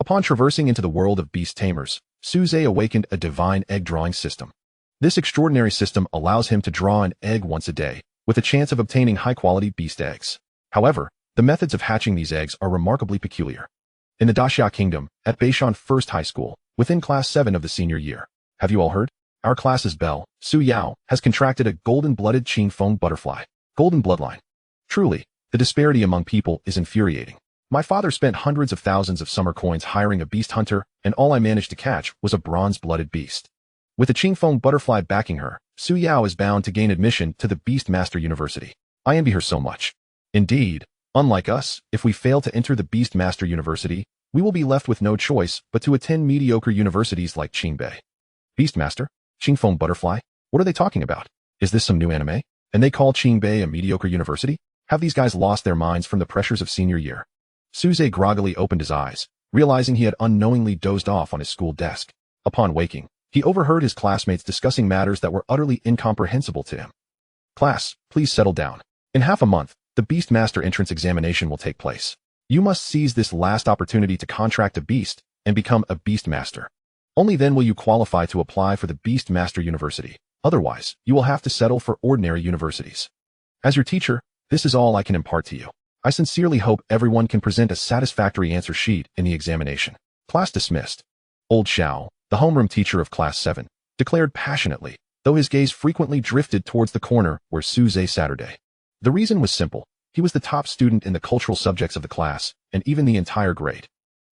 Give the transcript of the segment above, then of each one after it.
Upon traversing into the world of beast tamers, Su Ze awakened a divine egg drawing system. This extraordinary system allows him to draw an egg once a day, with a chance of obtaining high-quality beast eggs. However, the methods of hatching these eggs are remarkably peculiar. In the Daxia Kingdom, at Beishan First High School, within Class 7 of the senior year. Have you all heard? Our class's belle, Su Yao, has contracted a golden-blooded Qingfeng butterfly. Golden bloodline. Truly, the disparity among people is infuriating. My father spent hundreds of thousands of summer coins hiring a beast hunter, and all I managed to catch was a bronze-blooded beast. With the Qingfeng butterfly backing her, Su Yao is bound to gain admission to the Beastmaster University. I envy her so much. Indeed, unlike us, if we fail to enter the Beastmaster University, we will be left with no choice but to attend mediocre universities like Qingbei. Beastmaster? Qingfeng butterfly? What are they talking about? Is this some new anime? And they call Qingbei a mediocre university? Have these guys lost their minds from the pressures of senior year? Su Ze groggily opened his eyes, realizing he had unknowingly dozed off on his school desk. Upon waking, he overheard his classmates discussing matters that were utterly incomprehensible to him. Class, please settle down. In half a month, the Beastmaster entrance examination will take place. You must seize this last opportunity to contract a beast and become a Beastmaster. Only then will you qualify to apply for the Beastmaster University. Otherwise, you will have to settle for ordinary universities. As your teacher, this is all I can impart to you. I sincerely hope everyone can present a satisfactory answer sheet in the examination. Class dismissed. Old Xiao, the homeroom teacher of Class 7, declared passionately, though his gaze frequently drifted towards the corner where Su Ze sat. The reason was simple. He was the top student in the cultural subjects of the class, and even the entire grade.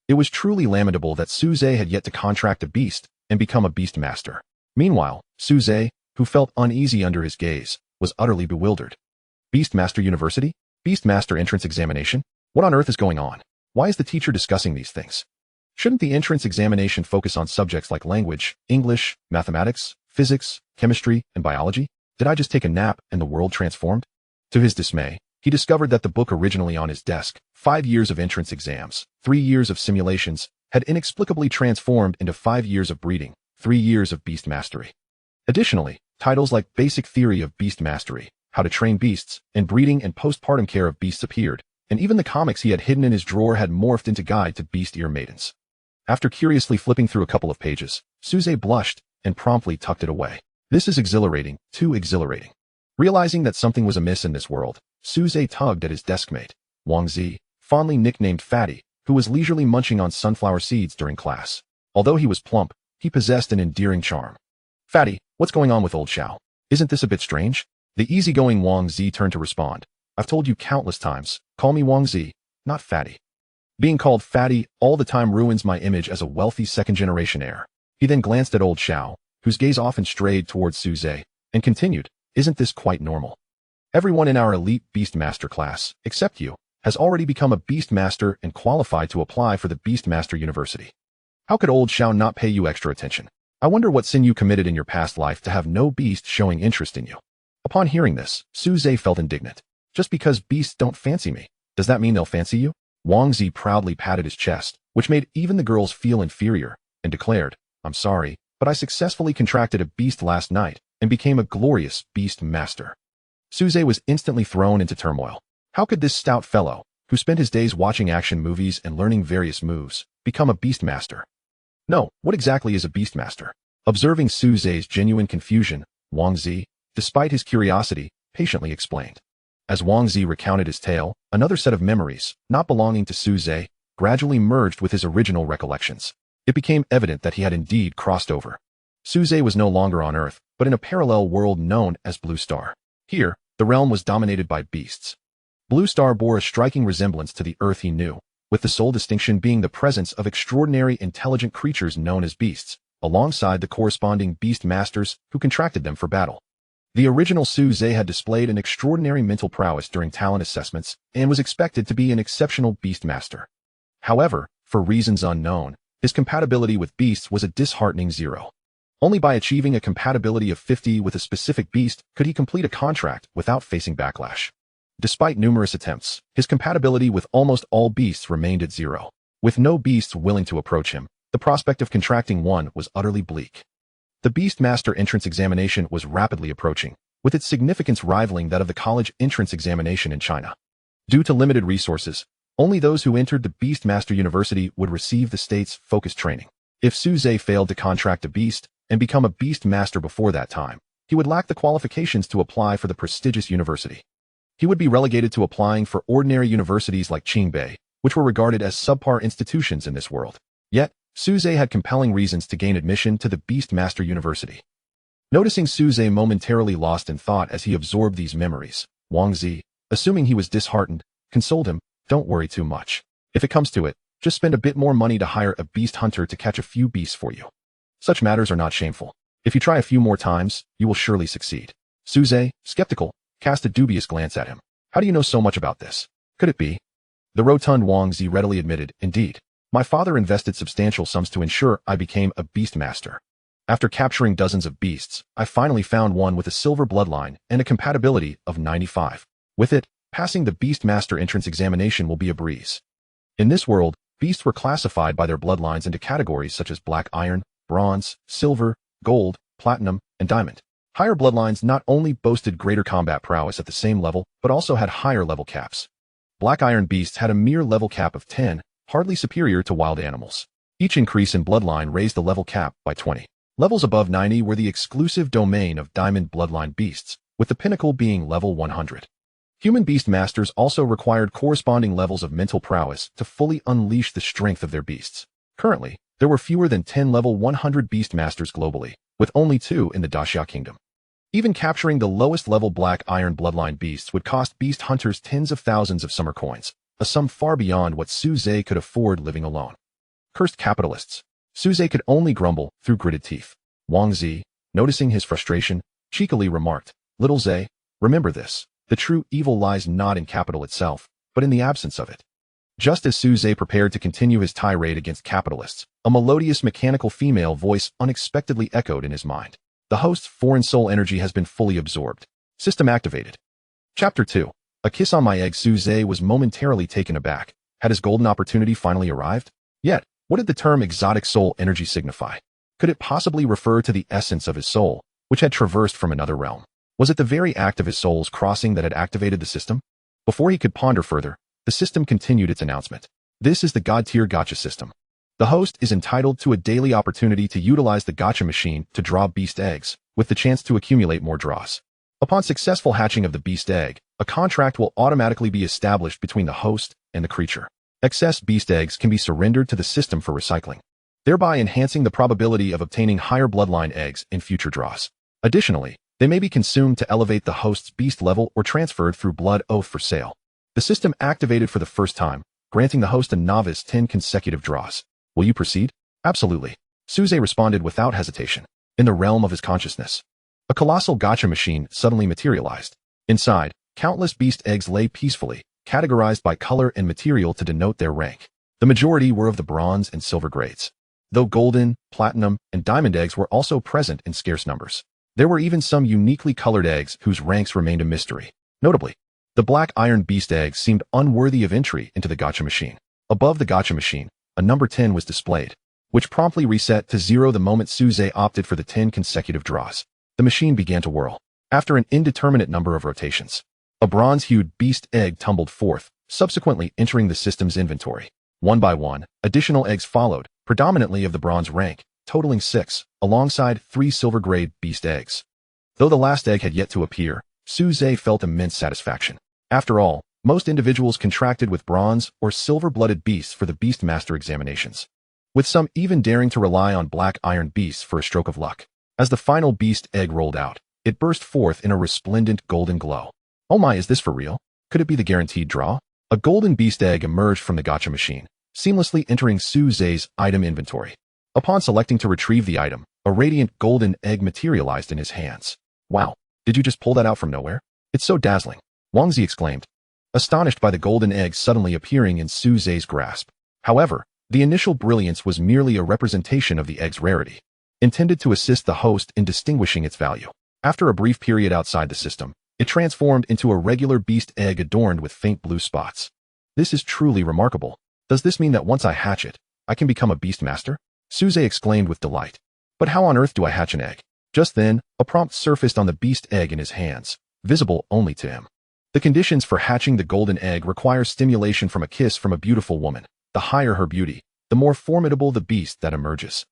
It was truly lamentable that Su Ze had yet to contract a beast and become a Beastmaster. Meanwhile, Su Ze, who felt uneasy under his gaze, was utterly bewildered. Beastmaster University? Beastmaster entrance examination? What on earth is going on? Why is the teacher discussing these things? Shouldn't the entrance examination focus on subjects like language, English, mathematics, physics, chemistry, and biology? Did I just take a nap and the world transformed? To his dismay, he discovered that the book originally on his desk, 5 years of entrance exams, 3 years of simulations, had inexplicably transformed into 5 years of breeding, 3 years of beast mastery. Additionally, titles like Basic Theory of Beast Mastery, How to Train Beasts, and Breeding and Postpartum Care of Beasts appeared, and even the comics he had hidden in his drawer had morphed into Guide to Beast Ear Maidens. After curiously flipping through a couple of pages, Su Ze blushed and promptly tucked it away. This is exhilarating, too exhilarating. Realizing that something was amiss in this world, Su Ze tugged at his deskmate, Wang Zi, fondly nicknamed Fatty, who was leisurely munching on sunflower seeds during class. Although he was plump, he possessed an endearing charm. Fatty, what's going on with old Xiao? Isn't this a bit strange? The easygoing Wang Zi turned to respond. I've told you countless times, call me Wang Zi, not Fatty. Being called Fatty all the time ruins my image as a wealthy second-generation heir. He then glanced at old Xiao, whose gaze often strayed towards Su Ze, and continued, isn't this quite normal? Everyone in our elite Beastmaster class, except you, has already become a Beastmaster and qualified to apply for the Beastmaster University. How could old Xiao not pay you extra attention? I wonder what sin you committed in your past life to have no beast showing interest in you. Upon hearing this, Su Ze felt indignant. Just because beasts don't fancy me, does that mean they'll fancy you? Wang Zi proudly patted his chest, which made even the girls feel inferior, and declared, I'm sorry, but I successfully contracted a beast last night and became a glorious beast master. Su Ze was instantly thrown into turmoil. How could this stout fellow, who spent his days watching action movies and learning various moves, become a beast master? No, what exactly is a beast master? Observing Su Ze's genuine confusion, Wang Zi, despite his curiosity, patiently explained. As Wang Zi recounted his tale, another set of memories, not belonging to Su Ze, gradually merged with his original recollections. It became evident that he had indeed crossed over. Su Ze was no longer on Earth, but in a parallel world known as Blue Star. Here, the realm was dominated by beasts. Blue Star bore a striking resemblance to the Earth he knew, with the sole distinction being the presence of extraordinary intelligent creatures known as beasts, alongside the corresponding beast masters who contracted them for battle. The original Su Ze had displayed an extraordinary mental prowess during talent assessments and was expected to be an exceptional beast master. However, for reasons unknown, his compatibility with beasts was a disheartening 0. Only by achieving a compatibility of 50 with a specific beast could he complete a contract without facing backlash. Despite numerous attempts, his compatibility with almost all beasts remained at 0. With no beasts willing to approach him, the prospect of contracting one was utterly bleak. The Beastmaster entrance examination was rapidly approaching, with its significance rivaling that of the college entrance examination in China. Due to limited resources, Only those who entered the Beast Master University would receive the state's focused training. If Su Ze failed to contract a beast and become a Beast Master before that time, he would lack the qualifications to apply for the prestigious university. He would be relegated to applying for ordinary universities like Qingbei, which were regarded as subpar institutions in this world. Yet, Su Ze had compelling reasons to gain admission to the Beast Master University. Noticing Su Ze momentarily lost in thought as he absorbed these memories, Wang Zi, assuming he was disheartened, consoled him, "Don't worry too much. If it comes to it, just spend a bit more money to hire a beast hunter to catch a few beasts for you. Such matters are not shameful. If you try a few more times, you will surely succeed." Su Ze, skeptical, cast a dubious glance at him. "How do you know so much about this? Could it be?" The rotund Wang Zi readily admitted, "Indeed. My father invested substantial sums to ensure I became a beast master. After capturing dozens of beasts, I finally found one with a silver bloodline and a compatibility of 95. With it, passing the Beast Master entrance examination will be a breeze." In this world, beasts were classified by their bloodlines into categories such as black iron, bronze, silver, gold, platinum, and diamond. Higher bloodlines not only boasted greater combat prowess at the same level, but also had higher level caps. Black iron beasts had a mere level cap of 10, hardly superior to wild animals. Each increase in bloodline raised the level cap by 20. Levels above 90 were the exclusive domain of diamond bloodline beasts, with the pinnacle being level 100. Human beast masters also required corresponding levels of mental prowess to fully unleash the strength of their beasts. Currently, there were fewer than 10 level 100 beast masters globally, with only 2 in the Daxia Kingdom. Even capturing the lowest level black iron bloodline beasts would cost beast hunters tens of thousands of summer coins, a sum far beyond what Su Ze could afford living alone. Cursed capitalists. Su Ze could only grumble through gritted teeth. Wang Zi, noticing his frustration, cheekily remarked, "Little Ze, remember this. The true evil lies not in capital itself, but in the absence of it." Just as Su Ze prepared to continue his tirade against capitalists, a melodious mechanical female voice unexpectedly echoed in his mind. The host's foreign soul energy has been fully absorbed. System activated. Chapter 2. A kiss on my egg. Su Ze was momentarily taken aback. Had his golden opportunity finally arrived? Yet, what did the term exotic soul energy signify? Could it possibly refer to the essence of his soul, which had traversed from another realm? Was it the very act of his soul's crossing that had activated the system? Before he could ponder further, the system continued its announcement. This is the God-tier Gacha system. The host is entitled to a daily opportunity to utilize the Gacha machine to draw beast eggs, with the chance to accumulate more draws. Upon successful hatching of the beast egg, a contract will automatically be established between the host and the creature. Excess beast eggs can be surrendered to the system for recycling, thereby enhancing the probability of obtaining higher bloodline eggs in future draws. Additionally, they may be consumed to elevate the host's beast level or transferred through blood oath for sale. The system activated for the first time, granting the host and novice 10 consecutive draws. Will you proceed? Absolutely. Su Ze responded without hesitation. In the realm of his consciousness, a colossal gacha machine suddenly materialized. Inside, countless beast eggs lay peacefully, categorized by color and material to denote their rank. The majority were of the bronze and silver grades, though golden, platinum, and diamond eggs were also present in scarce numbers. There were even some uniquely colored eggs whose ranks remained a mystery. Notably, the black iron beast eggs seemed unworthy of entry into the gacha machine. Above the gacha machine, a number 10 was displayed, which promptly reset to 0 the moment Su Ze opted for the 10 consecutive draws. The machine began to whirl. After an indeterminate number of rotations, a bronze-hued beast egg tumbled forth, subsequently entering the system's inventory. One by one, additional eggs followed, predominantly of the bronze rank, totaling 6, alongside 3 silver-grade beast eggs. Though the last egg had yet to appear, Su Ze felt immense satisfaction. After all, most individuals contracted with bronze or silver-blooded beasts for the Beast Master examinations, with some even daring to rely on black iron beasts for a stroke of luck. As the final beast egg rolled out, it burst forth in a resplendent golden glow. Oh my, is this for real? Could it be the guaranteed draw? A golden beast egg emerged from the gacha machine, seamlessly entering Su Ze's item inventory. Upon selecting to retrieve the item, a radiant golden egg materialized in his hands. Wow, did you just pull that out from nowhere? It's so dazzling, Wang Zi exclaimed, astonished by the golden egg suddenly appearing in Su Ze's grasp. However, the initial brilliance was merely a representation of the egg's rarity, intended to assist the host in distinguishing its value. After a brief period outside the system, it transformed into a regular beast egg adorned with faint blue spots. This is truly remarkable. Does this mean that once I hatch it, I can become a beast master? Su Ze exclaimed with delight. But how on earth do I hatch an egg? Just then, a prompt surfaced on the beast egg in his hands, visible only to him. The conditions for hatching the golden egg require stimulation from a kiss from a beautiful woman. The higher her beauty, the more formidable the beast that emerges.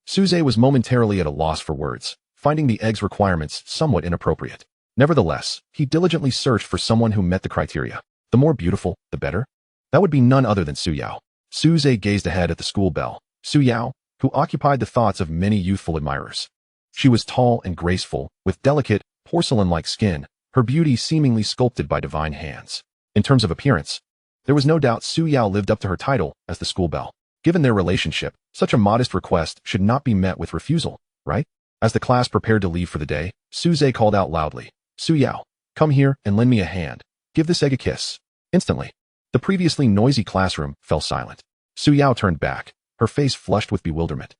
Su Ze was momentarily at a loss for words, finding the egg's requirements somewhat inappropriate. Nevertheless, he diligently searched for someone who met the criteria. The more beautiful, the better. That would be none other than Su Yao. Su Ze gazed ahead at the school bell. Su Yao, who occupied the thoughts of many youthful admirers. She was tall and graceful, with delicate, porcelain-like skin, her beauty seemingly sculpted by divine hands. In terms of appearance, there was no doubt Su Yao lived up to her title as the school belle. Given their relationship, such a modest request should not be met with refusal, right? As the class prepared to leave for the day, Su Ze called out loudly, "Su Yao, come here and lend me a hand. Give this egg a kiss." Instantly, the previously noisy classroom fell silent. Su Yao turned back, her face flushed with bewilderment.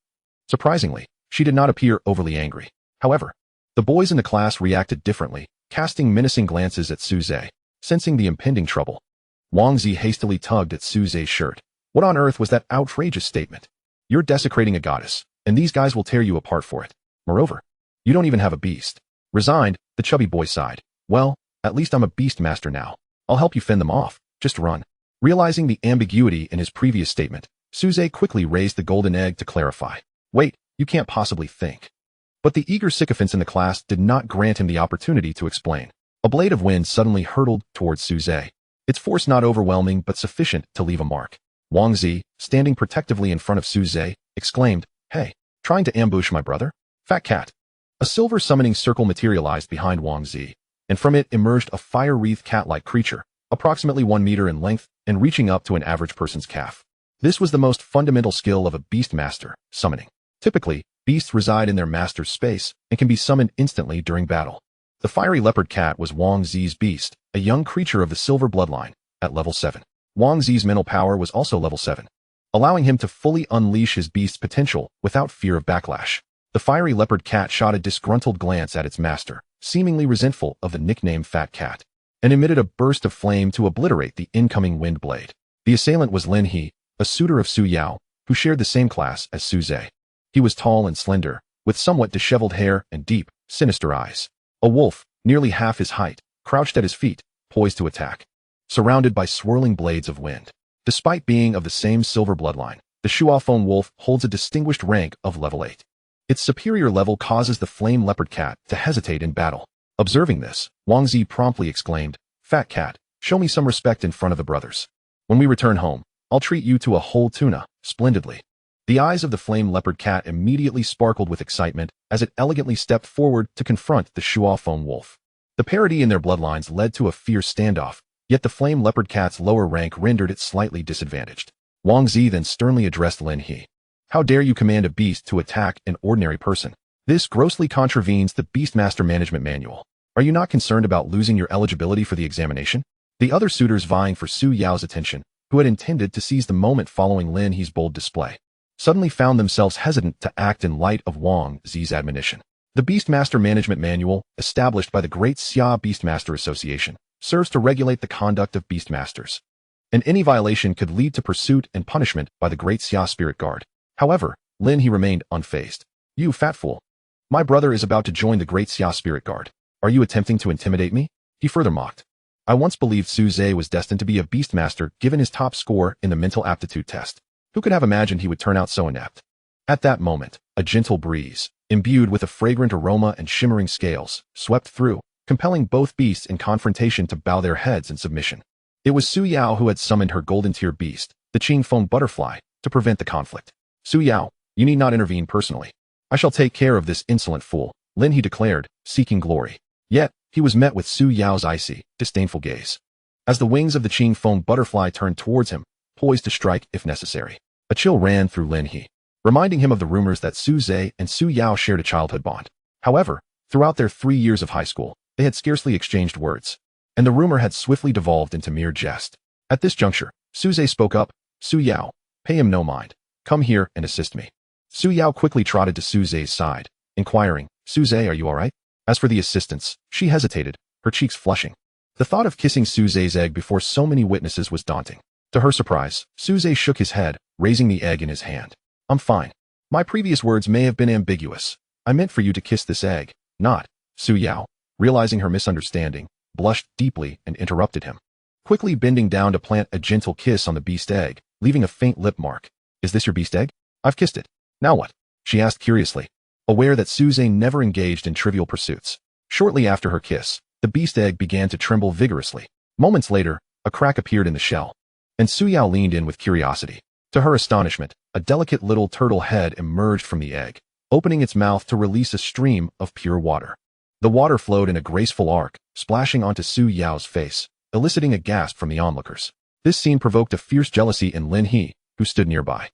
Surprisingly, she did not appear overly angry. However, the boys in the class reacted differently, casting menacing glances at Su Ze, sensing the impending trouble. Wang Zi hastily tugged at Su Ze's shirt. What on earth was that outrageous statement? You're desecrating a goddess, and these guys will tear you apart for it. Moreover, you don't even have a beast. Resigned, the chubby boy sighed. Well, at least I'm a beast master now. I'll help you fend them off. Just run. Realizing the ambiguity in his previous statement, Su Ze quickly raised the golden egg to clarify. Wait, you can't possibly think. But the eager sycophants in the class did not grant him the opportunity to explain. A blade of wind suddenly hurtled towards Su Ze, its force not overwhelming but sufficient to leave a mark. Wang Zi, standing protectively in front of Su Ze, exclaimed, "Hey, trying to ambush my brother? Fat cat." A silver summoning circle materialized behind Wang Zi, and from it emerged a fire-wreathed cat-like creature, approximately 1 meter in length and reaching up to an average person's calf. This was the most fundamental skill of a beast master, summoning. Typically, beasts reside in their master's space and can be summoned instantly during battle. The fiery leopard cat was Wang Zi's beast, a young creature of the silver bloodline, at level 7. Wang Zi's mental power was also level 7, allowing him to fully unleash his beast's potential without fear of backlash. The fiery leopard cat shot a disgruntled glance at its master, seemingly resentful of the nickname Fat Cat, and emitted a burst of flame to obliterate the incoming wind blade. The assailant was Lin He, a suitor of Su Yao, who shared the same class as Su Ze. He was tall and slender, with somewhat disheveled hair and deep, sinister eyes. A wolf, nearly half his height, crouched at his feet, poised to attack, surrounded by swirling blades of wind. Despite being of the same silver bloodline, the Shuaofeng wolf holds a distinguished rank of level 8. Its superior level causes the flame leopard cat to hesitate in battle. Observing this, Wang Zi promptly exclaimed, "Fat cat, show me some respect in front of the brothers. When we return home, I'll treat you to a whole tuna, splendidly." The eyes of the flame leopard cat immediately sparkled with excitement as it elegantly stepped forward to confront the Shuaofeng wolf. The parity in their bloodlines led to a fierce standoff, yet the flame leopard cat's lower rank rendered it slightly disadvantaged. Wang Zi then sternly addressed Lin He. "How dare you command a beast to attack an ordinary person? This grossly contravenes the Beastmaster Management Manual. Are you not concerned about losing your eligibility for the examination?" The other suitors vying for Su Yao's attention, who had intended to seize the moment following Lin He's bold display, suddenly found themselves hesitant to act in light of Wang Zi's admonition. The Beastmaster Management Manual, established by the Great Xia Beastmaster Association, serves to regulate the conduct of beastmasters, and any violation could lead to pursuit and punishment by the Great Xia Spirit Guard. However, Lin He remained unfazed. "You fat fool. My brother is about to join the Great Xia Spirit Guard. Are you attempting to intimidate me?" He further mocked. "I once believed Su Ze was destined to be a beastmaster given his top score in the mental aptitude test. Who could have imagined he would turn out so inept?" At that moment, a gentle breeze, imbued with a fragrant aroma and shimmering scales, swept through, compelling both beasts in confrontation to bow their heads in submission. It was Su Yao who had summoned her golden tier beast, the Qingfeng butterfly, to prevent the conflict. "Su Yao, you need not intervene personally. I shall take care of this insolent fool," Lin He declared, seeking glory. Yet, he was met with Su Yao's icy, disdainful gaze. As the wings of the Qingfeng butterfly turned towards him, poised to strike if necessary, a chill ran through Lin He, reminding him of the rumors that Su Ze and Su Yao shared a childhood bond. However, throughout their 3 years of high school, they had scarcely exchanged words, and the rumor had swiftly devolved into mere jest. At this juncture, Su Ze spoke up. "Su Yao, pay him no mind. Come here and assist me." Su Yao quickly trotted to Su Ze's side, inquiring, "Su Ze, are you all right?" As for the assistance, she hesitated, her cheeks flushing. The thought of kissing Su Ze's egg before so many witnesses was daunting. To her surprise, Su Ze shook his head, raising the egg in his hand. "I'm fine. My previous words may have been ambiguous. I meant for you to kiss this egg, not." Su Yao, realizing her misunderstanding, blushed deeply and interrupted him, quickly bending down to plant a gentle kiss on the beast egg, leaving a faint lip mark. Is this your beast egg? I've kissed it. Now what? She asked curiously, aware that Su Ze never engaged in trivial pursuits. Shortly after her kiss, the beast egg began to tremble vigorously. Moments later, a crack appeared in the shell, and Su Yao leaned in with curiosity. To her astonishment, a delicate little turtle head emerged from the egg, opening its mouth to release a stream of pure water. The water flowed in a graceful arc, splashing onto Su Yao's face, eliciting a gasp from the onlookers. This scene provoked a fierce jealousy in Lin He, who stood nearby.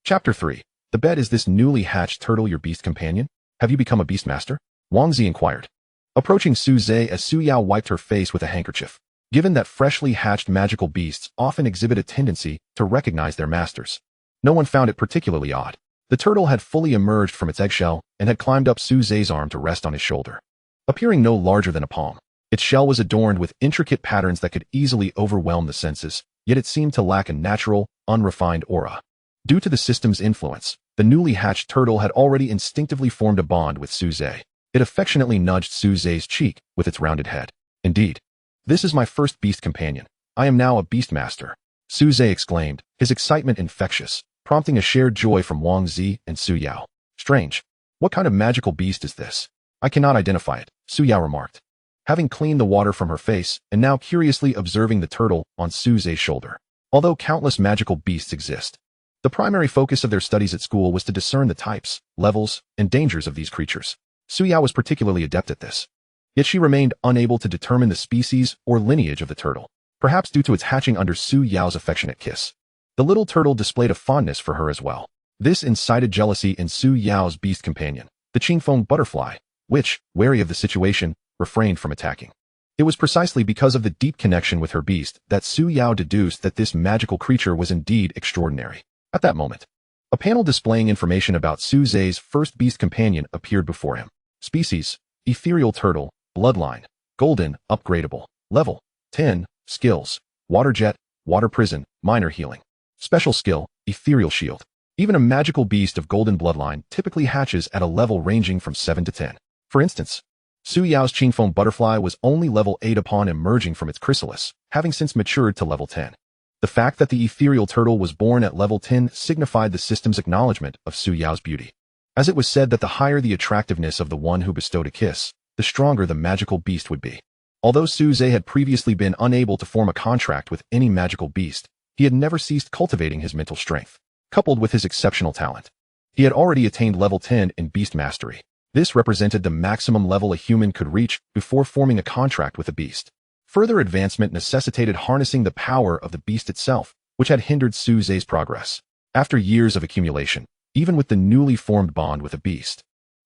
Chapter 3. The bed. Is this newly hatched turtle your beast companion? Have you become a beast master? Wang Zi inquired, approaching Su Ze as Su Yao wiped her face with a handkerchief. Given that freshly hatched magical beasts often exhibit a tendency to recognize their masters, no one found it particularly odd. The turtle had fully emerged from its eggshell and had climbed up Su Ze's arm to rest on his shoulder. Appearing no larger than a palm, its shell was adorned with intricate patterns that could easily overwhelm the senses, yet it seemed to lack a natural, unrefined aura. Due to the system's influence, the newly hatched turtle had already instinctively formed a bond with Su Ze. It affectionately nudged Su Ze's cheek with its rounded head. Indeed, this is my first beast companion. I am now a beast master, Su Ze exclaimed, his excitement infectious, prompting a shared joy from Wang Zi and Su Yao. Strange. What kind of magical beast is this? I cannot identify it, Su Yao remarked, having cleaned the water from her face and now curiously observing the turtle on Su Ze's shoulder. Although countless magical beasts exist, the primary focus of their studies at school was to discern the types, levels, and dangers of these creatures. Su Yao was particularly adept at this. Yet she remained unable to determine the species or lineage of the turtle, perhaps due to its hatching under Su Yao's affectionate kiss. The little turtle displayed a fondness for her as well. This incited jealousy in Su Yao's beast companion, the Qingfeng butterfly, which, wary of the situation, refrained from attacking. It was precisely because of the deep connection with her beast that Su Yao deduced that this magical creature was indeed extraordinary. At that moment, a panel displaying information about Su Ze's first beast companion appeared before him. Species: ethereal turtle, bloodline, golden, upgradable, level 10, skills: water jet, water prison, minor healing. Special skill: ethereal shield. Even a magical beast of golden bloodline typically hatches at a level ranging from 7 to 10. For instance, Su Yao's Qingfeng butterfly was only level 8 upon emerging from its chrysalis, having since matured to level 10. The fact that the ethereal turtle was born at level 10 signified the system's acknowledgement of Su Yao's beauty, as it was said that the higher the attractiveness of the one who bestowed a kiss, the stronger the magical beast would be. Although Su Ze had previously been unable to form a contract with any magical beast, he had never ceased cultivating his mental strength. Coupled with his exceptional talent, he had already attained level 10 in beast mastery. This represented the maximum level a human could reach before forming a contract with a beast. Further advancement necessitated harnessing the power of the beast itself, which had hindered Su Ze's progress. After years of accumulation, even with the newly formed bond with a beast,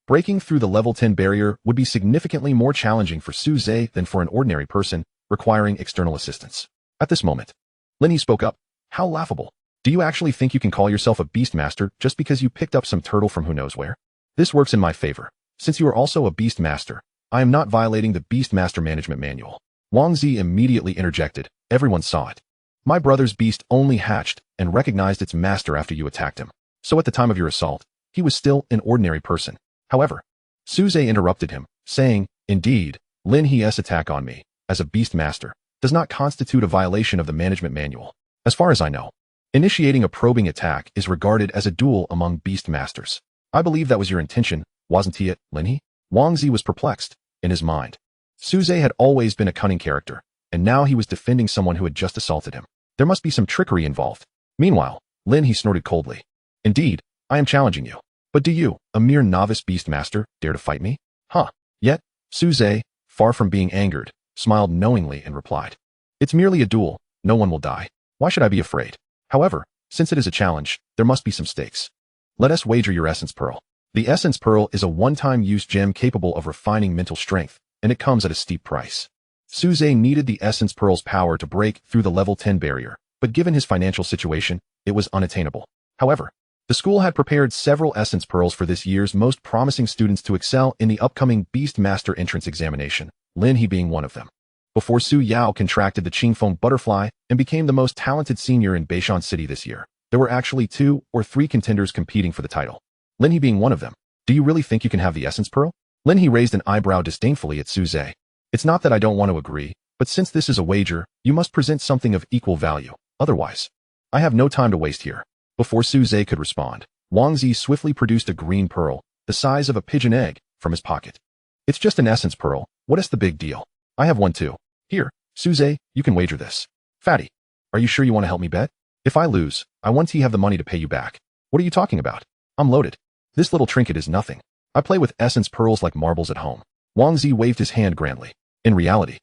breaking through the level 10 barrier would be significantly more challenging for Su Ze than for an ordinary person, requiring external assistance. At this moment, Lin He spoke up. How laughable. Do you actually think you can call yourself a beast master just because you picked up some turtle from who knows where? This works in my favor. Since you are also a beast master, I am not violating the beast master management manual. Wang Zi immediately interjected. Everyone saw it. My brother's beast only hatched and recognized its master after you attacked him. So at the time of your assault, he was still an ordinary person. However, Su Ze interrupted him, saying, indeed, Lin He's attack on me, as a beast master, does not constitute a violation of the management manual. As far as I know, initiating a probing attack is regarded as a duel among beast masters. I believe that was your intention, wasn't it, Lin He? Wang Zi was perplexed. In his mind, Su Ze had always been a cunning character, and now he was defending someone who had just assaulted him. There must be some trickery involved. Meanwhile, Lin He snorted coldly. Indeed, I am challenging you. But do you, a mere novice beast master, dare to fight me? Huh. Yet, Su Ze, far from being angered, smiled knowingly and replied, it's merely a duel. No one will die. Why should I be afraid? However, since it is a challenge, there must be some stakes. Let us wager your essence pearl. The essence pearl is a one-time use gem capable of refining mental strength, and it comes at a steep price. Su Ze needed the essence pearl's power to break through the level 10 barrier, but given his financial situation, it was unattainable. However, the school had prepared several essence pearls for this year's most promising students to excel in the upcoming Beast Master entrance examination, Lin He being one of them. Before Su Yao contracted the Qingfeng butterfly and became the most talented senior in Beishan City this year, there were actually 2 or 3 contenders competing for the title, Lin He being one of them. Do you really think you can have the essence pearl? Lin He raised an eyebrow disdainfully at Su Ze. It's not that I don't want to agree, But since this is a wager, you must present something of equal value. Otherwise, I have no time to waste here. Before Su Ze could respond, Wang Zi swiftly produced a green pearl, the size of a pigeon egg, from his pocket. It's just an essence pearl. What is the big deal? I have one too. Here, Su Ze, you can wager this. Fatty, are you sure you want to help me bet? If I lose, I want to have the money to pay you back. What are you talking about? I'm loaded. This little trinket is nothing. I play with essence pearls like marbles at home. Wang Zi waved his hand grandly. In reality,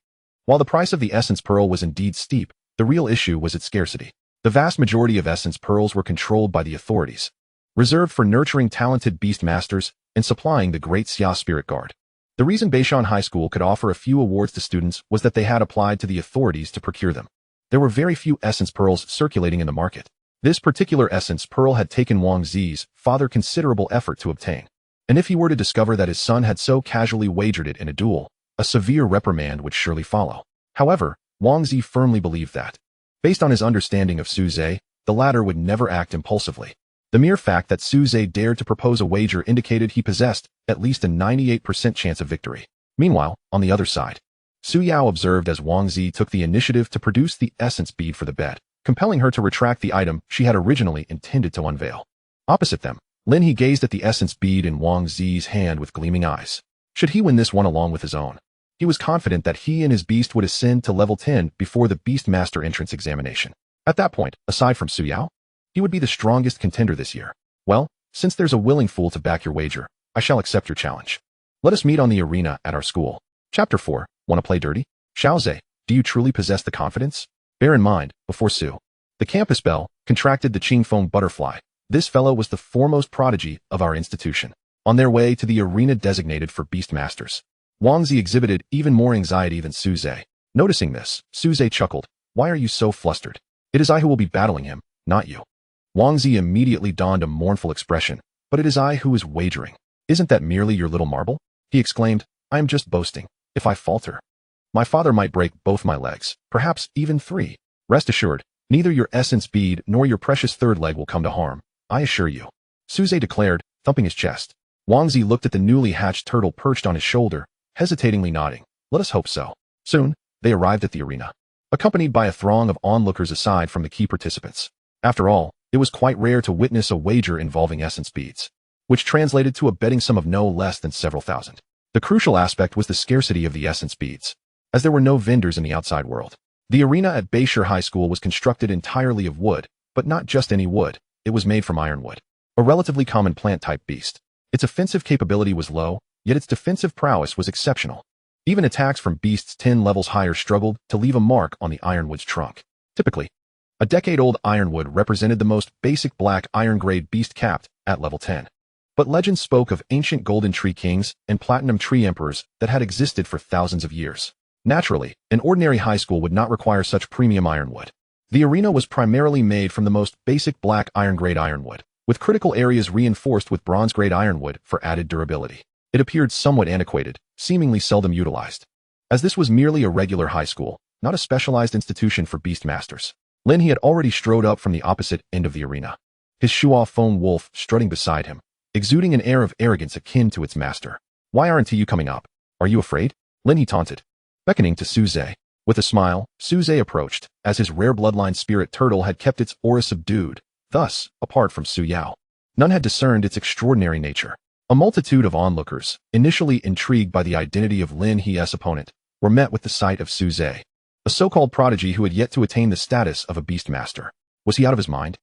while the price of the essence pearl was indeed steep, the real issue was its scarcity. The vast majority of essence pearls were controlled by the authorities, reserved for nurturing talented beast masters and supplying the Great Xia Spirit Guard. The reason Beishan High School could offer a few awards to students was that they had applied to the authorities to procure them. There were very few essence pearls circulating in the market. This particular essence pearl had taken Wang Zi's father considerable effort to obtain. And if he were to discover that his son had so casually wagered it in a duel, a severe reprimand would surely follow. However, Wang Zi firmly believed that, based on his understanding of Su Ze, the latter would never act impulsively. The mere fact that Su Ze dared to propose a wager indicated he possessed at least a 98% chance of victory. Meanwhile, on the other side, Su Yao observed as Wang Zi took the initiative to produce the essence bead for the bet, compelling her to retract the item she had originally intended to unveil. Opposite them, Lin He gazed at the essence bead in Wang Zi's hand with gleaming eyes. Should he win this one along with his own? He was confident that he and his beast would ascend to level 10 before the Beast Master entrance examination. At that point, aside from Su Yao, he would be the strongest contender this year. Well, since there's a willing fool to back your wager, I shall accept your challenge. Let us meet on the arena at our school. Chapter 4. Want to play dirty? Xiao Ze, do you truly possess the confidence? Bear in mind, before Su, the campus bell, contracted the Qingfeng butterfly. This fellow was the foremost prodigy of our institution. On their way to the arena designated for beast masters, Wang Zi exhibited even more anxiety than Su Ze. Noticing this, Su Ze chuckled. Why are you so flustered? It is I who will be battling him, not you. Wang Zi immediately donned a mournful expression. But it is I who is wagering. Isn't that merely your little marble? He exclaimed. I am just boasting. If I falter, my father might break both my legs, perhaps even 3. Rest assured, neither your essence bead nor your precious third leg will come to harm, I assure you. Su Ze declared, thumping his chest. Wang Zi looked at the newly hatched turtle perched on his shoulder, hesitatingly nodding. Let us hope so. Soon, they arrived at the arena, accompanied by a throng of onlookers aside from the key participants. After all, it was quite rare to witness a wager involving essence beads, which translated to a betting sum of no less than several thousand. The crucial aspect was the scarcity of the essence beads, as there were no vendors in the outside world. The arena at Beisher High School was constructed entirely of wood, but not just any wood. It was made from ironwood, a relatively common plant-type beast. Its offensive capability was low, yet its defensive prowess was exceptional. Even attacks from beasts 10 levels higher struggled to leave a mark on the ironwood's trunk. Typically, a decade-old ironwood represented the most basic black iron-grade beast capped at level 10. But legend spoke of ancient golden tree kings and platinum tree emperors that had existed for thousands of years. Naturally, an ordinary high school would not require such premium ironwood. The arena was primarily made from the most basic black iron-grade ironwood, with critical areas reinforced with bronze-grade ironwood for added durability. It appeared somewhat antiquated, seemingly seldom utilized, as this was merely a regular high school, not a specialized institution for beast masters. Lin He had already strode up from the opposite end of the arena, his Shuo Feng wolf strutting beside him, exuding an air of arrogance akin to its master. Why aren't you coming up? Are you afraid? Lin He taunted. Beckoning to Su Ze. With a smile, Su Ze approached, as his rare bloodline spirit turtle had kept its aura subdued. Thus, apart from Su Yao, none had discerned its extraordinary nature. A multitude of onlookers, initially intrigued by the identity of Lin He's opponent, were met with the sight of Su Ze, a so-called prodigy who had yet to attain the status of a beast master. Was he out of his mind?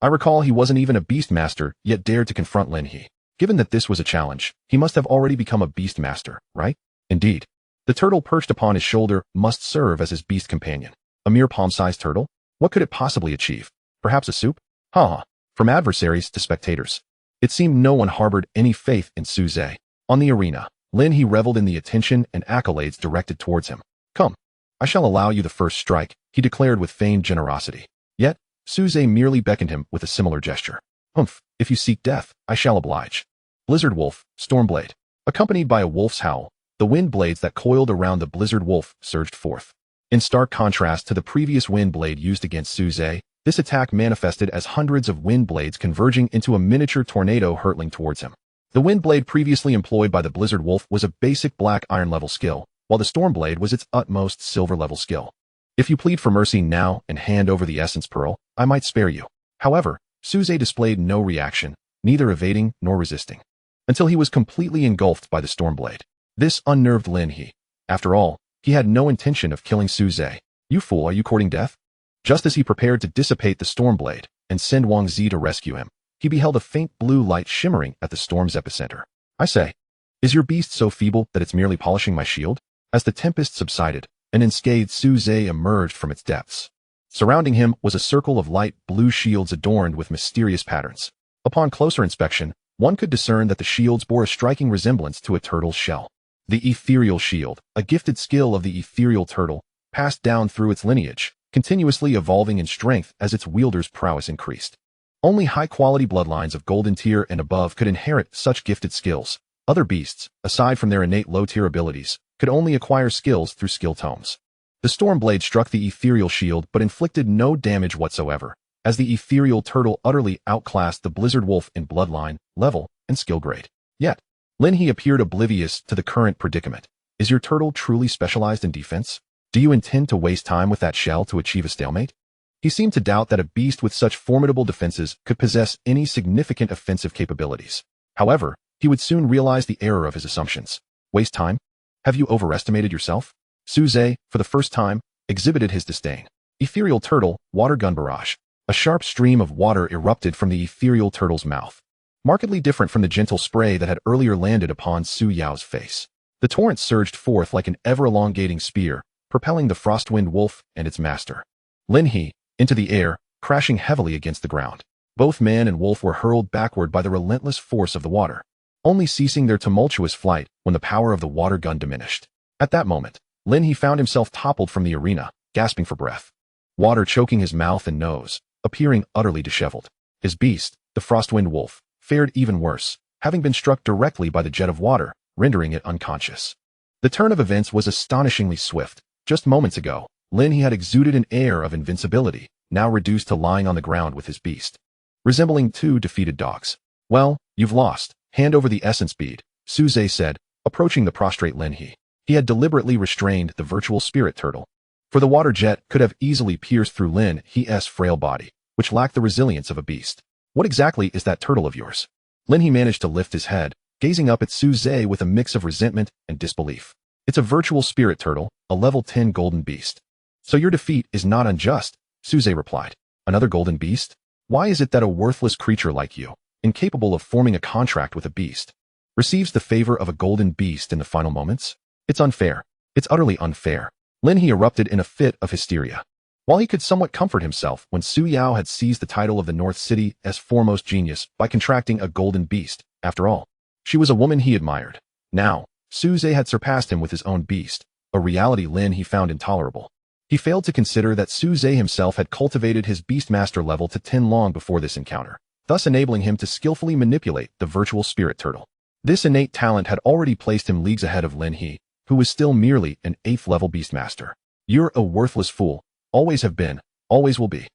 I recall he wasn't even a beast master, yet dared to confront Lin He. Given that this was a challenge, he must have already become a beast master, right? Indeed. The turtle perched upon his shoulder must serve as his beast companion. A mere palm-sized turtle? What could it possibly achieve? Perhaps a soup? Ha! From adversaries to spectators, it seemed no one harbored any faith in Su Ze. On the arena, Lin He reveled in the attention and accolades directed towards him. Come, I shall allow you the first strike, he declared with feigned generosity. Yet, Su Ze merely beckoned him with a similar gesture. Humph, if you seek death, I shall oblige. Blizzard Wolf, Stormblade. Accompanied by a wolf's howl, the wind blades that coiled around the Blizzard Wolf surged forth. In stark contrast to the previous wind blade used against Su Ze, this attack manifested as hundreds of wind blades converging into a miniature tornado hurtling towards him. The wind blade previously employed by the Blizzard Wolf was a basic black iron level skill, while the Stormblade was its utmost silver-level skill. If you plead for mercy now and hand over the Essence Pearl, I might spare you. However, Su Ze displayed no reaction, neither evading nor resisting, until he was completely engulfed by the Stormblade. This unnerved Lin He. After all, he had no intention of killing Su Ze. You fool, are you courting death? Just as he prepared to dissipate the Stormblade and send Wang Zi to rescue him, he beheld a faint blue light shimmering at the storm's epicenter. I say, is your beast so feeble that it's merely polishing my shield? As the tempest subsided, an unscathed Su Ze emerged from its depths. Surrounding him was a circle of light blue shields adorned with mysterious patterns. Upon closer inspection, one could discern that the shields bore a striking resemblance to a turtle's shell. The ethereal shield, a gifted skill of the ethereal turtle, passed down through its lineage, continuously evolving in strength as its wielder's prowess increased. Only high-quality bloodlines of golden tier and above could inherit such gifted skills. Other beasts, aside from their innate low-tier abilities, could only acquire skills through skill tomes. The Stormblade struck the ethereal shield but inflicted no damage whatsoever, as the ethereal turtle utterly outclassed the Blizzard Wolf in bloodline, level, and skill grade. Yet, Lin He appeared oblivious to the current predicament. Is your turtle truly specialized in defense? Do you intend to waste time with that shell to achieve a stalemate? He seemed to doubt that a beast with such formidable defenses could possess any significant offensive capabilities. However, he would soon realize the error of his assumptions. Waste time? Have you overestimated yourself? Su Ze, for the first time, exhibited his disdain. Ethereal turtle, water gun barrage. A sharp stream of water erupted from the ethereal turtle's mouth, markedly different from the gentle spray that had earlier landed upon Su Yao's face. The torrent surged forth like an ever-elongating spear, propelling the Frostwind Wolf and its master, Lin He, into the air, crashing heavily against the ground. Both man and wolf were hurled backward by the relentless force of the water, only ceasing their tumultuous flight when the power of the water gun diminished. At that moment, Lin He found himself toppled from the arena, gasping for breath, water choking his mouth and nose, appearing utterly disheveled. His beast, the Frostwind Wolf, fared even worse, having been struck directly by the jet of water, rendering it unconscious. The turn of events was astonishingly swift. Just moments ago, Lin He had exuded an air of invincibility, now reduced to lying on the ground with his beast, resembling two defeated dogs. Well, you've lost. Hand over the essence bead, Su Ze said, approaching the prostrate Lin He. He had deliberately restrained the virtual spirit turtle, for the water jet could have easily pierced through Lin He's frail body, which lacked the resilience of a beast. What exactly is that turtle of yours? Lin He managed to lift his head, gazing up at Su Ze with a mix of resentment and disbelief. It's a virtual spirit turtle, a level 10 golden beast. So your defeat is not unjust, Su Ze replied. Another golden beast? Why is it that a worthless creature like you, incapable of forming a contract with a beast, receives the favor of a golden beast in the final moments? It's unfair. It's utterly unfair. Lin He erupted in a fit of hysteria. While he could somewhat comfort himself when Su Yao had seized the title of the North City's foremost genius by contracting a golden beast, after all, she was a woman he admired. Now, Su Ze had surpassed him with his own beast, a reality Lin He found intolerable. He failed to consider that Su Ze himself had cultivated his Beastmaster level to 10 long before this encounter, thus enabling him to skillfully manipulate the virtual spirit turtle. This innate talent had already placed him leagues ahead of Lin He, who was still merely an 8th level Beastmaster. You're a worthless fool, always have been, always will be.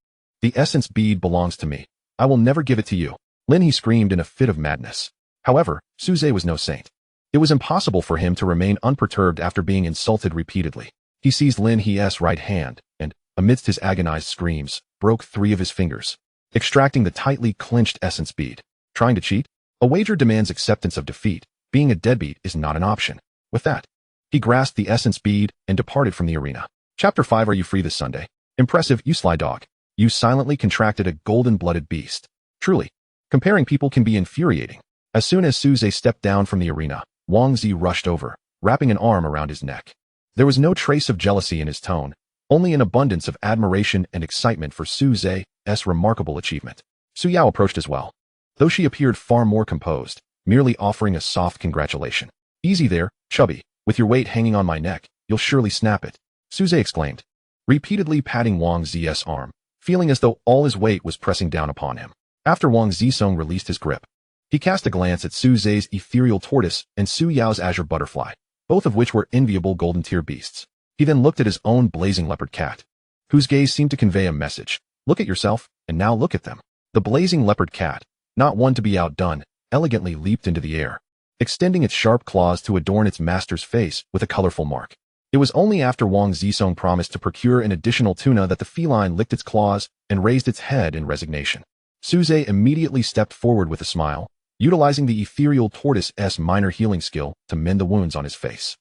The essence bead belongs to me. I will never give it to you, Lin He screamed in a fit of madness. However, Su Ze was no saint. It was impossible for him to remain unperturbed after being insulted repeatedly. He seized Lin He's right hand and, amidst his agonized screams, broke 3 of his fingers, extracting the tightly clenched essence bead. Trying to cheat? A wager demands acceptance of defeat. Being a deadbeat is not an option. With that, he grasped the essence bead and departed from the arena. Chapter 5. Are you free this Sunday? Impressive, you sly dog. You silently contracted a golden-blooded beast. Truly, comparing people can be infuriating. As soon as Su Ze stepped down from the arena, Wang Zi rushed over, wrapping an arm around his neck. There was no trace of jealousy in his tone, only an abundance of admiration and excitement for Su Ze's remarkable achievement. Su Yao approached as well, though she appeared far more composed, merely offering a soft congratulation. Easy there, chubby, with your weight hanging on my neck, you'll surely snap it, Su Ze exclaimed, repeatedly patting Wang Zi's arm, feeling as though all his weight was pressing down upon him. After Wang Zisong released his grip, he cast a glance at Su Ze's ethereal tortoise and Su Yao's azure butterfly, both of which were enviable golden tier beasts. He then looked at his own blazing leopard cat, whose gaze seemed to convey a message. Look at yourself, and now look at them. The blazing leopard cat, not one to be outdone, elegantly leaped into the air, extending its sharp claws to adorn its master's face with a colorful mark. It was only after Wang Zisong promised to procure an additional tuna that the feline licked its claws and raised its head in resignation. Su Ze immediately stepped forward with a smile, utilizing the ethereal tortoise's minor healing skill to mend the wounds on his face.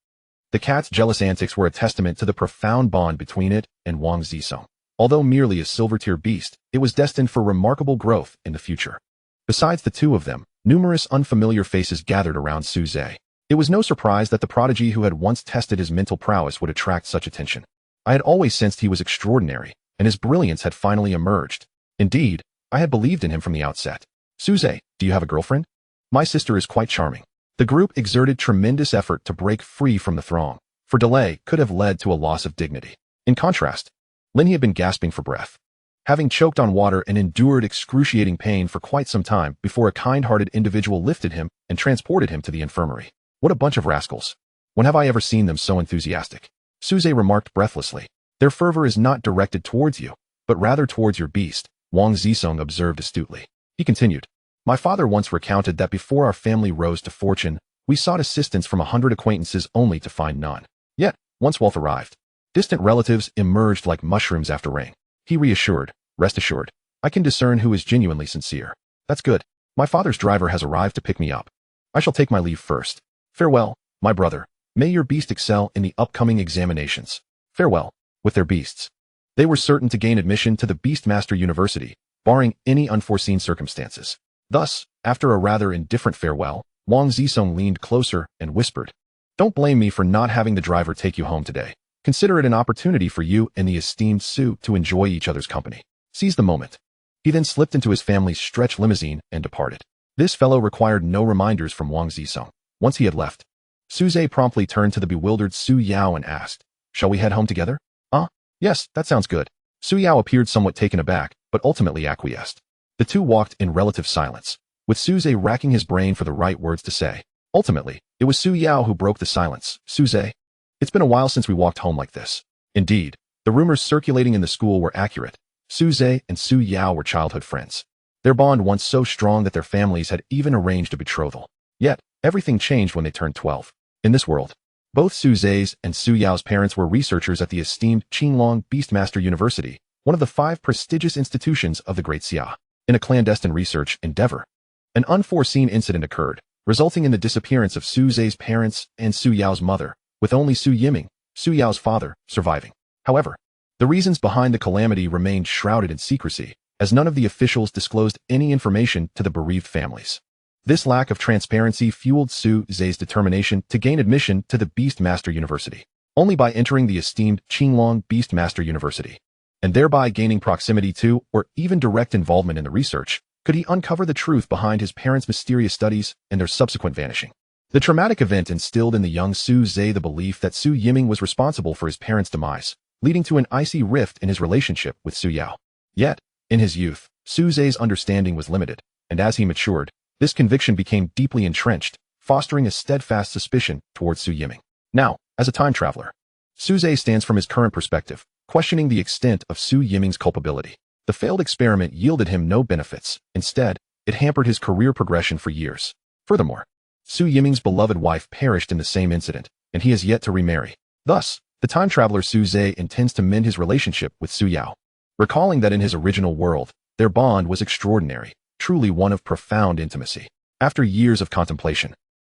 The cat's jealous antics were a testament to the profound bond between it and Wang Zisong. Although merely a silver-tier beast, it was destined for remarkable growth in the future. Besides the two of them, numerous unfamiliar faces gathered around Su Ze. It was no surprise that the prodigy who had once tested his mental prowess would attract such attention. I had always sensed he was extraordinary, and his brilliance had finally emerged. Indeed, I had believed in him from the outset. Su Ze, do you have a girlfriend? My sister is quite charming. The group exerted tremendous effort to break free from the throng, for delay could have led to a loss of dignity. In contrast, Lin had been gasping for breath, having choked on water and endured excruciating pain for quite some time before a kind-hearted individual lifted him and transported him to the infirmary. What a bunch of rascals. When have I ever seen them so enthusiastic? Su Ze remarked breathlessly. Their fervor is not directed towards you, but rather towards your beast, Wang Zisong observed astutely. He continued, my father once recounted that before our family rose to fortune, we sought assistance from 100 acquaintances only to find none. Yet, once wealth arrived, distant relatives emerged like mushrooms after rain. He reassured, rest assured, I can discern who is genuinely sincere. That's good. My father's driver has arrived to pick me up. I shall take my leave first. Farewell, my brother. May your beast excel in the upcoming examinations. Farewell. With their beasts, they were certain to gain admission to the Beastmaster University, barring any unforeseen circumstances. Thus, after a rather indifferent farewell, Wang Zisong leaned closer and whispered, don't blame me for not having the driver take you home today. Consider it an opportunity for you and the esteemed Su to enjoy each other's company. Seize the moment. He then slipped into his family's stretch limousine and departed. This fellow required no reminders from Wang Zisong. Once he had left, Su Ze promptly turned to the bewildered Su Yao and asked, shall we head home together? Yes, that sounds good. Su Yao appeared somewhat taken aback, but ultimately acquiesced. The two walked in relative silence, with Su Ze racking his brain for the right words to say. Ultimately, it was Su Yao who broke the silence. Su Ze, it's been a while since we walked home like this. Indeed, the rumors circulating in the school were accurate. Su Ze and Su Yao were childhood friends. Their bond once so strong that their families had even arranged a betrothal. Yet, everything changed when they turned 12. In this world, both Su Ze's and Su Yao's parents were researchers at the esteemed Qinglong Beastmaster University, one of the 5 prestigious institutions of the Great Xia. In a clandestine research endeavor, an unforeseen incident occurred, resulting in the disappearance of Su Ze's parents and Su Yao's mother, with only Su Yimming, Su Yao's father, surviving. However, the reasons behind the calamity remained shrouded in secrecy, as none of the officials disclosed any information to the bereaved families. This lack of transparency fueled Su Ze's determination to gain admission to the Beastmaster University, only by entering the esteemed Qinglong Beastmaster University, and thereby gaining proximity to or even direct involvement in the research, could he uncover the truth behind his parents' mysterious studies and their subsequent vanishing. The traumatic event instilled in the young Su Ze the belief that Su Yimming was responsible for his parents' demise, leading to an icy rift in his relationship with Su Yao. Yet, in his youth, Su Ze's understanding was limited, and as he matured, this conviction became deeply entrenched, fostering a steadfast suspicion towards Su Yimming. Now, as a time traveler, Su Ze stands from his current perspective, questioning the extent of Su Yimming's culpability. The failed experiment yielded him no benefits. Instead, it hampered his career progression for years. Furthermore, Su Yimming's beloved wife perished in the same incident, and he has yet to remarry. Thus, the time traveler Su Ze intends to mend his relationship with Su Yao, recalling that in his original world, their bond was extraordinary, truly one of profound intimacy. After years of contemplation,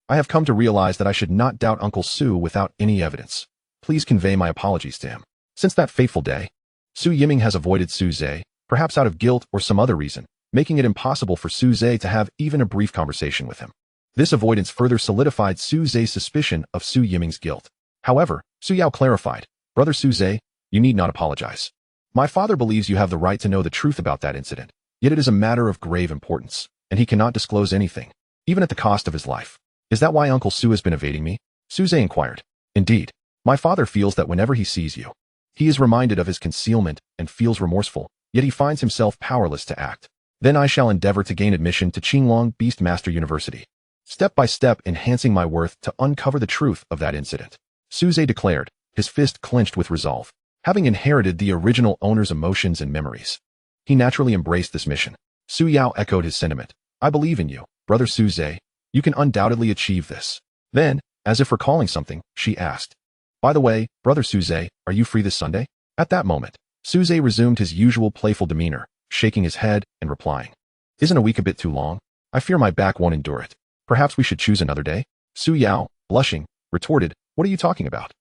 I have come to realize that I should not doubt Uncle Su without any evidence. Please convey my apologies to him. Since that fateful day, Su Yimming has avoided Su Ze, perhaps out of guilt or some other reason, making it impossible for Su Ze to have even a brief conversation with him. This avoidance further solidified Su Ze's suspicion of Su Yimming's guilt. However, Su Yao clarified, Brother Su Ze, you need not apologize. My father believes you have the right to know the truth about that incident, yet it is a matter of grave importance, and he cannot disclose anything, even at the cost of his life. Is that why Uncle Su has been evading me? Su Ze inquired. Indeed, my father feels that whenever he sees you, he is reminded of his concealment and feels remorseful, yet he finds himself powerless to act. Then I shall endeavor to gain admission to Qinglong Beastmaster University, step by step enhancing my worth to uncover the truth of that incident. Su Ze declared, his fist clenched with resolve. Having inherited the original owner's emotions and memories, he naturally embraced this mission. Su Yao echoed his sentiment. I believe in you, Brother Su Ze. You can undoubtedly achieve this. Then, as if recalling something, she asked, "By the way, Brother Su Ze, are you free this Sunday?" At that moment, Su Ze resumed his usual playful demeanor, shaking his head and replying, "Isn't a week a bit too long? I fear my back won't endure it. Perhaps we should choose another day?" Su Yao, blushing, retorted, "What are you talking about?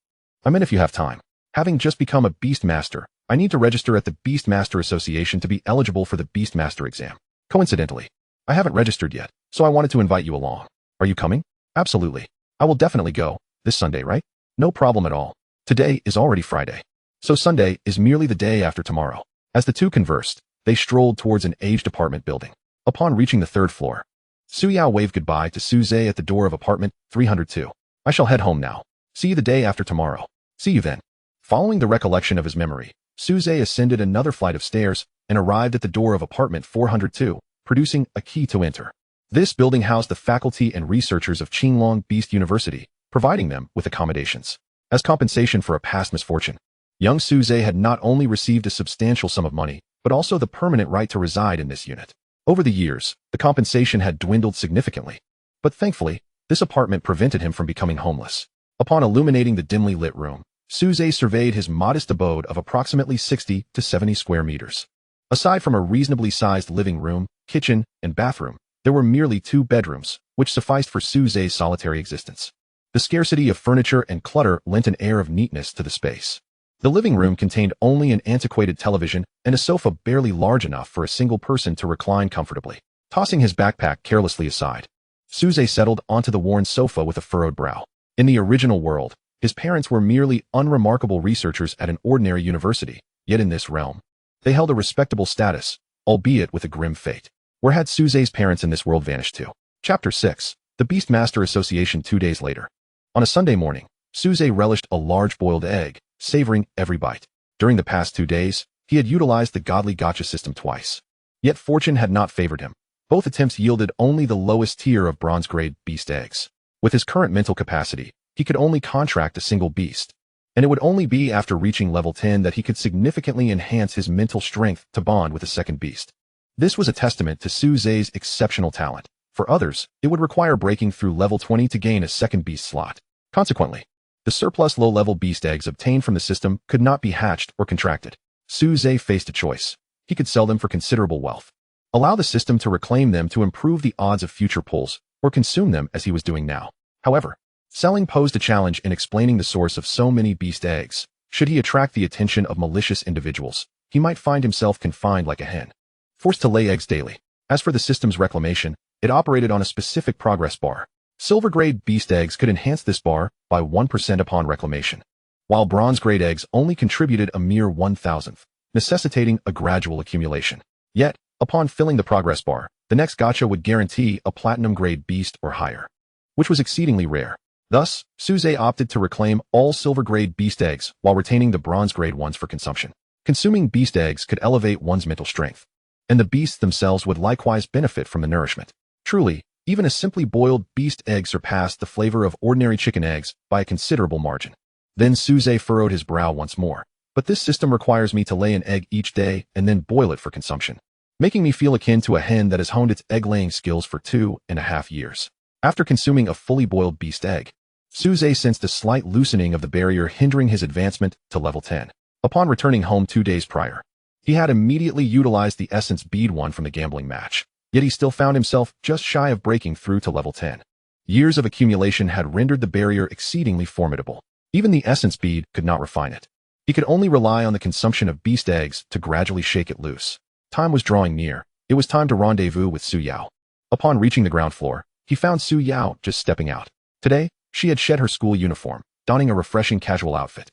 I meant if you have time. Having just become a Beast Master, I need to register at the Beast Master Association to be eligible for the Beast Master exam. Coincidentally, I haven't registered yet, so I wanted to invite you along. Are you coming?" "Absolutely. I will definitely go. This Sunday, right?" "No problem at all. Today is already Friday. So Sunday is merely the day after tomorrow." As the two conversed, they strolled towards an aged apartment building. Upon reaching the third floor, Su Yao waved goodbye to Su Ze at the door of apartment 302. "I shall head home now. See you the day after tomorrow. See you then." Following the recollection of his memory, Su Ze ascended another flight of stairs and arrived at the door of apartment 402, producing a key to enter. This building housed the faculty and researchers of Qinglong Beast University, providing them with accommodations. As compensation for a past misfortune, young Su Ze had not only received a substantial sum of money, but also the permanent right to reside in this unit. Over the years, the compensation had dwindled significantly, but thankfully, this apartment prevented him from becoming homeless. Upon illuminating the dimly lit room, Su Ze surveyed his modest abode of approximately 60 to 70 square meters. Aside from a reasonably sized living room, kitchen, and bathroom, there were merely 2 bedrooms, which sufficed for Su Ze's solitary existence. The scarcity of furniture and clutter lent an air of neatness to the space. The living room contained only an antiquated television and a sofa barely large enough for a single person to recline comfortably. Tossing his backpack carelessly aside, Su Ze settled onto the worn sofa with a furrowed brow. In the original world, his parents were merely unremarkable researchers at an ordinary university, yet in this realm, they held a respectable status, albeit with a grim fate. Where had Su Ze's parents in this world vanished to? Chapter 6. The Beast Master Association 2 days later. On a Sunday morning, Su Ze relished a large boiled egg, savoring every bite. During the past 2 days, he had utilized the godly gacha system twice. Yet fortune had not favored him. Both attempts yielded only the lowest tier of bronze-grade beast eggs. With his current mental capacity, he could only contract a single beast, and it would only be after reaching level 10 that he could significantly enhance his mental strength to bond with a second beast. This was a testament to Su Ze's exceptional talent. For others, it would require breaking through level 20 to gain a second beast slot. Consequently, the surplus low-level beast eggs obtained from the system could not be hatched or contracted. Su Ze faced a choice. He could sell them for considerable wealth, allow the system to reclaim them to improve the odds of future pulls, or consume them as he was doing now. However, selling posed a challenge in explaining the source of so many beast eggs. Should he attract the attention of malicious individuals, he might find himself confined like a hen, forced to lay eggs daily. As for the system's reclamation, it operated on a specific progress bar. Silver-grade beast eggs could enhance this bar by 1% upon reclamation, while bronze-grade eggs only contributed a mere 1,000th, necessitating a gradual accumulation. Yet, upon filling the progress bar, the next gacha would guarantee a platinum-grade beast or higher, which was exceedingly rare. Thus, Su Ze opted to reclaim all silver-grade beast eggs while retaining the bronze-grade ones for consumption. Consuming beast eggs could elevate one's mental strength, and the beasts themselves would likewise benefit from the nourishment. Truly, even a simply boiled beast egg surpassed the flavor of ordinary chicken eggs by a considerable margin. Then Su Ze furrowed his brow once more. But this system requires me to lay an egg each day and then boil it for consumption, making me feel akin to a hen that has honed its egg-laying skills for 2.5 years. After consuming a fully boiled beast egg, Su Ze sensed a slight loosening of the barrier hindering his advancement to level 10. Upon returning home 2 days prior, he had immediately utilized the essence bead won from the gambling match. Yet he still found himself just shy of breaking through to level 10. Years of accumulation had rendered the barrier exceedingly formidable. Even the essence bead could not refine it. He could only rely on the consumption of beast eggs to gradually shake it loose. Time was drawing near. It was time to rendezvous with Su Yao. Upon reaching the ground floor, he found Su Yao just stepping out. Today, she had shed her school uniform, donning a refreshing casual outfit,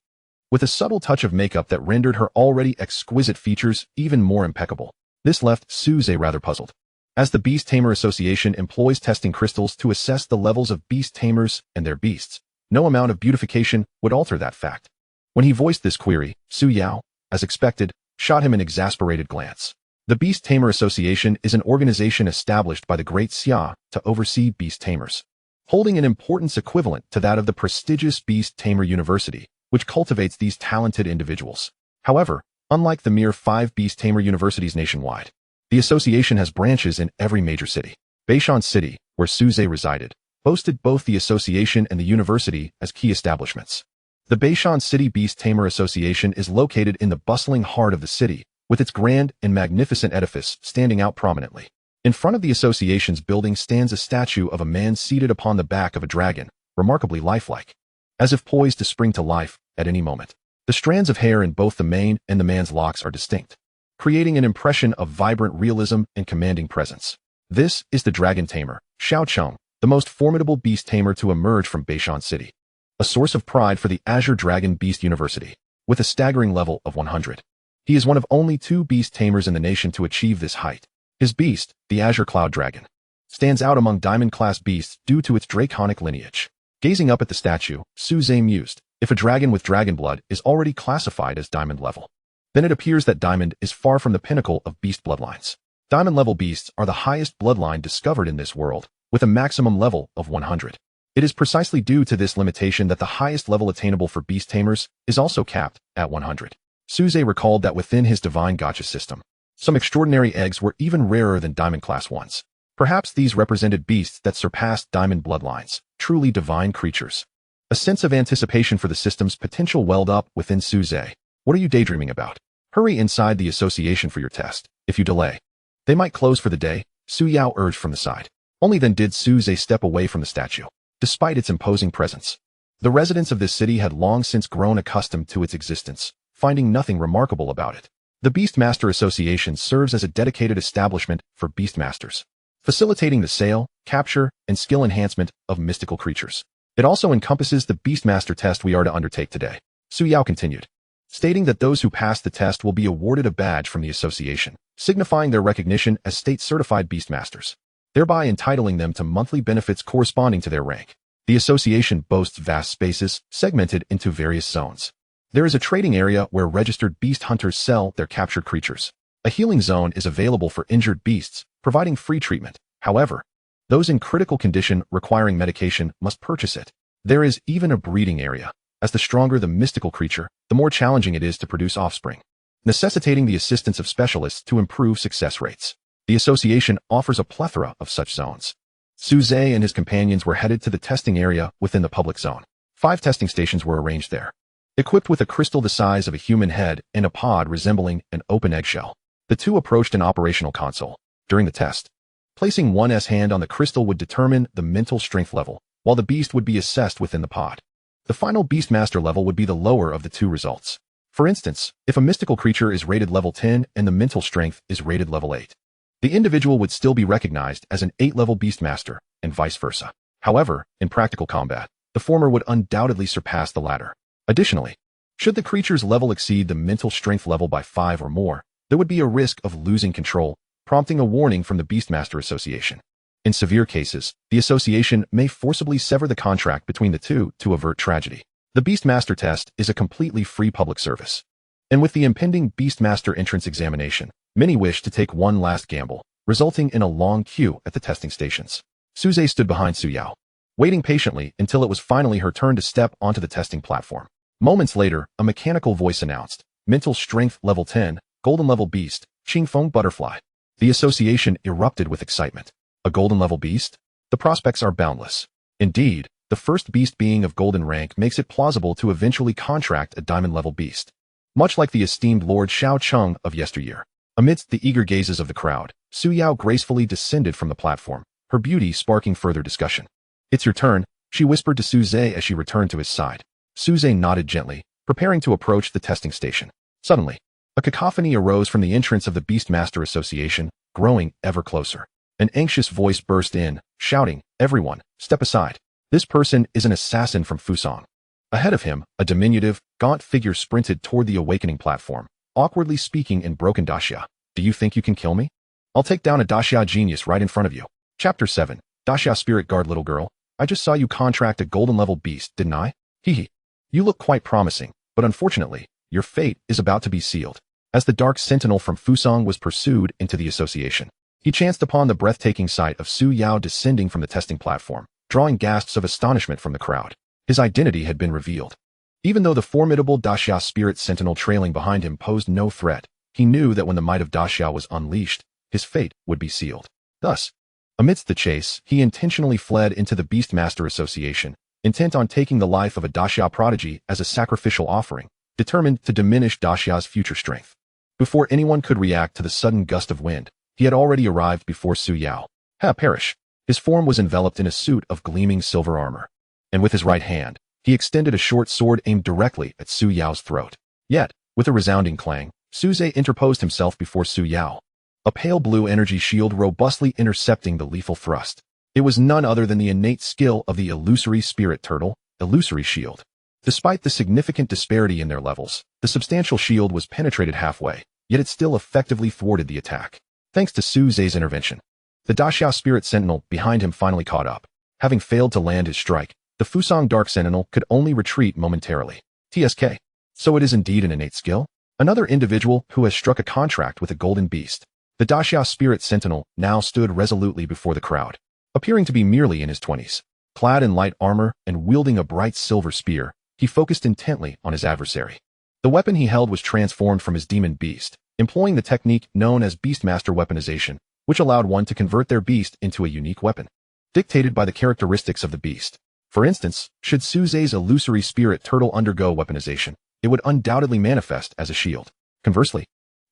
with a subtle touch of makeup that rendered her already exquisite features even more impeccable. This left Su Ze rather puzzled, as the Beast Tamer Association employs testing crystals to assess the levels of beast tamers and their beasts. No amount of beautification would alter that fact. When he voiced this query, Su Yao, as expected, shot him an exasperated glance. The Beast Tamer Association is an organization established by the Great Xia to oversee beast tamers, holding an importance equivalent to that of the prestigious Beast Tamer University, which cultivates these talented individuals. However, unlike the mere 5 Beast Tamer universities nationwide, the association has branches in every major city. Beishan City, where Su Ze resided, boasted both the association and the university as key establishments. The Beishan City Beast Tamer Association is located in the bustling heart of the city, with its grand and magnificent edifice standing out prominently. In front of the association's building stands a statue of a man seated upon the back of a dragon, remarkably lifelike, as if poised to spring to life at any moment. The strands of hair in both the mane and the man's locks are distinct, creating an impression of vibrant realism and commanding presence. This is the Dragon Tamer, Xiao Cheng, the most formidable beast tamer to emerge from Beishan City. A source of pride for the Azure Dragon Beast University, with a staggering level of 100. He is one of only 2 beast tamers in the nation to achieve this height. His beast, the Azure Cloud Dragon, stands out among Diamond-class beasts due to its draconic lineage. Gazing up at the statue, Su Ze mused, if a dragon with dragon blood is already classified as Diamond level, then it appears that Diamond is far from the pinnacle of beast bloodlines. Diamond-level beasts are the highest bloodline discovered in this world, with a maximum level of 100. It is precisely due to this limitation that the highest level attainable for beast tamers is also capped at 100. Su Ze recalled that within his Divine Gacha System, some extraordinary eggs were even rarer than Diamond-class ones. Perhaps these represented beasts that surpassed Diamond bloodlines, truly divine creatures. A sense of anticipation for the system's potential welled up within Su Ze. What are you daydreaming about? Hurry inside the association for your test. If you delay, they might close for the day, Su Yao urged from the side. Only then did Su Ze step away from the statue. Despite its imposing presence, the residents of this city had long since grown accustomed to its existence, finding nothing remarkable about it. The Beastmaster Association serves as a dedicated establishment for beastmasters, facilitating the sale, capture, and skill enhancement of mystical creatures. It also encompasses the Beastmaster test we are to undertake today, Su Yao continued, stating that those who pass the test will be awarded a badge from the association, signifying their recognition as state-certified beastmasters, thereby entitling them to monthly benefits corresponding to their rank. The association boasts vast spaces, segmented into various zones. There is a trading area where registered beast hunters sell their captured creatures. A healing zone is available for injured beasts, providing free treatment. However, those in critical condition requiring medication must purchase it. There is even a breeding area. As the stronger the mystical creature, the more challenging it is to produce offspring, necessitating the assistance of specialists to improve success rates. The association offers a plethora of such zones. Su Ze and his companions were headed to the testing area within the public zone. 5 testing stations were arranged there, equipped with a crystal the size of a human head and a pod resembling an open eggshell. The 2 approached an operational console. During the test, placing one's hand on the crystal would determine the mental strength level, while the beast would be assessed within the pod. The final Beastmaster level would be the lower of the 2 results. For instance, if a mystical creature is rated level 10 and the mental strength is rated level 8, the individual would still be recognized as an 8-level Beastmaster, and vice versa. However, in practical combat, the former would undoubtedly surpass the latter. Additionally, should the creature's level exceed the mental strength level by 5 or more, there would be a risk of losing control, prompting a warning from the Beastmaster Association. In severe cases, the association may forcibly sever the contract between the 2 to avert tragedy. The Beastmaster test is a completely free public service. And with the impending Beastmaster entrance examination, many wish to take one last gamble, resulting in a long queue at the testing stations. Su Ze stood behind Su Yao, waiting patiently until it was finally her turn to step onto the testing platform. Moments later, a mechanical voice announced, Mental Strength Level 10, Golden Level Beast, Qingfeng Butterfly. The association erupted with excitement. A Golden Level Beast? The prospects are boundless. Indeed, the first beast being of Golden rank makes it plausible to eventually contract a Diamond Level Beast. Much like the esteemed Lord Xiao Cheng of yesteryear. Amidst the eager gazes of the crowd, Su Yao gracefully descended from the platform, her beauty sparking further discussion. It's your turn, she whispered to Su Ze as she returned to his side. Su Ze nodded gently, preparing to approach the testing station. Suddenly, a cacophony arose from the entrance of the Beastmaster Association, growing ever closer. An anxious voice burst in, shouting, Everyone, step aside. This person is an assassin from Fusang. Ahead of him, a diminutive, gaunt figure sprinted toward the awakening platform, awkwardly speaking in broken Daxia. Do you think you can kill me? I'll take down a Daxia genius right in front of you. Chapter 7. Daxia Spirit Guard. Little girl, I just saw you contract a golden level beast, didn't I? Hee. You look quite promising, but unfortunately, your fate is about to be sealed. As the dark sentinel from Fusang was pursued into the association, he chanced upon the breathtaking sight of Su Yao descending from the testing platform, drawing gasps of astonishment from the crowd. His identity had been revealed. Even though the formidable Daxia Spirit Sentinel trailing behind him posed no threat, he knew that when the might of Daxia was unleashed, his fate would be sealed. Thus, Amidst the chase, he intentionally fled into the Beastmaster Association, intent on taking the life of a Daxia prodigy as a sacrificial offering, determined to diminish Daxia's future strength. Before anyone could react to the sudden gust of wind, he had already arrived before Su Yao. Perish. His form was enveloped in a suit of gleaming silver armor, and with his right hand, he extended a short sword aimed directly at Su Yao's throat. Yet, with a resounding clang, Su Ze interposed himself before Su Yao, a pale blue energy shield robustly intercepting the lethal thrust. It was none other than the innate skill of the illusory spirit turtle, Illusory Shield. Despite the significant disparity in their levels, the substantial shield was penetrated halfway, yet it still effectively thwarted the attack. Thanks to Su Ze's intervention, the Daxia Spirit Sentinel behind him finally caught up. Having failed to land his strike, the Fusang Dark Sentinel could only retreat momentarily. TSK. So it is indeed an innate skill? Another individual who has struck a contract with a golden beast. The Daxia Spirit Sentinel now stood resolutely before the crowd, appearing to be merely in his 20s. Clad in light armor and wielding a bright silver spear, he focused intently on his adversary. The weapon he held was transformed from his demon beast, employing the technique known as Beastmaster Weaponization, which allowed one to convert their beast into a unique weapon, dictated by the characteristics of the beast. For instance, should Su Ze's illusory spirit turtle undergo weaponization, it would undoubtedly manifest as a shield. Conversely,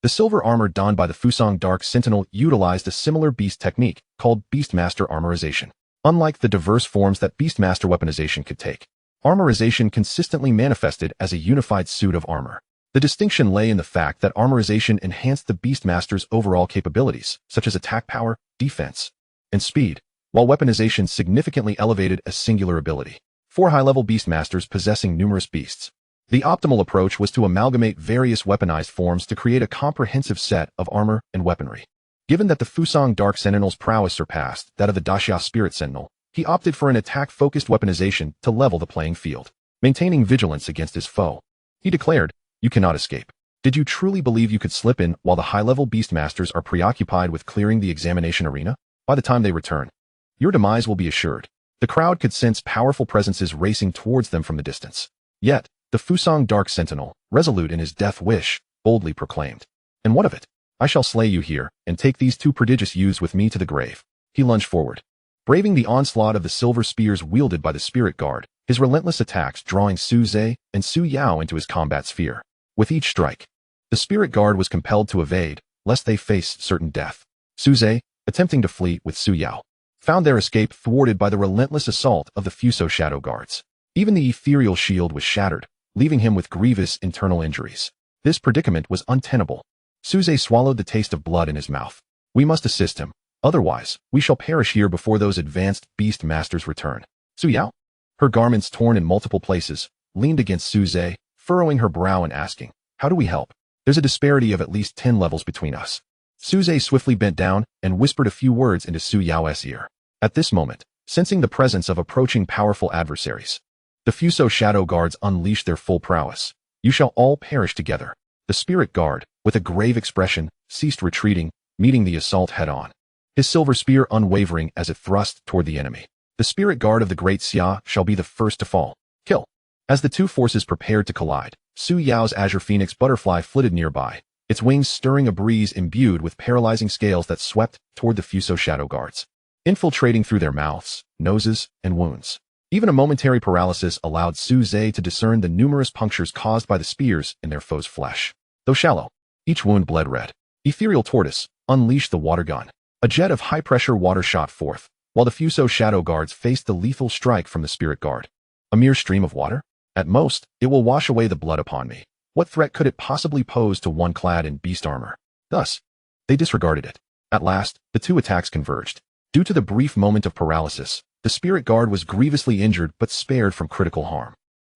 the silver armor donned by the Fusang Dark Sentinel utilized a similar beast technique called Beastmaster Armorization. Unlike the diverse forms that Beastmaster Weaponization could take, armorization consistently manifested as a unified suit of armor. The distinction lay in the fact that armorization enhanced the Beastmaster's overall capabilities, such as attack power, defense, and speed, while weaponization significantly elevated a singular ability. 4 high-level Beastmasters possessing numerous beasts. The optimal approach was to amalgamate various weaponized forms to create a comprehensive set of armor and weaponry. Given that the Fusang Dark Sentinel's prowess surpassed that of the Daxia Spirit Sentinel, he opted for an attack-focused weaponization to level the playing field, maintaining vigilance against his foe. He declared, "You cannot escape. Did you truly believe you could slip in while the high-level Beastmasters are preoccupied with clearing the examination arena? By the time they return, your demise will be assured." The crowd could sense powerful presences racing towards them from the distance. Yet, the Fusang Dark Sentinel, resolute in his death wish, boldly proclaimed, "And what of it? I shall slay you here, and take these 2 prodigious youths with me to the grave." He lunged forward, braving the onslaught of the silver spears wielded by the Spirit Guard, his relentless attacks drawing Su Ze and Su Yao into his combat sphere. With each strike, the Spirit Guard was compelled to evade, lest they face certain death. Su Ze, attempting to flee with Su Yao, found their escape thwarted by the relentless assault of the Fuso Shadow Guards. Even the ethereal shield was shattered, leaving him with grievous internal injuries. This predicament was untenable. Su Ze swallowed the taste of blood in his mouth. "We must assist him. Otherwise, we shall perish here before those advanced beast masters return." Su Yao, her garments torn in multiple places, leaned against Su Ze, furrowing her brow and asking, "How do we help? There's a disparity of at least 10 levels between us." Su Ze swiftly bent down and whispered a few words into Su Yao's ear. At this moment, sensing the presence of approaching powerful adversaries, the Fuso Shadow Guards unleashed their full prowess. "You shall all perish together." The Spirit Guard, with a grave expression, ceased retreating, meeting the assault head-on, his silver spear unwavering as it thrust toward the enemy. "The Spirit Guard of the Great Xia shall be the first to fall." Kill. As the 2 forces prepared to collide, Su Yao's Azure Phoenix butterfly flitted nearby, its wings stirring a breeze imbued with paralyzing scales that swept toward the Fuso Shadow Guards, infiltrating through their mouths, noses, and wounds. Even a momentary paralysis allowed Su Ze to discern the numerous punctures caused by the spears in their foe's flesh. Though shallow, each wound bled red. Ethereal Tortoise unleashed the water gun. A jet of high-pressure water shot forth, while the Fuso Shadow Guards faced the lethal strike from the Spirit Guard. A mere stream of water? At most, it will wash away the blood upon me. What threat could it possibly pose to one clad in beast armor? Thus, they disregarded it. At last, the 2 attacks converged. Due to the brief moment of paralysis, the Spirit Guard was grievously injured but spared from critical harm.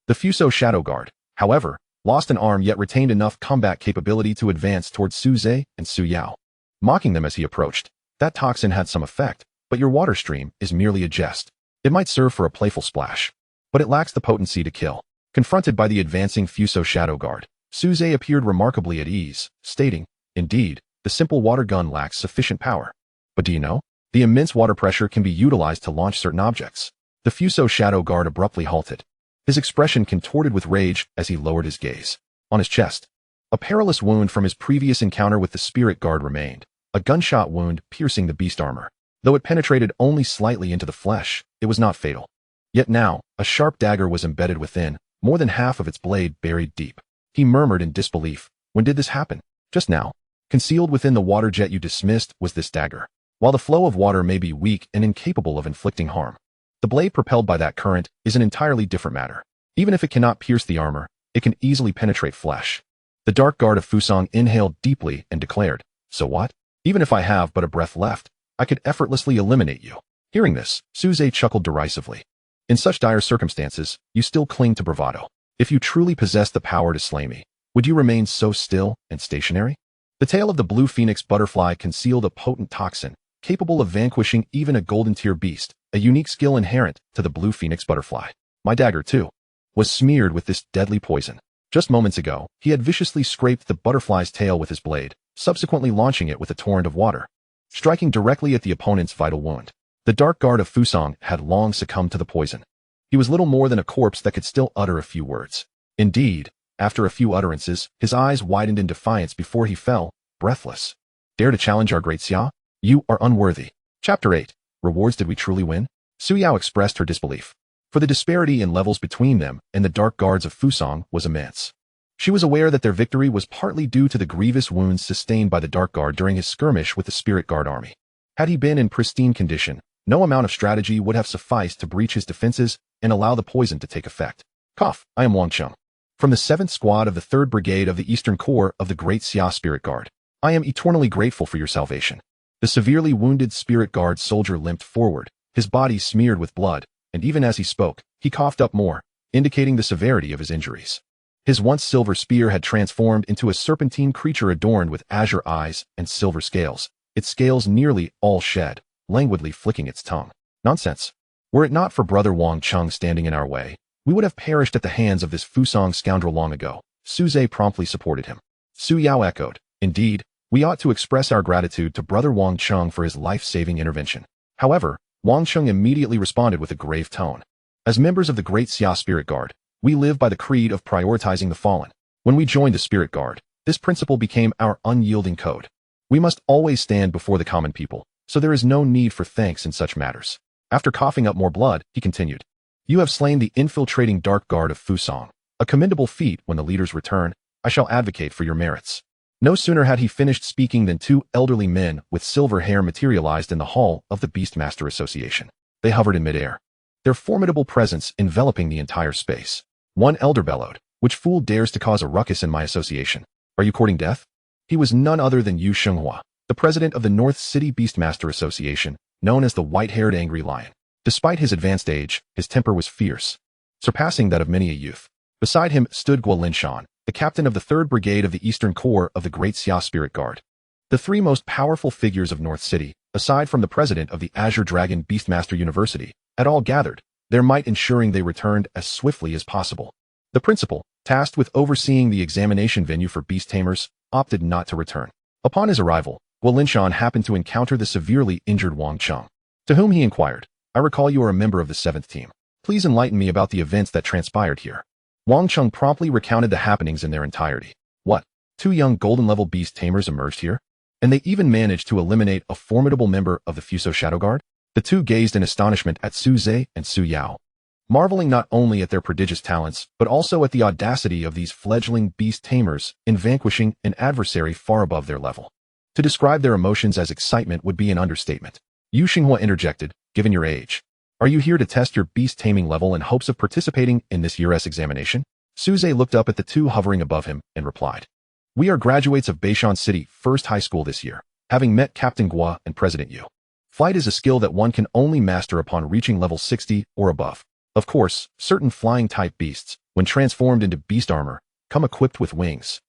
The Fuso Shadow Guard, however, lost an arm yet retained enough combat capability to advance towards Su Ze and Su Yao, mocking them as he approached. "That toxin had some effect, but your water stream is merely a jest. It might serve for a playful splash, but it lacks the potency to kill." Confronted by the advancing Fuso Shadow Guard, Su Ze appeared remarkably at ease, stating, "Indeed, the simple water gun lacks sufficient power. But do you know? The immense water pressure can be utilized to launch certain objects." The Fuso Shadow Guard abruptly halted, his expression contorted with rage as he lowered his gaze. On his chest, a perilous wound from his previous encounter with the Spirit Guard remained, a gunshot wound piercing the beast armor. Though it penetrated only slightly into the flesh, it was not fatal. Yet now, a sharp dagger was embedded within, more than half of its blade buried deep. He murmured in disbelief. When did this happen? Just now. Concealed within the water jet you dismissed was this dagger. While the flow of water may be weak and incapable of inflicting harm, the blade propelled by that current is an entirely different matter. Even if it cannot pierce the armor, it can easily penetrate flesh. The dark guard of Fusang inhaled deeply and declared, "So what? Even if I have but a breath left, I could effortlessly eliminate you." Hearing this, Su Ze chuckled derisively. In such dire circumstances, you still cling to bravado. If you truly possessed the power to slay me, would you remain so still and stationary? The tail of the blue phoenix butterfly concealed a potent toxin, capable of vanquishing even a golden tier beast, a unique skill inherent to the blue phoenix butterfly. My dagger, too, was smeared with this deadly poison. Just moments ago, he had viciously scraped the butterfly's tail with his blade, subsequently launching it with a torrent of water, striking directly at the opponent's vital wound. The dark guard of Fusang had long succumbed to the poison. He was little more than a corpse that could still utter a few words. Indeed, after a few utterances, his eyes widened in defiance before he fell, breathless. Dare to challenge our great Xia? You are unworthy. Chapter 8. Rewards. Did we truly win? Su Yao expressed her disbelief. For the disparity in levels between them and the dark guards of Fusang was immense. She was aware that their victory was partly due to the grievous wounds sustained by the dark guard during his skirmish with the spirit guard army. Had he been in pristine condition, no amount of strategy would have sufficed to breach his defenses and allow the poison to take effect. Cough, I am Wang Cheng. From the 7th Squad of the 3rd Brigade of the Eastern Corps of the Great Xia Spirit Guard. I am eternally grateful for your salvation. The severely wounded Spirit Guard soldier limped forward, his body smeared with blood, and even as he spoke, he coughed up more, indicating the severity of his injuries. His once silver spear had transformed into a serpentine creature adorned with azure eyes and silver scales, its scales nearly all shed, languidly flicking its tongue. Nonsense. Were it not for Brother Wang Cheng standing in our way, we would have perished at the hands of this Fusang scoundrel long ago. Su Ze promptly supported him. Su Yao echoed, Indeed, we ought to express our gratitude to Brother Wang Cheng for his life-saving intervention. However, Wang Cheng immediately responded with a grave tone. As members of the Great Xia Spirit Guard, we live by the creed of prioritizing the fallen. When we joined the Spirit Guard, this principle became our unyielding code. We must always stand before the common people, so there is no need for thanks in such matters. After coughing up more blood, he continued, You have slain the infiltrating dark guard of Fusang. A commendable feat. When the leaders return, I shall advocate for your merits. No sooner had he finished speaking than 2 elderly men with silver hair materialized in the hall of the Beastmaster Association. They hovered in midair, their formidable presence enveloping the entire space. One elder bellowed, Which fool dares to cause a ruckus in my association? Are you courting death? He was none other than Yu Shenghua, the president of the North City Beastmaster Association, known as the White-Haired Angry Lion. Despite his advanced age, his temper was fierce, surpassing that of many a youth. Beside him stood Guo Linshan, the captain of the 3rd Brigade of the Eastern Corps of the Great Xia Spirit Guard. The 3 most powerful figures of North City, aside from the president of the Azure Dragon Beastmaster University, had all gathered, their might ensuring they returned as swiftly as possible. The principal, tasked with overseeing the examination venue for beast tamers, opted not to return. Upon his arrival, Guo Linshan happened to encounter the severely injured Wang Cheng, to whom he inquired, I recall you are a member of the 7th team. Please enlighten me about the events that transpired here. Wang Cheng promptly recounted the happenings in their entirety. What? 2 young golden-level beast tamers emerged here? And they even managed to eliminate a formidable member of the Fuso Shadow Guard? The 2 gazed in astonishment at Su Ze and Su Yao, marveling not only at their prodigious talents, but also at the audacity of these fledgling beast tamers in vanquishing an adversary far above their level. To describe their emotions as excitement would be an understatement. Yu Xinghua interjected, Given your age, are you here to test your beast taming level in hopes of participating in this year's examination? Su Ze looked up at the 2 hovering above him and replied, We are graduates of Beishan City First High School this year, having met Captain Guo and President Yu. Flight is a skill that one can only master upon reaching level 60 or above. Of course, certain flying-type beasts, when transformed into beast armor, come equipped with wings,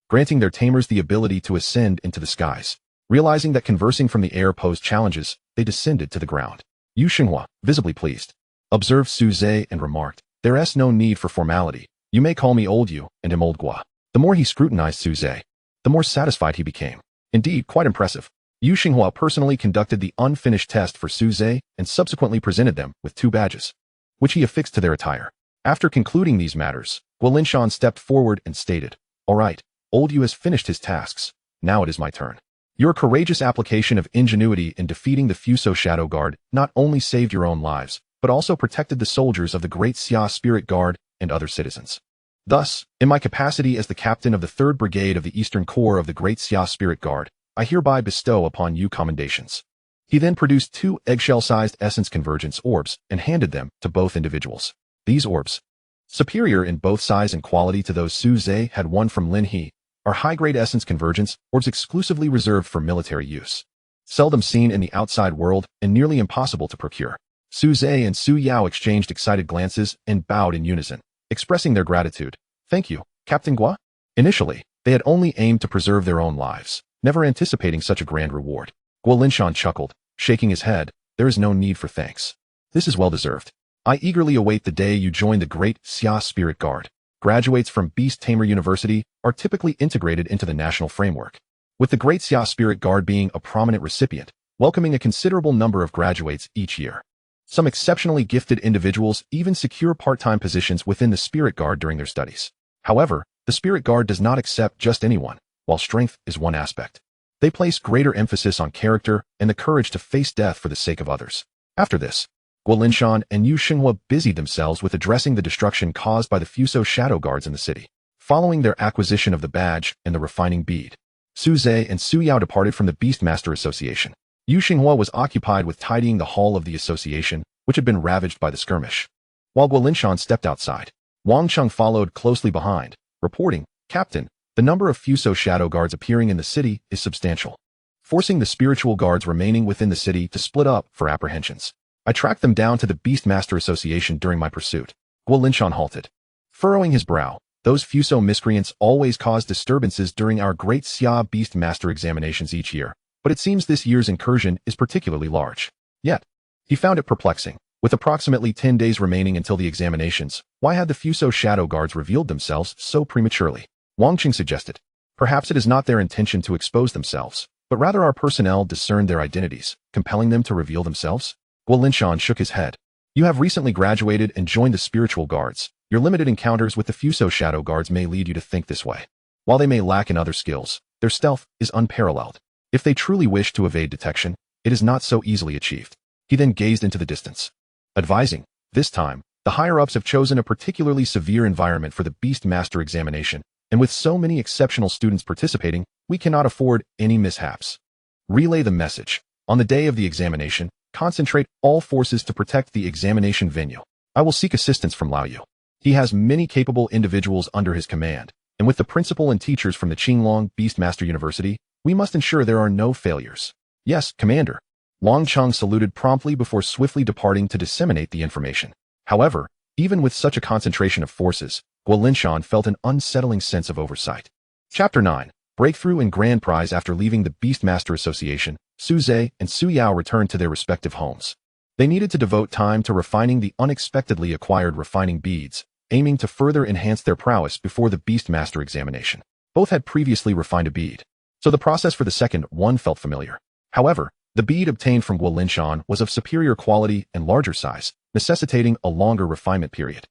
granting their tamers the ability to ascend into the skies. Realizing that conversing from the air posed challenges, they descended to the ground. Yu Xinghua, visibly pleased, observed Su Ze and remarked, There's no need for formality. You may call me Old Yu and him Old Guo. The more he scrutinized Su Ze, the more satisfied he became. Indeed, quite impressive. Yu Xinghua personally conducted the unfinished test for Su Ze and subsequently presented them with 2 badges, which he affixed to their attire. After concluding these matters, Guo Linshan stepped forward and stated, All right, Old Yu has finished his tasks. Now it is my turn. Your courageous application of ingenuity in defeating the Fuso Shadow Guard not only saved your own lives, but also protected the soldiers of the Great Xia Spirit Guard and other citizens. Thus, in my capacity as the captain of the 3rd Brigade of the Eastern Corps of the Great Xia Spirit Guard, I hereby bestow upon you commendations. He then produced 2 eggshell-sized essence convergence orbs and handed them to both individuals. These orbs, superior in both size and quality to those Su Ze had won from Lin He, are high-grade essence convergence orbs exclusively reserved for military use. Seldom seen in the outside world and nearly impossible to procure. Su Ze and Su Yao exchanged excited glances and bowed in unison, expressing their gratitude. Thank you, Captain Gua. Initially, they had only aimed to preserve their own lives, never anticipating such a grand reward. Guo Linshan chuckled, shaking his head. There is no need for thanks. This is well deserved. I eagerly await the day you join the Great Xia Spirit Guard. Graduates from Beast Tamer University are typically integrated into the national framework, with the Great Xia Spirit Guard being a prominent recipient, welcoming a considerable number of graduates each year. Some exceptionally gifted individuals even secure part-time positions within the Spirit Guard during their studies. However, the Spirit Guard does not accept just anyone, while strength is one aspect. They place greater emphasis on character and the courage to face death for the sake of others. After this, Guo Linshan and Yu Xinghua busied themselves with addressing the destruction caused by the Fuso Shadow Guards in the city. Following their acquisition of the badge and the refining bead, Su Ze and Su Yao departed from the Beastmaster Association. Yu Xinghua was occupied with tidying the hall of the association, which had been ravaged by the skirmish. While Guo Linshan stepped outside, Wang Cheng followed closely behind, reporting, Captain, the number of Fuso Shadow Guards appearing in the city is substantial, forcing the spiritual guards remaining within the city to split up for apprehensions. I tracked them down to the Beastmaster Association during my pursuit. Guo Linshan halted, furrowing his brow. Those Fuso miscreants always cause disturbances during our Great Xia Beastmaster examinations each year, but it seems this year's incursion is particularly large. Yet, he found it perplexing. With approximately 10 days remaining until the examinations, why had the Fuso Shadow Guards revealed themselves so prematurely? Wang Qing suggested. Perhaps it is not their intention to expose themselves, but rather our personnel discerned their identities, compelling them to reveal themselves? Guo Linshan shook his head. You have recently graduated and joined the spiritual guards. Your limited encounters with the Fuso Shadow Guards may lead you to think this way. While they may lack in other skills, their stealth is unparalleled. If they truly wish to evade detection, it is not so easily achieved. He then gazed into the distance, advising, this time, the higher-ups have chosen a particularly severe environment for the Beastmaster examination, and with so many exceptional students participating, we cannot afford any mishaps. Relay the message. On the day of the examination, concentrate all forces to protect the examination venue. I will seek assistance from Lao Yu. He has many capable individuals under his command, and with the principal and teachers from the Qinglong Beastmaster University, we must ensure there are no failures. Yes, Commander. Wang Cheng saluted promptly before swiftly departing to disseminate the information. However, even with such a concentration of forces, Guo Linshan felt an unsettling sense of oversight. Chapter 9. Breakthrough and Grand Prize. After leaving the Beastmaster Association, Su Ze and Su Yao returned to their respective homes. They needed to devote time to refining the unexpectedly acquired refining beads, aiming to further enhance their prowess before the Beastmaster examination. Both had previously refined a bead, so the process for the second one felt familiar. However, the bead obtained from Guo Linshan was of superior quality and larger size, necessitating a longer refinement period.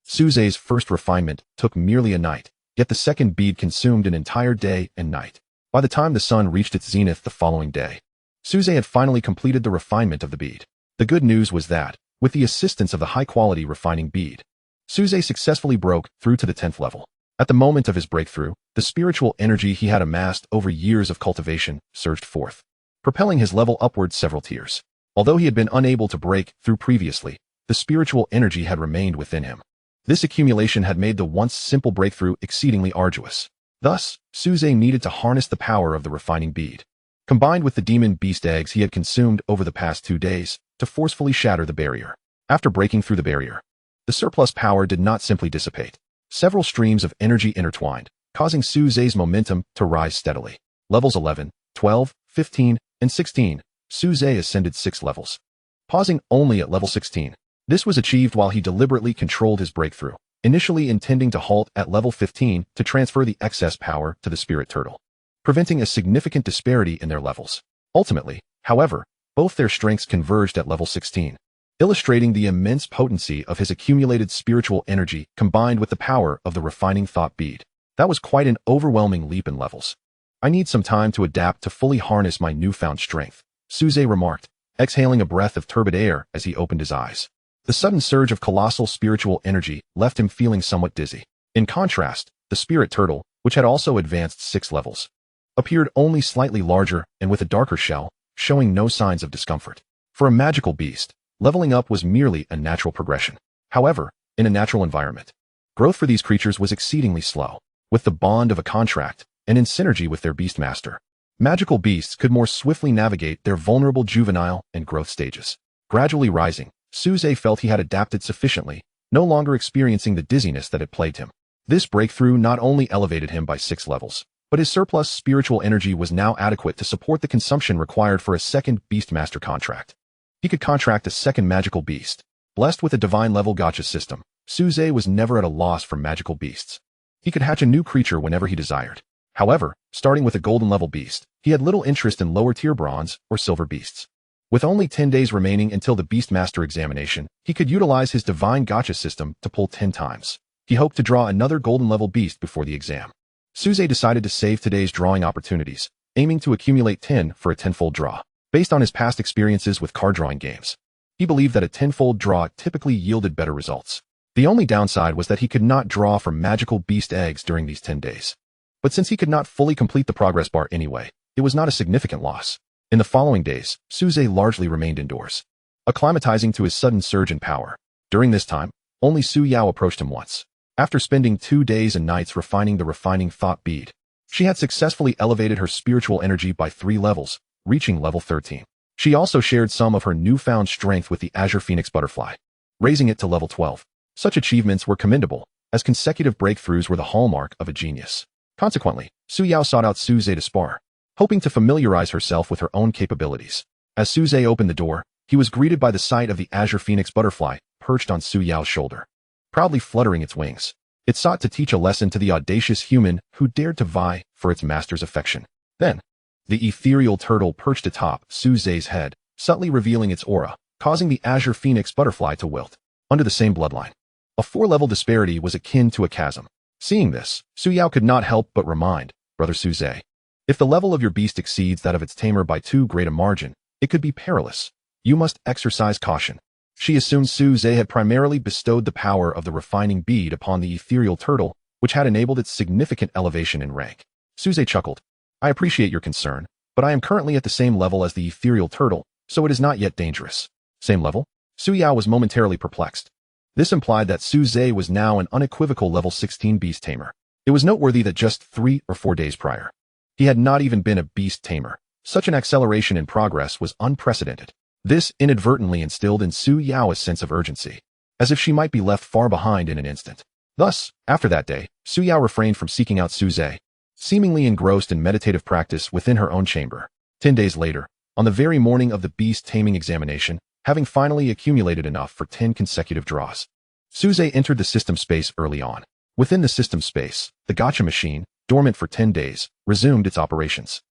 Su Ze's first refinement took merely a night, yet the second bead consumed an entire day and night. By the time the sun reached its zenith the following day, Su Ze had finally completed the refinement of the bead. The good news was that, with the assistance of the high-quality refining bead, Su Ze successfully broke through to the 10th level. At the moment of his breakthrough, the spiritual energy he had amassed over years of cultivation surged forth, propelling his level upward several tiers. Although he had been unable to break through previously, the spiritual energy had remained within him. This accumulation had made the once simple breakthrough exceedingly arduous. Thus, Su Ze needed to harness the power of the refining bead, combined with the demon beast eggs he had consumed over the past 2 days, to forcefully shatter the barrier. After breaking through the barrier, the surplus power did not simply dissipate. Several streams of energy intertwined, causing Su Ze's momentum to rise steadily. Levels 11, 12, 15, and 16, Su Ze ascended 6 levels, pausing only at level 16. This was achieved while he deliberately controlled his breakthrough, initially intending to halt at level 15 to transfer the excess power to the spirit turtle, preventing a significant disparity in their levels. Ultimately, however, both their strengths converged at level 16, illustrating the immense potency of his accumulated spiritual energy combined with the power of the refining thought bead. That was quite an overwhelming leap in levels. I need some time to adapt to fully harness my newfound strength, Su Ze remarked, exhaling a breath of turbid air as he opened his eyes. The sudden surge of colossal spiritual energy left him feeling somewhat dizzy. In contrast, the spirit turtle, which had also advanced 6 levels, appeared only slightly larger and with a darker shell, showing no signs of discomfort. For a magical beast, leveling up was merely a natural progression. However, in a natural environment, growth for these creatures was exceedingly slow. With the bond of a contract, and in synergy with their beastmaster, magical beasts could more swiftly navigate their vulnerable juvenile and growth stages. Gradually rising, Su Ze felt he had adapted sufficiently, no longer experiencing the dizziness that had plagued him. This breakthrough not only elevated him by 6 levels, but his surplus spiritual energy was now adequate to support the consumption required for a second beastmaster contract. He could contract a second magical beast. Blessed with a divine level gacha system, Su Ze was never at a loss for magical beasts. He could hatch a new creature whenever he desired. However, starting with a golden level beast, he had little interest in lower tier bronze or silver beasts. With only 10 days remaining until the Beastmaster examination, he could utilize his Divine Gacha System to pull 10 times. He hoped to draw another golden level beast before the exam. Su Ze decided to save today's drawing opportunities, aiming to accumulate 10 for a 10-fold draw. Based on his past experiences with card drawing games, he believed that a 10-fold draw typically yielded better results. The only downside was that he could not draw from magical beast eggs during these 10 days. But since he could not fully complete the progress bar anyway, it was not a significant loss. In the following days, Su Ze largely remained indoors, acclimatizing to his sudden surge in power. During this time, only Su Yao approached him once. After spending 2 days and nights refining the refining thought bead, she had successfully elevated her spiritual energy by 3 levels, reaching level 13. She also shared some of her newfound strength with the Azure Phoenix butterfly, raising it to level 12. Such achievements were commendable, as consecutive breakthroughs were the hallmark of a genius. Consequently, Su Yao sought out Su Ze to spar, hoping to familiarize herself with her own capabilities. As Su Ze opened the door, he was greeted by the sight of the Azure Phoenix butterfly perched on Su Yao's shoulder, proudly fluttering its wings. It sought to teach a lesson to the audacious human who dared to vie for its master's affection. Then, the ethereal turtle perched atop Su Ze's head, subtly revealing its aura, causing the Azure Phoenix butterfly to wilt. Under the same bloodline, a 4-level disparity was akin to a chasm. Seeing this, Su Yao could not help but remind, Brother Su Ze, if the level of your beast exceeds that of its tamer by too great a margin, it could be perilous. You must exercise caution. She assumed Su Ze had primarily bestowed the power of the refining bead upon the ethereal turtle, which had enabled its significant elevation in rank. Su Ze chuckled. I appreciate your concern, but I am currently at the same level as the ethereal turtle, so it is not yet dangerous. Same level? Su Yao was momentarily perplexed. This implied that Su Ze was now an unequivocal level 16 beast tamer. It was noteworthy that just 3 or 4 days prior, he had not even been a beast tamer. Such an acceleration in progress was unprecedented. This inadvertently instilled in Su Yao a sense of urgency, as if she might be left far behind in an instant. Thus, after that day, Su Yao refrained from seeking out Su Ze, seemingly engrossed in meditative practice within her own chamber. 10 days later, on the very morning of the beast taming examination, having finally accumulated enough for 10 consecutive draws, Su Ze entered the system space early on. Within the system space, the gacha machine, dormant for 10 days, resumed its operations.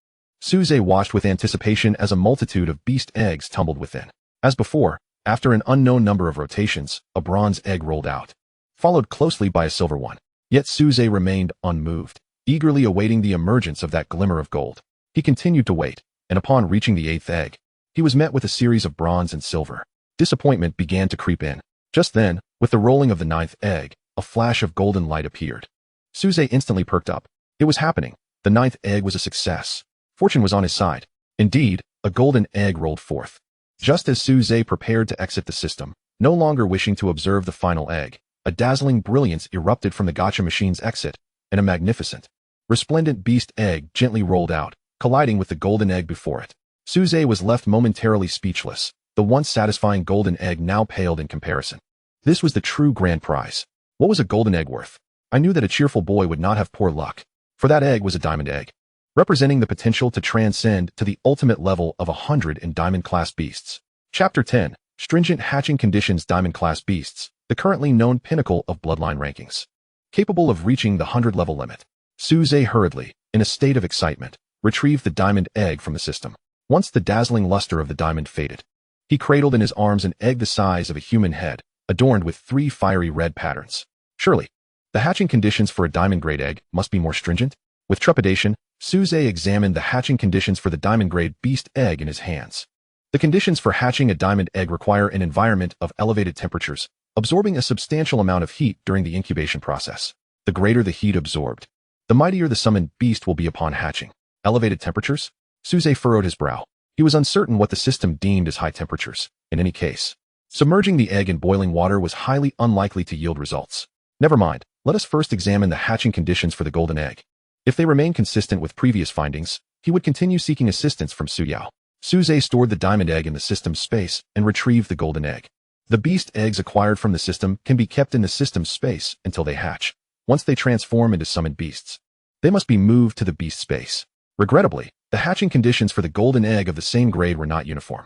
Su Ze watched with anticipation as a multitude of beast eggs tumbled within. As before, after an unknown number of rotations, a bronze egg rolled out, followed closely by a silver one. Yet Su Ze remained unmoved, eagerly awaiting the emergence of that glimmer of gold. He continued to wait, and upon reaching the 8th egg, he was met with a series of bronze and silver. Disappointment began to creep in. Just then, with the rolling of the 9th egg, a flash of golden light appeared. Su Ze instantly perked up. It was happening. The 9th egg was a success. Fortune was on his side. Indeed, a golden egg rolled forth. Just as Su Ze prepared to exit the system, no longer wishing to observe the final egg, a dazzling brilliance erupted from the gacha machine's exit, and a magnificent, resplendent beast egg gently rolled out, colliding with the golden egg before it. Su Ze was left momentarily speechless. The once satisfying golden egg now paled in comparison. This was the true grand prize. What was a golden egg worth? I knew that a cheerful boy would not have poor luck, for that egg was a diamond egg, representing the potential to transcend to the ultimate level of 100 in diamond-class beasts. Chapter 10. Stringent Hatching Conditions. Diamond-class beasts, the currently known pinnacle of bloodline rankings, capable of reaching the 100-level limit. Su Ze hurriedly, in a state of excitement, retrieved the diamond egg from the system. Once the dazzling luster of the diamond faded, he cradled in his arms an egg the size of a human head, adorned with 3 fiery red patterns. Surely, the hatching conditions for a diamond-grade egg must be more stringent. With trepidation, Su Ze examined the hatching conditions for the diamond-grade beast egg in his hands. The conditions for hatching a diamond egg require an environment of elevated temperatures, absorbing a substantial amount of heat during the incubation process. The greater the heat absorbed, the mightier the summoned beast will be upon hatching. Elevated temperatures? Su Ze furrowed his brow. He was uncertain what the system deemed as high temperatures. In any case, submerging the egg in boiling water was highly unlikely to yield results. Never mind, let us first examine the hatching conditions for the golden egg. If they remain consistent with previous findings, he would continue seeking assistance from Su Yao. Su Ze stored the diamond egg in the system's space and retrieved the golden egg. The beast eggs acquired from the system can be kept in the system's space until they hatch. Once they transform into summoned beasts, they must be moved to the beast space. Regrettably, the hatching conditions for the golden egg of the same grade were not uniform.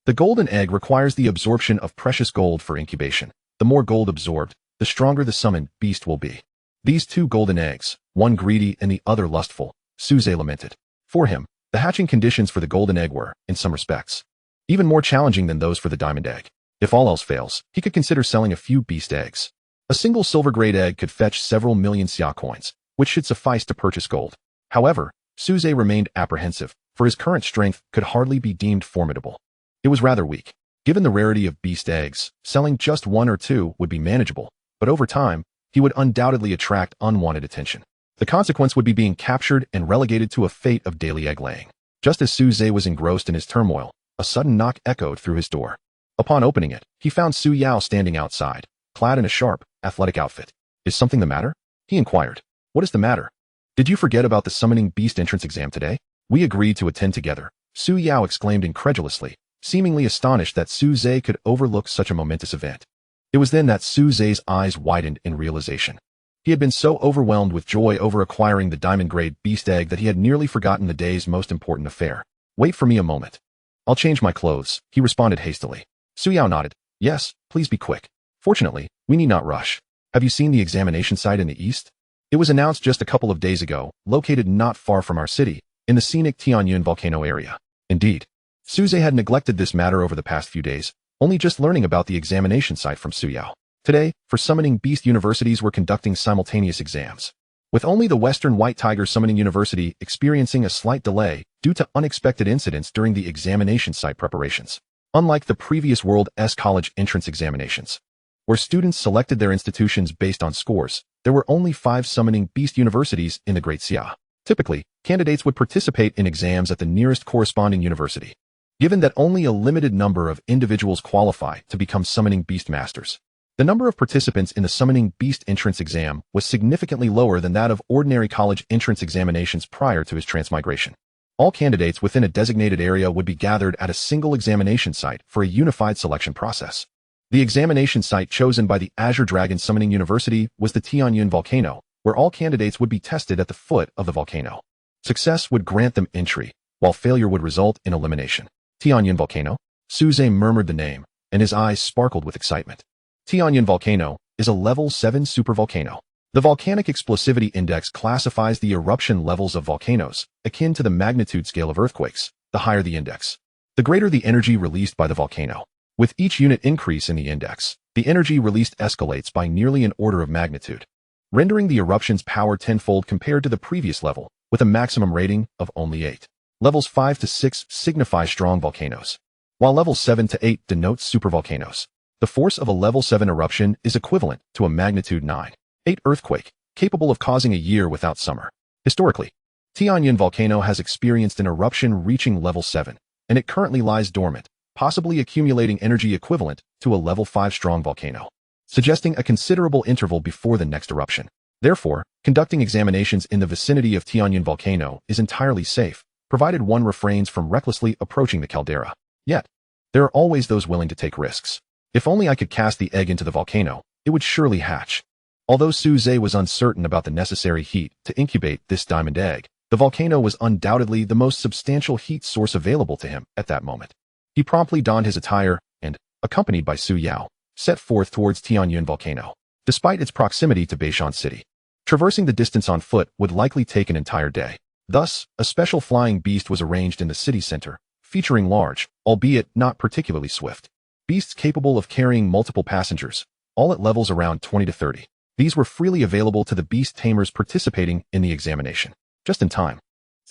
The golden egg requires the absorption of precious gold for incubation. The more gold absorbed, the stronger the summoned beast will be. These two golden eggs, one greedy and the other lustful, Su Ze lamented. For him, the hatching conditions for the golden egg were, in some respects, even more challenging than those for the diamond egg. If all else fails, he could consider selling a few beast eggs. A single silver-grade egg could fetch several million xia coins, which should suffice to purchase gold. However, Su Ze remained apprehensive, for his current strength could hardly be deemed formidable. It was rather weak. Given the rarity of beast eggs, selling just one or two would be manageable, but over time, he would undoubtedly attract unwanted attention. The consequence would be being captured and relegated to a fate of daily egg-laying. Just as Su Ze was engrossed in his turmoil, a sudden knock echoed through his door. Upon opening it, he found Su Yao standing outside, clad in a sharp, athletic outfit. "Is something the matter?" he inquired. "What is the matter? Did you forget about the summoning beast entrance exam today? We agreed to attend together," Su Yao exclaimed incredulously, seemingly astonished that Su Ze could overlook such a momentous event. It was then that Su Ze's eyes widened in realization. He had been so overwhelmed with joy over acquiring the diamond-grade beast egg that he had nearly forgotten the day's most important affair. "Wait for me a moment. I'll change my clothes," he responded hastily. Su Yao nodded. "Yes, please be quick. Fortunately, we need not rush. Have you seen the examination site in the east? It was announced just a couple of days ago, located not far from our city, in the scenic Tianyun volcano area." Indeed, Su Ze had neglected this matter over the past few days, only just learning about the examination site from Su Yao. Today, for summoning beast universities were conducting simultaneous exams, with only the Western White Tiger Summoning University experiencing a slight delay due to unexpected incidents during the examination site preparations. Unlike the previous World S College entrance examinations, where students selected their institutions based on scores, there were only 5 summoning beast universities in the Great Xia. Typically, candidates would participate in exams at the nearest corresponding university. Given that only a limited number of individuals qualify to become summoning beast masters, the number of participants in the summoning beast entrance exam was significantly lower than that of ordinary college entrance examinations prior to his transmigration. All candidates within a designated area would be gathered at a single examination site for a unified selection process. The examination site chosen by the Azure Dragon Summoning University was the Tianyun volcano, where all candidates would be tested at the foot of the volcano. Success would grant them entry, while failure would result in elimination. Tianyun volcano? Su Ze murmured the name, and his eyes sparkled with excitement. Tianyun volcano is a level 7 supervolcano. The volcanic explosivity index classifies the eruption levels of volcanoes, akin to the magnitude scale of earthquakes. The higher the index, the greater the energy released by the volcano. With each unit increase in the index, the energy released escalates by nearly an order of magnitude, rendering the eruption's power tenfold compared to the previous level, with a maximum rating of only 8. Levels 5 to 6 signify strong volcanoes, while levels 7 to 8 denote supervolcanoes. The force of a level 7 eruption is equivalent to a magnitude 9.8 earthquake, capable of causing a year without summer. Historically, Tianyun volcano has experienced an eruption reaching level 7, and it currently lies dormant, possibly accumulating energy equivalent to a level 5 strong volcano, suggesting a considerable interval before the next eruption. Therefore, conducting examinations in the vicinity of Tianyun volcano is entirely safe, provided one refrains from recklessly approaching the caldera. Yet, there are always those willing to take risks. If only I could cast the egg into the volcano, it would surely hatch. Although Su Ze was uncertain about the necessary heat to incubate this diamond egg, the volcano was undoubtedly the most substantial heat source available to him at that moment. He promptly donned his attire and, accompanied by Su Yao, set forth towards Tianyun volcano. Despite its proximity to Beishan City, traversing the distance on foot would likely take an entire day. Thus, a special flying beast was arranged in the city center, featuring large, albeit not particularly swift, beasts capable of carrying multiple passengers, all at levels around 20 to 30. These were freely available to the beast tamers participating in the examination. Just in time,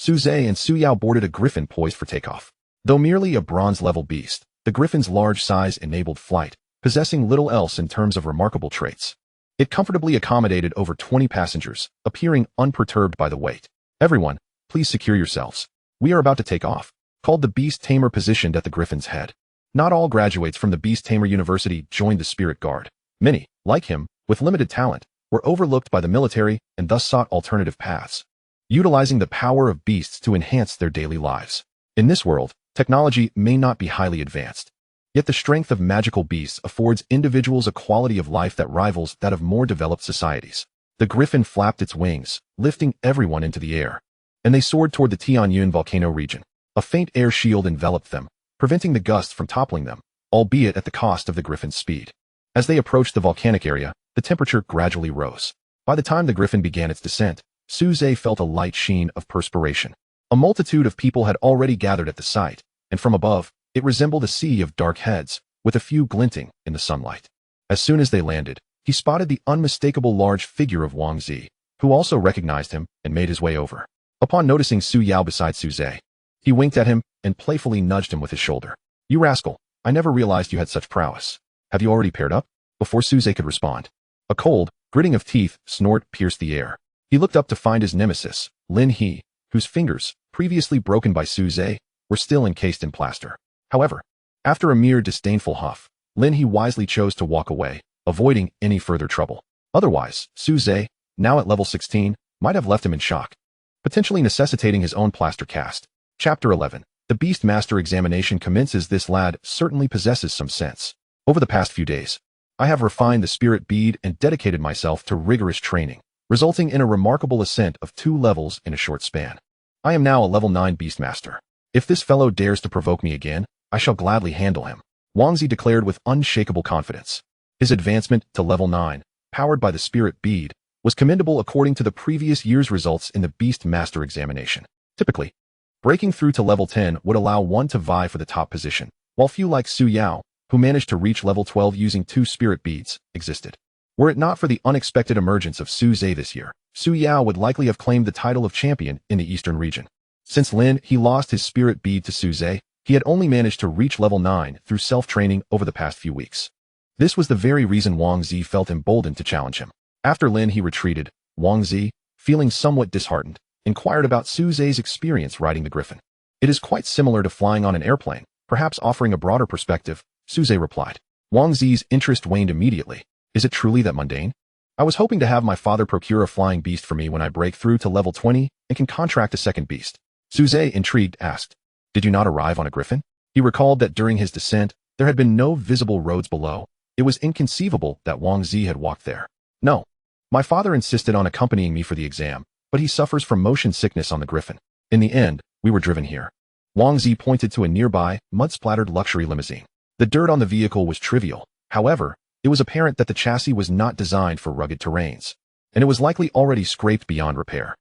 Su Ze and Su Yao boarded a griffin poised for takeoff. Though merely a bronze-level beast, the griffin's large size enabled flight, possessing little else in terms of remarkable traits. It comfortably accommodated over 20 passengers, appearing unperturbed by the weight. "Everyone, please secure yourselves. We are about to take off," called the beast tamer positioned at the griffin's head. Not all graduates from the Beast Tamer University joined the Spirit Guard. Many, like him, with limited talent, were overlooked by the military and thus sought alternative paths, utilizing the power of beasts to enhance their daily lives. In this world, technology may not be highly advanced, yet the strength of magical beasts affords individuals a quality of life that rivals that of more developed societies. The griffin flapped its wings, lifting everyone into the air, and they soared toward the Tianyun volcano region. A faint air shield enveloped them, preventing the gusts from toppling them, albeit at the cost of the griffin's speed. As they approached the volcanic area, the temperature gradually rose. By the time the griffin began its descent, Su Ze felt a light sheen of perspiration. A multitude of people had already gathered at the site, and from above, it resembled a sea of dark heads, with a few glinting in the sunlight. As soon as they landed, he spotted the unmistakable large figure of Wang Zi, who also recognized him and made his way over. Upon noticing Su Yao beside Su Ze, he winked at him and playfully nudged him with his shoulder. "You rascal, I never realized you had such prowess. Have you already paired up?" Before Su Ze could respond, a cold, gritting of teeth snort pierced the air. He looked up to find his nemesis, Lin He, whose fingers, previously broken by Su Ze, were still encased in plaster. However, after a mere disdainful huff, Lin He wisely chose to walk away, avoiding any further trouble. Otherwise, Su Ze, now at level 16, might have left him in shock, potentially necessitating his own plaster cast. Chapter 11. The Beast Master examination commences. This lad certainly possesses some sense. Over the past few days, I have refined the spirit bead and dedicated myself to rigorous training, resulting in a remarkable ascent of 2 levels in a short span. I am now a level 9 Beast Master. If this fellow dares to provoke me again, I shall gladly handle him, Wang Zi declared with unshakable confidence. His advancement to level 9, powered by the spirit bead, was commendable according to the previous year's results in the Beast Master examination. Typically, breaking through to level 10 would allow one to vie for the top position, while few like Su Yao, who managed to reach level 12 using 2 spirit beads, existed. Were it not for the unexpected emergence of Su Ze this year, Su Yao would likely have claimed the title of champion in the eastern region. Since Lin He lost his spirit bead to Su Ze, he had only managed to reach level 9 through self-training over the past few weeks. This was the very reason Wang Zi felt emboldened to challenge him. After Lin He retreated, Wang Zi, feeling somewhat disheartened, inquired about Su Ze's experience riding the griffin. "It is quite similar to flying on an airplane, perhaps offering a broader perspective," Su Ze replied. Wang Zi's interest waned immediately. "Is it truly that mundane? I was hoping to have my father procure a flying beast for me when I break through to level 20 and can contract a second beast." Su Ze, intrigued, asked, "Did you not arrive on a griffin?" He recalled that during his descent, there had been no visible roads below. It was inconceivable that Wang Zi had walked there. "No. My father insisted on accompanying me for the exam, but he suffers from motion sickness on the griffin. In the end, we were driven here." Wang Zi pointed to a nearby, mud-splattered luxury limousine. The dirt on the vehicle was trivial. However, it was apparent that the chassis was not designed for rugged terrains, and it was likely already scraped beyond repair.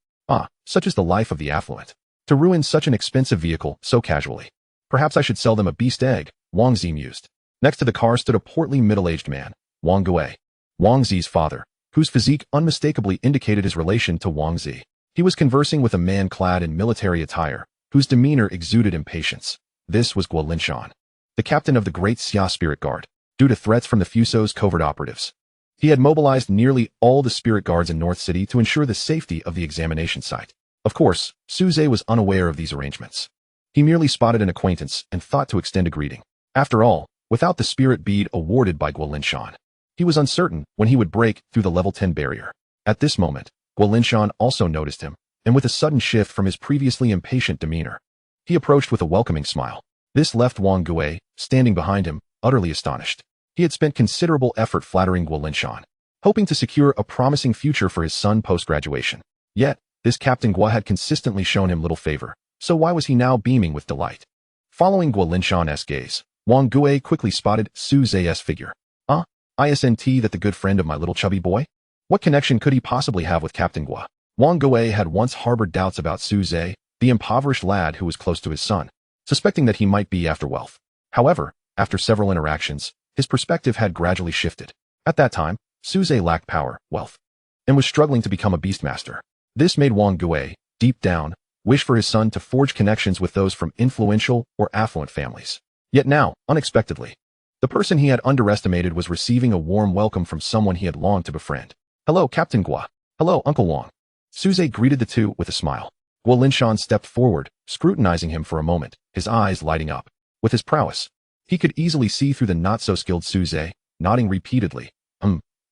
Such is the life of the affluent. To ruin such an expensive vehicle so casually. "Perhaps I should sell them a beast egg," Wang Zi mused. Next to the car stood a portly middle-aged man, Wang Gui, Wang Zi's father, whose physique unmistakably indicated his relation to Wang Zi. He was conversing with a man clad in military attire, whose demeanor exuded impatience. This was Guo Linshan, the captain of the Great Xia Spirit Guard. Due to threats from the Fuso's covert operatives, he had mobilized nearly all the spirit guards in North City to ensure the safety of the examination site. Of course, Su Ze was unaware of these arrangements. He merely spotted an acquaintance and thought to extend a greeting. After all, without the spirit bead awarded by Guo Linshan, he was uncertain when he would break through the level 10 barrier. At this moment, Guo Linshan also noticed him, and with a sudden shift from his previously impatient demeanor, he approached with a welcoming smile. This left Wang Gui, standing behind him, utterly astonished. He had spent considerable effort flattering Guo Linshan, hoping to secure a promising future for his son post-graduation. Yet, this Captain Guo had consistently shown him little favor, so why was he now beaming with delight? Following Guo Linshan's gaze, Wang Gui quickly spotted Su Ze's figure. Isn't that the good friend of my little chubby boy? What connection could he possibly have with Captain Guo? Wang Gui had once harbored doubts about Su Ze, the impoverished lad who was close to his son, suspecting that he might be after wealth. However, after several interactions, his perspective had gradually shifted. At that time, Su Ze lacked power, wealth, and was struggling to become a beastmaster. This made Wang Gui, deep down, wished for his son to forge connections with those from influential or affluent families. Yet now, unexpectedly, the person he had underestimated was receiving a warm welcome from someone he had longed to befriend. "Hello, Captain Gua. Hello, Uncle Wang." Su Ze greeted the two with a smile. Guo Linshan stepped forward, scrutinizing him for a moment, his eyes lighting up. With his prowess, he could easily see through the not-so-skilled Su Ze, nodding repeatedly.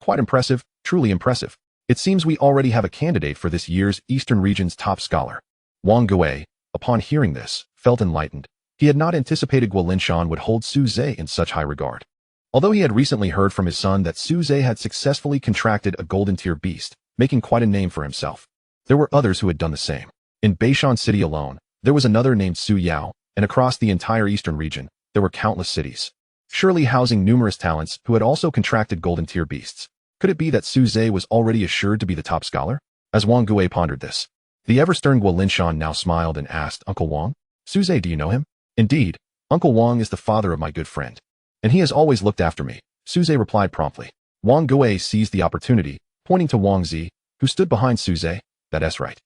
Quite impressive, truly impressive. It seems we already have a candidate for this year's Eastern Region's top scholar." Wang Gui, upon hearing this, felt enlightened. He had not anticipated Guo Linshan would hold Su Ze in such high regard. Although he had recently heard from his son that Su Ze had successfully contracted a golden tier beast, making quite a name for himself, there were others who had done the same. In Beishan City alone, there was another named Su Yao, and across the entire Eastern region, there were countless cities, surely housing numerous talents who had also contracted golden tier beasts. Could it be that Su Ze was already assured to be the top scholar? As Wang Gui pondered this, the ever-stern Guo Linshan now smiled and asked, "Uncle Wang, Su Ze, do you know him?" "Indeed, Uncle Wang is the father of my good friend, and he has always looked after me," Su Ze replied promptly. Wang Gui seized the opportunity, pointing to Wang Zi, who stood behind Su Ze. "That's right.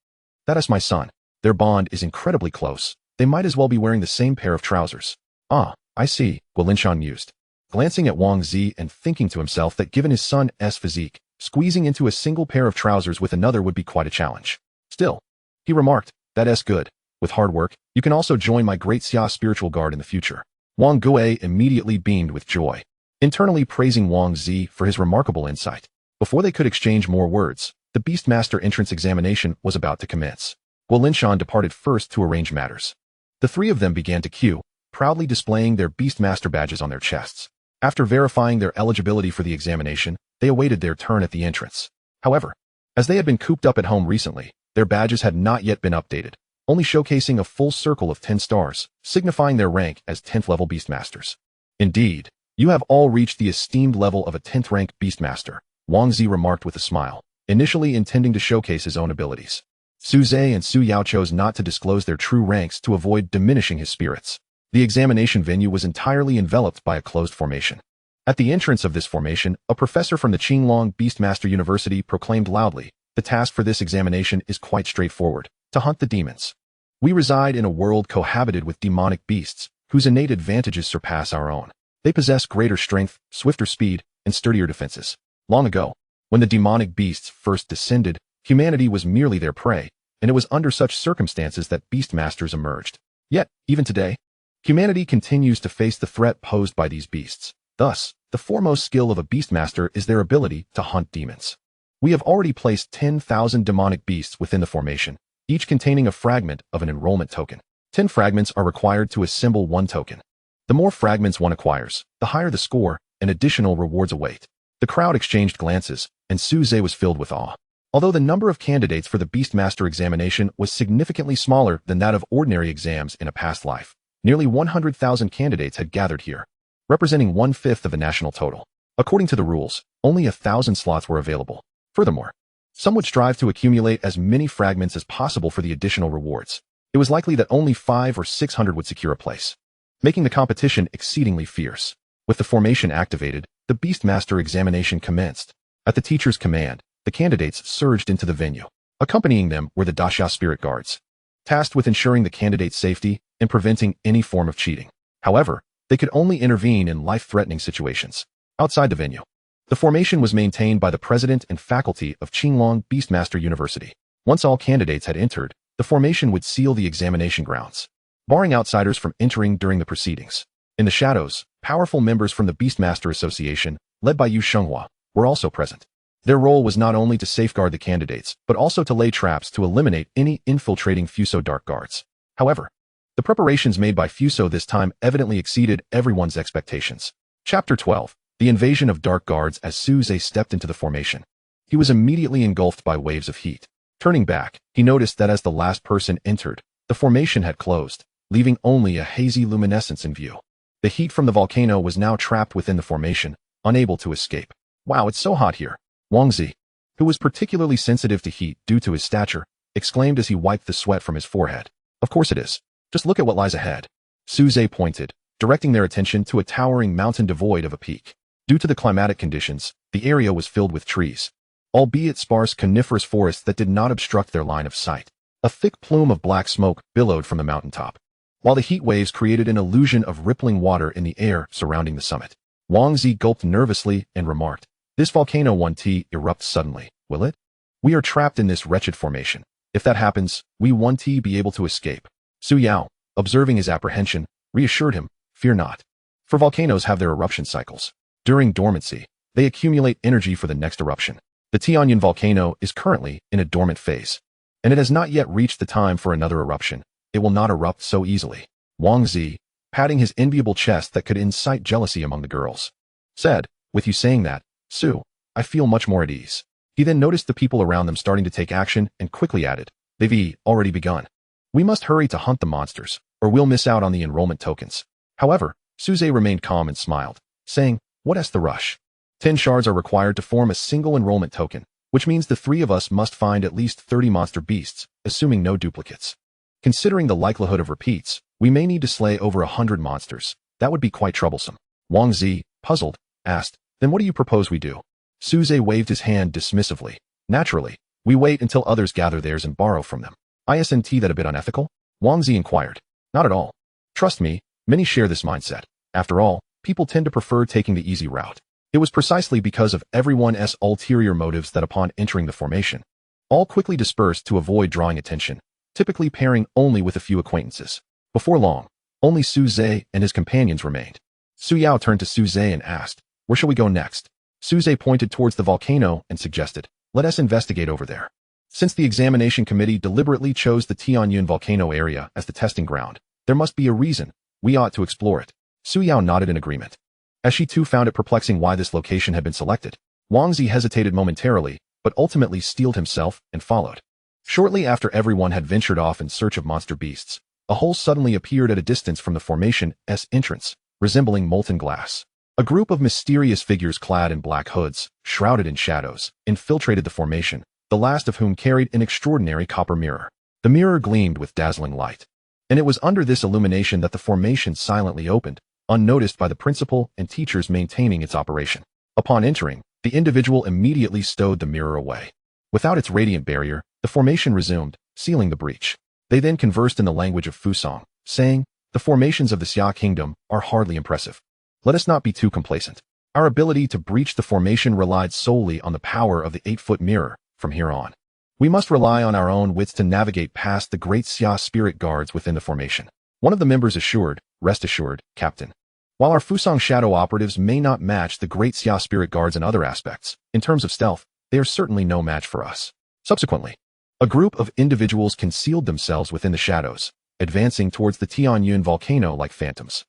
That is my son. Their bond is incredibly close. They might as well be wearing the same pair of trousers." "Ah, I see," Guo Linshan mused, glancing at Wang Zi and thinking to himself that given his son's physique, squeezing into a single pair of trousers with another would be quite a challenge. Still, he remarked, "That's good. With hard work, you can also join my great Xia spiritual guard in the future." Wang Gui immediately beamed with joy, internally praising Wang Zi for his remarkable insight. Before they could exchange more words, the Beastmaster entrance examination was about to commence. Guo Linshan departed first to arrange matters. The three of them began to queue, proudly displaying their Beastmaster badges on their chests. After verifying their eligibility for the examination, they awaited their turn at the entrance. However, as they had been cooped up at home recently, their badges had not yet been updated, only showcasing a full circle of 10 stars, signifying their rank as 10th level Beastmasters. "Indeed, you have all reached the esteemed level of a 10th rank Beastmaster," Wang Zi remarked with a smile, initially intending to showcase his own abilities. Su Ze and Su Yao chose not to disclose their true ranks to avoid diminishing his spirits. The examination venue was entirely enveloped by a closed formation. At the entrance of this formation, a professor from the Qinglong Beastmaster University proclaimed loudly, "The task for this examination is quite straightforward, to hunt the demons. We reside in a world cohabited with demonic beasts, whose innate advantages surpass our own. They possess greater strength, swifter speed, and sturdier defenses. Long ago, when the demonic beasts first descended, humanity was merely their prey, and it was under such circumstances that Beastmasters emerged. Yet, even today, humanity continues to face the threat posed by these beasts. Thus, the foremost skill of a Beastmaster is their ability to hunt demons. We have already placed 10,000 demonic beasts within the formation, each containing a fragment of an enrollment token. 10 fragments are required to assemble one token. The more fragments one acquires, the higher the score, and additional rewards await." The crowd exchanged glances, and Su Ze was filled with awe. Although the number of candidates for the Beastmaster examination was significantly smaller than that of ordinary exams in a past life, nearly 100,000 candidates had gathered here, representing 1/5 of the national total. According to the rules, only 1,000 slots were available. Furthermore, some would strive to accumulate as many fragments as possible for the additional rewards. It was likely that only 500 or 600 would secure a place, making the competition exceedingly fierce. With the formation activated, the Beastmaster examination commenced. At the teacher's command, the candidates surged into the venue. Accompanying them were the Daxia spirit guards, tasked with ensuring the candidate's safety and preventing any form of cheating. However, they could only intervene in life-threatening situations. Outside the venue, the formation was maintained by the president and faculty of Qinglong Beastmaster University. Once all candidates had entered, the formation would seal the examination grounds, barring outsiders from entering during the proceedings. In the shadows, powerful members from the Beastmaster Association, led by Yu Shenghua, were also present. Their role was not only to safeguard the candidates, but also to lay traps to eliminate any infiltrating Fuso dark guards. However, the preparations made by Fuso this time evidently exceeded everyone's expectations. Chapter 12. The Invasion of Dark Guards. As Su Ze stepped into the formation, he was immediately engulfed by waves of heat. Turning back, he noticed that as the last person entered, the formation had closed, leaving only a hazy luminescence in view. The heat from the volcano was now trapped within the formation, unable to escape. "Wow, it's so hot here," Wang Zi, who was particularly sensitive to heat due to his stature, exclaimed as he wiped the sweat from his forehead. "Of course it is. Just look at what lies ahead." Su Ze pointed, directing their attention to a towering mountain devoid of a peak. Due to the climatic conditions, the area was filled with trees, albeit sparse coniferous forests that did not obstruct their line of sight. A thick plume of black smoke billowed from the mountaintop, while the heat waves created an illusion of rippling water in the air surrounding the summit. Wang Zi gulped nervously and remarked, "This volcano 1T erupts suddenly, will it? We are trapped in this wretched formation. If that happens, we 1T be able to escape." Su Yao, observing his apprehension, reassured him, "Fear not. For volcanoes have their eruption cycles. During dormancy, they accumulate energy for the next eruption. The Tianyan volcano is currently in a dormant phase, and it has not yet reached the time for another eruption. It will not erupt so easily." Wang Zi, patting his enviable chest that could incite jealousy among the girls, said, "With you saying that, Su, I feel much more at ease." He then noticed the people around them starting to take action and quickly added, "They've already begun. We must hurry to hunt the monsters, or we'll miss out on the enrollment tokens." However, Su Ze remained calm and smiled, saying, "What's the rush? 10 shards are required to form a single enrollment token, which means the 3 of us must find at least 30 monster beasts, assuming no duplicates. Considering the likelihood of repeats, we may need to slay over 100 monsters. That would be quite troublesome." Wang Zi, puzzled, asked, "Then what do you propose we do?" Su Ze waved his hand dismissively. "Naturally, we wait until others gather theirs and borrow from them. Isn't that a bit unethical?" Wang Zi inquired. "Not at all. Trust me, many share this mindset. After all, people tend to prefer taking the easy route." It was precisely because of everyone's ulterior motives that upon entering the formation, all quickly dispersed to avoid drawing attention, typically pairing only with a few acquaintances. Before long, only Su Ze and his companions remained. Su Yao turned to Su Ze and asked, "Where shall we go next?" Su Ze pointed towards the volcano and suggested, "Let us investigate over there." Since the examination committee deliberately chose the Tianyun volcano area as the testing ground, there must be a reason. We ought to explore it. Su Yao nodded in agreement. As she too found it perplexing why this location had been selected, Wang Zi hesitated momentarily, but ultimately steeled himself and followed. Shortly after everyone had ventured off in search of monster beasts, a hole suddenly appeared at a distance from the formation's entrance, resembling molten glass. A group of mysterious figures clad in black hoods, shrouded in shadows, infiltrated the formation, the last of whom carried an extraordinary copper mirror. The mirror gleamed with dazzling light, and it was under this illumination that the formation silently opened, unnoticed by the principal and teachers maintaining its operation. Upon entering, the individual immediately stowed the mirror away. Without its radiant barrier, the formation resumed, sealing the breach. They then conversed in the language of Fusong, saying, "The formations of the Xia kingdom are hardly impressive. Let us not be too complacent. Our ability to breach the formation relied solely on the power of the 8-foot mirror. From here on, we must rely on our own wits to navigate past the great Xia spirit guards within the formation." One of the members assured, "Rest assured, Captain. While our Fusong shadow operatives may not match the great Xia spirit guards in other aspects, in terms of stealth, they are certainly no match for us." Subsequently, a group of individuals concealed themselves within the shadows, advancing towards the Tianyun volcano like phantoms.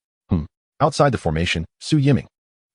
Outside the formation, Su Yiming,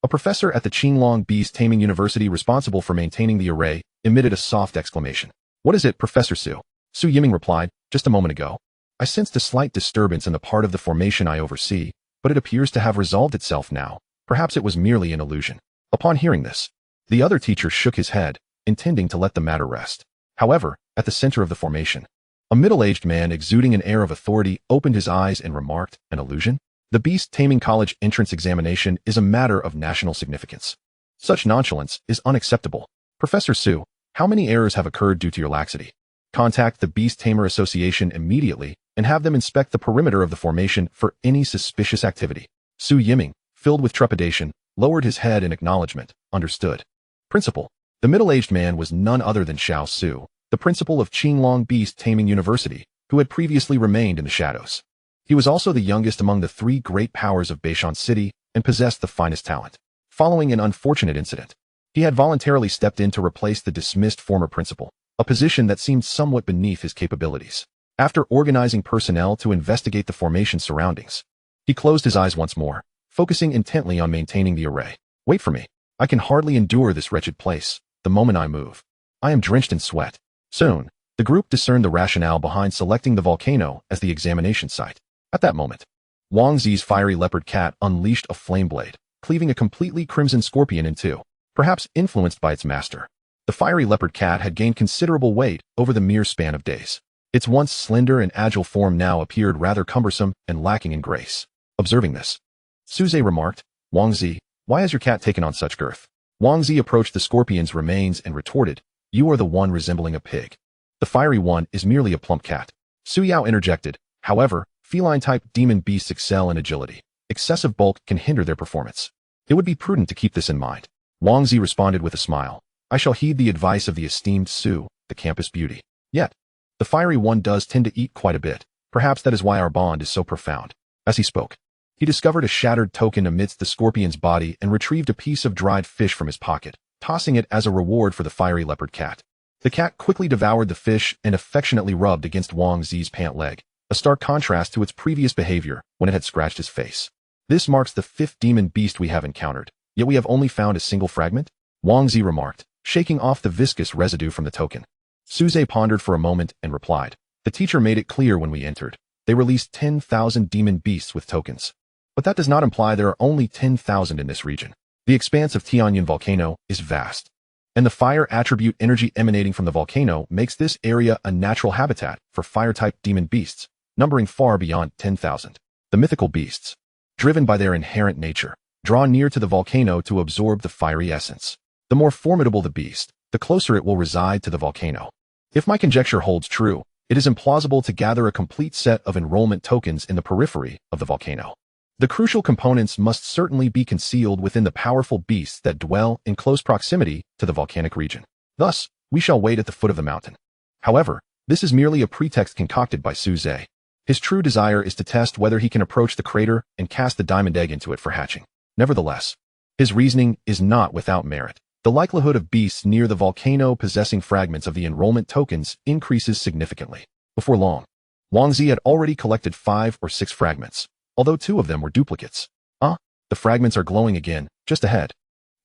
a professor at the Qinglong Beast Taming University responsible for maintaining the array, emitted a soft exclamation. "What is it, Professor Su?" Su Yiming replied, "Just a moment ago, I sensed a slight disturbance in the part of the formation I oversee, but it appears to have resolved itself now. Perhaps it was merely an illusion." Upon hearing this, the other teacher shook his head, intending to let the matter rest. However, at the center of the formation, a middle-aged man exuding an air of authority opened his eyes and remarked, "An illusion? The Beast Taming College entrance examination is a matter of national significance. Such nonchalance is unacceptable. Professor Su, how many errors have occurred due to your laxity? Contact the Beast Tamer Association immediately and have them inspect the perimeter of the formation for any suspicious activity." Su Yiming, filled with trepidation, lowered his head in acknowledgement. "Understood, Principal." The middle-aged man was none other than Xiao Su, the principal of Qinglong Beast Taming University, who had previously remained in the shadows. He was also the youngest among the 3 great powers of Beishan City and possessed the finest talent. Following an unfortunate incident, he had voluntarily stepped in to replace the dismissed former principal, a position that seemed somewhat beneath his capabilities. After organizing personnel to investigate the formation surroundings, he closed his eyes once more, focusing intently on maintaining the array. "Wait for me. I can hardly endure this wretched place. The moment I move, I am drenched in sweat." Soon, the group discerned the rationale behind selecting the volcano as the examination site. At that moment, Wang Zi's fiery leopard cat unleashed a flame blade, cleaving a completely crimson scorpion in two, perhaps influenced by its master. The fiery leopard cat had gained considerable weight over the mere span of days. Its once slender and agile form now appeared rather cumbersome and lacking in grace. Observing this, Su Ze remarked, "Wang Zi, why has your cat taken on such girth?" Wang Zi approached the scorpion's remains and retorted, "You are the one resembling a pig." The fiery one is merely a plump cat. Su Yao interjected. However, feline-type demon beasts excel in agility. Excessive bulk can hinder their performance. It would be prudent to keep this in mind. Wang Zi responded with a smile. I shall heed the advice of the esteemed Su, the campus beauty. Yet, the fiery one does tend to eat quite a bit. Perhaps that is why our bond is so profound. As he spoke, he discovered a shattered token amidst the scorpion's body and retrieved a piece of dried fish from his pocket, tossing it as a reward for the fiery leopard cat. The cat quickly devoured the fish and affectionately rubbed against Wang Zi's pant leg, a stark contrast to its previous behavior when it had scratched his face. This marks the 5th demon beast we have encountered, yet we have only found a single fragment? Wang Zi remarked, shaking off the viscous residue from the token. Su Ze pondered for a moment and replied, the teacher made it clear when we entered. They released 10,000 demon beasts with tokens. But that does not imply there are only 10,000 in this region. The expanse of Tianyan volcano is vast, and the fire attribute energy emanating from the volcano makes this area a natural habitat for fire-type demon beasts, numbering far beyond 10,000. The mythical beasts, driven by their inherent nature, draw near to the volcano to absorb the fiery essence. The more formidable the beast, the closer it will reside to the volcano. If my conjecture holds true, it is implausible to gather a complete set of enrollment tokens in the periphery of the volcano. The crucial components must certainly be concealed within the powerful beasts that dwell in close proximity to the volcanic region. Thus, we shall wait at the foot of the mountain. However, this is merely a pretext concocted by Su Ze. His true desire is to test whether he can approach the crater and cast the diamond egg into it for hatching. Nevertheless, his reasoning is not without merit. The likelihood of beasts near the volcano possessing fragments of the enrollment tokens increases significantly. Before long, Wang Zi had already collected 5 or 6 fragments, although 2 of them were duplicates. The fragments are glowing again, just ahead.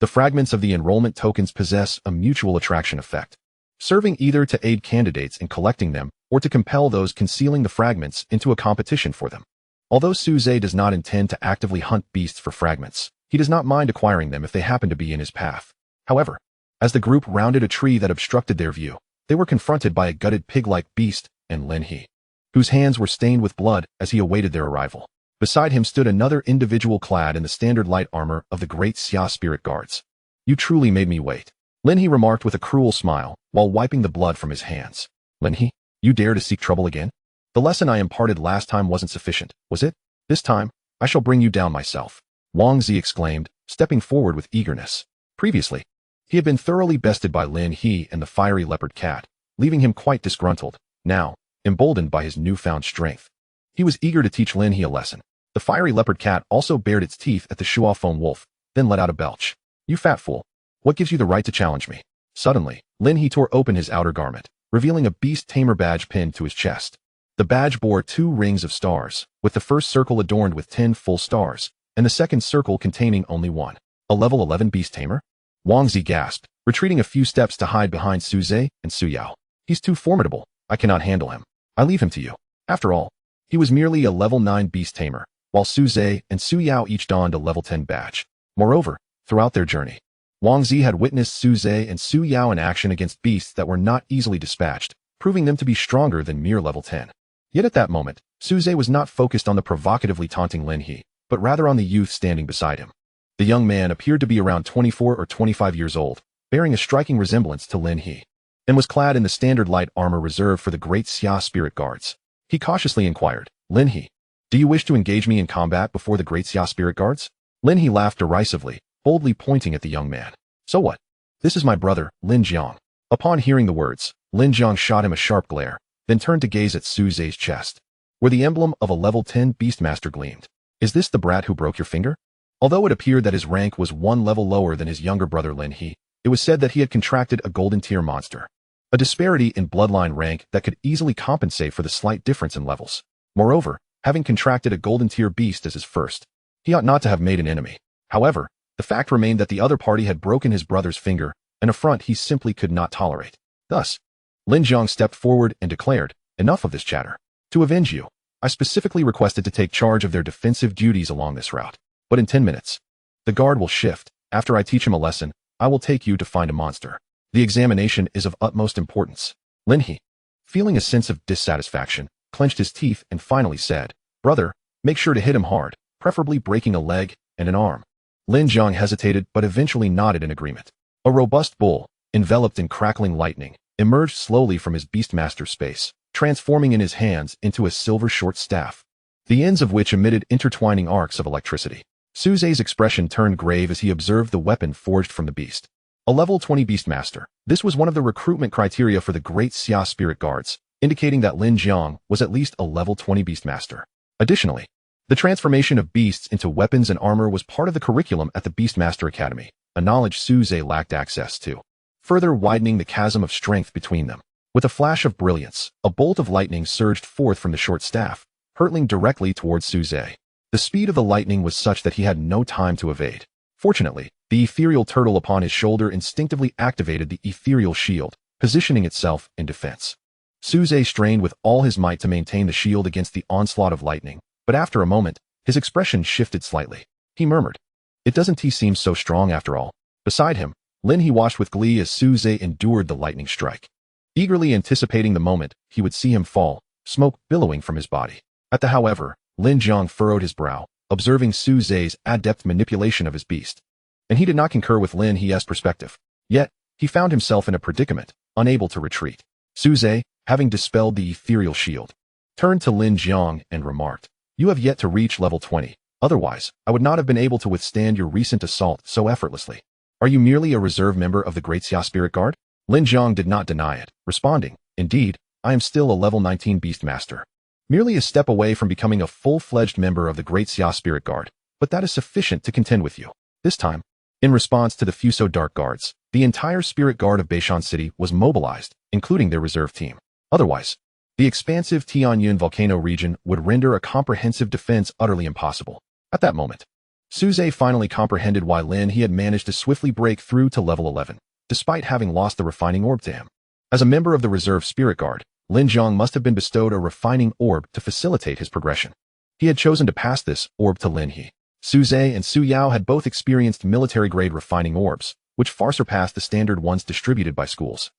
The fragments of the enrollment tokens possess a mutual attraction effect, serving either to aid candidates in collecting them or to compel those concealing the fragments into a competition for them. Although Su Ze does not intend to actively hunt beasts for fragments, he does not mind acquiring them if they happen to be in his path. However, as the group rounded a tree that obstructed their view, they were confronted by a gutted pig-like beast and Lin He, whose hands were stained with blood as he awaited their arrival. Beside him stood another individual clad in the standard light armor of the Great Xia Spirit Guards. You truly made me wait, Lin He remarked with a cruel smile while wiping the blood from his hands. Lin He, you dare to seek trouble again? The lesson I imparted last time wasn't sufficient, was it? This time, I shall bring you down myself. Wang Zi exclaimed, stepping forward with eagerness. Previously, he had been thoroughly bested by Lin He and the fiery leopard cat, leaving him quite disgruntled. Now, emboldened by his newfound strength, he was eager to teach Lin He a lesson. The fiery leopard cat also bared its teeth at the Shuaphone wolf, then let out a belch. You fat fool. What gives you the right to challenge me? Suddenly, Lin He tore open his outer garment, revealing a beast tamer badge pinned to his chest. The badge bore 2 rings of stars, with the first circle adorned with 10 full stars, and the second circle containing only 1. A level 11 beast tamer? Wang Zi gasped, retreating a few steps to hide behind Su Ze and Su Yao. He's too formidable. I cannot handle him. I leave him to you. After all, he was merely a level 9 beast tamer, while Su Ze and Su Yao each donned a level 10 badge. Moreover, throughout their journey, Wang Zi had witnessed Su Ze and Su Yao in action against beasts that were not easily dispatched, proving them to be stronger than mere level 10. Yet at that moment, Su Ze was not focused on the provocatively taunting Lin He, but rather on the youth standing beside him. The young man appeared to be around 24 or 25 years old, bearing a striking resemblance to Lin He, and was clad in the standard light armor reserved for the Great Xia Spirit Guards. He cautiously inquired, Lin He, do you wish to engage me in combat before the Great Xia Spirit Guards? Lin He laughed derisively, boldly pointing at the young man. So what? This is my brother, Lin Jiang. Upon hearing the words, Lin Jiang shot him a sharp glare, then turned to gaze at Su Ze's chest, where the emblem of a level 10 Beastmaster gleamed. Is this the brat who broke your finger? Although it appeared that his rank was 1 level lower than his younger brother Lin He, it was said that he had contracted a golden tier monster, a disparity in bloodline rank that could easily compensate for the slight difference in levels. Moreover, having contracted a golden tier beast as his first, he ought not to have made an enemy. However, the fact remained that the other party had broken his brother's finger, an affront he simply could not tolerate. Thus, Lin Jiang stepped forward and declared, enough of this chatter. To avenge you, I specifically requested to take charge of their defensive duties along this route. But in 10 minutes, the guard will shift. After I teach him a lesson, I will take you to find a monster. The examination is of utmost importance. Lin He, feeling a sense of dissatisfaction, clenched his teeth and finally said, Brother, make sure to hit him hard, preferably breaking a leg and an arm. Lin Jiang hesitated but eventually nodded in agreement. A robust bull, enveloped in crackling lightning, emerged slowly from his Beastmaster space, transforming in his hands into a silver short staff, the ends of which emitted intertwining arcs of electricity. Su Ze's expression turned grave as he observed the weapon forged from the beast. A level 20 Beastmaster. This was one of the recruitment criteria for the Great Xia Spirit Guards, indicating that Lin Jiang was at least a level 20 Beastmaster. Additionally, the transformation of beasts into weapons and armor was part of the curriculum at the Beastmaster Academy, a knowledge Su Ze lacked access to, further widening the chasm of strength between them. With a flash of brilliance, a bolt of lightning surged forth from the short staff, hurtling directly towards Su Ze. The speed of the lightning was such that he had no time to evade. Fortunately, the ethereal turtle upon his shoulder instinctively activated the ethereal shield, positioning itself in defense. Su Ze strained with all his might to maintain the shield against the onslaught of lightning, but after a moment, his expression shifted slightly. He murmured, "It doesn't seem so strong after all." Beside him, Lin He watched with glee as Su Ze endured the lightning strike. Eagerly anticipating the moment he would see him fall, smoke billowing from his body. However, Lin Jiang furrowed his brow, observing Su Ze's adept manipulation of his beast. And he did not concur with Lin He's perspective. Yet, he found himself in a predicament, unable to retreat. Su Ze, having dispelled the ethereal shield, turned to Lin Jiang and remarked, "You have yet to reach level 20. Otherwise, I would not have been able to withstand your recent assault so effortlessly. Are you merely a reserve member of the Great Xia Spirit Guard?" Lin Jiang did not deny it, responding, "Indeed, I am still a level 19 Beastmaster. Merely a step away from becoming a full-fledged member of the Great Xia Spirit Guard, but that is sufficient to contend with you." This time, in response to the Fuso Dark Guards, the entire Spirit Guard of Beishan City was mobilized, including their reserve team. Otherwise, the expansive Tianyun volcano region would render a comprehensive defense utterly impossible. At that moment, Su Ze finally comprehended why Lin He had managed to swiftly break through to level 11, despite having lost the refining orb to him. As a member of the reserve Spirit Guard, Lin Jiang must have been bestowed a refining orb to facilitate his progression. He had chosen to pass this orb to Lin He. Su Ze and Su Yao had both experienced military-grade refining orbs, which far surpassed the standard ones distributed by schools.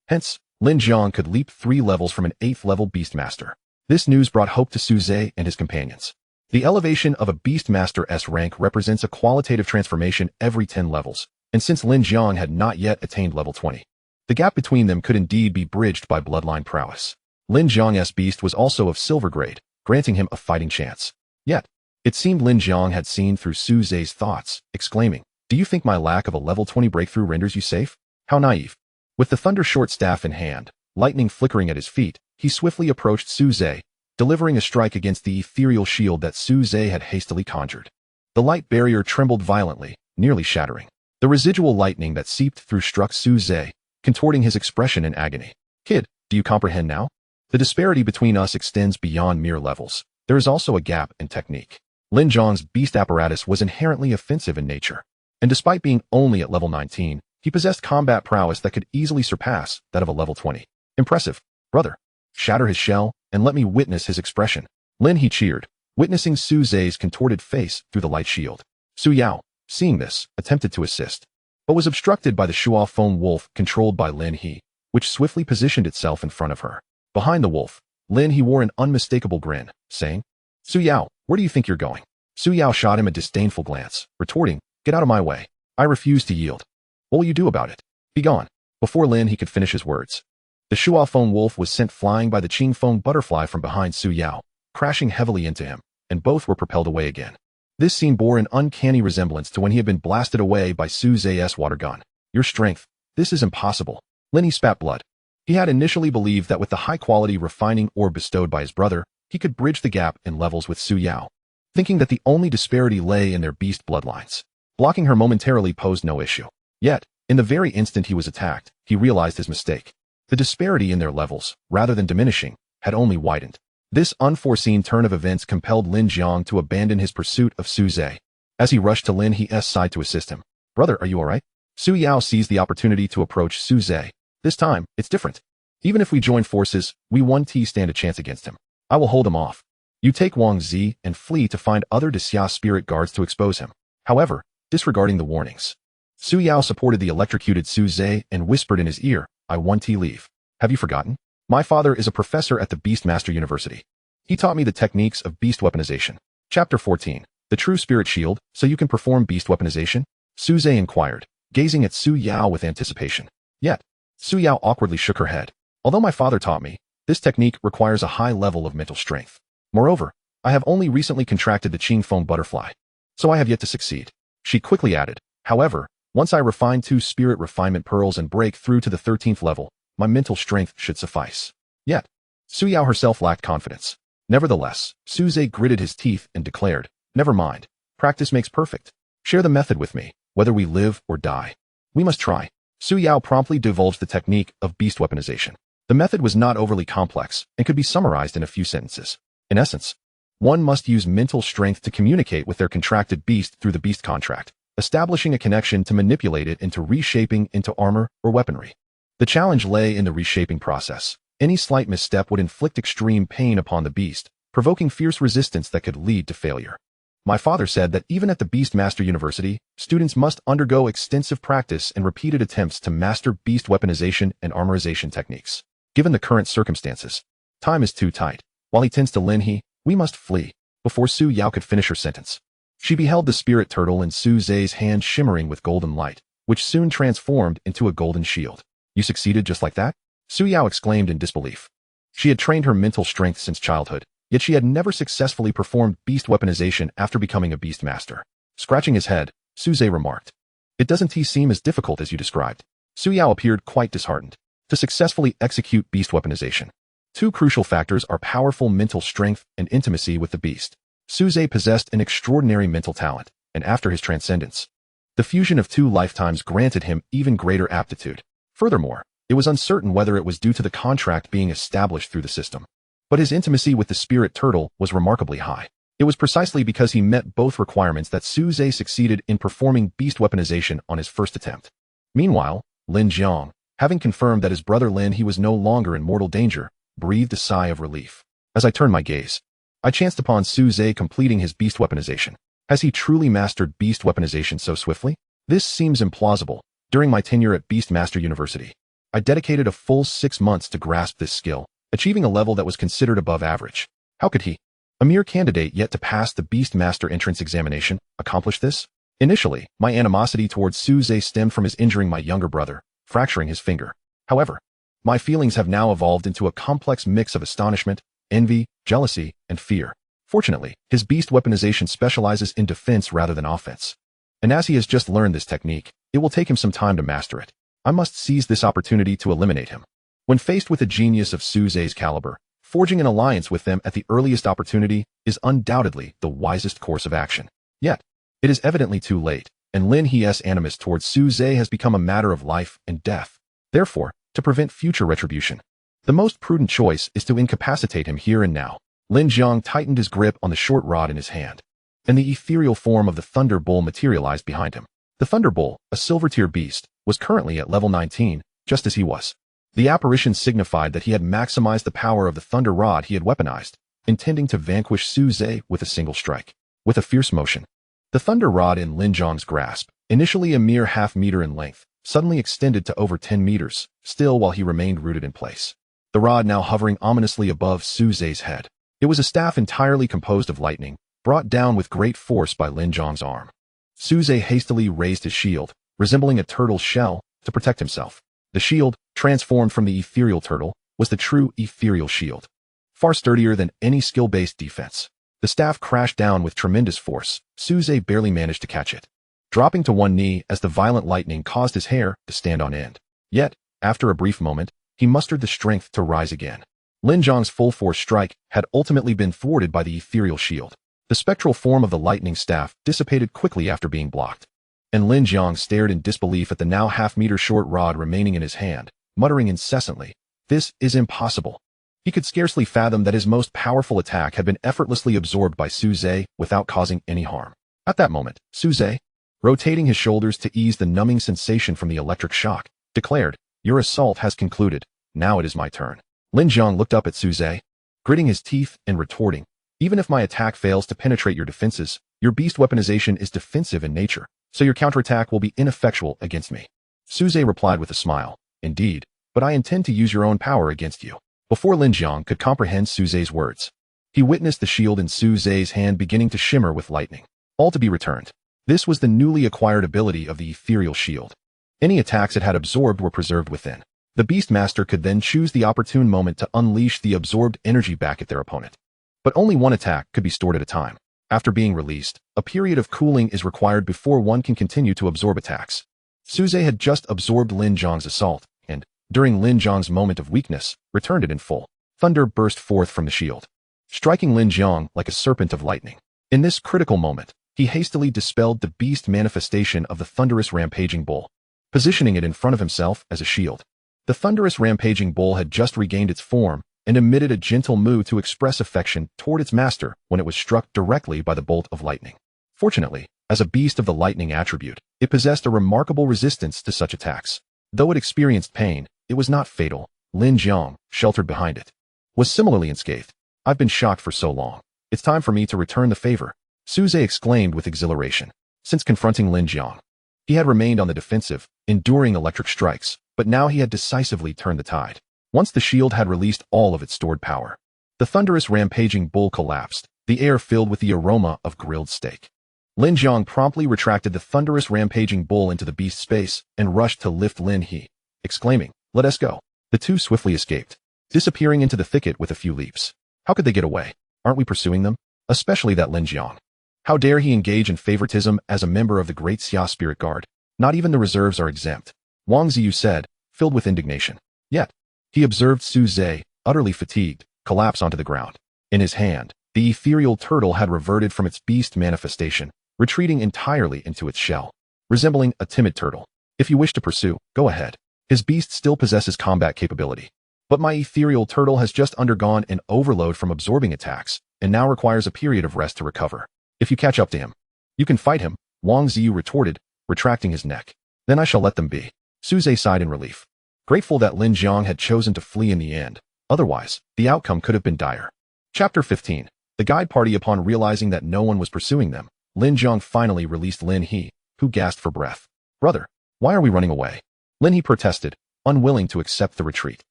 Hence, Lin Jiang could leap 3 levels from an 8th-level Beastmaster. This news brought hope to Su Ze and his companions. The elevation of a Beastmaster's rank represents a qualitative transformation every 10 levels, and since Lin Jiang had not yet attained level 20, the gap between them could indeed be bridged by bloodline prowess. Lin Jiang's beast was also of silver grade, granting him a fighting chance. Yet, it seemed Lin Jiang had seen through Su Ze's thoughts, exclaiming, "Do you think my lack of a level 20 breakthrough renders you safe? How naive." With the thunder short staff in hand, lightning flickering at his feet, he swiftly approached Su Ze, delivering a strike against the ethereal shield that Su Ze had hastily conjured. The light barrier trembled violently, nearly shattering. The residual lightning that seeped through struck Su Ze, contorting his expression in agony. "Kid, do you comprehend now? The disparity between us extends beyond mere levels. There is also a gap in technique." Lin Jiang's beast apparatus was inherently offensive in nature, and despite being only at level 19, he possessed combat prowess that could easily surpass that of a level 20. "Impressive, brother. Shatter his shell, and let me witness his expression." Lin He cheered, witnessing Su Ze's contorted face through the light shield. Su Yao, seeing this, attempted to assist, but was obstructed by the Shuo foam wolf controlled by Lin He, which swiftly positioned itself in front of her. Behind the wolf, Lin He wore an unmistakable grin, saying, "Su Yao, where do you think you're going?" Su Yao shot him a disdainful glance, retorting, "Get out of my way. I refuse to yield." "What will you do about it? Be gone." Before Lin He could finish his words, the Shuo foam wolf was sent flying by the Qing foam butterfly from behind Su Yao, crashing heavily into him, and both were propelled away again. This scene bore an uncanny resemblance to when he had been blasted away by Su Ze's water gun. "Your strength. This is impossible." Lin He spat blood. He had initially believed that with the high-quality refining orb bestowed by his brother, he could bridge the gap in levels with Su Yao, thinking that the only disparity lay in their beast bloodlines. Blocking her momentarily posed no issue. Yet, in the very instant he was attacked, he realized his mistake. The disparity in their levels, rather than diminishing, had only widened. This unforeseen turn of events compelled Lin Jiang to abandon his pursuit of Su Ze. As he rushed to Lin He's side to assist him, "Brother, are you alright?" Su Yao seized the opportunity to approach Su Ze. "This time, it's different. Even if we join forces, we 1T stand a chance against him. I will hold him off. You take Wang Zi and flee to find other Xia Spirit Guards to expose him." However, disregarding the warnings, Su Yao supported the electrocuted Su Ze and whispered in his ear, "I 1T leave. Have you forgotten? My father is a professor at the Beastmaster University. He taught me the techniques of beast weaponization." Chapter 14. The True Spirit Shield, so you can perform beast weaponization? Su Ze inquired, gazing at Su Yao with anticipation. Yet, Su Yao awkwardly shook her head. Although my father taught me, this technique requires a high level of mental strength. Moreover, I have only recently contracted the Qing foam butterfly, so I have yet to succeed. She quickly added, however, once I refine 2 spirit refinement pearls and break through to the 13th level, my mental strength should suffice. Yet, Su Yao herself lacked confidence. Nevertheless, Su Ze gritted his teeth and declared, never mind, practice makes perfect. Share the method with me, whether we live or die. We must try. Su Yao promptly divulged the technique of beast weaponization. The method was not overly complex and could be summarized in a few sentences. In essence, one must use mental strength to communicate with their contracted beast through the beast contract, establishing a connection to manipulate it into reshaping into armor or weaponry. The challenge lay in the reshaping process. Any slight misstep would inflict extreme pain upon the beast, provoking fierce resistance that could lead to failure. My father said that even at the Beast Master University, students must undergo extensive practice and repeated attempts to master beast weaponization and armorization techniques. Given the current circumstances, time is too tight. While he tends to Lin He, we must flee. Before Su Yao could finish her sentence, she beheld the spirit turtle in Su Ze's hand shimmering with golden light, which soon transformed into a golden shield. You succeeded just like that? Su Yao exclaimed in disbelief. She had trained her mental strength since childhood, yet she had never successfully performed beast weaponization after becoming a beast master. Scratching his head, Su Ze remarked, "It doesn't seem as difficult as you described." Su Yao appeared quite disheartened. To successfully execute beast weaponization, 2 crucial factors are powerful mental strength and intimacy with the beast. Su Ze possessed an extraordinary mental talent, and after his transcendence, the fusion of 2 lifetimes granted him even greater aptitude. Furthermore, it was uncertain whether it was due to the contract being established through the system. But his intimacy with the spirit turtle was remarkably high. It was precisely because he met both requirements that Su Ze succeeded in performing beast weaponization on his first attempt. Meanwhile, Lin Jiang, having confirmed that his brother Lin He was no longer in mortal danger, breathed a sigh of relief. As I turned my gaze, I chanced upon Su Ze completing his beast weaponization. Has he truly mastered beast weaponization so swiftly? This seems implausible. During my tenure at Beast Master University, I dedicated a full 6 months to grasp this skill, achieving a level that was considered above average. How could he, a mere candidate yet to pass the Beast Master entrance examination, accomplish this? Initially, my animosity towards Su Ze stemmed from his injuring my younger brother, fracturing his finger. However, my feelings have now evolved into a complex mix of astonishment, envy, jealousy, and fear. Fortunately, his beast weaponization specializes in defense rather than offense. And as he has just learned this technique, it will take him some time to master it. I must seize this opportunity to eliminate him. When faced with a genius of Su Ze's caliber, forging an alliance with them at the earliest opportunity is undoubtedly the wisest course of action. Yet, it is evidently too late, and Lin He's animus towards Su Ze has become a matter of life and death. Therefore, to prevent future retribution, the most prudent choice is to incapacitate him here and now. Lin Jiang tightened his grip on the short rod in his hand, and the ethereal form of the Thunder Bull materialized behind him. The Thunder Bull, a silver-tier beast, was currently at level 19, just as he was. The apparition signified that he had maximized the power of the Thunder Rod he had weaponized, intending to vanquish Su Ze with a single strike. With a fierce motion, the Thunder Rod in Lin Jiang's grasp, initially a mere half-meter in length, suddenly extended to over 10 meters, still while he remained rooted in place. The rod now hovering ominously above Su Ze's head. It was a staff entirely composed of lightning, brought down with great force by Lin Jiang's arm. Su Ze hastily raised his shield, resembling a turtle's shell, to protect himself. The shield, transformed from the ethereal turtle, was the true ethereal shield. Far sturdier than any skill-based defense. The staff crashed down with tremendous force. Su Ze barely managed to catch it, dropping to one knee as the violent lightning caused his hair to stand on end. Yet, after a brief moment, he mustered the strength to rise again. Lin Jiang's full-force strike had ultimately been thwarted by the ethereal shield. The spectral form of the lightning staff dissipated quickly after being blocked, and Lin Jiang stared in disbelief at the now half-meter short rod remaining in his hand, muttering incessantly, "This is impossible." He could scarcely fathom that his most powerful attack had been effortlessly absorbed by Su Ze without causing any harm. At that moment, Su Ze, rotating his shoulders to ease the numbing sensation from the electric shock, declared, "Your assault has concluded. Now it is my turn." Lin Jiang looked up at Su Ze, gritting his teeth and retorting, "Even if my attack fails to penetrate your defenses, your beast weaponization is defensive in nature, so your counterattack will be ineffectual against me." Su Ze replied with a smile, "Indeed, but I intend to use your own power against you." Before Lin Jiang could comprehend Su Ze's words, he witnessed the shield in Su Ze's hand beginning to shimmer with lightning. All to be returned. This was the newly acquired ability of the ethereal shield. Any attacks it had absorbed were preserved within. The Beast Master could then choose the opportune moment to unleash the absorbed energy back at their opponent. But only one attack could be stored at a time. After being released, a period of cooling is required before one can continue to absorb attacks. Su Ze had just absorbed Lin Zhang's assault, and, during Lin Zhang's moment of weakness, returned it in full. Thunder burst forth from the shield, striking Lin Zhang like a serpent of lightning. In this critical moment, he hastily dispelled the beast manifestation of the thunderous rampaging bull, positioning it in front of himself as a shield. The thunderous rampaging bull had just regained its form and emitted a gentle moo to express affection toward its master when it was struck directly by the bolt of lightning. Fortunately, as a beast of the lightning attribute, it possessed a remarkable resistance to such attacks. Though it experienced pain, it was not fatal. Lin Zhang, sheltered behind it, was similarly unscathed. I've been shocked for so long. It's time for me to return the favor, Su Ze exclaimed with exhilaration. Since confronting Lin Zhang, he had remained on the defensive, enduring electric strikes, but now he had decisively turned the tide. Once the shield had released all of its stored power, the thunderous rampaging bull collapsed, the air filled with the aroma of grilled steak. Lin Zhang promptly retracted the thunderous rampaging bull into the beast's space and rushed to lift Lin He, exclaiming, "Let us go." The two swiftly escaped, disappearing into the thicket with a few leaps. How could they get away? Aren't we pursuing them? Especially that Lin Zhang. How dare he engage in favoritism as a member of the Great Xia Spirit Guard? Not even the reserves are exempt, Wang Ziyu said, filled with indignation. Yet, he observed Su Ze, utterly fatigued, collapse onto the ground. In his hand, the ethereal turtle had reverted from its beast manifestation, retreating entirely into its shell, resembling a timid turtle. If you wish to pursue, go ahead. His beast still possesses combat capability. But my ethereal turtle has just undergone an overload from absorbing attacks, and now requires a period of rest to recover. If you catch up to him, you can fight him, Wang Ziyu retorted, retracting his neck. Then I shall let them be. Su Ze sighed in relief, grateful that Lin Zhang had chosen to flee in the end. Otherwise, the outcome could have been dire. Chapter 15. The guide party. Upon realizing that no one was pursuing them, Lin Zhang finally released Lin He, who gasped for breath. Brother, why are we running away? Lin He protested, unwilling to accept the retreat.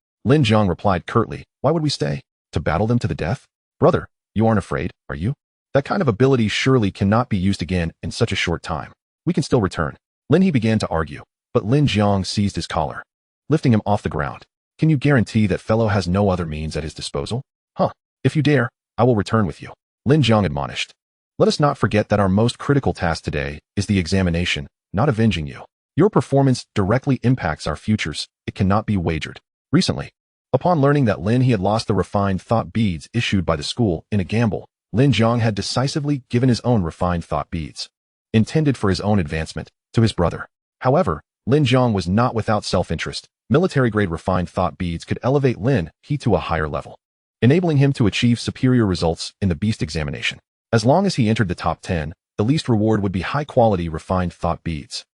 Lin Zhang replied curtly, why would we stay? To battle them to the death? Brother, you aren't afraid, are you? That kind of ability surely cannot be used again in such a short time. We can still return. Lin He began to argue, but Lin Zhang seized his collar, lifting him off the ground. Can you guarantee that fellow has no other means at his disposal? Huh. If you dare, I will return with you, Lin Zhang admonished. Let us not forget that our most critical task today is the examination, not avenging you. Your performance directly impacts our futures. It cannot be wagered. Recently, upon learning that Lin He had lost the refined thought beads issued by the school in a gamble, Lin Zhang had decisively given his own refined thought beads, intended for his own advancement, to his brother. However, Lin Zhang was not without self-interest. Military-grade refined thought beads could elevate Lin He to a higher level, enabling him to achieve superior results in the beast examination. As long as he entered the top 10, the least reward would be high-quality refined thought beads,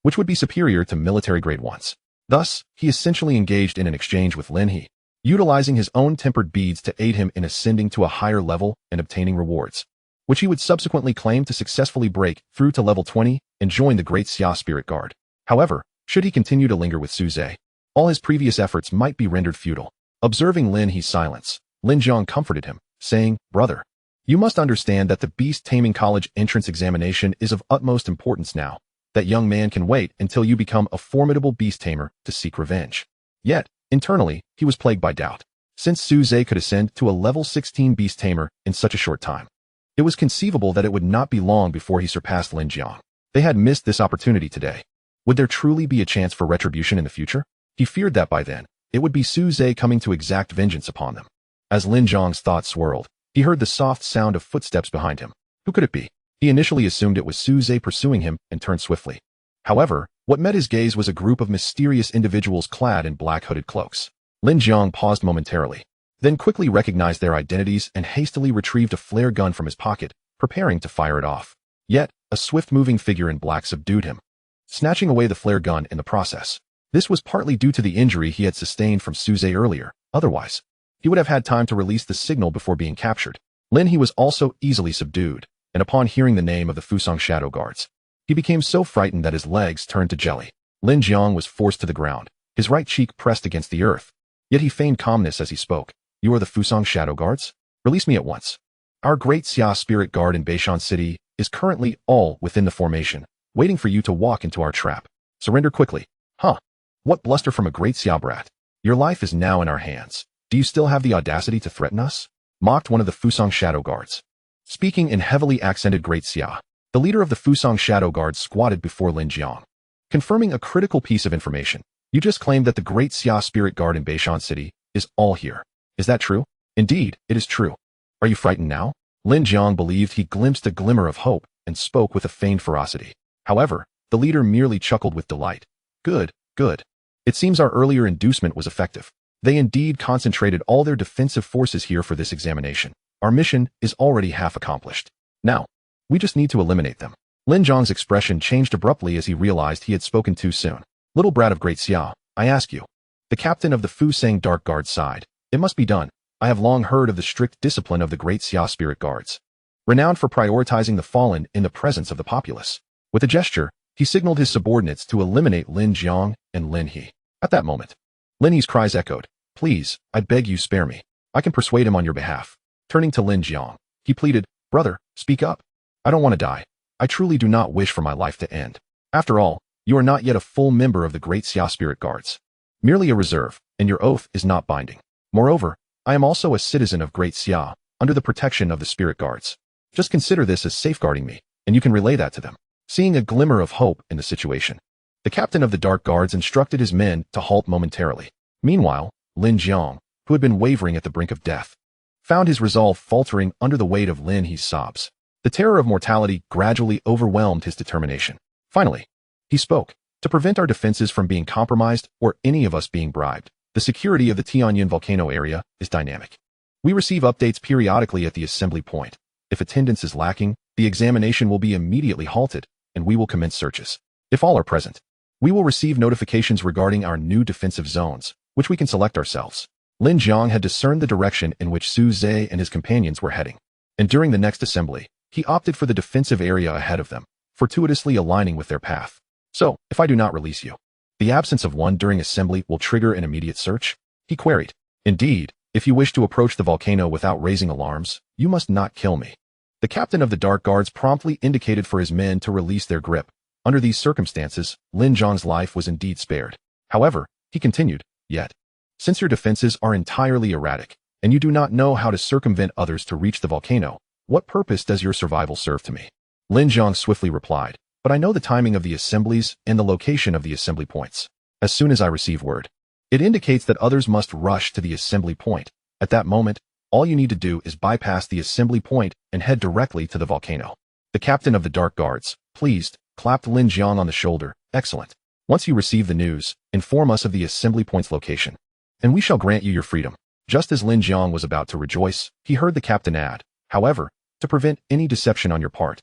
which would be superior to military-grade ones. Thus, he essentially engaged in an exchange with Lin He, utilizing his own tempered beads to aid him in ascending to a higher level and obtaining rewards, which he would subsequently claim to successfully break through to level 20 and join the Great Xia Spirit Guard. However, should he continue to linger with Su Ze, all his previous efforts might be rendered futile. Observing Lin He's silence, Lin Zhang comforted him, saying, Brother, you must understand that the Beast Taming College entrance examination is of utmost importance now. That young man can wait until you become a formidable beast tamer to seek revenge. Yet, internally, he was plagued by doubt. Since Su Ze could ascend to a level 16 beast tamer in such a short time, it was conceivable that it would not be long before he surpassed Lin Zhang. They had missed this opportunity today. Would there truly be a chance for retribution in the future? He feared that by then, it would be Su Ze coming to exact vengeance upon them. As Lin Zhang's thoughts swirled, he heard the soft sound of footsteps behind him. Who could it be? He initially assumed it was Su Ze pursuing him and turned swiftly. However, what met his gaze was a group of mysterious individuals clad in black hooded cloaks. Lin Zhang paused momentarily, then quickly recognized their identities and hastily retrieved a flare gun from his pocket, preparing to fire it off. Yet, a swift-moving figure in black subdued him, snatching away the flare gun in the process. This was partly due to the injury he had sustained from Su Ze earlier. Otherwise, he would have had time to release the signal before being captured. Lin He was also easily subdued, and upon hearing the name of the Fusang Shadow Guards, he became so frightened that his legs turned to jelly. Lin Zhang was forced to the ground, his right cheek pressed against the earth. Yet he feigned calmness as he spoke. You are the Fusang Shadow Guards? Release me at once. Our Great Xia Spirit Guard in Beishan City is currently all within the formation, waiting for you to walk into our trap. Surrender quickly. Huh. What bluster from a Great Xia brat. Your life is now in our hands. Do you still have the audacity to threaten us? Mocked one of the Fusang Shadow Guards. Speaking in heavily accented Great Xia, the leader of the Fusang Shadow Guards squatted before Lin Jiang, confirming a critical piece of information. You just claimed that the Great Xia Spirit Guard in Beishan City is all here. Is that true? Indeed, it is true. Are you frightened now? Lin Jiang believed he glimpsed a glimmer of hope and spoke with a feigned ferocity. However, the leader merely chuckled with delight. Good, good. It seems our earlier inducement was effective. They indeed concentrated all their defensive forces here for this examination. Our mission is already half accomplished. Now, we just need to eliminate them. Lin Jiang's expression changed abruptly as he realized he had spoken too soon. Little brat of Great Xia, I ask you. The captain of the Fusang Dark Guard sighed. It must be done. I have long heard of the strict discipline of the Great Xia Spirit Guards, renowned for prioritizing the fallen in the presence of the populace. With a gesture, he signaled his subordinates to eliminate Lin Jiang and Lin He. At that moment, Lin He's cries echoed. Please, I beg you spare me. I can persuade him on your behalf. Turning to Lin Jiang, he pleaded, Brother, speak up. I don't want to die. I truly do not wish for my life to end. After all, you are not yet a full member of the Great Xia Spirit Guards. Merely a reserve, and your oath is not binding. Moreover, I am also a citizen of Great Xia, under the protection of the Spirit Guards. Just consider this as safeguarding me, and you can relay that to them. Seeing a glimmer of hope in the situation, the captain of the Dark Guards instructed his men to halt momentarily. Meanwhile, Lin Jiang, who had been wavering at the brink of death, found his resolve faltering under the weight of Lin He's sobs. The terror of mortality gradually overwhelmed his determination. Finally, he spoke. To prevent our defenses from being compromised or any of us being bribed, the security of the Tianyin volcano area is dynamic. We receive updates periodically at the assembly point. If attendance is lacking, the examination will be immediately halted, and we will commence searches. If all are present, we will receive notifications regarding our new defensive zones, which we can select ourselves. Lin Jiang had discerned the direction in which Su Ze and his companions were heading, and during the next assembly, he opted for the defensive area ahead of them, fortuitously aligning with their path. So, if I do not release you, the absence of one during assembly will trigger an immediate search? He queried. Indeed, if you wish to approach the volcano without raising alarms, you must not kill me. The captain of the Dark Guards promptly indicated for his men to release their grip. Under these circumstances, Lin Jiang's life was indeed spared. However, he continued, yet, since your defenses are entirely erratic, and you do not know how to circumvent others to reach the volcano, what purpose does your survival serve to me? Lin Jiang swiftly replied, but I know the timing of the assemblies and the location of the assembly points. As soon as I receive word, it indicates that others must rush to the assembly point. At that moment, all you need to do is bypass the assembly point and head directly to the volcano. The captain of the Dark Guards, pleased, clapped Lin Jiang on the shoulder. Excellent. Once you receive the news, inform us of the assembly point's location, and we shall grant you your freedom. Just as Lin Jiang was about to rejoice, he heard the captain add, however, to prevent any deception on your part,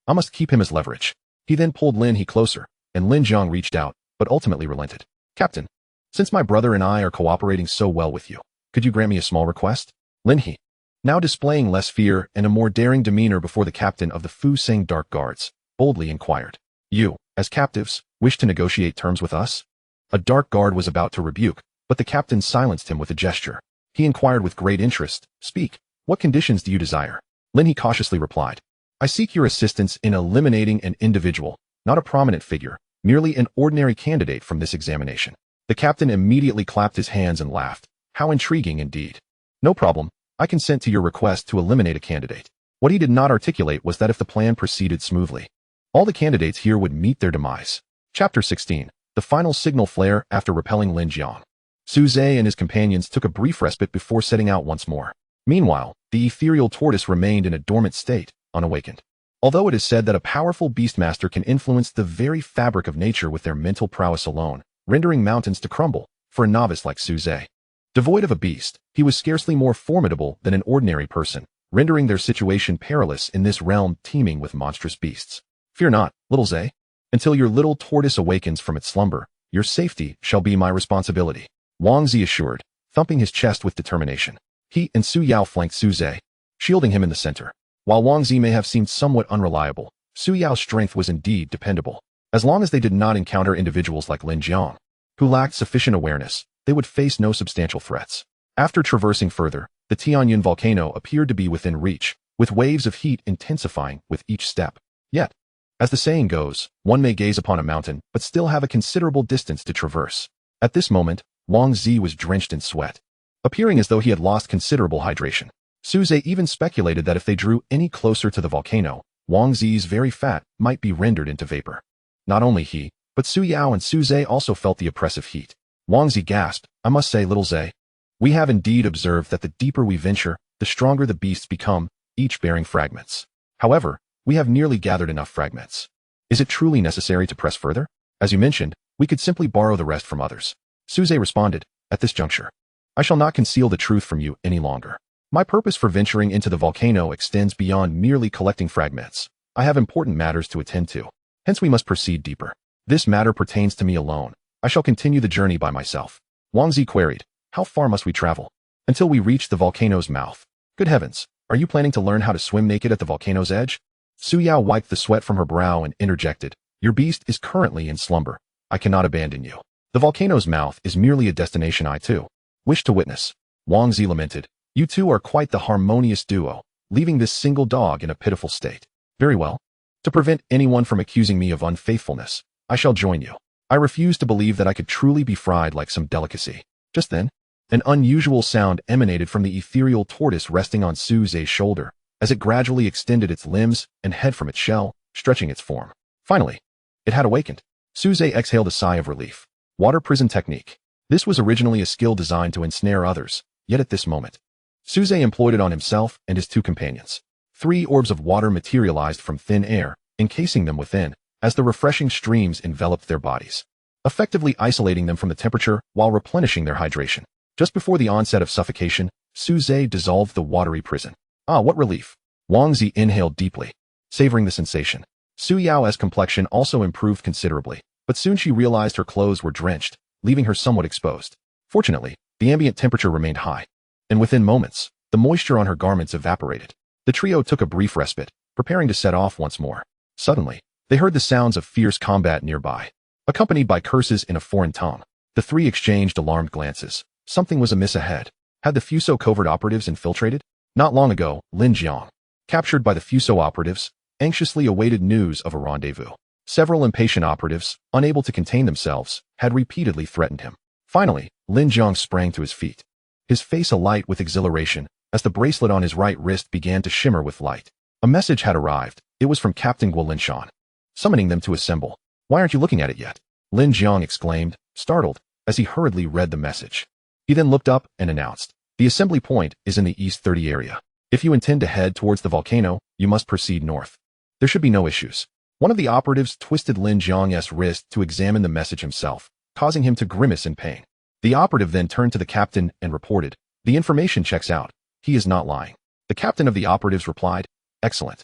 I must keep him as leverage. He then pulled Lin He closer, and Lin Jiang reached out, but ultimately relented. Captain, since my brother and I are cooperating so well with you, could you grant me a small request? Lin He, now displaying less fear and a more daring demeanor before the captain of the Fusang Dark Guards, boldly inquired. You, as captives, wish to negotiate terms with us? A Dark Guard was about to rebuke, but the captain silenced him with a gesture. He inquired with great interest, Speak, what conditions do you desire? Lin He cautiously replied, I seek your assistance in eliminating an individual, not a prominent figure, merely an ordinary candidate from this examination. The captain immediately clapped his hands and laughed. How intriguing indeed. No problem, I consent to your request to eliminate a candidate. What he did not articulate was that if the plan proceeded smoothly, all the candidates here would meet their demise. Chapter 16. The final signal flare after repelling Lin Jiang. Su Ze and his companions took a brief respite before setting out once more. Meanwhile, the ethereal tortoise remained in a dormant state, unawakened. Although it is said that a powerful beastmaster can influence the very fabric of nature with their mental prowess alone, rendering mountains to crumble, for a novice like Su Ze. Devoid of a beast, he was scarcely more formidable than an ordinary person, rendering their situation perilous in this realm teeming with monstrous beasts. Fear not, little Ze. Until your little tortoise awakens from its slumber, your safety shall be my responsibility. Wang Zi assured, thumping his chest with determination. He and Su Yao flanked Su Ze, shielding him in the center. While Wang Zi may have seemed somewhat unreliable, Su Yao's strength was indeed dependable. As long as they did not encounter individuals like Lin Jiang, who lacked sufficient awareness, they would face no substantial threats. After traversing further, the Tianyin volcano appeared to be within reach, with waves of heat intensifying with each step. Yet, as the saying goes, one may gaze upon a mountain but still have a considerable distance to traverse. At this moment, Wang Zi was drenched in sweat, appearing as though he had lost considerable hydration. Su Ze even speculated that if they drew any closer to the volcano, Wang Zi's very fat might be rendered into vapor. Not only he, but Su Yao and Su Ze also felt the oppressive heat. Wang Zi gasped, "I must say, little Ze, we have indeed observed that the deeper we venture, the stronger the beasts become, each bearing fragments. However, we have nearly gathered enough fragments. Is it truly necessary to press further? As you mentioned, we could simply borrow the rest from others." Su Ze responded, "At this juncture, I shall not conceal the truth from you any longer. My purpose for venturing into the volcano extends beyond merely collecting fragments. I have important matters to attend to. Hence we must proceed deeper. This matter pertains to me alone. I shall continue the journey by myself." Wang Zi queried, "How far must we travel?" "Until we reach the volcano's mouth." "Good heavens, are you planning to learn how to swim naked at the volcano's edge?" Su Yao wiped the sweat from her brow and interjected, "Your beast is currently in slumber. I cannot abandon you. The volcano's mouth is merely a destination I too wish to witness." Wang Zi lamented, "You two are quite the harmonious duo, leaving this single dog in a pitiful state. Very well. To prevent anyone from accusing me of unfaithfulness, I shall join you. I refuse to believe that I could truly be fried like some delicacy." Just then, an unusual sound emanated from the ethereal tortoise resting on Su Ze's shoulder, as it gradually extended its limbs and head from its shell, stretching its form. Finally, it had awakened. Su Ze exhaled a sigh of relief. Water prison technique. This was originally a skill designed to ensnare others, yet at this moment, Su Ze employed it on himself and his two companions. 3 orbs of water materialized from thin air, encasing them within, as the refreshing streams enveloped their bodies, effectively isolating them from the temperature while replenishing their hydration. Just before the onset of suffocation, Su Ze dissolved the watery prison. Ah, what relief! Wang Zi inhaled deeply, savoring the sensation. Su Yao's complexion also improved considerably, but soon she realized her clothes were drenched, leaving her somewhat exposed. Fortunately, the ambient temperature remained high, and within moments, the moisture on her garments evaporated. The trio took a brief respite, preparing to set off once more. Suddenly, they heard the sounds of fierce combat nearby, accompanied by curses in a foreign tongue. The 3 exchanged alarmed glances. Something was amiss ahead. Had the Fuso covert operatives infiltrated? Not long ago, Lin Jiang, captured by the Fuso operatives, anxiously awaited news of a rendezvous. Several impatient operatives, unable to contain themselves, had repeatedly threatened him. Finally, Lin Jiang sprang to his feet, his face alight with exhilaration, as the bracelet on his right wrist began to shimmer with light. A message had arrived. It was from Captain Guo Linshan, summoning them to assemble. "Why aren't you looking at it yet?" Lin Jiang exclaimed, startled, as he hurriedly read the message. He then looked up and announced, "The assembly point is in the East 30 area. If you intend to head towards the volcano, you must proceed north. There should be no issues." One of the operatives twisted Lin Jiang's wrist to examine the message himself, causing him to grimace in pain. The operative then turned to the captain and reported, "The information checks out. He is not lying." The captain of the operatives replied, "Excellent.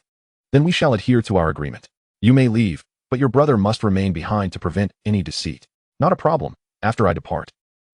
Then we shall adhere to our agreement. You may leave, but your brother must remain behind to prevent any deceit." "Not a problem. After I depart,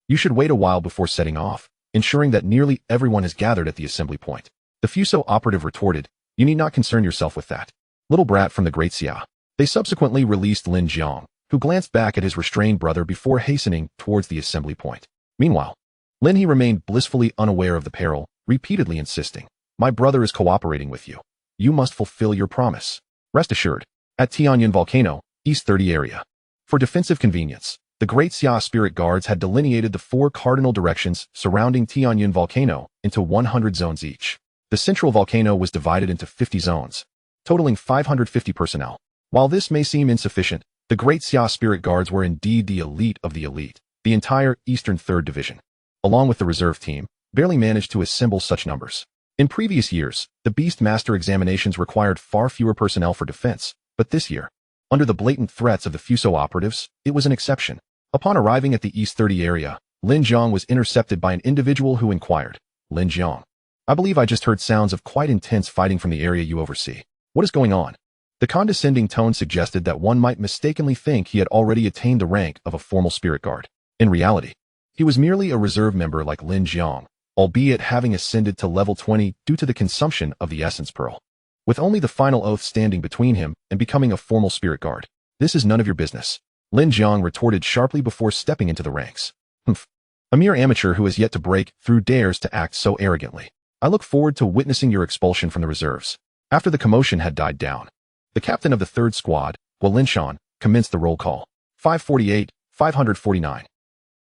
you should wait a while before setting off, ensuring that nearly everyone has gathered at the assembly point." The Fuso operative retorted, "You need not concern yourself with that. Little brat from the Great Xia." They subsequently released Lin Jiang, who glanced back at his restrained brother before hastening towards the assembly point. Meanwhile, Lin He remained blissfully unaware of the peril, repeatedly insisting, "My brother is cooperating with you. You must fulfill your promise. Rest assured." At Tianyuan Volcano, East 30 area. For defensive convenience, the Great Xia Spirit Guards had delineated the 4 cardinal directions surrounding Tianyuan Volcano into 100 zones each. The central volcano was divided into 50 zones, totaling 550 personnel. While this may seem insufficient, the Great Xia Spirit Guards were indeed the elite of the elite. The entire Eastern 3rd Division, along with the reserve team, barely managed to assemble such numbers. In previous years, the Beast Master examinations required far fewer personnel for defense, but this year, under the blatant threats of the Fuso operatives, it was an exception. Upon arriving at the East 30 area, Lin Jiang was intercepted by an individual who inquired, "Lin Jiang, I believe I just heard sounds of quite intense fighting from the area you oversee. What is going on?" The condescending tone suggested that one might mistakenly think he had already attained the rank of a formal spirit guard. In reality, he was merely a reserve member like Lin Jiang, albeit having ascended to level 20 due to the consumption of the Essence Pearl. With only the final oath standing between him and becoming a formal spirit guard. "This is none of your business," Lin Jiang retorted sharply before stepping into the ranks. "Humph. A mere amateur who has yet to break through dares to act so arrogantly. I look forward to witnessing your expulsion from the reserves." After the commotion had died down, the captain of the 3rd Squad, Guo Linshan, commenced the roll call. 548, 549.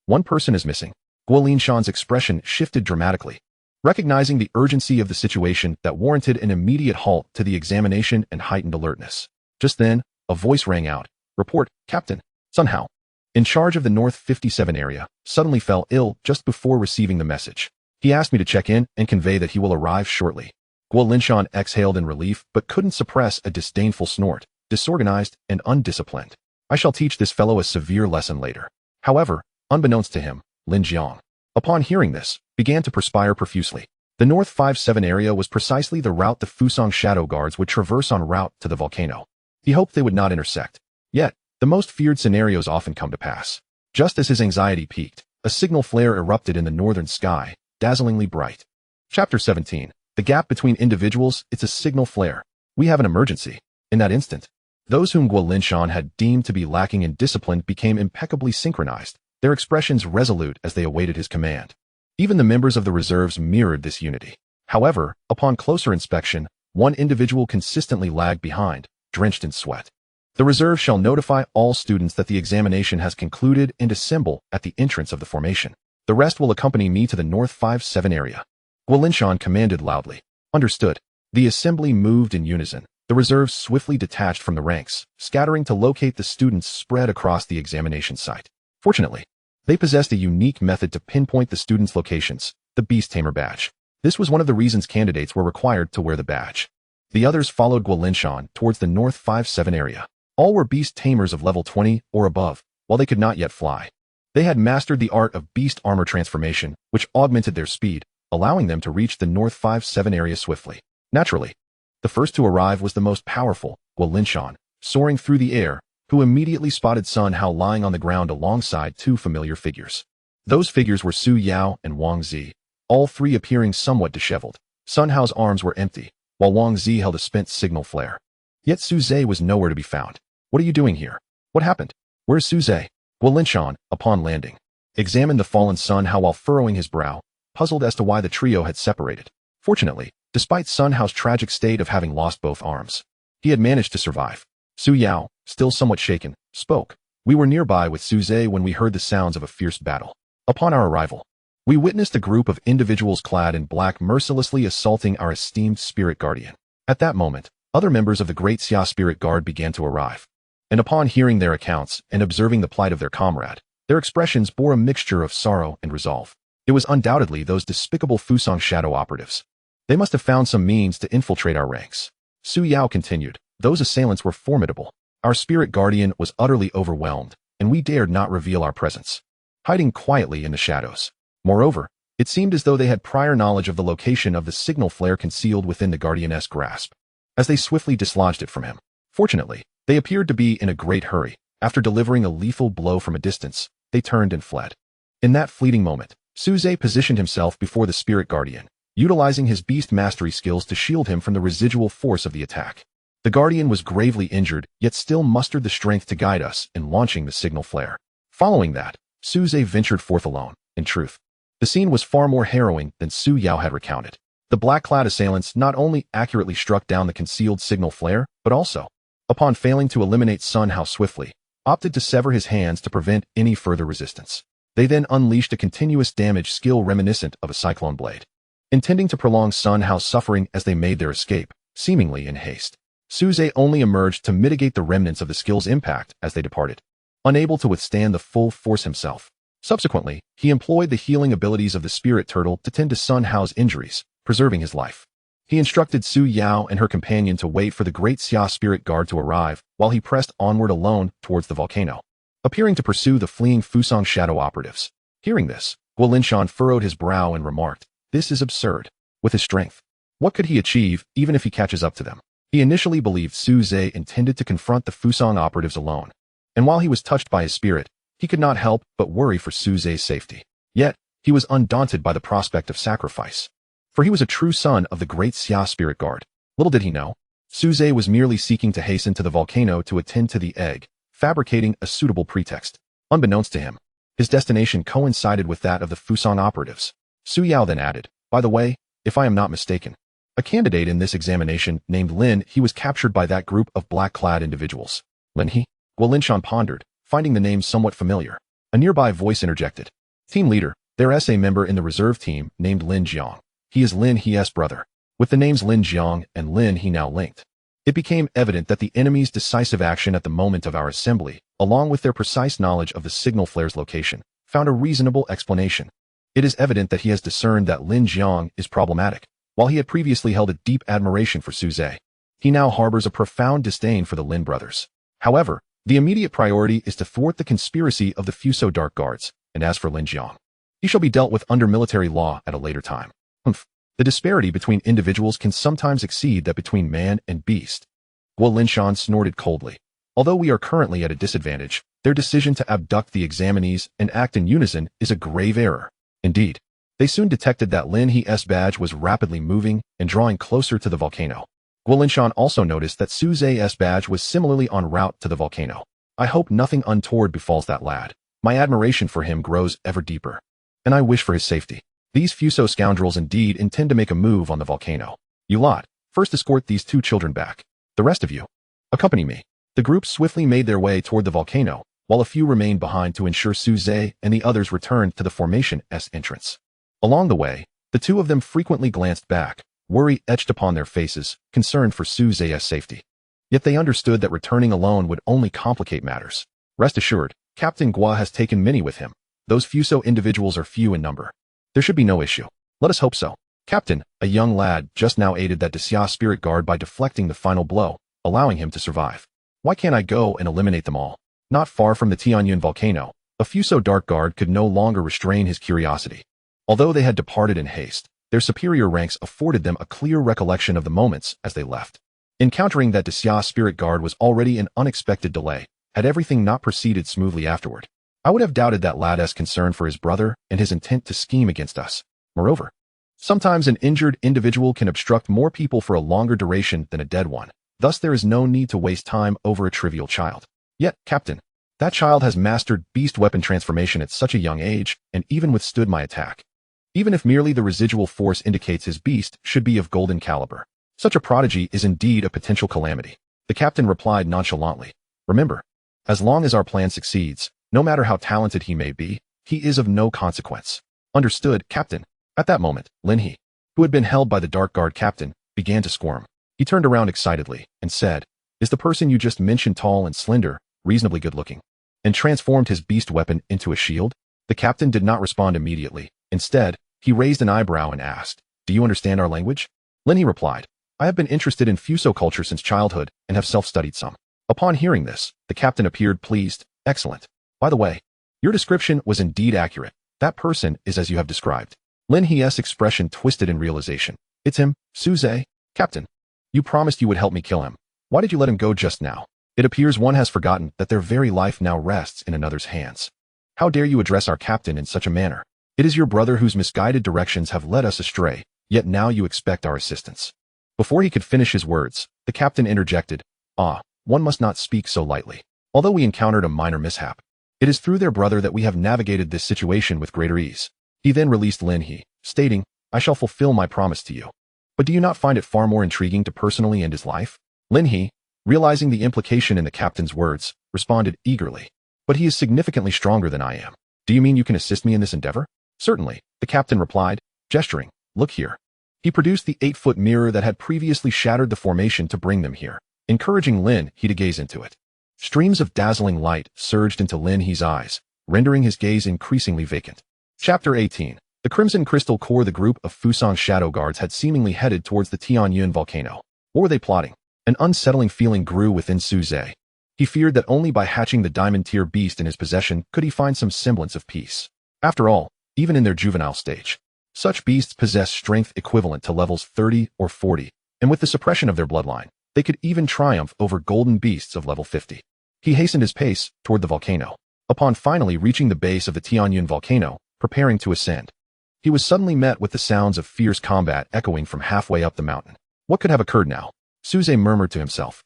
One person is missing. Guo Linshan's expression shifted dramatically, recognizing the urgency of the situation that warranted an immediate halt to the examination and heightened alertness. Just then, a voice rang out. Report, Captain. Sun Hao, in charge of the North 57 area, suddenly fell ill just before receiving the message. He asked me to check in and convey that he will arrive shortly. Guo Linshan exhaled in relief but couldn't suppress a disdainful snort. Disorganized and undisciplined. I shall teach this fellow a severe lesson later. However, unbeknownst to him, Lin Jiang, upon hearing this, began to perspire profusely. The North 57 area was precisely the route the Fusang Shadow Guards would traverse en route to the volcano. He hoped they would not intersect. Yet, the most feared scenarios often come to pass. Just as his anxiety peaked, a signal flare erupted in the northern sky, dazzlingly bright. Chapter 17. The gap between individuals, it's a signal flare. We have an emergency. In that instant, those whom Guo Linshan had deemed to be lacking in discipline became impeccably synchronized, their expressions resolute as they awaited his command. Even the members of the reserves mirrored this unity. However, upon closer inspection, one individual consistently lagged behind, drenched in sweat. The reserve shall notify all students that the examination has concluded and assemble at the entrance of the formation. The rest will accompany me to the North 57 area. Guo Linshan commanded loudly. Understood. The assembly moved in unison. The reserves swiftly detached from the ranks, scattering to locate the students spread across the examination site. Fortunately, they possessed a unique method to pinpoint the students' locations, the Beast Tamer badge. This was one of the reasons candidates were required to wear the badge. The others followed Guo Linshan towards the North 57 area. All were beast tamers of level 20 or above, while they could not yet fly. They had mastered the art of beast armor transformation, which augmented their speed, allowing them to reach the North 57 area swiftly. Naturally, the first to arrive was the most powerful, Guo Linshan, soaring through the air, who immediately spotted Sun Hao lying on the ground alongside two familiar figures. Those figures were Su Yao and Wang Zi, all three appearing somewhat disheveled. Sun Hao's arms were empty, while Wang Zi held a spent signal flare. Yet Su Ze was nowhere to be found. What are you doing here? What happened? Where's Su Ze? Guo Linshan, upon landing, examined the fallen Sun Hao while furrowing his brow, puzzled as to why the trio had separated. Fortunately, despite Sun Hao's tragic state of having lost both arms, he had managed to survive. Su Yao, still somewhat shaken, spoke. We were nearby with Su Ze when we heard the sounds of a fierce battle. Upon our arrival, we witnessed a group of individuals clad in black mercilessly assaulting our esteemed spirit guardian. At that moment, other members of the Great Xia Spirit Guard began to arrive. And upon hearing their accounts and observing the plight of their comrade, their expressions bore a mixture of sorrow and resolve. It was undoubtedly those despicable Fusang Shadow operatives. They must have found some means to infiltrate our ranks. Su Yao continued. Those assailants were formidable. Our spirit guardian was utterly overwhelmed, and we dared not reveal our presence, hiding quietly in the shadows. Moreover, it seemed as though they had prior knowledge of the location of the signal flare concealed within the guardian's grasp, as they swiftly dislodged it from him. Fortunately, they appeared to be in a great hurry. After delivering a lethal blow from a distance, they turned and fled. In that fleeting moment, Su Ze positioned himself before the spirit guardian, utilizing his beast mastery skills to shield him from the residual force of the attack. The guardian was gravely injured, yet still mustered the strength to guide us in launching the signal flare. Following that, Su Ze ventured forth alone. In truth, the scene was far more harrowing than Su Yao had recounted. The black-clad assailants not only accurately struck down the concealed signal flare, but also, upon failing to eliminate Sun Hao swiftly, opted to sever his hands to prevent any further resistance. They then unleashed a continuous damage skill reminiscent of a cyclone blade, intending to prolong Sun Hao's suffering as they made their escape, seemingly in haste. Su Ze only emerged to mitigate the remnants of the skill's impact as they departed, unable to withstand the full force himself. Subsequently, he employed the healing abilities of the spirit turtle to tend to Sun Hao's injuries, preserving his life. He instructed Su Yao and her companion to wait for the Great Xia Spirit Guard to arrive while he pressed onward alone towards the volcano, appearing to pursue the fleeing Fusang Shadow operatives. Hearing this, Guo Linshan furrowed his brow and remarked, "This is absurd. With his strength, what could he achieve even if he catches up to them?" He initially believed Su Ze intended to confront the Fusang operatives alone, and while he was touched by his spirit, he could not help but worry for Su Ze's safety. Yet, he was undaunted by the prospect of sacrifice, for he was a true son of the Great Xia Spirit Guard. Little did he know, Su Ze was merely seeking to hasten to the volcano to attend to the egg, fabricating a suitable pretext. Unbeknownst to him, his destination coincided with that of the Fusang operatives. Su Yao then added, "By the way, if I am not mistaken, a candidate in this examination named Lin He was captured by that group of black-clad individuals." Lin He? Guo Linshan pondered, finding the name somewhat familiar. A nearby voice interjected. Team leader, there's a member in the reserve team named Lin Jiang. He is Lin He's brother. With the names Lin Jiang and Lin He now linked, it became evident that the enemy's decisive action at the moment of our assembly, along with their precise knowledge of the signal flare's location, found a reasonable explanation. It is evident that he has discerned that Lin Jiang is problematic. While he had previously held a deep admiration for Su Ze, he now harbors a profound disdain for the Lin brothers. However, the immediate priority is to thwart the conspiracy of the Fuso Dark Guards, and as for Lin Jiang, he shall be dealt with under military law at a later time. The disparity between individuals can sometimes exceed that between man and beast. Guo Linshan snorted coldly. Although we are currently at a disadvantage, their decision to abduct the examinees and act in unison is a grave error. Indeed, they soon detected that Lin He's badge was rapidly moving and drawing closer to the volcano. Guo Linshan also noticed that Su Ze's badge was similarly en route to the volcano. I hope nothing untoward befalls that lad. My admiration for him grows ever deeper, and I wish for his safety. These Fuso scoundrels indeed intend to make a move on the volcano. You lot, first escort these two children back. The rest of you, accompany me. The group swiftly made their way toward the volcano, while a few remained behind to ensure Su Ze and the others returned to the formation's entrance. Along the way, the two of them frequently glanced back, worry etched upon their faces, concerned for Su Ze's safety. Yet they understood that returning alone would only complicate matters. Rest assured, Captain Guo has taken many with him. Those Fuso individuals are few in number. There should be no issue. Let us hope so. Captain, a young lad, just now aided that Xia spirit guard by deflecting the final blow, allowing him to survive. Why can't I go and eliminate them all? Not far from the Tianyun volcano, a Fuso dark guard could no longer restrain his curiosity. Although they had departed in haste, their superior ranks afforded them a clear recollection of the moments as they left. Encountering that Xia spirit guard was already an unexpected delay, had everything not proceeded smoothly afterward. I would have doubted that lad's concern for his brother and his intent to scheme against us. Moreover, sometimes an injured individual can obstruct more people for a longer duration than a dead one. Thus there is no need to waste time over a trivial child. Yet, Captain, that child has mastered beast weapon transformation at such a young age and even withstood my attack. Even if merely the residual force indicates his beast should be of golden caliber, such a prodigy is indeed a potential calamity. The captain replied nonchalantly. Remember, as long as our plan succeeds, no matter how talented he may be, he is of no consequence. Understood, Captain. At that moment, Lin He, who had been held by the Dark Guard captain, began to squirm. He turned around excitedly and said, "Is the person you just mentioned tall and slender, reasonably good-looking?" And transformed his beast weapon into a shield? The captain did not respond immediately. Instead, he raised an eyebrow and asked, "Do you understand our language?" Lin He replied, "I have been interested in Fuso culture since childhood and have self-studied some." Upon hearing this, the captain appeared pleased. "Excellent. By the way, your description was indeed accurate. That person is as you have described." Lin He's expression twisted in realization. "It's him, Su Ze. Captain, you promised you would help me kill him. Why did you let him go just now? It appears one has forgotten that their very life now rests in another's hands. How dare you address our captain in such a manner? It is your brother whose misguided directions have led us astray, yet now you expect our assistance." Before he could finish his words, the captain interjected, "One must not speak so lightly. Although we encountered a minor mishap, it is through their brother that we have navigated this situation with greater ease." He then released Lin He, stating, "I shall fulfill my promise to you. But do you not find it far more intriguing to personally end his life?" Lin He, realizing the implication in the captain's words, responded eagerly, "But he is significantly stronger than I am. Do you mean you can assist me in this endeavor?" "Certainly," the captain replied, gesturing, "Look here." He produced the 8-foot mirror that had previously shattered the formation to bring them here, encouraging Lin He to gaze into it. Streams of dazzling light surged into Lin He's eyes, rendering his gaze increasingly vacant. Chapter 18. The Crimson Crystal Core. The group of Fusang Shadow Guards had seemingly headed towards the Tianyun volcano. Or were they plotting? An unsettling feeling grew within Su Ze. He feared that only by hatching the diamond-tier beast in his possession could he find some semblance of peace. After all, even in their juvenile stage, such beasts possess strength equivalent to levels 30 or 40, and with the suppression of their bloodline, they could even triumph over golden beasts of level 50. He hastened his pace toward the volcano. Upon finally reaching the base of the Tianyun volcano, preparing to ascend, he was suddenly met with the sounds of fierce combat echoing from halfway up the mountain. What could have occurred now? Su Ze murmured to himself.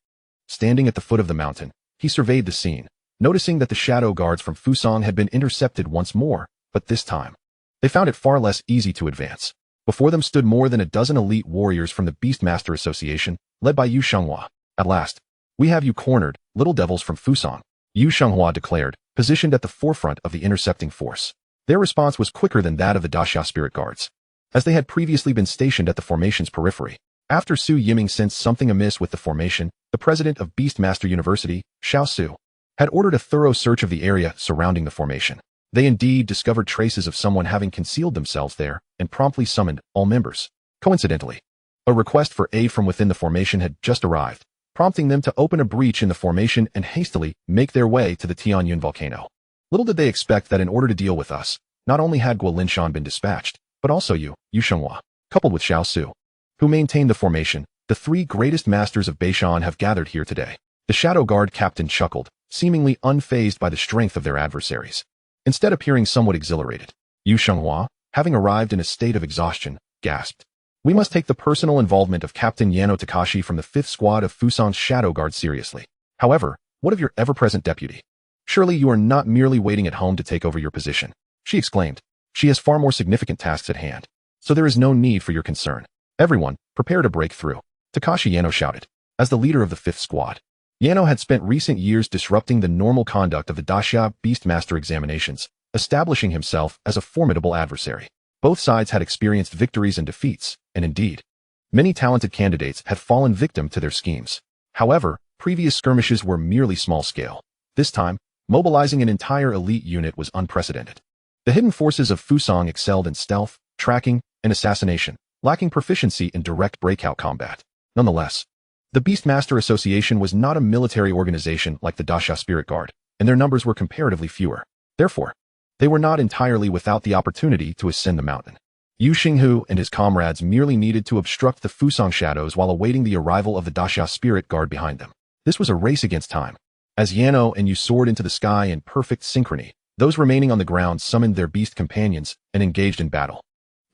Standing at the foot of the mountain, he surveyed the scene, noticing that the shadow guards from Fusang had been intercepted once more, but this time, they found it far less easy to advance. Before them stood more than a dozen elite warriors from the Beastmaster Association, led by Yu Shenghua. "At last, we have you cornered, little devils from Fusang," Yu Shenghua declared, positioned at the forefront of the intercepting force. Their response was quicker than that of the Daxia spirit guards, as they had previously been stationed at the formation's periphery. After Su Yiming sensed something amiss with the formation, the president of Beastmaster University, Xiao Su, had ordered a thorough search of the area surrounding the formation. They indeed discovered traces of someone having concealed themselves there and promptly summoned all members. Coincidentally, a request for aid from within the formation had just arrived, prompting them to open a breach in the formation and hastily make their way to the Tianyun volcano. Little did they expect that in order to deal with us, not only had Guo Linshan been dispatched, but also Yu Shenghua, coupled with Xiao Su, who maintained the formation. The three greatest masters of Beishan have gathered here today. The Shadow Guard captain chuckled, seemingly unfazed by the strength of their adversaries, instead appearing somewhat exhilarated. Yu Shenghua, having arrived in a state of exhaustion, gasped. We must take the personal involvement of Captain Yano Takashi from the 5th Squad of Fusang's Shadow Guard seriously. However, what of your ever-present deputy? Surely you are not merely waiting at home to take over your position, she exclaimed. She has far more significant tasks at hand, so there is no need for your concern. Everyone, prepare to break through, Takashi Yano shouted. As the leader of the 5th Squad, Yano had spent recent years disrupting the normal conduct of the Daxia Beastmaster examinations, establishing himself as a formidable adversary. Both sides had experienced victories and defeats, and indeed, many talented candidates had fallen victim to their schemes. However, previous skirmishes were merely small-scale. This time, mobilizing an entire elite unit was unprecedented. The hidden forces of Fusang excelled in stealth, tracking, and assassination, lacking proficiency in direct breakout combat. Nonetheless, the Beastmaster Association was not a military organization like the Daxia Spirit Guard, and their numbers were comparatively fewer. Therefore, they were not entirely without the opportunity to ascend the mountain. Yu Xinghu and his comrades merely needed to obstruct the Fusang shadows while awaiting the arrival of the Daxia Spirit Guard behind them. This was a race against time. As Yano and Yu soared into the sky in perfect synchrony, those remaining on the ground summoned their beast companions and engaged in battle.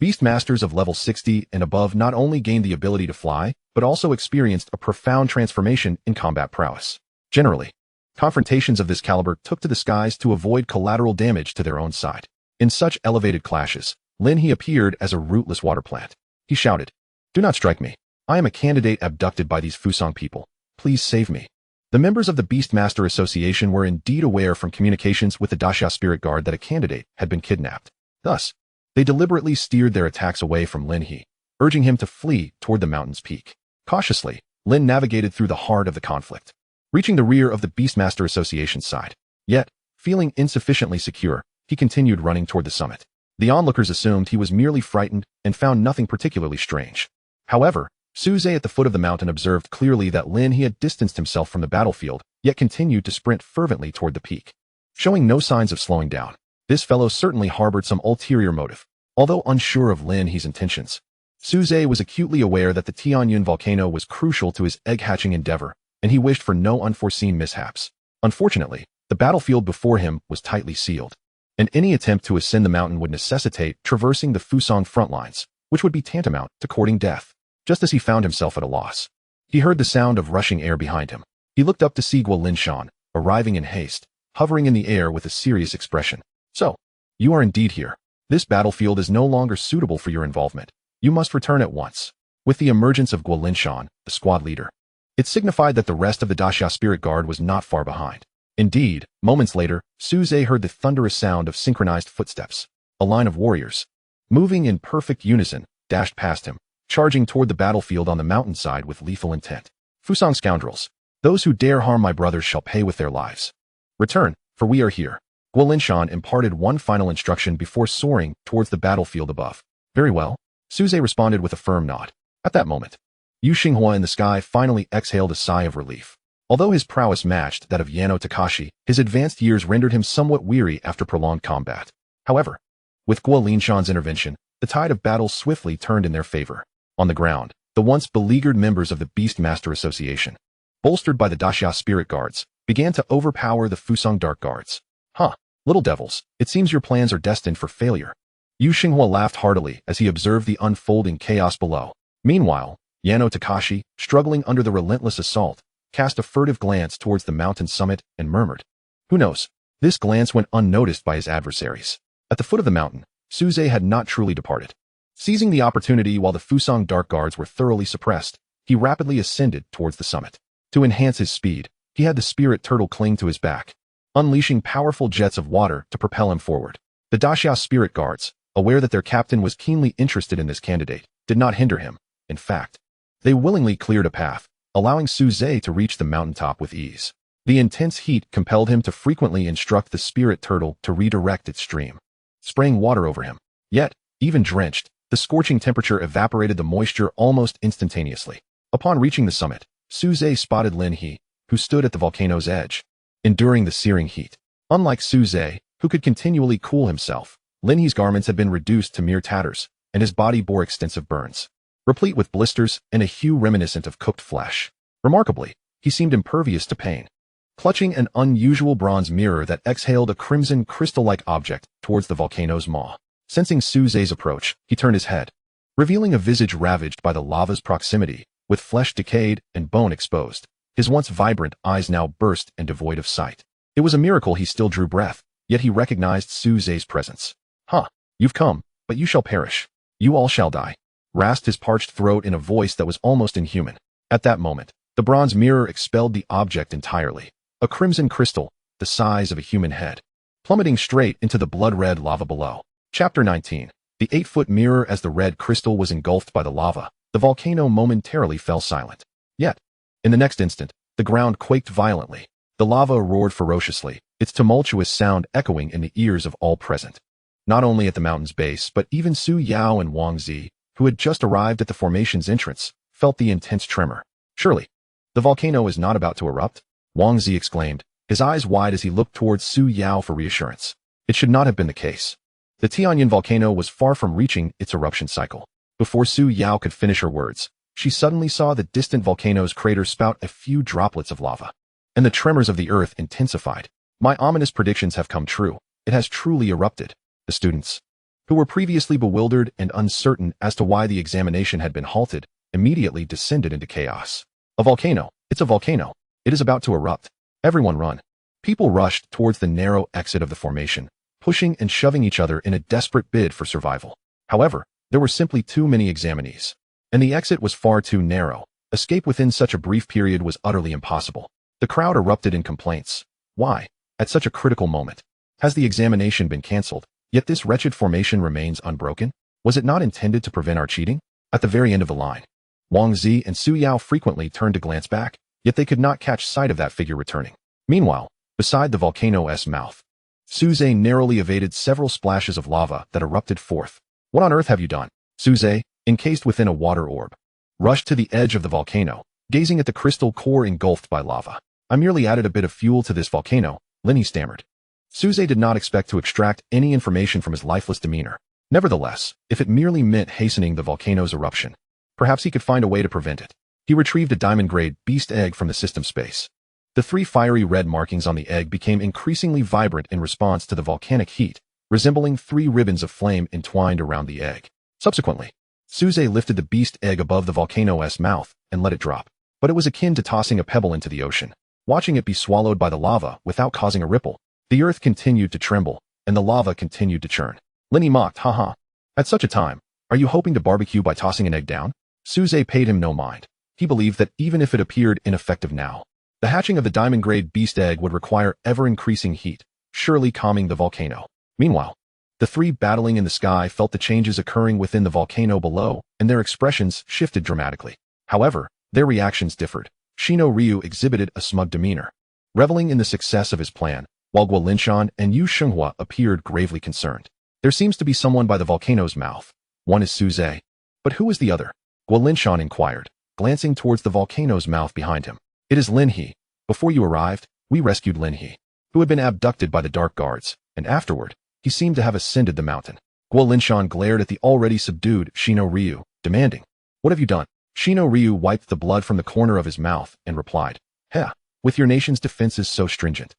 Beastmasters of level 60 and above not only gained the ability to fly, but also experienced a profound transformation in combat prowess. Generally, confrontations of this caliber took to the skies to avoid collateral damage to their own side. In such elevated clashes, Lin He appeared as a rootless water plant. He shouted, "Do not strike me. I am a candidate abducted by these Fusang people. Please save me." The members of the Beastmaster Association were indeed aware from communications with the Daxia Spirit Guard that a candidate had been kidnapped. Thus, they deliberately steered their attacks away from Lin He, urging him to flee toward the mountain's peak. Cautiously, Lin navigated through the heart of the conflict, reaching the rear of the Beastmaster Association's side. Yet, feeling insufficiently secure, he continued running toward the summit. The onlookers assumed he was merely frightened and found nothing particularly strange. However, Su Ze at the foot of the mountain observed clearly that Lin He had distanced himself from the battlefield, yet continued to sprint fervently toward the peak, showing no signs of slowing down. This fellow certainly harbored some ulterior motive. Although unsure of Lin He's intentions, Su Ze was acutely aware that the Tianyun volcano was crucial to his egg-hatching endeavor, and he wished for no unforeseen mishaps. Unfortunately, the battlefield before him was tightly sealed, and any attempt to ascend the mountain would necessitate traversing the Fusang front lines, which would be tantamount to courting death. Just as he found himself at a loss, he heard the sound of rushing air behind him. He looked up to see Guo Linshan, arriving in haste, hovering in the air with a serious expression. "So, you are indeed here. This battlefield is no longer suitable for your involvement. You must return at once." With the emergence of Guo Linshan, the squad leader, it signified that the rest of the Daxia Spirit Guard was not far behind. Indeed, moments later, Su Ze heard the thunderous sound of synchronized footsteps. A line of warriors, moving in perfect unison, dashed past him, charging toward the battlefield on the mountainside with lethal intent. "Fusang scoundrels, those who dare harm my brothers shall pay with their lives. Return, for we are here." Guo Linshan imparted one final instruction before soaring towards the battlefield above. "Very well," Su Ze responded with a firm nod. At that moment, Yu Xinghua in the sky finally exhaled a sigh of relief. Although his prowess matched that of Yano Takashi, his advanced years rendered him somewhat weary after prolonged combat. However, with Guo Linshan's intervention, the tide of battle swiftly turned in their favor. On the ground, the once beleaguered members of the Beastmaster Association, bolstered by the Daxia Spirit Guards, began to overpower the Fusang Dark Guards. "Huh, little devils, it seems your plans are destined for failure." Yu Xinghua laughed heartily as he observed the unfolding chaos below. Meanwhile, Yano Takashi, struggling under the relentless assault, cast a furtive glance towards the mountain summit and murmured, "Who knows?" This glance went unnoticed by his adversaries. At the foot of the mountain, Su Ze had not truly departed. Seizing the opportunity while the Fusang Dark Guards were thoroughly suppressed, he rapidly ascended towards the summit. To enhance his speed, he had the spirit turtle cling to his back. unleashing powerful jets of water to propel him forward. The Daxia spirit guards, aware that their captain was keenly interested in this candidate, did not hinder him. In fact, they willingly cleared a path, allowing Su Ze to reach the mountaintop with ease. The intense heat compelled him to frequently instruct the spirit turtle to redirect its stream, spraying water over him. Yet, even drenched, the scorching temperature evaporated the moisture almost instantaneously. Upon reaching the summit, Su Ze spotted Lin He, who stood at the volcano's edge, enduring the searing heat. Unlike Su Ze, who could continually cool himself, Lin He's garments had been reduced to mere tatters, and his body bore extensive burns, replete with blisters and a hue reminiscent of cooked flesh. Remarkably, he seemed impervious to pain. Clutching an unusual bronze mirror that exhaled a crimson crystal-like object towards the volcano's maw. Sensing Su Ze's approach, he turned his head, revealing a visage ravaged by the lava's proximity, with flesh decayed and bone exposed. His once vibrant eyes now burst and devoid of sight. It was a miracle he still drew breath, yet he recognized Su Ze's presence. "Huh, you've come, but you shall perish. You all shall die," rasped his parched throat in a voice that was almost inhuman. At that moment, the bronze mirror expelled the object entirely. A crimson crystal, the size of a human head, plummeting straight into the blood-red lava below. Chapter 19. The 8-foot mirror. As the red crystal was engulfed by the lava, the volcano momentarily fell silent. Yet, in the next instant, the ground quaked violently. The lava roared ferociously, its tumultuous sound echoing in the ears of all present. Not only at the mountain's base, but even Su Yao and Wang Zi, who had just arrived at the formation's entrance, felt the intense tremor. "Surely, the volcano is not about to erupt?" Wang Zi exclaimed, his eyes wide as he looked towards Su Yao for reassurance. It should not have been the case. The Tianyan volcano was far from reaching its eruption cycle. Before Su Yao could finish her words, she suddenly saw the distant volcano's crater spout a few droplets of lava. And the tremors of the earth intensified. "My ominous predictions have come true. It has truly erupted." The students, who were previously bewildered and uncertain as to why the examination had been halted, immediately descended into chaos. "A volcano! It's a volcano! It is about to erupt. Everyone run." People rushed towards the narrow exit of the formation, pushing and shoving each other in a desperate bid for survival. However, there were simply too many examinees, and the exit was far too narrow. Escape within such a brief period was utterly impossible. The crowd erupted in complaints. Why, at such a critical moment, has the examination been cancelled, yet this wretched formation remains unbroken? Was it not intended to prevent our cheating? At the very end of the line, Wang Zi and Su Yao frequently turned to glance back, yet they could not catch sight of that figure returning. Meanwhile, beside the volcano's mouth, Su Ze narrowly evaded several splashes of lava that erupted forth. "What on earth have you done?" Su Ze, encased within a water orb, rushed to the edge of the volcano, gazing at the crystal core engulfed by lava. "I merely added a bit of fuel to this volcano," Lin He stammered. Su Ze did not expect to extract any information from his lifeless demeanor. Nevertheless, if it merely meant hastening the volcano's eruption, perhaps he could find a way to prevent it. He retrieved a diamond-grade beast egg from the system space. The 3 fiery red markings on the egg became increasingly vibrant in response to the volcanic heat, resembling 3 ribbons of flame entwined around the egg. Subsequently, Su Ze lifted the beast egg above the volcano's mouth and let it drop. But it was akin to tossing a pebble into the ocean. Watching it be swallowed by the lava without causing a ripple, the earth continued to tremble, and the lava continued to churn. Lin He mocked, "Haha. At such a time, are you hoping to barbecue by tossing an egg down?" Su Ze paid him no mind. He believed that even if it appeared ineffective now, the hatching of the diamond-grade beast egg would require ever-increasing heat, surely calming the volcano. Meanwhile, the 3 battling in the sky felt the changes occurring within the volcano below, and their expressions shifted dramatically. However, their reactions differed. Shino Ryu exhibited a smug demeanor, reveling in the success of his plan, while Guo Linshan and Yu Shenghua appeared gravely concerned. "There seems to be someone by the volcano's mouth. One is Su Ze. But who is the other?" Guo Linshan inquired, glancing towards the volcano's mouth behind him. "It is Lin He. Before you arrived, we rescued Lin He, who had been abducted by the dark guards, and afterward, he seemed to have ascended the mountain." Guo Linshan glared at the already subdued Shino Ryu, demanding, "What have you done?" Shino Ryu wiped the blood from the corner of his mouth and replied, "Heh, with your nation's defenses so stringent,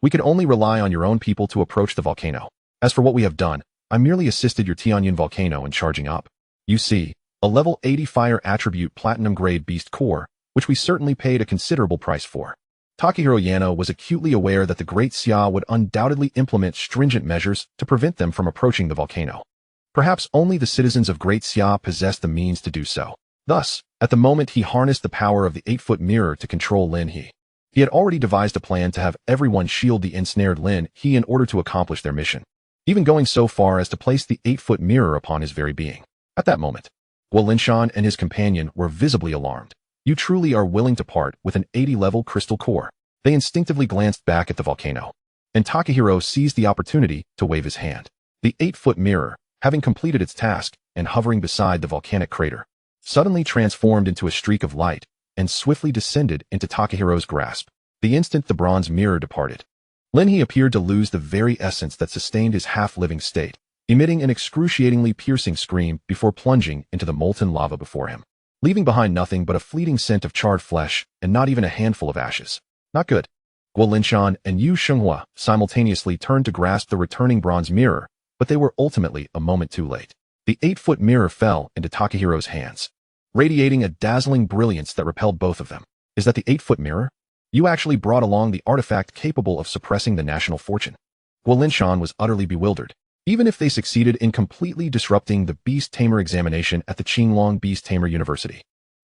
we could only rely on your own people to approach the volcano. As for what we have done, I merely assisted your Tianyan volcano in charging up. You see, a level 80 fire attribute platinum-grade beast core, which we certainly paid a considerable price for." Takahiro Yano was acutely aware that the Great Xia would undoubtedly implement stringent measures to prevent them from approaching the volcano. Perhaps only the citizens of Great Xia possessed the means to do so. Thus, at the moment he harnessed the power of the 8-foot mirror to control Lin He. He had already devised a plan to have everyone shield the ensnared Lin He in order to accomplish their mission, even going so far as to place the 8-foot mirror upon his very being. At that moment, Guo Linshan and his companion were visibly alarmed. You truly are willing to part with an 80-level crystal core. They instinctively glanced back at the volcano, and Takahiro seized the opportunity to wave his hand. The 8-foot mirror, having completed its task and hovering beside the volcanic crater, suddenly transformed into a streak of light and swiftly descended into Takahiro's grasp. The instant the bronze mirror departed, Lin He appeared to lose the very essence that sustained his half-living state, emitting an excruciatingly piercing scream before plunging into the molten lava before him, leaving behind nothing but a fleeting scent of charred flesh and not even a handful of ashes. Not good. Guo Linshan and Yu Shenghua simultaneously turned to grasp the returning bronze mirror, but they were ultimately a moment too late. The 8-foot mirror fell into Takehiro's hands, radiating a dazzling brilliance that repelled both of them. Is that the 8-foot mirror? You actually brought along the artifact capable of suppressing the national fortune. Guo Linshan was utterly bewildered. Even if they succeeded in completely disrupting the Beast Tamer examination at the Qinglong Beast Tamer University,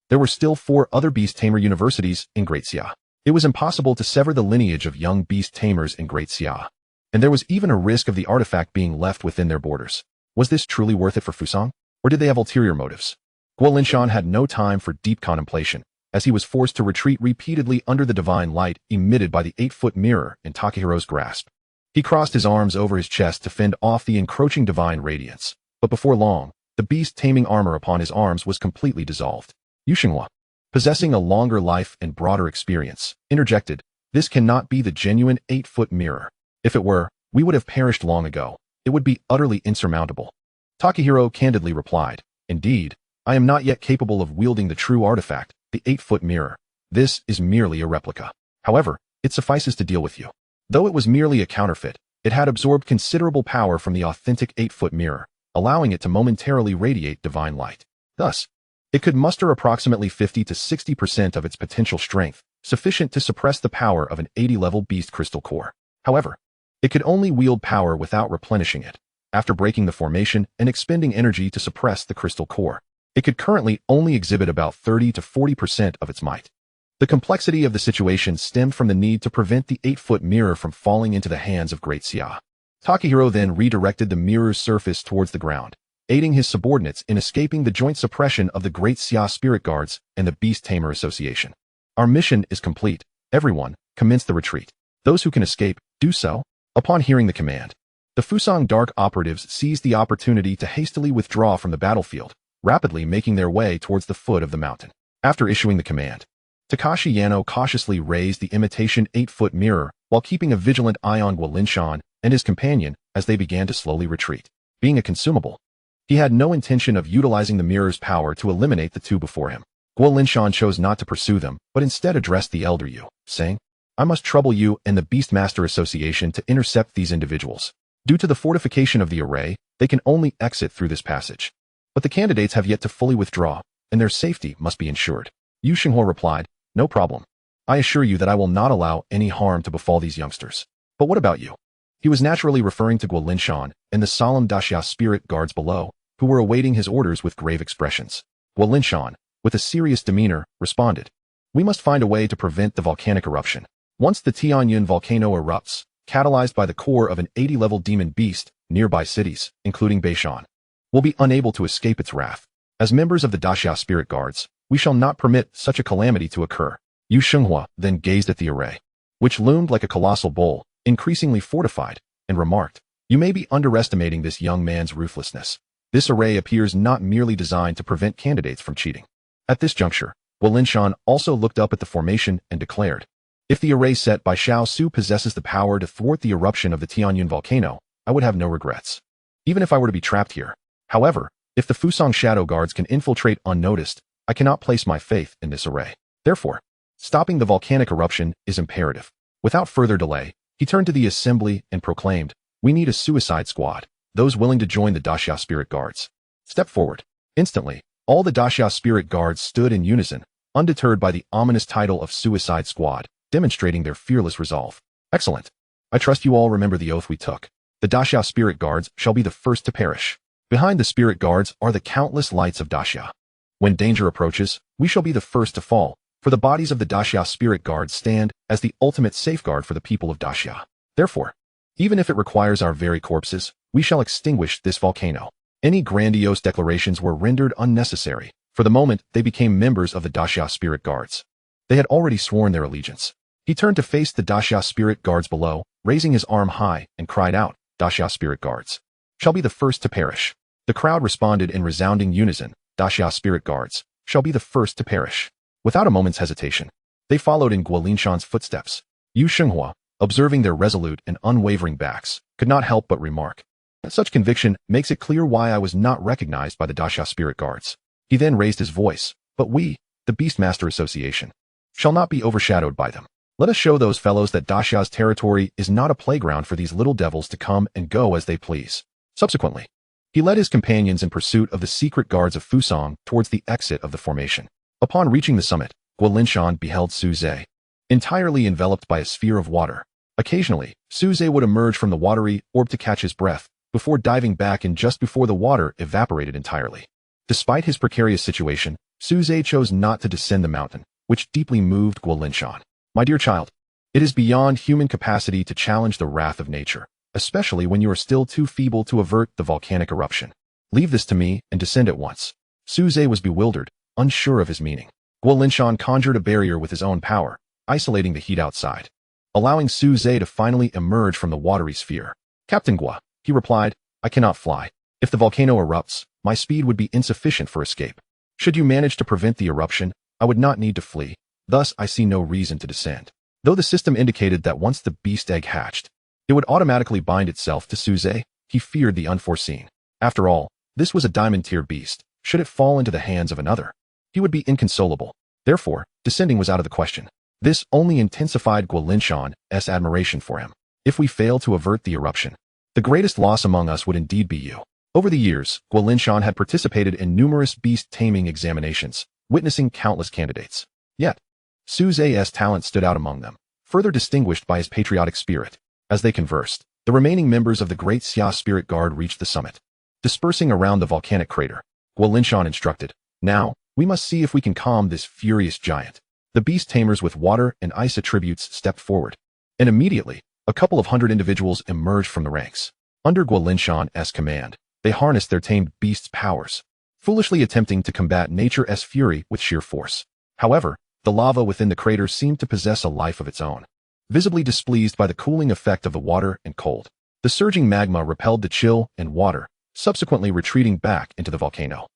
there were still 4 other Beast Tamer universities in Great Xia. It was impossible to sever the lineage of young Beast Tamers in Great Xia, and there was even a risk of the artifact being left within their borders. Was this truly worth it for Fusang, or did they have ulterior motives? Guo Linshan had no time for deep contemplation, as he was forced to retreat repeatedly under the divine light emitted by the 8-foot mirror in Takehiro's grasp. He crossed his arms over his chest to fend off the encroaching divine radiance, but before long, the beast taming armor upon his arms was completely dissolved. Yu Shenghua, possessing a longer life and broader experience, interjected, "This cannot be the genuine 8-foot mirror. If it were, we would have perished long ago. It would be utterly insurmountable." Takahiro candidly replied, "Indeed, I am not yet capable of wielding the true artifact, the 8-foot mirror. This is merely a replica. However, it suffices to deal with you." Though it was merely a counterfeit, it had absorbed considerable power from the authentic 8-foot mirror, allowing it to momentarily radiate divine light. Thus, it could muster approximately 50 to 60% of its potential strength, sufficient to suppress the power of an 80-level beast crystal core. However, it could only wield power without replenishing it. After breaking the formation and expending energy to suppress the crystal core, it could currently only exhibit about 30 to 40% of its might. The complexity of the situation stemmed from the need to prevent the 8-foot mirror from falling into the hands of Great Xia. Takahiro then redirected the mirror's surface towards the ground, aiding his subordinates in escaping the joint suppression of the Great Xia Spirit Guards and the Beast Tamer Association. Our mission is complete. Everyone, commence the retreat. Those who can escape, do so. Upon hearing the command, the Fusang Dark operatives seized the opportunity to hastily withdraw from the battlefield, rapidly making their way towards the foot of the mountain. After issuing the command, Takashi Yano cautiously raised the imitation 8-foot mirror while keeping a vigilant eye on Guo Linshan and his companion as they began to slowly retreat. Being a consumable, he had no intention of utilizing the mirror's power to eliminate the two before him. Guo Linshan chose not to pursue them, but instead addressed the elder Yu, saying, "I must trouble you and the Beastmaster Association to intercept these individuals. Due to the fortification of the array, they can only exit through this passage. But the candidates have yet to fully withdraw, and their safety must be ensured." Yu Shenghua replied, "No problem. I assure you that I will not allow any harm to befall these youngsters. But what about you?" He was naturally referring to Guo Linshan and the solemn Daxia spirit guards below, who were awaiting his orders with grave expressions. Guo Linshan, with a serious demeanor, responded, "We must find a way to prevent the volcanic eruption. Once the Tianyun volcano erupts, catalyzed by the core of an 80-level demon beast, nearby cities, including Beishan, will be unable to escape its wrath. As members of the Daxia spirit guards, we shall not permit such a calamity to occur." Yu Shenghua then gazed at the array, which loomed like a colossal bowl, increasingly fortified, and remarked, "You may be underestimating this young man's ruthlessness. This array appears not merely designed to prevent candidates from cheating." At this juncture, Guo Linshan also looked up at the formation and declared, "If the array set by Xiao Su possesses the power to thwart the eruption of the Tianyun volcano, I would have no regrets, even if I were to be trapped here. However, if the Fusang Shadow Guards can infiltrate unnoticed, I cannot place my faith in this array. Therefore, stopping the volcanic eruption is imperative." Without further delay, he turned to the assembly and proclaimed, "We need a suicide squad. Those willing to join the Daxia Spirit Guards, step forward." Instantly, all the Daxia Spirit Guards stood in unison, undeterred by the ominous title of Suicide Squad, demonstrating their fearless resolve. "Excellent. I trust you all remember the oath we took. The Daxia Spirit Guards shall be the first to perish. Behind the Spirit Guards are the countless lights of Daxia. When danger approaches, we shall be the first to fall, For the bodies of the Daxia spirit guards stand as the ultimate safeguard for the people of Daxia. Therefore, even if it requires our very corpses, we shall extinguish this volcano. Any grandiose declarations were rendered unnecessary. For the moment, they became members of the Daxia spirit guards. They had already sworn their allegiance. He turned to face the Daxia spirit guards below, raising his arm high, and cried out, Daxia spirit guards shall be the first to perish. The crowd responded in resounding unison, Daxia spirit guards shall be the first to perish. Without a moment's hesitation, they followed in Guolinshan's footsteps. Yu Xinghua, observing their resolute and unwavering backs, could not help but remark, such conviction makes it clear why I was not recognized by the Daxia spirit guards. He then raised his voice, but we, the Beastmaster Association, shall not be overshadowed by them. Let us show those fellows that Daxia's territory is not a playground for these little devils to come and go as they please. Subsequently, he led his companions in pursuit of the secret guards of Fusang towards the exit of the formation. Upon reaching the summit, Guolinshan beheld Su Ze, entirely enveloped by a sphere of water. Occasionally, Su Ze would emerge from the watery orb to catch his breath, before diving back in just before the water evaporated entirely. Despite his precarious situation, Su Ze chose not to descend the mountain, which deeply moved Guolinshan. My dear child, it is beyond human capacity to challenge the wrath of nature, especially when you are still too feeble to avert the volcanic eruption. Leave this to me and descend at once. Su Ze was bewildered, unsure of his meaning. Guolinshan conjured a barrier with his own power, isolating the heat outside, allowing Su Ze to finally emerge from the watery sphere. Captain Gua, he replied, I cannot fly. If the volcano erupts, my speed would be insufficient for escape. Should you manage to prevent the eruption, I would not need to flee. Thus, I see no reason to descend. Though the system indicated that once the beast egg hatched, it would automatically bind itself to Su Ze, he feared the unforeseen. After all, this was a diamond-tier beast. Should it fall into the hands of another, he would be inconsolable. Therefore, descending was out of the question. This only intensified Guolinshan's admiration for him. If we fail to avert the eruption, the greatest loss among us would indeed be you. Over the years, Guolinshan had participated in numerous beast taming examinations, witnessing countless candidates. Yet, Su Ze's talent stood out among them, further distinguished by his patriotic spirit. As they conversed, the remaining members of the Great Xia Spirit Guard reached the summit. Dispersing around the volcanic crater, Guolinshan instructed, Now, we must see if we can calm this furious giant. The beast tamers with water and ice attributes stepped forward, and immediately, a couple of hundred individuals emerged from the ranks. Under Guolinshan's command, they harnessed their tamed beast's powers, foolishly attempting to combat nature's fury with sheer force. However, the lava within the crater seemed to possess a life of its own. Visibly displeased by the cooling effect of the water and cold, the surging magma repelled the chill and water, subsequently retreating back into the volcano.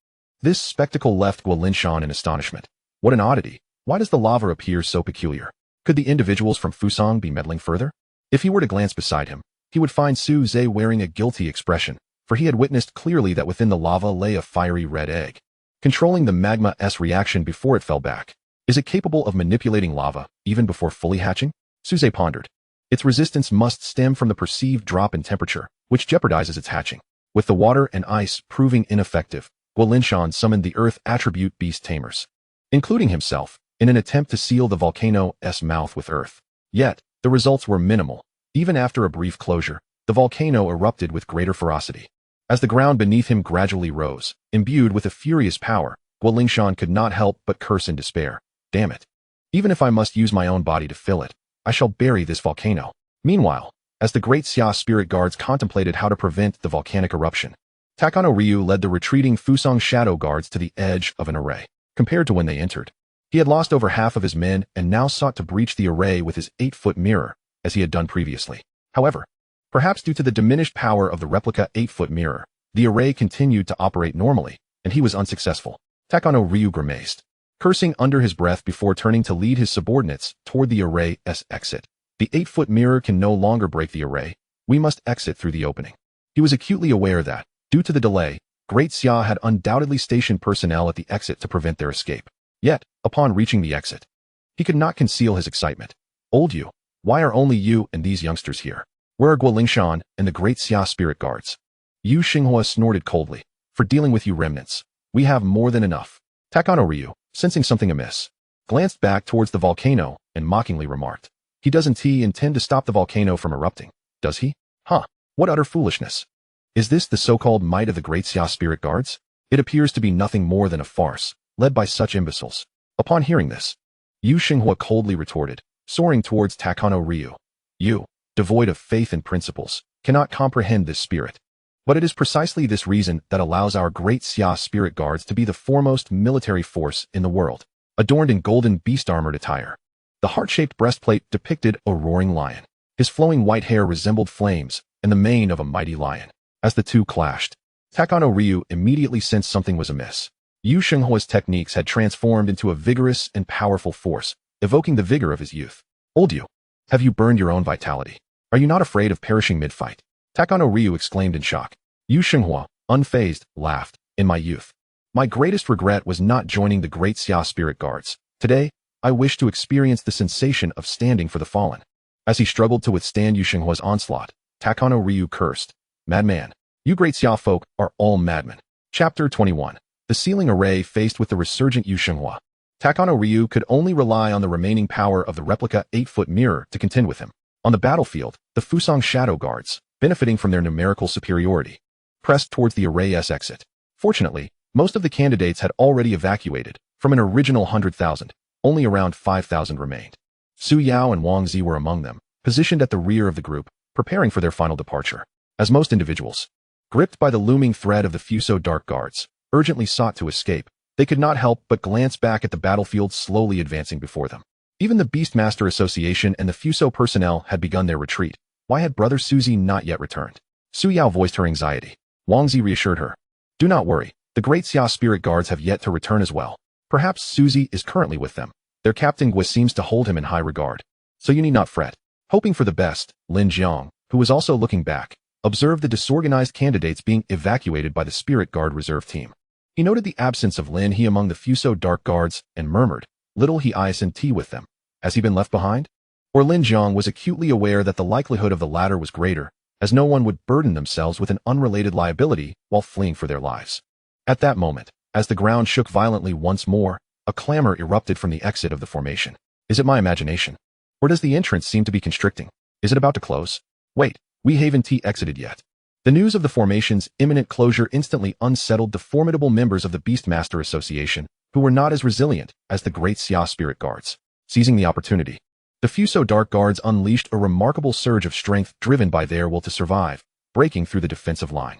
This spectacle left Guolinshan in astonishment. What an oddity! Why does the lava appear so peculiar? Could the individuals from Fusang be meddling further? If he were to glance beside him, he would find Su Ze wearing a guilty expression, for he had witnessed clearly that within the lava lay a fiery red egg, controlling the magma's reaction before it fell back. Is it capable of manipulating lava, even before fully hatching? Su Ze pondered. Its resistance must stem from the perceived drop in temperature, which jeopardizes its hatching. With the water and ice proving ineffective, Guolinshan summoned the earth attribute beast tamers, including himself, in an attempt to seal the volcano's mouth with earth. Yet, the results were minimal. Even after a brief closure, the volcano erupted with greater ferocity. As the ground beneath him gradually rose, imbued with a furious power, Guolinshan could not help but curse in despair. Damn it. Even if I must use my own body to fill it, I shall bury this volcano. Meanwhile, as the Great Xia Spirit Guards contemplated how to prevent the volcanic eruption, Takano Ryu led the retreating Fusang Shadow Guards to the edge of an array. Compared to when they entered, he had lost over half of his men and now sought to breach the array with his 8-foot mirror, as he had done previously. However, perhaps due to the diminished power of the replica 8-foot mirror, the array continued to operate normally, and he was unsuccessful. Takano Ryu grimaced, cursing under his breath before turning to lead his subordinates toward the array's exit. The 8-foot mirror can no longer break the array. We must exit through the opening. He was acutely aware that, due to the delay, Great Xia had undoubtedly stationed personnel at the exit to prevent their escape. Yet, upon reaching the exit, he could not conceal his excitement. Old you, why are only you and these youngsters here? Where are Guolinshan and the Great Xia Spirit Guards? Yu Xinghua snorted coldly. For dealing with you remnants, we have more than enough. Takano Ryu, sensing something amiss, glanced back towards the volcano and mockingly remarked, Doesn't he intend to stop the volcano from erupting, does he? Huh, what utter foolishness. Is this the so-called might of the Great Xia Spirit Guards? It appears to be nothing more than a farce, led by such imbeciles. Upon hearing this, Yu Xinghua coldly retorted, soaring towards Takano Ryu. You, devoid of faith and principles, cannot comprehend this spirit. But it is precisely this reason that allows our great Xia spirit guards to be the foremost military force in the world, adorned in golden beast-armored attire. The heart-shaped breastplate depicted a roaring lion. His flowing white hair resembled flames and the mane of a mighty lion. As the two clashed, Takano Ryu immediately sensed something was amiss. Yu Xinghua's techniques had transformed into a vigorous and powerful force, evoking the vigor of his youth. Old Yu, have you burned your own vitality? Are you not afraid of perishing mid-fight? Takano Ryu exclaimed in shock. Yu Xinghua, unfazed, laughed. In my youth, my greatest regret was not joining the great Xia spirit guards. Today, I wish to experience the sensation of standing for the fallen. As he struggled to withstand Yu Xinghua's onslaught, Takano Ryu cursed. Madman, you great Xia folk are all madmen. Chapter 21. The ceiling array faced with the resurgent Yu Xinghua. Takano Ryu could only rely on the remaining power of the replica 8-foot mirror to contend with him. On the battlefield, the Fusang Shadow Guards, benefiting from their numerical superiority, pressed towards the array's exit. Fortunately, most of the candidates had already evacuated. From an original 100,000, only around 5,000 remained. Su Yao and Wang Zi were among them, positioned at the rear of the group, preparing for their final departure. As most individuals, gripped by the looming threat of the Fuso Dark Guards, urgently sought to escape, they could not help but glance back at the battlefield slowly advancing before them. Even the Beastmaster Association and the Fuso personnel had begun their retreat. Why had Brother Suzy not yet returned? Su Yao voiced her anxiety. Wang Zi reassured her. Do not worry, the great Xia spirit guards have yet to return as well. Perhaps Suzy is currently with them. Their captain Gui seems to hold him in high regard. So you need not fret. Hoping for the best, Lin Jiang, who was also looking back, observed the disorganized candidates being evacuated by the Spirit Guard reserve team. He noted the absence of Lin He among the Fuso Dark Guards and murmured, little he and tea with them. Has he been left behind? Or Lin Jiang was acutely aware that the likelihood of the latter was greater, as no one would burden themselves with an unrelated liability while fleeing for their lives. At that moment, as the ground shook violently once more, a clamor erupted from the exit of the formation. Is it my imagination? Or does the entrance seem to be constricting? Is it about to close? Wait, we haven't exited yet. The news of the formation's imminent closure instantly unsettled the formidable members of the Beastmaster Association, who were not as resilient as the great Xia Spirit Guards. Seizing the opportunity, the Fuso Dark Guards unleashed a remarkable surge of strength driven by their will to survive, breaking through the defensive line.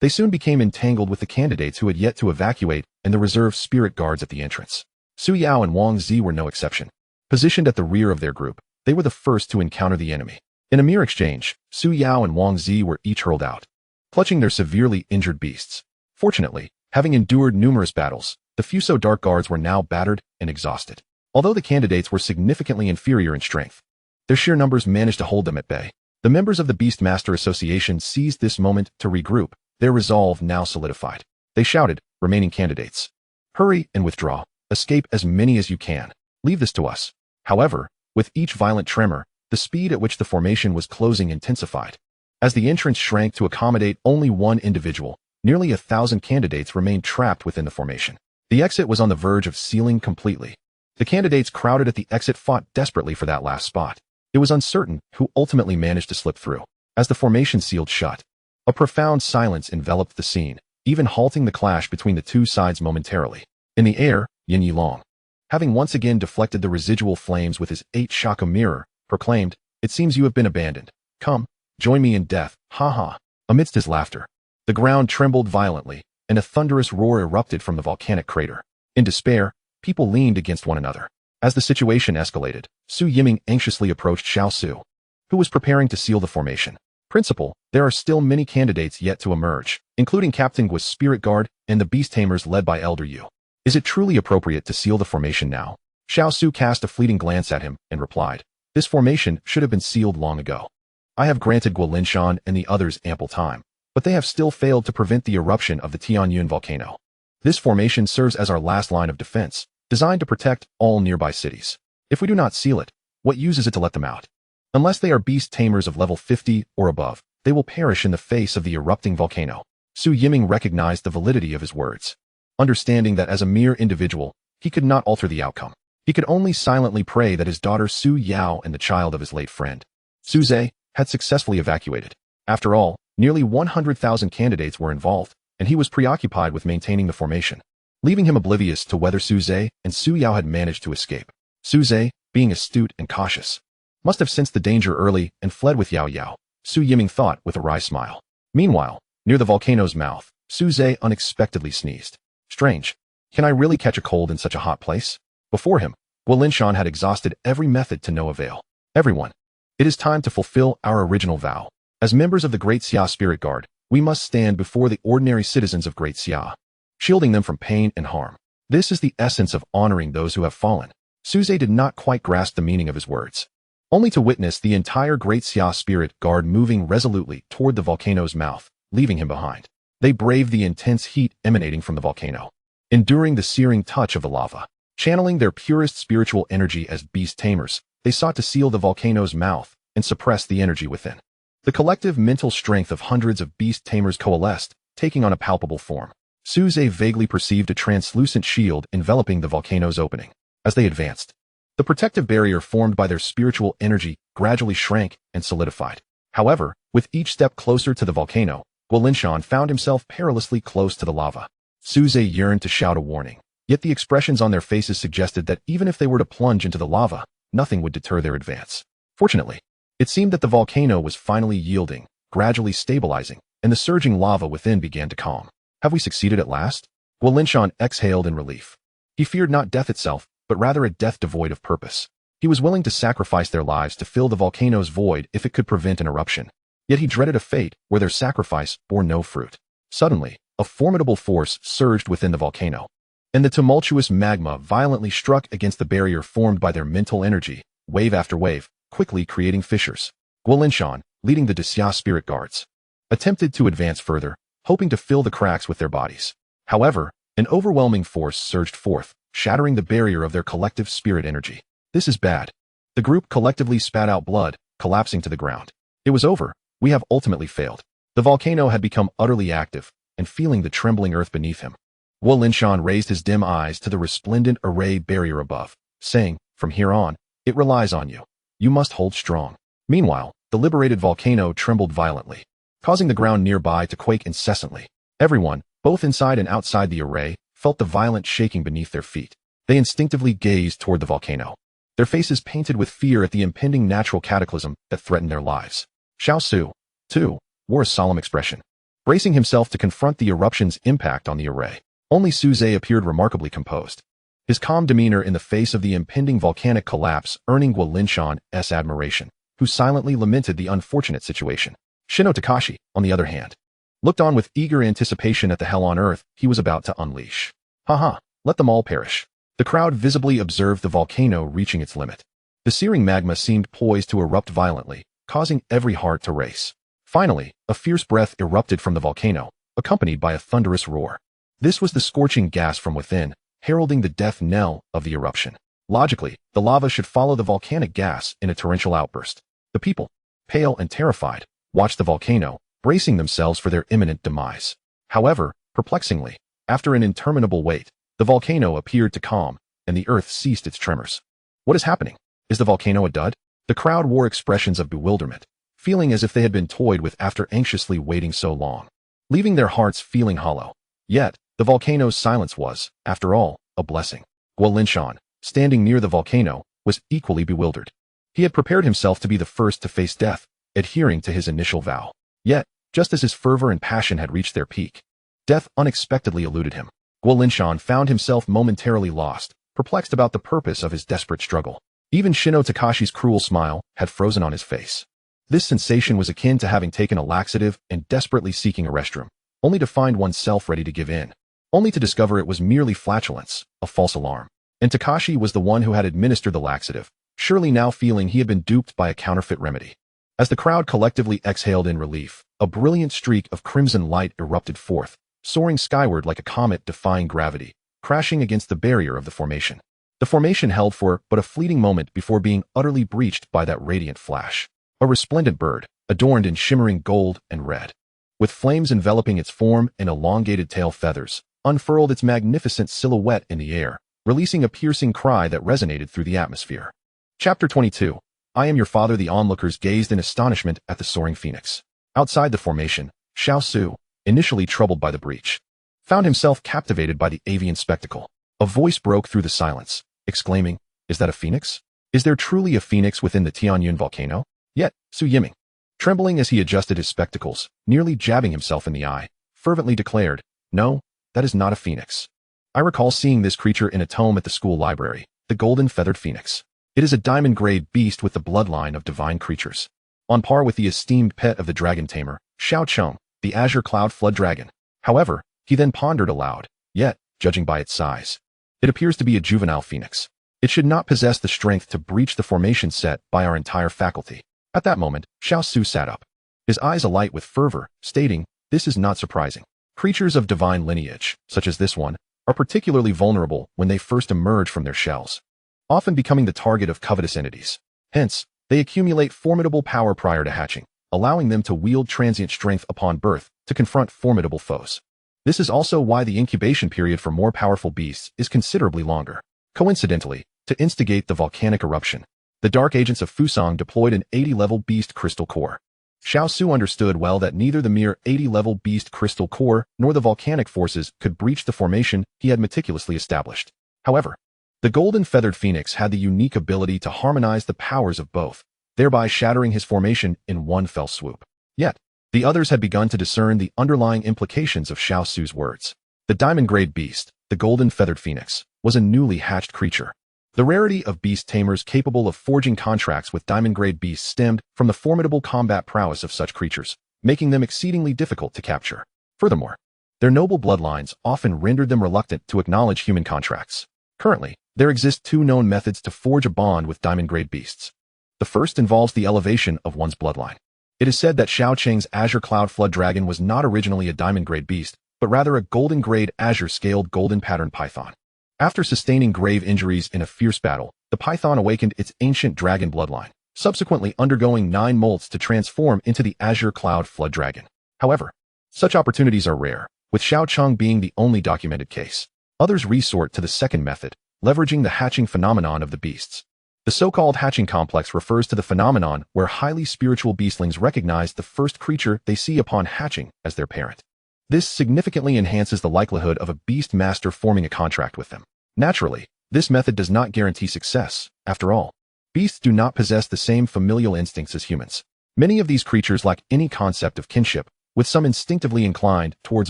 They soon became entangled with the candidates who had yet to evacuate and the reserve Spirit Guards at the entrance. Su Yao and Wang Zi were no exception. Positioned at the rear of their group, they were the first to encounter the enemy. In a mere exchange, Su Yao and Wang Zi were each hurled out, clutching their severely injured beasts. Fortunately, having endured numerous battles, the Fuso Dark Guards were now battered and exhausted. Although the candidates were significantly inferior in strength, their sheer numbers managed to hold them at bay. The members of the Beastmaster Association seized this moment to regroup, their resolve now solidified. They shouted, remaining candidates, hurry and withdraw. Escape as many as you can. Leave this to us. However, with each violent tremor, the speed at which the formation was closing intensified. As the entrance shrank to accommodate only one individual, nearly 1,000 candidates remained trapped within the formation. The exit was on the verge of sealing completely. The candidates crowded at the exit fought desperately for that last spot. It was uncertain who ultimately managed to slip through. As the formation sealed shut, a profound silence enveloped the scene, even halting the clash between the two sides momentarily. In the air, Yin Yilong, having once again deflected the residual flames with his 8-shaka mirror, proclaimed, it seems you have been abandoned. Come, join me in death, ha. Amidst his laughter, the ground trembled violently, and a thunderous roar erupted from the volcanic crater. In despair, people leaned against one another. As the situation escalated, Su Yiming anxiously approached Xiao Su, who was preparing to seal the formation. Principal, there are still many candidates yet to emerge, including Captain Gui's Spirit Guard and the Beast Tamers led by Elder Yu. Is it truly appropriate to seal the formation now? Xiao Su cast a fleeting glance at him and replied, this formation should have been sealed long ago. I have granted Guo Linshan and the others ample time, but they have still failed to prevent the eruption of the Tianyun volcano. This formation serves as our last line of defense, designed to protect all nearby cities. If we do not seal it, what use is it to let them out? Unless they are beast tamers of level 50 or above, they will perish in the face of the erupting volcano. Su Yiming recognized the validity of his words. Understanding that as a mere individual, he could not alter the outcome. He could only silently pray that his daughter Su Yao and the child of his late friend, Su Ze, had successfully evacuated. After all, nearly 100,000 candidates were involved, and he was preoccupied with maintaining the formation, leaving him oblivious to whether Su Ze and Su Yao had managed to escape. Su Ze, being astute and cautious, must have sensed the danger early and fled with Yao Yao, Su Yiming thought with a wry smile. Meanwhile, near the volcano's mouth, Su Ze unexpectedly sneezed. Strange. Can I really catch a cold in such a hot place? Before him, Guo Linshan had exhausted every method to no avail. Everyone, it is time to fulfill our original vow. As members of the Great Xia Spirit Guard, we must stand before the ordinary citizens of Great Xia, shielding them from pain and harm. This is the essence of honoring those who have fallen. Su Ze did not quite grasp the meaning of his words, only to witness the entire Great Xia Spirit Guard moving resolutely toward the volcano's mouth, leaving him behind. They braved the intense heat emanating from the volcano, enduring the searing touch of the lava. Channeling their purest spiritual energy as beast tamers, they sought to seal the volcano's mouth and suppress the energy within. The collective mental strength of hundreds of beast tamers coalesced, taking on a palpable form. Su Ze vaguely perceived a translucent shield enveloping the volcano's opening. As they advanced, the protective barrier formed by their spiritual energy gradually shrank and solidified. However, with each step closer to the volcano, Guo Linshan found himself perilously close to the lava. Su Ze yearned to shout a warning, yet the expressions on their faces suggested that even if they were to plunge into the lava, nothing would deter their advance. Fortunately, it seemed that the volcano was finally yielding, gradually stabilizing, and the surging lava within began to calm. Have we succeeded at last? Guo Linshan exhaled in relief. He feared not death itself, but rather a death devoid of purpose. He was willing to sacrifice their lives to fill the volcano's void if it could prevent an eruption. Yet he dreaded a fate where their sacrifice bore no fruit. Suddenly, a formidable force surged within the volcano, and the tumultuous magma violently struck against the barrier formed by their mental energy, wave after wave, quickly creating fissures. Guo Linshan, leading the Xia Spirit Guards, attempted to advance further, hoping to fill the cracks with their bodies. However, an overwhelming force surged forth, shattering the barrier of their collective spirit energy. This is bad. The group collectively spat out blood, collapsing to the ground. It was over. We have ultimately failed. The volcano had become utterly active, and feeling the trembling earth beneath him, Guo Linshan raised his dim eyes to the resplendent array barrier above, saying, "From here on, it relies on you. You must hold strong." Meanwhile, the liberated volcano trembled violently, causing the ground nearby to quake incessantly. Everyone, both inside and outside the array, felt the violent shaking beneath their feet. They instinctively gazed toward the volcano, their faces painted with fear at the impending natural cataclysm that threatened their lives. Xiao Su, too, wore a solemn expression, bracing himself to confront the eruption's impact on the array. Only Su Ze appeared remarkably composed, his calm demeanor in the face of the impending volcanic collapse earning Guo Linshan's admiration, who silently lamented the unfortunate situation. Shino Takashi, on the other hand, looked on with eager anticipation at the hell on earth he was about to unleash. Haha, let them all perish. The crowd visibly observed the volcano reaching its limit. The searing magma seemed poised to erupt violently, causing every heart to race. Finally, a fierce breath erupted from the volcano, accompanied by a thunderous roar. This was the scorching gas from within, heralding the death knell of the eruption. Logically, the lava should follow the volcanic gas in a torrential outburst. The people, pale and terrified, watched the volcano, bracing themselves for their imminent demise. However, perplexingly, after an interminable wait, the volcano appeared to calm, and the earth ceased its tremors. What is happening? Is the volcano a dud? The crowd wore expressions of bewilderment, feeling as if they had been toyed with after anxiously waiting so long, leaving their hearts feeling hollow. Yet, the volcano's silence was, after all, a blessing. Guo Linshan, standing near the volcano, was equally bewildered. He had prepared himself to be the first to face death, adhering to his initial vow. Yet, just as his fervor and passion had reached their peak, death unexpectedly eluded him. Guo Linshan found himself momentarily lost, perplexed about the purpose of his desperate struggle. Even Shino Takashi's cruel smile had frozen on his face. This sensation was akin to having taken a laxative and desperately seeking a restroom, only to find oneself ready to give in, only to discover it was merely flatulence, a false alarm. And Takashi was the one who had administered the laxative, surely now feeling he had been duped by a counterfeit remedy. As the crowd collectively exhaled in relief, a brilliant streak of crimson light erupted forth, soaring skyward like a comet defying gravity, crashing against the barrier of the formation. The formation held for but a fleeting moment before being utterly breached by that radiant flash. A resplendent bird, adorned in shimmering gold and red, with flames enveloping its form and elongated tail feathers, unfurled its magnificent silhouette in the air, releasing a piercing cry that resonated through the atmosphere. Chapter 22. I am your father. The onlookers gazed in astonishment at the soaring phoenix. Outside the formation, Xiao Su, initially troubled by the breach, found himself captivated by the avian spectacle. A voice broke through the silence, exclaiming, Is that a phoenix? Is there truly a phoenix within the Tianyun volcano? Yet, Su Yiming, trembling as he adjusted his spectacles, nearly jabbing himself in the eye, fervently declared, "No, that is not a phoenix. I recall seeing this creature in a tome at the school library, the golden feathered phoenix. It is a diamond-grade beast with the bloodline of divine creatures, on par with the esteemed pet of the dragon tamer, Xiao Cheng, the azure cloud flood dragon. However, he then pondered aloud, yet, judging by its size, it appears to be a juvenile phoenix. It should not possess the strength to breach the formation set by our entire faculty." At that moment, Xiao Su sat up, his eyes alight with fervor, stating, "This is not surprising. Creatures of divine lineage, such as this one, are particularly vulnerable when they first emerge from their shells, often becoming the target of covetous entities. Hence, they accumulate formidable power prior to hatching, allowing them to wield transient strength upon birth to confront formidable foes. This is also why the incubation period for more powerful beasts is considerably longer." Coincidentally, to instigate the volcanic eruption, the dark agents of Fusang deployed an 80-level beast crystal core. Xiao Su understood well that neither the mere 80-level beast crystal core nor the volcanic forces could breach the formation he had meticulously established. However, the golden feathered phoenix had the unique ability to harmonize the powers of both, thereby shattering his formation in one fell swoop. Yet, the others had begun to discern the underlying implications of Xiao Su's words. The diamond-grade beast, the golden feathered phoenix, was a newly hatched creature. The rarity of beast tamers capable of forging contracts with diamond-grade beasts stemmed from the formidable combat prowess of such creatures, making them exceedingly difficult to capture. Furthermore, their noble bloodlines often rendered them reluctant to acknowledge human contracts. Currently, there exist two known methods to forge a bond with diamond-grade beasts. The first involves the elevation of one's bloodline. It is said that Xiao Cheng's azure cloud flood dragon was not originally a diamond-grade beast, but rather a golden-grade azure-scaled golden pattern python. After sustaining grave injuries in a fierce battle, the python awakened its ancient dragon bloodline, subsequently undergoing 9 molts to transform into the azure cloud flood dragon. However, such opportunities are rare, with Xiao Cheng being the only documented case. Others resort to the second method, leveraging the hatching phenomenon of the beasts. The so-called hatching complex refers to the phenomenon where highly spiritual beastlings recognize the first creature they see upon hatching as their parent. This significantly enhances the likelihood of a beast master forming a contract with them. Naturally, this method does not guarantee success. After all, beasts do not possess the same familial instincts as humans. Many of these creatures lack any concept of kinship, with some instinctively inclined towards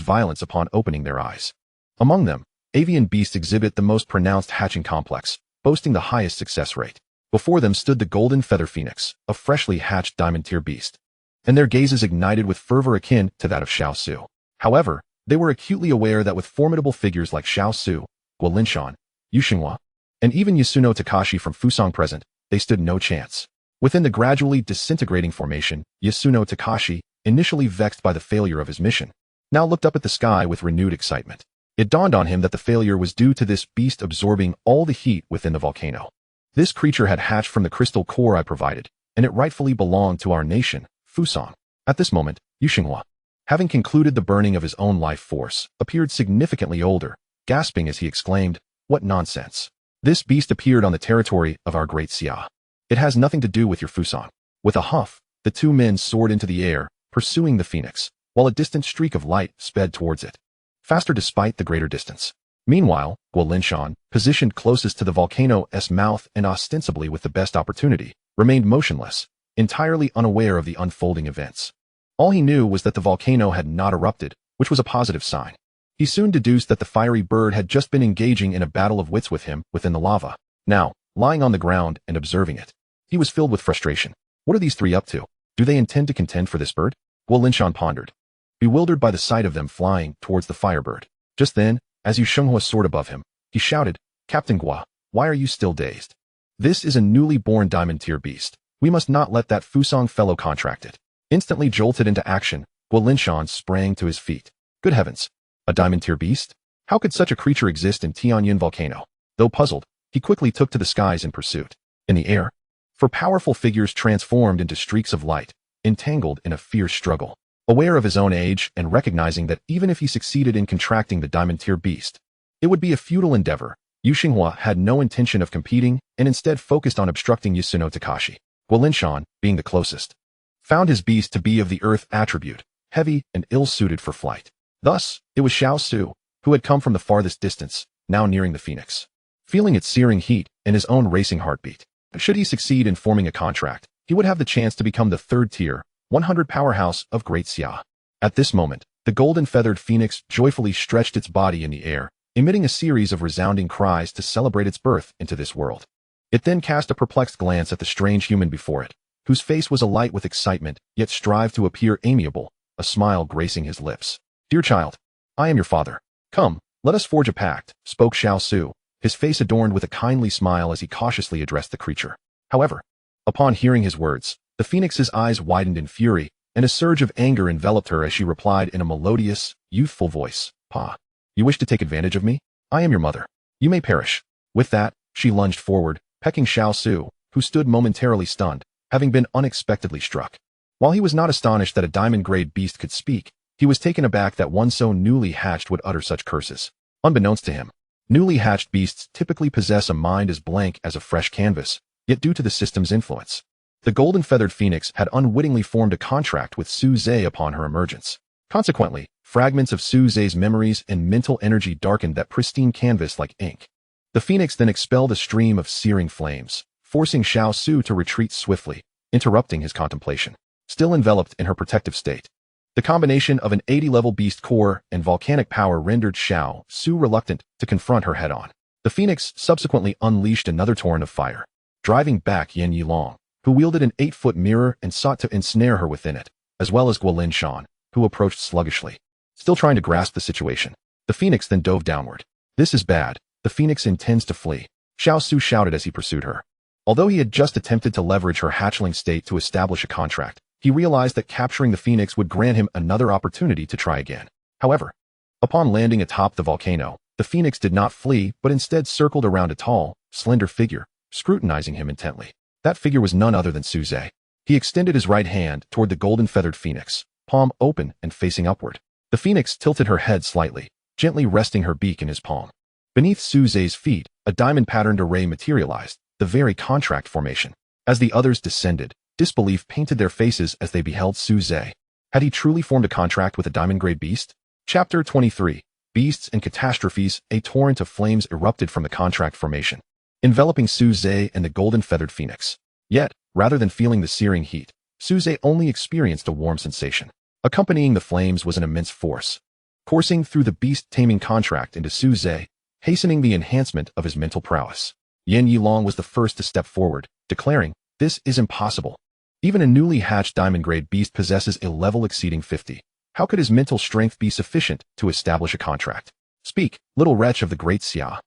violence upon opening their eyes. Among them, avian beasts exhibit the most pronounced hatching complex, boasting the highest success rate. Before them stood the golden feather phoenix, a freshly hatched diamond-tier beast, and their gazes ignited with fervor akin to that of Xiao Su. However, they were acutely aware that with formidable figures like Xiao Su, Guo Linshan, Yu Xinghua, and even Yasuno Takashi from Fusang present, they stood no chance. Within the gradually disintegrating formation, Yasuno Takashi, initially vexed by the failure of his mission, now looked up at the sky with renewed excitement. It dawned on him that the failure was due to this beast absorbing all the heat within the volcano. This creature had hatched from the crystal core I provided, and it rightfully belonged to our nation, Fusang. At this moment, Yu Xinghua, having concluded the burning of his own life force, appeared significantly older, gasping as he exclaimed, "What nonsense! This beast appeared on the territory of our great Xia. It has nothing to do with your Fusang." With a huff, the two men soared into the air, pursuing the phoenix, while a distant streak of light sped towards it, faster despite the greater distance. Meanwhile, Guo Linshan, positioned closest to the volcano's mouth and ostensibly with the best opportunity, remained motionless, entirely unaware of the unfolding events. All he knew was that the volcano had not erupted, which was a positive sign. He soon deduced that the fiery bird had just been engaging in a battle of wits with him within the lava. Now, lying on the ground and observing it, he was filled with frustration. What are these three up to? Do they intend to contend for this bird? Guo Linshan pondered, bewildered by the sight of them flying towards the firebird. Just then, as Yu Xinghua soared above him, he shouted, "Captain Guo, why are you still dazed? This is a newly born diamond-tier beast. We must not let that Fusang fellow contract it." Instantly jolted into action, Guo Linshan sprang to his feet. Good heavens! A diamond-tier beast? How could such a creature exist in Tianyun volcano? Though puzzled, he quickly took to the skies in pursuit. In the air, for powerful figures transformed into streaks of light, entangled in a fierce struggle. Aware of his own age and recognizing that even if he succeeded in contracting the diamond-tier beast, it would be a futile endeavor, Yu Xinghua had no intention of competing and instead focused on obstructing Yasuno Takashi. Guo Linshan, being the closest, found his beast to be of the earth attribute, heavy and ill-suited for flight. Thus, it was Xiao Su, who had come from the farthest distance, now nearing the phoenix. feeling its searing heat and his own racing heartbeat. Should he succeed in forming a contract, he would have the chance to become the third-tier, 100 powerhouse of Great Xia. At this moment, the golden-feathered phoenix joyfully stretched its body in the air, emitting a series of resounding cries to celebrate its birth into this world. It then cast a perplexed glance at the strange human before it, whose face was alight with excitement, yet strived to appear amiable, a smile gracing his lips. "Dear child, I am your father. Come, let us forge a pact," spoke Xiao Su, his face adorned with a kindly smile as he cautiously addressed the creature. However, upon hearing his words, the phoenix's eyes widened in fury, and a surge of anger enveloped her as she replied in a melodious, youthful voice, "Pa, you wish to take advantage of me? I am your mother. You may perish." With that, she lunged forward, pecking Xiao Su, who stood momentarily stunned, having been unexpectedly struck. While he was not astonished that a diamond-grade beast could speak, he was taken aback that one so newly hatched would utter such curses. Unbeknownst to him, newly hatched beasts typically possess a mind as blank as a fresh canvas, yet due to the system's influence, the golden-feathered phoenix had unwittingly formed a contract with Su Ze upon her emergence. Consequently, fragments of Su Ze's memories and mental energy darkened that pristine canvas like ink. The phoenix then expelled a stream of searing flames, forcing Xiao Su to retreat swiftly, interrupting his contemplation. Still enveloped in her protective state, the combination of an 80-level beast core and volcanic power rendered Xiao Su reluctant to confront her head-on. The phoenix subsequently unleashed another torrent of fire, driving back Yan Yilong, who wielded an 8-foot mirror and sought to ensnare her within it, as well as Guolin Shan, who approached sluggishly. Still trying to grasp the situation, the phoenix then dove downward. "This is bad. The phoenix intends to flee," Xiao Su shouted as he pursued her. Although he had just attempted to leverage her hatchling state to establish a contract, he realized that capturing the phoenix would grant him another opportunity to try again. However, upon landing atop the volcano, the phoenix did not flee but instead circled around a tall, slender figure, scrutinizing him intently. That figure was none other than Su Ze. He extended his right hand toward the golden-feathered phoenix, palm open and facing upward. The phoenix tilted her head slightly, gently resting her beak in his palm. Beneath Su Ze's feet, a diamond-patterned array materialized, the very contract formation. As the others descended, disbelief painted their faces as they beheld Su Ze. Had he truly formed a contract with a diamond-grade beast? Chapter 23. Beasts and Catastrophes. A torrent of flames erupted from the contract formation, enveloping Su Ze and the golden-feathered phoenix. Yet, rather than feeling the searing heat, Su Ze only experienced a warm sensation. Accompanying the flames was an immense force, coursing through the beast-taming contract into Su Ze, hastening the enhancement of his mental prowess. Yan Yilong was the first to step forward, declaring, "This is impossible. Even a newly hatched diamond-grade beast possesses a level exceeding 50. How could his mental strength be sufficient to establish a contract? Speak, little wretch of the Great Xia.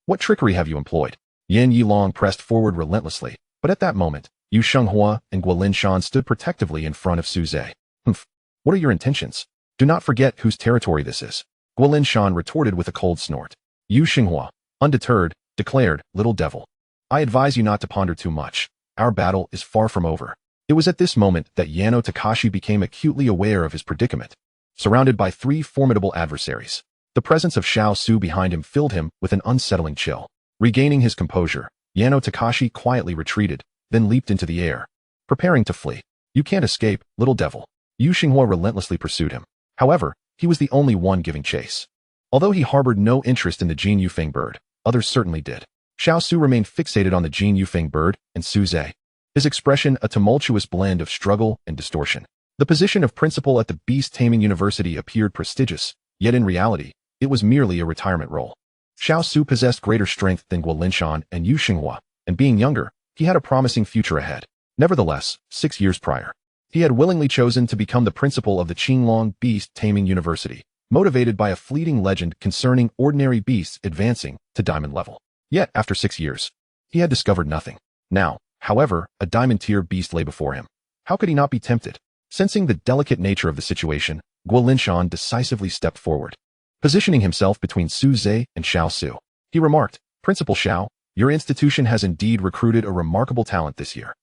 What trickery have you employed?" Yan Yilong pressed forward relentlessly, but at that moment, Yu Shenghua and Guolin Shan stood protectively in front of Su Ze. "Humph. What are your intentions? Do not forget whose territory this is," Guolin Shan retorted with a cold snort. Yu Shenghua, undeterred, declared, "Little devil. I advise you not to ponder too much. Our battle is far from over." It was at this moment that Yano Takashi became acutely aware of his predicament. Surrounded by 3 formidable adversaries, the presence of Xiao Su behind him filled him with an unsettling chill. Regaining his composure, Yano Takashi quietly retreated, then leaped into the air, preparing to flee. "You can't escape, little devil." Yu Xinghua relentlessly pursued him. However, he was the only one giving chase. Although he harbored no interest in the Jin Yufeng bird, others certainly did. Xiao Su remained fixated on the Jin Yufeng bird and Su Ze, his expression a tumultuous blend of struggle and distortion. The position of principal at the Beast Taming University appeared prestigious, yet in reality, it was merely a retirement role. Xiao Su possessed greater strength than Guolin Shan and Yu Xinghua, and being younger, he had a promising future ahead. Nevertheless, 6 years prior, he had willingly chosen to become the principal of the Qinglong Beast Taming University, motivated by a fleeting legend concerning ordinary beasts advancing to diamond level. Yet, after 6 years, he had discovered nothing. Now, however, a diamond-tier beast lay before him. How could he not be tempted? Sensing the delicate nature of the situation, Guolin Shan decisively stepped forward, positioning himself between Su Ze and Xiao Su. He remarked, "Principal Xiao, your institution has indeed recruited a remarkable talent this year.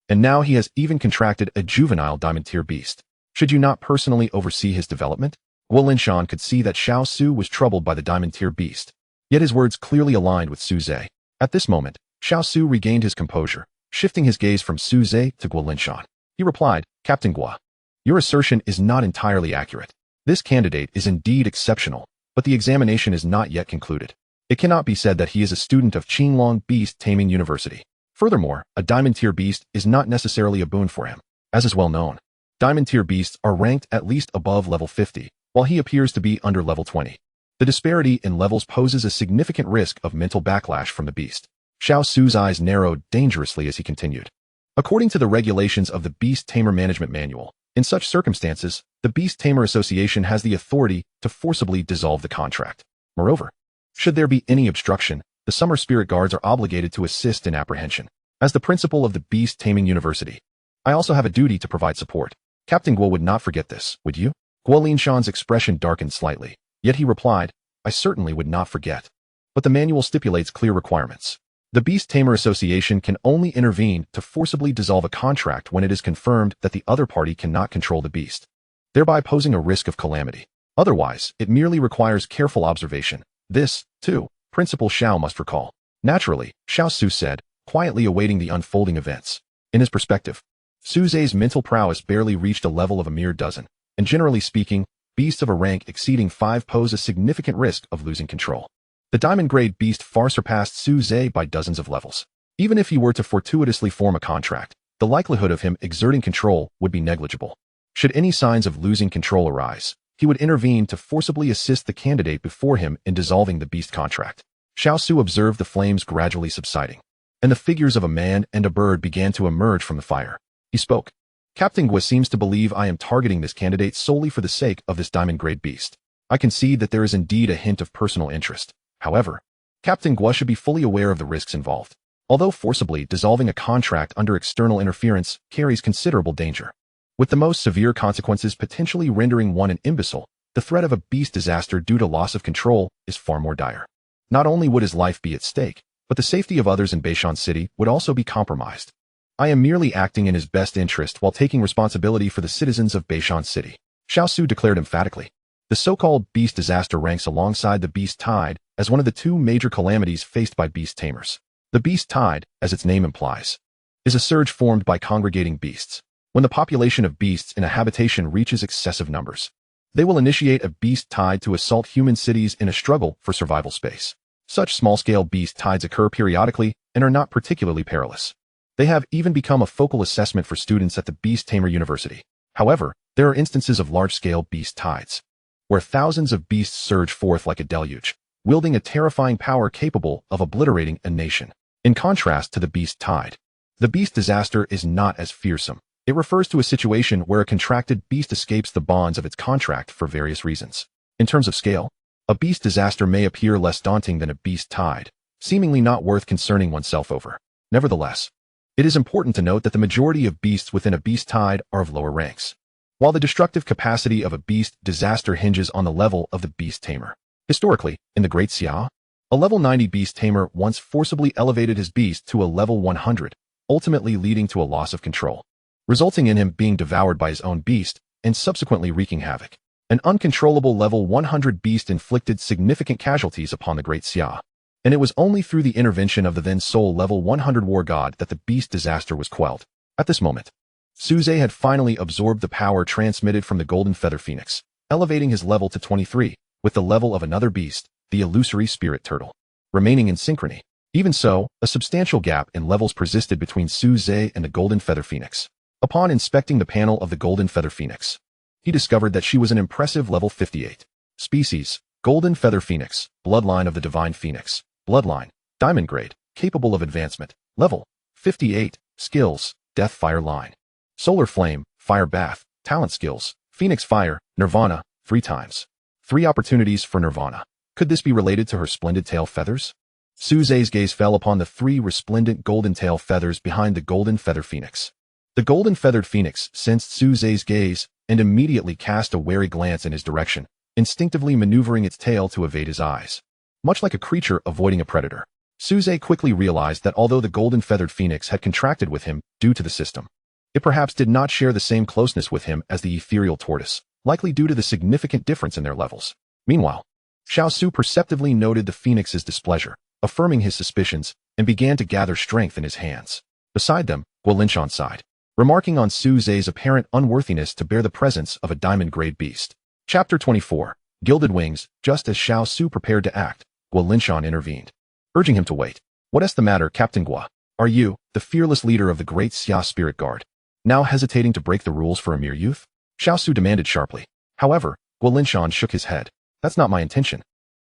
And now he has even contracted a juvenile diamond-tier beast. Should you not personally oversee his development?" Guolin Shan could see that Xiao Su was troubled by the diamond-tier beast, yet his words clearly aligned with Su Ze. At this moment, Xiao Su regained his composure, shifting his gaze from Su Ze to Guolin Shan. He replied, "Captain Gua, your assertion is not entirely accurate. This candidate is indeed exceptional, but the examination is not yet concluded. It cannot be said that he is a student of Qinglong Beast Taming University. Furthermore, a diamond-tier beast is not necessarily a boon for him. As is well known, diamond-tier beasts are ranked at least above level 50, while he appears to be under level 20. The disparity in levels poses a significant risk of mental backlash from the beast. Xiao Su's eyes narrowed dangerously as he continued. According to the regulations of the Beast Tamer Management Manual, in such circumstances, the Beast Tamer Association has the authority to forcibly dissolve the contract. Moreover, should there be any obstruction, the Summer Spirit Guards are obligated to assist in apprehension. As the principal of the Beast Taming University, I also have a duty to provide support. Captain Guo would not forget this, would you? Guo Linshan's expression darkened slightly, yet he replied, I certainly would not forget. But the manual stipulates clear requirements. The Beast Tamer Association can only intervene to forcibly dissolve a contract when it is confirmed that the other party cannot control the beast, thereby posing a risk of calamity. Otherwise, it merely requires careful observation. This, too, Principal Xiao must recall. Naturally, Xiao Su said, quietly awaiting the unfolding events. In his perspective, Su Ze's mental prowess barely reached a level of a mere dozen, and generally speaking, beasts of a rank exceeding 5 pose a significant risk of losing control. The diamond-grade beast far surpassed Su Ze by dozens of levels. Even if he were to fortuitously form a contract, the likelihood of him exerting control would be negligible. Should any signs of losing control arise, he would intervene to forcibly assist the candidate before him in dissolving the beast contract. Xiao Su observed the flames gradually subsiding, and the figures of a man and a bird began to emerge from the fire. He spoke. Captain Guo seems to believe I am targeting this candidate solely for the sake of this diamond-grade beast. I concede that there is indeed a hint of personal interest. However, Captain Guo should be fully aware of the risks involved. Although forcibly dissolving a contract under external interference carries considerable danger, with the most severe consequences potentially rendering one an imbecile, the threat of a beast disaster due to loss of control is far more dire. Not only would his life be at stake, but the safety of others in Beishan City would also be compromised. I am merely acting in his best interest while taking responsibility for the citizens of Beishan City, Xiao Su declared emphatically. The so-called beast disaster ranks alongside the beast tide as one of the 2 major calamities faced by beast tamers. The beast tide, as its name implies, is a surge formed by congregating beasts. When the population of beasts in a habitation reaches excessive numbers, they will initiate a beast tide to assault human cities in a struggle for survival space. Such small-scale beast tides occur periodically and are not particularly perilous. They have even become a focal assessment for students at the Beast Tamer University. However, there are instances of large-scale beast tides, where thousands of beasts surge forth like a deluge, wielding a terrifying power capable of obliterating a nation. In contrast to the beast tide, the beast disaster is not as fearsome. It refers to a situation where a contracted beast escapes the bonds of its contract for various reasons. In terms of scale, a beast disaster may appear less daunting than a beast tide, seemingly not worth concerning oneself over. Nevertheless, it is important to note that the majority of beasts within a beast tide are of lower ranks, while the destructive capacity of a beast disaster hinges on the level of the beast tamer. Historically, in the Great Xia, a level 90 beast tamer once forcibly elevated his beast to a level 100, ultimately leading to a loss of control, resulting in him being devoured by his own beast and subsequently wreaking havoc. An uncontrollable level 100 beast inflicted significant casualties upon the Great Xia, and it was only through the intervention of the then sole level 100 war god that the beast disaster was quelled. At this moment, Su Ze had finally absorbed the power transmitted from the Golden Feather Phoenix, elevating his level to 23, with the level of another beast, the illusory spirit turtle, remaining in synchrony. Even so, a substantial gap in levels persisted between Su Ze and the Golden Feather Phoenix. Upon inspecting the panel of the Golden Feather Phoenix, he discovered that she was an impressive level 58. Species, Golden Feather Phoenix, bloodline of the Divine Phoenix, bloodline, diamond grade, capable of advancement, level 58, skills, Death Fire line, Solar Flame, Fire Bath, talent skills, Phoenix Fire, Nirvana, 3 times. 3 opportunities for Nirvana. Could this be related to her splendid tail feathers? Su Ze's gaze fell upon the 3 resplendent golden tail feathers behind the Golden Feather Phoenix. The Golden Feathered Phoenix sensed Su Ze's gaze and immediately cast a wary glance in his direction, instinctively maneuvering its tail to evade his eyes. Much like a creature avoiding a predator, Su Ze quickly realized that although the Golden Feathered Phoenix had contracted with him due to the system, it perhaps did not share the same closeness with him as the ethereal tortoise, likely due to the significant difference in their levels. Meanwhile, Xiao Su perceptively noted the phoenix's displeasure, affirming his suspicions, and began to gather strength in his hands. Beside them, Guo Linshan sighed, remarking on Su Ze's apparent unworthiness to bear the presence of a diamond-grade beast. Chapter 24. Gilded Wings. Just as Xiao Su prepared to act, Guo Linshan intervened, urging him to wait. What's the matter, Captain Guo? Are you, the fearless leader of the great Xia Spirit Guard, now hesitating to break the rules for a mere youth? Xiao Su demanded sharply. However, Guo Linshan shook his head. That's not my intention.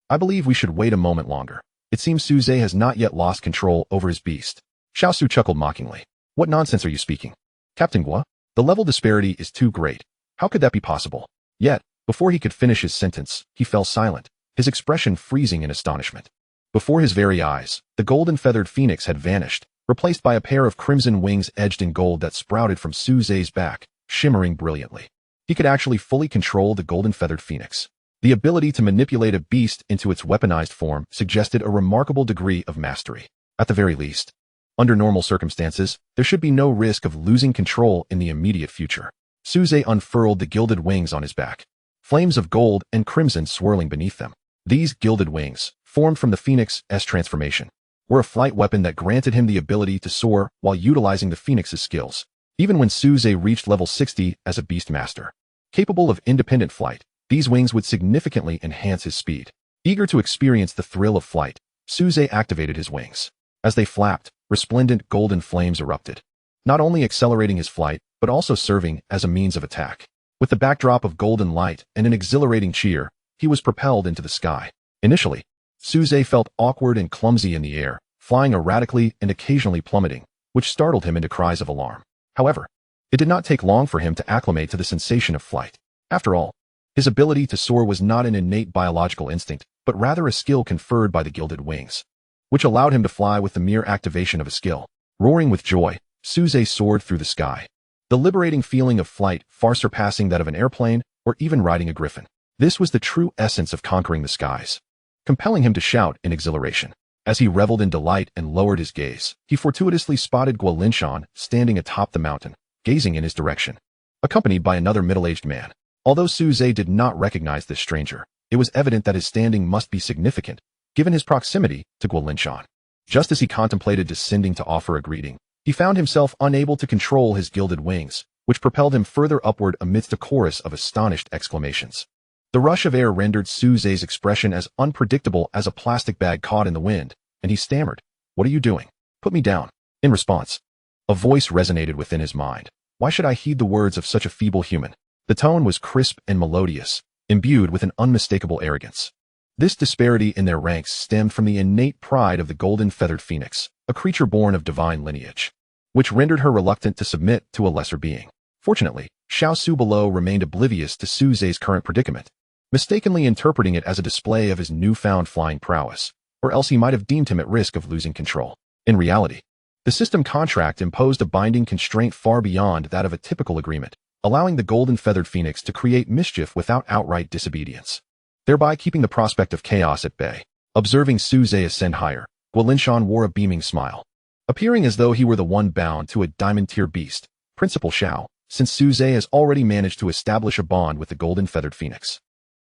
I believe we should wait a moment longer. It seems Su Ze has not yet lost control over his beast. Xiao Su chuckled mockingly. What nonsense are you speaking? Captain Guo, the level disparity is too great. How could that be possible? Yet, before he could finish his sentence, he fell silent, his expression freezing in astonishment. Before his very eyes, the golden feathered phoenix had vanished, replaced by a pair of crimson wings edged in gold that sprouted from Su Ze's back, shimmering brilliantly. He could actually fully control the golden feathered phoenix. The ability to manipulate a beast into its weaponized form suggested a remarkable degree of mastery. At the very least, under normal circumstances, there should be no risk of losing control in the immediate future. Su Ze unfurled the gilded wings on his back, flames of gold and crimson swirling beneath them. These gilded wings, formed from the phoenix's transformation, were a flight weapon that granted him the ability to soar while utilizing the phoenix's skills. Even when Su Ze reached level 60 as a beast master, capable of independent flight, these wings would significantly enhance his speed. Eager to experience the thrill of flight, Su Ze activated his wings. As they flapped, resplendent golden flames erupted, not only accelerating his flight, but also serving as a means of attack. With the backdrop of golden light and an exhilarating cheer, he was propelled into the sky. Initially, Su Ze felt awkward and clumsy in the air, flying erratically and occasionally plummeting, which startled him into cries of alarm. However, it did not take long for him to acclimate to the sensation of flight. After all, his ability to soar was not an innate biological instinct, but rather a skill conferred by the gilded wings, which allowed him to fly with the mere activation of a skill. Roaring with joy, Su Ze soared through the sky, the liberating feeling of flight far surpassing that of an airplane or even riding a griffin. This was the true essence of conquering the skies, compelling him to shout in exhilaration. As he reveled in delight and lowered his gaze, he fortuitously spotted Guo Linshan standing atop the mountain, gazing in his direction, accompanied by another middle-aged man. Although Su Ze did not recognize this stranger, it was evident that his standing must be significant, given his proximity to Guo Linshan. Just as he contemplated descending to offer a greeting, he found himself unable to control his gilded wings, which propelled him further upward amidst a chorus of astonished exclamations. The rush of air rendered Su Ze's expression as unpredictable as a plastic bag caught in the wind, and he stammered, "What are you doing? Put me down." In response, a voice resonated within his mind. Why should I heed the words of such a feeble human? The tone was crisp and melodious, imbued with an unmistakable arrogance. This disparity in their ranks stemmed from the innate pride of the golden feathered phoenix, a creature born of divine lineage, which rendered her reluctant to submit to a lesser being. Fortunately, Xiao Su below remained oblivious to Su Ze's current predicament, mistakenly interpreting it as a display of his newfound flying prowess, or else he might have deemed him at risk of losing control. In reality, the system contract imposed a binding constraint far beyond that of a typical agreement, allowing the golden feathered phoenix to create mischief without outright disobedience, thereby keeping the prospect of chaos at bay. Observing Su Ze ascend higher, Guo Linshan wore a beaming smile, appearing as though he were the one bound to a diamond-tier beast. Principal Xiao, since Su Ze has already managed to establish a bond with the golden feathered phoenix,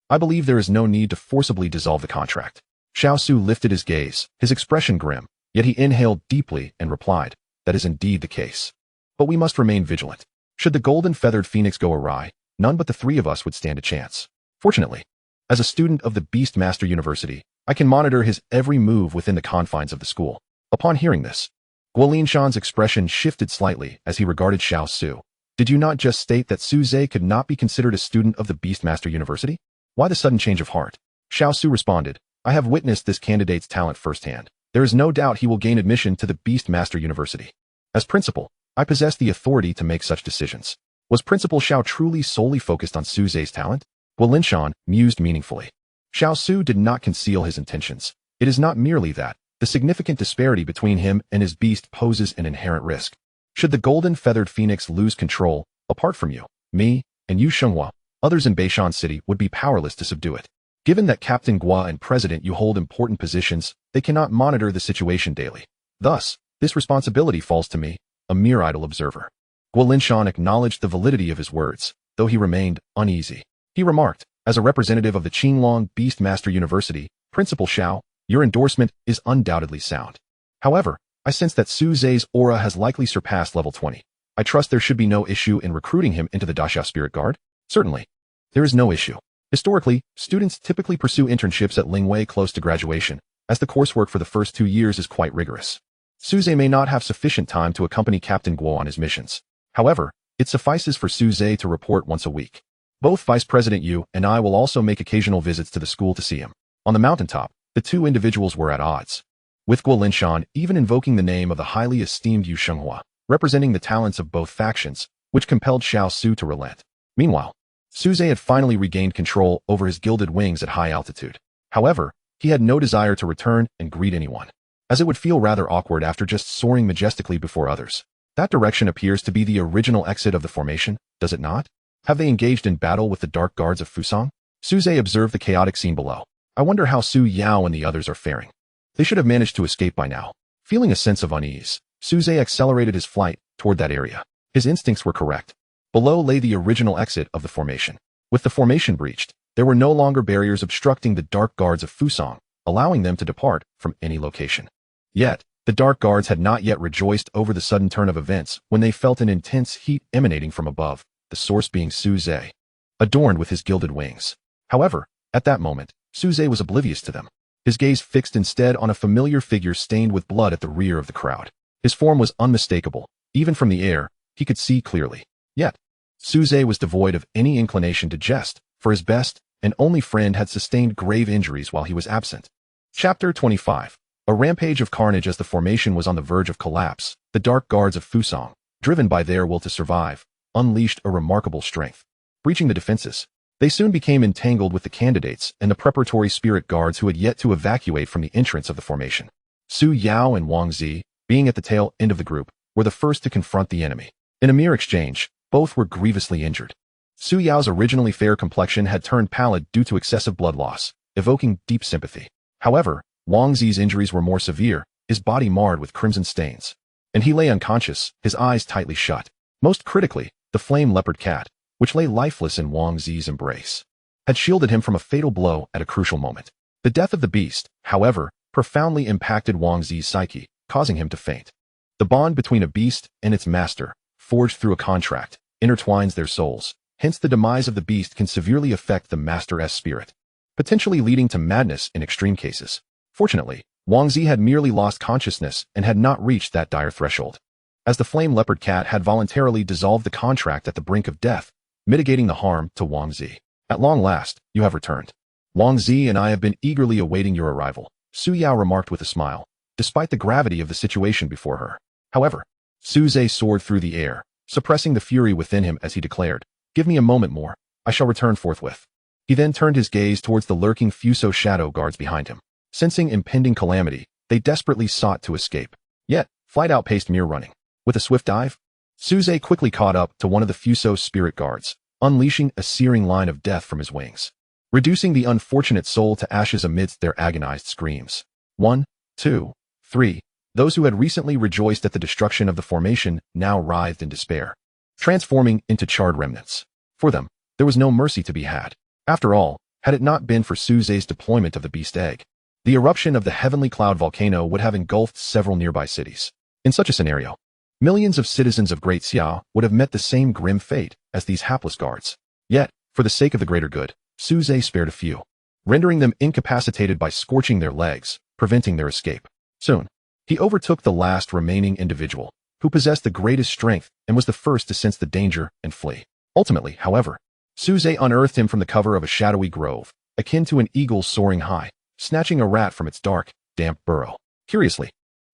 I believe there is no need to forcibly dissolve the contract. Xiao Su lifted his gaze, his expression grim, yet he inhaled deeply and replied, "That is indeed the case. But we must remain vigilant. Should the golden feathered phoenix go awry, none but the three of us would stand a chance. Fortunately, as a student of the Beastmaster University, I can monitor his every move within the confines of the school." Upon hearing this, Guo Linshan's expression shifted slightly as he regarded Xiao Su. "Did you not just state that Su Ze could not be considered a student of the Beastmaster University? Why the sudden change of heart?" Xiao Su responded, "I have witnessed this candidate's talent firsthand. There is no doubt he will gain admission to the Beastmaster University. As principal, I possess the authority to make such decisions." Was Principal Xiao truly solely focused on Su Ze's talent? Guo Linshan mused meaningfully. Xiao Su did not conceal his intentions. It is not merely that the significant disparity between him and his beast poses an inherent risk. Should the golden feathered phoenix lose control, apart from you, me, and Yu Shenghua, others in Beishan City would be powerless to subdue it. Given that Captain Guo and President Yu hold important positions, they cannot monitor the situation daily. Thus, this responsibility falls to me, a mere idle observer. Guo Linshan acknowledged the validity of his words, though he remained uneasy. He remarked, "As a representative of the Qinglong Beastmaster University, Principal Xiao, your endorsement is undoubtedly sound. However, I sense that Su Ze's aura has likely surpassed level 20. I trust there should be no issue in recruiting him into the Daxia Spirit Guard?" "Certainly. There is no issue. Historically, students typically pursue internships at Lingwei close to graduation, as the coursework for the first 2 years is quite rigorous. Su Ze may not have sufficient time to accompany Captain Guo on his missions. However, it suffices for Su Ze to report once a week. Both Vice President Yu and I will also make occasional visits to the school to see him. On the mountaintop, the two individuals were at odds, with Guo Linshan even invoking the name of the highly esteemed Yu Shenghua, representing the talents of both factions, which compelled Xiao Su to relent. Meanwhile, Su Ze had finally regained control over his gilded wings at high altitude. However, he had no desire to return and greet anyone, as it would feel rather awkward after just soaring majestically before others. That direction appears to be the original exit of the formation, does it not? Have they engaged in battle with the dark guards of Fusang? Su Ze observed the chaotic scene below. I wonder how Su Yao and the others are faring. They should have managed to escape by now. Feeling a sense of unease, Su Ze accelerated his flight toward that area. His instincts were correct. Below lay the original exit of the formation. With the formation breached, there were no longer barriers obstructing the dark guards of Fusang, allowing them to depart from any location. Yet, the dark guards had not yet rejoiced over the sudden turn of events when they felt an intense heat emanating from above, the source being Su Ze, adorned with his gilded wings. However, at that moment, Su Ze was oblivious to them. His gaze fixed instead on a familiar figure stained with blood at the rear of the crowd. His form was unmistakable. Even from the air, he could see clearly. Yet, Su Ze was devoid of any inclination to jest, for his best and only friend had sustained grave injuries while he was absent. Chapter 25. A rampage of carnage. As the formation was on the verge of collapse, the dark guards of Fusang, driven by their will to survive, unleashed a remarkable strength. Breaching the defenses, they soon became entangled with the candidates and the preparatory spirit guards who had yet to evacuate from the entrance of the formation. Su Yao and Wang Zi, being at the tail end of the group, were the first to confront the enemy. In a mere exchange, both were grievously injured. Su Yao's originally fair complexion had turned pallid due to excessive blood loss, evoking deep sympathy. However, Wang Zi's injuries were more severe, his body marred with crimson stains. And he lay unconscious, his eyes tightly shut. Most critically, the flame leopard cat, which lay lifeless in Wang Zi's embrace, had shielded him from a fatal blow at a crucial moment. The death of the beast, however, profoundly impacted Wang Zi's psyche, causing him to faint. The bond between a beast and its master, forged through a contract, intertwines their souls. Hence the demise of the beast can severely affect the master's spirit, potentially leading to madness in extreme cases. Fortunately, Wang Zi had merely lost consciousness and had not reached that dire threshold, as the flame leopard cat had voluntarily dissolved the contract at the brink of death, mitigating the harm to Wang Zi. At long last, you have returned. Wang Zi and I have been eagerly awaiting your arrival, Su Yao remarked with a smile, despite the gravity of the situation before her. However, Su Ze soared through the air, suppressing the fury within him as he declared, "Give me a moment more, I shall return forthwith." He then turned his gaze towards the lurking Fuso shadow guards behind him. Sensing impending calamity, they desperately sought to escape. Yet, flight outpaced mere running. With a swift dive, Su Ze quickly caught up to one of the Fuso spirit guards, unleashing a searing line of death from his wings, reducing the unfortunate soul to ashes amidst their agonized screams. 1, 2, 3. Those who had recently rejoiced at the destruction of the formation now writhed in despair, transforming into charred remnants. For them, there was no mercy to be had. After all, had it not been for Su Ze's deployment of the beast egg, the eruption of the heavenly cloud volcano would have engulfed several nearby cities. In such a scenario, millions of citizens of Great Xia would have met the same grim fate as these hapless guards. Yet, for the sake of the greater good, Su Ze spared a few, rendering them incapacitated by scorching their legs, preventing their escape. Soon, he overtook the last remaining individual, who possessed the greatest strength and was the first to sense the danger and flee. Ultimately, however, Su Ze unearthed him from the cover of a shadowy grove, akin to an eagle soaring high, snatching a rat from its dark, damp burrow. Curiously,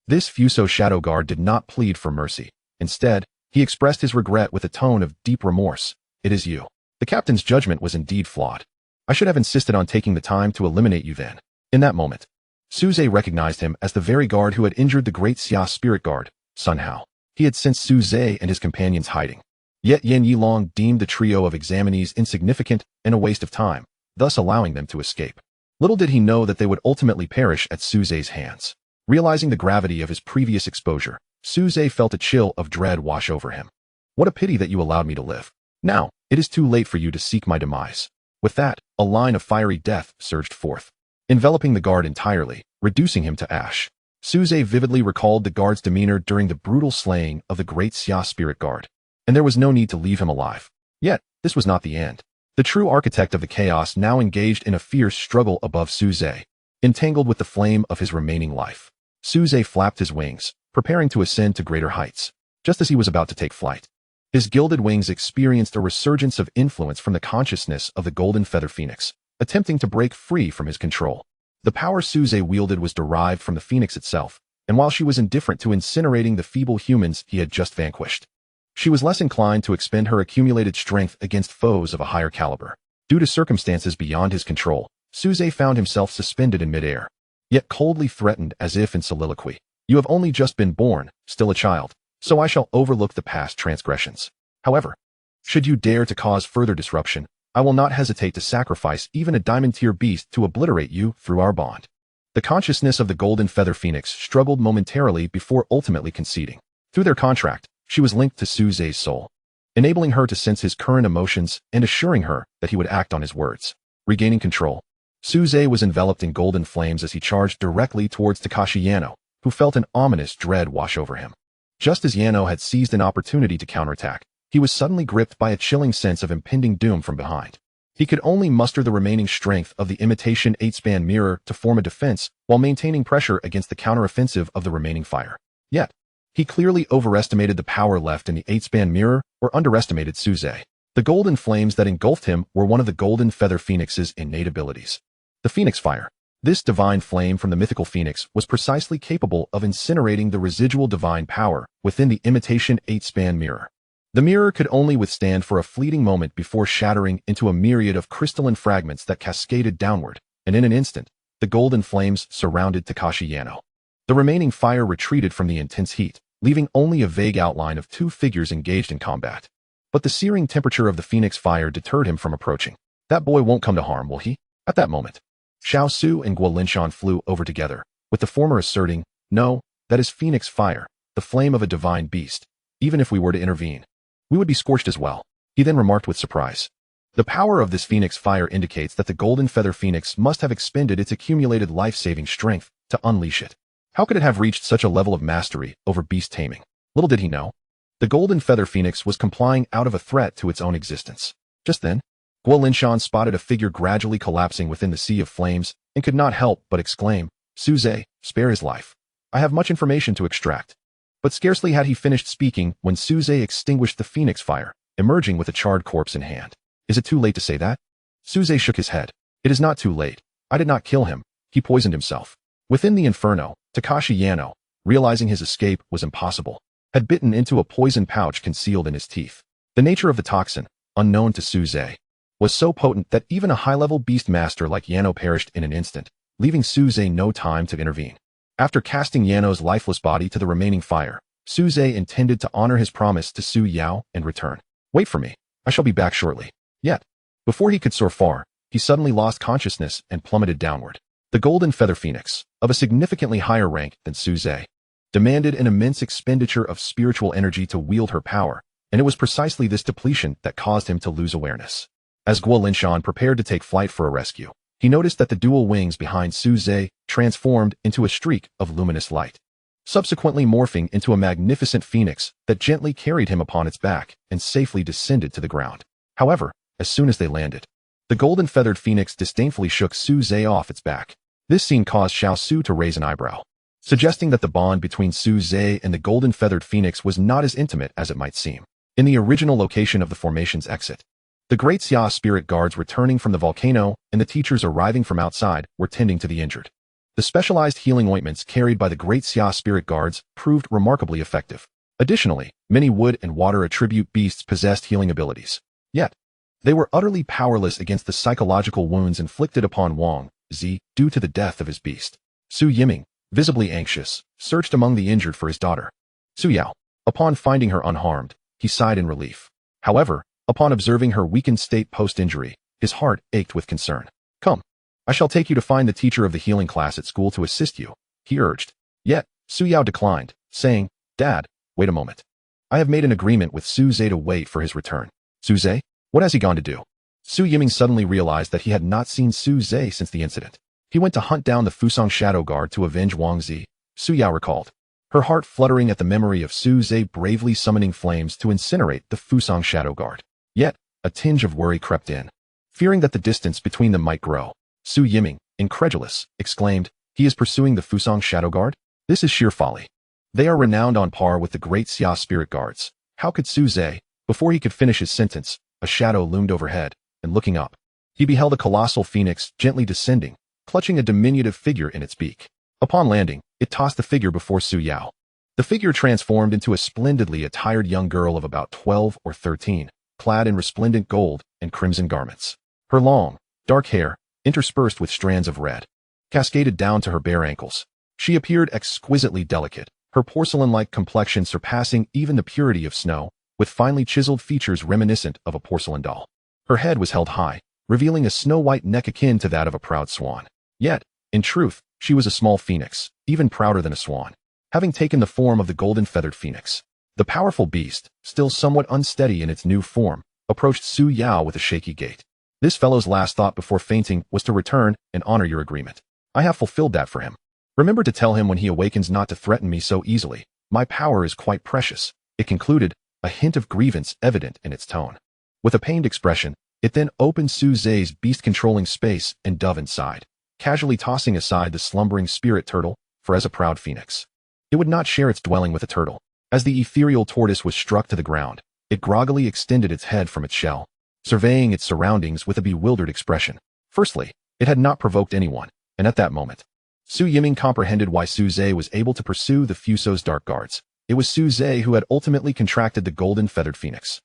this Fuso shadow guard did not plead for mercy. Instead, he expressed his regret with a tone of deep remorse. "It is you. The captain's judgment was indeed flawed. I should have insisted on taking the time to eliminate you then." In that moment, Su Ze recognized him as the very guard who had injured the Great Xia spirit guard, Sun Hao. He had sensed Su Ze and his companions hiding. Yet Yen Yilong deemed the trio of examinees insignificant and a waste of time, thus allowing them to escape. Little did he know that they would ultimately perish at Su Ze's hands. Realizing the gravity of his previous exposure, Su Ze felt a chill of dread wash over him. "What a pity that you allowed me to live. Now, it is too late for you to seek my demise." With that, a line of fiery death surged forth, enveloping the guard entirely, reducing him to ash. Su Ze vividly recalled the guard's demeanor during the brutal slaying of the Great Xia spirit guard, and there was no need to leave him alive. Yet, this was not the end. The true architect of the chaos now engaged in a fierce struggle above Su Ze. entangled with the flame of his remaining life. Su Ze flapped his wings, preparing to ascend to greater heights. Just as he was about to take flight, his gilded wings experienced a resurgence of influence from the consciousness of the golden feather phoenix, attempting to break free from his control. The power Su Ze wielded was derived from the phoenix itself, and while she was indifferent to incinerating the feeble humans he had just vanquished, she was less inclined to expend her accumulated strength against foes of a higher caliber. Due to circumstances beyond his control, Su Ze found himself suspended in midair, yet coldly threatened as if in soliloquy. You have only just been born, still a child, so I shall overlook the past transgressions. However, should you dare to cause further disruption, I will not hesitate to sacrifice even a diamond-tier beast to obliterate you through our bond. The consciousness of the golden feather phoenix struggled momentarily before ultimately conceding. Through their contract, she was linked to Su Ze's soul, enabling her to sense his current emotions and assuring her that he would act on his words. Regaining control, Su Ze was enveloped in golden flames as he charged directly towards Takashi Yano, who felt an ominous dread wash over him. Just as Yano had seized an opportunity to counterattack, he was suddenly gripped by a chilling sense of impending doom from behind. He could only muster the remaining strength of the imitation 8-span mirror to form a defense while maintaining pressure against the counteroffensive of the remaining fire. Yet, he clearly overestimated the power left in the 8-span mirror or underestimated Su Ze. The golden flames that engulfed him were one of the golden feather phoenix's innate abilities. The phoenix fire. This divine flame from the mythical phoenix was precisely capable of incinerating the residual divine power within the imitation 8-span mirror. The mirror could only withstand for a fleeting moment before shattering into a myriad of crystalline fragments that cascaded downward, and in an instant, the golden flames surrounded Takashi Yano. The remaining fire retreated from the intense heat, leaving only a vague outline of two figures engaged in combat. But the searing temperature of the phoenix fire deterred him from approaching. That boy won't come to harm, will he? At that moment, Xiao Su and Guo Linshan flew over together, with the former asserting, "No, that is phoenix fire, the flame of a divine beast. Even if we were to intervene, we would be scorched as well." He then remarked with surprise, "The power of this phoenix fire indicates that the golden feather phoenix must have expended its accumulated life-saving strength to unleash it. How could it have reached such a level of mastery over beast taming?" Little did he know, the golden feather phoenix was complying out of a threat to its own existence. Just then, Guo Linshan spotted a figure gradually collapsing within the sea of flames and could not help but exclaim, "Su Ze, spare his life. I have much information to extract." But scarcely had he finished speaking when Su Ze extinguished the phoenix fire, emerging with a charred corpse in hand. "Is it too late to say that?" Su Ze shook his head. "It is not too late. I did not kill him. He poisoned himself." Within the inferno, Takashi Yano, realizing his escape was impossible, had bitten into a poison pouch concealed in his teeth. The nature of the toxin, unknown to Su Ze, was so potent that even a high-level beast master like Yano perished in an instant, leaving Su Ze no time to intervene. After casting Yano's lifeless body to the remaining fire, Su Ze intended to honor his promise to Su Yao and return. "Wait for me. I shall be back shortly." Yet, before he could soar far, he suddenly lost consciousness and plummeted downward. The golden feather phoenix, of a significantly higher rank than Su Ze, demanded an immense expenditure of spiritual energy to wield her power, and it was precisely this depletion that caused him to lose awareness. As Guo Linshan prepared to take flight for a rescue, he noticed that the dual wings behind Su Ze transformed into a streak of luminous light, subsequently morphing into a magnificent phoenix that gently carried him upon its back and safely descended to the ground. However, as soon as they landed, the golden-feathered phoenix disdainfully shook Su Ze off its back. This scene caused Xiao Su to raise an eyebrow, suggesting that the bond between Su Ze and the golden-feathered phoenix was not as intimate as it might seem. In the original location of the formation's exit, the great Xia spirit guards returning from the volcano and the teachers arriving from outside were tending to the injured. The specialized healing ointments carried by the great Xia spirit guards proved remarkably effective. Additionally, many wood and water attribute beasts possessed healing abilities. Yet, they were utterly powerless against the psychological wounds inflicted upon Wang Zi due to the death of his beast. Su Yiming, visibly anxious, searched among the injured for his daughter, Su Yao. Upon finding her unharmed, he sighed in relief. However, upon observing her weakened state post-injury, his heart ached with concern. "Come, I shall take you to find the teacher of the healing class at school to assist you," he urged. Yet, Su Yao declined, saying, "Dad, wait a moment. I have made an agreement with Su Ze to wait for his return." "Su Ze? What has he gone to do?" Su Yiming suddenly realized that he had not seen Su Ze since the incident. He went to hunt down the Fusang Shadow Guard to avenge Wang Zi, Su Yao recalled, her heart fluttering at the memory of Su Ze bravely summoning flames to incinerate the Fusang Shadow Guard. Yet, a tinge of worry crept in. Fearing that the distance between them might grow, Su Yiming, incredulous, exclaimed, "He is pursuing the Fusang Shadow Guard? This is sheer folly. They are renowned on par with the great Xia spirit guards. How could Su Ze?" Before he could finish his sentence, a shadow loomed overhead, and looking up, he beheld a colossal phoenix gently descending, clutching a diminutive figure in its beak. Upon landing, it tossed the figure before Su Yao. The figure transformed into a splendidly attired young girl of about 12 or 13, clad in resplendent gold and crimson garments. Her long, dark hair, interspersed with strands of red, cascaded down to her bare ankles. She appeared exquisitely delicate, her porcelain-like complexion surpassing even the purity of snow, with finely chiseled features reminiscent of a porcelain doll. Her head was held high, revealing a snow-white neck akin to that of a proud swan. Yet, in truth, she was a small phoenix, even prouder than a swan, having taken the form of the golden-feathered phoenix. The powerful beast, still somewhat unsteady in its new form, approached Su Yao with a shaky gait. "This fellow's last thought before fainting was to return and honor your agreement. I have fulfilled that for him. Remember to tell him when he awakens not to threaten me so easily. My power is quite precious," it concluded, a hint of grievance evident in its tone. With a pained expression, it then opened Su Ze's beast-controlling space and dove inside, casually tossing aside the slumbering spirit turtle, for as a proud phoenix, it would not share its dwelling with a turtle. As the ethereal tortoise was struck to the ground, it groggily extended its head from its shell, surveying its surroundings with a bewildered expression. Firstly, it had not provoked anyone, and at that moment, Su Yiming comprehended why Su Ze was able to pursue the Fuso's dark guards. It was Su Ze who had ultimately contracted the golden-feathered phoenix.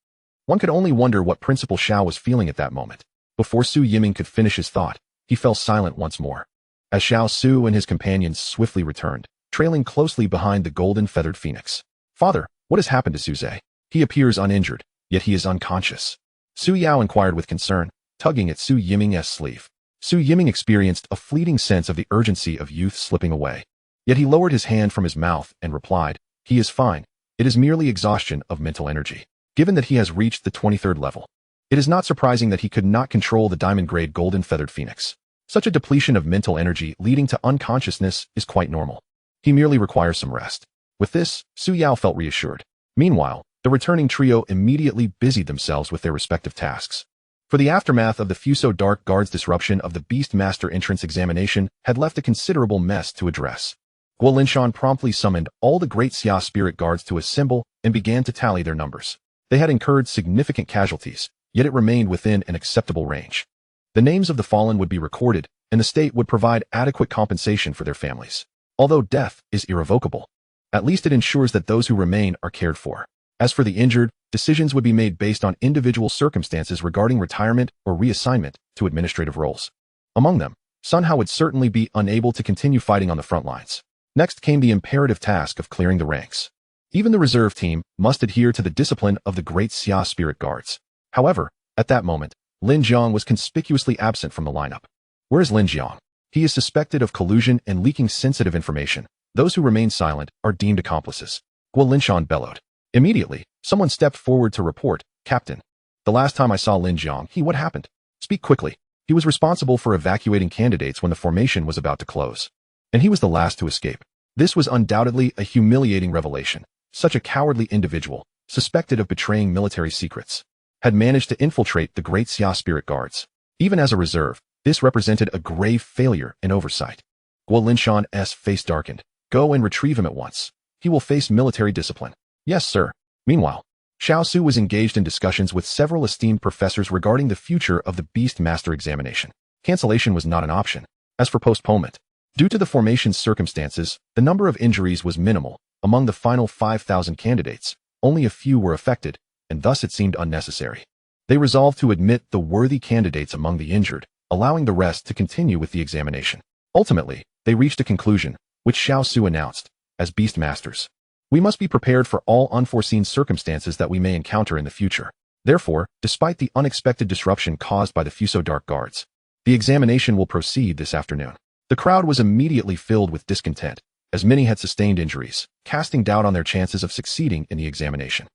One could only wonder what Principal Xiao was feeling at that moment. Before Su Yiming could finish his thought, he fell silent once more, as Xiao Su and his companions swiftly returned, trailing closely behind the golden-feathered phoenix. "Father, what has happened to Su Ze? He appears uninjured, yet he is unconscious," Su Yao inquired with concern, tugging at Su Yiming's sleeve. Su Yiming experienced a fleeting sense of the urgency of youth slipping away. Yet he lowered his hand from his mouth and replied, "He is fine. It is merely exhaustion of mental energy. Given that he has reached the 23rd level, it is not surprising that he could not control the diamond-grade golden-feathered phoenix. Such a depletion of mental energy leading to unconsciousness is quite normal. He merely requires some rest." With this, Su Yao felt reassured. Meanwhile, the returning trio immediately busied themselves with their respective tasks. For the aftermath of the Fuso Dark Guard's disruption of the Beast Master entrance examination had left a considerable mess to address. Guo Linshan promptly summoned all the great Xia spirit guards to assemble and began to tally their numbers. They had incurred significant casualties, yet it remained within an acceptable range. The names of the fallen would be recorded, and the state would provide adequate compensation for their families. Although death is irrevocable, at least it ensures that those who remain are cared for. As for the injured, decisions would be made based on individual circumstances regarding retirement or reassignment to administrative roles. Among them, Sun Hao would certainly be unable to continue fighting on the front lines. Next came the imperative task of clearing the ranks. Even the reserve team must adhere to the discipline of the great Xia spirit guards. However, at that moment, Lin Jiang was conspicuously absent from the lineup. Where is Lin Jiang? He is suspected of collusion and leaking sensitive information. Those who remain silent are deemed accomplices, Guo Linshan bellowed. Immediately, someone stepped forward to report, "Captain, the last time I saw Lin Jiang, what happened? Speak quickly." He was responsible for evacuating candidates when the formation was about to close, and he was the last to escape. This was undoubtedly a humiliating revelation. Such a cowardly individual, suspected of betraying military secrets, had managed to infiltrate the great Xia spirit guards. Even as a reserve, this represented a grave failure in oversight. Guo Linshan's face darkened. "Go and retrieve him at once. He will face military discipline." "Yes, sir." Meanwhile, Xiao Su was engaged in discussions with several esteemed professors regarding the future of the Beast Master examination. Cancellation was not an option. As for postponement, due to the formation's circumstances, the number of injuries was minimal. Among the final 5,000 candidates, only a few were affected, and thus it seemed unnecessary. They resolved to admit the worthy candidates among the injured, allowing the rest to continue with the examination. Ultimately, they reached a conclusion, which Xiao Su announced, as Beast Masters. "We must be prepared for all unforeseen circumstances that we may encounter in the future. Therefore, despite the unexpected disruption caused by the Fuso Dark Guards, the examination will proceed this afternoon." The crowd was immediately filled with discontent, as many had sustained injuries, casting doubt on their chances of succeeding in the examination.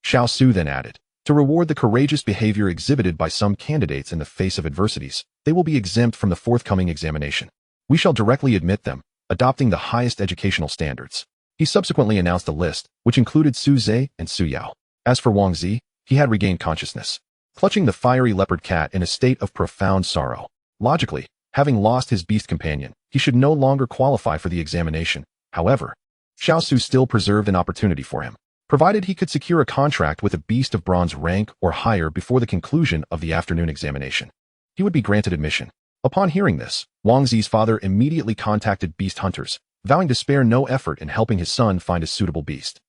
Xiao Su then added, "To reward the courageous behavior exhibited by some candidates in the face of adversities, they will be exempt from the forthcoming examination. We shall directly admit them, adopting the highest educational standards." He subsequently announced a list, which included Su Ze and Su Yao. As for Wang Zi, he had regained consciousness, clutching the fiery leopard cat in a state of profound sorrow. Logically, Having lost his beast companion, he should no longer qualify for the examination. However, Xiao Su still preserved an opportunity for him, provided he could secure a contract with a beast of bronze rank or higher before the conclusion of the afternoon examination. He would be granted admission. Upon hearing this, Wang Zi's father immediately contacted beast hunters, vowing to spare no effort in helping his son find a suitable beast.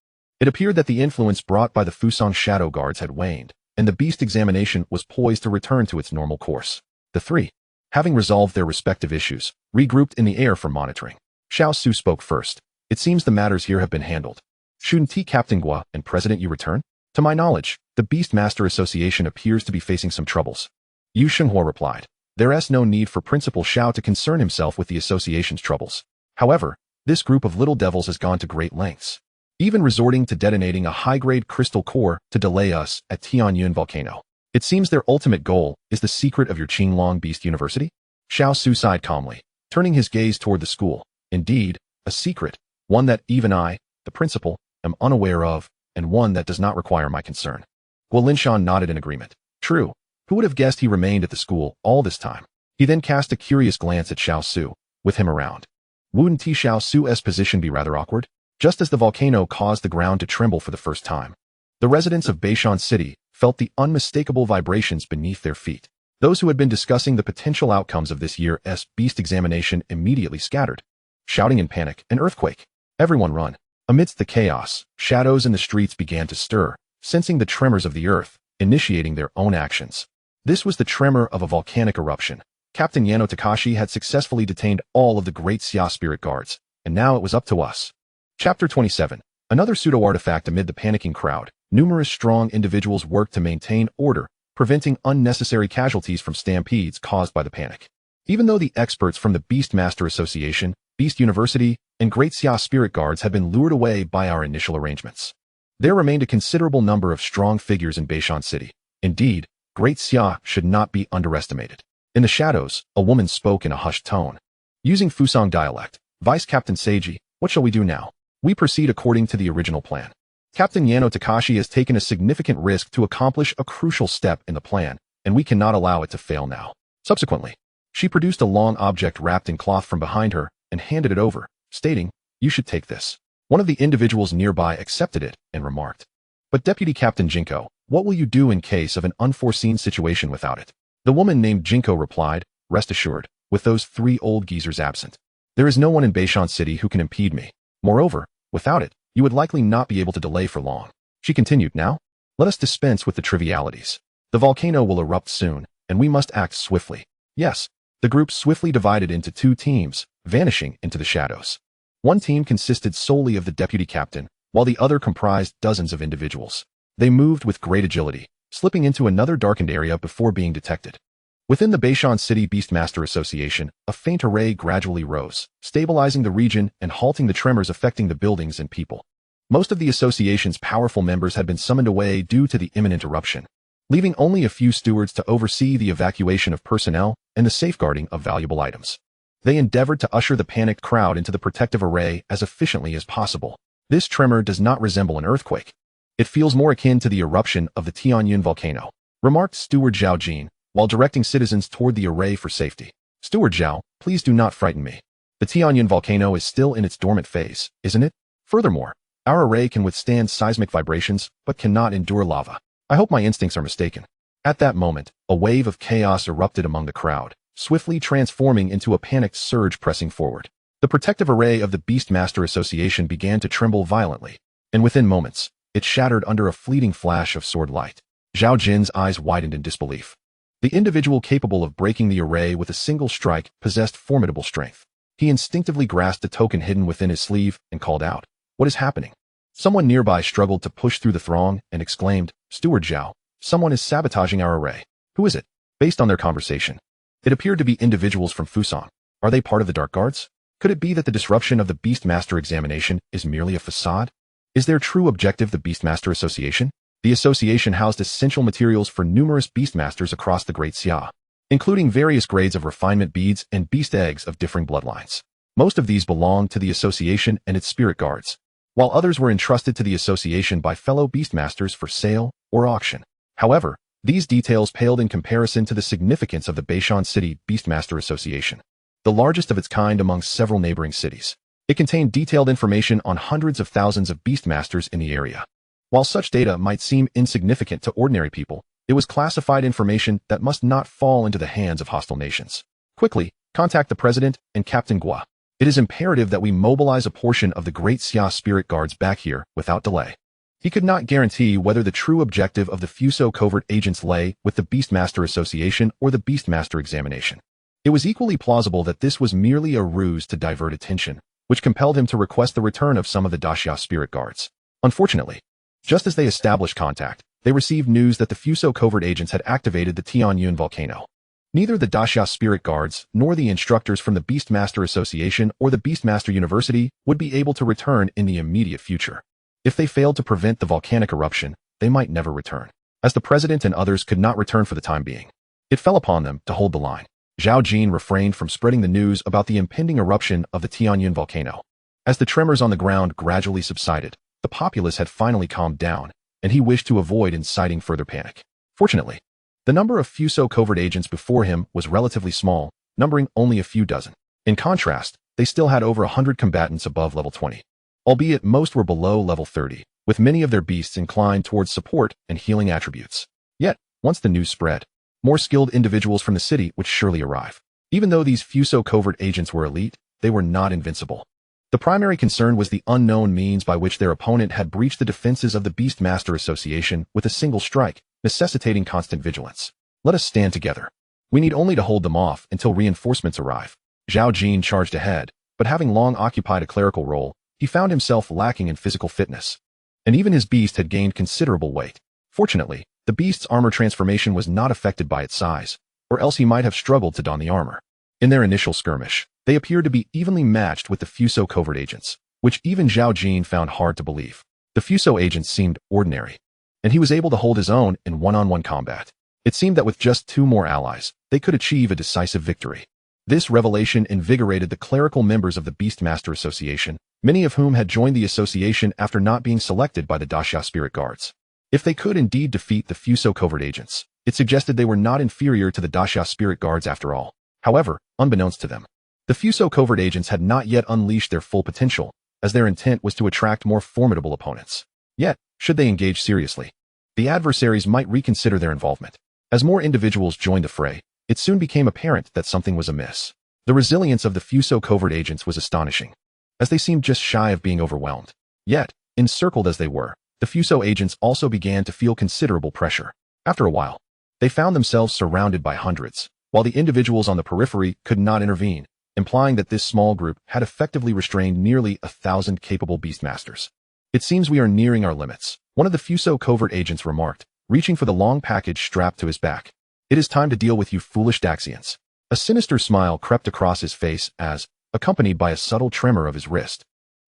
It appeared that the influence brought by the Fusang shadow guards had waned, and the beast examination was poised to return to its normal course. The three, having resolved their respective issues, regrouped in the air for monitoring. Xiao Su spoke first. It seems the matters here have been handled. Shouldn't Captain Gua and President Yu return? To my knowledge, the Beastmaster Association appears to be facing some troubles. Yu Shenghua replied. There is no need for Principal Xiao to concern himself with the association's troubles. However, this group of little devils has gone to great lengths, even resorting to detonating a high-grade crystal core to delay us at Tianyun Volcano. It seems their ultimate goal is the secret of your Qinglong Beast University? Xiao Su sighed calmly, turning his gaze toward the school. Indeed, a secret, one that even I, the principal, am unaware of, and one that does not require my concern. Guo Linshan nodded in agreement. True. Who would have guessed he remained at the school all this time? He then cast a curious glance at Xiao Su, with him around. Wouldn't Xiao Su's position be rather awkward? Just as the volcano caused the ground to tremble for the first time, the residents of Beishan City felt the unmistakable vibrations beneath their feet. Those who had been discussing the potential outcomes of this year's beast examination immediately scattered, shouting in panic, an earthquake. Everyone run. Amidst the chaos, shadows in the streets began to stir, sensing the tremors of the earth, initiating their own actions. This was the tremor of a volcanic eruption. Captain Yano Takashi had successfully detained all of the great Xia spirit guards, and now it was up to us. Chapter 27. Another pseudo-artifact amid the panicking crowd. Numerous strong individuals worked to maintain order, preventing unnecessary casualties from stampedes caused by the panic. Even though the experts from the Beastmaster Association, Beast University, and Great Xia Spirit Guards had been lured away by our initial arrangements, there remained a considerable number of strong figures in Beishan City. Indeed, Great Xia should not be underestimated. In the shadows, a woman spoke in a hushed tone. Using Fusang dialect, Vice Captain Seiji, what shall we do now? We proceed according to the original plan. Captain Yano Takashi has taken a significant risk to accomplish a crucial step in the plan, and we cannot allow it to fail now. Subsequently, she produced a long object wrapped in cloth from behind her and handed it over, stating, "You should take this." One of the individuals nearby accepted it and remarked, "But Deputy Captain Jinko, what will you do in case of an unforeseen situation without it?" The woman named Jinko replied, "Rest assured, with those three old geezers absent, there is no one in Beishan City who can impede me. Moreover, without it, you would likely not be able to delay for long." She continued, "Now, let us dispense with the trivialities. The volcano will erupt soon, and we must act swiftly." Yes, the group swiftly divided into two teams, vanishing into the shadows. One team consisted solely of the deputy captain, while the other comprised dozens of individuals. They moved with great agility, slipping into another darkened area before being detected. Within the Beishan City Beastmaster Association, a faint array gradually rose, stabilizing the region and halting the tremors affecting the buildings and people. Most of the association's powerful members had been summoned away due to the imminent eruption, leaving only a few stewards to oversee the evacuation of personnel and the safeguarding of valuable items. They endeavored to usher the panicked crowd into the protective array as efficiently as possible. This tremor does not resemble an earthquake. It feels more akin to the eruption of the Tianyun volcano, remarked Steward Zhao Jin, while directing citizens toward the array for safety. "Steward Zhao, please do not frighten me. The Tianyun volcano is still in its dormant phase, isn't it? Furthermore, our array can withstand seismic vibrations but cannot endure lava. I hope my instincts are mistaken." At that moment, a wave of chaos erupted among the crowd, swiftly transforming into a panicked surge pressing forward. The protective array of the Beastmaster Association began to tremble violently, and within moments, it shattered under a fleeting flash of sword light. Zhao Jin's eyes widened in disbelief. The individual capable of breaking the array with a single strike possessed formidable strength. He instinctively grasped the token hidden within his sleeve and called out, "What is happening?" Someone nearby struggled to push through the throng and exclaimed, "Steward Zhao, someone is sabotaging our array." "Who is it?" Based on their conversation, it appeared to be individuals from Fusang. Are they part of the Dark Guards? Could it be that the disruption of the Beastmaster examination is merely a facade? Is their true objective the Beastmaster Association? The association housed essential materials for numerous Beastmasters across the Great Xia, including various grades of refinement beads and beast eggs of differing bloodlines. Most of these belonged to the association and its spirit guards, while others were entrusted to the association by fellow Beastmasters for sale or auction. However, These details paled in comparison to the significance of the Beishan City Beastmaster Association, the largest of its kind among several neighboring cities. It contained detailed information on hundreds of thousands of beastmasters in the area. While such data might seem insignificant to ordinary people, it was classified information that must not fall into the hands of hostile nations. Quickly, contact the President and Captain Gua. It is imperative that we mobilize a portion of the Great Xia Spirit Guards back here without delay. He could not guarantee whether the true objective of the Fuso covert agents lay with the Beastmaster Association or the Beastmaster Examination. It was equally plausible that this was merely a ruse to divert attention, which compelled him to request the return of some of the Daxia Spirit Guards. Unfortunately, just as they established contact, they received news that the Fuso covert agents had activated the Tianyun volcano. Neither the Daxia Spirit Guards nor the instructors from the Beastmaster Association or the Beastmaster University would be able to return in the immediate future. If they failed to prevent the volcanic eruption, they might never return. As the President and others could not return for the time being, it fell upon them to hold the line. Zhao Jin refrained from spreading the news about the impending eruption of the Tianyun volcano. As the tremors on the ground gradually subsided, the populace had finally calmed down, and he wished to avoid inciting further panic. Fortunately, the number of Fuso covert agents before him was relatively small, numbering only a few dozen. In contrast, they still had over 100 combatants above level 20. Albeit most were below level 30, with many of their beasts inclined towards support and healing attributes. Yet, once the news spread, more skilled individuals from the city would surely arrive. Even though these Fuso covert agents were elite, they were not invincible. The primary concern was the unknown means by which their opponent had breached the defenses of the Beastmaster Association with a single strike, necessitating constant vigilance. Let us stand together. We need only to hold them off until reinforcements arrive. Zhao Jin charged ahead, but having long occupied a clerical role, he found himself lacking in physical fitness. And even his beast had gained considerable weight. Fortunately, the beast's armor transformation was not affected by its size, or else he might have struggled to don the armor. In their initial skirmish, they appeared to be evenly matched with the Fuso covert agents, which even Zhao Jin found hard to believe. The Fuso agents seemed ordinary, and he was able to hold his own in one-on-one combat. It seemed that with just 2 more allies, they could achieve a decisive victory. This revelation invigorated the clerical members of the Beastmaster Association, many of whom had joined the association after not being selected by the Daxia Spirit Guards. If they could indeed defeat the Fuso covert agents, it suggested they were not inferior to the Daxia Spirit Guards after all. However, unbeknownst to them, the Fuso covert agents had not yet unleashed their full potential, as their intent was to attract more formidable opponents. Yet, should they engage seriously, the adversaries might reconsider their involvement. As more individuals joined the fray, it soon became apparent that something was amiss. The resilience of the Fuso covert agents was astonishing, as they seemed just shy of being overwhelmed. Yet, encircled as they were, the Fuso agents also began to feel considerable pressure. After a while, they found themselves surrounded by hundreds, while the individuals on the periphery could not intervene, implying that this small group had effectively restrained nearly 1,000 capable beastmasters. It seems we are nearing our limits, one of the Fuso covert agents remarked, reaching for the long package strapped to his back. It is time to deal with you foolish Daxians. A sinister smile crept across his face as, accompanied by a subtle tremor of his wrist,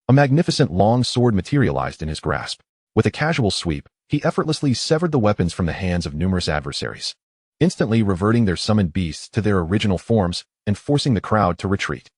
a magnificent long sword materialized in his grasp. With a casual sweep, he effortlessly severed the weapons from the hands of numerous adversaries, instantly reverting their summoned beasts to their original forms and forcing the crowd to retreat.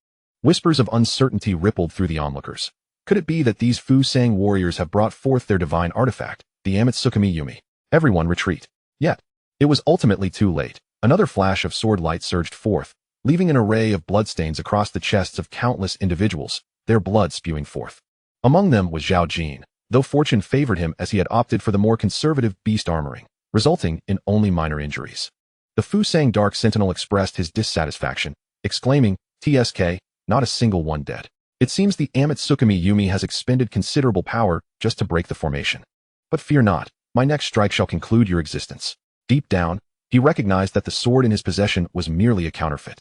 Whispers of uncertainty rippled through the onlookers. Could it be that these Fu Sang warriors have brought forth their divine artifact, the Amatsukami Yumi? Everyone retreat. Yet, it was ultimately too late. Another flash of sword light surged forth, leaving an array of bloodstains across the chests of countless individuals, their blood spewing forth. Among them was Zhao Jin, though fortune favored him as he had opted for the more conservative beast armoring, resulting in only minor injuries. The Fu Sang Dark Sentinel expressed his dissatisfaction, exclaiming, "TSK, not a single one dead. It seems the Amatsukami Yumi has expended considerable power just to break the formation. But fear not, my next strike shall conclude your existence." Deep down, he recognized that the sword in his possession was merely a counterfeit.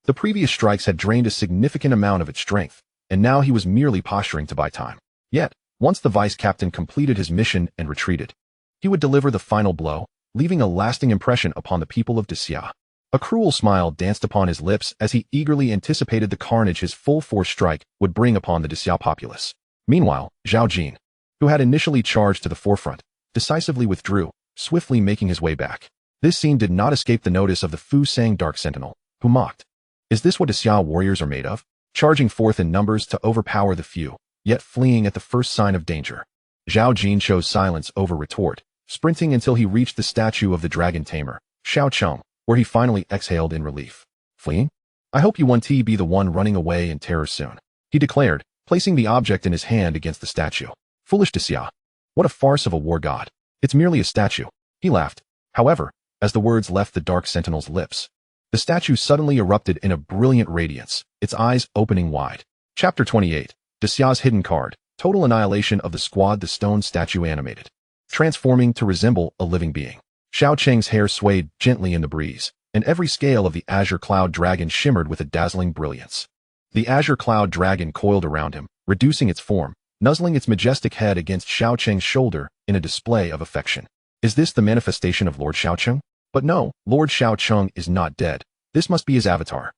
The previous strikes had drained a significant amount of its strength, and now he was merely posturing to buy time. Yet, once the vice captain completed his mission and retreated, he would deliver the final blow, leaving a lasting impression upon the people of Dixia. A cruel smile danced upon his lips as he eagerly anticipated the carnage his full-force strike would bring upon the Dixia populace. Meanwhile, Zhao Jin, who had initially charged to the forefront, decisively withdrew, swiftly making his way back. This scene did not escape the notice of the Fu Sang Dark Sentinel, who mocked. Is this what Dixia warriors are made of? Charging forth in numbers to overpower the few, yet fleeing at the first sign of danger. Zhao Jin chose silence over retort, sprinting until he reached the statue of the dragon tamer, Xiao Cheng, where he finally exhaled in relief. Fleeing? I hope you won't be the one running away in terror soon, he declared, placing the object in his hand against the statue. Foolish Xia. What a farce of a war god. It's merely a statue. He laughed. However, as the words left the Dark Sentinel's lips, the statue suddenly erupted in a brilliant radiance, its eyes opening wide. Chapter 28. Xia's hidden card. Total annihilation of the squad. The stone statue animated, transforming to resemble a living being. Xiao Cheng's hair swayed gently in the breeze, and every scale of the azure cloud dragon shimmered with a dazzling brilliance. The azure cloud dragon coiled around him, reducing its form, nuzzling its majestic head against Xiao Cheng's shoulder in a display of affection. Is this the manifestation of Lord Xiao Cheng? But no, Lord Xiao Cheng is not dead. This must be his avatar.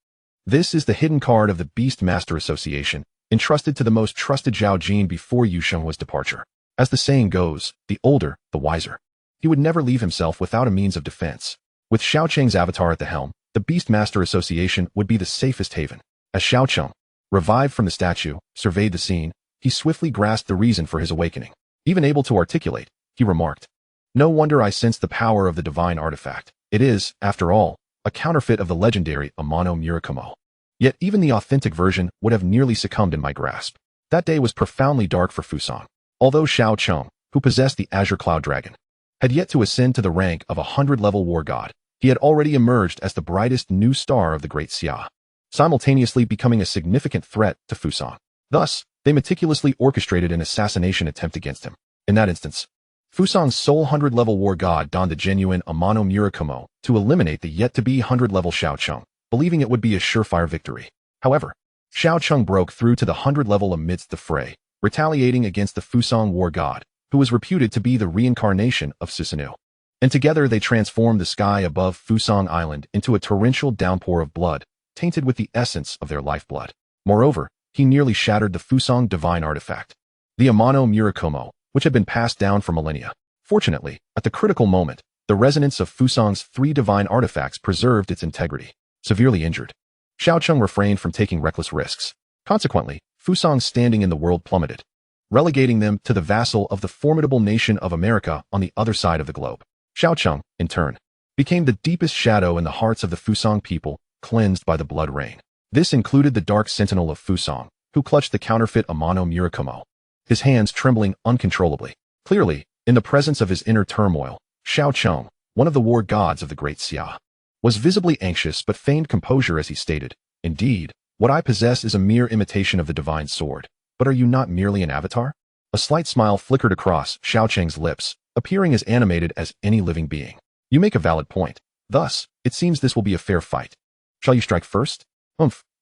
This is the hidden card of the Beast Master Association, entrusted to the most trusted Zhao Jin before Yu Shenghua's departure. As the saying goes, the older, the wiser. He would never leave himself without a means of defense. With Xiao Cheng's avatar at the helm, the Beast Master Association would be the safest haven. As Xiao Cheng, revived from the statue, surveyed the scene, he swiftly grasped the reason for his awakening. Even able to articulate, he remarked, "No wonder I sense the power of the divine artifact. It is, after all, a counterfeit of the legendary Amano Murakumo. Yet even the authentic version would have nearly succumbed in my grasp." That day was profoundly dark for Fusang. Although Xiao Cheng, who possessed the Azure Cloud Dragon, had yet to ascend to the rank of a 100-level war god, he had already emerged as the brightest new star of the Great Xia, simultaneously becoming a significant threat to Fusang. Thus, they meticulously orchestrated an assassination attempt against him. In that instance, Fusang's sole 100-level war god donned the genuine Amano Murakumo to eliminate the yet-to-be 100-level Xiao Cheng, believing it would be a surefire victory. However, Xiao Cheng broke through to the 100-level amidst the fray, retaliating against the Fusang war god, who was reputed to be the reincarnation of Susanoo. And together they transformed the sky above Fusang Island into a torrential downpour of blood, tainted with the essence of their lifeblood. Moreover, he nearly shattered the Fusang divine artifact, the Amano Murakumo, which had been passed down for millennia. Fortunately, at the critical moment, the resonance of Fusang's 3 divine artifacts preserved its integrity. Severely injured, Xiao Cheng refrained from taking reckless risks. Consequently, Fusang's standing in the world plummeted, relegating them to the vassal of the formidable nation of America on the other side of the globe. Xiao Cheng, in turn, became the deepest shadow in the hearts of the Fusang people, cleansed by the blood rain. This included the Dark Sentinel of Fusang, who clutched the counterfeit Amano Murakumo, his hands trembling uncontrollably. Clearly, in the presence of his inner turmoil, Xiao Cheng, one of the war gods of the Great Xia, was visibly anxious but feigned composure as he stated, "Indeed, what I possess is a mere imitation of the divine sword. But are you not merely an avatar?" A slight smile flickered across Xiao Cheng's lips, appearing as animated as any living being. "You make a valid point. Thus, it seems this will be a fair fight. Shall you strike first?"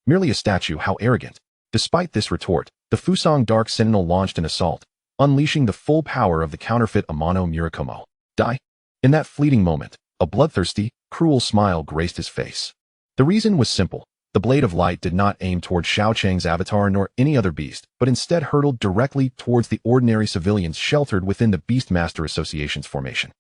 Merely a statue, how arrogant. Despite this retort, the Fusang Dark Sentinel launched an assault, unleashing the full power of the counterfeit Amano Murakumo. Die? In that fleeting moment, a bloodthirsty, cruel smile graced his face. The reason was simple. The blade of light did not aim toward Xiao Cheng's avatar nor any other beast, but instead hurtled directly towards the ordinary civilians sheltered within the Beastmaster Association's formation.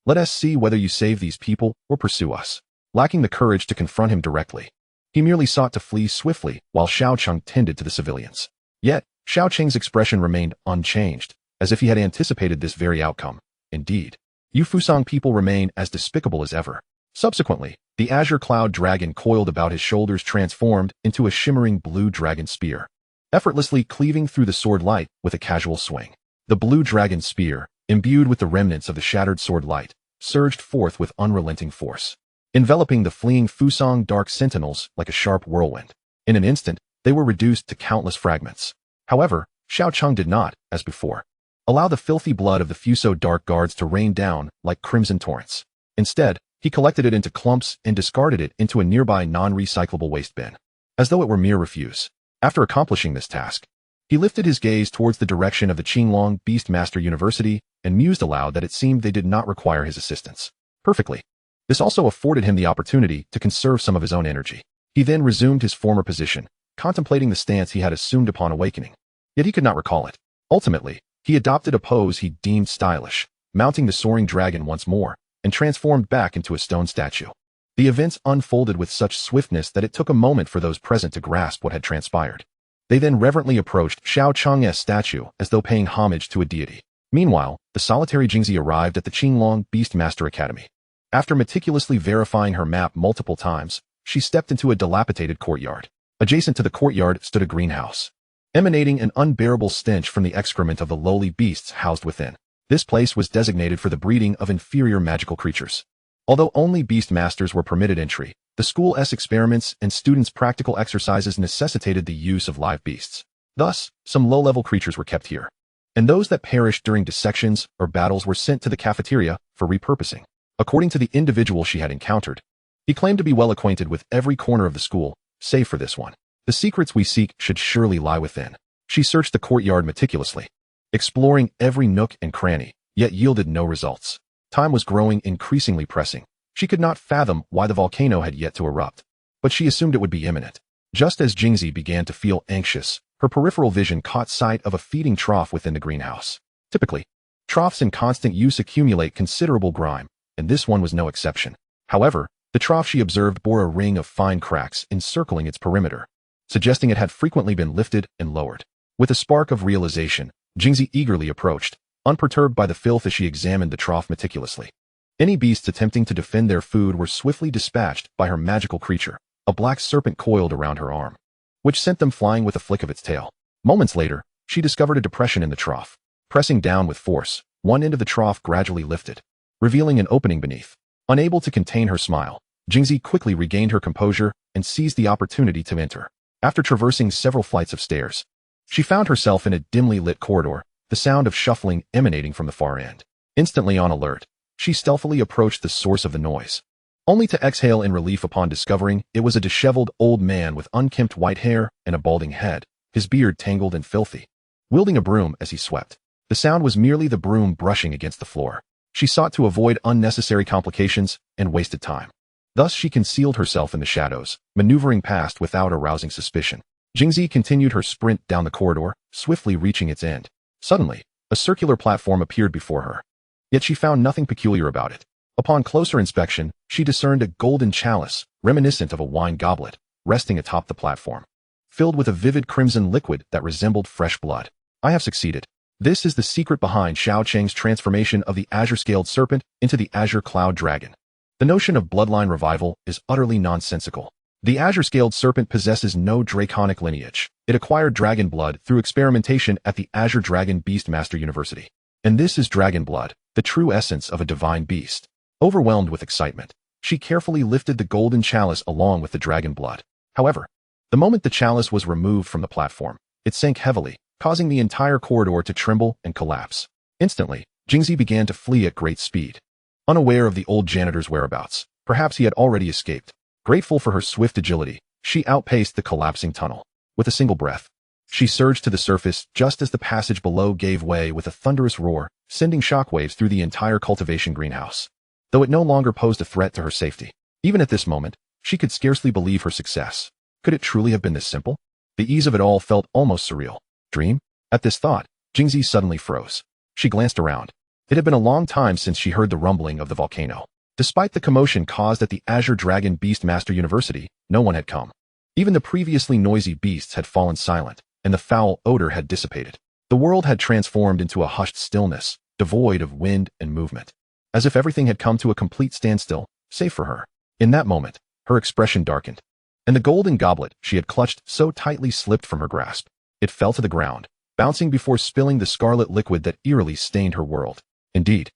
Let us see whether you save these people or pursue us. Lacking the courage to confront him directly, he merely sought to flee swiftly while Xiao Cheng tended to the civilians. Yet, Xiao Cheng's expression remained unchanged, as if he had anticipated this very outcome. Indeed, you Fusang people remain as despicable as ever. Subsequently, the Azure Cloud Dragon coiled about his shoulders transformed into a shimmering blue dragon spear, effortlessly cleaving through the sword light with a casual swing. The blue dragon spear, imbued with the remnants of the shattered sword light, surged forth with unrelenting force, enveloping the fleeing Fusang Dark Sentinels like a sharp whirlwind. In an instant, they were reduced to countless fragments. However, Xiao Cheng did not, as before, allow the filthy blood of the Fuso Dark Guards to rain down like crimson torrents. Instead, he collected it into clumps and discarded it into a nearby non-recyclable waste bin, as though it were mere refuse. After accomplishing this task, he lifted his gaze towards the direction of the Qinglong Beastmaster University and mused aloud that it seemed they did not require his assistance. Perfectly. This also afforded him the opportunity to conserve some of his own energy. He then resumed his former position, contemplating the stance he had assumed upon awakening. Yet he could not recall it. Ultimately, he adopted a pose he deemed stylish, mounting the soaring dragon once more, and transformed back into a stone statue. The events unfolded with such swiftness that it took a moment for those present to grasp what had transpired. They then reverently approached Xiao Cheng's statue as though paying homage to a deity. Meanwhile, the solitary Jingzi arrived at the Qinglong Beastmaster Academy. After meticulously verifying her map multiple times, she stepped into a dilapidated courtyard. Adjacent to the courtyard stood a greenhouse, emanating an unbearable stench from the excrement of the lowly beasts housed within. This place was designated for the breeding of inferior magical creatures. Although only beast masters were permitted entry, the school's experiments and students' practical exercises necessitated the use of live beasts. Thus, some low-level creatures were kept here, and those that perished during dissections or battles were sent to the cafeteria for repurposing. According to the individual she had encountered, he claimed to be well acquainted with every corner of the school, save for this one. The secrets we seek should surely lie within. She searched the courtyard meticulously, exploring every nook and cranny, yet yielded no results. Time was growing increasingly pressing. She could not fathom why the volcano had yet to erupt, but she assumed it would be imminent. Just as Jingzi began to feel anxious, her peripheral vision caught sight of a feeding trough within the greenhouse. Typically, troughs in constant use accumulate considerable grime, and this one was no exception. However, the trough she observed bore a ring of fine cracks encircling its perimeter, suggesting it had frequently been lifted and lowered. With a spark of realization, Jingzi eagerly approached, unperturbed by the filth as she examined the trough meticulously. Any beasts attempting to defend their food were swiftly dispatched by her magical creature, a black serpent coiled around her arm, which sent them flying with a flick of its tail. Moments later, she discovered a depression in the trough. Pressing down with force, one end of the trough gradually lifted, revealing an opening beneath. Unable to contain her smile, Jingzi quickly regained her composure and seized the opportunity to enter. After traversing several flights of stairs, she found herself in a dimly lit corridor, the sound of shuffling emanating from the far end. Instantly on alert, she stealthily approached the source of the noise, only to exhale in relief upon discovering it was a disheveled old man with unkempt white hair and a balding head, his beard tangled and filthy, wielding a broom as he swept. The sound was merely the broom brushing against the floor. She sought to avoid unnecessary complications and wasted time. Thus she concealed herself in the shadows, maneuvering past without arousing suspicion. Jingzi continued her sprint down the corridor, swiftly reaching its end. Suddenly, a circular platform appeared before her. Yet she found nothing peculiar about it. Upon closer inspection, she discerned a golden chalice, reminiscent of a wine goblet, resting atop the platform, filled with a vivid crimson liquid that resembled fresh blood. I have succeeded. This is the secret behind Xiao Cheng's transformation of the azure-scaled serpent into the azure cloud dragon. The notion of bloodline revival is utterly nonsensical. The azure-scaled serpent possesses no draconic lineage. It acquired dragon blood through experimentation at the Azure Dragon Beastmaster University. And this is dragon blood, the true essence of a divine beast. Overwhelmed with excitement, she carefully lifted the golden chalice along with the dragon blood. However, the moment the chalice was removed from the platform, it sank heavily, causing the entire corridor to tremble and collapse. Instantly, Jingzi began to flee at great speed. Unaware of the old janitor's whereabouts, perhaps he had already escaped. Grateful for her swift agility, she outpaced the collapsing tunnel. With a single breath, she surged to the surface just as the passage below gave way with a thunderous roar, sending shockwaves through the entire cultivation greenhouse. Though it no longer posed a threat to her safety, even at this moment, she could scarcely believe her success. Could it truly have been this simple? The ease of it all felt almost surreal. Dream? At this thought, Jingzi suddenly froze. She glanced around. It had been a long time since she heard the rumbling of the volcano. Despite the commotion caused at the Azure Dragon Beastmaster University, no one had come. Even the previously noisy beasts had fallen silent, and the foul odor had dissipated. The world had transformed into a hushed stillness, devoid of wind and movement, as if everything had come to a complete standstill, save for her. In that moment, her expression darkened, and the golden goblet she had clutched so tightly slipped from her grasp. It fell to the ground, bouncing before spilling the scarlet liquid that eerily stained her world. Indeed,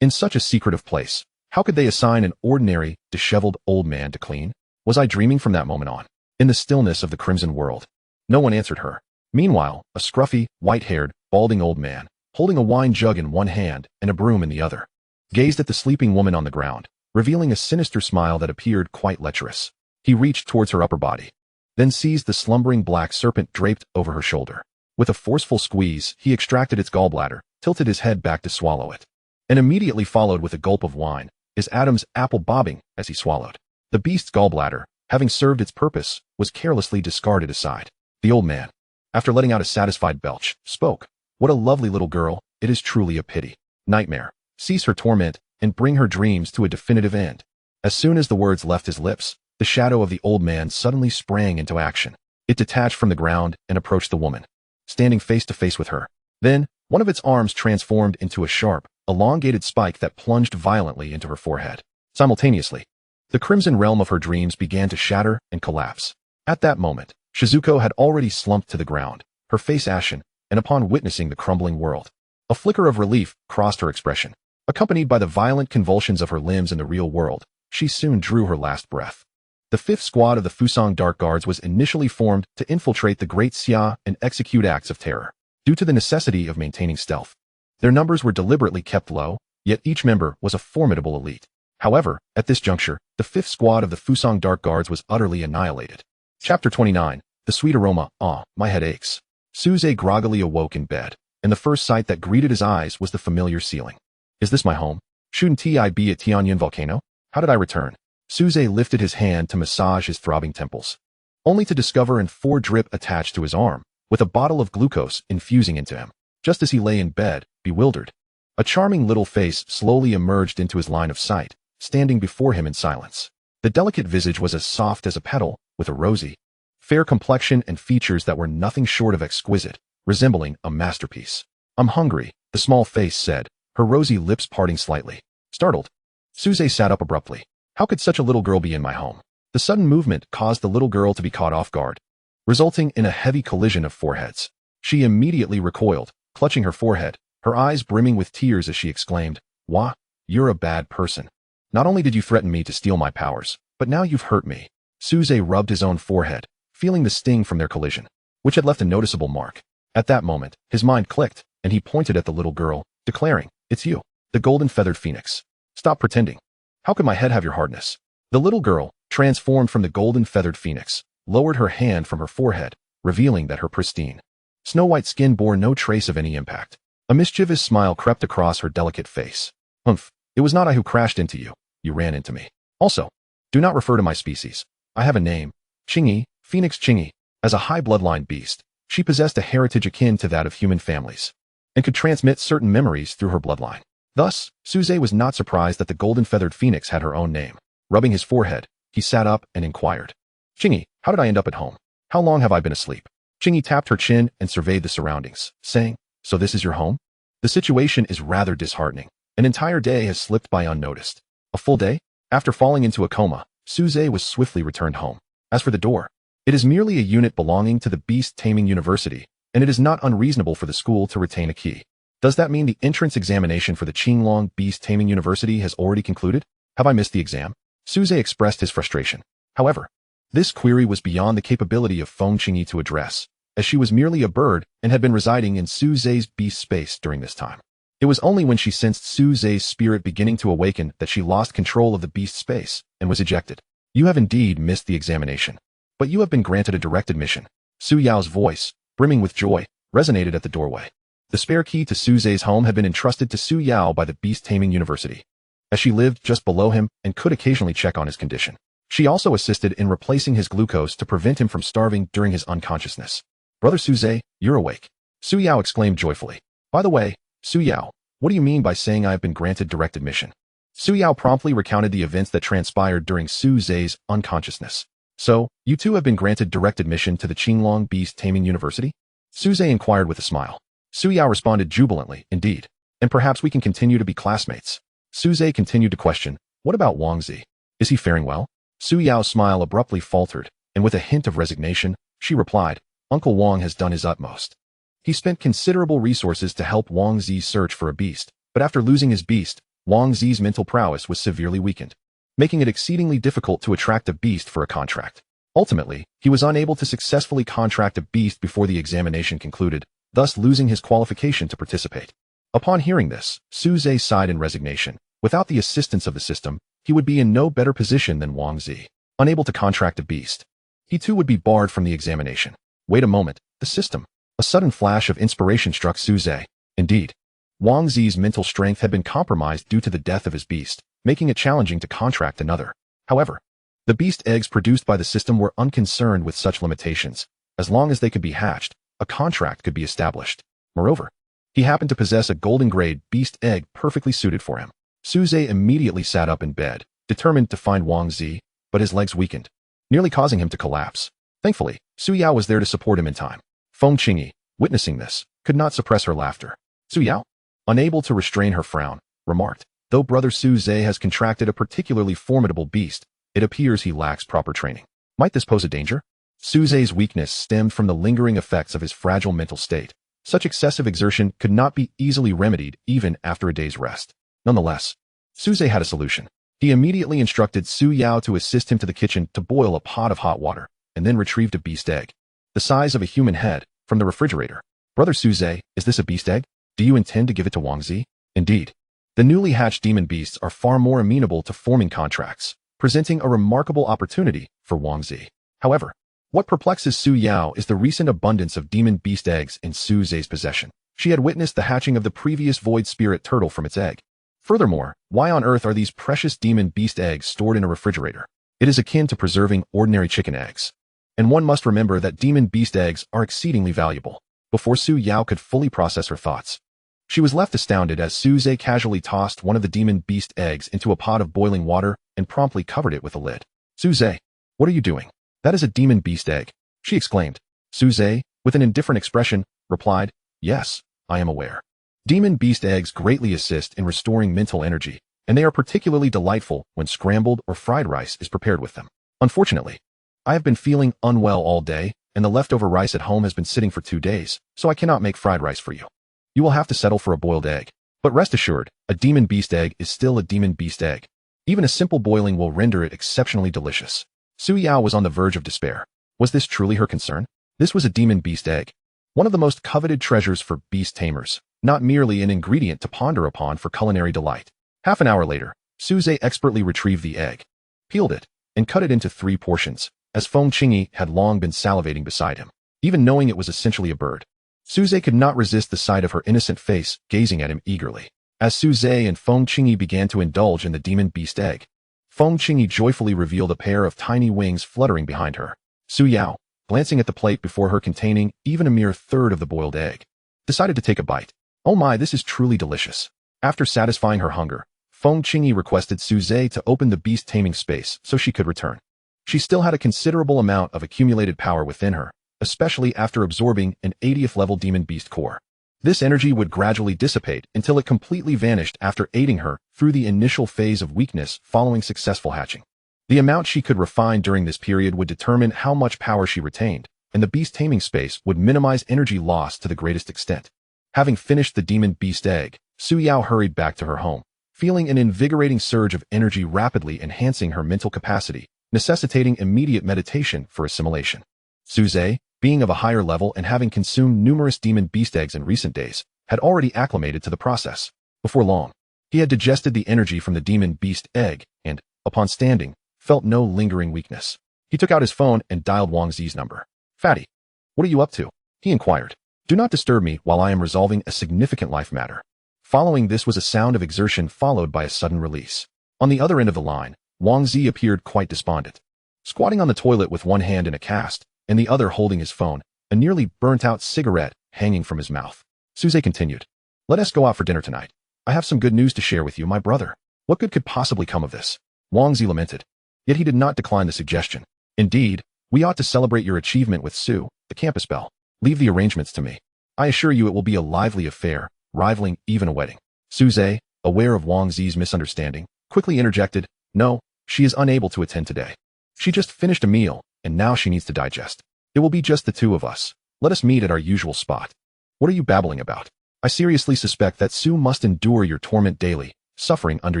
in such a secretive place, how could they assign an ordinary, disheveled old man to clean? Was I dreaming from that moment on? In the stillness of the crimson world, no one answered her. Meanwhile, a scruffy, white-haired, balding old man, holding a wine jug in one hand and a broom in the other, gazed at the sleeping woman on the ground, revealing a sinister smile that appeared quite lecherous. He reached towards her upper body, then seized the slumbering black serpent draped over her shoulder. With a forceful squeeze, he extracted its gallbladder, tilted his head back to swallow it, and immediately followed with a gulp of wine, his Adam's apple bobbing as he swallowed. The beast's gallbladder, having served its purpose, was carelessly discarded aside. The old man, after letting out a satisfied belch, spoke. What a lovely little girl, it is truly a pity. Nightmare, cease her torment, and bring her dreams to a definitive end. As soon as the words left his lips, the shadow of the old man suddenly sprang into action. It detached from the ground and approached the woman, standing face to face with her. Then, One of its arms transformed into a sharp, elongated spike that plunged violently into her forehead. Simultaneously, the crimson realm of her dreams began to shatter and collapse. At that moment, Shizuko had already slumped to the ground, her face ashen, and upon witnessing the crumbling world, a flicker of relief crossed her expression. Accompanied by the violent convulsions of her limbs in the real world, she soon drew her last breath. The 5th Squad of the Fusang Dark Guards was initially formed to infiltrate the Great Xia and execute acts of terror. Due to the necessity of maintaining stealth, their numbers were deliberately kept low, yet each member was a formidable elite. However, at this juncture, the 5th Squad of the Fusang Dark Guards was utterly annihilated. Chapter 29. The Sweet Aroma. My head aches. Su Ze groggily awoke in bed, and the first sight that greeted his eyes was the familiar ceiling. Is this my home? Shouldn't I be at Tianyan Volcano? How did I return? Su Ze lifted his hand to massage his throbbing temples, only to discover an 4 drip attached to his arm, with a bottle of glucose infusing into him. Just as he lay in bed, bewildered, a charming little face slowly emerged into his line of sight, standing before him in silence. The delicate visage was as soft as a petal, with a rosy, fair complexion and features that were nothing short of exquisite, resembling a masterpiece. I'm hungry, the small face said, her rosy lips parting slightly. Startled, Su Ze sat up abruptly. How could such a little girl be in my home? The sudden movement caused the little girl to be caught off guard, resulting in a heavy collision of foreheads. She immediately recoiled, clutching her forehead, her eyes brimming with tears as she exclaimed, "Wah, you're a bad person. Not only did you threaten me to steal my powers, but now you've hurt me." Su Ze rubbed his own forehead, feeling the sting from their collision, which had left a noticeable mark. At that moment, his mind clicked, and he pointed at the little girl, declaring, "It's you, the golden-feathered phoenix. Stop pretending. How could my head have your hardness?" The little girl, transformed from the golden-feathered phoenix, lowered her hand from her forehead, revealing that her pristine, snow-white skin bore no trace of any impact. A mischievous smile crept across her delicate face. "Humph, it was not I who crashed into you. You ran into me. Also, do not refer to my species. I have a name, Qingyi, Phoenix Qingyi. As a high bloodline beast, she possessed a heritage akin to that of human families, and could transmit certain memories through her bloodline." Thus, Su Ze was not surprised that the golden-feathered phoenix had her own name. Rubbing his forehead, he sat up and inquired, "Qingyi, how did I end up at home? How long have I been asleep?" Qingyi tapped her chin and surveyed the surroundings, saying, "So this is your home? The situation is rather disheartening. An entire day has slipped by unnoticed." A full day? After falling into a coma, Su Ze was swiftly returned home. As for the door, it is merely a unit belonging to the Beast Taming University, and it is not unreasonable for the school to retain a key. Does that mean the entrance examination for the Qinglong Beast Taming University has already concluded? Have I missed the exam? Su Ze expressed his frustration. However, this query was beyond the capability of Feng Qingyi to address, as she was merely a bird and had been residing in Su Ze's beast space during this time. It was only when she sensed Su Ze's spirit beginning to awaken that she lost control of the beast space and was ejected. "You have indeed missed the examination, but you have been granted a direct admission." Su Yao's voice, brimming with joy, resonated at the doorway. The spare key to Su Ze's home had been entrusted to Su Yao by the Beast Taming University, as she lived just below him and could occasionally check on his condition. She also assisted in replacing his glucose to prevent him from starving during his unconsciousness. "Brother Su Ze, you're awake," Su Yao exclaimed joyfully. "By the way, Su Yao, what do you mean by saying I have been granted direct admission?" Su Yao promptly recounted the events that transpired during Su Ze's unconsciousness. "So, you two have been granted direct admission to the Qinglong Beast Taming University?" Su Ze inquired with a smile. Su Yao responded jubilantly, "Indeed. And perhaps we can continue to be classmates." Su Ze continued to question, "What about Wang Zi? Is he faring well?" Su Yao's smile abruptly faltered, and with a hint of resignation, she replied, "Uncle Wang has done his utmost. He spent considerable resources to help Wang Zi search for a beast, but after losing his beast, Wang Zi's mental prowess was severely weakened, making it exceedingly difficult to attract a beast for a contract. Ultimately, he was unable to successfully contract a beast before the examination concluded, thus losing his qualification to participate." Upon hearing this, Su Ze sighed in resignation. Without the assistance of the system, he would be in no better position than Wang Zi. Unable to contract a beast, he too would be barred from the examination. Wait a moment, the system. A sudden flash of inspiration struck Su Ze. Indeed, Wang Zi's mental strength had been compromised due to the death of his beast, making it challenging to contract another. However, the beast eggs produced by the system were unconcerned with such limitations. As long as they could be hatched, a contract could be established. Moreover, he happened to possess a golden-grade beast egg perfectly suited for him. Su Ze immediately sat up in bed, determined to find Wang Zi, but his legs weakened, nearly causing him to collapse. Thankfully, Su Yao was there to support him in time. Feng Qingyi, witnessing this, could not suppress her laughter. Su Yao, unable to restrain her frown, remarked, though Brother Su Ze has contracted a particularly formidable beast, it appears he lacks proper training. Might this pose a danger? Su Ze's weakness stemmed from the lingering effects of his fragile mental state. Such excessive exertion could not be easily remedied even after a day's rest. Nonetheless, Su Ze had a solution. He immediately instructed Su Yao to assist him to the kitchen to boil a pot of hot water, and then retrieved a beast egg, the size of a human head, from the refrigerator. Brother Su Ze, is this a beast egg? Do you intend to give it to Wang Zi? Indeed. The newly hatched demon beasts are far more amenable to forming contracts, presenting a remarkable opportunity for Wang Zi. However, what perplexes Su Yao is the recent abundance of demon beast eggs in Su Ze's possession. She had witnessed the hatching of the previous void spirit turtle from its egg. Furthermore, why on earth are these precious demon beast eggs stored in a refrigerator? It is akin to preserving ordinary chicken eggs. And one must remember that demon beast eggs are exceedingly valuable. Before Su Yao could fully process her thoughts, she was left astounded as Su Ze casually tossed one of the demon beast eggs into a pot of boiling water and promptly covered it with a lid. Su Ze, what are you doing? That is a demon beast egg, she exclaimed. Su Ze, with an indifferent expression, replied, yes, I am aware. Demon beast eggs greatly assist in restoring mental energy, and they are particularly delightful when scrambled or fried rice is prepared with them. Unfortunately, I have been feeling unwell all day, and the leftover rice at home has been sitting for 2 days, so I cannot make fried rice for you. You will have to settle for a boiled egg. But rest assured, a demon beast egg is still a demon beast egg. Even a simple boiling will render it exceptionally delicious. Su Yao was on the verge of despair. Was this truly her concern? This was a demon beast egg, one of the most coveted treasures for beast tamers, not merely an ingredient to ponder upon for culinary delight. Half an hour later, Su Ze expertly retrieved the egg, peeled it, and cut it into 3 portions, as Feng Qingyi had long been salivating beside him, even knowing it was essentially a bird. Su Ze could not resist the sight of her innocent face gazing at him eagerly. As Su Ze and Feng Qingyi began to indulge in the demon beast egg, Feng Qingyi joyfully revealed a pair of tiny wings fluttering behind her. Su Yao, glancing at the plate before her containing even a mere third of the boiled egg, decided to take a bite. Oh my, this is truly delicious. After satisfying her hunger, Feng Qingyi requested Su Ze to open the beast taming space so she could return. She still had a considerable amount of accumulated power within her, especially after absorbing an 80th level demon beast core. This energy would gradually dissipate until it completely vanished after aiding her through the initial phase of weakness following successful hatching. The amount she could refine during this period would determine how much power she retained, and the beast taming space would minimize energy loss to the greatest extent. Having finished the demon beast egg, Su Yao hurried back to her home, feeling an invigorating surge of energy rapidly enhancing her mental capacity, necessitating immediate meditation for assimilation. Su Ze, being of a higher level and having consumed numerous demon beast eggs in recent days, had already acclimated to the process. Before long, he had digested the energy from the demon beast egg and, upon standing, felt no lingering weakness. He took out his phone and dialed Wang Zi's number. Fatty, what are you up to? He inquired. Do not disturb me while I am resolving a significant life matter. Following this was a sound of exertion followed by a sudden release. On the other end of the line, Wang Zi appeared quite despondent. Squatting on the toilet with one hand in a cast, and the other holding his phone, a nearly burnt-out cigarette hanging from his mouth. Su Ze continued. Let us go out for dinner tonight. I have some good news to share with you, my brother. What good could possibly come of this? Wang Zi lamented. Yet he did not decline the suggestion. Indeed, we ought to celebrate your achievement with Su, the campus belle. Leave the arrangements to me. I assure you it will be a lively affair, rivaling even a wedding. Su Ze, aware of Wang Zi's misunderstanding, quickly interjected, no, she is unable to attend today. She just finished a meal, and now she needs to digest. It will be just the 2 of us. Let us meet at our usual spot. What are you babbling about? I seriously suspect that Su must endure your torment daily, suffering under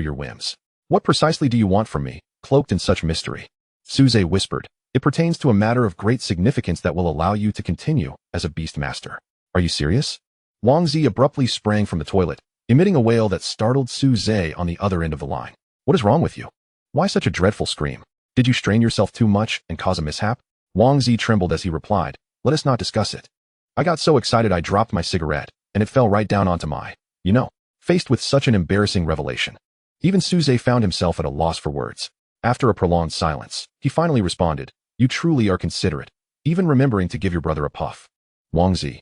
your whims. What precisely do you want from me, cloaked in such mystery? Su Ze whispered. It pertains to a matter of great significance that will allow you to continue as a beast master. Are you serious? Wang Zi abruptly sprang from the toilet, emitting a wail that startled Su Ze on the other end of the line. What is wrong with you? Why such a dreadful scream? Did you strain yourself too much and cause a mishap? Wang Zi trembled as he replied, let us not discuss it. I got so excited I dropped my cigarette, and it fell right down onto my, faced with such an embarrassing revelation. Even Su Ze found himself at a loss for words. After a prolonged silence, he finally responded, you truly are considerate, even remembering to give your brother a puff. Wang Zi.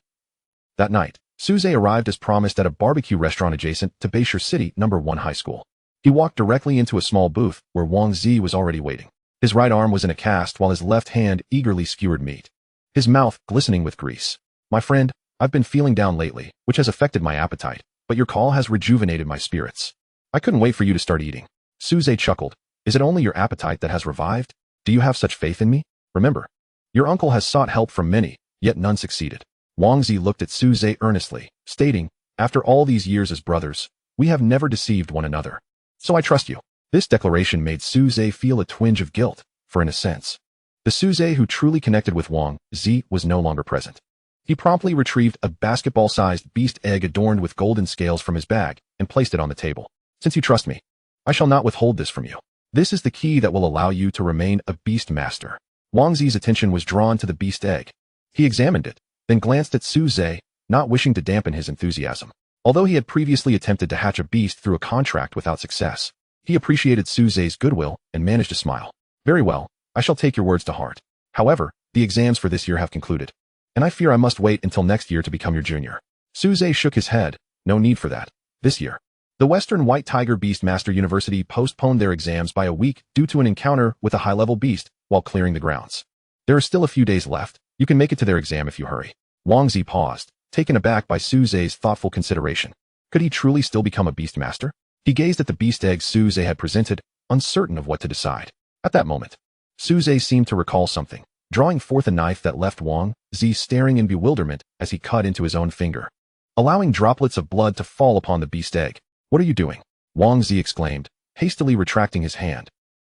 That night, Su Ze arrived as promised at a barbecue restaurant adjacent to Bayshore City No. 1 High School. He walked directly into a small booth where Wang Zi was already waiting. His right arm was in a cast while his left hand eagerly skewered meat, his mouth glistening with grease. My friend, I've been feeling down lately, which has affected my appetite, but your call has rejuvenated my spirits. I couldn't wait for you to start eating. Su Ze chuckled. Is it only your appetite that has revived? Do you have such faith in me? Remember, your uncle has sought help from many, yet none succeeded. Wang Zi looked at Su Ze earnestly, stating, after all these years as brothers, we have never deceived one another. So I trust you. This declaration made Su Ze feel a twinge of guilt, for in a sense, the Su Ze who truly connected with Wang Zi was no longer present. He promptly retrieved a basketball-sized beast egg adorned with golden scales from his bag and placed it on the table. Since you trust me, I shall not withhold this from you. This is the key that will allow you to remain a beast master. Wang Zi's attention was drawn to the beast egg. He examined it, then glanced at Su Ze, not wishing to dampen his enthusiasm. Although he had previously attempted to hatch a beast through a contract without success, he appreciated Su Ze's goodwill and managed to smile. Very well, I shall take your words to heart. However, the exams for this year have concluded, and I fear I must wait until next year to become your junior. Su Ze shook his head. No need for that. This year, the Western White Tiger Beastmaster University postponed their exams by a week due to an encounter with a high-level beast while clearing the grounds. There are still a few days left. You can make it to their exam if you hurry. Wang Zi paused, taken aback by Su Ze's thoughtful consideration. Could he truly still become a beastmaster? He gazed at the beast egg Su Ze had presented, uncertain of what to decide. At that moment, Su Ze seemed to recall something, drawing forth a knife that left Wang Zi staring in bewilderment as he cut into his own finger, allowing droplets of blood to fall upon the beast egg. What are you doing? Wang Zi exclaimed, hastily retracting his hand,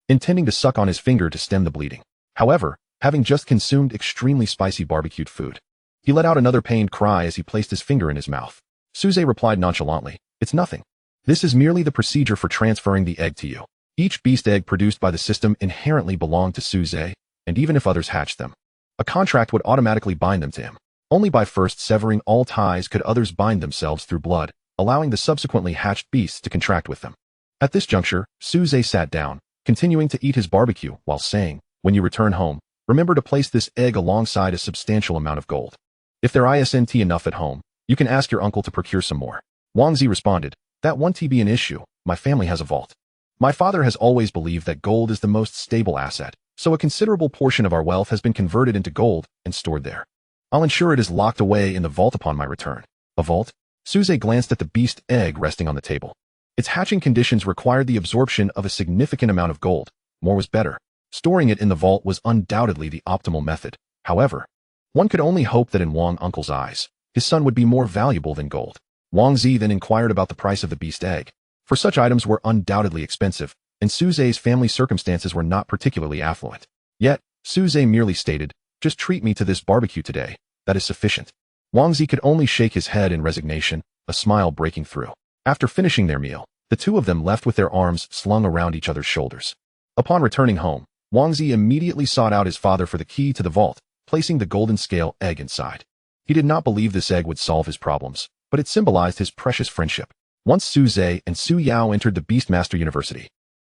intending to suck on his finger to stem the bleeding. However, having just consumed extremely spicy barbecued food, he let out another pained cry as he placed his finger in his mouth. Su Ze replied nonchalantly, it's nothing. This is merely the procedure for transferring the egg to you. Each beast egg produced by the system inherently belonged to Su Ze, and even if others hatched them, a contract would automatically bind them to him. Only by first severing all ties could others bind themselves through blood, allowing the subsequently hatched beasts to contract with them. At this juncture, Su Ze sat down, continuing to eat his barbecue while saying, when you return home, remember to place this egg alongside a substantial amount of gold. If there isn't enough at home, you can ask your uncle to procure some more. Wang Zi responded, that won't be an issue. My family has a vault. My father has always believed that gold is the most stable asset, so a considerable portion of our wealth has been converted into gold and stored there. I'll ensure it is locked away in the vault upon my return. A vault? Su Ze glanced at the beast egg resting on the table. Its hatching conditions required the absorption of a significant amount of gold. More was better. Storing it in the vault was undoubtedly the optimal method. However, one could only hope that in Wang Uncle's eyes, his son would be more valuable than gold. Wang Zi then inquired about the price of the beast egg. For such items were undoubtedly expensive, and Su Ze's family circumstances were not particularly affluent. Yet, Su Ze merely stated, just treat me to this barbecue today. That is sufficient. Wang Zi could only shake his head in resignation, a smile breaking through. After finishing their meal, the two of them left with their arms slung around each other's shoulders. Upon returning home, Wang Zi immediately sought out his father for the key to the vault, placing the golden scale egg inside. He did not believe this egg would solve his problems, but it symbolized his precious friendship. Once Su Ze and Su Yao entered the Beastmaster University,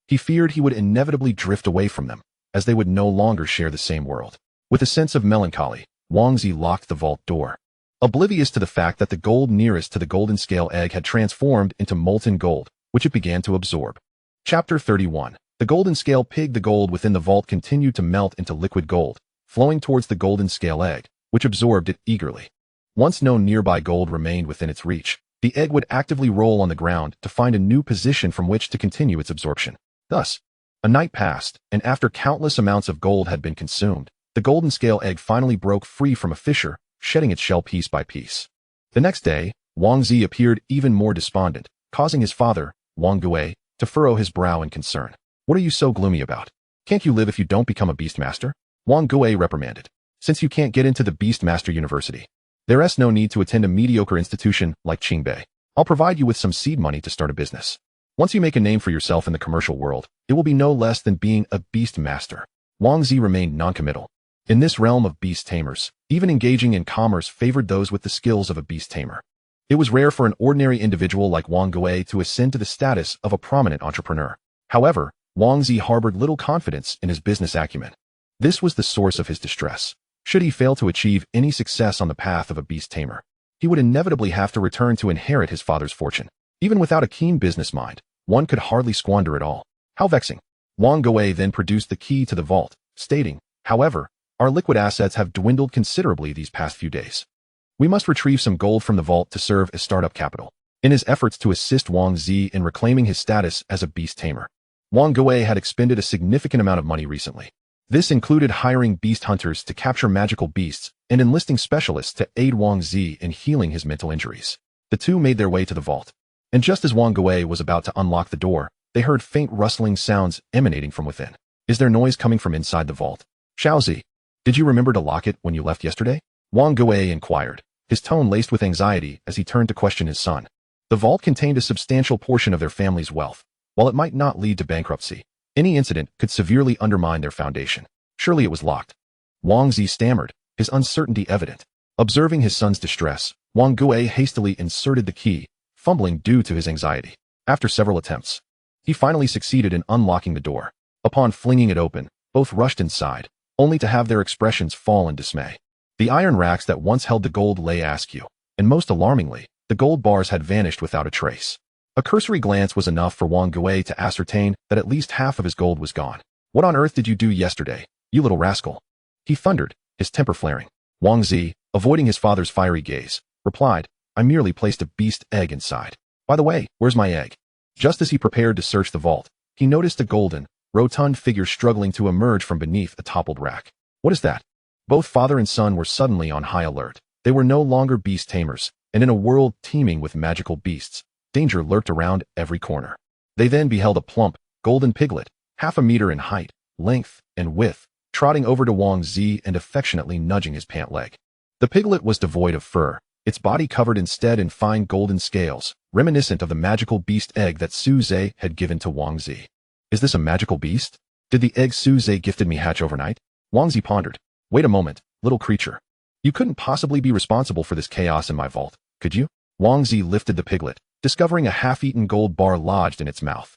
he feared he would inevitably drift away from them, as they would no longer share the same world. With a sense of melancholy, Wang Zi locked the vault door, oblivious to the fact that the gold nearest to the golden scale egg had transformed into molten gold, which it began to absorb. Chapter 31. The golden scale pig. The gold within the vault continued to melt into liquid gold, flowing towards the golden scale egg, which absorbed it eagerly. Once no nearby gold remained within its reach, the egg would actively roll on the ground to find a new position from which to continue its absorption. Thus, a night passed, and after countless amounts of gold had been consumed, the golden scale egg finally broke free from a fissure, shedding its shell piece by piece. The next day, Wang Zi appeared even more despondent, causing his father, Wang Gui, to furrow his brow in concern. What are you so gloomy about? Can't you live if you don't become a beastmaster? Wang Gui reprimanded. Since you can't get into the Beastmaster University, there's no need to attend a mediocre institution like Qingbei. I'll provide you with some seed money to start a business. Once you make a name for yourself in the commercial world, it will be no less than being a beast master. Wang Zi remained noncommittal. In this realm of beast tamers, even engaging in commerce favored those with the skills of a beast tamer. It was rare for an ordinary individual like Wang Gui to ascend to the status of a prominent entrepreneur. However, Wang Zi harbored little confidence in his business acumen. This was the source of his distress. Should he fail to achieve any success on the path of a beast tamer, he would inevitably have to return to inherit his father's fortune. Even without a keen business mind, one could hardly squander it all. How vexing. Wang Gui then produced the key to the vault, stating, however, our liquid assets have dwindled considerably these past few days. We must retrieve some gold from the vault to serve as startup capital. In his efforts to assist Wang Zi in reclaiming his status as a beast tamer, Wang Gui had expended a significant amount of money recently. This included hiring beast hunters to capture magical beasts and enlisting specialists to aid Wang Zi in healing his mental injuries. The two made their way to the vault, and just as Wang Gui was about to unlock the door, they heard faint rustling sounds emanating from within. Is there noise coming from inside the vault? Xiaozi, did you remember to lock it when you left yesterday? Wang Gui inquired, his tone laced with anxiety as he turned to question his son. The vault contained a substantial portion of their family's wealth. While it might not lead to bankruptcy, any incident could severely undermine their foundation. Surely it was locked. Wang Zi stammered, his uncertainty evident. Observing his son's distress, Wang Gui hastily inserted the key, fumbling due to his anxiety. After several attempts, he finally succeeded in unlocking the door. Upon flinging it open, both rushed inside, only to have their expressions fall in dismay. The iron racks that once held the gold lay askew, and most alarmingly, the gold bars had vanished without a trace. A cursory glance was enough for Wang Gui to ascertain that at least half of his gold was gone. What on earth did you do yesterday, you little rascal? He thundered, his temper flaring. Wang Zi, avoiding his father's fiery gaze, replied, I merely placed a beast egg inside. By the way, where's my egg? Just as he prepared to search the vault, he noticed a golden, rotund figure struggling to emerge from beneath a toppled rack. What is that? Both father and son were suddenly on high alert. They were no longer beast tamers, and in a world teeming with magical beasts, danger lurked around every corner. They then beheld a plump, golden piglet, half a meter in height, length, and width, trotting over to Wang Zi and affectionately nudging his pant leg. The piglet was devoid of fur, its body covered instead in fine golden scales, reminiscent of the magical beast egg that Su Ze had given to Wang Zi. Is this a magical beast? Did the egg Su Ze gifted me hatch overnight? Wang Zi pondered. Wait a moment, little creature. You couldn't possibly be responsible for this chaos in my vault, could you? Wang Zi lifted the piglet, discovering a half-eaten gold bar lodged in its mouth.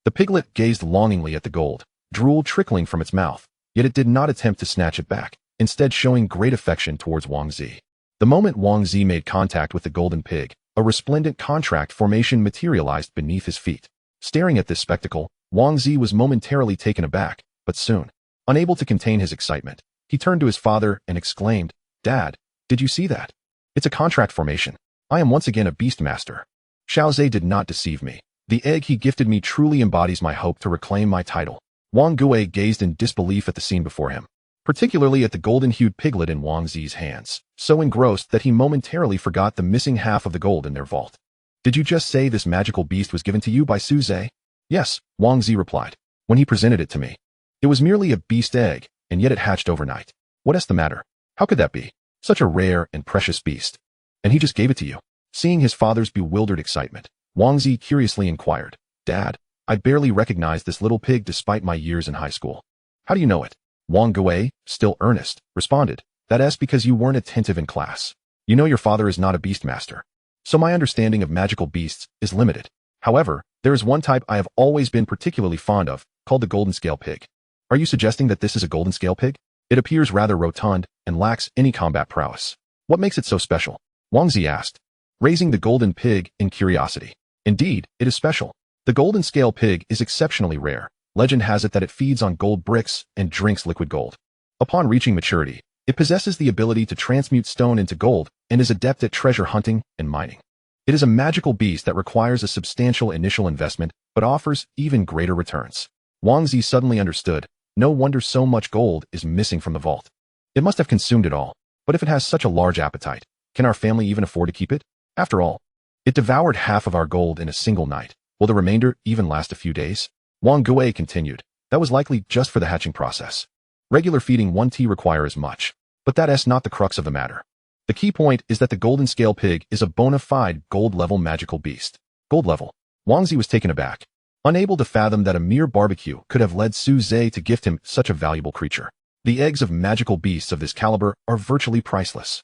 The piglet gazed longingly at the gold, drool trickling from its mouth, yet it did not attempt to snatch it back, instead showing great affection towards Wang Zi. The moment Wang Zi made contact with the golden pig, a resplendent contract formation materialized beneath his feet. Staring at this spectacle, Wang Zi was momentarily taken aback, but soon, unable to contain his excitement, he turned to his father and exclaimed, Dad, did you see that? It's a contract formation. I am once again a beast master. Xiaozi did not deceive me. The egg he gifted me truly embodies my hope to reclaim my title. Wang Gui gazed in disbelief at the scene before him, particularly at the golden-hued piglet in Wang Zi's hands, so engrossed that he momentarily forgot the missing half of the gold in their vault. Did you just say this magical beast was given to you by Su Ze? Yes, Wang Zi replied, when he presented it to me. It was merely a beast egg, and yet it hatched overnight. What is the matter? How could that be? Such a rare and precious beast. And he just gave it to you. Seeing his father's bewildered excitement, Wang Zi curiously inquired, Dad, I barely recognize this little pig despite my years in high school. How do you know it? Wang Gui, still earnest, responded, That's because you weren't attentive in class. You know your father is not a beast master. So my understanding of magical beasts is limited. However, there is one type I have always been particularly fond of, called the golden scale pig. Are you suggesting that this is a golden scale pig? It appears rather rotund and lacks any combat prowess. What makes it so special? Wang Zi asked, raising the golden pig in curiosity. Indeed, it is special. The golden scale pig is exceptionally rare. Legend has it that it feeds on gold bricks and drinks liquid gold. Upon reaching maturity, it possesses the ability to transmute stone into gold and is adept at treasure hunting and mining. It is a magical beast that requires a substantial initial investment but offers even greater returns. Wang Zi suddenly understood. No wonder so much gold is missing from the vault. It must have consumed it all. But if it has such a large appetite, can our family even afford to keep it? After all, it devoured half of our gold in a single night. Will the remainder even last a few days? Wang Gui continued. That was likely just for the hatching process. Regular feeding 1T require as much. But that is not the crux of the matter. The key point is that the golden scale pig is a bona fide gold-level magical beast. Gold level. Wang Zi was taken aback, unable to fathom that a mere barbecue could have led Su Ze to gift him such a valuable creature. The eggs of magical beasts of this caliber are virtually priceless.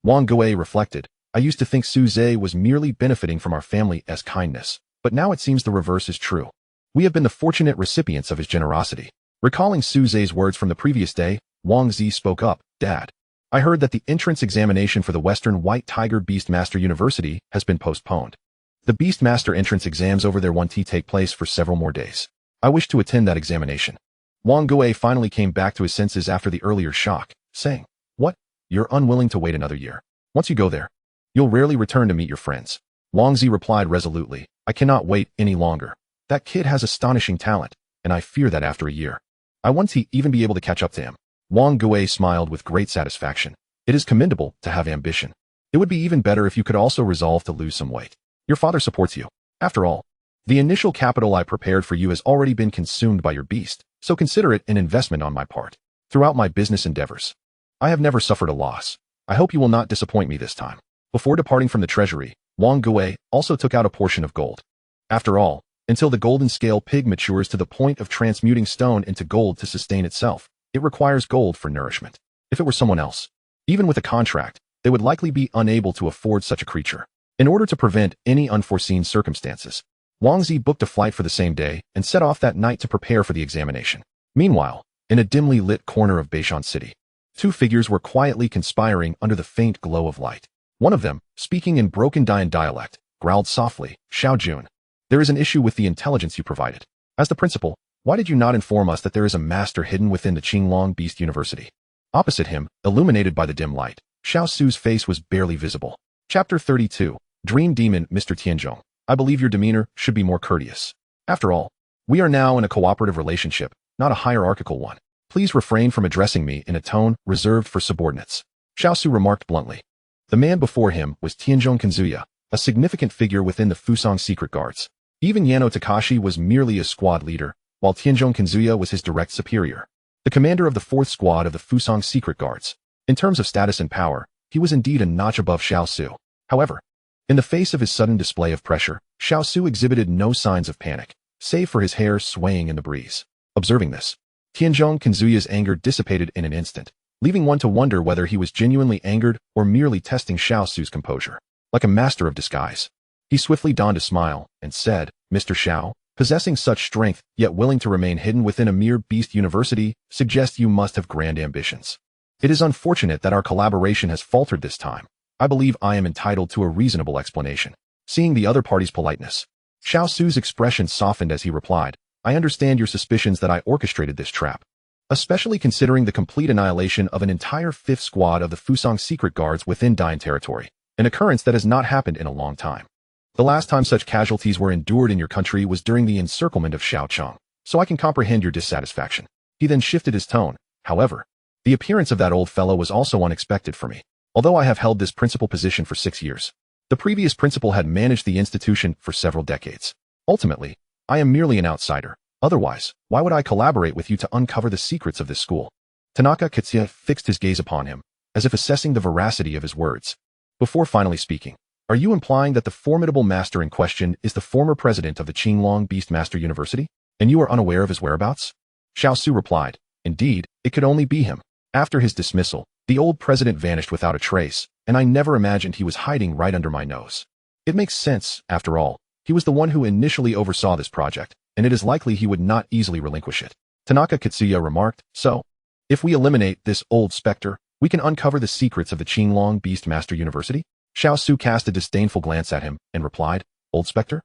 Wang Gui reflected, I used to think Su Ze was merely benefiting from our family as kindness, but now it seems the reverse is true. We have been the fortunate recipients of his generosity. Recalling Su Ze's words from the previous day, Wang Zi spoke up, Dad, I heard that the entrance examination for the Western White Tiger Beastmaster University has been postponed. The Beastmaster entrance exams over their 1T take place for several more days. I wish to attend that examination. Wang Gui finally came back to his senses after the earlier shock, saying, What? You're unwilling to wait another year? Once you go there, you'll rarely return to meet your friends. Wang Zi replied resolutely, I cannot wait any longer. That kid has astonishing talent, and I fear that after a year, I won't even be able to catch up to him. Wang Gui smiled with great satisfaction. It is commendable to have ambition. It would be even better if you could also resolve to lose some weight. Your father supports you. After all, the initial capital I prepared for you has already been consumed by your beast, so consider it an investment on my part. Throughout my business endeavors, I have never suffered a loss. I hope you will not disappoint me this time. Before departing from the treasury, Wang Gui also took out a portion of gold. After all, until the golden scale pig matures to the point of transmuting stone into gold to sustain itself, it requires gold for nourishment. If it were someone else, even with a contract, they would likely be unable to afford such a creature. In order to prevent any unforeseen circumstances, Wang Zi booked a flight for the same day and set off that night to prepare for the examination. Meanwhile, in a dimly lit corner of Beishan City, two figures were quietly conspiring under the faint glow of light. One of them, speaking in broken Dian dialect, growled softly, Xiao Jun, there is an issue with the intelligence you provided. As the principal, why did you not inform us that there is a master hidden within the Qinglong Beast University? Opposite him, illuminated by the dim light, Xiao Su's face was barely visible. Chapter 32, Dream Demon, Mr. Tianzhong. I believe your demeanor should be more courteous. After all, we are now in a cooperative relationship, not a hierarchical one. Please refrain from addressing me in a tone reserved for subordinates. Xiao Su remarked bluntly. The man before him was Tianzhong Kanzuya, a significant figure within the Fusang secret guards. Even Yano Takashi was merely a squad leader, while Tianzhong Kanzuya was his direct superior, the commander of the 4th squad of the Fusang secret guards. In terms of status and power, he was indeed a notch above Xiao Su. However, in the face of his sudden display of pressure, Xiao Su exhibited no signs of panic, save for his hair swaying in the breeze. Observing this, Tianzhong Kanzuya's anger dissipated in an instant, leaving one to wonder whether he was genuinely angered or merely testing Xiao Su's composure. Like a master of disguise, he swiftly donned a smile and said, Mr. Xiao, possessing such strength yet willing to remain hidden within a mere beast university suggests you must have grand ambitions. It is unfortunate that our collaboration has faltered this time. I believe I am entitled to a reasonable explanation. Seeing the other party's politeness, Xiao Su's expression softened as he replied, I understand your suspicions that I orchestrated this trap, especially considering the complete annihilation of an entire 5th squad of the Fusang secret guards within Dian territory, an occurrence that has not happened in a long time. The last time such casualties were endured in your country was during the encirclement of Xiaocheng, so I can comprehend your dissatisfaction. He then shifted his tone. However, the appearance of that old fellow was also unexpected for me. Although I have held this principal position for 6 years, the previous principal had managed the institution for several decades. Ultimately, I am merely an outsider. Otherwise, why would I collaborate with you to uncover the secrets of this school? Tanaka Kitsuya fixed his gaze upon him, as if assessing the veracity of his words. Before finally speaking, are you implying that the formidable master in question is the former president of the Qinglong Beastmaster University, and you are unaware of his whereabouts? Xiao Su replied, Indeed, it could only be him. After his dismissal, the old president vanished without a trace, and I never imagined he was hiding right under my nose. It makes sense, after all. He was the one who initially oversaw this project, and it is likely he would not easily relinquish it. Tanaka Kitsuya remarked, So, if we eliminate this old specter, we can uncover the secrets of the Qinglong Beastmaster University? Xiao Su cast a disdainful glance at him and replied, Old specter?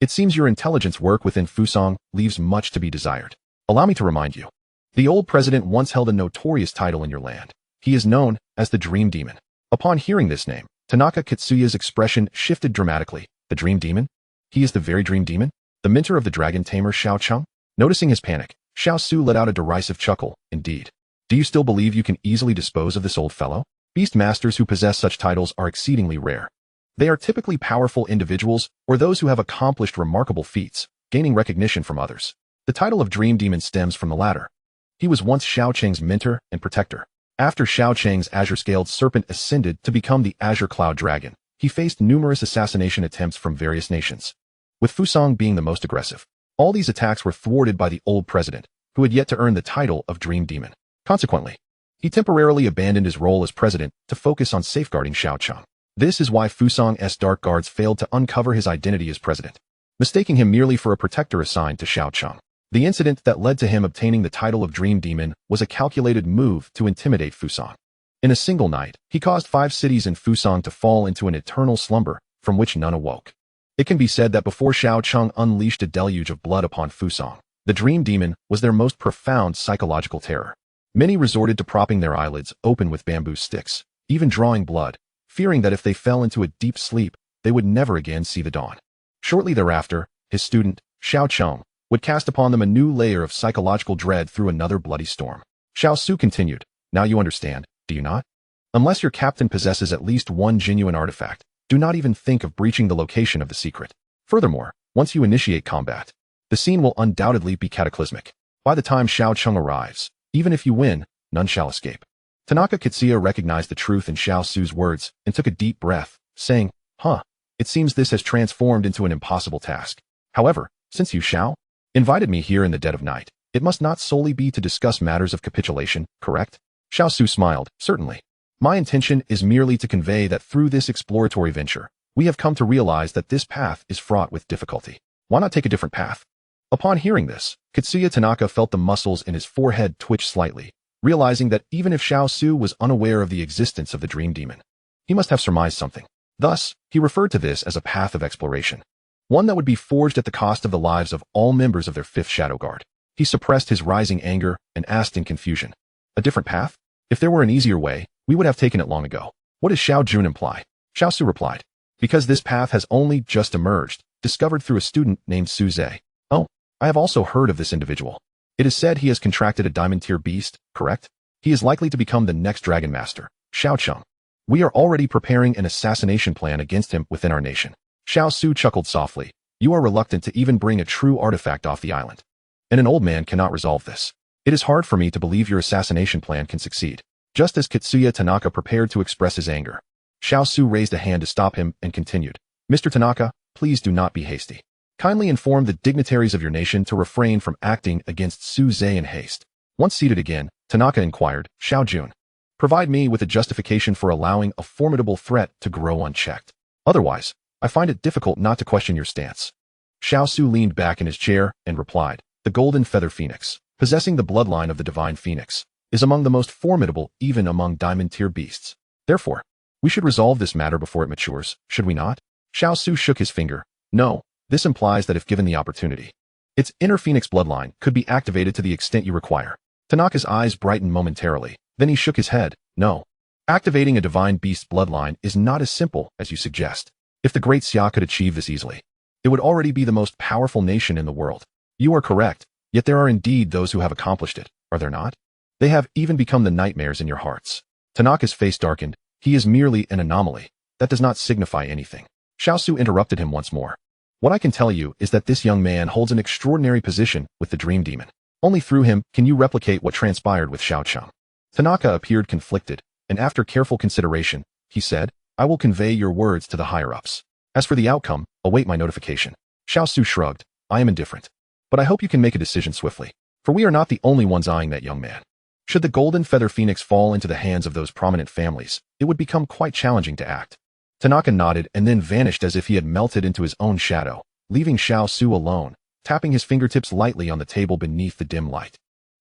It seems your intelligence work within Fusang leaves much to be desired. Allow me to remind you. The old president once held a notorious title in your land. He is known as the Dream Demon. Upon hearing this name, Tanaka Kitsuya's expression shifted dramatically. The Dream Demon? He is the very Dream Demon? The mentor of the dragon tamer Xiaocheng? Noticing his panic, Xiao Su let out a derisive chuckle. Indeed. Do you still believe you can easily dispose of this old fellow? Beast masters who possess such titles are exceedingly rare. They are typically powerful individuals or those who have accomplished remarkable feats, gaining recognition from others. The title of Dream Demon stems from the latter. He was once Xiaocheng's mentor and protector. After Xiaocheng's azure-scaled serpent ascended to become the Azure Cloud Dragon, he faced numerous assassination attempts from various nations, with Fusang being the most aggressive. All these attacks were thwarted by the old president, who had yet to earn the title of Dream Demon. Consequently, he temporarily abandoned his role as president to focus on safeguarding Xiaocheng. This is why Fusang's dark guards failed to uncover his identity as president, mistaking him merely for a protector assigned to Xiaocheng. The incident that led to him obtaining the title of Dream Demon was a calculated move to intimidate Fusang. In a single night, he caused 5 cities in Fusang to fall into an eternal slumber from which none awoke. It can be said that before Xiaocheng unleashed a deluge of blood upon Fusang, the Dream Demon was their most profound psychological terror. Many resorted to propping their eyelids open with bamboo sticks, even drawing blood, fearing that if they fell into a deep sleep, they would never again see the dawn. Shortly thereafter, his student, Xiao Cheng, would cast upon them a new layer of psychological dread through another bloody storm. Xiao Su continued, "Now you understand, do you not? Unless your captain possesses at least one genuine artifact, do not even think of breaching the location of the secret. Furthermore, once you initiate combat, the scene will undoubtedly be cataclysmic. By the time Xiao Cheng arrives, even if you win, none shall escape." Tanaka Kitsuya recognized the truth in Xiao Su's words and took a deep breath, saying, It seems this has transformed into an impossible task. However, since you, Xiao, invited me here in the dead of night, it must not solely be to discuss matters of capitulation, correct? Xiao Su smiled, "Certainly. My intention is merely to convey that through this exploratory venture, we have come to realize that this path is fraught with difficulty. Why not take a different path?" Upon hearing this, Kitsuya Tanaka felt the muscles in his forehead twitch slightly, realizing that even if Xiao Su was unaware of the existence of the dream demon, he must have surmised something. Thus, he referred to this as a path of exploration, one that would be forged at the cost of the lives of all members of their fifth Shadow Guard. He suppressed his rising anger and asked in confusion, "A different path? If there were an easier way, we would have taken it long ago. What does Xiao Jun imply?" Xiao Su replied, "Because this path has only just emerged, discovered through a student named Su Ze. Oh, I have also heard of this individual. It is said he has contracted a diamond-tier beast, correct? He is likely to become the next Dragon Master, Xiao Cheng. We are already preparing an assassination plan against him within our nation." Xiao Su chuckled softly. "You are reluctant to even bring a true artifact off the island. And an old man cannot resolve this. It is hard for me to believe your assassination plan can succeed." Just as Kitsuya Tanaka prepared to express his anger, Xiao Su raised a hand to stop him and continued, "Mr. Tanaka, please do not be hasty. Kindly inform the dignitaries of your nation to refrain from acting against Su Ze in haste." Once seated again, Tanaka inquired, "Xiao Jun, provide me with a justification for allowing a formidable threat to grow unchecked. Otherwise, I find it difficult not to question your stance." Xiao Su leaned back in his chair and replied, "The Golden Feather Phoenix, possessing the bloodline of the Divine Phoenix, is among the most formidable even among diamond-tier beasts. Therefore, we should resolve this matter before it matures, should we not?" Xiao Su shook his finger. "No, this implies that if given the opportunity, its inner Phoenix bloodline could be activated to the extent you require." Tanaka's eyes brightened momentarily, then he shook his head. "No. Activating a divine beast bloodline is not as simple as you suggest. If the Great Xia could achieve this easily, it would already be the most powerful nation in the world. You are correct, yet there are indeed those who have accomplished it, are there not? They have even become the nightmares in your hearts." Tanaka's face darkened. "He is merely an anomaly. That does not signify anything." Xiao Su interrupted him once more. "What I can tell you is that this young man holds an extraordinary position with the Dream Demon. Only through him can you replicate what transpired with Xiao Cheng." Tanaka appeared conflicted, and after careful consideration, he said, "I will convey your words to the higher-ups. As for the outcome, await my notification." Xiao Su shrugged. "I am indifferent. But I hope you can make a decision swiftly, for we are not the only ones eyeing that young man. Should the Golden Feather Phoenix fall into the hands of those prominent families, it would become quite challenging to act." Tanaka nodded and then vanished as if he had melted into his own shadow, leaving Xiao Su alone, tapping his fingertips lightly on the table beneath the dim light.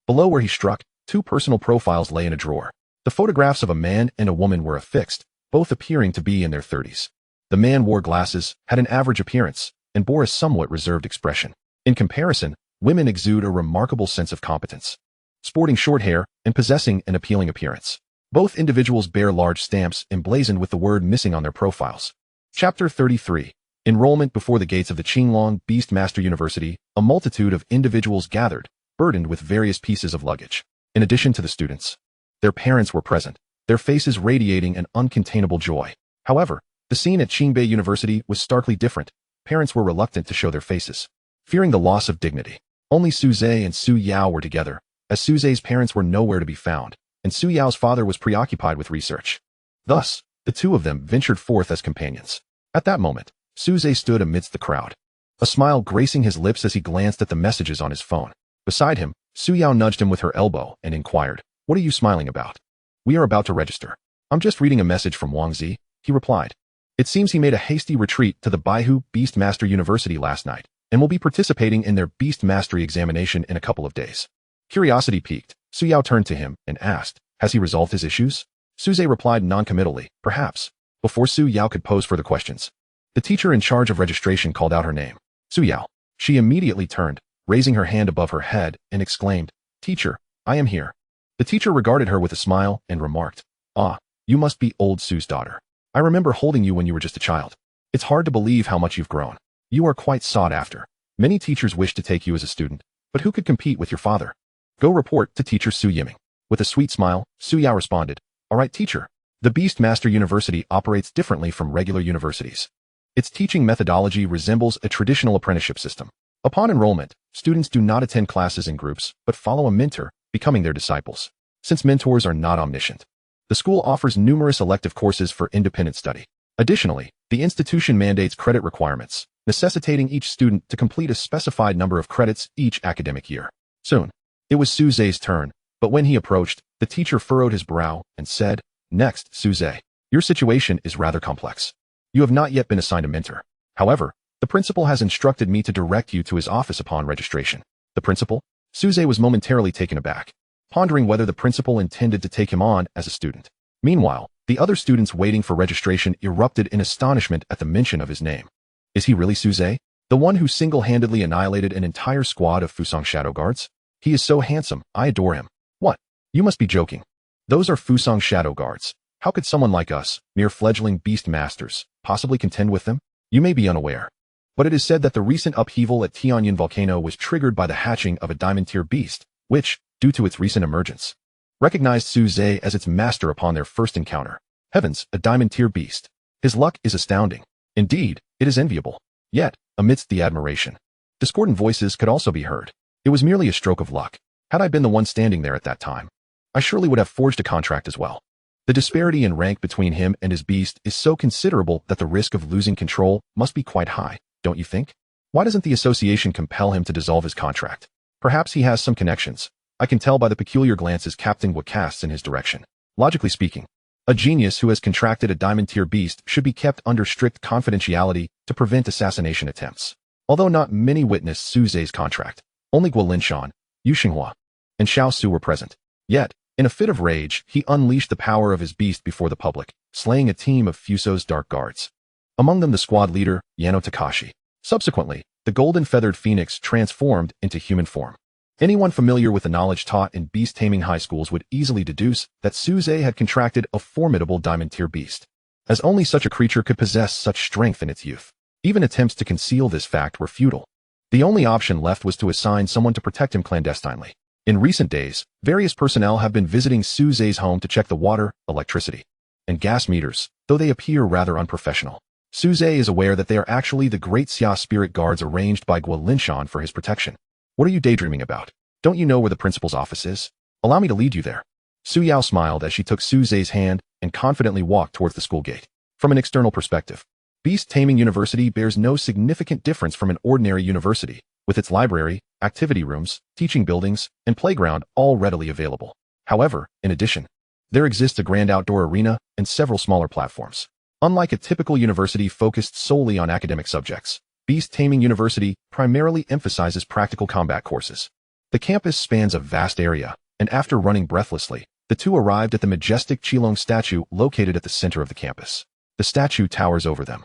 Below where he struck, 2 personal profiles lay in a drawer. The photographs of a man and a woman were affixed, both appearing to be in their 30s. The man wore glasses, had an average appearance, and bore a somewhat reserved expression. In comparison, women exude a remarkable sense of competence, sporting short hair and possessing an appealing appearance. Both individuals bear large stamps emblazoned with the word missing on their profiles. Chapter 33. Enrollment before the gates of the Qinglong Beastmaster University. A multitude of individuals gathered, burdened with various pieces of luggage. In addition to the students, their parents were present, their faces radiating an uncontainable joy. However, the scene at Qingbei University was starkly different. Parents were reluctant to show their faces, fearing the loss of dignity. Only Su Ze and Su Yao were together, as Su Ze's parents were nowhere to be found, and Su Yao's father was preoccupied with research. Thus, the two of them ventured forth as companions. At that moment, Su Ze stood amidst the crowd, a smile gracing his lips as he glanced at the messages on his phone. Beside him, Su Yao nudged him with her elbow and inquired, "What are you smiling about?" "We are about to register." "I'm just reading a message from Wang Zi," he replied. "It seems he made a hasty retreat to the Baihu Beastmaster University last night, and will be participating in their Beast Mastery examination in a couple of days." Curiosity piqued, Su Yao turned to him and asked, "Has he resolved his issues?" Su Ze replied noncommittally, "Perhaps." Before Su Yao could pose further questions, the teacher in charge of registration called out her name. "Su Yao." She immediately turned, raising her hand above her head, and exclaimed, "Teacher, I am here." The teacher regarded her with a smile and remarked, "Ah, you must be old Su's daughter. I remember holding you when you were just a child. It's hard to believe how much you've grown. You are quite sought after. Many teachers wish to take you as a student, but who could compete with your father? Go report to teacher Su Yiming. With a sweet smile, Su Yao responded, all right, teacher. The Beast Master University operates differently from regular universities. Its teaching methodology resembles a traditional apprenticeship system. Upon enrollment, students do not attend classes in groups, but follow a mentor, becoming their disciples. Since mentors are not omniscient, the school offers numerous elective courses for independent study. Additionally, the institution mandates credit requirements, necessitating each student to complete a specified number of credits each academic year. Soon, it was Su Ze's turn, but when he approached, the teacher furrowed his brow and said, next, Su Ze. Your situation is rather complex. You have not yet been assigned a mentor. However, the principal has instructed me to direct you to his office upon registration. The principal? Su Ze was momentarily taken aback, pondering whether the principal intended to take him on as a student. Meanwhile, the other students waiting for registration erupted in astonishment at the mention of his name. Is he really Su Ze? The one who single-handedly annihilated an entire squad of Fusang Shadow Guards? He is so handsome, I adore him. What? You must be joking. Those are Fusang Shadow Guards. How could someone like us, mere fledgling beast masters, possibly contend with them? You may be unaware, but it is said that the recent upheaval at Tianyin Volcano was triggered by the hatching of a diamond-tier beast, which, due to its recent emergence, recognized Su Ze as its master upon their first encounter. Heavens, a diamond-tier beast. His luck is astounding. Indeed, it is enviable. Yet, amidst the admiration, discordant voices could also be heard. It was merely a stroke of luck. Had I been the one standing there at that time, I surely would have forged a contract as well. The disparity in rank between him and his beast is so considerable that the risk of losing control must be quite high, don't you think? Why doesn't the association compel him to dissolve his contract? Perhaps he has some connections. I can tell by the peculiar glances Captain Gua casts in his direction. Logically speaking, a genius who has contracted a diamond-tier beast should be kept under strict confidentiality to prevent assassination attempts. Although not many witnessed Su Ze's contract, only Guo Linshan, Yu Xinghua, and Xiao Su were present. Yet, in a fit of rage, he unleashed the power of his beast before the public, slaying a team of Fuso's dark guards. Among them the squad leader, Yano Takashi. Subsequently, the golden-feathered phoenix transformed into human form. Anyone familiar with the knowledge taught in beast-taming high schools would easily deduce that Su Ze had contracted a formidable diamond-tier beast, as only such a creature could possess such strength in its youth. Even attempts to conceal this fact were futile. The only option left was to assign someone to protect him clandestinely. In recent days, various personnel have been visiting Su Ze's home to check the water, electricity, and gas meters, though they appear rather unprofessional. Su Ze is aware that they are actually the great Xia spirit guards arranged by Guo Linshan for his protection. What are you daydreaming about? Don't you know where the principal's office is? Allow me to lead you there. Su Yao smiled as she took Su Ze's hand and confidently walked towards the school gate. From an external perspective, Beast Taming University bears no significant difference from an ordinary university, with its library, activity rooms, teaching buildings, and playground all readily available. However, in addition, there exists a grand outdoor arena and several smaller platforms. Unlike a typical university focused solely on academic subjects, Beast Taming University primarily emphasizes practical combat courses. The campus spans a vast area, and after running breathlessly, the two arrived at the majestic Qilong statue located at the center of the campus. The statue towers over them,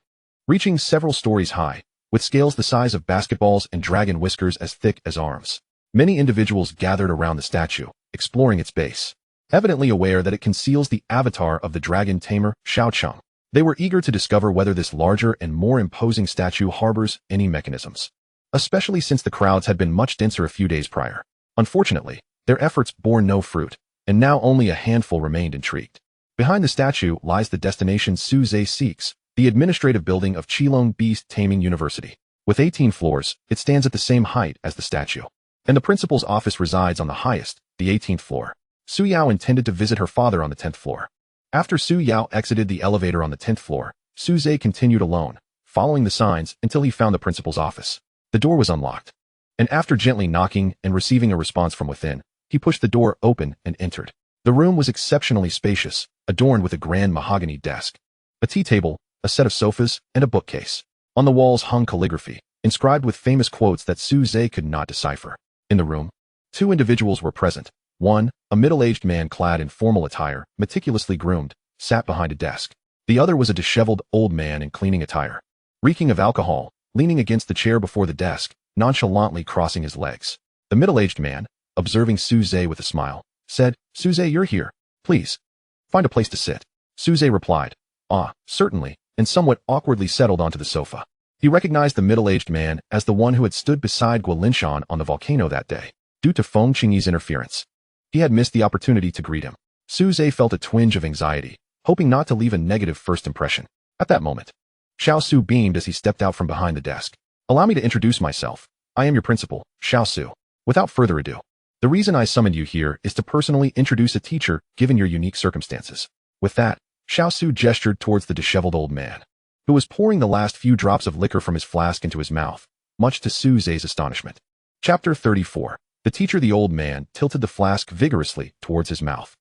reaching several stories high, with scales the size of basketballs and dragon whiskers as thick as arms. Many individuals gathered around the statue, exploring its base, evidently aware that it conceals the avatar of the dragon tamer, Shao Cheng. They were eager to discover whether this larger and more imposing statue harbors any mechanisms, especially since the crowds had been much denser a few days prior. Unfortunately, their efforts bore no fruit, and now only a handful remained intrigued. Behind the statue lies the destination Su Ze seeks, the administrative building of Qilong Beast Taming University. With 18 floors, it stands at the same height as the statue, and the principal's office resides on the highest, the 18th floor. Su Yao intended to visit her father on the 10th floor. After Su Yao exited the elevator on the 10th floor, Su Ze continued alone, following the signs until he found the principal's office. The door was unlocked, and after gently knocking and receiving a response from within, he pushed the door open and entered. The room was exceptionally spacious, adorned with a grand mahogany desk, a tea table, a set of sofas, and a bookcase. On the walls hung calligraphy, inscribed with famous quotes that Su Ze could not decipher. In the room, two individuals were present. One, a middle-aged man clad in formal attire, meticulously groomed, sat behind a desk. The other was a disheveled old man in cleaning attire, reeking of alcohol, leaning against the chair before the desk, nonchalantly crossing his legs. The middle-aged man, observing Su Ze with a smile, said, "Su Ze, you're here. Please, find a place to sit." Su Ze replied, Ah, certainly, and somewhat awkwardly settled onto the sofa. He recognized the middle-aged man as the one who had stood beside Guolinshan on the volcano that day. Due to Feng Qingyi's interference, he had missed the opportunity to greet him. Su Ze felt a twinge of anxiety, hoping not to leave a negative first impression. At that moment, Xiao Su beamed as he stepped out from behind the desk. Allow me to introduce myself. I am your principal, Xiao Su. Without further ado, the reason I summoned you here is to personally introduce a teacher given your unique circumstances. With that, Xiao Su gestured towards the disheveled old man, who was pouring the last few drops of liquor from his flask into his mouth, much to Su Ze's astonishment. Chapter 34. The teacher. The old man tilted the flask vigorously towards his mouth,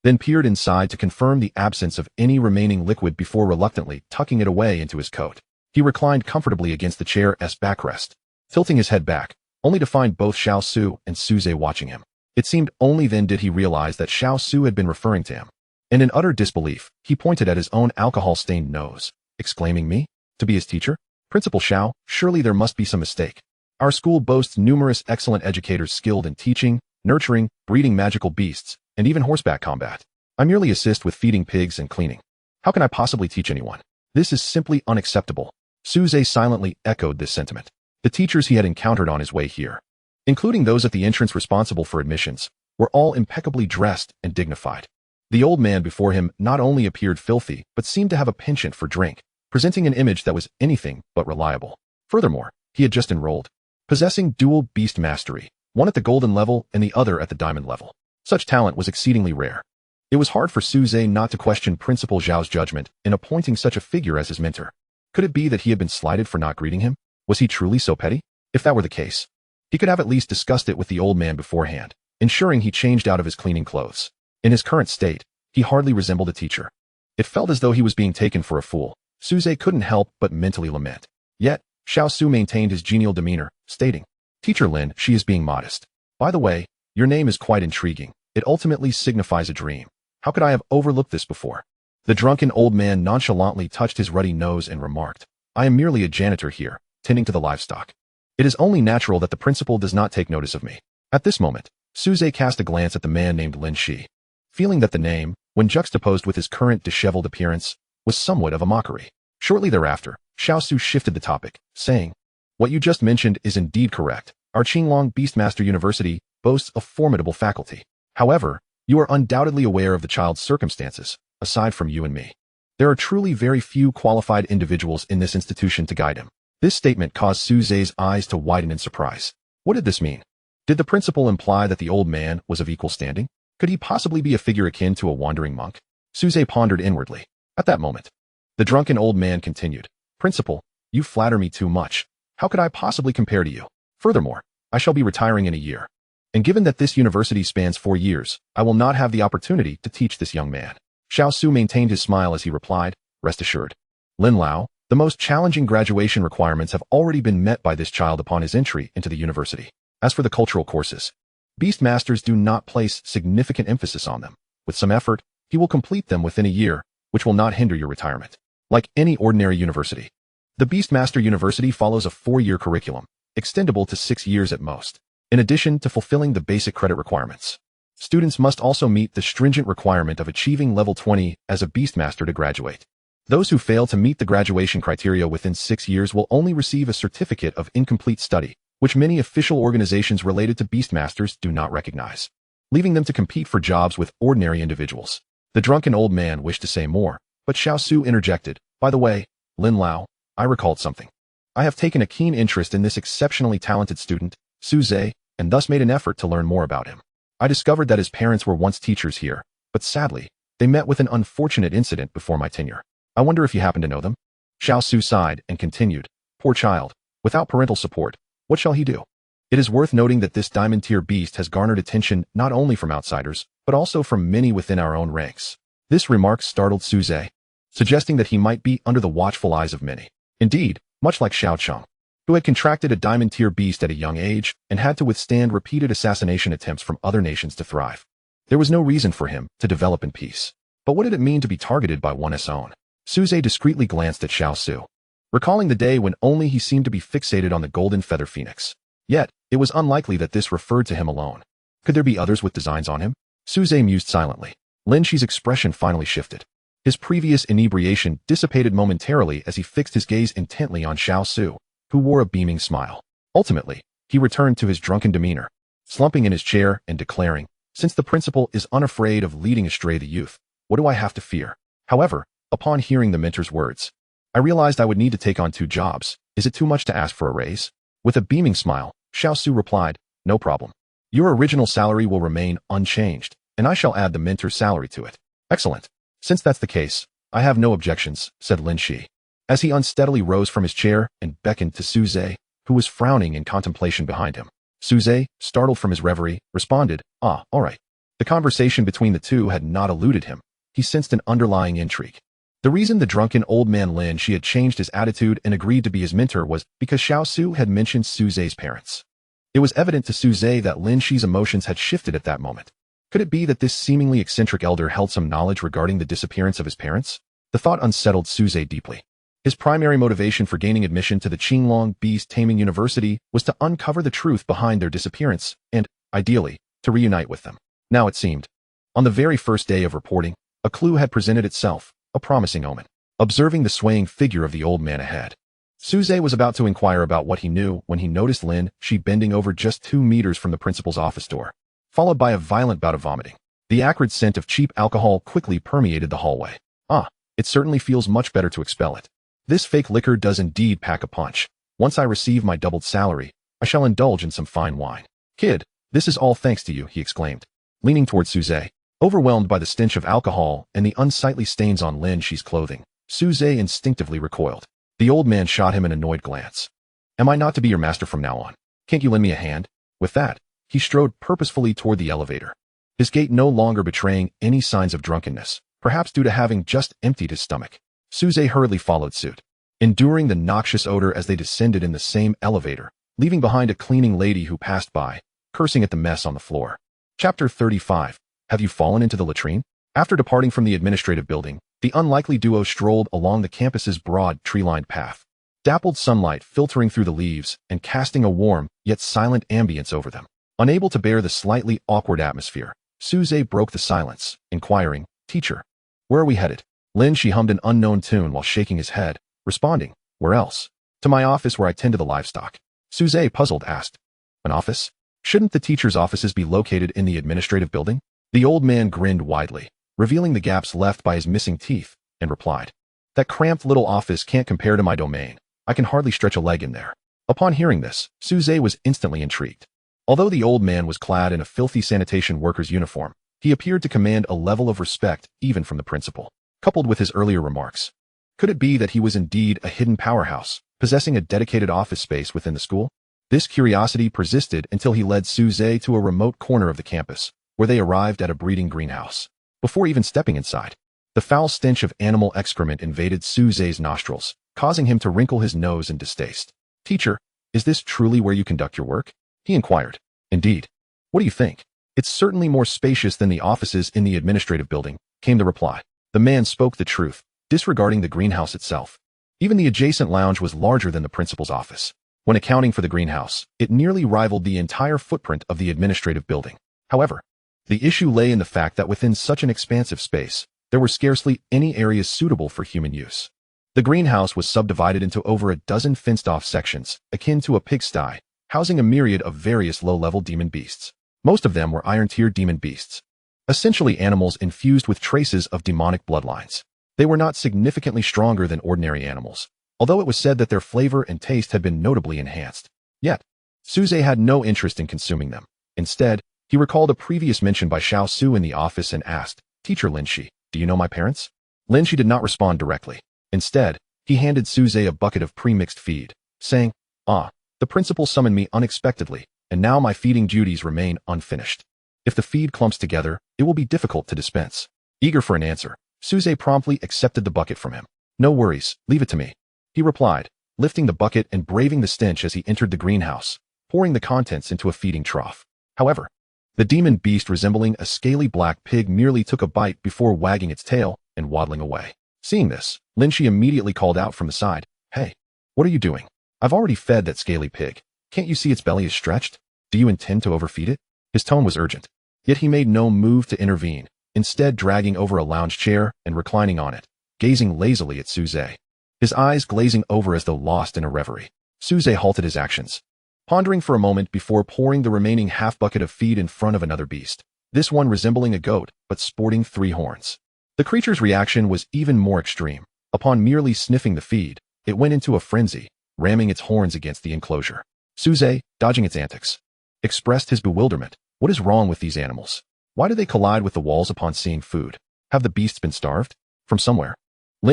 then peered inside to confirm the absence of any remaining liquid before reluctantly tucking it away into his coat. He reclined comfortably against the chair's backrest, tilting his head back, only to find both Xiao Su and Su Ze watching him. It seemed only then did he realize that Xiao Su had been referring to him, and in utter disbelief, he pointed at his own alcohol-stained nose, exclaiming, "Me? To be his teacher? Principal Xiao, surely there must be some mistake. Our school boasts numerous excellent educators skilled in teaching, nurturing, breeding magical beasts, and even horseback combat. I merely assist with feeding pigs and cleaning. How can I possibly teach anyone? This is simply unacceptable." Su Ze silently echoed this sentiment. The teachers he had encountered on his way here, including those at the entrance responsible for admissions, were all impeccably dressed and dignified. The old man before him not only appeared filthy, but seemed to have a penchant for drink, presenting an image that was anything but reliable. Furthermore, he had just enrolled, possessing dual beast mastery, one at the golden level and the other at the diamond level. Such talent was exceedingly rare. It was hard for Su Ze not to question Principal Zhao's judgment in appointing such a figure as his mentor. Could it be that he had been slighted for not greeting him? Was he truly so petty? If that were the case, he could have at least discussed it with the old man beforehand, ensuring he changed out of his cleaning clothes. In his current state, he hardly resembled a teacher. It felt as though he was being taken for a fool. Su Ze couldn't help but mentally lament. Yet, Xiao Su maintained his genial demeanor, stating, "Teacher Lin, she is being modest. By the way, your name is quite intriguing. It ultimately signifies a dream. How could I have overlooked this before?" The drunken old man nonchalantly touched his ruddy nose and remarked, "I am merely a janitor here, tending to the livestock. It is only natural that the principal does not take notice of me." At this moment, Su Ze cast a glance at the man named Lin Shi, feeling that the name, when juxtaposed with his current disheveled appearance, was somewhat of a mockery. Shortly thereafter, Xiao Su shifted the topic, saying, "What you just mentioned is indeed correct. Our Qinglong Beastmaster University boasts a formidable faculty. However, you are undoubtedly aware of the child's circumstances. Aside from you and me, there are truly very few qualified individuals in this institution to guide him." This statement caused Su Ze's eyes to widen in surprise. What did this mean? Did the principal imply that the old man was of equal standing? Could he possibly be a figure akin to a wandering monk? Su Ze pondered inwardly. At that moment, the drunken old man continued, "Principal, you flatter me too much. How could I possibly compare to you? Furthermore, I shall be retiring in a year. And given that this university spans 4 years, I will not have the opportunity to teach this young man." Xiao Su maintained his smile as he replied, "Rest assured, Lin Lao, the most challenging graduation requirements have already been met by this child upon his entry into the university. As for the cultural courses, Beastmasters do not place significant emphasis on them. With some effort, he will complete them within a year, which will not hinder your retirement. Like any ordinary university, the Beastmaster University follows a 4-year curriculum, extendable to 6 years at most. In addition to fulfilling the basic credit requirements, students must also meet the stringent requirement of achieving level 20 as a Beastmaster to graduate. Those who fail to meet the graduation criteria within 6 years will only receive a certificate of incomplete study, which many official organizations related to Beastmasters do not recognize, leaving them to compete for jobs with ordinary individuals." The drunken old man wished to say more, but Xiao Su interjected, "By the way, Lin Lao, I recalled something. I have taken a keen interest in this exceptionally talented student, Su Ze, and thus made an effort to learn more about him. I discovered that his parents were once teachers here, but sadly, they met with an unfortunate incident before my tenure. I wonder if you happen to know them?" Xiao Su sighed and continued, "Poor child, without parental support, what shall he do?" It is worth noting that this diamond-tier beast has garnered attention not only from outsiders, but also from many within our own ranks. This remark startled Su Ze, suggesting that he might be under the watchful eyes of many. Indeed, much like Xiao Cheng, who had contracted a diamond-tier beast at a young age and had to withstand repeated assassination attempts from other nations to thrive. There was no reason for him to develop in peace. But what did it mean to be targeted by one's own? Su Ze discreetly glanced at Xiao Su, recalling the day when only he seemed to be fixated on the golden feather phoenix. Yet, it was unlikely that this referred to him alone. Could there be others with designs on him? Su Ze mused silently. Lin Shi's expression finally shifted. His previous inebriation dissipated momentarily as he fixed his gaze intently on Xiao Su, who wore a beaming smile. Ultimately, he returned to his drunken demeanor, slumping in his chair and declaring, "Since the principal is unafraid of leading astray the youth, what do I have to fear?" However, upon hearing the mentor's words, I realized I would need to take on 2 jobs. Is it too much to ask for a raise? With a beaming smile, Xiao Su replied, "No problem. Your original salary will remain unchanged, and I shall add the mentor's salary to it." "Excellent. Since that's the case, I have no objections," said Lin Shi, as he unsteadily rose from his chair and beckoned to Su Ze, who was frowning in contemplation behind him. Su Ze, startled from his reverie, responded, "Ah, all right." The conversation between the two had not eluded him. He sensed an underlying intrigue. The reason the drunken old man Lin Shi had changed his attitude and agreed to be his mentor was because Xiao Su had mentioned Su Ze's parents. It was evident to Su Ze that Lin Shi's emotions had shifted at that moment. Could it be that this seemingly eccentric elder held some knowledge regarding the disappearance of his parents? The thought unsettled Su Ze deeply. His primary motivation for gaining admission to the Qinglong Beast Taming University was to uncover the truth behind their disappearance and, ideally, to reunite with them. Now it seemed, on the very first day of reporting, a clue had presented itself, a promising omen. Observing the swaying figure of the old man ahead, Su Ze was about to inquire about what he knew when he noticed Lin Shi bending over just 2 meters from the principal's office door, followed by a violent bout of vomiting. The acrid scent of cheap alcohol quickly permeated the hallway. "Ah, it certainly feels much better to expel it. This fake liquor does indeed pack a punch. Once I receive my doubled salary, I shall indulge in some fine wine." "Kid, this is all thanks to you," he exclaimed, leaning toward Su Ze. Overwhelmed by the stench of alcohol and the unsightly stains on Lin Shi's clothing, Su Ze instinctively recoiled. The old man shot him an annoyed glance. "Am I not to be your master from now on? Can't you lend me a hand?" With that, he strode purposefully toward the elevator, his gait no longer betraying any signs of drunkenness, perhaps due to having just emptied his stomach. Su Ze hurriedly followed suit, enduring the noxious odor as they descended in the same elevator, leaving behind a cleaning lady who passed by, cursing at the mess on the floor. Chapter 35. Have you fallen into the latrine? After departing from the administrative building, the unlikely duo strolled along the campus's broad, tree-lined path, dappled sunlight filtering through the leaves and casting a warm, yet silent ambience over them. Unable to bear the slightly awkward atmosphere, Su Ze broke the silence, inquiring, "Teacher, where are we headed?" Lin Shi hummed an unknown tune while shaking his head, responding, "Where else? To my office where I tend to the livestock." Su Ze, puzzled, asked, "An office? Shouldn't the teacher's offices be located in the administrative building?" The old man grinned widely, revealing the gaps left by his missing teeth, and replied, "That cramped little office can't compare to my domain. I can hardly stretch a leg in there." Upon hearing this, Su Ze was instantly intrigued. Although the old man was clad in a filthy sanitation worker's uniform, he appeared to command a level of respect even from the principal. Coupled with his earlier remarks, could it be that he was indeed a hidden powerhouse, possessing a dedicated office space within the school? This curiosity persisted until he led Su Ze to a remote corner of the campus, where they arrived at a breeding greenhouse. Before even stepping inside, the foul stench of animal excrement invaded Su Ze's nostrils, causing him to wrinkle his nose in distaste. "Teacher, is this truly where you conduct your work?" he inquired. "Indeed. What do you think?" "It's certainly more spacious than the offices in the administrative building," came the reply. The man spoke the truth, disregarding the greenhouse itself. Even the adjacent lounge was larger than the principal's office. When accounting for the greenhouse, it nearly rivaled the entire footprint of the administrative building. However, the issue lay in the fact that within such an expansive space, there were scarcely any areas suitable for human use. The greenhouse was subdivided into over a dozen fenced-off sections, akin to a pigsty, housing a myriad of various low-level demon beasts. Most of them were iron-tier demon beasts, essentially animals infused with traces of demonic bloodlines. They were not significantly stronger than ordinary animals, although it was said that their flavor and taste had been notably enhanced. Yet, Su Ze had no interest in consuming them. Instead, he recalled a previous mention by Xiao Su in the office and asked, "Teacher Lin Shi, do you know my parents?" Lin Shi did not respond directly. Instead, he handed Su Ze a bucket of pre-mixed feed, saying, "Ah, the principal summoned me unexpectedly, and now my feeding duties remain unfinished. If the feed clumps together, it will be difficult to dispense." Eager for an answer, Su Ze promptly accepted the bucket from him. "No worries, leave it to me," he replied, lifting the bucket and braving the stench as he entered the greenhouse, pouring the contents into a feeding trough. However, the demon beast resembling a scaly black pig merely took a bite before wagging its tail and waddling away. Seeing this, Lin Shi immediately called out from the side, "Hey, what are you doing? I've already fed that scaly pig. Can't you see its belly is stretched? Do you intend to overfeed it?" His tone was urgent, yet he made no move to intervene, instead dragging over a lounge chair and reclining on it, gazing lazily at Su Ze. His eyes glazing over as though lost in a reverie. Su Ze halted his actions, pondering for a moment before pouring the remaining half-bucket of feed in front of another beast, this one resembling a goat, but sporting 3 horns. The creature's reaction was even more extreme. Upon merely sniffing the feed, it went into a frenzy, ramming its horns against the enclosure. Su Ze, dodging its antics, expressed his bewilderment. What is wrong with these animals? Why do they collide with the walls upon seeing food? Have the beasts been starved? From somewhere.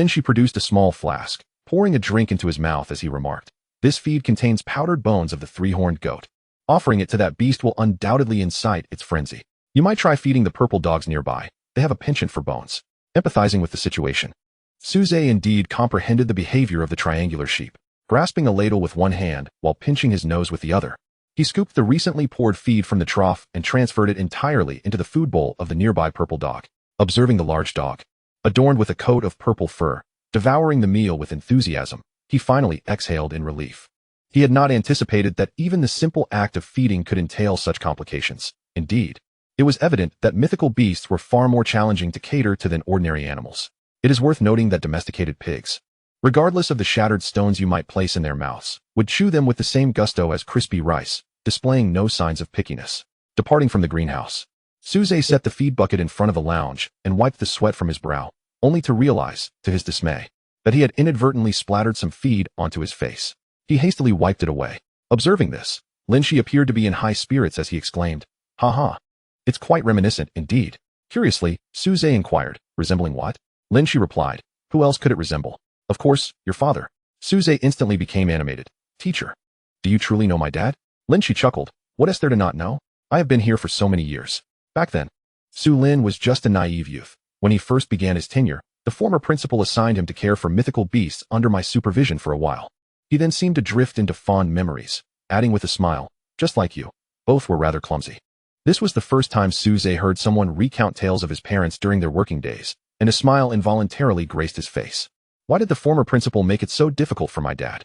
She produced a small flask, pouring a drink into his mouth as he remarked, "This feed contains powdered bones of the 3-horned goat. Offering it to that beast will undoubtedly incite its frenzy. You might try feeding the purple dogs nearby. They have a penchant for bones." Empathizing with the situation, Su Ze indeed comprehended the behavior of the triangular sheep. Grasping a ladle with one hand while pinching his nose with the other, he scooped the recently poured feed from the trough and transferred it entirely into the food bowl of the nearby purple dog. Observing the large dog, adorned with a coat of purple fur, devouring the meal with enthusiasm, he finally exhaled in relief. He had not anticipated that even the simple act of feeding could entail such complications. Indeed, it was evident that mythical beasts were far more challenging to cater to than ordinary animals. It is worth noting that domesticated pigs, regardless of the shattered stones you might place in their mouths, would chew them with the same gusto as crispy rice, displaying no signs of pickiness. Departing from the greenhouse, Su Ze set the feed bucket in front of a lounge and wiped the sweat from his brow, only to realize, to his dismay, that he had inadvertently splattered some feed onto his face. He hastily wiped it away. Observing this, Shi appeared to be in high spirits as he exclaimed, "Ha ha. It's quite reminiscent, indeed." Curiously, Su Ze inquired, "Resembling what?" Shi replied, "Who else could it resemble? Of course, your father." Su Ze instantly became animated. "Teacher, do you truly know my dad?" Shi chuckled. "What is there to not know? I have been here for so many years." Back then, Su Lin was just a naive youth. When he first began his tenure, the former principal assigned him to care for mythical beasts under my supervision for a while. He then seemed to drift into fond memories, adding with a smile, "Just like you. Both were rather clumsy." This was the first time Su Ze heard someone recount tales of his parents during their working days, and a smile involuntarily graced his face. "Why did the former principal make it so difficult for my dad?"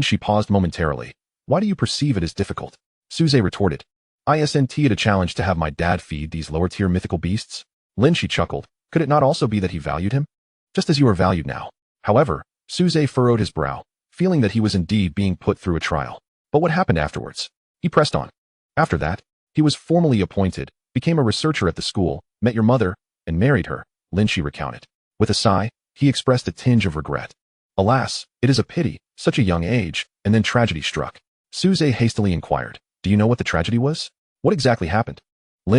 She paused momentarily. "Why do you perceive it as difficult?" Su Ze retorted, "Isn't it a challenge to have my dad feed these lower-tier mythical beasts?" She chuckled. "Could it not also be that he valued him? Just as you are valued now." However, Su Ze furrowed his brow, feeling that he was indeed being put through a trial. But what happened afterwards? He pressed on. "After that, he was formally appointed, became a researcher at the school, met your mother, and married her," Shi recounted. With a sigh, he expressed a tinge of regret. "Alas, it is a pity, such a young age," and then tragedy struck. Su Ze hastily inquired, "Do you know what the tragedy was? What exactly happened?"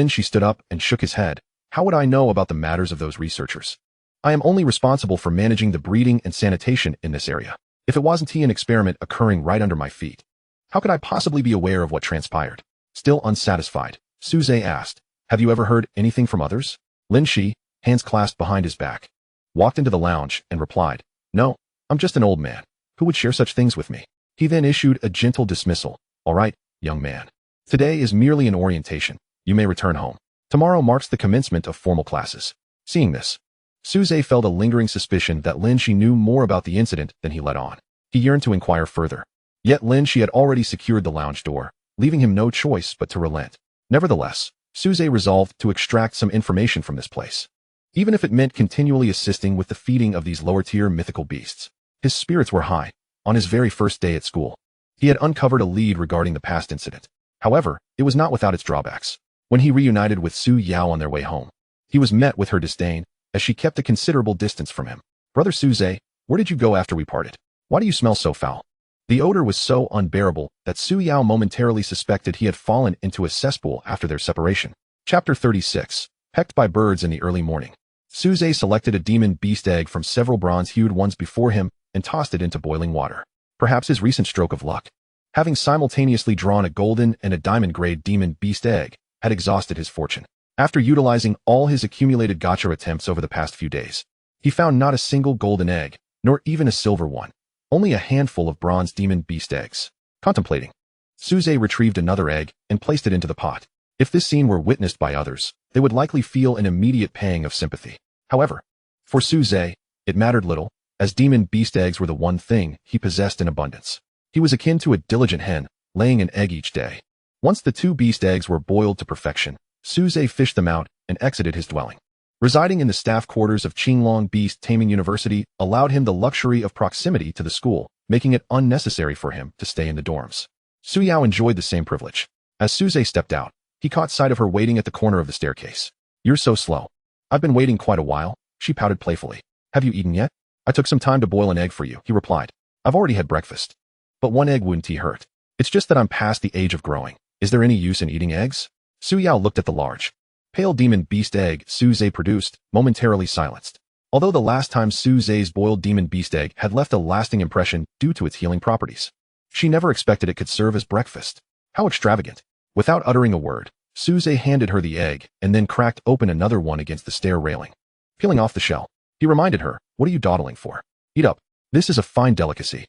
Shi stood up and shook his head. "How would I know about the matters of those researchers? I am only responsible for managing the breeding and sanitation in this area. If it wasn't an experiment occurring right under my feet, how could I possibly be aware of what transpired?" Still unsatisfied, Su Ze asked, "Have you ever heard anything from others?" Shi, hands clasped behind his back, walked into the lounge and replied, "No, I'm just an old man. Who would share such things with me?" He then issued a gentle dismissal. "All right, young man. Today is merely an orientation. You may return home. Tomorrow marks the commencement of formal classes." Seeing this, Su Ze felt a lingering suspicion that Shi knew more about the incident than he let on. He yearned to inquire further. Yet Shi had already secured the lounge door, leaving him no choice but to relent. Nevertheless, Su Ze resolved to extract some information from this place, even if it meant continually assisting with the feeding of these lower-tier mythical beasts. His spirits were high. On his very first day at school, he had uncovered a lead regarding the past incident. However, it was not without its drawbacks. When he reunited with Su Yao on their way home, he was met with her disdain, as she kept a considerable distance from him. "Brother Su Ze, where did you go after we parted? Why do you smell so foul?" The odor was so unbearable that Su Yao momentarily suspected he had fallen into a cesspool after their separation. Chapter 36. Pecked by birds in the early morning. Su Ze selected a demon beast egg from several bronze-hued ones before him and tossed it into boiling water. Perhaps his recent stroke of luck, having simultaneously drawn a golden and a diamond-grade demon beast egg, had exhausted his fortune. After utilizing all his accumulated gacha attempts over the past few days, he found not a single golden egg, nor even a silver one, only a handful of bronze demon beast eggs. Contemplating, Su Ze retrieved another egg and placed it into the pot. If this scene were witnessed by others, they would likely feel an immediate pang of sympathy. However, for Su Ze, it mattered little, as demon beast eggs were the one thing he possessed in abundance. He was akin to a diligent hen, laying an egg each day. Once the 2 beast eggs were boiled to perfection, Su Ze fished them out and exited his dwelling. Residing in the staff quarters of Qinglong Beast Taming University allowed him the luxury of proximity to the school, making it unnecessary for him to stay in the dorms. Su Yao enjoyed the same privilege. As Su Ze stepped out, he caught sight of her waiting at the corner of the staircase. "You're so slow." "I've been waiting quite a while," she pouted playfully. "Have you eaten yet?" "I took some time to boil an egg for you," he replied. "I've already had breakfast." "But one egg wouldn't hurt." "It's just that I'm past the age of growing. Is there any use in eating eggs?" Su Yao looked at the large, pale demon beast egg Su Ze produced, momentarily silenced. Although the last time Su Ze's boiled demon beast egg had left a lasting impression due to its healing properties, she never expected it could serve as breakfast. How extravagant. Without uttering a word, Su Ze handed her the egg and then cracked open another one against the stair railing. Peeling off the shell, he reminded her, "What are you dawdling for? Eat up. This is a fine delicacy.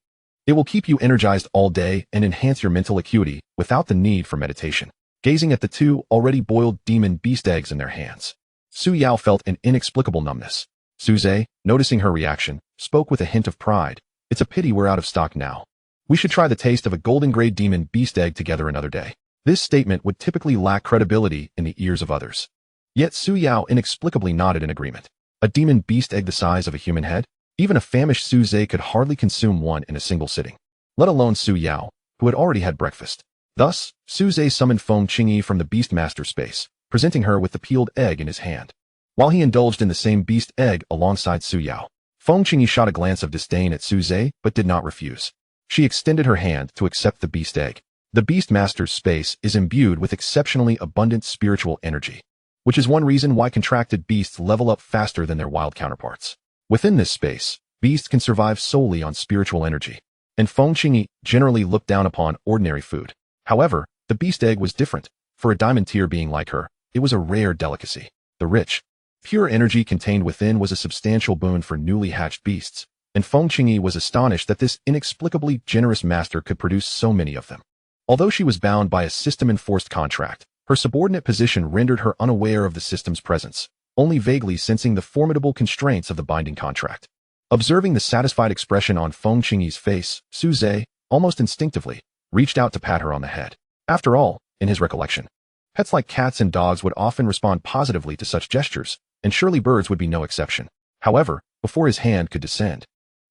It will keep you energized all day and enhance your mental acuity without the need for meditation." Gazing at the two already boiled demon beast eggs in their hands, Su Yao felt an inexplicable numbness. Su Ze, noticing her reaction, spoke with a hint of pride. "It's a pity we're out of stock now. We should try the taste of a golden grade demon beast egg together another day." This statement would typically lack credibility in the ears of others. Yet Su Yao inexplicably nodded in agreement. A demon beast egg the size of a human head? Even a famished Su Ze could hardly consume one in a single sitting, let alone Su Yao, who had already had breakfast. Thus, Su Ze summoned Feng Qingyi from the Beastmaster space, presenting her with the peeled egg in his hand. While he indulged in the same beast egg alongside Su Yao, Feng Qingyi shot a glance of disdain at Su Ze but did not refuse. She extended her hand to accept the beast egg. The Beastmaster's space is imbued with exceptionally abundant spiritual energy, which is one reason why contracted beasts level up faster than their wild counterparts. Within this space, beasts can survive solely on spiritual energy, and Feng Qingyi generally looked down upon ordinary food. However, the beast egg was different. For a diamond tier being like her, it was a rare delicacy. The rich, pure energy contained within was a substantial boon for newly hatched beasts, and Feng Qingyi was astonished that this inexplicably generous master could produce so many of them. Although she was bound by a system-enforced contract, her subordinate position rendered her unaware of the system's presence, only vaguely sensing the formidable constraints of the binding contract. Observing the satisfied expression on Feng Qingyi's face, Su Ze, almost instinctively, reached out to pat her on the head. After all, in his recollection, pets like cats and dogs would often respond positively to such gestures, and surely birds would be no exception. However, before his hand could descend,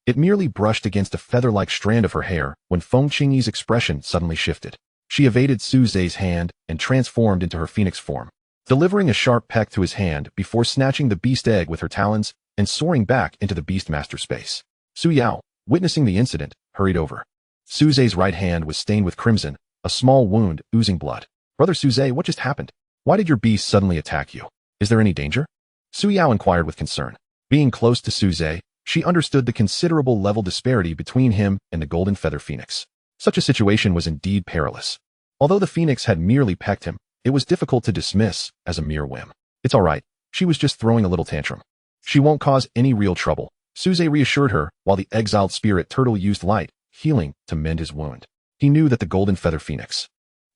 it merely brushed against a feather-like strand of her hair when Feng Qingyi's expression suddenly shifted. She evaded Su Ze's hand and transformed into her phoenix form, delivering a sharp peck to his hand before snatching the beast egg with her talons and soaring back into the Beastmaster space. Su Yao, witnessing the incident, hurried over. Su Ze's right hand was stained with crimson, a small wound oozing blood. "Brother Su Ze, what just happened? Why did your beast suddenly attack you? Is there any danger?" Su Yao inquired with concern. Being close to Su Ze, she understood the considerable level disparity between him and the golden feather phoenix. Such a situation was indeed perilous. Although the phoenix had merely pecked him, it was difficult to dismiss as a mere whim. "It's all right. She was just throwing a little tantrum. She won't cause any real trouble," Su Ze reassured her while the exiled spirit turtle used light healing to mend his wound. He knew that the golden feather phoenix,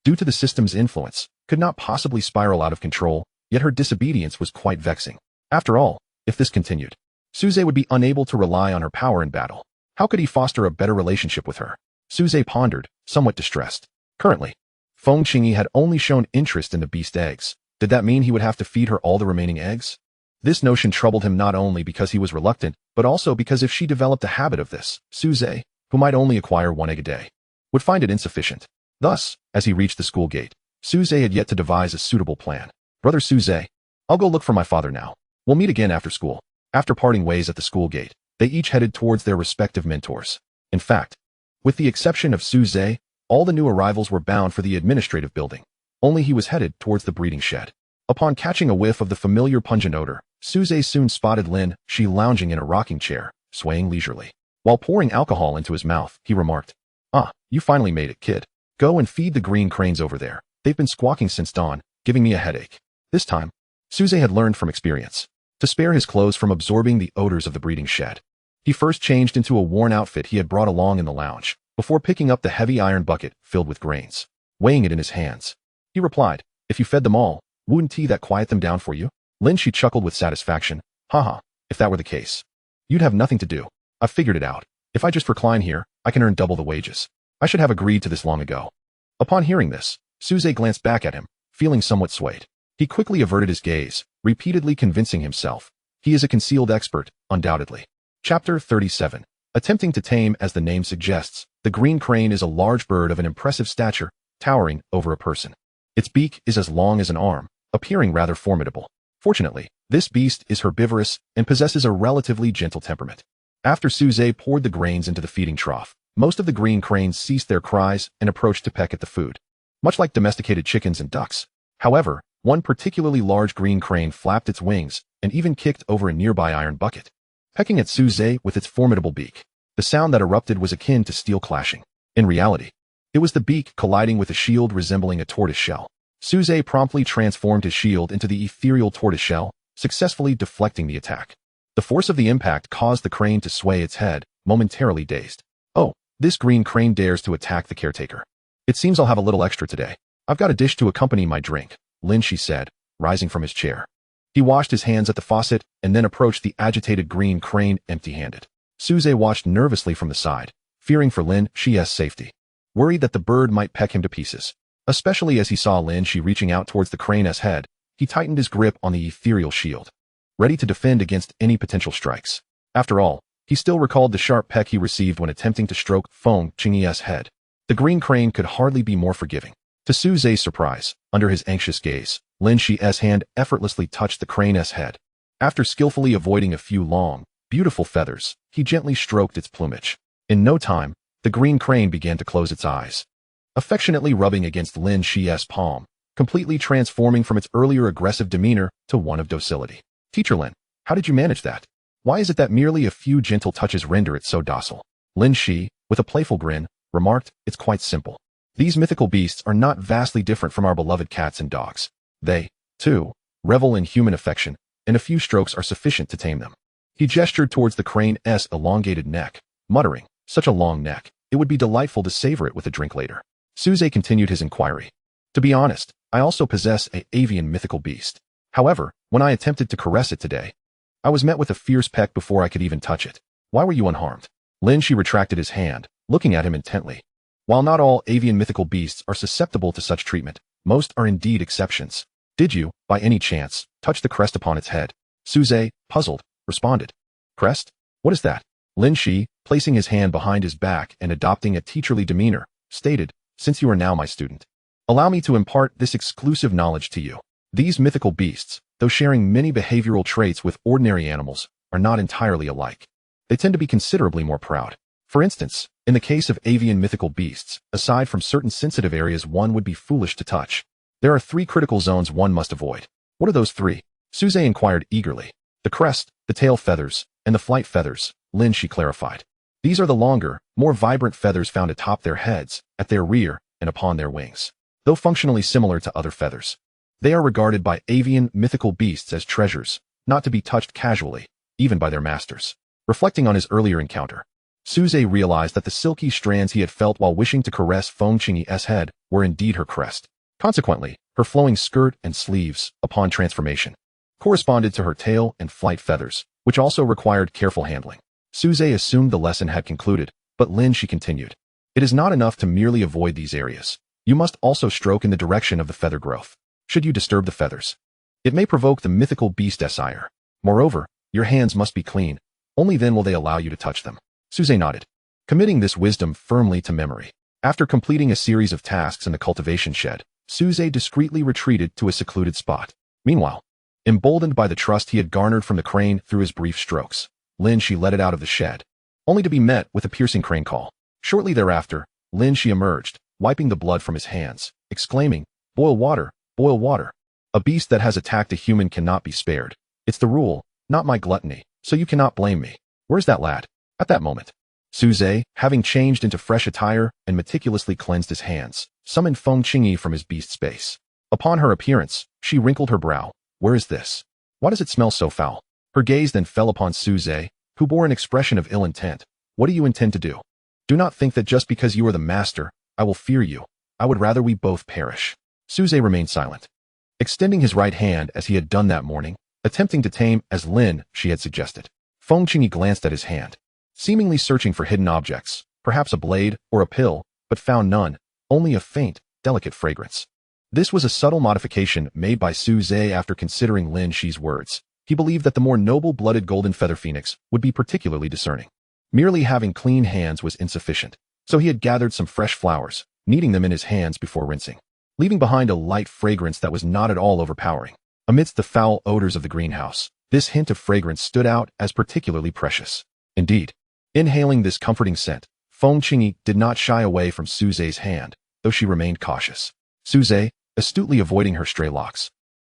due to the system's influence, could not possibly spiral out of control, yet her disobedience was quite vexing. After all, if this continued, Su Ze would be unable to rely on her power in battle. How could he foster a better relationship with her? Su Ze pondered, somewhat distressed. Currently, Feng Qingyi had only shown interest in the beast eggs. Did that mean he would have to feed her all the remaining eggs? This notion troubled him not only because he was reluctant, but also because if she developed a habit of this, Su Ze, who might only acquire one egg a day, would find it insufficient. Thus, as he reached the school gate, Su Ze had yet to devise a suitable plan. "Brother Su Ze, I'll go look for my father now. We'll meet again after school." After parting ways at the school gate, they each headed towards their respective mentors. In fact, with the exception of Su Ze, all the new arrivals were bound for the administrative building. Only he was headed towards the breeding shed. Upon catching a whiff of the familiar pungent odor, Su Ze soon spotted Lin Shi lounging in a rocking chair, swaying leisurely. While pouring alcohol into his mouth, he remarked, "Ah, you finally made it, kid. Go and feed the green cranes over there. They've been squawking since dawn, giving me a headache." This time, Su Ze had learned from experience to spare his clothes from absorbing the odors of the breeding shed. He first changed into a worn outfit he had brought along in the lounge, before picking up the heavy iron bucket filled with grains. Weighing it in his hands, he replied, "If you fed them all, wouldn't that quiet them down for you?" Lin Shi chuckled with satisfaction. "Haha, if that were the case, you'd have nothing to do. I've figured it out. If I just recline here, I can earn double the wages. I should have agreed to this long ago." Upon hearing this, Su Ze glanced back at him, feeling somewhat swayed. He quickly averted his gaze, repeatedly convincing himself. He is a concealed expert, undoubtedly. Chapter 37. Attempting to tame. As the name suggests, the green crane is a large bird of an impressive stature, towering over a person. Its beak is as long as an arm, appearing rather formidable. Fortunately, this beast is herbivorous and possesses a relatively gentle temperament. After Su Ze poured the grains into the feeding trough, most of the green cranes ceased their cries and approached to peck at the food, much like domesticated chickens and ducks. However, one particularly large green crane flapped its wings and even kicked over a nearby iron bucket, pecking at Su Ze with its formidable beak. The sound that erupted was akin to steel clashing. In reality, it was the beak colliding with a shield resembling a tortoise shell. Su Ze promptly transformed his shield into the ethereal tortoise shell, successfully deflecting the attack. The force of the impact caused the crane to sway its head, momentarily dazed. Oh, this green crane dares to attack the caretaker. It seems I'll have a little extra today. I've got a dish to accompany my drink, Lin Shi said, rising from his chair. He washed his hands at the faucet and then approached the agitated green crane empty-handed. Su Ze watched nervously from the side, fearing for Lin Shi's safety, worried that the bird might peck him to pieces. Especially as he saw Lin Shi reaching out towards the crane's head, he tightened his grip on the ethereal shield, ready to defend against any potential strikes. After all, he still recalled the sharp peck he received when attempting to stroke Feng Qingyi's head. The green crane could hardly be more forgiving. To Su Ze's surprise, under his anxious gaze, Lin Shi's hand effortlessly touched the crane's head. After skillfully avoiding a few long, beautiful feathers, he gently stroked its plumage. In no time, the green crane began to close its eyes, affectionately rubbing against Lin Shi's palm, completely transforming from its earlier aggressive demeanor to one of docility. Teacher Lin, how did you manage that? Why is it that merely a few gentle touches render it so docile? Lin Shi, with a playful grin, remarked, it's quite simple. These mythical beasts are not vastly different from our beloved cats and dogs. They, too, revel in human affection, and a few strokes are sufficient to tame them. He gestured towards the crane's elongated neck, muttering, such a long neck, it would be delightful to savor it with a drink later. Su Ze continued his inquiry. To be honest, I also possess an avian mythical beast. However, when I attempted to caress it today, I was met with a fierce peck before I could even touch it. Why were you unharmed? Lin Shi retracted his hand, looking at him intently. While not all avian mythical beasts are susceptible to such treatment, most are indeed exceptions. Did you, by any chance, touch the crest upon its head? Su Ze, puzzled, responded. Crest? What is that? Lin Shi, placing his hand behind his back and adopting a teacherly demeanor, stated, since you are now my student, allow me to impart this exclusive knowledge to you. These mythical beasts, though sharing many behavioral traits with ordinary animals, are not entirely alike. They tend to be considerably more proud. For instance, in the case of avian mythical beasts, aside from certain sensitive areas one would be foolish to touch, there are 3 critical zones one must avoid. What are those 3? Su Ze inquired eagerly. The crest, the tail feathers, and the flight feathers, Lin Shi clarified. These are the longer, more vibrant feathers found atop their heads, at their rear, and upon their wings. Though functionally similar to other feathers, they are regarded by avian mythical beasts as treasures, not to be touched casually, even by their masters. Reflecting on his earlier encounter, Su Ze realized that the silky strands he had felt while wishing to caress Feng Qingyi's head were indeed her crest. Consequently, her flowing skirt and sleeves, upon transformation, corresponded to her tail and flight feathers, which also required careful handling. Su Ze assumed the lesson had concluded, but Lin Shi continued. It is not enough to merely avoid these areas. You must also stroke in the direction of the feather growth. Should you disturb the feathers, it may provoke the mythical beast's ire. Moreover, your hands must be clean. Only then will they allow you to touch them. Su Ze nodded, committing this wisdom firmly to memory. After completing a series of tasks in the cultivation shed, Su Ze discreetly retreated to a secluded spot. Meanwhile, emboldened by the trust he had garnered from the crane through his brief strokes, Lin Shi led it out of the shed, only to be met with a piercing crane call. Shortly thereafter, Lin Shi emerged, wiping the blood from his hands, exclaiming, boil water, boil water. A beast that has attacked a human cannot be spared. It's the rule, not my gluttony, so you cannot blame me. Where's that lad? At that moment, Su Ze, having changed into fresh attire and meticulously cleansed his hands, summoned Feng Qingyi from his beast space. Upon her appearance, she wrinkled her brow. Where is this? Why does it smell so foul? Her gaze then fell upon Su Ze, who bore an expression of ill intent. What do you intend to do? Do not think that just because you are the master, I will fear you. I would rather we both perish. Su Ze remained silent, extending his right hand as he had done that morning, attempting to tame as Lin Shi had suggested. Feng Qingyi glanced at his hand, seemingly searching for hidden objects, perhaps a blade or a pill, but found none, only a faint, delicate fragrance. This was a subtle modification made by Su Ze after considering Lin Shi's words. He believed that the more noble-blooded golden feather phoenix would be particularly discerning. Merely having clean hands was insufficient, so he had gathered some fresh flowers, kneading them in his hands before rinsing, leaving behind a light fragrance that was not at all overpowering. Amidst the foul odors of the greenhouse, this hint of fragrance stood out as particularly precious. Indeed, inhaling this comforting scent, Feng Qingyi did not shy away from Su Ze's hand, though she remained cautious. Su Ze, astutely avoiding her stray locks,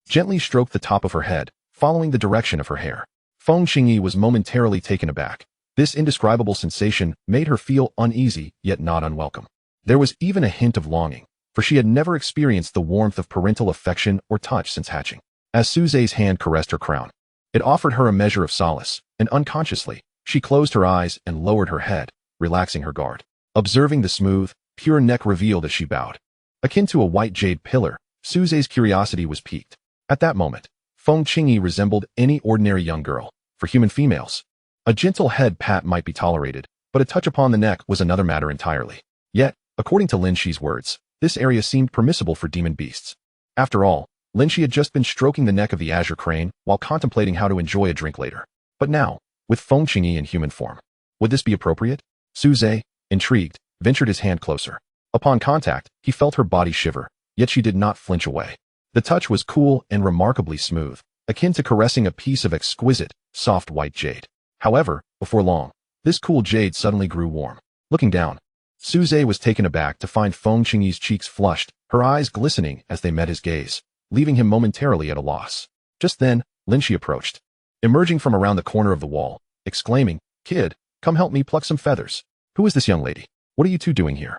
gently stroked the top of her head, following the direction of her hair. Feng Qingyi was momentarily taken aback. This indescribable sensation made her feel uneasy, yet not unwelcome. There was even a hint of longing, for she had never experienced the warmth of parental affection or touch since hatching. As Su Ze's hand caressed her crown, it offered her a measure of solace, and unconsciously, she closed her eyes and lowered her head, relaxing her guard. Observing the smooth, pure neck revealed as she bowed, akin to a white jade pillar, Su Ze's curiosity was piqued. At that moment, Feng Qingyi resembled any ordinary young girl. For human females, a gentle head pat might be tolerated, but a touch upon the neck was another matter entirely. Yet, according to Lin Shi's words, this area seemed permissible for demon beasts. After all, Lin Shi had just been stroking the neck of the azure crane while contemplating how to enjoy a drink later. But now, with Feng Qingyi in human form, would this be appropriate? Su Ze, intrigued, ventured his hand closer. Upon contact, he felt her body shiver, yet she did not flinch away. The touch was cool and remarkably smooth, akin to caressing a piece of exquisite, soft white jade. However, before long, this cool jade suddenly grew warm. Looking down, Su Ze was taken aback to find Feng Qingyi's cheeks flushed, her eyes glistening as they met his gaze, leaving him momentarily at a loss. Just then, Lin Shi approached, emerging from around the corner of the wall, exclaiming, "Kid, come help me pluck some feathers. Who is this young lady? What are you two doing here?"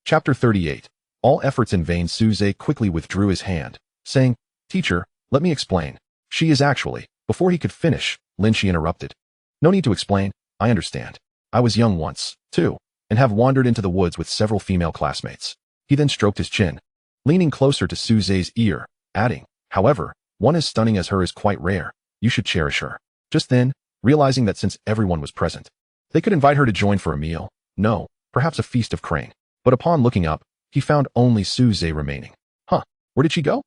Chapter 38. All efforts in vain. Su Ze quickly withdrew his hand, saying, "Teacher, let me explain. She is actually..." Before he could finish, Lin Shi interrupted. "No need to explain, I understand. I was young once, too, and have wandered into the woods with several female classmates." He then stroked his chin, leaning closer to Su Ze's ear, adding, "However, one as stunning as her is quite rare. You should cherish her." Just then, realizing that since everyone was present, they could invite her to join for a meal, no, perhaps a feast of crane. But upon looking up, he found only Su Ze remaining. "Huh, where did she go?"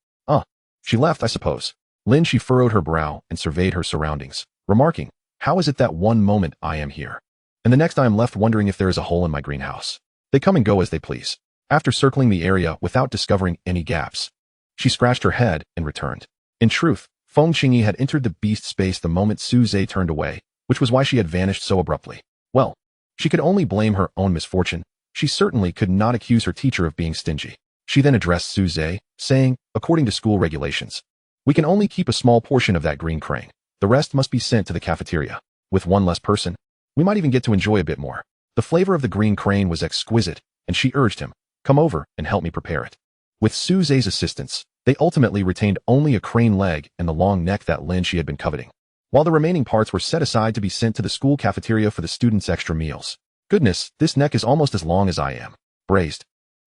She left, I suppose." Lin Shi furrowed her brow and surveyed her surroundings, remarking, "How is it that one moment I am here, and the next I am left wondering if there is a hole in my greenhouse? They come and go as they please." After circling the area without discovering any gaps, she scratched her head and returned. In truth, Feng Qingyi had entered the beast space the moment Su Ze turned away, which was why she had vanished so abruptly. Well, she could only blame her own misfortune. She certainly could not accuse her teacher of being stingy. She then addressed Su Ze, saying, "According to school regulations, we can only keep a small portion of that green crane. The rest must be sent to the cafeteria. With one less person, we might even get to enjoy a bit more." The flavor of the green crane was exquisite, and she urged him, "Come over and help me prepare it." With Su Ze's assistance, they ultimately retained only a crane leg and the long neck that Lin Shi had been coveting, while the remaining parts were set aside to be sent to the school cafeteria for the students' extra meals. "Goodness, this neck is almost as long as I am. Braised.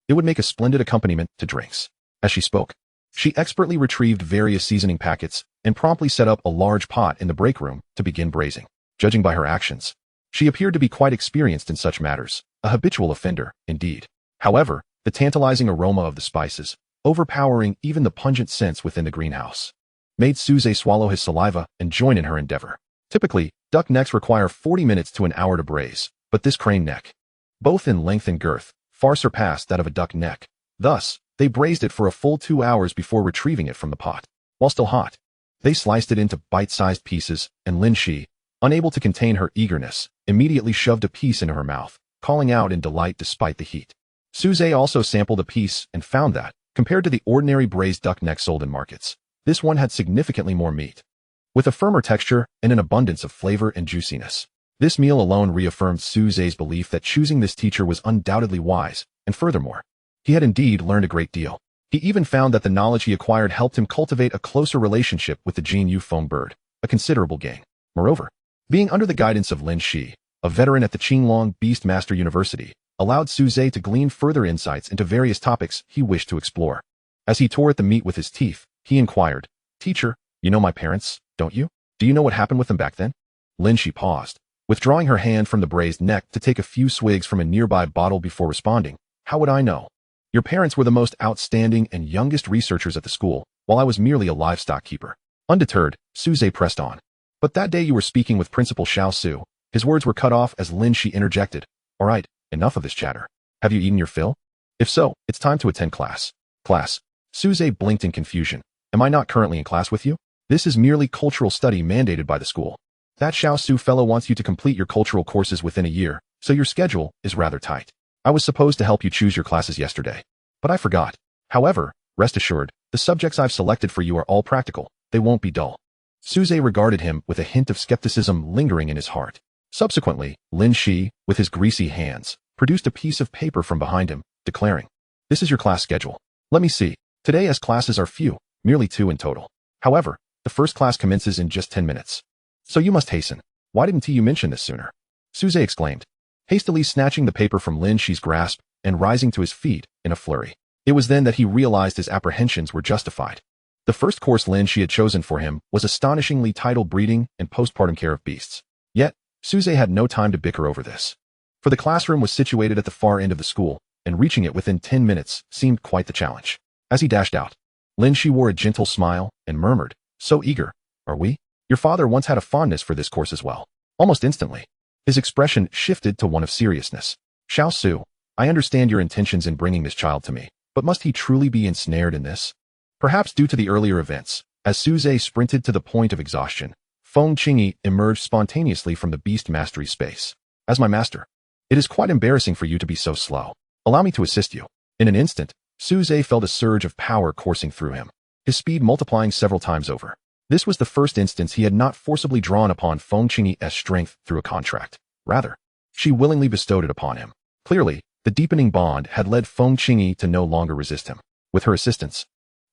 It would make a splendid accompaniment to drinks." As she spoke, she expertly retrieved various seasoning packets and promptly set up a large pot in the break room to begin braising. Judging by her actions, she appeared to be quite experienced in such matters, a habitual offender, indeed. However, the tantalizing aroma of the spices, overpowering even the pungent scents within the greenhouse, made Su Ze swallow his saliva and join in her endeavor. Typically, duck necks require 40 minutes to an hour to braise, but this crane neck, both in length and girth, far surpassed that of a duck neck. Thus, they braised it for a full 2 hours before retrieving it from the pot. While still hot, they sliced it into bite-sized pieces, and Lin Shi, unable to contain her eagerness, immediately shoved a piece into her mouth, calling out in delight despite the heat. Su Ze also sampled a piece and found that, compared to the ordinary braised duck neck sold in markets, this one had significantly more meat, with a firmer texture and an abundance of flavor and juiciness. This meal alone reaffirmed Su Ze's belief that choosing this teacher was undoubtedly wise, and furthermore, he had indeed learned a great deal. He even found that the knowledge he acquired helped him cultivate a closer relationship with the Jin Yu Feng bird, a considerable gain. Moreover, being under the guidance of Lin Shi, a veteran at the Qinglong Beastmaster University, allowed Su Ze to glean further insights into various topics he wished to explore. As he tore at the meat with his teeth, he inquired, "Teacher, you know my parents, don't you? Do you know what happened with them back then?" Lin Shi paused, withdrawing her hand from the braised neck to take a few swigs from a nearby bottle before responding, "How would I know? Your parents were the most outstanding and youngest researchers at the school, while I was merely a livestock keeper. Undeterred, Su Ze pressed on. But that day you were speaking with Principal Xiao Su. His words were cut off as Lin Shi interjected. All right, enough of this chatter. Have you eaten your fill? If so, it's time to attend class. Class. Su Ze blinked in confusion. Am I not currently in class with you? This is merely cultural study mandated by the school. That Xiao Su fellow wants you to complete your cultural courses within a year, so your schedule is rather tight. I was supposed to help you choose your classes yesterday, but I forgot. However, rest assured, the subjects I've selected for you are all practical. They won't be dull. Su Ze regarded him with a hint of skepticism lingering in his heart. Subsequently, Lin Shi, with his greasy hands, produced a piece of paper from behind him, declaring, "This is your class schedule. Let me see. Today as classes are few, merely 2 in total. However, the first class commences in just 10 minutes. So you must hasten. Why didn't you mention this sooner?" Su Ze exclaimed, hastily snatching the paper from Lin Shi's grasp and rising to his feet in a flurry. It was then that he realized his apprehensions were justified. The first course Lin Shi had chosen for him was astonishingly titled Breeding and Postpartum Care of Beasts. Yet, Su Ze had no time to bicker over this. For the classroom was situated at the far end of the school, and reaching it within 10 minutes seemed quite the challenge. As he dashed out, Lin Shi wore a gentle smile and murmured, "So eager, are we? Your father once had a fondness for this course as well." Almost instantly, his expression shifted to one of seriousness. "Xiao Su, I understand your intentions in bringing this child to me, but must he truly be ensnared in this?" Perhaps due to the earlier events, as Su Ze sprinted to the point of exhaustion, Feng Qingyi emerged spontaneously from the beast mastery space. "As my master, it is quite embarrassing for you to be so slow. Allow me to assist you." In an instant, Su Ze felt a surge of power coursing through him, his speed multiplying several times over. This was the first instance he had not forcibly drawn upon Feng Qingyi's strength through a contract. Rather, she willingly bestowed it upon him. Clearly, the deepening bond had led Feng Qingyi to no longer resist him. With her assistance,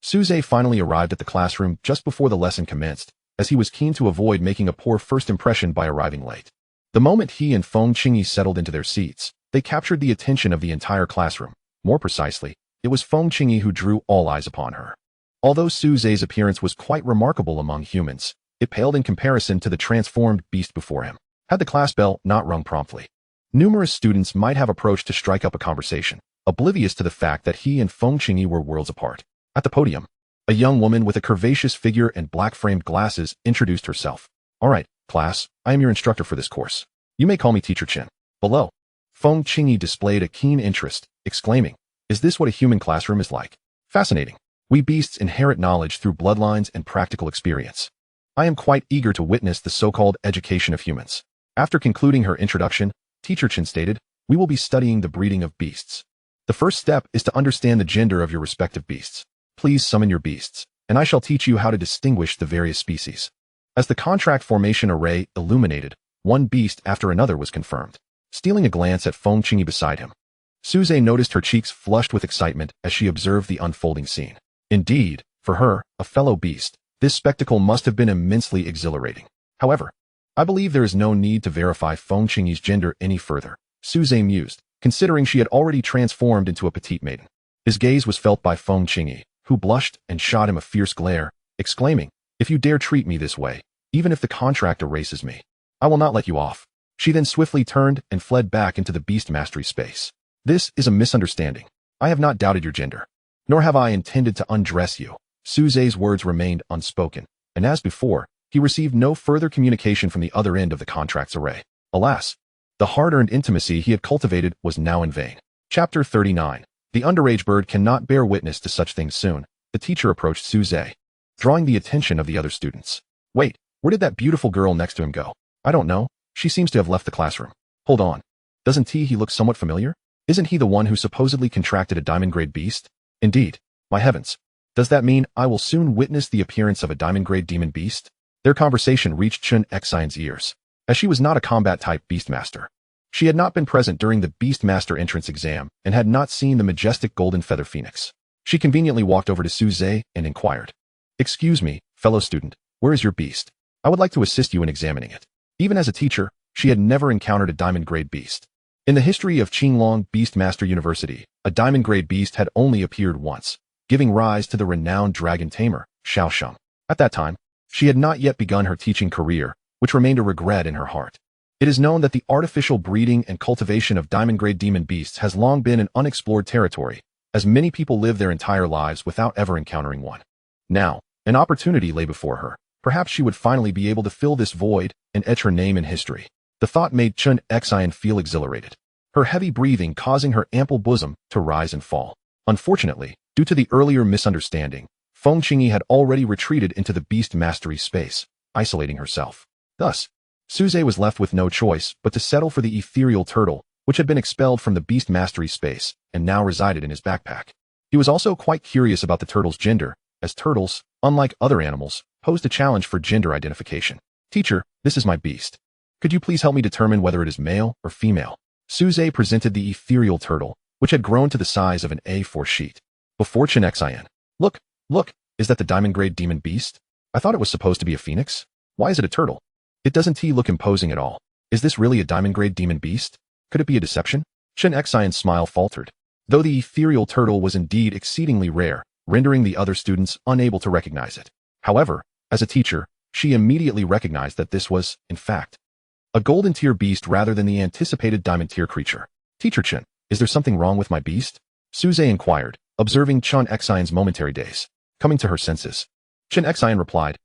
Su Ze finally arrived at the classroom just before the lesson commenced, as he was keen to avoid making a poor first impression by arriving late. The moment he and Feng Qingyi settled into their seats, they captured the attention of the entire classroom. More precisely, it was Feng Qingyi who drew all eyes upon her. Although Su Ze's appearance was quite remarkable among humans, it paled in comparison to the transformed beast before him. Had the class bell not rung promptly, numerous students might have approached to strike up a conversation, oblivious to the fact that he and Feng Qingyi were worlds apart. At the podium, a young woman with a curvaceous figure and black-framed glasses introduced herself. "All right, class, I am your instructor for this course. You may call me Teacher Chen." Below, Feng Qingyi displayed a keen interest, exclaiming, "Is this what a human classroom is like? Fascinating. We beasts inherit knowledge through bloodlines and practical experience. I am quite eager to witness the so-called education of humans." After concluding her introduction, Teacher Chen stated, "We will be studying the breeding of beasts. The first step is to understand the gender of your respective beasts. Please summon your beasts, and I shall teach you how to distinguish the various species." As the contract formation array illuminated, one beast after another was confirmed. Stealing a glance at Feng Qingyi beside him, Su Ze noticed her cheeks flushed with excitement as she observed the unfolding scene. Indeed, for her, a fellow beast, this spectacle must have been immensely exhilarating. However, "I believe there is no need to verify Feng Qingyi's gender any further," Su Ze mused, considering she had already transformed into a petite maiden. His gaze was felt by Feng Qingyi, who blushed and shot him a fierce glare, exclaiming, "If you dare treat me this way, even if the contract erases me, I will not let you off." She then swiftly turned and fled back into the beast mastery space. "This is a misunderstanding. I have not doubted your gender, nor have I intended to undress you." Su Ze's words remained unspoken, and as before, he received no further communication from the other end of the contract's array. Alas, the hard-earned intimacy he had cultivated was now in vain. Chapter 39. The underage bird cannot bear witness to such things soon. The teacher approached Su Ze, drawing the attention of the other students. "Wait, where did that beautiful girl next to him go? I don't know. She seems to have left the classroom. Hold on. Doesn't he look somewhat familiar? Isn't he the one who supposedly contracted a diamond-grade beast? Indeed. My heavens. Does that mean I will soon witness the appearance of a diamond-grade demon beast?" Their conversation reached Chun Xian's ears, as she was not a combat-type beastmaster. She had not been present during the Beastmaster entrance exam and had not seen the majestic golden feather phoenix. She conveniently walked over to Su Ze and inquired, "Excuse me, fellow student, where is your beast? I would like to assist you in examining it." Even as a teacher, she had never encountered a diamond-grade beast. In the history of Qinglong Beastmaster University, a diamond-grade beast had only appeared once, giving rise to the renowned dragon tamer, Xiao Sheng. At that time, she had not yet begun her teaching career, which remained a regret in her heart. It is known that the artificial breeding and cultivation of diamond-grade demon beasts has long been an unexplored territory, as many people live their entire lives without ever encountering one. Now, an opportunity lay before her. Perhaps she would finally be able to fill this void and etch her name in history. The thought made Chun Xian feel exhilarated, her heavy breathing causing her ample bosom to rise and fall. Unfortunately, due to the earlier misunderstanding, Feng Qingyi had already retreated into the beast mastery space, isolating herself. Thus, Su Ze was left with no choice but to settle for the ethereal turtle, which had been expelled from the beast mastery space and now resided in his backpack. He was also quite curious about the turtle's gender, as turtles, unlike other animals, posed a challenge for gender identification. "Teacher, this is my beast. Could you please help me determine whether it is male or female?" Su Ze presented the ethereal turtle, which had grown to the size of an A4 sheet. Before Chun Xian. Look, is that the diamond-grade demon beast? I thought it was supposed to be a phoenix. Why is it a turtle? It doesn't look imposing at all. Is this really a diamond-grade demon beast? Could it be a deception? Chun Xian's smile faltered, though the ethereal turtle was indeed exceedingly rare, rendering the other students unable to recognize it. However, as a teacher, she immediately recognized that this was, in fact, a golden-tier beast rather than the anticipated diamond-tier creature. "Teacher Chun, is there something wrong with my beast?" Su Ze inquired, observing Chun Xian's momentary daze. Coming to her senses, Chun Xian replied,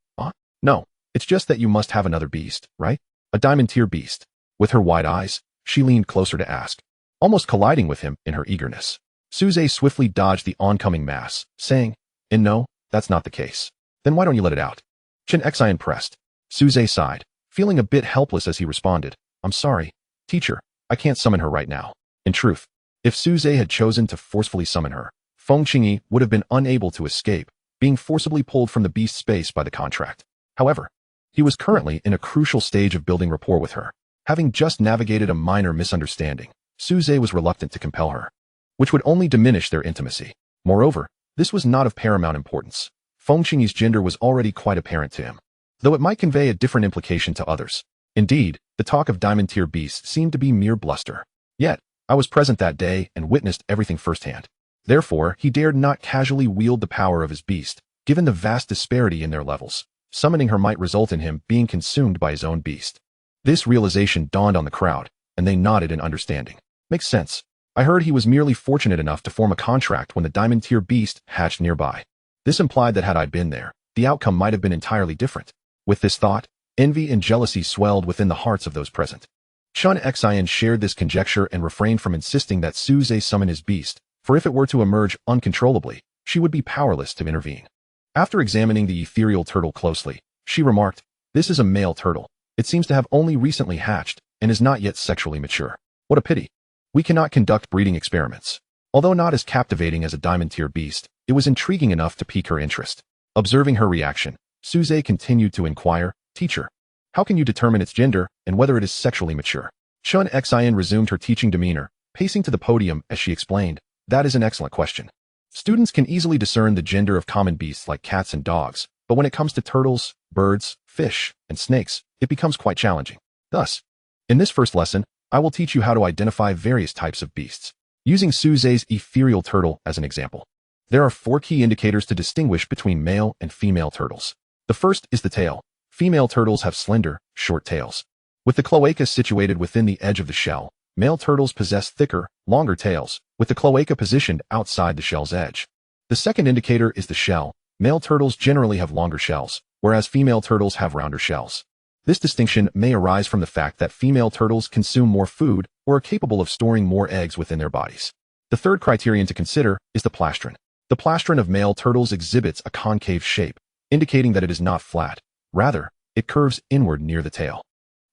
No, it's just that you must have another beast, right? A diamond-tier beast." With her wide eyes, she leaned closer to ask, almost colliding with him in her eagerness. Su Ze swiftly dodged the oncoming mass, saying, No, that's not the case. Then why don't you let it out?" Chun Xian pressed. Su Ze sighed, feeling a bit helpless as he responded, "I'm sorry, teacher, I can't summon her right now." In truth, if Su Ze had chosen to forcefully summon her, Feng Qingyi would have been unable to escape, being forcibly pulled from the beast space by the contract. However, he was currently in a crucial stage of building rapport with her. Having just navigated a minor misunderstanding, Su Ze was reluctant to compel her, which would only diminish their intimacy. Moreover, this was not of paramount importance. Feng Qingyi's gender was already quite apparent to him, though it might convey a different implication to others. Indeed, the talk of diamond-tier beasts seemed to be mere bluster. Yet, I was present that day and witnessed everything firsthand. Therefore, he dared not casually wield the power of his beast, given the vast disparity in their levels. Summoning her might result in him being consumed by his own beast. This realization dawned on the crowd, and they nodded in understanding. "Makes sense. I heard he was merely fortunate enough to form a contract when the diamond-tier beast hatched nearby. This implied that had I been there, the outcome might have been entirely different." With this thought, envy and jealousy swelled within the hearts of those present. Chun Xian shared this conjecture and refrained from insisting that Su Ze summon his beast, for if it were to emerge uncontrollably, she would be powerless to intervene. After examining the ethereal turtle closely, she remarked, "This is a male turtle. It seems to have only recently hatched and is not yet sexually mature. What a pity. We cannot conduct breeding experiments." Although not as captivating as a diamond-tier beast, it was intriguing enough to pique her interest. Observing her reaction, Su Ze continued to inquire, "Teacher, how can you determine its gender and whether it is sexually mature?" Chun Xian resumed her teaching demeanor, pacing to the podium as she explained, "That is an excellent question. Students can easily discern the gender of common beasts like cats and dogs, but when it comes to turtles, birds, fish, and snakes, it becomes quite challenging. Thus, in this first lesson, I will teach you how to identify various types of beasts. Using Su Ze's ethereal turtle as an example, there are 4 key indicators to distinguish between male and female turtles. The first is the tail. Female turtles have slender, short tails. With the cloaca situated within the edge of the shell, male turtles possess thicker, longer tails, with the cloaca positioned outside the shell's edge. The second indicator is the shell. Male turtles generally have longer shells, whereas female turtles have rounder shells. This distinction may arise from the fact that female turtles consume more food or are capable of storing more eggs within their bodies. The third criterion to consider is the plastron. The plastron of male turtles exhibits a concave shape, indicating that it is not flat. Rather, it curves inward near the tail.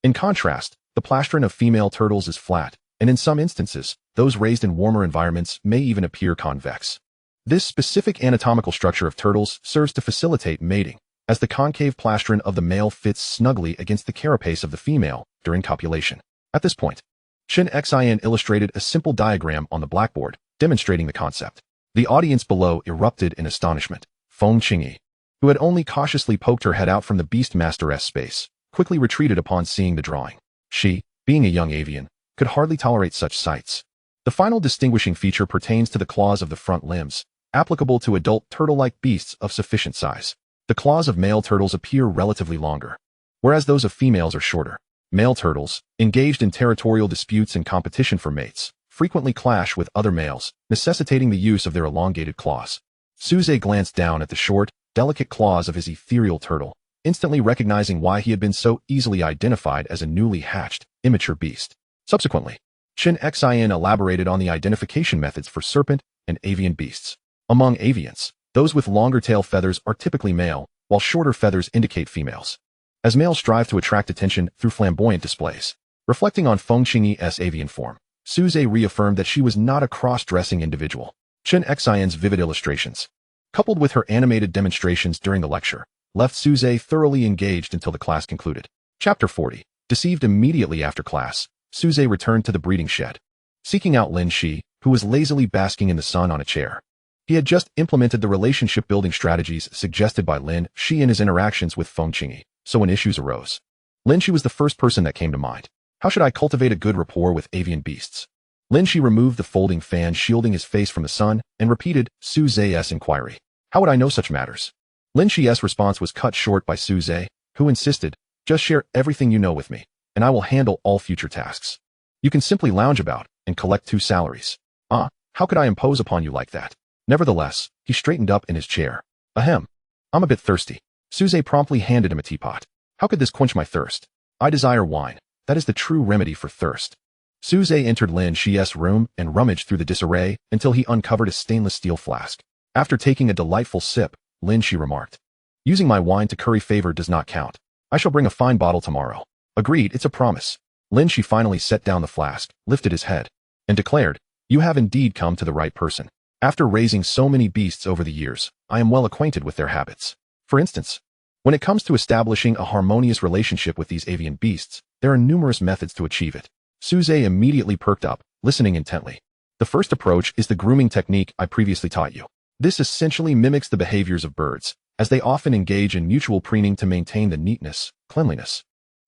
In contrast, the plastron of female turtles is flat, and in some instances, those raised in warmer environments may even appear convex. This specific anatomical structure of turtles serves to facilitate mating, as the concave plastron of the male fits snugly against the carapace of the female during copulation. At this point, Chun Xian illustrated a simple diagram on the blackboard, demonstrating the concept. The audience below erupted in astonishment. Feng Qingyi, who had only cautiously poked her head out from the Beastmaster's space, quickly retreated upon seeing the drawing. She, being a young avian, could hardly tolerate such sights. The final distinguishing feature pertains to the claws of the front limbs, applicable to adult turtle-like beasts of sufficient size. The claws of male turtles appear relatively longer, whereas those of females are shorter. Male turtles, engaged in territorial disputes and competition for mates, frequently clash with other males, necessitating the use of their elongated claws. Su Ze glanced down at the short, delicate claws of his ethereal turtle, instantly recognizing why he had been so easily identified as a newly hatched, immature beast. Subsequently, Xin Xin elaborated on the identification methods for serpent and avian beasts. Among avians, those with longer tail feathers are typically male, while shorter feathers indicate females. As males strive to attract attention through flamboyant displays. Reflecting on Feng Qingyi's avian form, Su Ze reaffirmed that she was not a cross-dressing individual. Xin Xin's vivid illustrations, coupled with her animated demonstrations during the lecture, left Su Ze thoroughly engaged until the class concluded. Chapter 40. Deceived immediately after class, Su Ze returned to the breeding shed, seeking out Lin Shi, who was lazily basking in the sun on a chair. He had just implemented the relationship-building strategies suggested by Lin Shi in his interactions with Feng Qingyi, so when issues arose, Lin Shi was the first person that came to mind. How should I cultivate a good rapport with avian beasts? Lin Shi removed the folding fan shielding his face from the sun and repeated Su Ze's inquiry. How would I know such matters? Lin Shi's response was cut short by Su Ze, who insisted, just share everything you know with me, and I will handle all future tasks. You can simply lounge about and collect 2 salaries. How could I impose upon you like that? Nevertheless, he straightened up in his chair. Ahem. I'm a bit thirsty. Su Ze promptly handed him a teapot. How could this quench my thirst? I desire wine. That is the true remedy for thirst. Su Ze entered Lin Shi's room and rummaged through the disarray until he uncovered a stainless steel flask. After taking a delightful sip, Lin Shi remarked, using my wine to curry favor does not count. I shall bring a fine bottle tomorrow. Agreed, it's a promise. Lin Shi finally set down the flask, lifted his head, and declared, you have indeed come to the right person. After raising so many beasts over the years, I am well acquainted with their habits. For instance, when it comes to establishing a harmonious relationship with these avian beasts, there are numerous methods to achieve it. Su Ze immediately perked up, listening intently. The first approach is the grooming technique I previously taught you. This essentially mimics the behaviors of birds, as they often engage in mutual preening to maintain the neatness, cleanliness,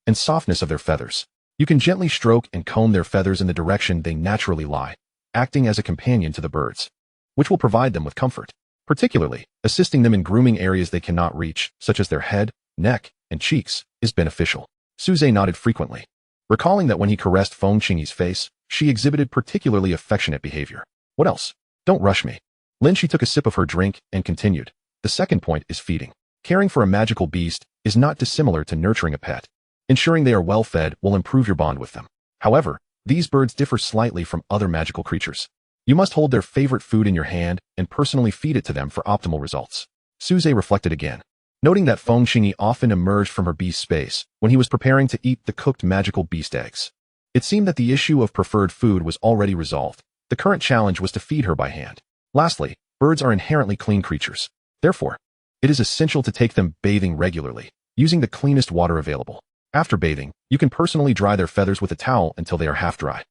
and softness of their feathers. You can gently stroke and comb their feathers in the direction they naturally lie, acting as a companion to the birds, which will provide them with comfort. Particularly, assisting them in grooming areas they cannot reach, such as their head, neck, and cheeks, is beneficial. Su Ze nodded frequently, recalling that when he caressed Feng Qingyi's face, she exhibited particularly affectionate behavior. What else? Don't rush me. Lin Shi took a sip of her drink and continued. The second point is feeding. Caring for a magical beast is not dissimilar to nurturing a pet. Ensuring they are well fed will improve your bond with them. However, these birds differ slightly from other magical creatures. You must hold their favorite food in your hand and personally feed it to them for optimal results. Su Ze reflected again, noting that Feng Qingyi often emerged from her beast space when he was preparing to eat the cooked magical beast eggs. It seemed that the issue of preferred food was already resolved. The current challenge was to feed her by hand. Lastly, birds are inherently clean creatures. Therefore, it is essential to take them bathing regularly, using the cleanest water available. After bathing, you can personally dry their feathers with a towel until they are half dry.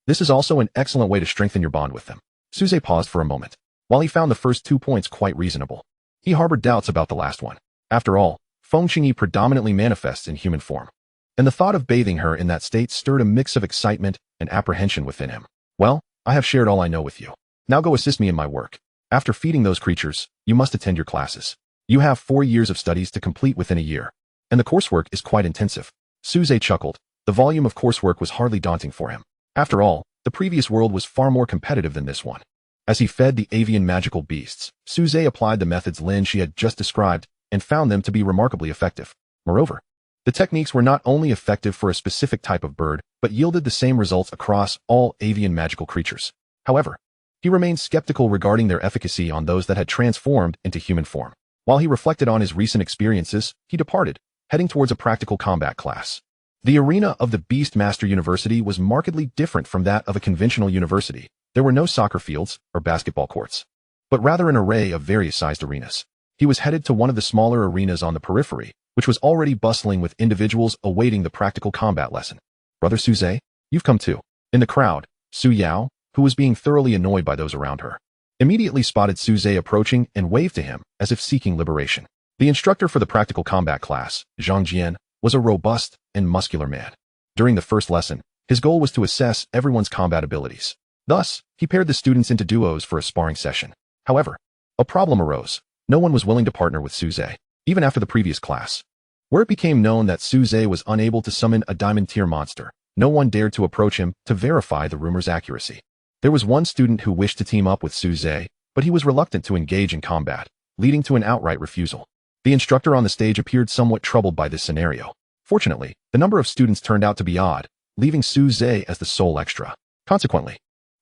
This is also an excellent way to strengthen your bond with them. Su Ze paused for a moment. While he found the first 2 points quite reasonable, he harbored doubts about the last one. After all, Feng Qingyi predominantly manifests in human form, and the thought of bathing her in that state stirred a mix of excitement and apprehension within him. Well, I have shared all I know with you. Now go assist me in my work. After feeding those creatures, you must attend your classes. You have 4 years of studies to complete within a year, and the coursework is quite intensive. Su Ze chuckled. The volume of coursework was hardly daunting for him. After all, the previous world was far more competitive than this one. As he fed the avian magical beasts, Su Ze applied the methods Lin Shi had just described and found them to be remarkably effective. Moreover, the techniques were not only effective for a specific type of bird, but yielded the same results across all avian magical creatures. However, he remained skeptical regarding their efficacy on those that had transformed into human form. While he reflected on his recent experiences, he departed, heading towards a practical combat class. The arena of the Beastmaster University was markedly different from that of a conventional university. There were no soccer fields or basketball courts, but rather an array of various sized arenas. He was headed to one of the smaller arenas on the periphery, which was already bustling with individuals awaiting the practical combat lesson. Brother Su Ze, you've come too. In the crowd, Su Yao, who was being thoroughly annoyed by those around her, immediately spotted Su Ze approaching and waved to him as if seeking liberation. The instructor for the practical combat class, Zhang Jian, was a robust and muscular man. During the first lesson, his goal was to assess everyone's combat abilities. Thus, he paired the students into duos for a sparring session. However, a problem arose. No one was willing to partner with Su Ze, even after the previous class. Where it became known that Su Ze was unable to summon a diamond tier monster, no one dared to approach him to verify the rumor's accuracy. There was one student who wished to team up with Su Ze, but he was reluctant to engage in combat, leading to an outright refusal. The instructor on the stage appeared somewhat troubled by this scenario. Fortunately, the number of students turned out to be odd, leaving Su Ze as the sole extra. Consequently,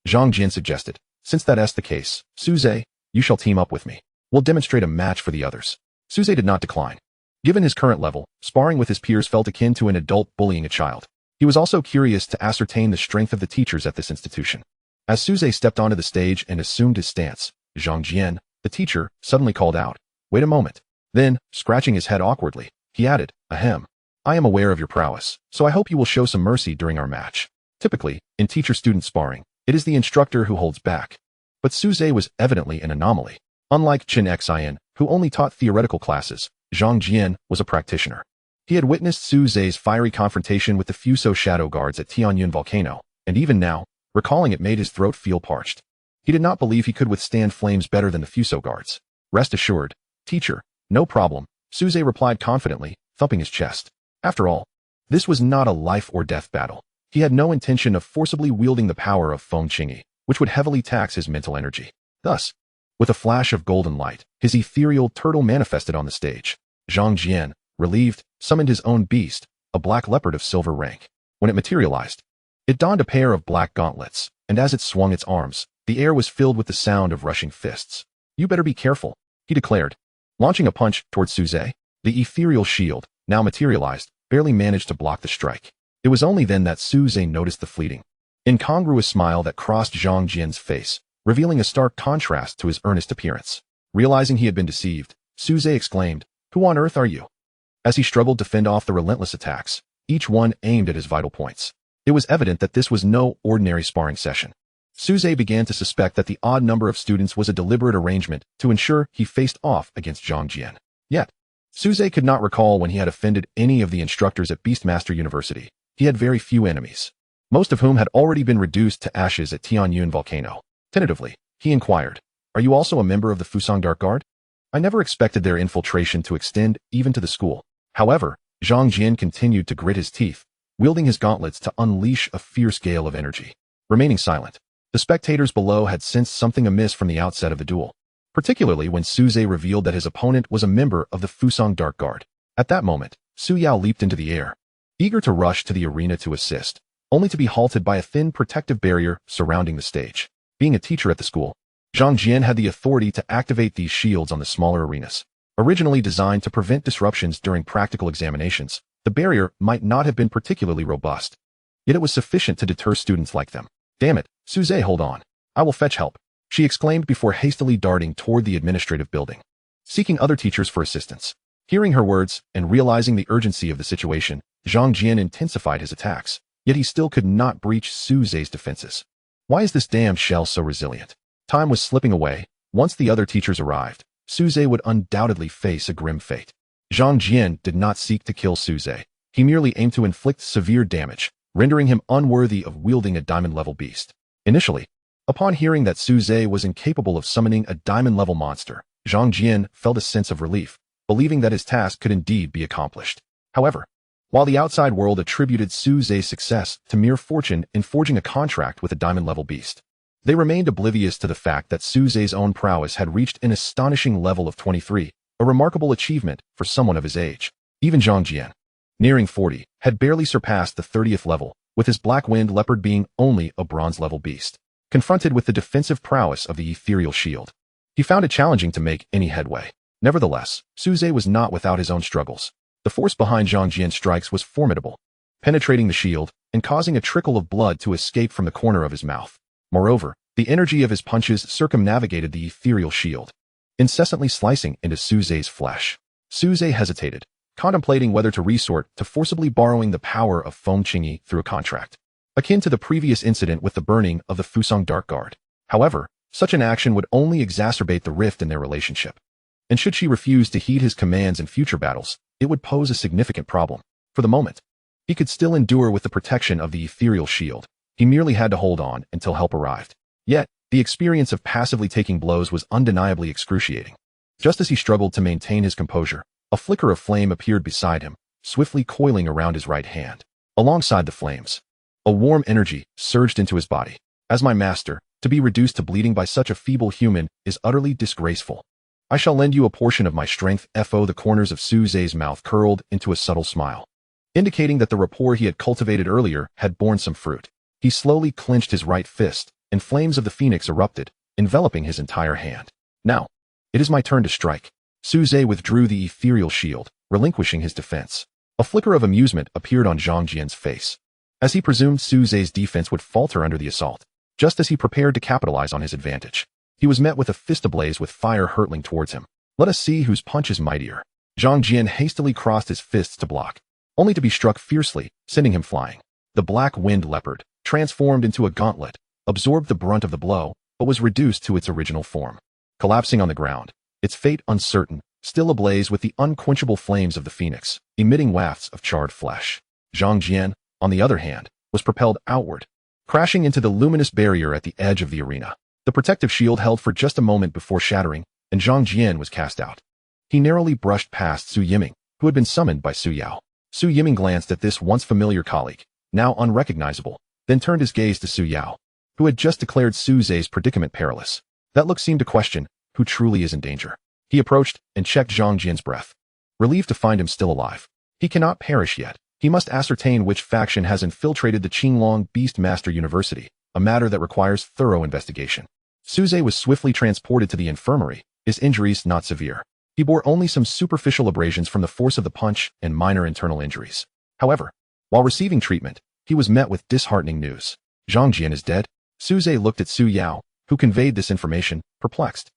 Zhang Jian suggested, since that is the case, Su Ze, you shall team up with me. We'll demonstrate a match for the others. Su Ze did not decline. Given his current level, sparring with his peers felt akin to an adult bullying a child. He was also curious to ascertain the strength of the teachers at this institution. As Su Ze stepped onto the stage and assumed his stance, Zhang Jian, the teacher, suddenly called out, "Wait a moment." Then, scratching his head awkwardly, he added, "Ahem. I am aware of your prowess, so I hope you will show some mercy during our match." Typically, in teacher-student sparring, it is the instructor who holds back. But Su Ze was evidently an anomaly. Unlike Chen Xin, who only taught theoretical classes, Zhang Jian was a practitioner. He had witnessed Su Ze's fiery confrontation with the Fuso shadow guards at Tianyun Volcano, and even now, recalling it made his throat feel parched. He did not believe he could withstand flames better than the Fuso guards. "Rest assured, teacher, no problem," Su Ze replied confidently, thumping his chest. After all, this was not a life-or-death battle. He had no intention of forcibly wielding the power of Feng Qingyi, which would heavily tax his mental energy. Thus, with a flash of golden light, his ethereal turtle manifested on the stage. Zhang Jian, relieved, summoned his own beast, a black leopard of silver rank. When it materialized, it donned a pair of black gauntlets, and as it swung its arms, the air was filled with the sound of rushing fists. "You better be careful," he declared. Launching a punch towards Su Ze, the ethereal shield, now materialized, barely managed to block the strike. It was only then that Su Ze noticed the fleeting, incongruous smile that crossed Zhang Jian's face, revealing a stark contrast to his earnest appearance. Realizing he had been deceived, Su Ze exclaimed, "Who on earth are you?" As he struggled to fend off the relentless attacks, each one aimed at his vital points. It was evident that this was no ordinary sparring session. Su Ze began to suspect that the odd number of students was a deliberate arrangement to ensure he faced off against Zhang Jian. Yet, Su Ze could not recall when he had offended any of the instructors at Beastmaster University. He had very few enemies, most of whom had already been reduced to ashes at Tianyun Volcano. Tentatively, he inquired, "Are you also a member of the Fusang Dark Guard? I never expected their infiltration to extend even to the school." However, Zhang Jian continued to grit his teeth, wielding his gauntlets to unleash a fierce gale of energy. Remaining silent, the spectators below had sensed something amiss from the outset of the duel, particularly when Su Ze revealed that his opponent was a member of the Fusang Dark Guard. At that moment, Su Yao leaped into the air, eager to rush to the arena to assist, only to be halted by a thin protective barrier surrounding the stage. Being a teacher at the school, Zhang Jian had the authority to activate these shields on the smaller arenas. Originally designed to prevent disruptions during practical examinations, the barrier might not have been particularly robust. Yet it was sufficient to deter students like them. "Damn it, Su Ze, hold on. I will fetch help," she exclaimed before hastily darting toward the administrative building, seeking other teachers for assistance. Hearing her words and realizing the urgency of the situation, Zhang Jian intensified his attacks, yet he still could not breach Su Ze's defenses. Why is this damned shell so resilient? Time was slipping away. Once the other teachers arrived, Su Ze would undoubtedly face a grim fate. Zhang Jian did not seek to kill Su Ze. He merely aimed to inflict severe damage, rendering him unworthy of wielding a diamond-level beast. Initially, upon hearing that Su Ze was incapable of summoning a diamond-level monster, Zhang Jian felt a sense of relief, believing that his task could indeed be accomplished. However, while the outside world attributed Su Ze's success to mere fortune in forging a contract with a diamond-level beast, they remained oblivious to the fact that Su Ze's own prowess had reached an astonishing level of 23, a remarkable achievement for someone of his age. Even Zhang Jian, nearing 40, had barely surpassed the 30th level, with his black-winged leopard being only a bronze-level beast. Confronted with the defensive prowess of the ethereal shield, he found it challenging to make any headway. Nevertheless, Su Ze was not without his own struggles. The force behind Zhang Jian's strikes was formidable, penetrating the shield and causing a trickle of blood to escape from the corner of his mouth. Moreover, the energy of his punches circumnavigated the ethereal shield, incessantly slicing into Su Ze's flesh. Su Ze hesitated, contemplating whether to resort to forcibly borrowing the power of Feng Qingyi through a contract, akin to the previous incident with the burning of the Fusang Dark Guard. However, such an action would only exacerbate the rift in their relationship, and should she refuse to heed his commands in future battles, it would pose a significant problem. For the moment, he could still endure with the protection of the ethereal shield. He merely had to hold on until help arrived. Yet, the experience of passively taking blows was undeniably excruciating. Just as he struggled to maintain his composure, a flicker of flame appeared beside him, swiftly coiling around his right hand. Alongside the flames, a warm energy surged into his body. "As my master, To be reduced to bleeding by such a feeble human is utterly disgraceful. I shall lend you a portion of my strength. The corners of Su Ze's mouth curled into a subtle smile, indicating that the rapport he had cultivated earlier had borne some fruit. He slowly clenched his right fist, and flames of the phoenix erupted, enveloping his entire hand. Now, it is my turn to strike. Su Ze withdrew the ethereal shield, relinquishing his defense. A flicker of amusement appeared on Zhang Jian's face, as he presumed Su Ze's defense would falter under the assault. Just as he prepared to capitalize on his advantage, he was met with a fist ablaze with fire hurtling towards him. Let us see whose punch is mightier. Zhang Jian hastily crossed his fists to block, only to be struck fiercely, sending him flying. The black wind leopard, transformed into a gauntlet, absorbed the brunt of the blow, but was reduced to its original form. Collapsing on the ground, its fate uncertain, still ablaze with the unquenchable flames of the phoenix, emitting wafts of charred flesh. Zhang Jian, on the other hand, was propelled outward, crashing into the luminous barrier at the edge of the arena. The protective shield held for just a moment before shattering, and Zhang Jian was cast out. He narrowly brushed past Su Yiming, who had been summoned by Su Yao. Su Yiming glanced at this once familiar colleague, now unrecognizable, then turned his gaze to Su Yao, who had just declared Su Ze's predicament perilous. That look seemed to question who truly is in danger. He approached and checked Zhang Jian's breath, relieved to find him still alive. He cannot perish yet. He must ascertain which faction has infiltrated the Qinglong Beastmaster University, a matter that requires thorough investigation. Su Ze was swiftly transported to the infirmary, his injuries not severe. He bore only some superficial abrasions from the force of the punch and minor internal injuries. However, while receiving treatment, he was met with disheartening news. Zhang Jian is dead. Su Ze looked at Su Yao, who conveyed this information, perplexed.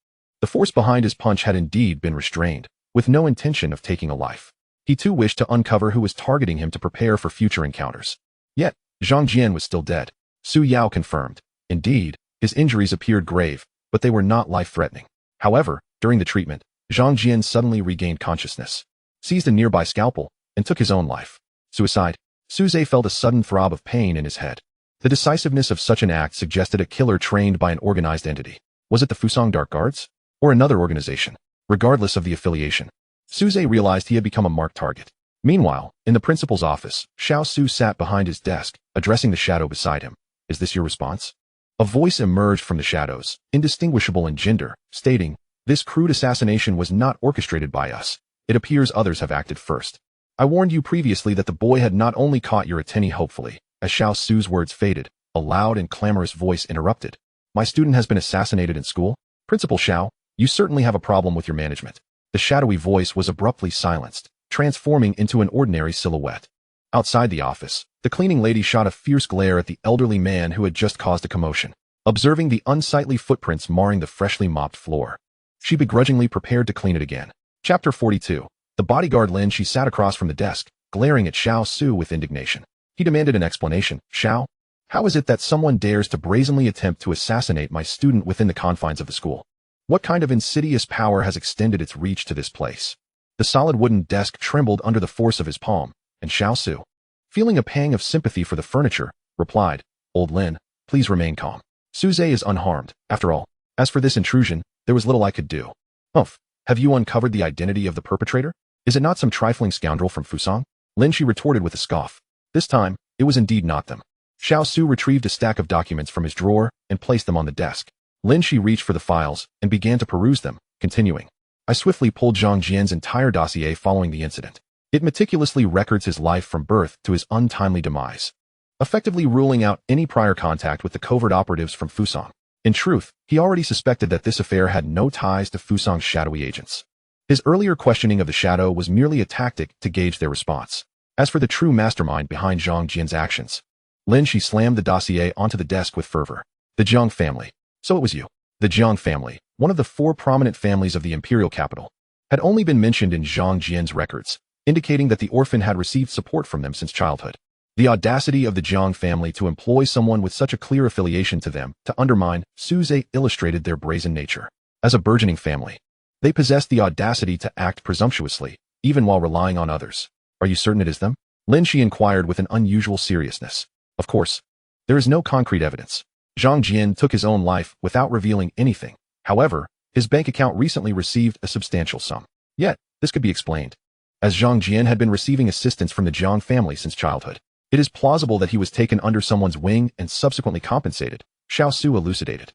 The force behind his punch had indeed been restrained, with no intention of taking a life. He too wished to uncover who was targeting him to prepare for future encounters. Yet, Zhang Jian was still dead. Su Yao confirmed. Indeed, his injuries appeared grave, but they were not life-threatening. However, during the treatment, Zhang Jian suddenly regained consciousness, seized a nearby scalpel, and took his own life. Suicide. Su Ze felt a sudden throb of pain in his head. The decisiveness of such an act suggested a killer trained by an organized entity. Was it the Fusang Dark Guards? Or another organization? Regardless of the affiliation, Su Ze realized he had become a marked target. Meanwhile, in the principal's office, Xiao Su sat behind his desk, addressing the shadow beside him. Is this your response? A voice emerged from the shadows, indistinguishable in gender, stating, this crude assassination was not orchestrated by us. It appears others have acted first. I warned you previously that the boy had not only caught your attention. Hopefully, as Xiao Su's words faded, a loud and clamorous voice interrupted. My student has been assassinated in school? Principal Xiao, you certainly have a problem with your management. The shadowy voice was abruptly silenced, transforming into an ordinary silhouette. Outside the office, the cleaning lady shot a fierce glare at the elderly man who had just caused a commotion, observing the unsightly footprints marring the freshly mopped floor. She begrudgingly prepared to clean it again. Chapter 42. The bodyguard Lin Shi sat across from the desk, glaring at Xiao Su with indignation. He demanded an explanation. Xiao, how is it that someone dares to brazenly attempt to assassinate my student within the confines of the school? What kind of insidious power has extended its reach to this place? The solid wooden desk trembled under the force of his palm, and Xiao Su, feeling a pang of sympathy for the furniture, replied, Old Lin, please remain calm. Su Ze is unharmed, after all. As for this intrusion, there was little I could do. Umph, have you uncovered the identity of the perpetrator? Is it not some trifling scoundrel from Fusang? Lin Shi retorted with a scoff. This time, it was indeed not them. Xiao Su retrieved a stack of documents from his drawer and placed them on the desk. Lin Shi reached for the files and began to peruse them, continuing. I swiftly pulled Zhang Jian's entire dossier following the incident. It meticulously records his life from birth to his untimely demise, effectively ruling out any prior contact with the covert operatives from Fusang. In truth, he already suspected that this affair had no ties to Fusang's shadowy agents. His earlier questioning of the shadow was merely a tactic to gauge their response. As for the true mastermind behind Zhang Jian's actions, Lin Shi slammed the dossier onto the desk with fervor. The Jiang family. So it was you. The Jiang family, one of the 4 prominent families of the imperial capital, had only been mentioned in Zhang Jian's records, indicating that the orphan had received support from them since childhood. The audacity of the Jiang family to employ someone with such a clear affiliation to them to undermine Su Ze illustrated their brazen nature. As a burgeoning family, they possessed the audacity to act presumptuously, even while relying on others. Are you certain it is them? Lin Shi inquired with an unusual seriousness. Of course. There is no concrete evidence. Zhang Jian took his own life without revealing anything. However, his bank account recently received a substantial sum. Yet, this could be explained. As Zhang Jian had been receiving assistance from the Jiang family since childhood, it is plausible that he was taken under someone's wing and subsequently compensated, Xiao Su elucidated.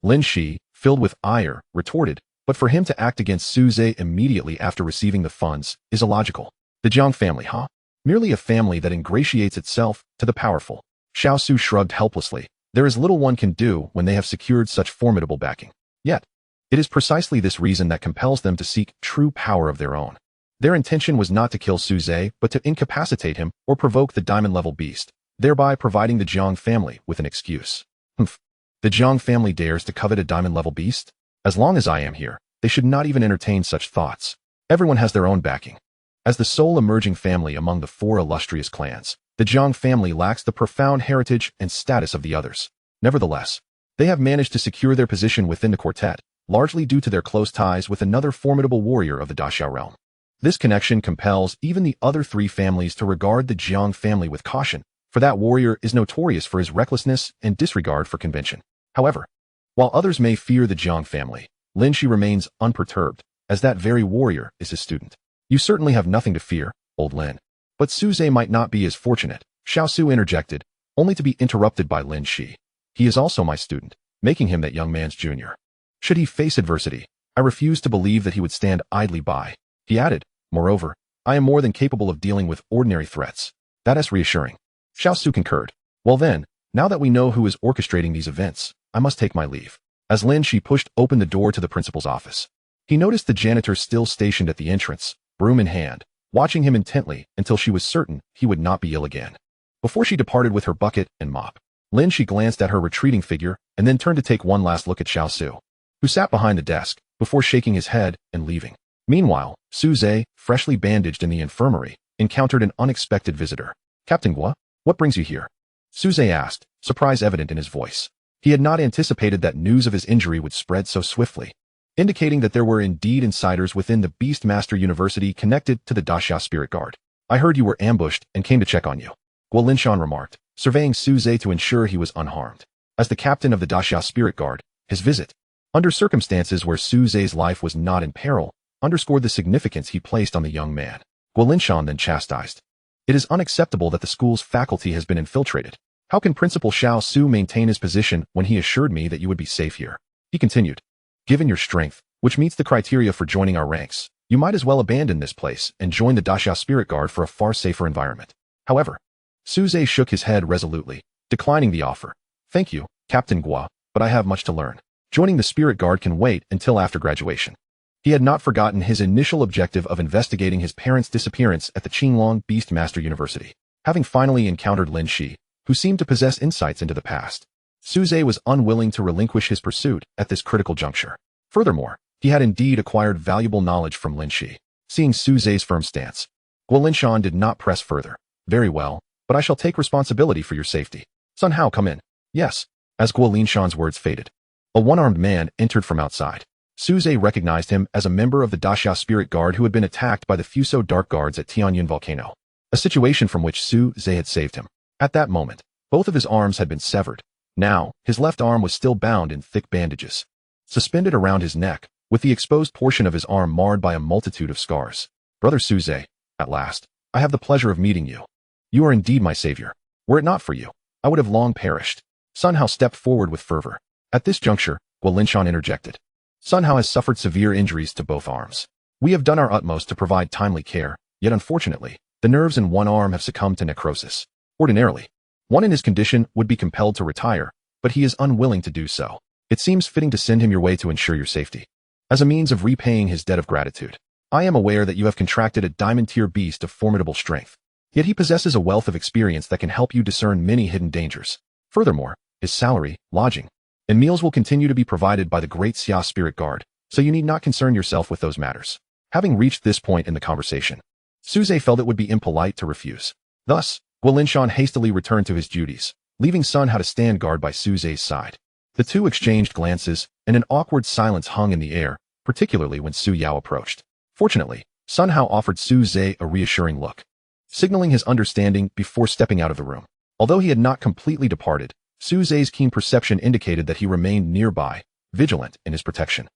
Lin Shi, filled with ire, retorted, but for him to act against Su Ze immediately after receiving the funds is illogical. The Jiang family, huh? Merely a family that ingratiates itself to the powerful. Xiao Su shrugged helplessly. There is little one can do when they have secured such formidable backing. Yet, it is precisely this reason that compels them to seek true power of their own. Their intention was not to kill Su Ze, but to incapacitate him or provoke the diamond-level beast, thereby providing the Jiang family with an excuse. Humph. The Jiang family dares to covet a diamond-level beast? As long as I am here, they should not even entertain such thoughts. Everyone has their own backing. As the sole emerging family among the 4 illustrious clans, the Jiang family lacks the profound heritage and status of the others. Nevertheless, they have managed to secure their position within the quartet, largely due to their close ties with another formidable warrior of the Daxiao realm. This connection compels even the other 3 families to regard the Jiang family with caution, for that warrior is notorious for his recklessness and disregard for convention. However, while others may fear the Jiang family, Lin Shi remains unperturbed, as that very warrior is his student. You certainly have nothing to fear, old Lin. But Su Ze might not be as fortunate, Xiao Su interjected, only to be interrupted by Lin Shi. He is also my student, making him that young man's junior. Should he face adversity, I refuse to believe that he would stand idly by. He added, moreover, I am more than capable of dealing with ordinary threats. That is reassuring. Xiao Su concurred. Well then, now that we know who is orchestrating these events, I must take my leave. As Lin Shi pushed open the door to the principal's office, he noticed the janitor still stationed at the entrance, broom in hand, watching him intently until she was certain he would not be ill again. Before she departed with her bucket and mop, Lin Shi glanced at her retreating figure and then turned to take one last look at Xiao Su, who sat behind the desk, before shaking his head and leaving. Meanwhile, Su Ze, freshly bandaged in the infirmary, encountered an unexpected visitor. Captain Gua, what brings you here? Su Ze asked, surprise evident in his voice. He had not anticipated that news of his injury would spread so swiftly, indicating that there were indeed insiders within the Beastmaster University connected to the Daxia Spirit Guard. I heard you were ambushed and came to check on you, Guo Linshan remarked, surveying Su Ze to ensure he was unharmed. As the captain of the Daxia Spirit Guard, his visit, under circumstances where Su Ze's life was not in peril, underscored the significance he placed on the young man. Guo Linshan then chastised. It is unacceptable that the school's faculty has been infiltrated. How can Principal Xiao Su maintain his position when he assured me that you would be safe here? He continued. Given your strength, which meets the criteria for joining our ranks, you might as well abandon this place and join the Daxia Spirit Guard for a far safer environment. However, Su Ze shook his head resolutely, declining the offer. Thank you, Captain Gua, but I have much to learn. Joining the Spirit Guard can wait until after graduation. He had not forgotten his initial objective of investigating his parents' disappearance at the Qinglong Beastmaster University. Having finally encountered Lin Shi, who seemed to possess insights into the past, Su Ze was unwilling to relinquish his pursuit at this critical juncture. Furthermore, he had indeed acquired valuable knowledge from Lin Shi. Seeing Su Ze's firm stance, Guo Linshan did not press further. Very well, but I shall take responsibility for your safety. Sun Hao, come in. Yes. As Guo Linshan's words faded, a one-armed man entered from outside. Su Ze recognized him as a member of the Daxia Spirit Guard who had been attacked by the Fuso Dark Guards at Tianyun Volcano, a situation from which Su Ze had saved him. At that moment, both of his arms had been severed. Now, his left arm was still bound in thick bandages, suspended around his neck, with the exposed portion of his arm marred by a multitude of scars. Brother Su Ze, at last, I have the pleasure of meeting you. You are indeed my savior. Were it not for you, I would have long perished. Sun Hao stepped forward with fervor. At this juncture, Guo Linshan interjected. Sun Hao has suffered severe injuries to both arms. We have done our utmost to provide timely care, yet unfortunately, the nerves in one arm have succumbed to necrosis. Ordinarily, one in his condition would be compelled to retire, but he is unwilling to do so. It seems fitting to send him your way to ensure your safety. As a means of repaying his debt of gratitude, I am aware that you have contracted a diamond-tier beast of formidable strength. Yet he possesses a wealth of experience that can help you discern many hidden dangers. Furthermore, his salary, lodging, and meals will continue to be provided by the Great Xia Spirit Guard, so you need not concern yourself with those matters. Having reached this point in the conversation, Su Ze felt it would be impolite to refuse. Thus, Guo Linshan hastily returned to his duties, leaving Sun Hao to stand guard by Su Ze's side. The two exchanged glances, and an awkward silence hung in the air, particularly when Su Yao approached. Fortunately, Sun Hao offered Su Ze a reassuring look, signaling his understanding before stepping out of the room. Although he had not completely departed, Su Ze's keen perception indicated that he remained nearby, vigilant in his protection.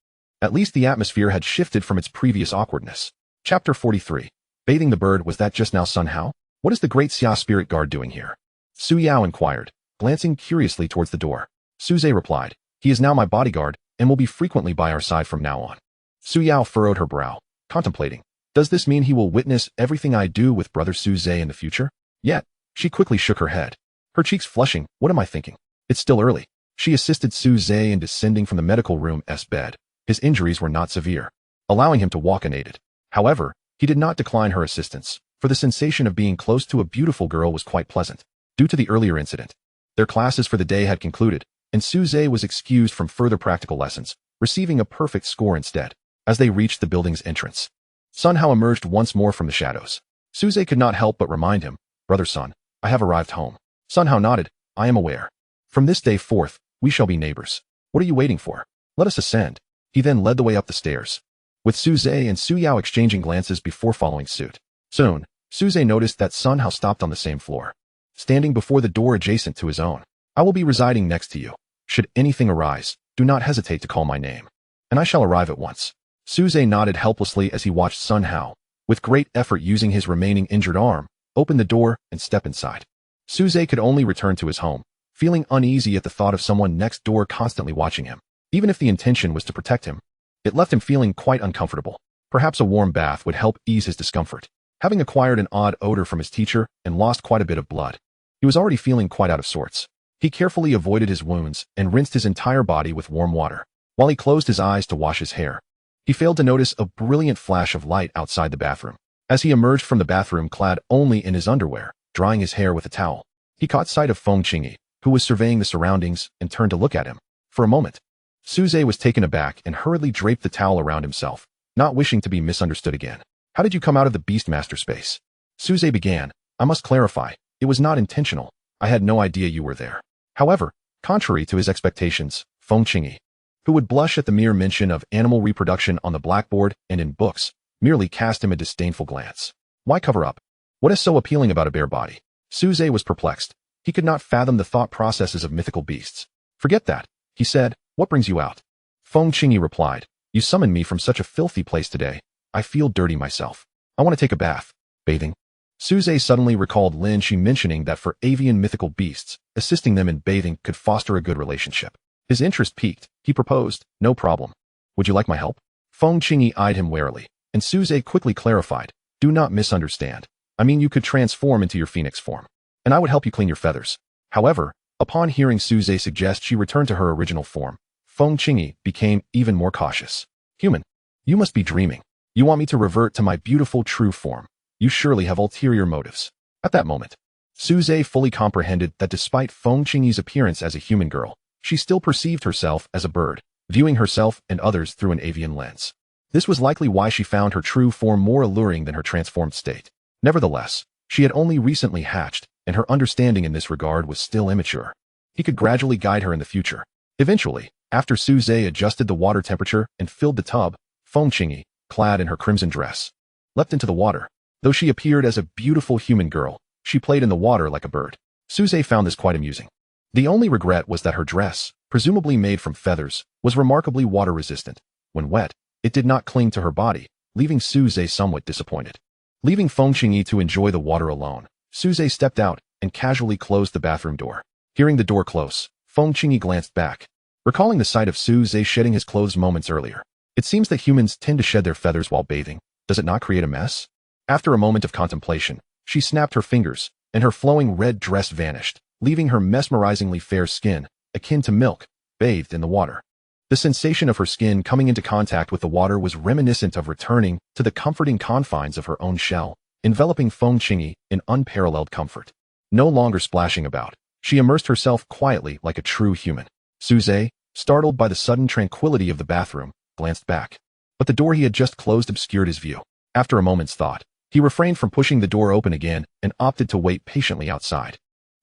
At least the atmosphere had shifted from its previous awkwardness. Chapter 43. Bathing the bird. Was that just now Sun Hao? What is the Great Xia Spirit Guard doing here? Su Yao inquired, glancing curiously towards the door. Su Ze replied. He is now my bodyguard and will be frequently by our side from now on. Su Yao furrowed her brow, contemplating. Does this mean he will witness everything I do with brother Su Ze in the future? Yet, she quickly shook her head, her cheeks flushing. What am I thinking? It's still early. She assisted Su Ze in descending from the medical room's bed. His injuries were not severe, allowing him to walk unaided. However, he did not decline her assistance, for the sensation of being close to a beautiful girl was quite pleasant. Due to the earlier incident, their classes for the day had concluded, and Su Ze was excused from further practical lessons, receiving a perfect score instead. As they reached the building's entrance, Sun Hao emerged once more from the shadows. Su Ze could not help but remind him, Brother Sun, I have arrived home. Sun Hao nodded. I am aware. From this day forth, we shall be neighbors. What are you waiting for? Let us ascend. He then led the way up the stairs, with Su Ze and Su Yao exchanging glances before following suit. Soon, Su Ze noticed that Sun Hao stopped on the same floor, standing before the door adjacent to his own. I will be residing next to you. Should anything arise, do not hesitate to call my name, and I shall arrive at once. Su Ze nodded helplessly as he watched Sun Hao, with great effort using his remaining injured arm, open the door and step inside. Su Ze could only return to his home, feeling uneasy at the thought of someone next door constantly watching him. Even if the intention was to protect him, it left him feeling quite uncomfortable. Perhaps a warm bath would help ease his discomfort. Having acquired an odd odor from his teacher and lost quite a bit of blood, he was already feeling quite out of sorts. He carefully avoided his wounds and rinsed his entire body with warm water. While he closed his eyes to wash his hair, he failed to notice a brilliant flash of light outside the bathroom. As he emerged from the bathroom clad only in his underwear, drying his hair with a towel, he caught sight of Feng Qingyi, who was surveying the surroundings and turned to look at him. For a moment, Su Ze was taken aback and hurriedly draped the towel around himself, not wishing to be misunderstood again. How did you come out of the Beastmaster space? Su Ze began. I must clarify, it was not intentional. I had no idea you were there. However, contrary to his expectations, Feng Qingyi, who would blush at the mere mention of animal reproduction on the blackboard and in books, merely cast him a disdainful glance. Why cover up? What is so appealing about a bare body? Su Ze was perplexed. He could not fathom the thought processes of mythical beasts. Forget that, he said. What brings you out? Feng Qingyi replied. You summoned me from such a filthy place today. I feel dirty myself. I want to take a bath. Bathing? Su Ze suddenly recalled Lin Shi mentioning that for avian mythical beasts, assisting them in bathing could foster a good relationship. His interest piqued. He proposed, no problem. Would you like my help? Feng Qingyi eyed him warily, and Su Ze quickly clarified. Do not misunderstand. I mean you could transform into your phoenix form, and I would help you clean your feathers. However, upon hearing Su Ze suggest she return to her original form, Feng Qingyi became even more cautious. Human, you must be dreaming. You want me to revert to my beautiful true form. You surely have ulterior motives. At that moment, Su Ze fully comprehended that despite Feng Qingyi's appearance as a human girl, she still perceived herself as a bird, viewing herself and others through an avian lens. This was likely why she found her true form more alluring than her transformed state. Nevertheless, she had only recently hatched, and her understanding in this regard was still immature. He could gradually guide her in the future. Eventually, after Su Ze adjusted the water temperature and filled the tub, Feng Qingyi, clad in her crimson dress, leapt into the water. Though she appeared as a beautiful human girl, she played in the water like a bird. Su Ze found this quite amusing. The only regret was that her dress, presumably made from feathers, was remarkably water-resistant. When wet, it did not cling to her body, leaving Su Ze somewhat disappointed. Leaving Feng Qingyi to enjoy the water alone, Su Ze stepped out and casually closed the bathroom door. Hearing the door close, Feng Qingyi glanced back, recalling the sight of Su Ze shedding his clothes moments earlier. It seems that humans tend to shed their feathers while bathing. Does it not create a mess? After a moment of contemplation, she snapped her fingers, and her flowing red dress vanished, leaving her mesmerizingly fair skin, akin to milk, bathed in the water. The sensation of her skin coming into contact with the water was reminiscent of returning to the comforting confines of her own shell, enveloping Feng Qingyi in unparalleled comfort. No longer splashing about, she immersed herself quietly like a true human. Su Ze, startled by the sudden tranquility of the bathroom, glanced back. But the door he had just closed obscured his view. After a moment's thought, he refrained from pushing the door open again and opted to wait patiently outside.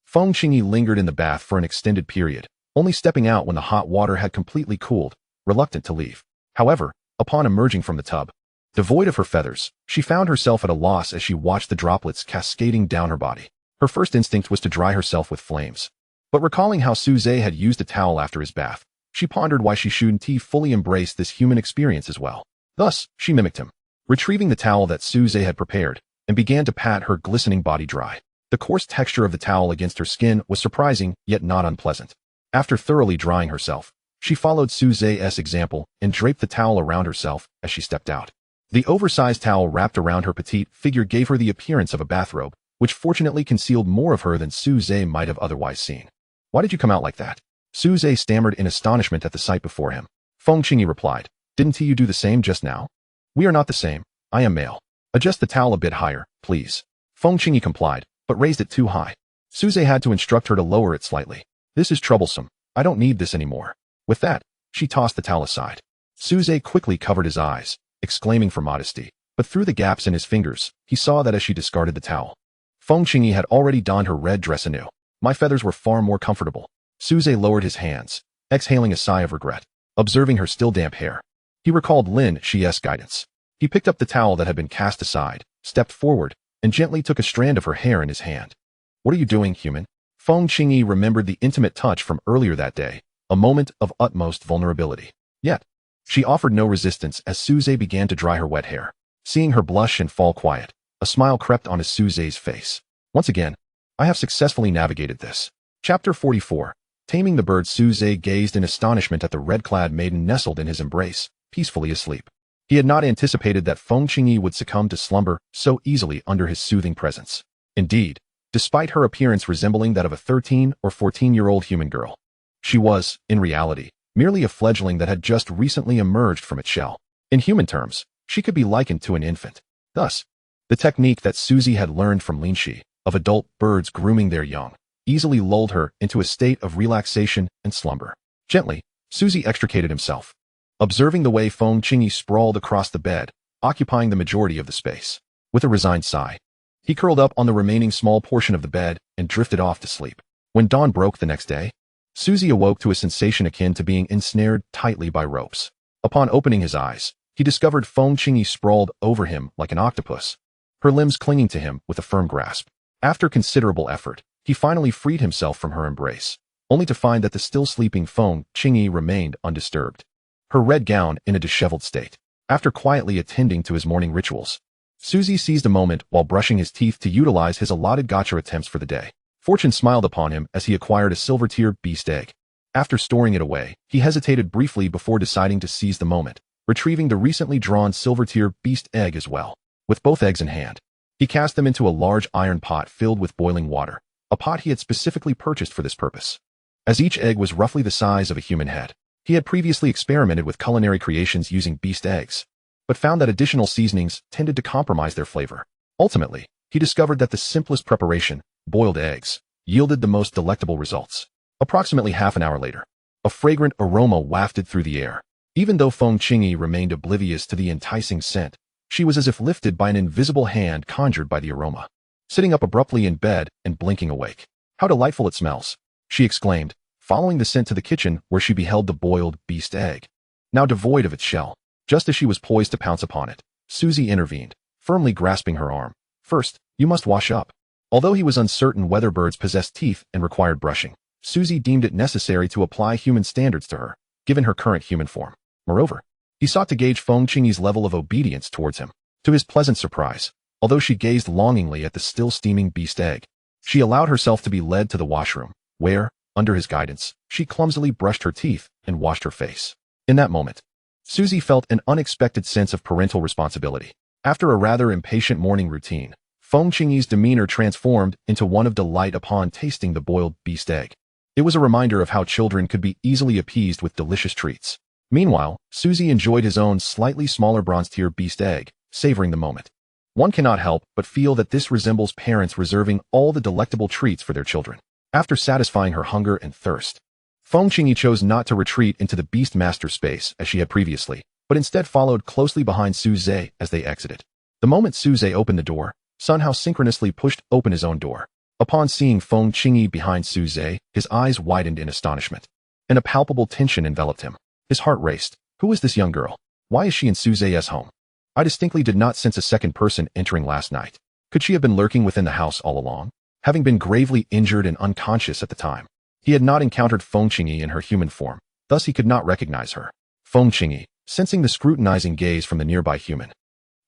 Feng Qingyi lingered in the bath for an extended period, only stepping out when the hot water had completely cooled, reluctant to leave. However, upon emerging from the tub, devoid of her feathers, she found herself at a loss as she watched the droplets cascading down her body. Her first instinct was to dry herself with flames. But recalling how Su Ze had used a towel after his bath, she pondered why she shouldn't fully embrace this human experience as well. Thus, she mimicked him, retrieving the towel that Su Ze had prepared, and began to pat her glistening body dry. The coarse texture of the towel against her skin was surprising, yet not unpleasant. After thoroughly drying herself, she followed Su Ze's example and draped the towel around herself as she stepped out. The oversized towel wrapped around her petite figure gave her the appearance of a bathrobe, which fortunately concealed more of her than Su Ze might have otherwise seen. "Why did you come out like that?" Su Ze stammered in astonishment at the sight before him. Feng Qingyi replied, "Didn't you do the same just now?" "We are not the same. I am male. Adjust the towel a bit higher, please." Feng Qingyi complied, but raised it too high. Su Ze had to instruct her to lower it slightly. "This is troublesome. I don't need this anymore." With that, she tossed the towel aside. Su Ze quickly covered his eyes, exclaiming for modesty, but through the gaps in his fingers, he saw that as she discarded the towel, Feng Qingyi had already donned her red dress anew. "My feathers were far more comfortable." Su Ze lowered his hands, exhaling a sigh of regret, observing her still damp hair. He recalled Lin Xi's guidance. He picked up the towel that had been cast aside, stepped forward, and gently took a strand of her hair in his hand. "What are you doing, human?" Feng Qingyi remembered the intimate touch from earlier that day, a moment of utmost vulnerability. Yet, she offered no resistance as Su Ze began to dry her wet hair. Seeing her blush and fall quiet, a smile crept onto Su Ze's face. "Once again, I have successfully navigated this." Chapter 44. Taming the bird. Su Ze gazed in astonishment at the red-clad maiden nestled in his embrace, peacefully asleep. He had not anticipated that Feng Qingyi would succumb to slumber so easily under his soothing presence. Indeed, despite her appearance resembling that of a 13 or 14-year-old human girl, she was, in reality, merely a fledgling that had just recently emerged from its shell. In human terms, she could be likened to an infant. Thus, the technique that Su Ze had learned from Lin Xi, of adult birds grooming their young, easily lulled her into a state of relaxation and slumber. Gently, Su Ze extricated himself, observing the way Feng Qingyi sprawled across the bed, occupying the majority of the space. With a resigned sigh, he curled up on the remaining small portion of the bed and drifted off to sleep. When dawn broke the next day, Su Ze awoke to a sensation akin to being ensnared tightly by ropes. Upon opening his eyes, he discovered Feng Qingyi sprawled over him like an octopus, her limbs clinging to him with a firm grasp. After considerable effort, he finally freed himself from her embrace, only to find that the still sleeping Feng Qingyi remained undisturbed, her red gown in a disheveled state. After quietly attending to his morning rituals, Su Ze seized a moment while brushing his teeth to utilize his allotted gacha attempts for the day. Fortune smiled upon him as he acquired a silver-tier beast egg. After storing it away, he hesitated briefly before deciding to seize the moment, retrieving the recently drawn silver-tier beast egg as well. With both eggs in hand, he cast them into a large iron pot filled with boiling water, a pot he had specifically purchased for this purpose. As each egg was roughly the size of a human head, he had previously experimented with culinary creations using beast eggs, but found that additional seasonings tended to compromise their flavor. Ultimately, he discovered that the simplest preparation, boiled eggs, yielded the most delectable results. Approximately half an hour later, a fragrant aroma wafted through the air. Even though Feng Qingyi remained oblivious to the enticing scent, she was as if lifted by an invisible hand conjured by the aroma. Sitting up abruptly in bed and blinking awake. "How delightful it smells," she exclaimed, following the scent to the kitchen where she beheld the boiled beast egg, now devoid of its shell. Just as she was poised to pounce upon it, Su Ze intervened, firmly grasping her arm. "First, you must wash up." Although he was uncertain whether birds possessed teeth and required brushing, Su Ze deemed it necessary to apply human standards to her, given her current human form. Moreover, he sought to gauge Feng Qingyi's level of obedience towards him. To his pleasant surprise, although she gazed longingly at the still steaming beast egg, she allowed herself to be led to the washroom, where, under his guidance, she clumsily brushed her teeth and washed her face. In that moment, Su Ze felt an unexpected sense of parental responsibility. After a rather impatient morning routine, Feng Qingyi's demeanor transformed into one of delight upon tasting the boiled beast egg. It was a reminder of how children could be easily appeased with delicious treats. Meanwhile, Su Ze enjoyed his own slightly smaller bronze-tier beast egg, savoring the moment. One cannot help but feel that this resembles parents reserving all the delectable treats for their children. After satisfying her hunger and thirst, Feng Qingyi chose not to retreat into the Beastmaster space as she had previously, but instead followed closely behind Su Ze as they exited. The moment Su Ze opened the door, Sun Hao synchronously pushed open his own door. Upon seeing Feng Qingyi behind Su Ze, his eyes widened in astonishment, and a palpable tension enveloped him. His heart raced. Who is this young girl? Why is she in Su Ze's home? I distinctly did not sense a second person entering last night. Could she have been lurking within the house all along? Having been gravely injured and unconscious at the time, he had not encountered Feng Qingyi in her human form, thus he could not recognize her. Feng Qingyi, sensing the scrutinizing gaze from the nearby human,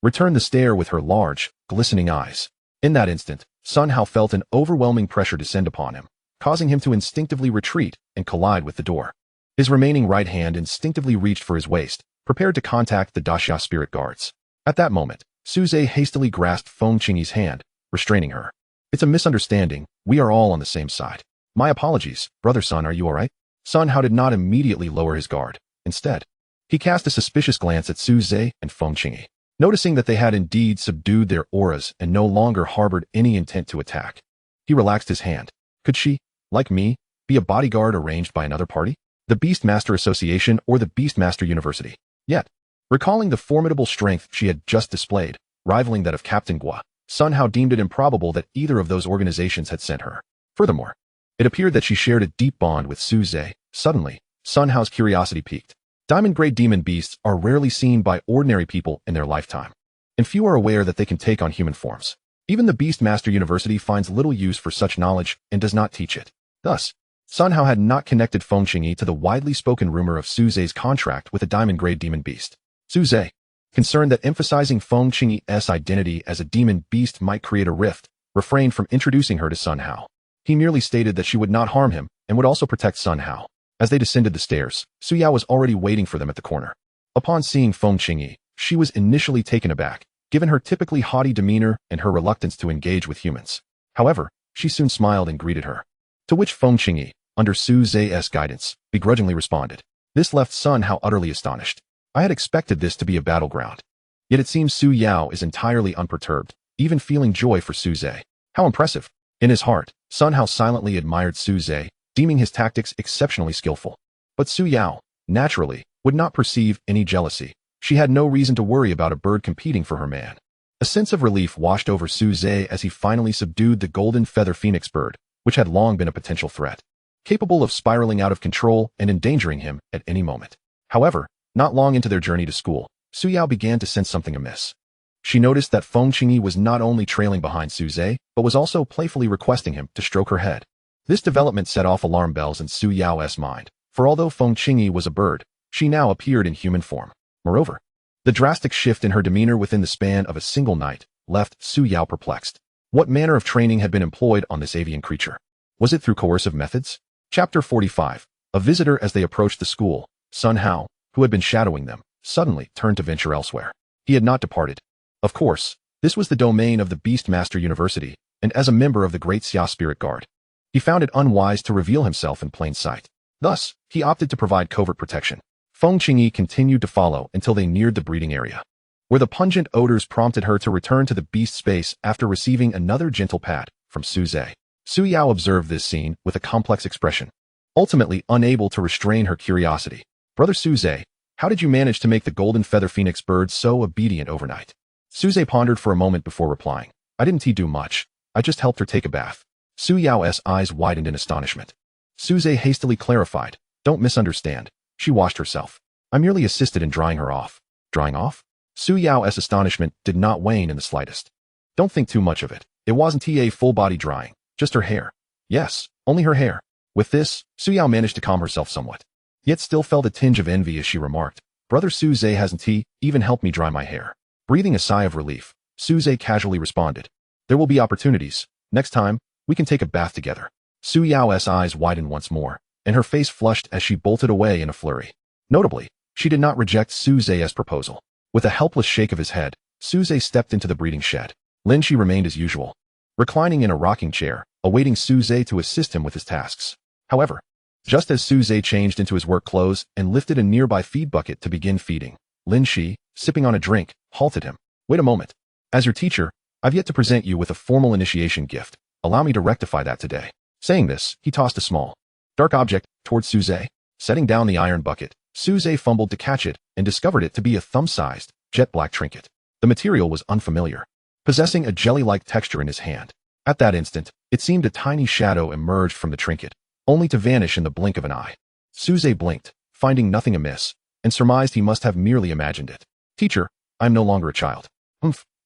returned the stare with her large, glistening eyes. In that instant, Sun Hao felt an overwhelming pressure descend upon him, causing him to instinctively retreat and collide with the door. His remaining right hand instinctively reached for his waist, prepared to contact the Daxia spirit guards. At that moment, Su Ze hastily grasped Feng Qingyi's hand, restraining her. It's a misunderstanding. We are all on the same side. My apologies, brother Sun, are you alright? Sun Hao did not immediately lower his guard. Instead, he cast a suspicious glance at Su Ze and Feng Qingyi. Noticing that they had indeed subdued their auras and no longer harbored any intent to attack, he relaxed his hand. Could she, like me, be a bodyguard arranged by another party? The Beastmaster Association or the Beastmaster University? Yet, recalling the formidable strength she had just displayed, rivaling that of Captain Gua, Sun Hao deemed it improbable that either of those organizations had sent her. Furthermore, it appeared that she shared a deep bond with Su Ze. Suddenly, Sun Hao's curiosity piqued. Diamond-grade demon beasts are rarely seen by ordinary people in their lifetime, and few are aware that they can take on human forms. Even the Beastmaster University finds little use for such knowledge and does not teach it. Thus, Sun Hao had not connected Feng Qingyi to the widely spoken rumor of Su Ze's contract with a diamond-grade demon beast. Su Ze, concerned that emphasizing Feng Qingyi's identity as a demon beast might create a rift, refrained from introducing her to Sun Hao. He merely stated that she would not harm him and would also protect Sun Hao. As they descended the stairs, Su Yao was already waiting for them at the corner. Upon seeing Feng Qingyi, she was initially taken aback, given her typically haughty demeanor and her reluctance to engage with humans. However, she soon smiled and greeted her. To which Feng Qingyi, under Su Ze's guidance, begrudgingly responded. This left Sun Hao utterly astonished. I had expected this to be a battleground. Yet it seems Su Yao is entirely unperturbed, even feeling joy for Su Ze. How impressive! In his heart, Sun Hao silently admired Su Ze, deeming his tactics exceptionally skillful. But Su Yao, naturally, would not perceive any jealousy. She had no reason to worry about a bird competing for her man. A sense of relief washed over Su Ze as he finally subdued the golden feather phoenix bird, which had long been a potential threat, capable of spiraling out of control and endangering him at any moment. However, not long into their journey to school, Su Yao began to sense something amiss. She noticed that Feng Qingyi was not only trailing behind Su Ze, but was also playfully requesting him to stroke her head. This development set off alarm bells in Su Yao's mind, for although Feng Qingyi was a bird, she now appeared in human form. Moreover, the drastic shift in her demeanor within the span of a single night left Su Yao perplexed. What manner of training had been employed on this avian creature? Was it through coercive methods? Chapter 45. A visitor. As they approached the school, Sun Hao, who had been shadowing them, suddenly turned to venture elsewhere. He had not departed. Of course, this was the domain of the Beastmaster University, and as a member of the Great Xia Spirit Guard, he found it unwise to reveal himself in plain sight. Thus, he opted to provide covert protection. Feng Qingyi continued to follow until they neared the breeding area, where the pungent odors prompted her to return to the beast space after receiving another gentle pat from Su Ze. Su Yao observed this scene with a complex expression, ultimately unable to restrain her curiosity. Brother Su Ze, how did you manage to make the golden feather phoenix bird so obedient overnight? Su Ze pondered for a moment before replying. I didn't do much. I just helped her take a bath. Su Yao's eyes widened in astonishment. Su Ze hastily clarified. Don't misunderstand. She washed herself. I merely assisted in drying her off. Drying off? Su Yao's astonishment did not wane in the slightest. Don't think too much of it. It wasn't a full body drying, just her hair. Yes, only her hair. With this, Su Yao managed to calm herself somewhat, yet still felt a tinge of envy as she remarked, Brother Su Ze hasn't even helped me dry my hair. Breathing a sigh of relief, Su Ze casually responded. There will be opportunities. Next time, we can take a bath together. Su Yao's eyes widened once more, and her face flushed as she bolted away in a flurry. Notably, she did not reject Su Ze's proposal. With a helpless shake of his head, Su Ze stepped into the breeding shed. Lin Shi remained as usual, reclining in a rocking chair, awaiting Su Ze to assist him with his tasks. However, just as Su Ze changed into his work clothes and lifted a nearby feed bucket to begin feeding, Lin Shi, sipping on a drink, halted him. Wait a moment. As your teacher, I've yet to present you with a formal initiation gift. Allow me to rectify that today. Saying this, he tossed a small, dark object towards Su Ze. Setting down the iron bucket, Su Ze fumbled to catch it and discovered it to be a thumb-sized, jet-black trinket. The material was unfamiliar, possessing a jelly-like texture in his hand. At that instant, it seemed a tiny shadow emerged from the trinket, only to vanish in the blink of an eye. Su Ze blinked, finding nothing amiss, and surmised he must have merely imagined it. Teacher, I'm no longer a child.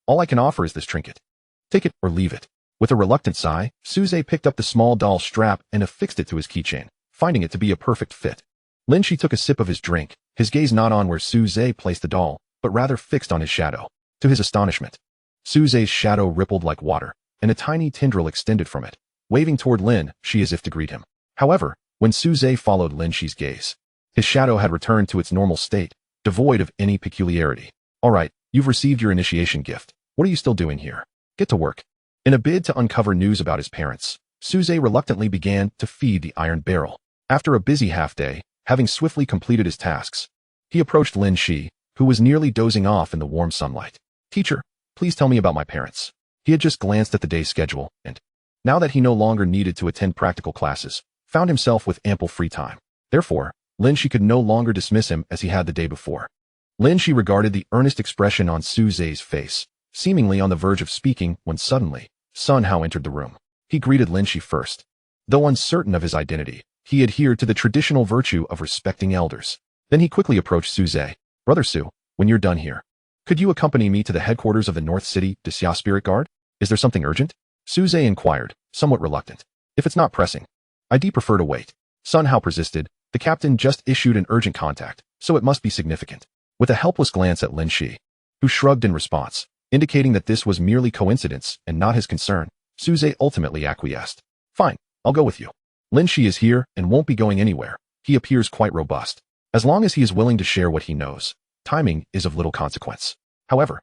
All I can offer is this trinket. Take it or leave it. With a reluctant sigh, Su Ze picked up the small doll strap and affixed it to his keychain, finding it to be a perfect fit. Lin Shi took a sip of his drink, his gaze not on where Su Ze placed the doll, but rather fixed on his shadow. To his astonishment, Su Ze's shadow rippled like water, and a tiny tendril extended from it, waving toward Lin Shi as if to greet him. However, when Su Ze followed Lin Shi's gaze, his shadow had returned to its normal state, devoid of any peculiarity. All right, you've received your initiation gift. What are you still doing here? Get to work. In a bid to uncover news about his parents, Su Ze reluctantly began to feed the iron barrel. After a busy half-day, having swiftly completed his tasks, he approached Lin Shi, who was nearly dozing off in the warm sunlight. Teacher, please tell me about my parents. He had just glanced at the day's schedule and, now that he no longer needed to attend practical classes, found himself with ample free time. Therefore, Lin Shi could no longer dismiss him as he had the day before. Lin Shi regarded the earnest expression on Su Ze's face, seemingly on the verge of speaking when suddenly, Sun Hao entered the room. He greeted Lin Shi first. Though uncertain of his identity, he adhered to the traditional virtue of respecting elders. Then he quickly approached Su Ze. Brother Su, when you're done here, could you accompany me to the headquarters of the North City Xia Spirit Guard? Is there something urgent? Su Ze inquired, somewhat reluctant. If it's not pressing, I'd prefer to wait. Sun Hao persisted. The captain just issued an urgent contact, so it must be significant. With a helpless glance at Lin Shi, who shrugged in response, indicating that this was merely coincidence and not his concern, Su Ze ultimately acquiesced. Fine, I'll go with you. Lin Shi is here and won't be going anywhere. He appears quite robust. As long as he is willing to share what he knows, timing is of little consequence. However,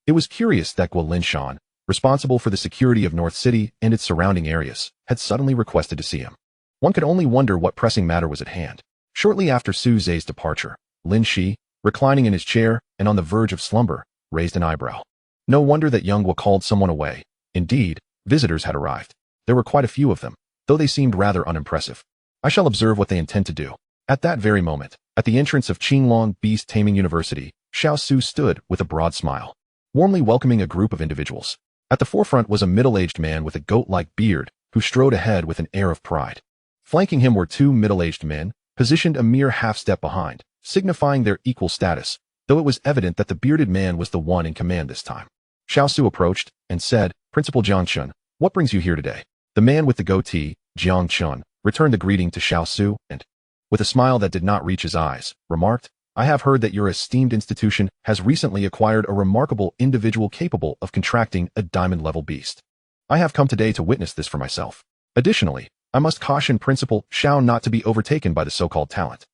it was curious that Guo Linshan, responsible for the security of North City and its surrounding areas, had suddenly requested to see him. One could only wonder what pressing matter was at hand. Shortly after Su Ze's departure, Lin Shi, reclining in his chair and on the verge of slumber, raised an eyebrow. No wonder that young Guo called someone away. Indeed, visitors had arrived. There were quite a few of them, though they seemed rather unimpressive. I shall observe what they intend to do. At that very moment, at the entrance of Qinglong Beast Taming University, Xiao Su stood with a broad smile, warmly welcoming a group of individuals. At the forefront was a middle-aged man with a goat-like beard, who strode ahead with an air of pride. Flanking him were two middle-aged men, positioned a mere half-step behind, signifying their equal status, though it was evident that the bearded man was the one in command this time. Xiao Su approached and said, Principal Jiang Chun, what brings you here today? The man with the goatee, Jiang Chun, returned the greeting to Xiao Su and, with a smile that did not reach his eyes, remarked, I have heard that your esteemed institution has recently acquired a remarkable individual capable of contracting a diamond-level beast. I have come today to witness this for myself. Additionally, I must caution Principal Xiao not to be overtaken by the so-called talent.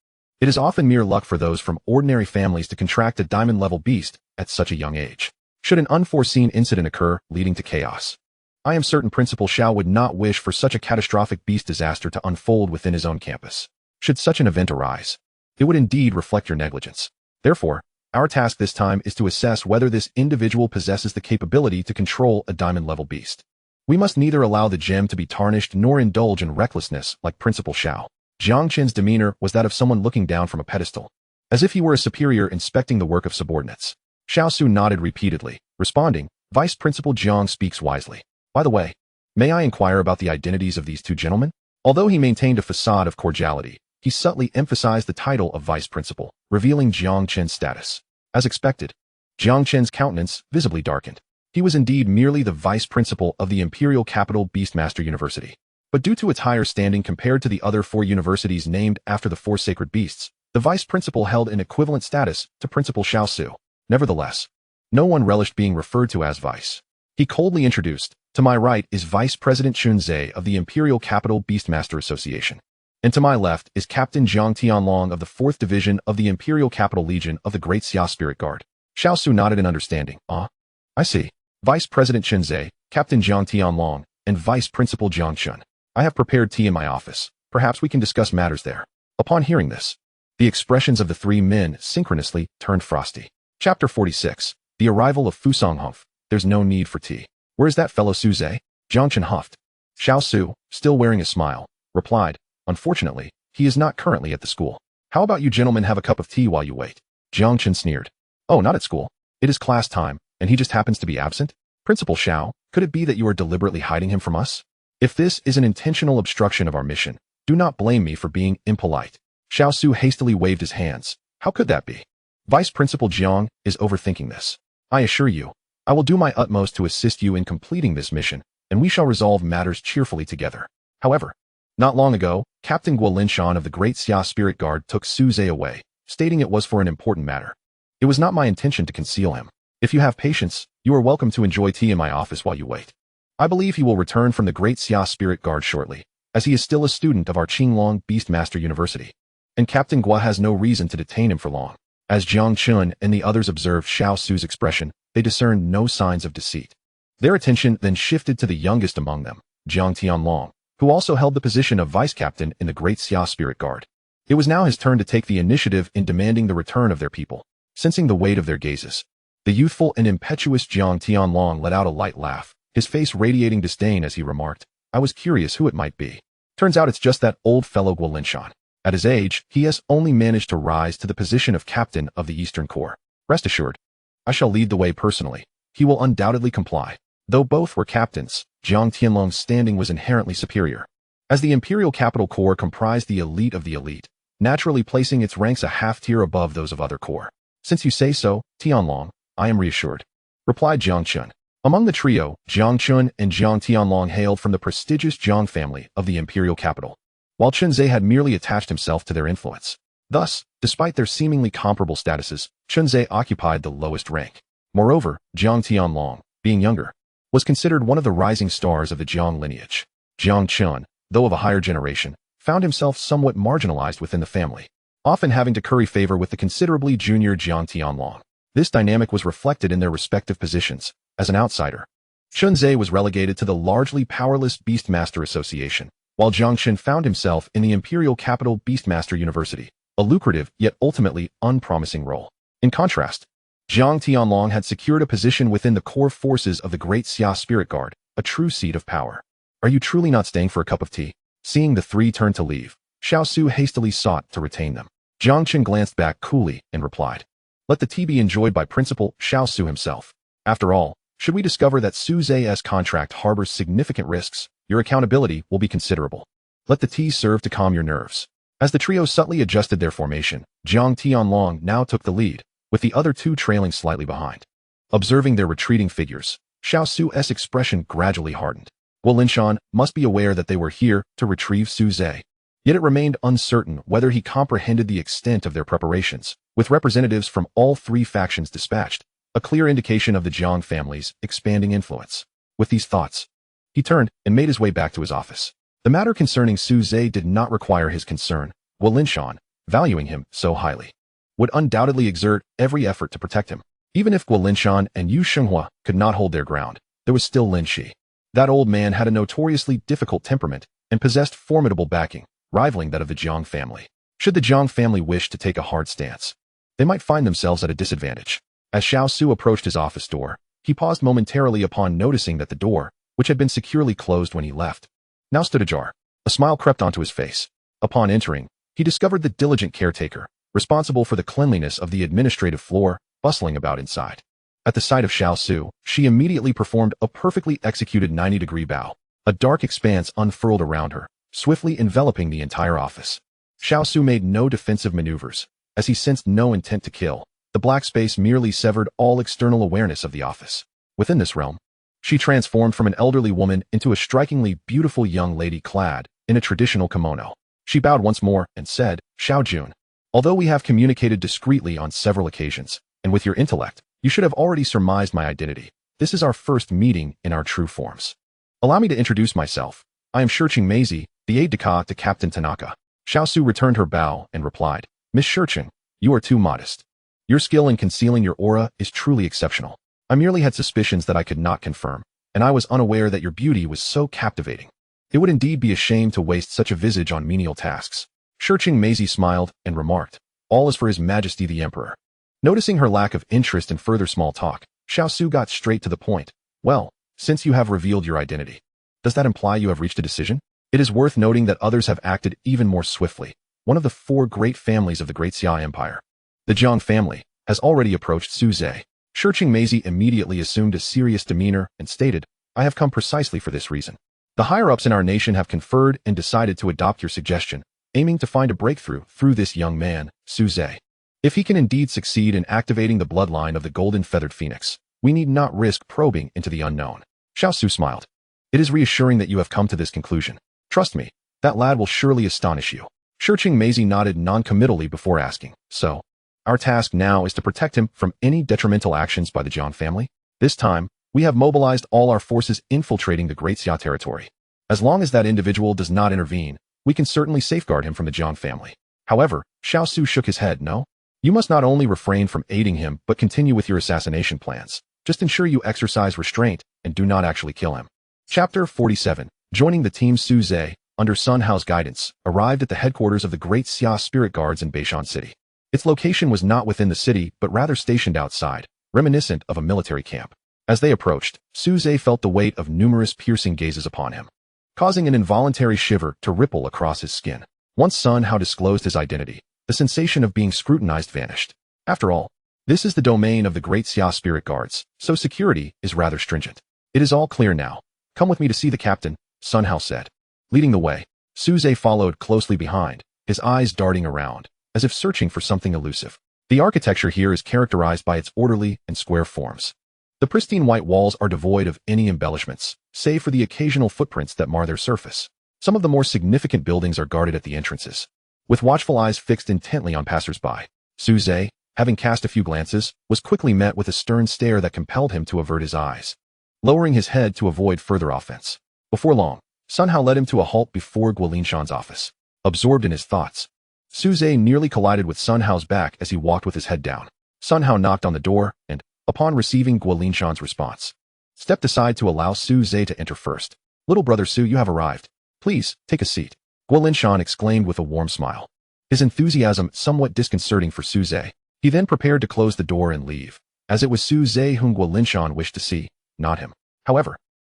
It is often mere luck for those from ordinary families to contract a diamond-level beast at such a young age. Should an unforeseen incident occur leading to chaos, I am certain Principal Xiao would not wish for such a catastrophic beast disaster to unfold within his own campus. Should such an event arise, it would indeed reflect your negligence. Therefore, our task this time is to assess whether this individual possesses the capability to control a diamond-level beast. We must neither allow the gem to be tarnished nor indulge in recklessness like Principal Xiao. Jiang Chen's demeanor was that of someone looking down from a pedestal, as if he were a superior inspecting the work of subordinates. Xiao Su nodded repeatedly, responding, Vice Principal Jiang speaks wisely. By the way, may I inquire about the identities of these two gentlemen? Although he maintained a facade of cordiality, he subtly emphasized the title of Vice Principal, revealing Jiang Chen's status. As expected, Jiang Chen's countenance visibly darkened. He was indeed merely the Vice Principal of the Imperial Capital Beastmaster University. But due to its higher standing compared to the other 4 universities named after the 4 sacred beasts, the Vice Principal held an equivalent status to Principal Xiao Su. Nevertheless, no one relished being referred to as Vice. He coldly introduced, to my right is Vice President Su Ze of the Imperial Capital Beastmaster Association. And to my left is Captain Jiang Tianlong of the 4th Division of the Imperial Capital Legion of the Great Xia Spirit Guard. Xiao Su nodded in understanding. I see. Vice President Su Ze, Captain Jiang Tianlong, and Vice Principal Jiang Chun. I have prepared tea in my office. Perhaps we can discuss matters there. Upon hearing this, the expressions of the 3 men synchronously turned frosty. Chapter 46. The arrival of Fusang Humph. There's no need for tea. Where is that fellow Su Ze? Jiang Chun huffed. Xiao Su, still wearing a smile, replied, Unfortunately, he is not currently at the school. How about you gentlemen have a cup of tea while you wait? Jiang Chun sneered. Oh, not at school. It is class time, and he just happens to be absent? Principal Xiao, could it be that you are deliberately hiding him from us? If this is an intentional obstruction of our mission, do not blame me for being impolite. Xiao Su hastily waved his hands. How could that be? Vice Principal Jiang is overthinking this. I assure you, I will do my utmost to assist you in completing this mission, and we shall resolve matters cheerfully together. However, not long ago, Captain Guo Linshan of the Great Xia Spirit Guard took Su Ze away, stating it was for an important matter. It was not my intention to conceal him. If you have patience, you are welcome to enjoy tea in my office while you wait. I believe he will return from the Great Xia Spirit Guard shortly, as he is still a student of our Qinglong Beastmaster University. And Captain Gua has no reason to detain him for long. As Jiang Chun and the others observed Xiao Su's expression, they discerned no signs of deceit. Their attention then shifted to the youngest among them, Jiang Tianlong, who also held the position of vice captain in the Great Xia Spirit Guard. It was now his turn to take the initiative in demanding the return of their people. Sensing the weight of their gazes, the youthful and impetuous Jiang Tianlong let out a light laugh, his face radiating disdain as he remarked, "I was curious who it might be. Turns out it's just that old fellow Guo Linshan. At his age, he has only managed to rise to the position of captain of the Eastern Corps. Rest assured, I shall lead the way personally. He will undoubtedly comply." Though both were captains, Jiang Tianlong's standing was inherently superior. As the Imperial Capital Corps comprised the elite of the elite, naturally placing its ranks a half-tier above those of other corps. "Since you say so, Tianlong, I am reassured," replied Jiang Chun. Among the trio, Jiang Chun and Jiang Tianlong hailed from the prestigious Jiang family of the imperial capital, while Chun Ze had merely attached himself to their influence. Thus, despite their seemingly comparable statuses, Chun Ze occupied the lowest rank. Moreover, Jiang Tianlong, being younger, was considered one of the rising stars of the Jiang lineage. Jiang Chun, though of a higher generation, found himself somewhat marginalized within the family, often having to curry favor with the considerably junior Jiang Tianlong. This dynamic was reflected in their respective positions. As an outsider, Chun Ze was relegated to the largely powerless Beastmaster Association, while Jiang Chun found himself in the Imperial Capital Beastmaster University, a lucrative yet ultimately unpromising role. In contrast, Jiang Tianlong had secured a position within the core forces of the Great Xia Spirit Guard, a true seat of power. "Are you truly not staying for a cup of tea?" Seeing the three turn to leave, Xiao Su hastily sought to retain them. Jiang Chun glanced back coolly and replied, "Let the tea be enjoyed by Principal Xiao Su himself. After all, should we discover that Su Ze's contract harbors significant risks, your accountability will be considerable. Let the tea serve to calm your nerves." As the trio subtly adjusted their formation, Jiang Tianlong now took the lead, with the other two trailing slightly behind. Observing their retreating figures, Xiao Su's expression gradually hardened. Guo Linshan must be aware that they were here to retrieve Su Ze. Yet it remained uncertain whether he comprehended the extent of their preparations. With representatives from all three factions dispatched, a clear indication of the Jiang family's expanding influence. With these thoughts, he turned and made his way back to his office. The matter concerning Su Ze did not require his concern. Guo Linshan, valuing him so highly, would undoubtedly exert every effort to protect him. Even if Guo Linshan and Yu Shenghua could not hold their ground, there was still Lin Shi. That old man had a notoriously difficult temperament and possessed formidable backing, rivaling that of the Jiang family. Should the Jiang family wish to take a hard stance, they might find themselves at a disadvantage. As Xiao Su approached his office door, he paused momentarily upon noticing that the door, which had been securely closed when he left, now stood ajar. A smile crept onto his face. Upon entering, he discovered the diligent caretaker, responsible for the cleanliness of the administrative floor, bustling about inside. At the sight of Xiao Su, she immediately performed a perfectly executed 90-degree bow. A dark expanse unfurled around her, swiftly enveloping the entire office. Xiao Su made no defensive maneuvers, as he sensed no intent to kill. The black space merely severed all external awareness of the office. Within this realm, she transformed from an elderly woman into a strikingly beautiful young lady clad in a traditional kimono. She bowed once more and said, "Xiao Jun, although we have communicated discreetly on several occasions, and with your intellect, you should have already surmised my identity. This is our first meeting in our true forms. Allow me to introduce myself. I am Shicheng Meizi, the aide-de-camp to Captain Tanaka." Xiao Su returned her bow and replied, "Miss Shicheng, you are too modest. Your skill in concealing your aura is truly exceptional. I merely had suspicions that I could not confirm, and I was unaware that your beauty was so captivating. It would indeed be a shame to waste such a visage on menial tasks." Shicheng Meizi smiled and remarked, "All is for His Majesty the Emperor." Noticing her lack of interest in further small talk, Xiao Su got straight to the point. "Well, since you have revealed your identity, does that imply you have reached a decision? It is worth noting that others have acted even more swiftly. One of the four great families of the Great Xia Empire, the Jiang family, has already approached Su Ze." Shicheng Meizi immediately assumed a serious demeanor and stated, "I have come precisely for this reason. The higher-ups in our nation have conferred and decided to adopt your suggestion, aiming to find a breakthrough through this young man, Su Ze. If he can indeed succeed in activating the bloodline of the Golden Feathered Phoenix, we need not risk probing into the unknown." Xiao Su smiled. "It is reassuring that you have come to this conclusion. Trust me, that lad will surely astonish you." Shicheng Meizi nodded non-committally before asking, "So, our task now is to protect him from any detrimental actions by the Jiang family?" This time, We have mobilized all our forces infiltrating the Great Xia territory. As long as that individual does not intervene, we can certainly safeguard him from the Jiang family. However, Xiao Su shook his head. No? You must not only refrain from aiding him but continue with your assassination plans. Just ensure you exercise restraint and do not actually kill him. Chapter 47. Joining the team. Su Ze, under Sun Hao's guidance, arrived at the headquarters of the Great Xia Spirit Guards in Beishan City. Its location was not within the city but rather stationed outside, reminiscent of a military camp. As they approached, Su Ze felt the weight of numerous piercing gazes upon him, causing an involuntary shiver to ripple across his skin. Once Sun Hao disclosed his identity, the sensation of being scrutinized vanished. After all, this is the domain of the Great Xia Spirit Guards, so security is rather stringent. It is all clear now. Come with me to see the captain, Sun Hao said. Leading the way, Su Ze followed closely behind, his eyes darting around, as if searching for something elusive. The architecture here is characterized by its orderly and square forms. The pristine white walls are devoid of any embellishments, save for the occasional footprints that mar their surface. Some of the more significant buildings are guarded at the entrances, with watchful eyes fixed intently on passers-by. Su Ze, having cast a few glances, was quickly met with a stern stare that compelled him to avert his eyes, lowering his head to avoid further offense. Before long, Sun Hao led him to a halt before Guolinshan's office. Absorbed in his thoughts, Su Ze nearly collided with Sun Hao's back as he walked with his head down. Sun Hao knocked on the door and, upon receiving Guolinshan's response, stepped aside to allow Su Ze to enter first. Little brother Su, you have arrived. Please, take a seat, Guolinshan exclaimed with a warm smile, his enthusiasm somewhat disconcerting for Su Ze. He then prepared to close the door and leave, as it was Su Ze whom Guolinshan wished to see, not him. However,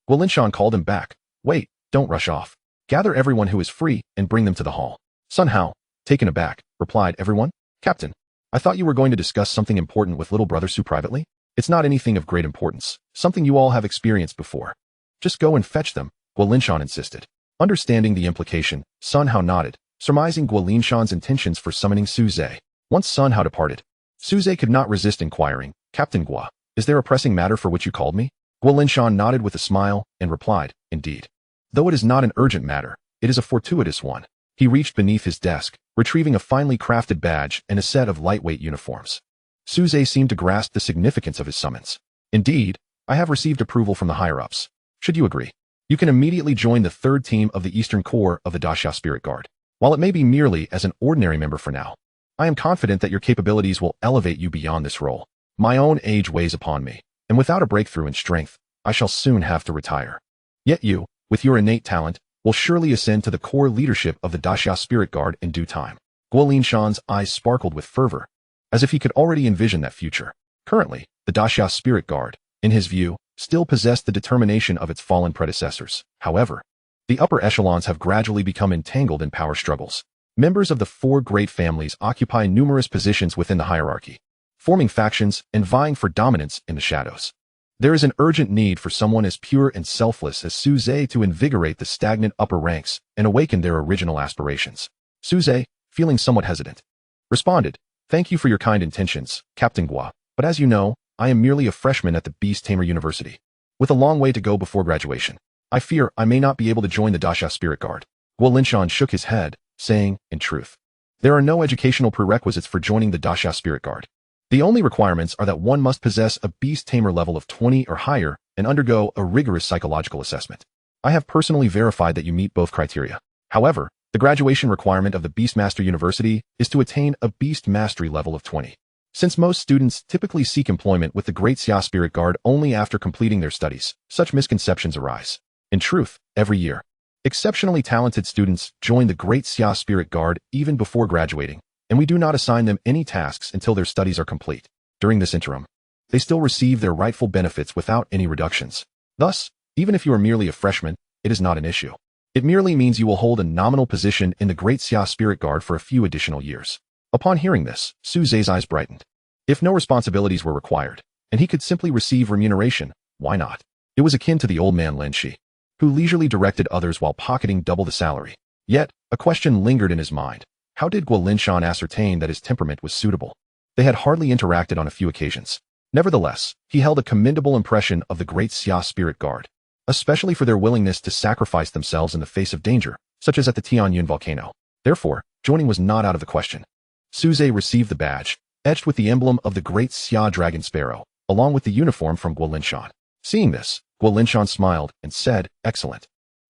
Guolinshan called him back. Wait, don't rush off. Gather everyone who is free and bring them to the hall. Sun Hao, taken aback, replied, everyone? Captain, I thought you were going to discuss something important with little brother Su privately. It's not anything of great importance, something you all have experienced before. Just go and fetch them, Guolinshan insisted. Understanding the implication, Sun Hao nodded, surmising Guolinshan's intentions for summoning Su Ze. Once Sun Hao departed, Su Ze could not resist inquiring, Captain Gua, is there a pressing matter for which you called me? Guolinshan nodded with a smile and replied, indeed. Though it is not an urgent matter, it is a fortuitous one. He reached beneath his desk, retrieving a finely crafted badge and a set of lightweight uniforms. Su Ze seemed to grasp the significance of his summons. Indeed, I have received approval from the higher-ups. Should you agree, you can immediately join the third team of the Eastern Corps of the Daxia Spirit Guard. While it may be merely as an ordinary member for now, I am confident that your capabilities will elevate you beyond this role. My own age weighs upon me, and without a breakthrough in strength, I shall soon have to retire. Yet you, with your innate talent, will surely ascend to the core leadership of the Daxia Spirit Guard in due time. Guolinshan's eyes sparkled with fervor, as if he could already envision that future. Currently, the Daxia Spirit Guard, in his view, still possessed the determination of its fallen predecessors. However, the upper echelons have gradually become entangled in power struggles. Members of the four great families occupy numerous positions within the hierarchy, forming factions and vying for dominance in the shadows. There is an urgent need for someone as pure and selfless as Su Ze to invigorate the stagnant upper ranks and awaken their original aspirations. Su Ze, feeling somewhat hesitant, responded, thank you for your kind intentions, Captain Gua, but as you know, I am merely a freshman at the Beast Tamer University, with a long way to go before graduation. I fear I may not be able to join the Daxia Spirit Guard. Guolinshan shook his head, saying, in truth, there are no educational prerequisites for joining the Daxia Spirit Guard. The only requirements are that one must possess a Beast Tamer level of 20 or higher and undergo a rigorous psychological assessment. I have personally verified that you meet both criteria. However, the graduation requirement of the Beastmaster University is to attain a Beast Mastery level of 20. Since most students typically seek employment with the Great Xia Spirit Guard only after completing their studies, such misconceptions arise. In truth, every year, exceptionally talented students join the Great Xia Spirit Guard even before graduating, and we do not assign them any tasks until their studies are complete. During this interim, they still receive their rightful benefits without any reductions. Thus, even if you are merely a freshman, it is not an issue. It merely means you will hold a nominal position in the Great Xia Spirit Guard for a few additional years. Upon hearing this, Su Ze's eyes brightened. If no responsibilities were required, and he could simply receive remuneration, why not? It was akin to the old man Lin Shi, who leisurely directed others while pocketing double the salary. Yet, a question lingered in his mind. How did Guolinshan ascertain that his temperament was suitable? They had hardly interacted on a few occasions. Nevertheless, he held a commendable impression of the Great Xia Spirit Guard, especially for their willingness to sacrifice themselves in the face of danger, such as at the Tianyun volcano. Therefore, joining was not out of the question. Su Ze received the badge, etched with the emblem of the Great Xia Dragon Sparrow, along with the uniform from Guolinshan. Seeing this, Guo Linshan smiled and said, "Excellent.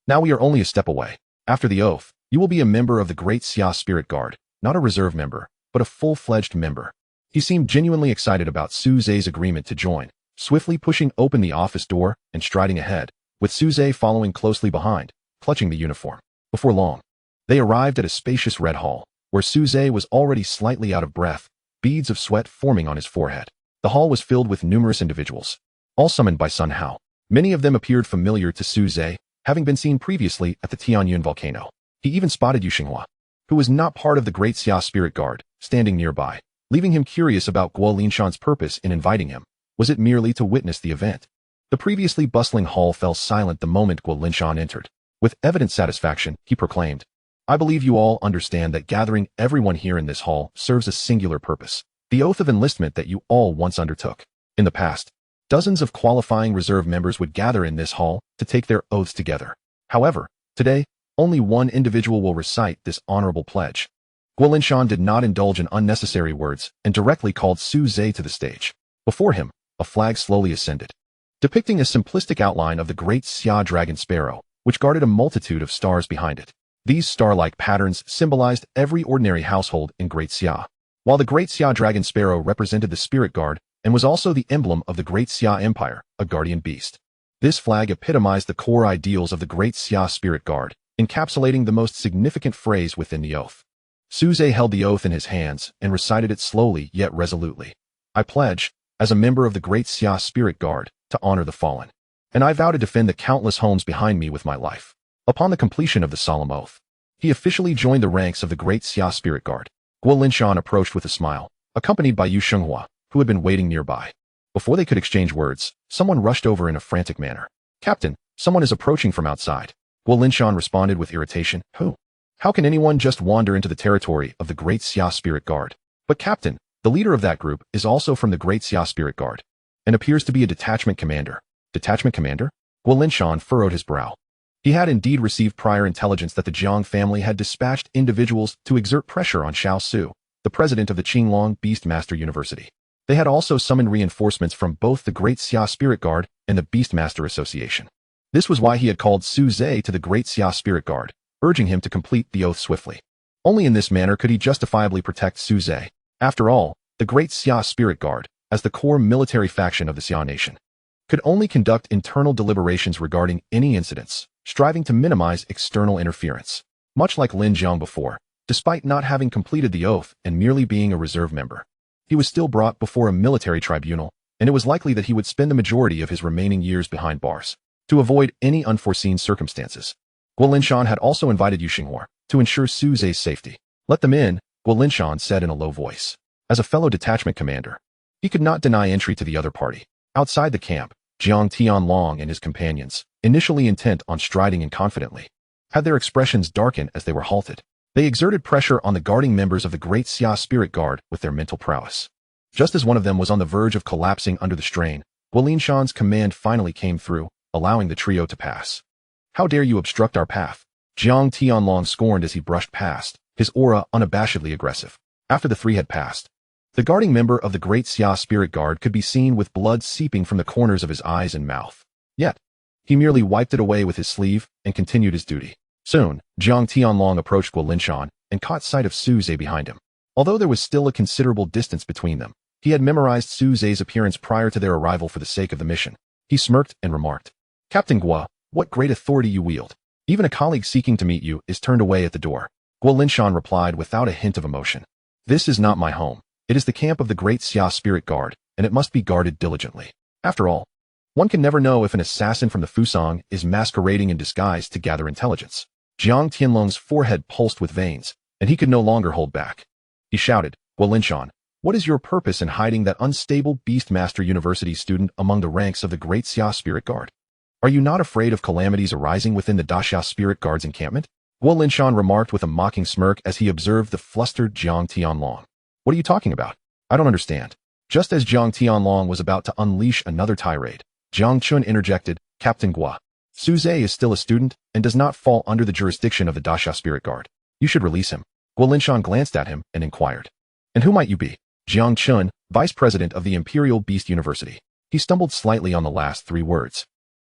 Now we are only a step away. After the oath, you will be a member of the Great Xia Spirit Guard, not a reserve member, but a full-fledged member." He seemed genuinely excited about Su Ze's agreement to join, swiftly pushing open the office door and striding ahead, with Su Ze following closely behind, clutching the uniform. Before long, they arrived at a spacious red hall, where Su Ze was already slightly out of breath, beads of sweat forming on his forehead. The hall was filled with numerous individuals, all summoned by Sun Hao. Many of them appeared familiar to Su Ze, having been seen previously at the Tianyun volcano. He even spotted Yu Xinghua, who was not part of the Great Xia Spirit Guard, standing nearby, leaving him curious about Guo Linshan's purpose in inviting him. Was it merely to witness the event? The previously bustling hall fell silent the moment Guo Linshan entered. With evident satisfaction, he proclaimed, "I believe you all understand that gathering everyone here in this hall serves a singular purpose, the oath of enlistment that you all once undertook. In the past, dozens of qualifying reserve members would gather in this hall to take their oaths together. However, today, only one individual will recite this honorable pledge." Guo Linshan did not indulge in unnecessary words and directly called Su Ze to the stage. Before him, a flag slowly ascended, depicting a simplistic outline of the Great Xia Dragon Sparrow, which guarded a multitude of stars behind it. These star-like patterns symbolized every ordinary household in Great Xia, while the Great Xia Dragon Sparrow represented the Spirit Guard and was also the emblem of the Great Xia Empire, a guardian beast. This flag epitomized the core ideals of the Great Xia Spirit Guard, encapsulating the most significant phrase within the oath. Su Ze held the oath in his hands and recited it slowly yet resolutely. "I pledge, as a member of the Great Xia Spirit Guard, to honor the fallen, and I vow to defend the countless homes behind me with my life." Upon the completion of the solemn oath, he officially joined the ranks of the Great Xia Spirit Guard. Guo Linshan approached with a smile, accompanied by Yu Xinghua, who had been waiting nearby. Before they could exchange words, someone rushed over in a frantic manner. "Captain, someone is approaching from outside." Guo Linshan responded with irritation. "Who? How can anyone just wander into the territory of the Great Xia Spirit Guard?" "But Captain, the leader of that group is also from the Great Xia Spirit Guard, and appears to be a detachment commander." "Detachment commander?" Guo Linshan furrowed his brow. He had indeed received prior intelligence that the Jiang family had dispatched individuals to exert pressure on Xiao Su, the president of the Qinglong Beastmaster University. They had also summoned reinforcements from both the Great Xia Spirit Guard and the Beastmaster Association. This was why he had called Su Ze to the Great Xia Spirit Guard, urging him to complete the oath swiftly. Only in this manner could he justifiably protect Su Ze. After all, the Great Xia Spirit Guard, as the core military faction of the Xia nation, could only conduct internal deliberations regarding any incidents, striving to minimize external interference. Much like Lin Jiang before, despite not having completed the oath and merely being a reserve member, he was still brought before a military tribunal, and it was likely that he would spend the majority of his remaining years behind bars. To avoid any unforeseen circumstances, Guo Linshan had also invited Yu Xinghua to ensure Su Ze's safety. "Let them in," Guo Linshan said in a low voice. As a fellow detachment commander, he could not deny entry to the other party. Outside the camp, Jiang Tianlong and his companions, initially intent on striding in confidently, had their expressions darken as they were halted. They exerted pressure on the guarding members of the Great Xia Spirit Guard with their mental prowess. Just as one of them was on the verge of collapsing under the strain, Guo Linshan's command finally came through, allowing the trio to pass. "How dare you obstruct our path?" Jiang Tianlong scorned as he brushed past, his aura unabashedly aggressive. After the three had passed, the guarding member of the Great Xia Spirit Guard could be seen with blood seeping from the corners of his eyes and mouth. Yet, he merely wiped it away with his sleeve and continued his duty. Soon, Jiang Tianlong approached Guo Linshan and caught sight of Su Ze behind him. Although there was still a considerable distance between them, he had memorized Su Ze's appearance prior to their arrival for the sake of the mission. He smirked and remarked, "Captain Guo, what great authority you wield. Even a colleague seeking to meet you is turned away at the door." Guo Linshan replied without a hint of emotion, "This is not my home. It is the camp of the Great Xia Spirit Guard, and it must be guarded diligently. After all, one can never know if an assassin from the Fusang is masquerading in disguise to gather intelligence." Jiang Tianlong's forehead pulsed with veins, and he could no longer hold back. He shouted, "Guo Linshan, what is your purpose in hiding that unstable Beastmaster University student among the ranks of the Great Xia Spirit Guard? Are you not afraid of calamities arising within the Daxia Spirit Guard's encampment?" Guo Linshan remarked with a mocking smirk as he observed the flustered Jiang Tianlong. "What are you talking about? I don't understand." Just as Jiang Tianlong was about to unleash another tirade, Jiang Chun interjected, "Captain Guo, Su Ze is still a student and does not fall under the jurisdiction of the Daxia Spirit Guard. You should release him." Guo Linshan glanced at him and inquired, "And who might you be?" "Jiang Chun, vice president of the Imperial Beast University." He stumbled slightly on the last 3 words.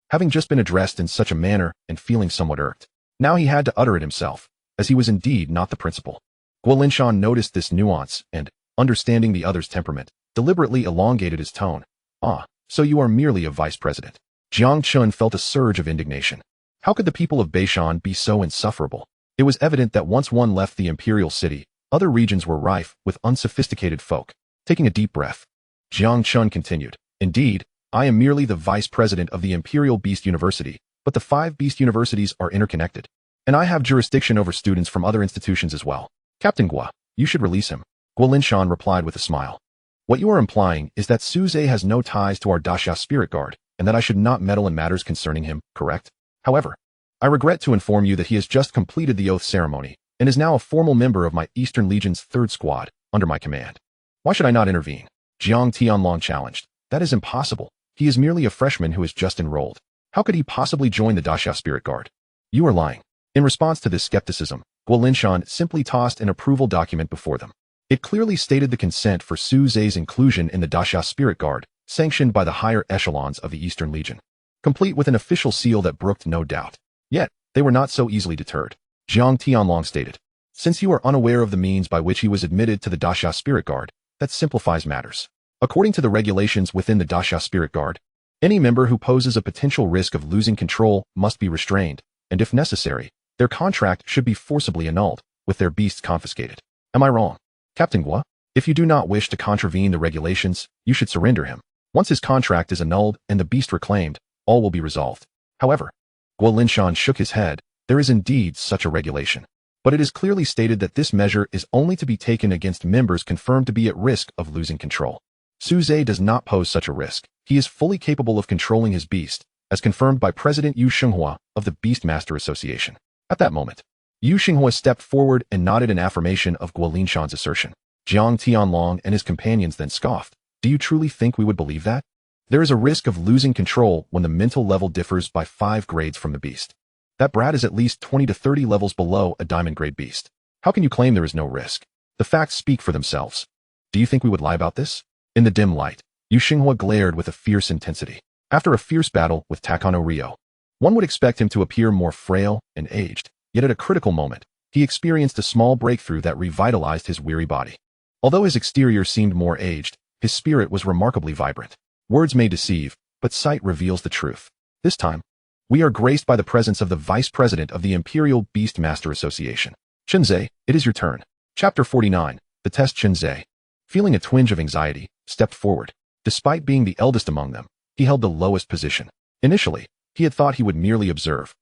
Having just been addressed in such a manner and feeling somewhat irked, now he had to utter it himself, as he was indeed not the principal. Guo Linshan noticed this nuance and, understanding the other's temperament, deliberately elongated his tone. Ah, so you are merely a vice president. Jiang Chun felt a surge of indignation. How could the people of Beishan be so insufferable? It was evident that once one left the imperial city, other regions were rife with unsophisticated folk. Taking a deep breath, Jiang Chun continued, Indeed, I am merely the vice president of the Imperial Beast University, but the 5 beast universities are interconnected, and I have jurisdiction over students from other institutions as well. Captain Guo, you should release him. Guo Linshan replied with a smile. What you are implying is that Su Ze has no ties to our Daxia spirit guard, and that I should not meddle in matters concerning him, correct? However, I regret to inform you that he has just completed the oath ceremony, and is now a formal member of my Eastern Legion's 3rd Squad, under my command. Why should I not intervene? Jiang Tianlong challenged. That is impossible. He is merely a freshman who has just enrolled. How could he possibly join the Daxia spirit guard? You are lying. In response to this skepticism, Guo Linshan simply tossed an approval document before them. It clearly stated the consent for Su Ze's inclusion in the Daxia spirit guard, sanctioned by the higher echelons of the Eastern Legion, complete with an official seal that brooked no doubt. Yet, they were not so easily deterred. Jiang Tianlong stated, Since you are unaware of the means by which he was admitted to the Daxia spirit guard, that simplifies matters. According to the regulations within the Daxia spirit guard, any member who poses a potential risk of losing control must be restrained, and if necessary, their contract should be forcibly annulled, with their beasts confiscated. Am I wrong? Captain Guo, if you do not wish to contravene the regulations, you should surrender him. Once his contract is annulled and the beast reclaimed, all will be resolved. However, Guo Linshan shook his head. There is indeed such a regulation, but it is clearly stated that this measure is only to be taken against members confirmed to be at risk of losing control. Su Ze does not pose such a risk. He is fully capable of controlling his beast, as confirmed by President Yu Xinghua of the Beastmaster Association. At that moment, Yu Xinghua stepped forward and nodded in affirmation of Guo Linshan's assertion. Jiang Tianlong and his companions then scoffed. Do you truly think we would believe that? There is a risk of losing control when the mental level differs by 5 grades from the beast. That brat is at least 20 to 30 levels below a diamond grade beast. How can you claim there is no risk? The facts speak for themselves. Do you think we would lie about this? In the dim light, Yu Xinghua glared with a fierce intensity. After a fierce battle with Takano Ryo, one would expect him to appear more frail and aged, yet at a critical moment, he experienced a small breakthrough that revitalized his weary body. Although his exterior seemed more aged, his spirit was remarkably vibrant. Words may deceive, but sight reveals the truth. This time, we are graced by the presence of the Vice President of the Imperial Beastmaster Association. Chen Ze, it is your turn. Chapter 49, The Test. Chen Ze, feeling a twinge of anxiety, stepped forward. Despite being the eldest among them, he held the lowest position. Initially, he had thought he would merely observe,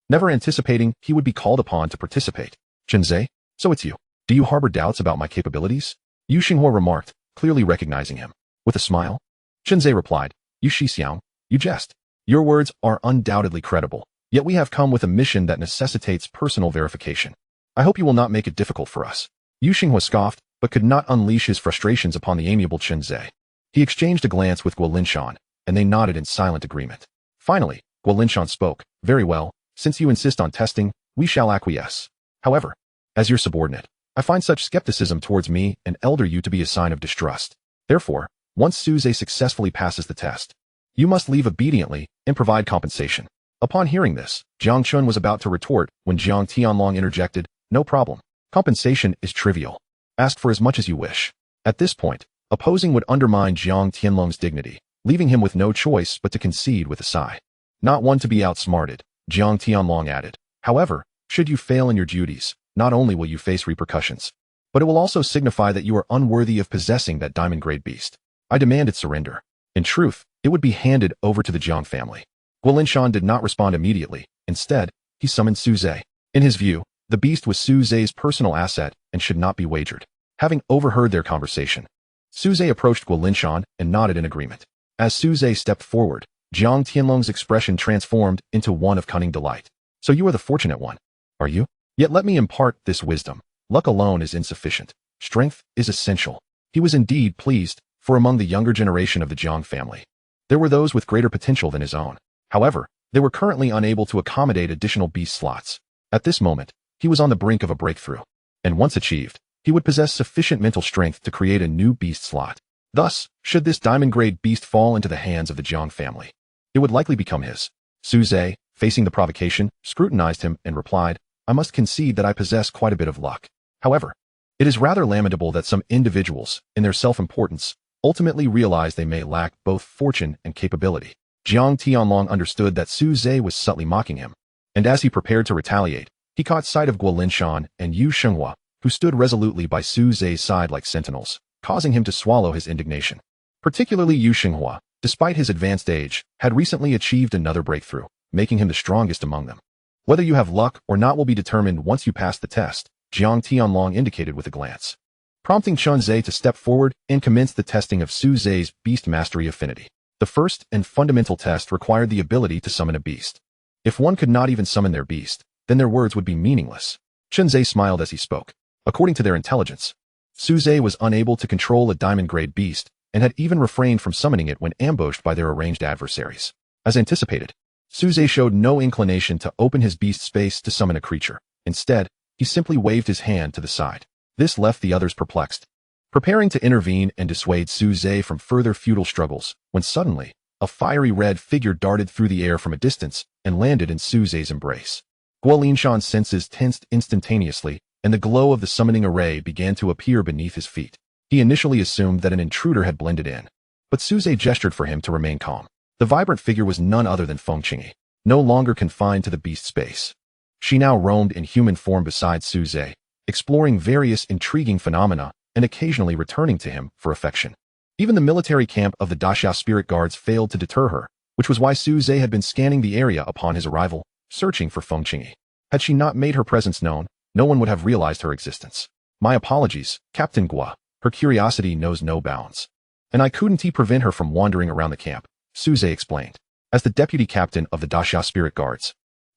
never anticipating he would be called upon to participate. Chen Ze, so it's you. Do you harbor doubts about my capabilities? Yu Xinghua remarked, clearly recognizing him. With a smile, Chen Ze replied, Yu Shixiang, you jest. Your words are undoubtedly credible, yet we have come with a mission that necessitates personal verification. I hope you will not make it difficult for us. Yu Xinghua scoffed, but could not unleash his frustrations upon the amiable Chen Ze. He exchanged a glance with Guo Linshan, and they nodded in silent agreement. Finally, Guo Linshan spoke, Very well, since you insist on testing, we shall acquiesce. However, as your subordinate, I find such skepticism towards me and elder you to be a sign of distrust. Therefore, once Su Ze successfully passes the test, you must leave obediently and provide compensation. Upon hearing this, Jiang Chun was about to retort when Jiang Tianlong interjected, No problem. Compensation is trivial. Ask for as much as you wish. At this point, opposing would undermine Jiang Tianlong's dignity, leaving him with no choice but to concede with a sigh. Not one to be outsmarted, Jiang Tianlong added. However, should you fail in your duties, not only will you face repercussions, but it will also signify that you are unworthy of possessing that diamond-grade beast. I demand its surrender. In truth, it would be handed over to the Jiang family. Guo Linshan did not respond immediately. Instead, he summoned Su Ze. In his view, the beast was Su Ze's personal asset and should not be wagered. Having overheard their conversation, Su Ze approached Guo Linshan and nodded in agreement. As Su Ze stepped forward, Jiang Tianlong's expression transformed into one of cunning delight. So you are the fortunate one, are you? Yet let me impart this wisdom. Luck alone is insufficient. Strength is essential. He was indeed pleased, for among the younger generation of the Jiang family, there were those with greater potential than his own. However, they were currently unable to accommodate additional beast slots. At this moment, he was on the brink of a breakthrough. And once achieved, he would possess sufficient mental strength to create a new beast slot. Thus, should this diamond-grade beast fall into the hands of the Jiang family, it would likely become his. Su Ze, facing the provocation, scrutinized him and replied, I must concede that I possess quite a bit of luck. However, it is rather lamentable that some individuals, in their self-importance, ultimately realize they may lack both fortune and capability. Jiang Tianlong understood that Su Ze was subtly mocking him, and as he prepared to retaliate, he caught sight of Guo Linshan and Yu Shenghua, who stood resolutely by Su Ze's side like sentinels, causing him to swallow his indignation. Particularly Yu Shenghua, despite his advanced age, had recently achieved another breakthrough, making him the strongest among them. Whether you have luck or not will be determined once you pass the test, Jiang Tianlong indicated with a glance, prompting Chun Ze to step forward and commence the testing of Su Ze's beast mastery affinity. The first and fundamental test required the ability to summon a beast. If one could not even summon their beast, then their words would be meaningless. Chun Ze smiled as he spoke. According to their intelligence, Su Ze was unable to control a diamond-grade beast and had even refrained from summoning it when ambushed by their arranged adversaries. As anticipated, Su Ze showed no inclination to open his beast space to summon a creature. Instead, he simply waved his hand to the side. This left the others perplexed, preparing to intervene and dissuade Su Ze from further futile struggles, when suddenly, a fiery red figure darted through the air from a distance and landed in Su Ze's embrace. Guo Linshan's senses tensed instantaneously, and the glow of the summoning array began to appear beneath his feet. He initially assumed that an intruder had blended in, but Su Ze gestured for him to remain calm. The vibrant figure was none other than Feng Qingyi, no longer confined to the beast space. She now roamed in human form beside Su Ze, exploring various intriguing phenomena and occasionally returning to him for affection. Even the military camp of the Daxia spirit guards failed to deter her, which was why Su Ze had been scanning the area upon his arrival, searching for Feng Qingyi. Had she not made her presence known, no one would have realized her existence. My apologies, Captain Guo. Her curiosity knows no bounds. And I couldn't prevent her from wandering around the camp, Su Ze explained. As the deputy captain of the Daxia spirit guards,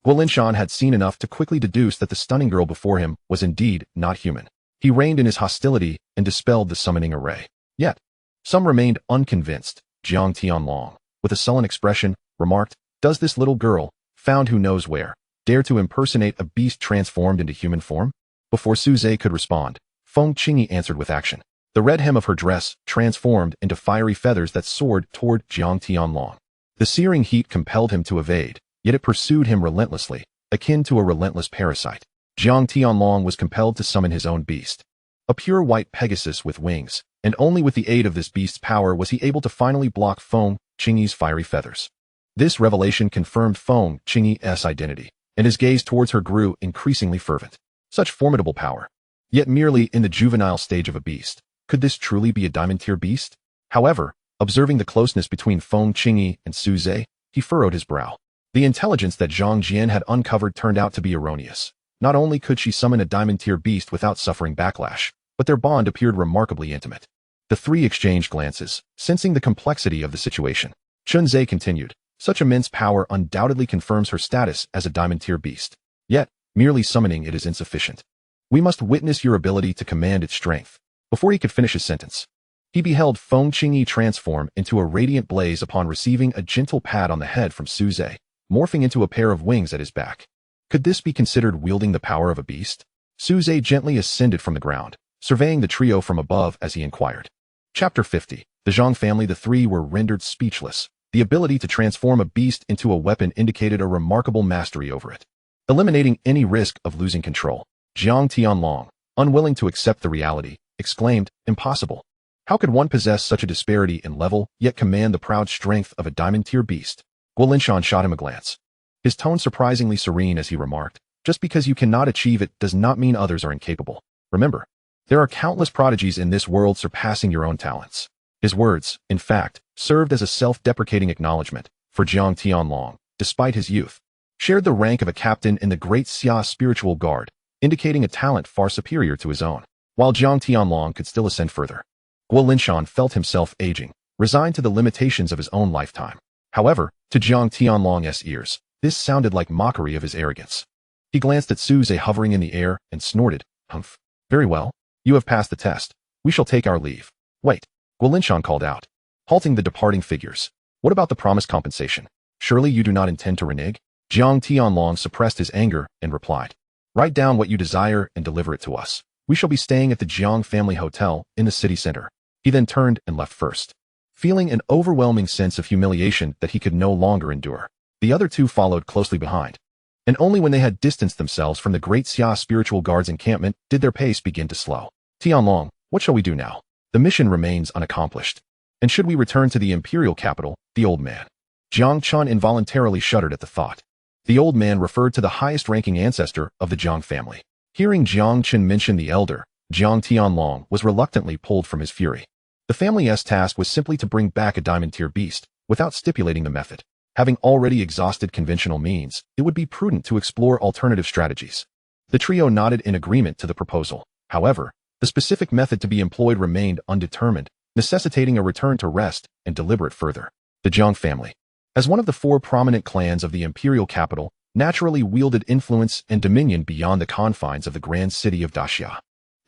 Guo Linshan had seen enough to quickly deduce that the stunning girl before him was indeed not human. He reined in his hostility and dispelled the summoning array. Yet, some remained unconvinced. Jiang Tianlong, with a sullen expression, remarked, Does this little girl, found who knows where, dare to impersonate a beast transformed into human form? Before Su Ze could respond, Feng Qingyi answered with action. The red hem of her dress transformed into fiery feathers that soared toward Jiang Tianlong. The searing heat compelled him to evade, yet it pursued him relentlessly, akin to a relentless parasite. Jiang Tianlong was compelled to summon his own beast, a pure white Pegasus with wings, and only with the aid of this beast's power was he able to finally block Feng Qingyi's fiery feathers. This revelation confirmed Feng Qingyi's identity, and his gaze towards her grew increasingly fervent. Such formidable power, yet merely in the juvenile stage of a beast. Could this truly be a diamond-tier beast? However, observing the closeness between Feng Qingyi and Su Ze, he furrowed his brow. The intelligence that Zhang Jian had uncovered turned out to be erroneous. Not only could she summon a diamond-tier beast without suffering backlash, but their bond appeared remarkably intimate. The three exchanged glances, sensing the complexity of the situation. Chun Ze continued, Such immense power undoubtedly confirms her status as a diamond-tier beast. Yet, merely summoning it is insufficient. We must witness your ability to command its strength. Before he could finish his sentence, he beheld Feng Qingyi transform into a radiant blaze upon receiving a gentle pat on the head from Su Ze, morphing into a pair of wings at his back. Could this be considered wielding the power of a beast? Su Ze gently ascended from the ground, surveying the trio from above as he inquired. Chapter 50. The Zhang family. The three were rendered speechless. The ability to transform a beast into a weapon indicated a remarkable mastery over it, eliminating any risk of losing control. Jiang Tianlong, unwilling to accept the reality, exclaimed, Impossible. How could one possess such a disparity in level, yet command the proud strength of a diamond-tier beast? Guo Linshan shot him a glance, his tone surprisingly serene as he remarked, Just because you cannot achieve it does not mean others are incapable. Remember, there are countless prodigies in this world surpassing your own talents. His words, in fact, served as a self-deprecating acknowledgement, for Jiang Tianlong, despite his youth, shared the rank of a captain in the Great Xia spiritual guard, indicating a talent far superior to his own. While Jiang Tianlong could still ascend further, Guo Linshan felt himself aging, resigned to the limitations of his own lifetime. However, to Jiang Tianlong's ears, this sounded like mockery of his arrogance. He glanced at Su Ze hovering in the air and snorted, Humph. Very well. You have passed the test. We shall take our leave. Wait. Guo Linshan called out, halting the departing figures. What about the promised compensation? Surely you do not intend to renege? Jiang Tianlong suppressed his anger and replied, Write down what you desire and deliver it to us. We shall be staying at the Jiang family hotel in the city center. He then turned and left first, feeling an overwhelming sense of humiliation that he could no longer endure. The other two followed closely behind, and only when they had distanced themselves from the Great Xia spiritual guards encampment did their pace begin to slow. Tianlong, what shall we do now? The mission remains unaccomplished. And should we return to the imperial capital, the old man? Jiang Chun involuntarily shuddered at the thought. The old man referred to the highest-ranking ancestor of the Jiang family. Hearing Jiang Chun mention the elder, Jiang Tianlong was reluctantly pulled from his fury. The family's task was simply to bring back a diamond-tier beast, without stipulating the method. Having already exhausted conventional means, it would be prudent to explore alternative strategies. The trio nodded in agreement to the proposal. However, the specific method to be employed remained undetermined, necessitating a return to rest and deliberate further. The Jiang family, as one of the four prominent clans of the imperial capital, naturally wielded influence and dominion beyond the confines of the grand city of Daxia.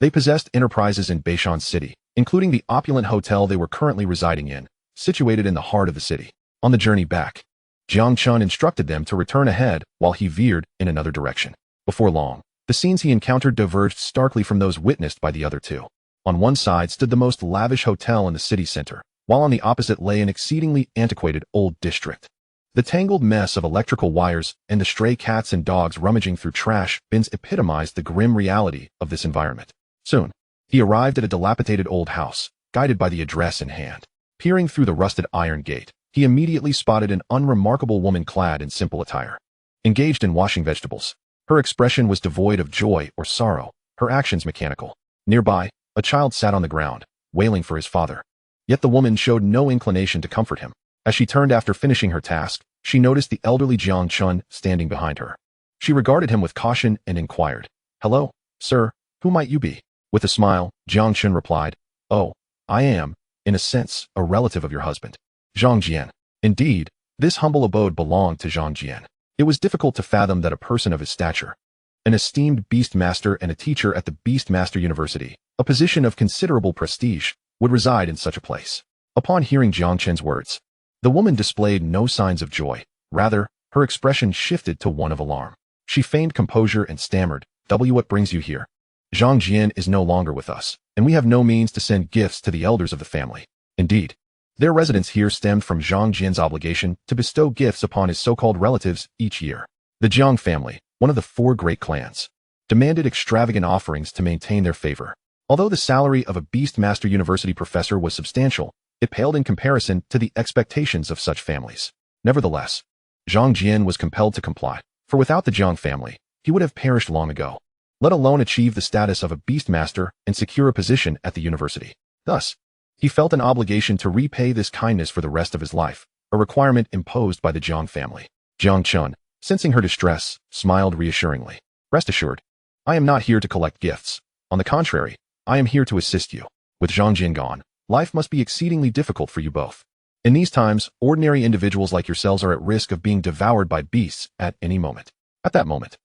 They possessed enterprises in Beishan City, including the opulent hotel they were currently residing in, situated in the heart of the city. On the journey back, Jiang Chun instructed them to return ahead while he veered in another direction. Before long, the scenes he encountered diverged starkly from those witnessed by the other two. On one side stood the most lavish hotel in the city center, while on the opposite lay an exceedingly antiquated old district. The tangled mess of electrical wires and the stray cats and dogs rummaging through trash bins epitomized the grim reality of this environment. Soon, he arrived at a dilapidated old house, guided by the address in hand. Peering through the rusted iron gate, he immediately spotted an unremarkable woman clad in simple attire. Engaged in washing vegetables, her expression was devoid of joy or sorrow, her actions mechanical. Nearby, a child sat on the ground, wailing for his father. Yet the woman showed no inclination to comfort him. As she turned after finishing her task, she noticed the elderly Jiang Chun standing behind her. She regarded him with caution and inquired, "Hello, sir, who might you be?" With a smile, Jiang Chun replied, "Oh, I am, in a sense, a relative of your husband, Zhang Jian." Indeed, this humble abode belonged to Zhang Jian. It was difficult to fathom that a person of his stature, an esteemed beast master and a teacher at the Beast Master University, a position of considerable prestige, would reside in such a place. Upon hearing Jiang Chen's words, the woman displayed no signs of joy. Rather, her expression shifted to one of alarm. She feigned composure and stammered, "What brings you here? Zhang Jian is no longer with us, and we have no means to send gifts to the elders of the family." Indeed, their residence here stemmed from Zhang Jian's obligation to bestow gifts upon his so-called relatives each year. The Jiang family, one of the four great clans, demanded extravagant offerings to maintain their favor. Although the salary of a Beast Master University professor was substantial, it paled in comparison to the expectations of such families. Nevertheless, Zhang Jian was compelled to comply, for without the Jiang family, he would have perished long ago, let alone achieve the status of a Beast Master and secure a position at the university. Thus, he felt an obligation to repay this kindness for the rest of his life, a requirement imposed by the Jiang family. Jiang Chun, sensing her distress, smiled reassuringly. "Rest assured, I am not here to collect gifts. On the contrary, I am here to assist you. With Zhang Jian gone, life must be exceedingly difficult for you both. In these times, ordinary individuals like yourselves are at risk of being devoured by beasts at any moment." At that moment,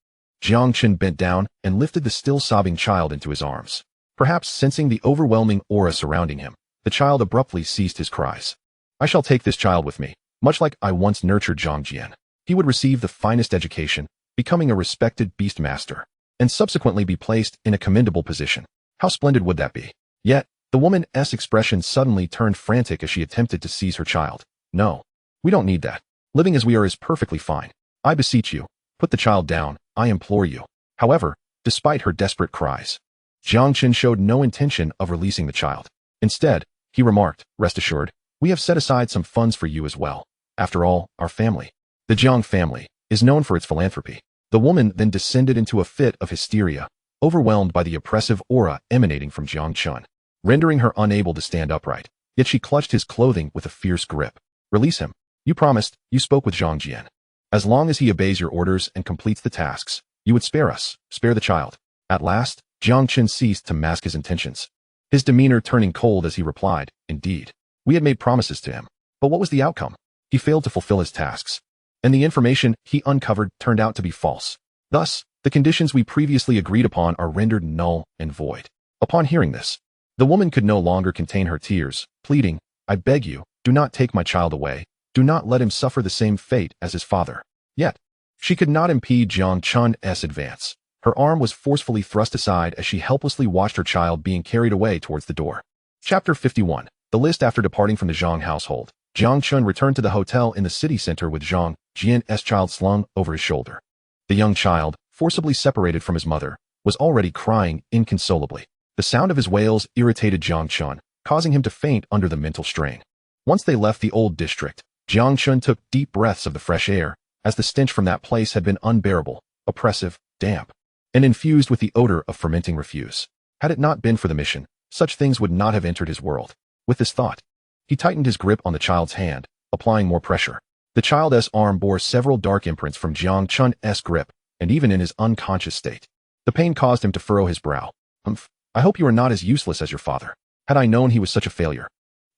Jiang Chun bent down and lifted the still sobbing child into his arms. Perhaps sensing the overwhelming aura surrounding him, the child abruptly ceased his cries. "I shall take this child with me, much like I once nurtured Zhang Jian. He would receive the finest education, becoming a respected beast master, and subsequently be placed in a commendable position. How splendid would that be?" Yet, the woman's expression suddenly turned frantic as she attempted to seize her child. "No, we don't need that. Living as we are is perfectly fine. I beseech you, put the child down, I implore you." However, despite her desperate cries, Jiang Chun showed no intention of releasing the child. Instead, he remarked, "Rest assured, we have set aside some funds for you as well. After all, our family, the Jiang family, is known for its philanthropy." The woman then descended into a fit of hysteria, overwhelmed by the oppressive aura emanating from Jiang Chun, rendering her unable to stand upright. Yet she clutched his clothing with a fierce grip. "Release him. You promised, you spoke with Zhang Jian. As long as he obeys your orders and completes the tasks, you would spare us, spare the child." At last, Jiang Chun ceased to mask his intentions, his demeanor turning cold as he replied, "Indeed, we had made promises to him. But what was the outcome? He failed to fulfill his tasks, and the information he uncovered turned out to be false. Thus, the conditions we previously agreed upon are rendered null and void." Upon hearing this, the woman could no longer contain her tears, pleading, "I beg you, do not take my child away. Do not let him suffer the same fate as his father." Yet, she could not impede Jiang Chun's advance. Her arm was forcefully thrust aside as she helplessly watched her child being carried away towards the door. Chapter 51. The list. After departing from the Zhang household, Jiang Chun returned to the hotel in the city center with Zhang Jian's child slung over his shoulder. The young child, forcibly separated from his mother, was already crying inconsolably. The sound of his wails irritated Jiang Chun, causing him to faint under the mental strain. Once they left the old district, Jiang Chun took deep breaths of the fresh air, as the stench from that place had been unbearable, oppressive, damp, and infused with the odor of fermenting refuse. Had it not been for the mission, such things would not have entered his world. With this thought, he tightened his grip on the child's hand, applying more pressure. The child's arm bore several dark imprints from Jiang Chun's grip, and even in his unconscious state, the pain caused him to furrow his brow. I hope you are not as useless as your father. Had I known he was such a failure,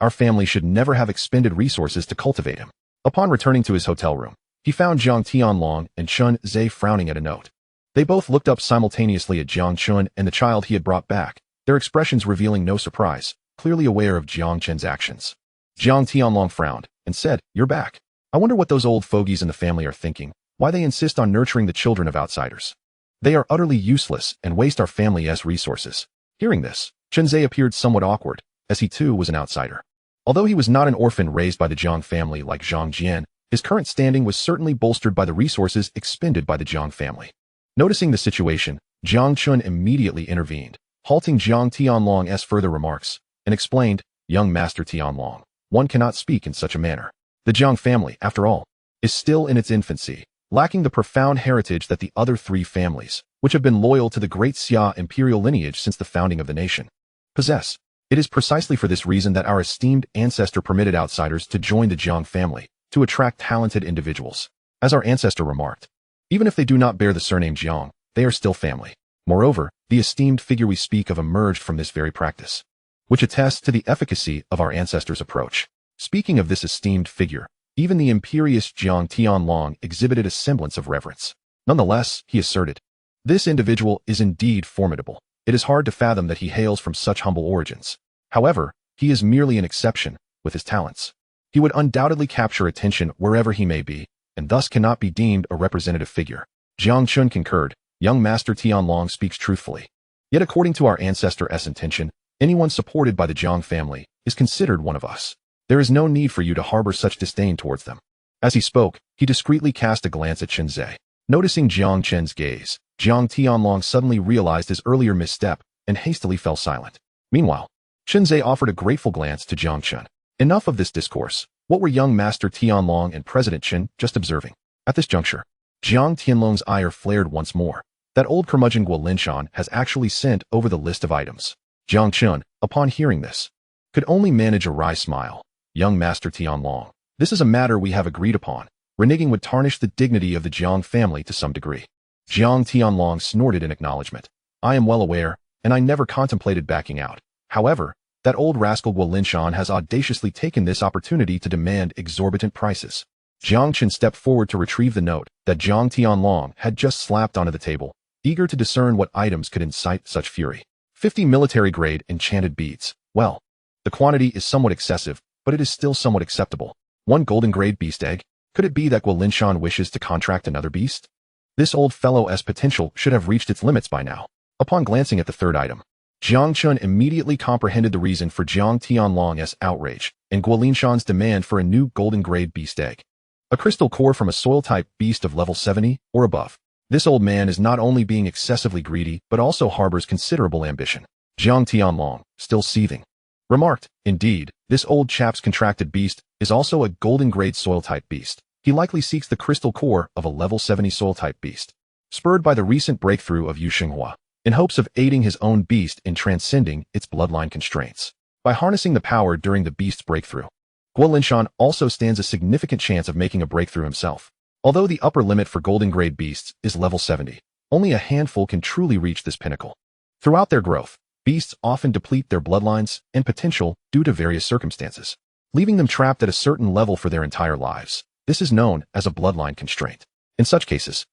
our family should never have expended resources to cultivate him. Upon returning to his hotel room, he found Jiang Tianlong and Chun Ze frowning at a note. They both looked up simultaneously at Jiang Chun and the child he had brought back, their expressions revealing no surprise, clearly aware of Jiang Chun's actions. Jiang Tianlong frowned and said, "You're back. I wonder what those old fogies in the family are thinking, why they insist on nurturing the children of outsiders. They are utterly useless and waste our family's resources." Hearing this, Chun Ze appeared somewhat awkward, as he too was an outsider. Although he was not an orphan raised by the Jiang family like Zhang Jian, his current standing was certainly bolstered by the resources expended by the Jiang family. Noticing the situation, Jiang Chun immediately intervened, halting Jiang Tianlong's further remarks, and explained, "Young Master Tianlong, one cannot speak in such a manner. The Jiang family, after all, is still in its infancy, lacking the profound heritage that the other three families, which have been loyal to the great Xia imperial lineage since the founding of the nation, possess. It is precisely for this reason that our esteemed ancestor permitted outsiders to join the Jiang family, to attract talented individuals. As our ancestor remarked, even if they do not bear the surname Jiang, they are still family. Moreover, the esteemed figure we speak of emerged from this very practice, which attests to the efficacy of our ancestors' approach." Speaking of this esteemed figure, even the imperious Jiang Tianlong exhibited a semblance of reverence. Nonetheless, he asserted, "This individual is indeed formidable. It is hard to fathom that he hails from such humble origins. However, he is merely an exception, with his talents. He would undoubtedly capture attention wherever he may be, and thus cannot be deemed a representative figure." Jiang Chun concurred, "Young Master Tianlong speaks truthfully. Yet according to our ancestor's intention, anyone supported by the Jiang family is considered one of us. There is no need for you to harbor such disdain towards them." As he spoke, he discreetly cast a glance at Chun Ze. Noticing Jiang Chun's gaze, Jiang Tianlong suddenly realized his earlier misstep and hastily fell silent. Meanwhile, Chun Ze offered a grateful glance to Jiang Chun. Enough of this discourse. What were young Master Tianlong and President Chen just observing? At this juncture, Jiang Tianlong's ire flared once more. That old curmudgeon Guo Linshan has actually sent over the list of items. Jiang Chun, upon hearing this, could only manage a wry smile. "Young Master Tianlong, this is a matter we have agreed upon. Reneging would tarnish the dignity of the Jiang family to some degree." Jiang Tianlong snorted in acknowledgement. "I am well aware, and I never contemplated backing out. However, that old rascal Guo Linshan has audaciously taken this opportunity to demand exorbitant prices." Jiang Chun stepped forward to retrieve the note that Jiang Tianlong had just slapped onto the table, eager to discern what items could incite such fury. 50 military-grade enchanted beads. Well, the quantity is somewhat excessive, but it is still somewhat acceptable. 1 golden-grade beast egg. Could it be that Guo Linshan wishes to contract another beast? This old fellow's potential should have reached its limits by now. Upon glancing at the third item, Jiang Chun immediately comprehended the reason for Jiang Tianlong's outrage and Guo Linshan's demand for a new golden-grade beast egg. A crystal core from a soil-type beast of level 70 or above. This old man is not only being excessively greedy, but also harbors considerable ambition. Jiang Tianlong, still seething, remarked, "Indeed, this old chap's contracted beast is also a golden-grade soil-type beast. He likely seeks the crystal core of a level 70 soil-type beast, spurred by the recent breakthrough of Yu Xinghua, in hopes of aiding his own beast in transcending its bloodline constraints. By harnessing the power during the beast's breakthrough, Guo Linshan also stands a significant chance of making a breakthrough himself. Although the upper limit for golden-grade beasts is level 70, only a handful can truly reach this pinnacle. Throughout their growth, beasts often deplete their bloodlines and potential due to various circumstances, leaving them trapped at a certain level for their entire lives. This is known as a bloodline constraint. In such cases,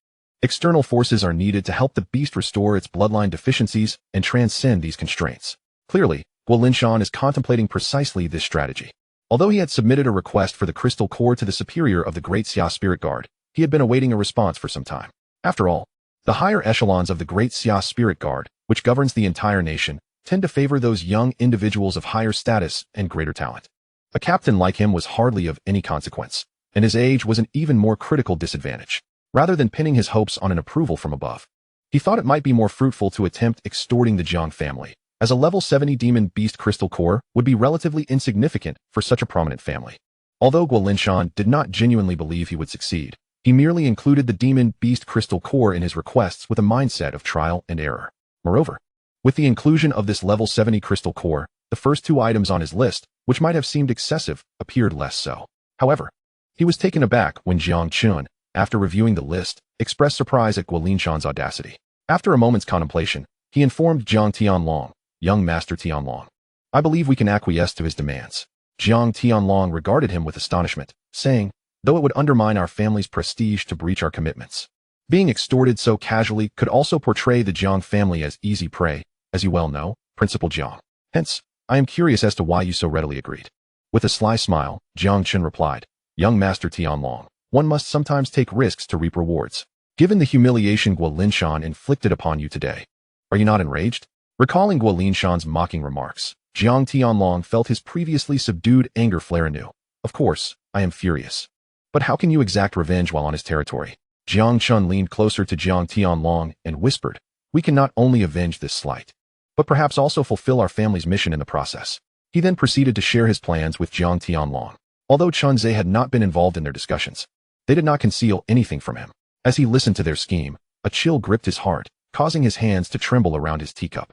external forces are needed to help the beast restore its bloodline deficiencies and transcend these constraints. Clearly, Guo Linshan is contemplating precisely this strategy. Although he had submitted a request for the crystal core to the superior of the Great Xia Spirit Guard, he had been awaiting a response for some time. After all, the higher echelons of the Great Xia Spirit Guard, which governs the entire nation, tend to favor those young individuals of higher status and greater talent. A captain like him was hardly of any consequence, and his age was an even more critical disadvantage. Rather than pinning his hopes on an approval from above, he thought it might be more fruitful to attempt extorting the Jiang family, as a level 70 demon beast crystal core would be relatively insignificant for such a prominent family. Although Guo Linshan did not genuinely believe he would succeed, he merely included the demon beast crystal core in his requests with a mindset of trial and error. Moreover, with the inclusion of this level 70 crystal core, the first two items on his list, which might have seemed excessive, appeared less so. However, he was taken aback when Jiang Chun, after reviewing the list, expressed surprise at Guo Linshan's audacity. After a moment's contemplation, he informed Jiang Tianlong, young Master Tianlong, "I believe we can acquiesce to his demands." Jiang Tianlong regarded him with astonishment, saying, "Though it would undermine our family's prestige to breach our commitments. Being extorted so casually could also portray the Jiang family as easy prey, as you well know, Principal Jiang. Hence, I am curious as to why you so readily agreed." With a sly smile, Jiang Chun replied, "Young Master Tianlong, one must sometimes take risks to reap rewards. Given the humiliation Guo Linshan inflicted upon you today, are you not enraged?" Recalling Guo Linshan's mocking remarks, Jiang Tianlong felt his previously subdued anger flare anew. "Of course, I am furious. But how can you exact revenge while on his territory?" Jiang Chun leaned closer to Jiang Tianlong and whispered, "We can not only avenge this slight, but perhaps also fulfill our family's mission in the process." He then proceeded to share his plans with Jiang Tianlong. Although Chun Ze had not been involved in their discussions, they did not conceal anything from him. As he listened to their scheme, a chill gripped his heart, causing his hands to tremble around his teacup.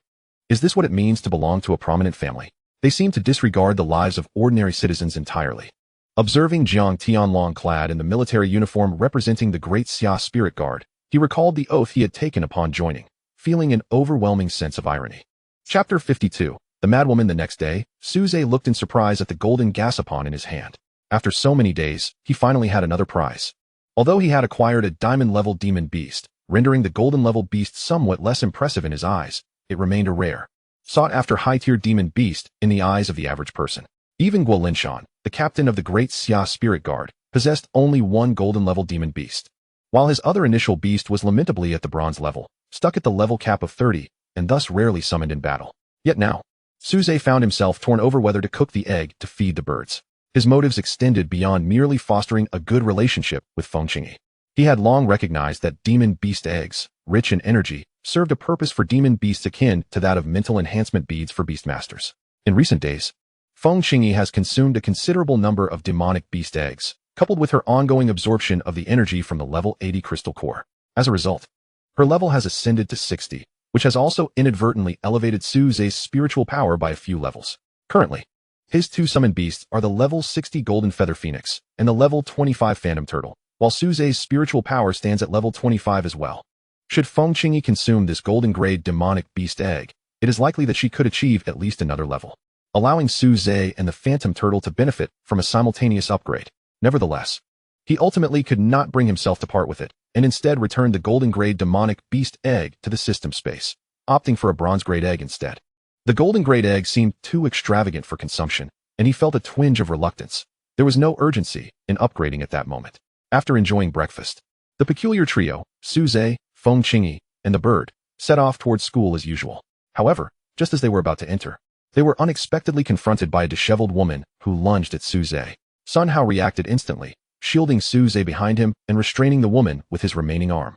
Is this what it means to belong to a prominent family? They seem to disregard the lives of ordinary citizens entirely. Observing Jiang Tianlong clad in the military uniform representing the Great Xia Spirit Guard, he recalled the oath he had taken upon joining, feeling an overwhelming sense of irony. Chapter 52. The Madwoman. The next day, Su Ze looked in surprise at the golden gashapon in his hand. After so many days, he finally had another prize. Although he had acquired a diamond-level demon beast, rendering the golden-level beast somewhat less impressive in his eyes, it remained a rare, sought-after high-tier demon beast in the eyes of the average person. Even Guo Linshan, the captain of the Great Xia Spirit Guard, possessed only one golden-level demon beast, while his other initial beast was lamentably at the bronze level, stuck at the level cap of 30, and thus rarely summoned in battle. Yet now, Su Ze found himself torn over whether to cook the egg to feed the birds. His motives extended beyond merely fostering a good relationship with Feng Qingyi. He had long recognized that demon beast eggs, rich in energy, served a purpose for demon beasts akin to that of mental enhancement beads for beastmasters. In recent days, Feng Qingyi has consumed a considerable number of demonic beast eggs, coupled with her ongoing absorption of the energy from the level 80 crystal core. As a result, her level has ascended to 60, which has also inadvertently elevated Su Ze's spiritual power by a few levels. Currently, his two summoned beasts are the level 60 Golden Feather Phoenix and the level 25 Phantom Turtle, while Su Ze's spiritual power stands at level 25 as well. Should Feng Qingyi consume this golden grade demonic beast egg, it is likely that she could achieve at least another level, allowing Su Ze and the Phantom Turtle to benefit from a simultaneous upgrade. Nevertheless, he ultimately could not bring himself to part with it, and instead returned the golden grade demonic beast egg to the system space, opting for a bronze grade egg instead. The golden grade egg seemed too extravagant for consumption, and he felt a twinge of reluctance. There was no urgency in upgrading at that moment. After enjoying breakfast, the peculiar trio, Su Ze, Feng Qingyi, and the bird, set off towards school as usual. However, just as they were about to enter, they were unexpectedly confronted by a disheveled woman who lunged at Su Ze. Sun Hao reacted instantly, shielding Su Ze behind him and restraining the woman with his remaining arm.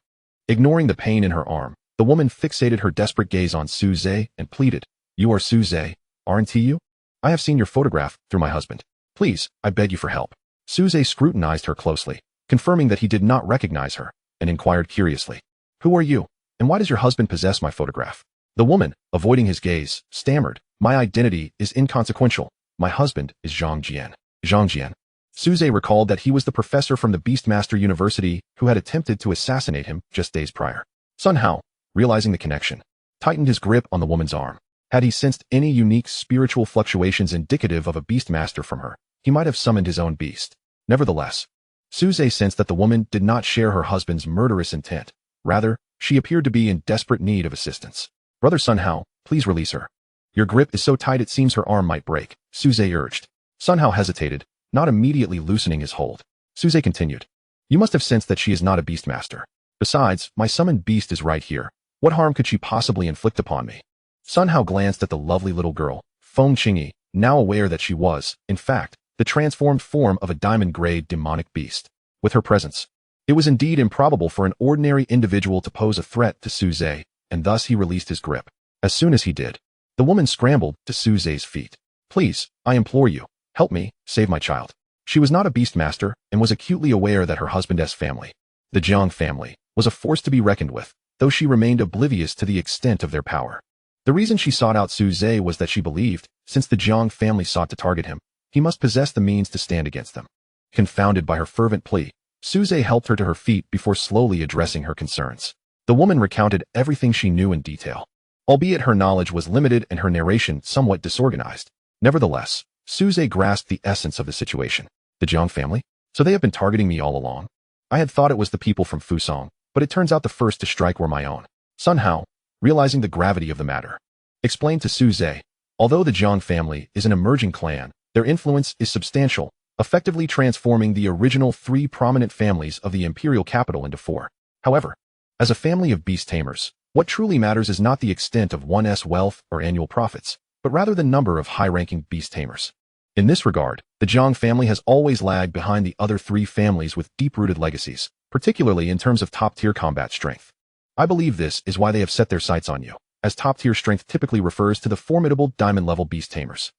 Ignoring the pain in her arm, the woman fixated her desperate gaze on Su Ze and pleaded, "You are Su Ze, aren't you? I have seen your photograph through my husband. Please, I beg you for help." Su Ze scrutinized her closely, confirming that he did not recognize her, and inquired curiously, "Who are you, and why does your husband possess my photograph?" The woman, avoiding his gaze, stammered, "My identity is inconsequential. My husband is Zhang Jian." Zhang Jian. Su Ze recalled that he was the professor from the Beastmaster University who had attempted to assassinate him just days prior. Sun Hao, realizing the connection, tightened his grip on the woman's arm. Had he sensed any unique spiritual fluctuations indicative of a beastmaster from her, he might have summoned his own beast. Nevertheless, Su Ze sensed that the woman did not share her husband's murderous intent. Rather, she appeared to be in desperate need of assistance. "Brother Sun Hao, please release her. Your grip is so tight it seems her arm might break," Su Ze urged. Sun Hao hesitated, not immediately loosening his hold. Su Ze continued, "You must have sensed that she is not a beastmaster. Besides, my summoned beast is right here. What harm could she possibly inflict upon me?" Sun Hao glanced at the lovely little girl, Feng Qingyi, now aware that she was, in fact, the transformed form of a diamond-grade demonic beast. With her presence, it was indeed improbable for an ordinary individual to pose a threat to Su Ze, and thus he released his grip. As soon as he did, the woman scrambled to Su Ze's feet. Please, I implore you, help me, save my child. She was not a beastmaster and was acutely aware that her husband's family, the Jiang family, was a force to be reckoned with, though she remained oblivious to the extent of their power. The reason she sought out Su Ze was that she believed, since the Jiang family sought to target him, he must possess the means to stand against them. Confounded by her fervent plea, Su Ze helped her to her feet before slowly addressing her concerns. The woman recounted everything she knew in detail, albeit her knowledge was limited and her narration somewhat disorganized. Nevertheless, Su Ze grasped the essence of the situation. The Jiang family? So they have been targeting me all along? I had thought it was the people from Fusong, but it turns out the first to strike were my own. Sun Hao, realizing the gravity of the matter, explained to Su Ze, although the Jiang family is an emerging clan, their influence is substantial, effectively transforming the original 3 prominent families of the imperial capital into 4. However, as a family of beast tamers, what truly matters is not the extent of one's wealth or annual profits, but rather the number of high-ranking beast tamers. In this regard, the Jiang family has always lagged behind the other 3 families with deep-rooted legacies, particularly in terms of top-tier combat strength. I believe this is why they have set their sights on you, as top-tier strength typically refers to the formidable diamond-level beast tamers.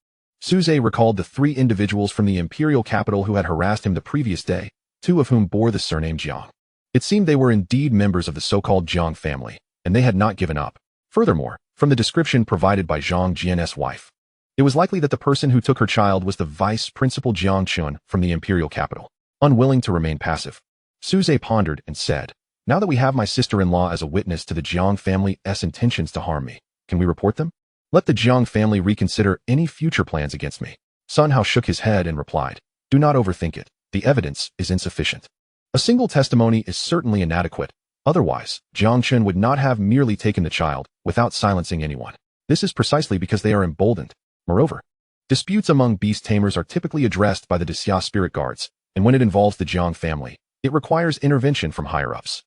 Su Ze recalled the 3 individuals from the imperial capital who had harassed him the previous day, 2 of whom bore the surname Jiang. It seemed they were indeed members of the so-called Jiang family, and they had not given up. Furthermore, from the description provided by Zhang Jian's wife, it was likely that the person who took her child was the vice principal Jiang Chun from the imperial capital. Unwilling to remain passive, Su Ze pondered and said, now that we have my sister-in-law as a witness to the Jiang family's intentions to harm me, can we report them? Let the Jiang family reconsider any future plans against me. Sun Hao shook his head and replied, do not overthink it. The evidence is insufficient. A single testimony is certainly inadequate. Otherwise, Jiang Chun would not have merely taken the child without silencing anyone. This is precisely because they are emboldened. Moreover, disputes among beast tamers are typically addressed by the Xia spirit guards, and when it involves the Jiang family, it requires intervention from higher-ups.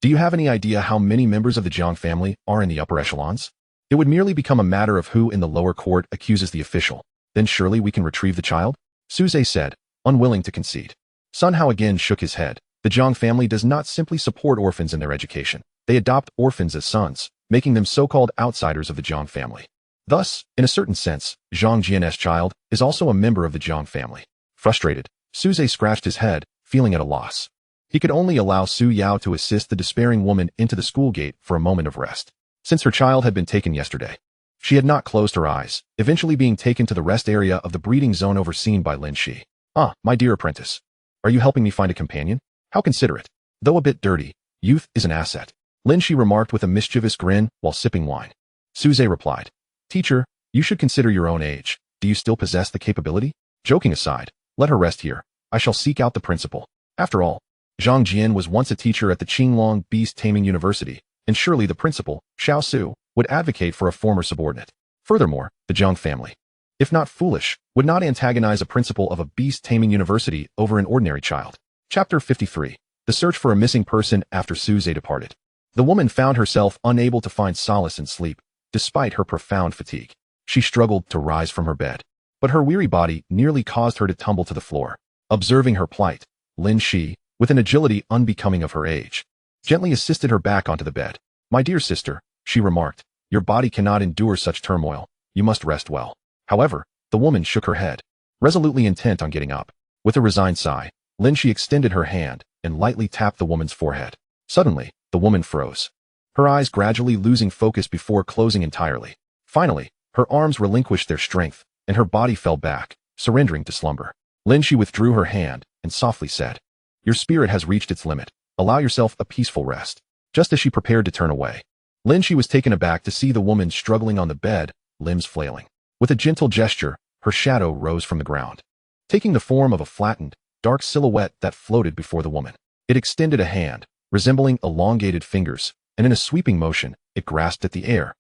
Do you have any idea how many members of the Jiang family are in the upper echelons? It would merely become a matter of who in the lower court accuses the official. Then surely we can retrieve the child? Su Ze said, unwilling to concede. Sun Hao again shook his head. The Jiang family does not simply support orphans in their education. They adopt orphans as sons, making them so-called outsiders of the Jiang family. Thus, in a certain sense, Zhang Jian's child is also a member of the Jiang family. Frustrated, Su Ze scratched his head, feeling at a loss. He could only allow Su Yao to assist the despairing woman into the school gate for a moment of rest. Since her child had been taken yesterday, she had not closed her eyes, eventually being taken to the rest area of the breeding zone overseen by Lin Shi. Ah, my dear apprentice. Are you helping me find a companion? How considerate. Though a bit dirty, youth is an asset. Lin Shi remarked with a mischievous grin while sipping wine. Su Ze replied, teacher, you should consider your own age. Do you still possess the capability? Joking aside, let her rest here. I shall seek out the principal. After all, Zhang Jian was once a teacher at the Qinglong Beast Taming University, and surely the principal, Xiao Su, would advocate for a former subordinate. Furthermore, the Jiang family, if not foolish, would not antagonize a principal of a beast taming university over an ordinary child. Chapter 53. The search for a missing person after Su Ze departed. The woman found herself unable to find solace in sleep, despite her profound fatigue. She struggled to rise from her bed, but her weary body nearly caused her to tumble to the floor. Observing her plight, Lin Shi, with an agility unbecoming of her age, gently assisted her back onto the bed. My dear sister, she remarked, your body cannot endure such turmoil. You must rest well. However, the woman shook her head, resolutely intent on getting up. With a resigned sigh, Lin Shi extended her hand and lightly tapped the woman's forehead. Suddenly, the woman froze, her eyes gradually losing focus before closing entirely. Finally, her arms relinquished their strength, and her body fell back, surrendering to slumber. Lin Shi withdrew her hand and softly said, your spirit has reached its limit. Allow yourself a peaceful rest. Just as she prepared to turn away, Lin Shi was taken aback to see the woman struggling on the bed, limbs flailing. With a gentle gesture, her shadow rose from the ground, taking the form of a flattened, dark silhouette that floated before the woman. It extended a hand, resembling elongated fingers, and in a sweeping motion, it grasped at the air,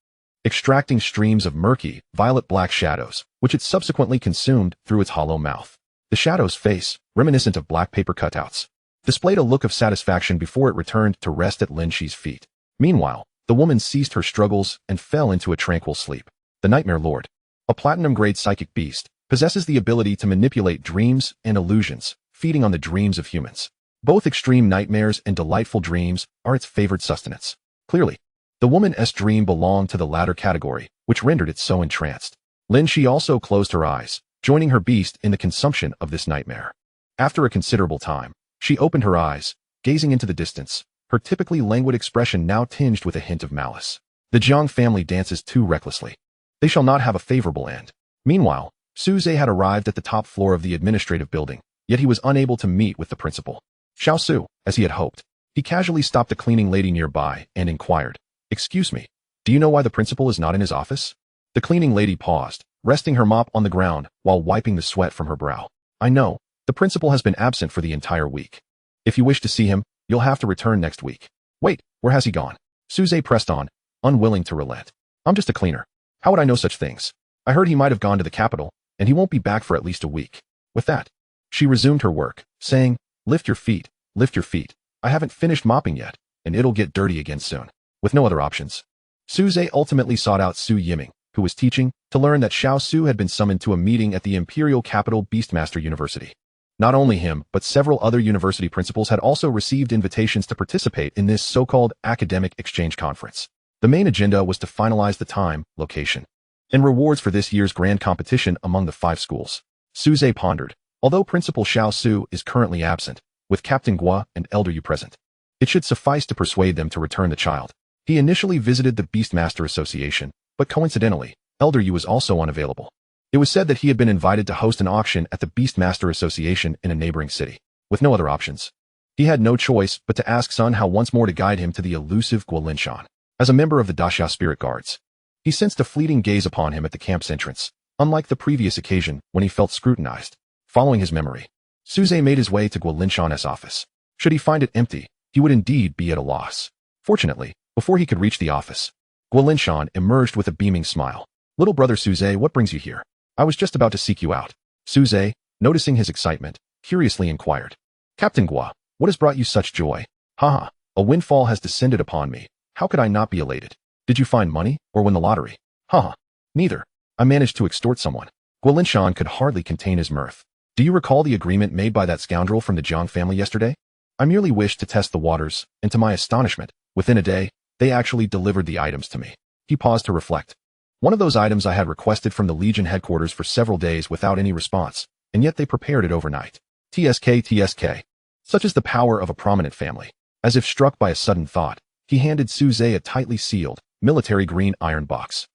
extracting streams of murky, violet-black shadows, which it subsequently consumed through its hollow mouth. The shadow's face, reminiscent of black paper cutouts, displayed a look of satisfaction before it returned to rest at Lin Shi's feet. Meanwhile, The woman ceased her struggles and fell into a tranquil sleep. The Nightmare Lord, a platinum-grade psychic beast, possesses the ability to manipulate dreams and illusions, feeding on the dreams of humans. Both extreme nightmares and delightful dreams are its favored sustenance. Clearly, the woman's dream belonged to the latter category, which rendered it so entranced. Lin Shi also closed her eyes, joining her beast in the consumption of this nightmare. After a considerable time, she opened her eyes, gazing into the distance, her typically languid expression now tinged with a hint of malice. The Jiang family dances too recklessly. They shall not have a favorable end. Meanwhile, Su Ze had arrived at the top floor of the administrative building, yet he was unable to meet with the principal. Xiao Su, as he had hoped. He casually stopped a cleaning lady nearby and inquired, "Excuse me, do you know why the principal is not in his office?" The cleaning lady paused, resting her mop on the ground while wiping the sweat from her brow. "I know, the principal has been absent for the entire week. If you wish to see him, you'll have to return next week." "Wait, where has he gone?" Su Ze pressed on, unwilling to relent. "I'm just a cleaner. How would I know such things? I heard he might have gone to the capital, and he won't be back for at least a week." With that, she resumed her work, saying, lift your feet, lift your feet. I haven't finished mopping yet, and it'll get dirty again soon." With no other options, Su Ze ultimately sought out Su Yiming, who was teaching, to learn that Xiao Su had been summoned to a meeting at the Imperial Capital Beastmaster University. Not only him, but several other university principals had also received invitations to participate in this so-called academic exchange conference. The main agenda was to finalize the time, location, and rewards for this year's grand competition among the 5 schools. Su Ze pondered, although Principal Xiao Su is currently absent, with Captain Gua and Elder Yu present, it should suffice to persuade them to return the child. He initially visited the Beastmaster Association, but coincidentally, Elder Yu was also unavailable. It was said that he had been invited to host an auction at the Beastmaster Association in a neighboring city. With no other options, he had no choice but to ask Sun Hao once more to guide him to the elusive Guolinshan. As a member of the Daxia Spirit Guards, he sensed a fleeting gaze upon him at the camp's entrance, unlike the previous occasion when he felt scrutinized. Following his memory, Su Ze made his way to Guolinshan's office. Should he find it empty, he would indeed be at a loss. Fortunately, before he could reach the office, Guolinshan emerged with a beaming smile. "Little brother Su Ze, what brings you here? I was just about to seek you out." Su Ze, noticing his excitement, curiously inquired. "Captain Gua, what has brought you such joy?" "Haha, a windfall has descended upon me. How could I not be elated? Did you find money, or win the lottery?" "Haha, neither. I managed to extort someone." Guolinshan could hardly contain his mirth. "Do you recall the agreement made by that scoundrel from the Jiang family yesterday? I merely wished to test the waters, and to my astonishment, within a day, they actually delivered the items to me." He paused to reflect. "One of those items I had requested from the Legion headquarters for several days without any response, and yet they prepared it overnight. TSK. Such is the power of a prominent family." As if struck by a sudden thought, he handed Su Ze a tightly sealed, military green iron box.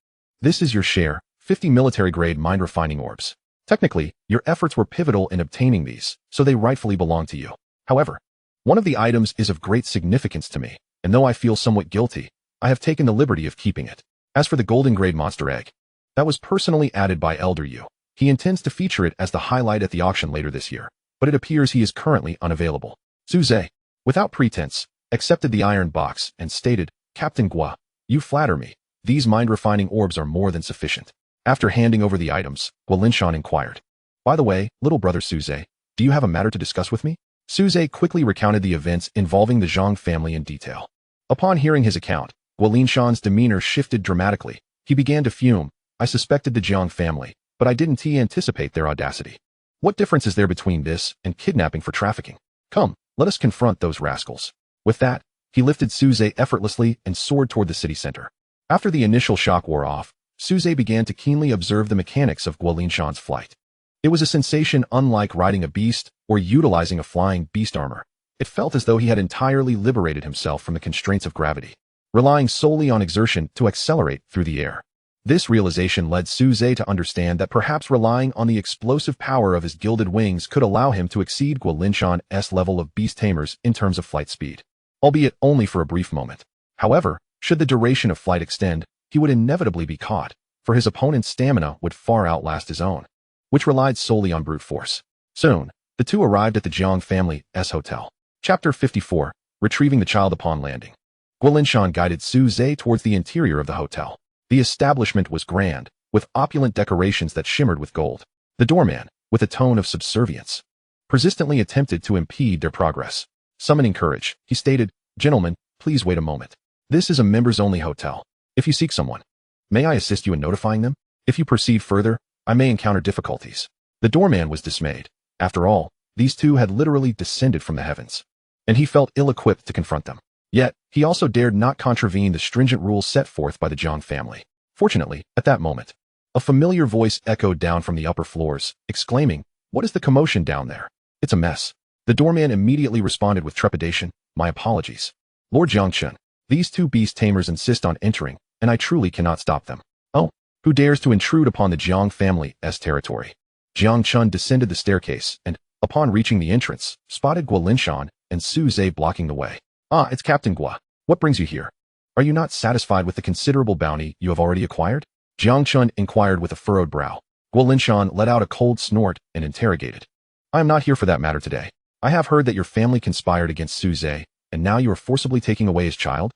"This is your share, 50 military-grade mind-refining orbs. Technically, your efforts were pivotal in obtaining these, so they rightfully belong to you. However, one of the items is of great significance to me, and though I feel somewhat guilty, I have taken the liberty of keeping it. As for the golden-grade monster egg, that was personally added by Elder Yu. He intends to feature it as the highlight at the auction later this year, but it appears he is currently unavailable." Su Ze, without pretense, accepted the iron box and stated, "Captain Gua, you flatter me. These mind-refining orbs are more than sufficient." After handing over the items, Guolinshan inquired, "By the way, little brother Su Ze, do you have a matter to discuss with me?" Su Ze quickly recounted the events involving the Zhang family in detail. Upon hearing his account, Guolinshan's demeanor shifted dramatically. He began to fume. "I suspected the Jiang family, but I didn't anticipate their audacity. What difference is there between this and kidnapping for trafficking? Come, let us confront those rascals." With that, he lifted Su Ze effortlessly and soared toward the city center. After the initial shock wore off, Su Ze began to keenly observe the mechanics of Guolinshan's flight. It was a sensation unlike riding a beast or utilizing a flying beast armor. It felt as though he had entirely liberated himself from the constraints of gravity, relying solely on exertion to accelerate through the air. This realization led Su Ze to understand that perhaps relying on the explosive power of his gilded wings could allow him to exceed Guolinshan's level of beast tamers in terms of flight speed, albeit only for a brief moment. However, should the duration of flight extend, he would inevitably be caught, for his opponent's stamina would far outlast his own, which relied solely on brute force. Soon, the two arrived at the Jiang family's hotel. Chapter 54, Retrieving the Child Upon Landing. Guolinshan guided Su Ze towards the interior of the hotel. The establishment was grand, with opulent decorations that shimmered with gold. The doorman, with a tone of subservience, persistently attempted to impede their progress. Summoning courage, he stated, "Gentlemen, please wait a moment. This is a members-only hotel. If you seek someone, may I assist you in notifying them? If you proceed further, I may encounter difficulties. The doorman was dismayed. After all, these two had literally descended from the heavens, and he felt ill-equipped to confront them. Yet, he also dared not contravene the stringent rules set forth by the Jiang family. Fortunately, at that moment, a familiar voice echoed down from the upper floors, exclaiming, "What is the commotion down there? It's a mess." The doorman immediately responded with trepidation, "My apologies. Lord Jiangchun, these two beast tamers insist on entering, and I truly cannot stop them." "Oh, who dares to intrude upon the Jiang family's territory?" Jiangchun descended the staircase and, upon reaching the entrance, spotted Guolinshan and Su Ze blocking the way. "Ah, it's Captain Gua. What brings you here? Are you not satisfied with the considerable bounty you have already acquired?" Jiangchun inquired with a furrowed brow. Guolinshan let out a cold snort and interrogated. "I am not here for that matter today. I have heard that your family conspired against Su Ze, and now you are forcibly taking away his child?"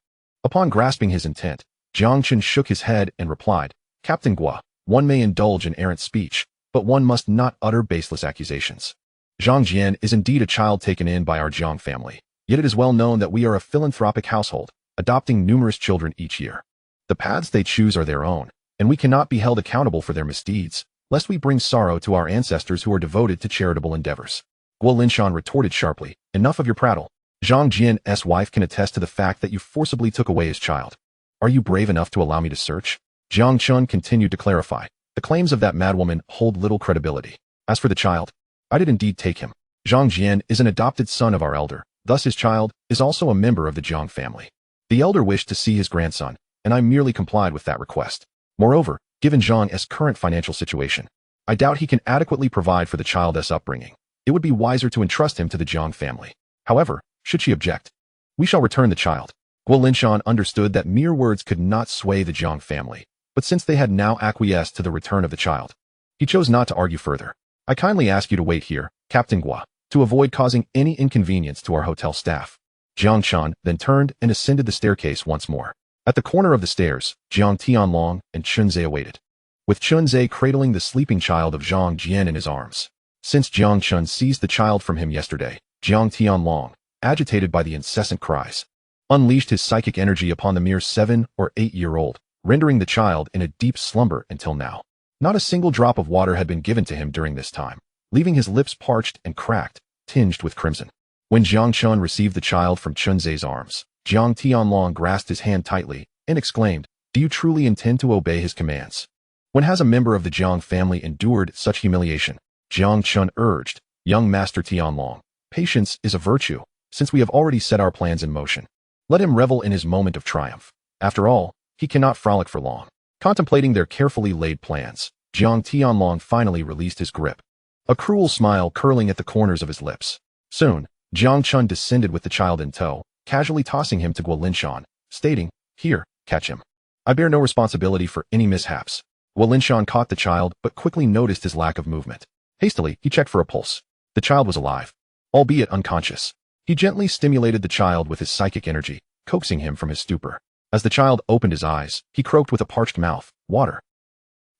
Upon grasping his intent, Jiangchun shook his head and replied, "Captain Gua, one may indulge in errant speech, but one must not utter baseless accusations. Zhang Jian is indeed a child taken in by our Jiang family, yet it is well known that we are a philanthropic household, adopting numerous children each year. The paths they choose are their own, and we cannot be held accountable for their misdeeds, lest we bring sorrow to our ancestors who are devoted to charitable endeavors." Guolinshan retorted sharply, "Enough of your prattle. Zhang Jian's wife can attest to the fact that you forcibly took away his child. Are you brave enough to allow me to search?" Jiangchun continued to clarify, "The claims of that madwoman hold little credibility. As for the child, I did indeed take him. Zhang Jian is an adopted son of our elder, thus his child is also a member of the Jiang family. The elder wished to see his grandson, and I merely complied with that request. Moreover, given Zhang's current financial situation, I doubt he can adequately provide for the child's upbringing. It would be wiser to entrust him to the Jiang family. However, should she object, we shall return the child." Guolinshan understood that mere words could not sway the Jiang family, but since they had now acquiesced to the return of the child, he chose not to argue further. "I kindly ask you to wait here, Captain Gua, to avoid causing any inconvenience to our hotel staff." Jiangchun then turned and ascended the staircase once more. At the corner of the stairs, Jiang Tianlong and Chunze awaited, with Chunze cradling the sleeping child of Zhang Jian in his arms. Since Jiangchun seized the child from him yesterday, Jiang Tianlong, agitated by the incessant cries, unleashed his psychic energy upon the mere 7 or 8-year-old, rendering the child in a deep slumber until now. Not a single drop of water had been given to him during this time, leaving his lips parched and cracked, tinged with crimson. When Jiangchun received the child from Chunze's arms, Jiang Tianlong grasped his hand tightly and exclaimed, "Do you truly intend to obey his commands? When has a member of the Jiang family endured such humiliation?" Jiangchun urged, "Young Master Tianlong, patience is a virtue, since we have already set our plans in motion. Let him revel in his moment of triumph. After all, he cannot frolic for long." Contemplating their carefully laid plans, Jiang Tianlong finally released his grip, a cruel smile curling at the corners of his lips. Soon, Jiangchun descended with the child in tow, casually tossing him to Guolinshan, stating, "Here, catch him. I bear no responsibility for any mishaps." Guolinshan caught the child but quickly noticed his lack of movement. Hastily, he checked for a pulse. The child was alive, albeit unconscious. He gently stimulated the child with his psychic energy, coaxing him from his stupor. As the child opened his eyes, he croaked with a parched mouth, "Water.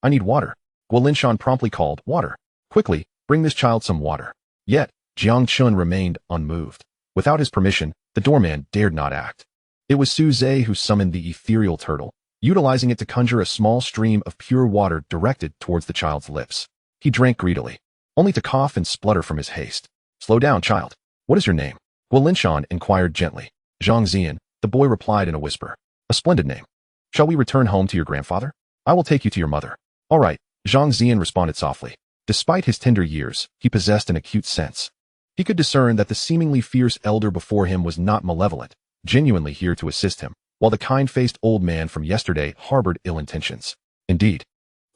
I need water." Guolinshan promptly called, "Water. Quickly, bring this child some water." Yet, Jiangchun remained unmoved. Without his permission, the doorman dared not act. It was Su Ze who summoned the ethereal turtle, utilizing it to conjure a small stream of pure water directed towards the child's lips. He drank greedily, only to cough and splutter from his haste. "Slow down, child. What is your name?" Guolinshan inquired gently. "Zhang Zian," the boy replied in a whisper. "A splendid name. Shall we return home to your grandfather? I will take you to your mother." "All right," Zhang Zian responded softly. Despite his tender years, he possessed an acute sense. He could discern that the seemingly fierce elder before him was not malevolent, genuinely here to assist him, while the kind-faced old man from yesterday harbored ill intentions. Indeed,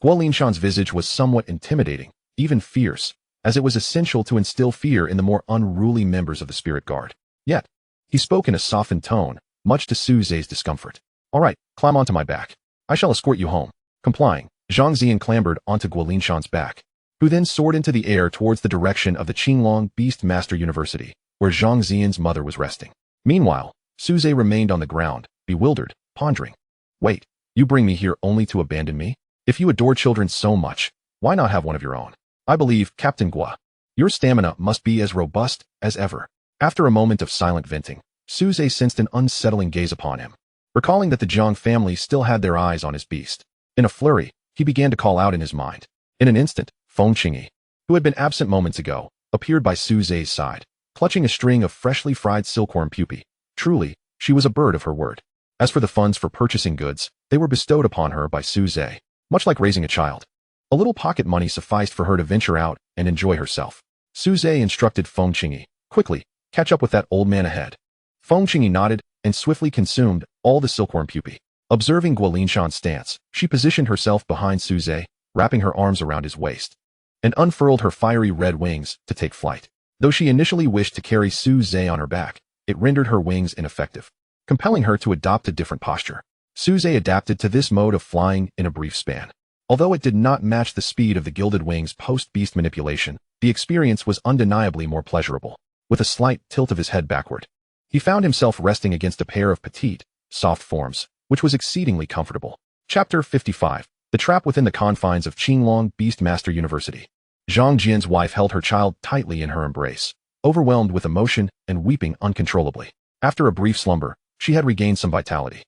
Guolinshan's visage was somewhat intimidating, even fierce, as it was essential to instill fear in the more unruly members of the spirit guard. Yet, he spoke in a softened tone, much to Su Ze's discomfort. "All right, climb onto my back. I shall escort you home." Complying, Zhang Zian clambered onto Guolinshan's back, who then soared into the air towards the direction of the Qinglong Beast Master University, where Zhang Zian's mother was resting. Meanwhile, Su Ze remained on the ground, bewildered, pondering. "Wait, you bring me here only to abandon me? If you adore children so much, why not have one of your own? I believe, Captain Gua, your stamina must be as robust as ever." After a moment of silent venting, Su Ze sensed an unsettling gaze upon him. recalling that the Jiang family still had their eyes on his beast. In a flurry, he began to call out in his mind. In an instant, Feng Qingyi, who had been absent moments ago, appeared by Su Ze's side, clutching a string of freshly fried silkworm pupae. Truly, she was a bird of her word. As for the funds for purchasing goods, they were bestowed upon her by Su Ze, much like raising a child. A little pocket money sufficed for her to venture out and enjoy herself. Su Ze instructed Feng Qingyi, quickly, catch up with that old man ahead. Feng Qingyi nodded and swiftly consumed all the silkworm pupae. Observing Guolinshan's stance, she positioned herself behind Su Ze, wrapping her arms around his waist, and unfurled her fiery red wings to take flight. Though she initially wished to carry Su Ze on her back, it rendered her wings ineffective, compelling her to adopt a different posture. Su Ze adapted to this mode of flying in a brief span. Although it did not match the speed of the gilded wings post-beast manipulation, the experience was undeniably more pleasurable. With a slight tilt of his head backward, he found himself resting against a pair of petite, soft forms, which was exceedingly comfortable. Chapter 55. The Trap Within the Confines of Qinglong Beastmaster University. Zhang Jian's wife held her child tightly in her embrace, overwhelmed with emotion and weeping uncontrollably. After a brief slumber, she had regained some vitality.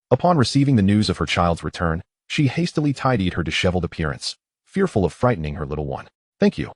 Upon receiving the news of her child's return, she hastily tidied her disheveled appearance, fearful of frightening her little one. Thank you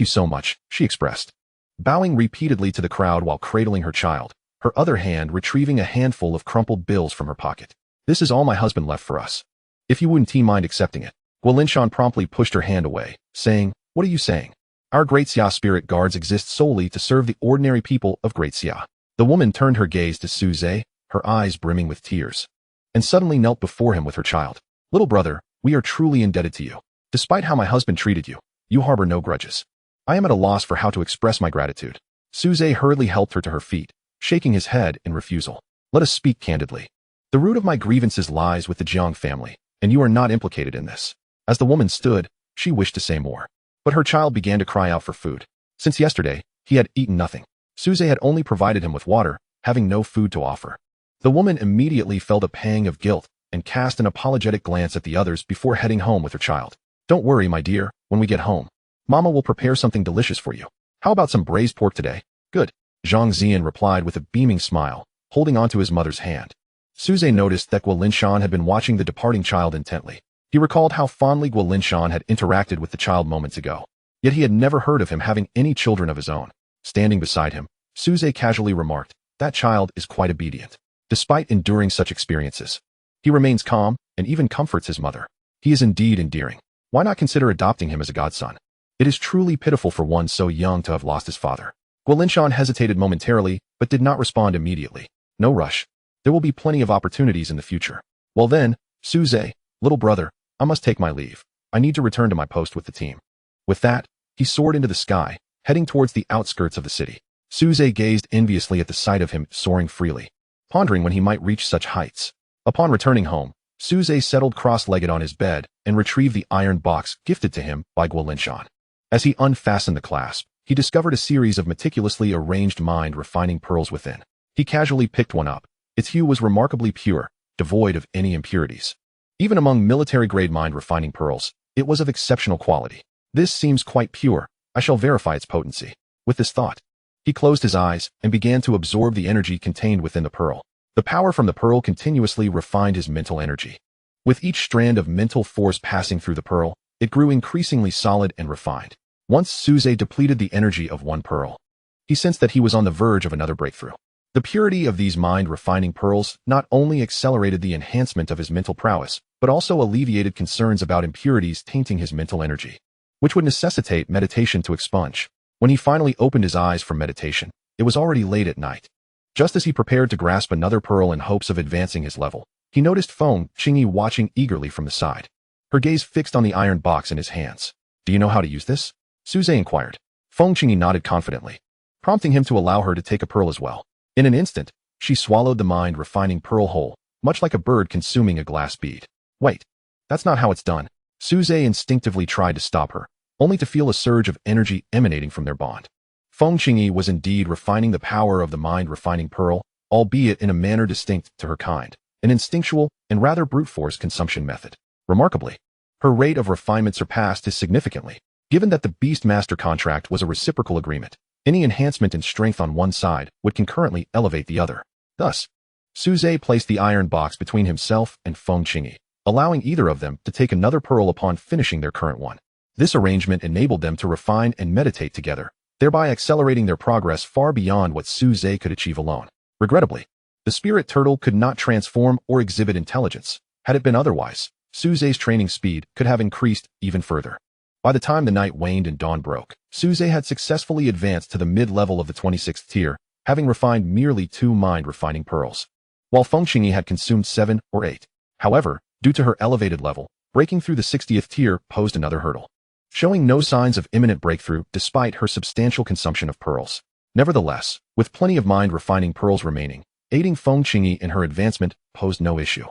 so much, she expressed, bowing repeatedly to the crowd while cradling her child, her other hand retrieving a handful of crumpled bills from her pocket. This is all my husband left for us. If you wouldn't mind accepting it. Guolinshan promptly pushed her hand away, saying, What are you saying? Our Great Xia spirit guards exist solely to serve the ordinary people of Great Xia. The woman turned her gaze to Su Ze, her eyes brimming with tears, and suddenly knelt before him with her child. Little brother, we are truly indebted to you. Despite how my husband treated you, you harbor no grudges. I am at a loss for how to express my gratitude. Su Ze hurriedly helped her to her feet, shaking his head in refusal. Let us speak candidly. The root of my grievances lies with the Jiang family, and you are not implicated in this. As the woman stood, she wished to say more, but her child began to cry out for food. Since yesterday, he had eaten nothing. Su Ze had only provided him with water, having no food to offer. The woman immediately felt a pang of guilt and cast an apologetic glance at the others before heading home with her child. Don't worry, my dear, when we get home, Mama will prepare something delicious for you. How about some braised pork today? Good. Zhang Zian replied with a beaming smile, holding onto his mother's hand. Su Ze noticed that Guolinshan had been watching the departing child intently. He recalled how fondly Guolinshan had interacted with the child moments ago, yet he had never heard of him having any children of his own. Standing beside him, Su Ze casually remarked, that child is quite obedient. Despite enduring such experiences, he remains calm and even comforts his mother. He is indeed endearing. Why not consider adopting him as a godson? It is truly pitiful for one so young to have lost his father. Guolinshan hesitated momentarily, but did not respond immediately. No rush. There will be plenty of opportunities in the future. Well then, Su Ze, little brother, I must take my leave. I need to return to my post with the team. With that, he soared into the sky, heading towards the outskirts of the city. Su Ze gazed enviously at the sight of him soaring freely, pondering when he might reach such heights. Upon returning home, Su Ze settled cross-legged on his bed and retrieved the iron box gifted to him by Guolinshan. As he unfastened the clasp, he discovered a series of meticulously arranged mind-refining pearls within. He casually picked one up. Its hue was remarkably pure, devoid of any impurities. Even among military-grade mind-refining pearls, it was of exceptional quality. This seems quite pure. I shall verify its potency. With this thought, he closed his eyes and began to absorb the energy contained within the pearl. The power from the pearl continuously refined his mental energy. With each strand of mental force passing through the pearl, it grew increasingly solid and refined. Once Su Ze depleted the energy of one pearl, he sensed that he was on the verge of another breakthrough. The purity of these mind-refining pearls not only accelerated the enhancement of his mental prowess, but also alleviated concerns about impurities tainting his mental energy, which would necessitate meditation to expunge. When he finally opened his eyes from meditation, it was already late at night. Just as he prepared to grasp another pearl in hopes of advancing his level, he noticed Feng Qingyi watching eagerly from the side, her gaze fixed on the iron box in his hands. Do you know how to use this? Su Ze inquired. Feng Qingyi nodded confidently, prompting him to allow her to take a pearl as well. In an instant, she swallowed the mind-refining pearl whole, much like a bird consuming a glass bead. Wait, that's not how it's done. Su Ze instinctively tried to stop her, only to feel a surge of energy emanating from their bond. Feng Qingyi was indeed refining the power of the mind-refining pearl, albeit in a manner distinct to her kind, an instinctual and rather brute force consumption method. Remarkably, her rate of refinement surpassed his significantly. Given that the Beastmaster contract was a reciprocal agreement, any enhancement in strength on one side would concurrently elevate the other. Thus, Su Ze placed the iron box between himself and Feng Qingyi, allowing either of them to take another pearl upon finishing their current one. This arrangement enabled them to refine and meditate together, thereby accelerating their progress far beyond what Su Ze could achieve alone. Regrettably, the spirit turtle could not transform or exhibit intelligence. Had it been otherwise, Su Ze's training speed could have increased even further. By the time the night waned and dawn broke, Su Ze had successfully advanced to the mid-level of the 26th tier, having refined merely 2 mind-refining pearls, while Feng Qingyi had consumed 7 or 8. However, due to her elevated level, breaking through the 60th tier posed another hurdle, showing no signs of imminent breakthrough despite her substantial consumption of pearls. Nevertheless, with plenty of mind-refining pearls remaining, aiding Feng Qingyi in her advancement posed no issue.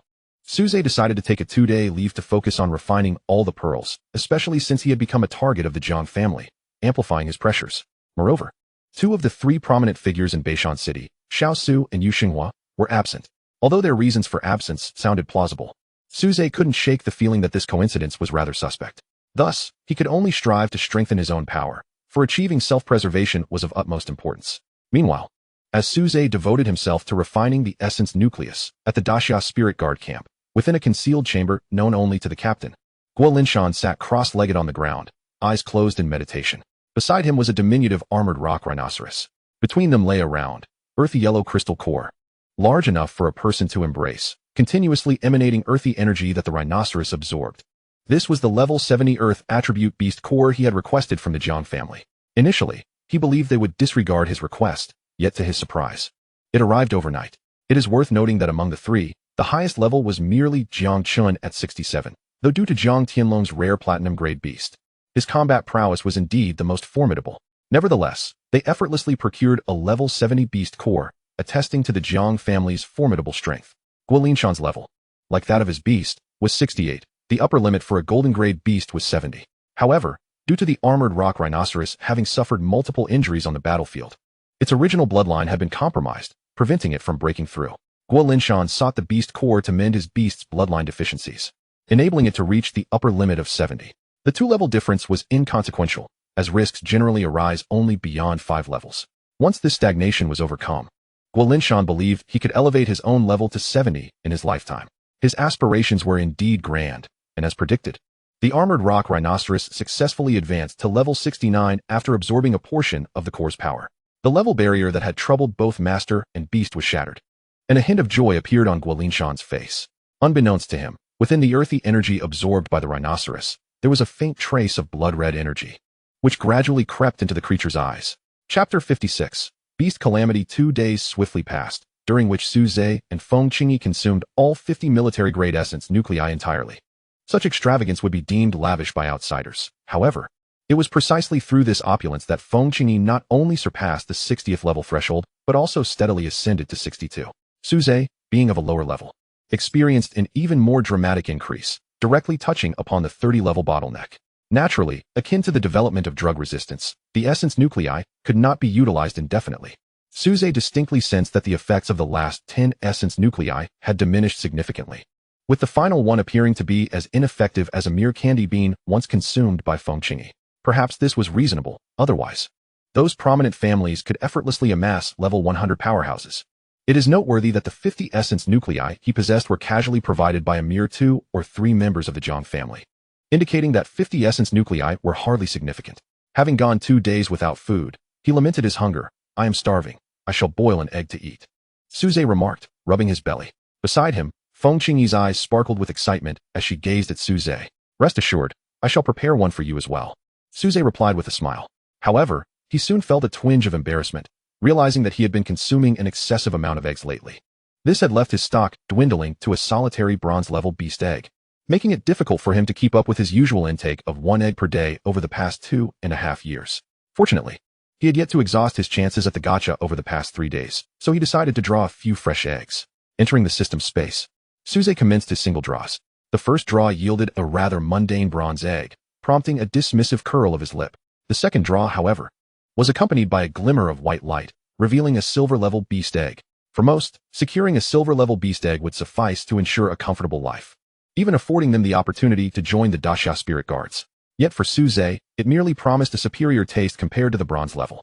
Su Ze decided to take a 2-day leave to focus on refining all the pearls, especially since he had become a target of the Jiang family, amplifying his pressures. Moreover, 2 of the 3 prominent figures in Beishan City, Xiao Su and Yu Xinghua, were absent. Although their reasons for absence sounded plausible, Su Ze couldn't shake the feeling that this coincidence was rather suspect. Thus, he could only strive to strengthen his own power, for achieving self-preservation was of utmost importance. Meanwhile, as Su Ze devoted himself to refining the essence nucleus at the Daxia Spirit Guard camp, within a concealed chamber known only to the captain, Guo Linshan sat cross-legged on the ground, eyes closed in meditation. Beside him was a diminutive armored rock rhinoceros. Between them lay a round, earthy yellow crystal core, large enough for a person to embrace, continuously emanating earthy energy that the rhinoceros absorbed. This was the level 70 Earth attribute beast core he had requested from the Jiang family. Initially, he believed they would disregard his request, yet to his surprise, it arrived overnight. It is worth noting that among the 3, the highest level was merely Jiang Chun at 67, though due to Jiang Tianlong's rare platinum-grade beast, his combat prowess was indeed the most formidable. Nevertheless, they effortlessly procured a level 70 beast core, attesting to the Jiang family's formidable strength. Guo Linshan's level, like that of his beast, was 68. The upper limit for a golden-grade beast was 70. However, due to the armored rock rhinoceros having suffered multiple injuries on the battlefield, its original bloodline had been compromised, preventing it from breaking through. Guo Linshan sought the beast core to mend his beast's bloodline deficiencies, enabling it to reach the upper limit of 70. The 2-level difference was inconsequential, as risks generally arise only beyond 5 levels. Once this stagnation was overcome, Guo Linshan believed he could elevate his own level to 70 in his lifetime. His aspirations were indeed grand, and as predicted, the armored rock rhinoceros successfully advanced to level 69 after absorbing a portion of the core's power. The level barrier that had troubled both master and beast was shattered, and a hint of joy appeared on Guo Linshan's face. Unbeknownst to him, within the earthy energy absorbed by the rhinoceros, there was a faint trace of blood-red energy, which gradually crept into the creature's eyes. Chapter 56. Beast Calamity. 2 days swiftly passed, during which Su Ze and Feng Qingyi consumed all 50 military-grade essence nuclei entirely. Such extravagance would be deemed lavish by outsiders. However, it was precisely through this opulence that Feng Qingyi not only surpassed the 60th level threshold, but also steadily ascended to 62. Su Ze, being of a lower level, experienced an even more dramatic increase, directly touching upon the 30-level bottleneck. Naturally, akin to the development of drug resistance, the essence nuclei could not be utilized indefinitely. Su Ze distinctly sensed that the effects of the last 10 essence nuclei had diminished significantly, with the final one appearing to be as ineffective as a mere candy bean once consumed by Feng Qingyi. Perhaps this was reasonable, otherwise, those prominent families could effortlessly amass level 100 powerhouses. It is noteworthy that the 50 essence nuclei he possessed were casually provided by a mere 2 or 3 members of the Jiang family, indicating that 50 essence nuclei were hardly significant. Having gone 2 days without food, he lamented his hunger. "I am starving. I shall boil an egg to eat," Su Ze remarked, rubbing his belly. Beside him, Feng Qingyi's eyes sparkled with excitement as she gazed at Su Ze. "Rest assured, I shall prepare one for you as well," Su Ze replied with a smile. However, he soon felt a twinge of embarrassment, realizing that he had been consuming an excessive amount of eggs lately. This had left his stock dwindling to a solitary bronze-level beast egg, making it difficult for him to keep up with his usual intake of 1 egg per day over the past 2.5 years. Fortunately, he had yet to exhaust his chances at the gacha over the past 3 days, so he decided to draw a few fresh eggs. Entering the system space, Su Ze commenced his single draws. The first draw yielded a rather mundane bronze egg, prompting a dismissive curl of his lip. The second draw, however, was accompanied by a glimmer of white light, revealing a silver-level beast egg. For most, securing a silver-level beast egg would suffice to ensure a comfortable life, even affording them the opportunity to join the Daxia Spirit Guards. Yet for Su Ze, it merely promised a superior taste compared to the bronze level.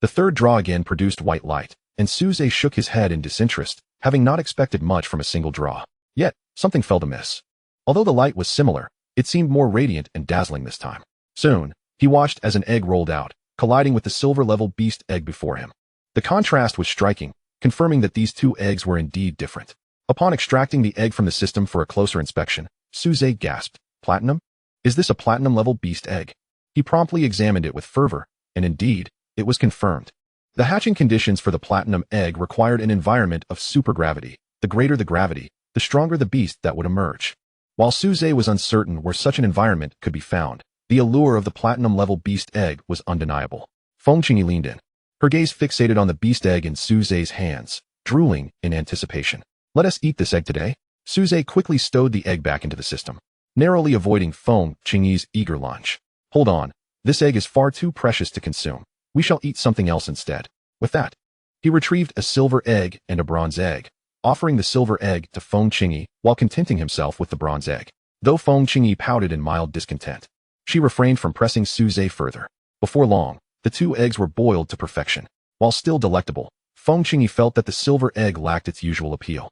The third draw again produced white light, and Su Ze shook his head in disinterest, having not expected much from a single draw. Yet, something felt amiss. Although the light was similar, it seemed more radiant and dazzling this time. Soon, he watched as an egg rolled out, colliding with the silver-level beast egg before him. The contrast was striking, confirming that these two eggs were indeed different. Upon extracting the egg from the system for a closer inspection, Su Ze gasped, "Platinum? Is this a platinum-level beast egg?" He promptly examined it with fervor, and indeed, it was confirmed. The hatching conditions for the platinum egg required an environment of supergravity. The greater the gravity, the stronger the beast that would emerge. While Su Ze was uncertain where such an environment could be found, the allure of the platinum-level beast egg was undeniable. Feng Qingyi leaned in, her gaze fixated on the beast egg in Su Ze's hands, drooling in anticipation. "Let us eat this egg today." Su Ze quickly stowed the egg back into the system, narrowly avoiding Feng Qingyi's eager lunge. "Hold on, this egg is far too precious to consume. We shall eat something else instead." With that, he retrieved a silver egg and a bronze egg, offering the silver egg to Feng Qingyi while contenting himself with the bronze egg. Though Feng Qingyi pouted in mild discontent, she refrained from pressing Su Ze further. Before long, the two eggs were boiled to perfection. While still delectable, Feng Qingyi felt that the silver egg lacked its usual appeal.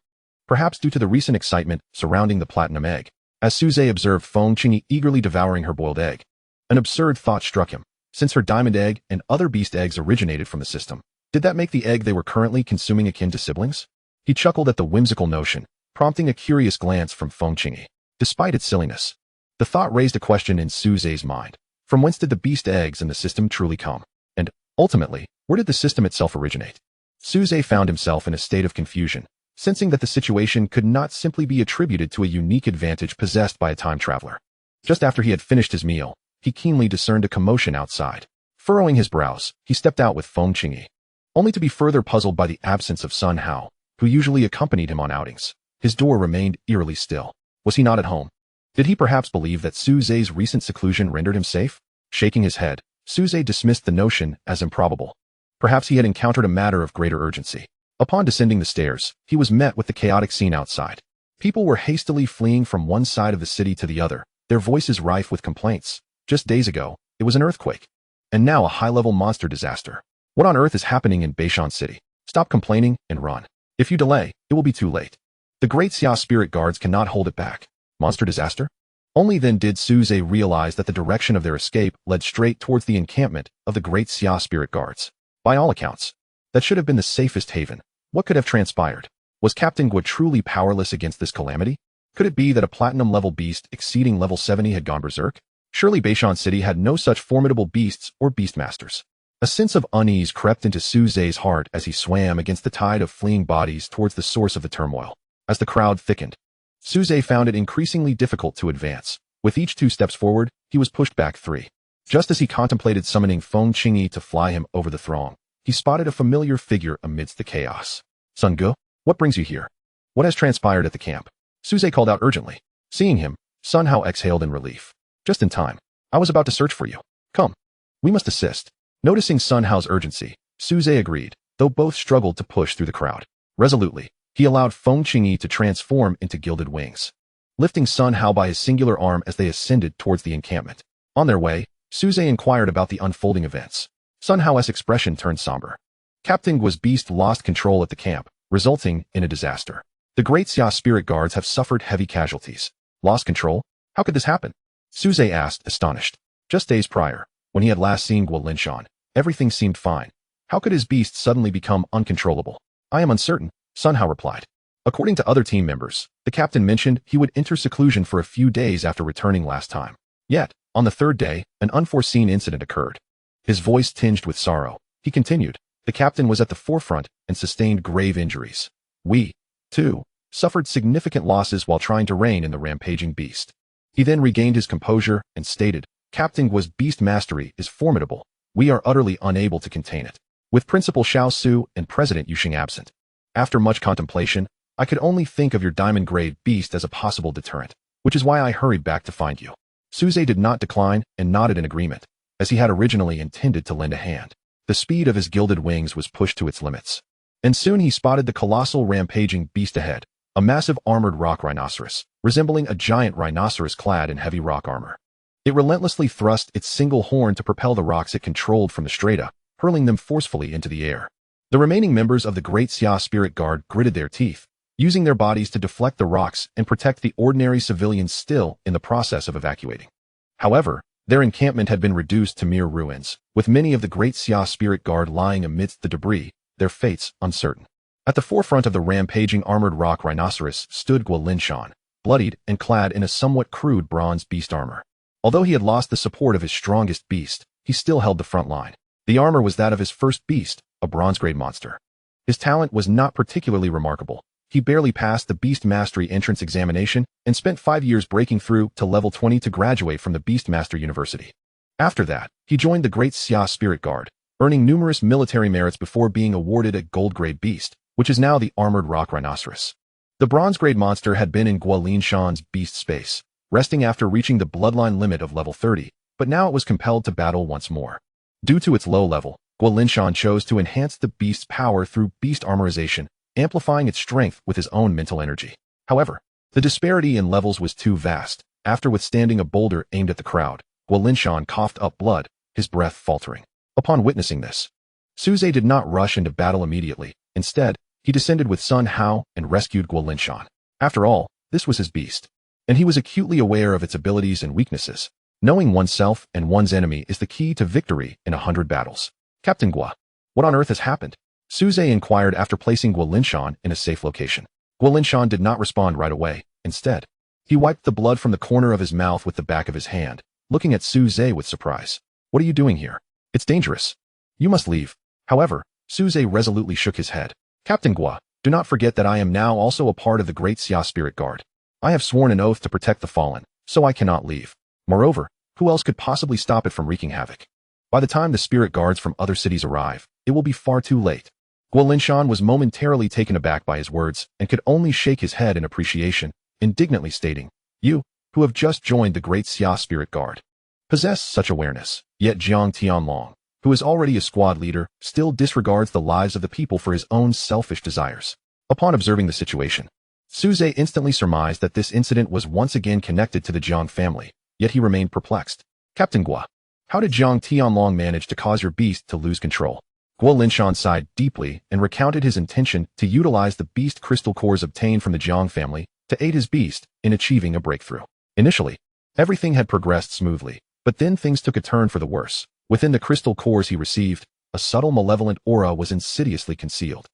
Perhaps due to the recent excitement surrounding the platinum egg, as Su Ze observed Feng Qingyi eagerly devouring her boiled egg, an absurd thought struck him. Since her diamond egg and other beast eggs originated from the system, did that make the egg they were currently consuming akin to siblings? He chuckled at the whimsical notion, prompting a curious glance from Feng Qingyi. Despite its silliness, the thought raised a question in Su Ze's mind. From whence did the beast eggs in the system truly come? And, ultimately, where did the system itself originate? Su Ze found himself in a state of confusion, sensing that the situation could not simply be attributed to a unique advantage possessed by a time traveler. Just after he had finished his meal, he keenly discerned a commotion outside. Furrowing his brows, he stepped out with Feng Qingyi, only to be further puzzled by the absence of Sun Hao, who usually accompanied him on outings. His door remained eerily still. Was he not at home? Did he perhaps believe that Su Ze's recent seclusion rendered him safe? Shaking his head, Su Ze dismissed the notion as improbable. Perhaps he had encountered a matter of greater urgency. Upon descending the stairs, he was met with the chaotic scene outside. People were hastily fleeing from one side of the city to the other, their voices rife with complaints. Just days ago, it was an earthquake. And now a high-level monster disaster. What on earth is happening in Beishan City? Stop complaining and run. If you delay, it will be too late. The great Xia spirit guards cannot hold it back. Monster disaster? Only then did Su Ze realize that the direction of their escape led straight towards the encampment of the great Xia spirit guards. By all accounts, that should have been the safest haven. What could have transpired? Was Captain Guo truly powerless against this calamity? Could it be that a platinum-level beast exceeding level 70 had gone berserk? Surely Beishan City had no such formidable beasts or beastmasters. A sense of unease crept into Su Ze's heart as he swam against the tide of fleeing bodies towards the source of the turmoil. As the crowd thickened, Su Ze found it increasingly difficult to advance. With each 2 steps forward, he was pushed back 3. Just as he contemplated summoning Feng Qingyi to fly him over the throng, he spotted a familiar figure amidst the chaos. "Sun Ge, what brings you here? What has transpired at the camp?" Su Ze called out urgently. Seeing him, Sun Hao exhaled in relief. "Just in time. I was about to search for you. Come. We must assist." Noticing Sun Hao's urgency, Su Ze agreed, though both struggled to push through the crowd. Resolutely, he allowed Feng Qingyi to transform into gilded wings, lifting Sun Hao by his singular arm as they ascended towards the encampment. On their way, Su Ze inquired about the unfolding events. Sun Hao's expression turned somber. Captain Guo's beast lost control at the camp, resulting in a disaster. The great Xia spirit guards have suffered heavy casualties. Lost control? How could this happen? Su Ze asked, astonished. Just days prior, when he had last seen Guo Linshan, everything seemed fine. How could his beast suddenly become uncontrollable? "I am uncertain," Sun Hao replied. According to other team members, the captain mentioned he would enter seclusion for a few days after returning last time. Yet, on the 3rd day, an unforeseen incident occurred. His voice tinged with sorrow, he continued. The captain was at the forefront and sustained grave injuries. We, too, suffered significant losses while trying to rein in the rampaging beast. He then regained his composure and stated, "Captain Guo's beast mastery is formidable. We are utterly unable to contain it. With Principal Xiao Su and President Yuxing absent. After much contemplation, I could only think of your diamond-grade beast as a possible deterrent, which is why I hurried back to find you." Su Ze did not decline and nodded in agreement, as he had originally intended to lend a hand. The speed of his gilded wings was pushed to its limits, and soon he spotted the colossal rampaging beast ahead, a massive armored rock rhinoceros, resembling a giant rhinoceros clad in heavy rock armor. It relentlessly thrust its single horn to propel the rocks it controlled from the strata, hurling them forcefully into the air. The remaining members of the Great Xia Spirit Guard gritted their teeth, using their bodies to deflect the rocks and protect the ordinary civilians still in the process of evacuating. However, their encampment had been reduced to mere ruins, with many of the Great Xia Spirit Guard lying amidst the debris, their fates uncertain. At the forefront of the rampaging armored rock rhinoceros stood Guolinshan, bloodied and clad in a somewhat crude bronze beast armor. Although he had lost the support of his strongest beast, he still held the front line. The armor was that of his first beast, a bronze-grade monster. His talent was not particularly remarkable. He barely passed the Beast Mastery entrance examination and spent 5 years breaking through to level 20 to graduate from the Beastmaster University. After that, he joined the Great Xia Spirit Guard, earning numerous military merits before being awarded a gold-grade beast, which is now the armored rock rhinoceros. The bronze-grade monster had been in Guolinshan's beast space, resting after reaching the bloodline limit of level 30, but now it was compelled to battle once more. Due to its low level, Guolinshan chose to enhance the beast's power through beast armorization, amplifying its strength with his own mental energy. However, the disparity in levels was too vast. After withstanding a boulder aimed at the crowd, Guolinshan coughed up blood, his breath faltering. Upon witnessing this, Su Ze did not rush into battle immediately. Instead, he descended with Sun Hao and rescued Guolinshan. After all, this was his beast, and he was acutely aware of its abilities and weaknesses. Knowing oneself and one's enemy is the key to victory in 100 battles. Captain Gua, what on earth has happened? Su Ze inquired after placing Guolinshan in a safe location. Guolinshan did not respond right away. Instead, he wiped the blood from the corner of his mouth with the back of his hand, looking at Su Ze with surprise. What are you doing here? It's dangerous. You must leave. However, Su Ze resolutely shook his head. Captain Gua, do not forget that I am now also a part of the Great Xia Spirit Guard. I have sworn an oath to protect the fallen, so I cannot leave. Moreover, who else could possibly stop it from wreaking havoc? By the time the spirit guards from other cities arrive, it will be far too late. Guolinshan was momentarily taken aback by his words and could only shake his head in appreciation, indignantly stating, "You, who have just joined the Great Xia Spirit Guard, possess such awareness, yet Jiang Tianlong, who is already a squad leader, still disregards the lives of the people for his own selfish desires." Upon observing the situation, Su Ze instantly surmised that this incident was once again connected to the Jiang family, yet he remained perplexed. Captain Gua, how did Jiang Tianlong manage to cause your beast to lose control? Guolinshan sighed deeply and recounted his intention to utilize the beast crystal cores obtained from the Jiang family to aid his beast in achieving a breakthrough. Initially, everything had progressed smoothly, but then things took a turn for the worse. Within the crystal cores he received, a subtle malevolent aura was insidiously concealed.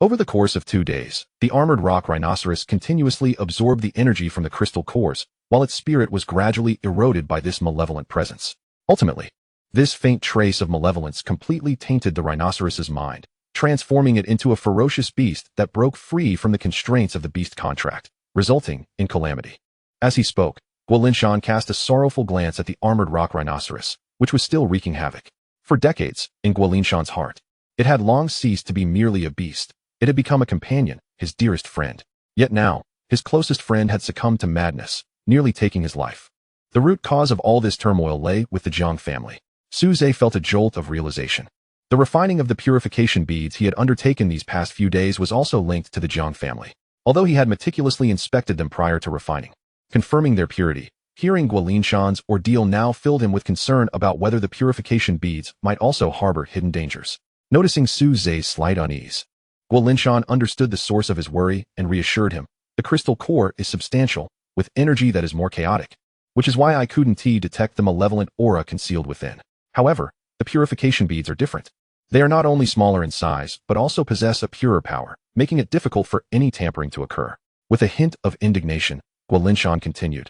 Over the course of 2 days, the armored rock rhinoceros continuously absorbed the energy from the crystal cores, while its spirit was gradually eroded by this malevolent presence. Ultimately, this faint trace of malevolence completely tainted the rhinoceros's mind, transforming it into a ferocious beast that broke free from the constraints of the beast contract, resulting in calamity. As he spoke, Guolinshan cast a sorrowful glance at the armored rock rhinoceros, which was still wreaking havoc. For decades, in Guolinshan's heart, it had long ceased to be merely a beast. It had become a companion, his dearest friend. Yet now, his closest friend had succumbed to madness, nearly taking his life. The root cause of all this turmoil lay with the Jiang family. Su Ze felt a jolt of realization. The refining of the purification beads he had undertaken these past few days was also linked to the Jiang family, although he had meticulously inspected them prior to refining, confirming their purity. Hearing Guolinshan's ordeal now filled him with concern about whether the purification beads might also harbor hidden dangers. Noticing Su Ze's slight unease, Guolinshan understood the source of his worry and reassured him. The crystal core is substantial, with energy that is more chaotic, which is why I couldn't detect the malevolent aura concealed within. However, the purification beads are different. They are not only smaller in size, but also possess a purer power, making it difficult for any tampering to occur. With a hint of indignation, Guolinshan continued,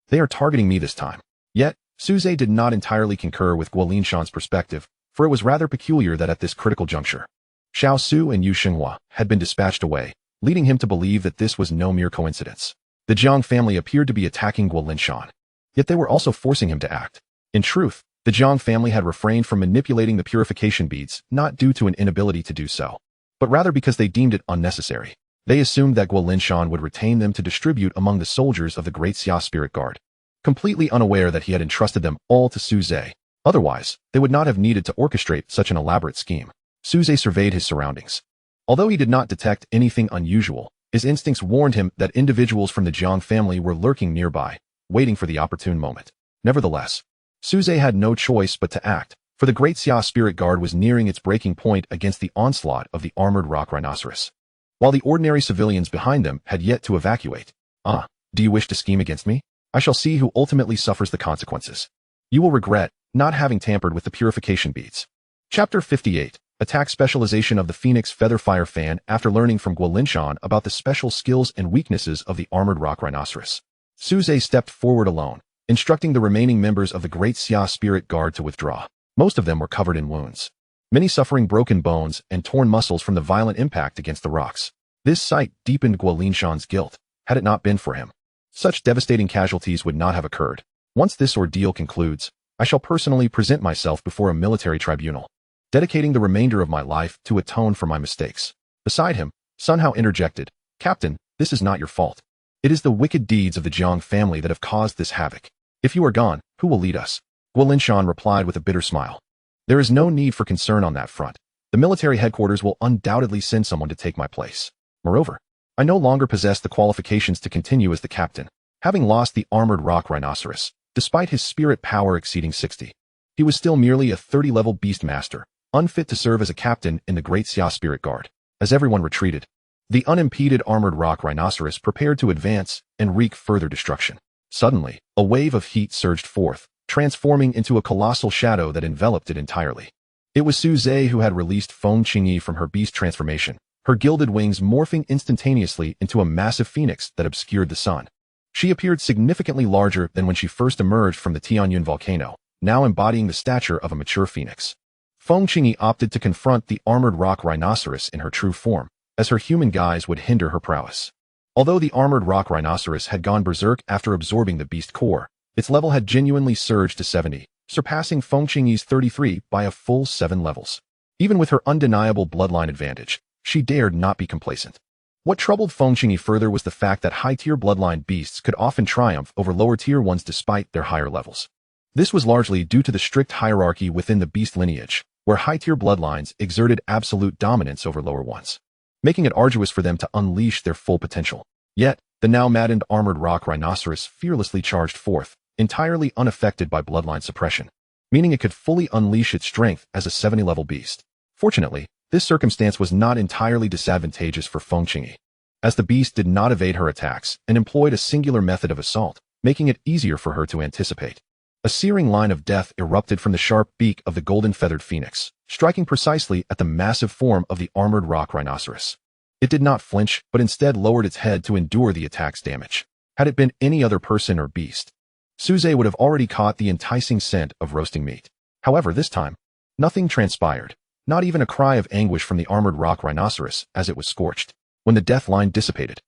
"They are targeting me this time." Yet, Su Ze did not entirely concur with Guolinshan's perspective, for it was rather peculiar that at this critical juncture, Xiao Su and Yu Xinghua had been dispatched away, leading him to believe that this was no mere coincidence. The Jiang family appeared to be attacking Guolinshan, yet they were also forcing him to act. In truth, the Jiang family had refrained from manipulating the purification beads not due to an inability to do so, but rather because they deemed it unnecessary. They assumed that Guolinshan would retain them to distribute among the soldiers of the Great Xia Spirit Guard, completely unaware that he had entrusted them all to Su Ze. Otherwise, they would not have needed to orchestrate such an elaborate scheme. Su Ze surveyed his surroundings. Although he did not detect anything unusual, his instincts warned him that individuals from the Jiang family were lurking nearby, waiting for the opportune moment. Nevertheless, Su Ze had no choice but to act, for the Great Xia Spirit Guard was nearing its breaking point against the onslaught of the armored rock rhinoceros, while the ordinary civilians behind them had yet to evacuate. Do you wish to scheme against me? I shall see who ultimately suffers the consequences. You will regret not having tampered with the purification beads. Chapter 58. Attack Specialization of the Phoenix Featherfire Fan. After learning from Guolinshan about the special skills and weaknesses of the armored rock rhinoceros, Su Ze stepped forward alone, instructing the remaining members of the Great Xia Spirit Guard to withdraw. Most of them were covered in wounds, many suffering broken bones and torn muscles from the violent impact against the rocks. This sight deepened Guolinshan's guilt. Had it not been for him, such devastating casualties would not have occurred. Once this ordeal concludes, I shall personally present myself before a military tribunal, dedicating the remainder of my life to atone for my mistakes. Beside him, Sun Hao interjected, Captain, this is not your fault. It is the wicked deeds of the Jiang family that have caused this havoc. If you are gone, who will lead us? Guolinshan replied with a bitter smile. There is no need for concern on that front. The military headquarters will undoubtedly send someone to take my place. Moreover, I no longer possess the qualifications to continue as the captain, having lost the armored rock rhinoceros. Despite his spirit power exceeding 60, he was still merely a 30-level beast master, unfit to serve as a captain in the Great Xia Spirit Guard. As everyone retreated, the unimpeded armored rock rhinoceros prepared to advance and wreak further destruction. Suddenly, a wave of heat surged forth, transforming into a colossal shadow that enveloped it entirely. It was Su Ze who had released Feng Qingyi from her beast transformation, her gilded wings morphing instantaneously into a massive phoenix that obscured the sun. She appeared significantly larger than when she first emerged from the Tianyun volcano, now embodying the stature of a mature phoenix. Feng Qingyi opted to confront the armored rock rhinoceros in her true form, as her human guise would hinder her prowess. Although the armored rock rhinoceros had gone berserk after absorbing the beast core, its level had genuinely surged to 70, surpassing Feng Qingyi's 33 by a full 7 levels. Even with her undeniable bloodline advantage, she dared not be complacent. What troubled Feng Qingyi further was the fact that high-tier bloodline beasts could often triumph over lower-tier ones despite their higher levels. This was largely due to the strict hierarchy within the beast lineage, where high-tier bloodlines exerted absolute dominance over lower ones, making it arduous for them to unleash their full potential. Yet, the now maddened armored rock rhinoceros fearlessly charged forth, entirely unaffected by bloodline suppression, meaning it could fully unleash its strength as a 70-level beast. Fortunately, this circumstance was not entirely disadvantageous for Feng Qingyi, as the beast did not evade her attacks and employed a singular method of assault, making it easier for her to anticipate. A searing line of death erupted from the sharp beak of the golden-feathered phoenix, striking precisely at the massive form of the armored rock rhinoceros. It did not flinch, but instead lowered its head to endure the attack's damage. Had it been any other person or beast, Su Ze would have already caught the enticing scent of roasting meat. However, this time, nothing transpired. Not even a cry of anguish from the armored rock rhinoceros as it was scorched. When the death line dissipated,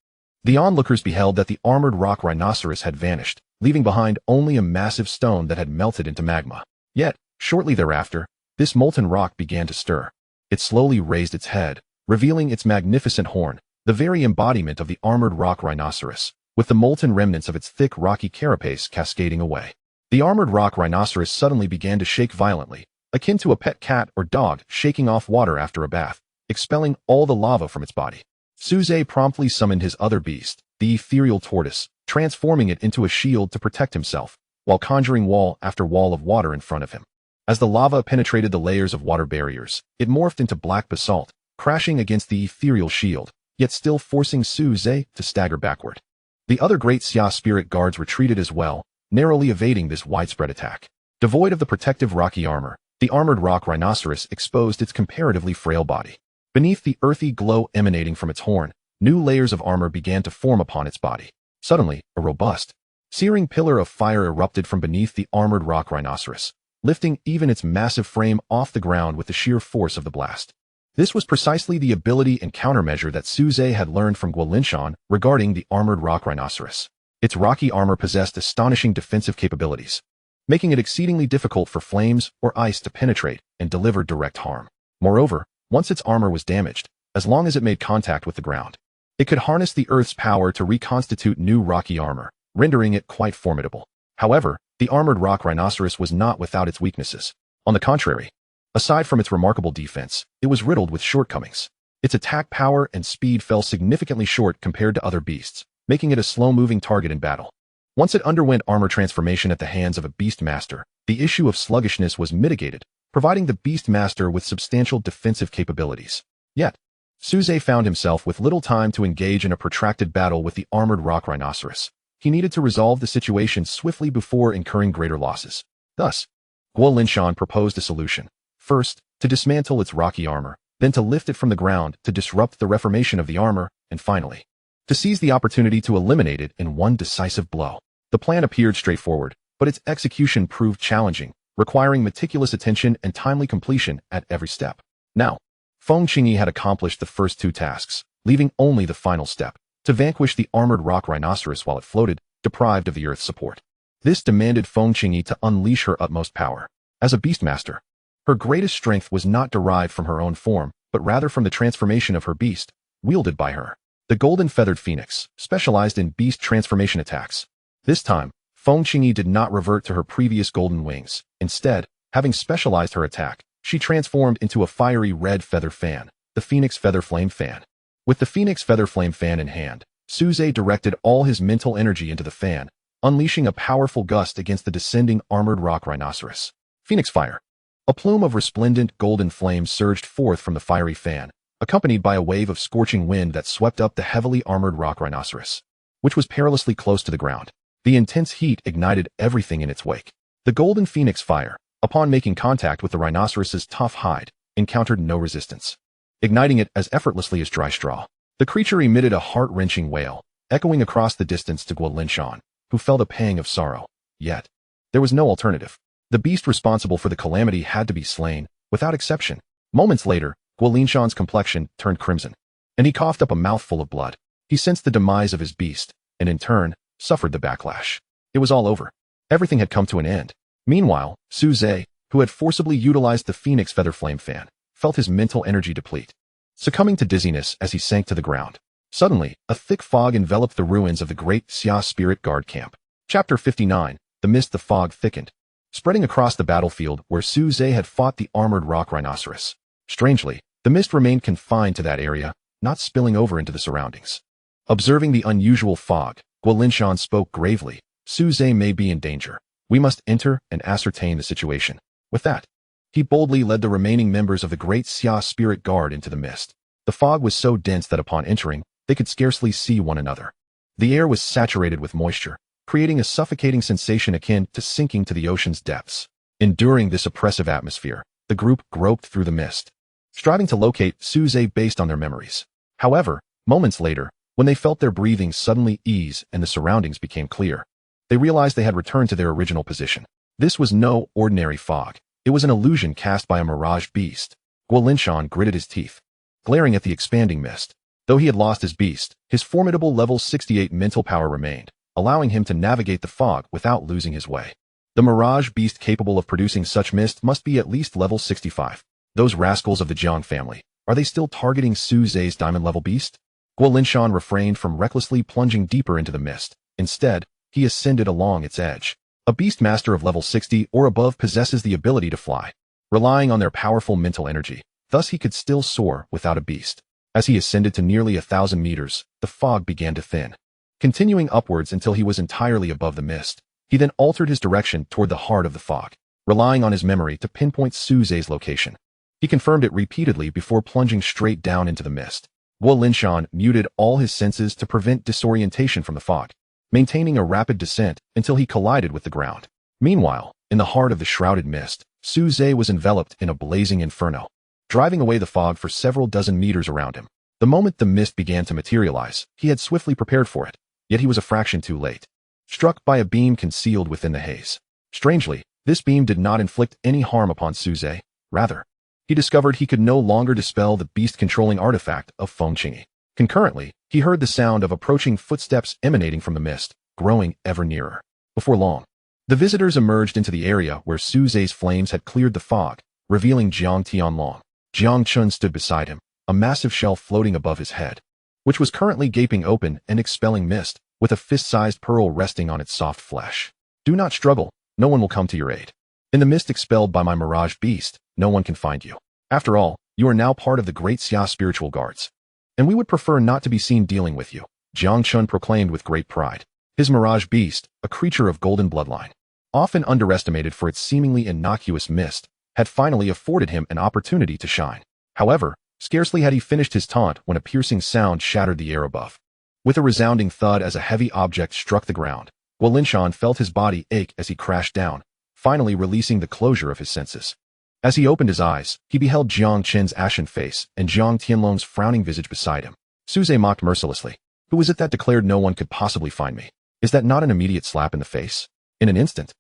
the onlookers beheld that the armored rock rhinoceros had vanished, leaving behind only a massive stone that had melted into magma. Yet, shortly thereafter, this molten rock began to stir. It slowly raised its head, revealing its magnificent horn, the very embodiment of the armored rock rhinoceros, with the molten remnants of its thick rocky carapace cascading away. The armored rock rhinoceros suddenly began to shake violently, akin to a pet cat or dog shaking off water after a bath, expelling all the lava from its body. Su Ze promptly summoned his other beast, the ethereal tortoise, transforming it into a shield to protect himself, while conjuring wall after wall of water in front of him. As the lava penetrated the layers of water barriers, it morphed into black basalt, crashing against the ethereal shield, yet still forcing Su Ze to stagger backward. The other Great Xia Spirit Guards retreated as well, narrowly evading this widespread attack. Devoid of the protective rocky armor, the armored rock rhinoceros exposed its comparatively frail body. Beneath the earthy glow emanating from its horn, new layers of armor began to form upon its body. Suddenly, a robust, searing pillar of fire erupted from beneath the armored rock rhinoceros, lifting even its massive frame off the ground with the sheer force of the blast. This was precisely the ability and countermeasure that Su Ze had learned from Guolinshan regarding the armored rock rhinoceros. Its rocky armor possessed astonishing defensive capabilities, making it exceedingly difficult for flames or ice to penetrate and deliver direct harm. Moreover, once its armor was damaged, as long as it made contact with the ground, it could harness the Earth's power to reconstitute new rocky armor, rendering it quite formidable. However, the armored rock rhinoceros was not without its weaknesses. On the contrary, aside from its remarkable defense, it was riddled with shortcomings. Its attack power and speed fell significantly short compared to other beasts, making it a slow-moving target in battle. Once it underwent armor transformation at the hands of a beast master, the issue of sluggishness was mitigated, providing the Beast Master with substantial defensive capabilities. Yet, Su Ze found himself with little time to engage in a protracted battle with the armored rock rhinoceros. He needed to resolve the situation swiftly before incurring greater losses. Thus, Guo Linshan proposed a solution. First, to dismantle its rocky armor, then to lift it from the ground to disrupt the reformation of the armor, and finally, to seize the opportunity to eliminate it in one decisive blow. The plan appeared straightforward, but its execution proved challenging, requiring meticulous attention and timely completion at every step. Now, Feng Qingyi had accomplished the first two tasks, leaving only the final step, to vanquish the armored rock rhinoceros while it floated, deprived of the earth's support. This demanded Feng Qingyi to unleash her utmost power. As a beastmaster, her greatest strength was not derived from her own form, but rather from the transformation of her beast, wielded by her. The golden feathered phoenix, specialized in beast transformation attacks. This time, Feng Qingyi did not revert to her previous golden wings. Instead, having specialized her attack, she transformed into a fiery red feather fan, the Phoenix Feather Flame Fan. With the Phoenix Feather Flame Fan in hand, Su Ze directed all his mental energy into the fan, unleashing a powerful gust against the descending armored rock rhinoceros. Phoenix Fire. A plume of resplendent golden flames surged forth from the fiery fan, accompanied by a wave of scorching wind that swept up the heavily armored rock rhinoceros, which was perilously close to the ground. The intense heat ignited everything in its wake. The golden phoenix fire, upon making contact with the rhinoceros's tough hide, encountered no resistance, igniting it as effortlessly as dry straw. The creature emitted a heart-wrenching wail, echoing across the distance to Guo Linshan, who felt a pang of sorrow. Yet, there was no alternative. The beast responsible for the calamity had to be slain, without exception. Moments later, Guo Linshan's complexion turned crimson, and he coughed up a mouthful of blood. He sensed the demise of his beast, and in turn, suffered the backlash. It was all over. Everything had come to an end. Meanwhile, Su Ze, who had forcibly utilized the Phoenix Feather Flame Fan, felt his mental energy deplete, succumbing to dizziness as he sank to the ground. Suddenly, a thick fog enveloped the ruins of the Great Xia Spirit Guard Camp. Chapter 59. The mist. The fog thickened, spreading across the battlefield where Su Ze had fought the armored rock rhinoceros. Strangely, the mist remained confined to that area, not spilling over into the surroundings. Observing the unusual fog, Guo Linshan spoke gravely. Su Ze may be in danger. We must enter and ascertain the situation. With that, he boldly led the remaining members of the Great Xia Spirit Guard into the mist. The fog was so dense that upon entering, they could scarcely see one another. The air was saturated with moisture, creating a suffocating sensation akin to sinking to the ocean's depths. Enduring this oppressive atmosphere, the group groped through the mist, striving to locate Su Ze based on their memories. However, moments later, when they felt their breathing suddenly ease and the surroundings became clear, they realized they had returned to their original position. This was no ordinary fog. It was an illusion cast by a mirage beast. Guo Linshan gritted his teeth, glaring at the expanding mist. Though he had lost his beast, his formidable level 68 mental power remained, allowing him to navigate the fog without losing his way. The mirage beast capable of producing such mist must be at least level 65. Those rascals of the Jiang family, are they still targeting Su Ze's diamond-level beast? Guo Linshan refrained from recklessly plunging deeper into the mist. Instead, he ascended along its edge. A beastmaster of level 60 or above possesses the ability to fly, relying on their powerful mental energy. Thus he could still soar without a beast. As he ascended to nearly 1,000 meters, the fog began to thin, continuing upwards until he was entirely above the mist. He then altered his direction toward the heart of the fog, relying on his memory to pinpoint Su Ze's location. He confirmed it repeatedly before plunging straight down into the mist. Guo Linshan muted all his senses to prevent disorientation from the fog, maintaining a rapid descent until he collided with the ground. Meanwhile, in the heart of the shrouded mist, Su Ze was enveloped in a blazing inferno, driving away the fog for several dozen meters around him. The moment the mist began to materialize, he had swiftly prepared for it, yet he was a fraction too late, struck by a beam concealed within the haze. Strangely, this beam did not inflict any harm upon Su Ze. Rather, he discovered he could no longer dispel the beast-controlling artifact of Feng Qingyi. Concurrently, he heard the sound of approaching footsteps emanating from the mist, growing ever nearer. Before long, the visitors emerged into the area where Su Ze's flames had cleared the fog, revealing Jiang Tianlong. Jiang Chun stood beside him, a massive shell floating above his head, which was currently gaping open and expelling mist, with a fist-sized pearl resting on its soft flesh. Do not struggle, no one will come to your aid. In the mist expelled by my mirage beast, no one can find you. After all, you are now part of the Great Xia Spiritual Guards, and we would prefer not to be seen dealing with you, Jiang Chun proclaimed with great pride. His mirage beast, a creature of golden bloodline, often underestimated for its seemingly innocuous mist, had finally afforded him an opportunity to shine. However, scarcely had he finished his taunt when a piercing sound shattered the air above. With a resounding thud as a heavy object struck the ground, Guolinshan felt his body ache as he crashed down, finally releasing the closure of his senses. As he opened his eyes, he beheld Jiang Qin's ashen face and Jiang Tianlong's frowning visage beside him. Su Ze mocked mercilessly. Who was it that declared no one could possibly find me? Is that not an immediate slap in the face? In an instant,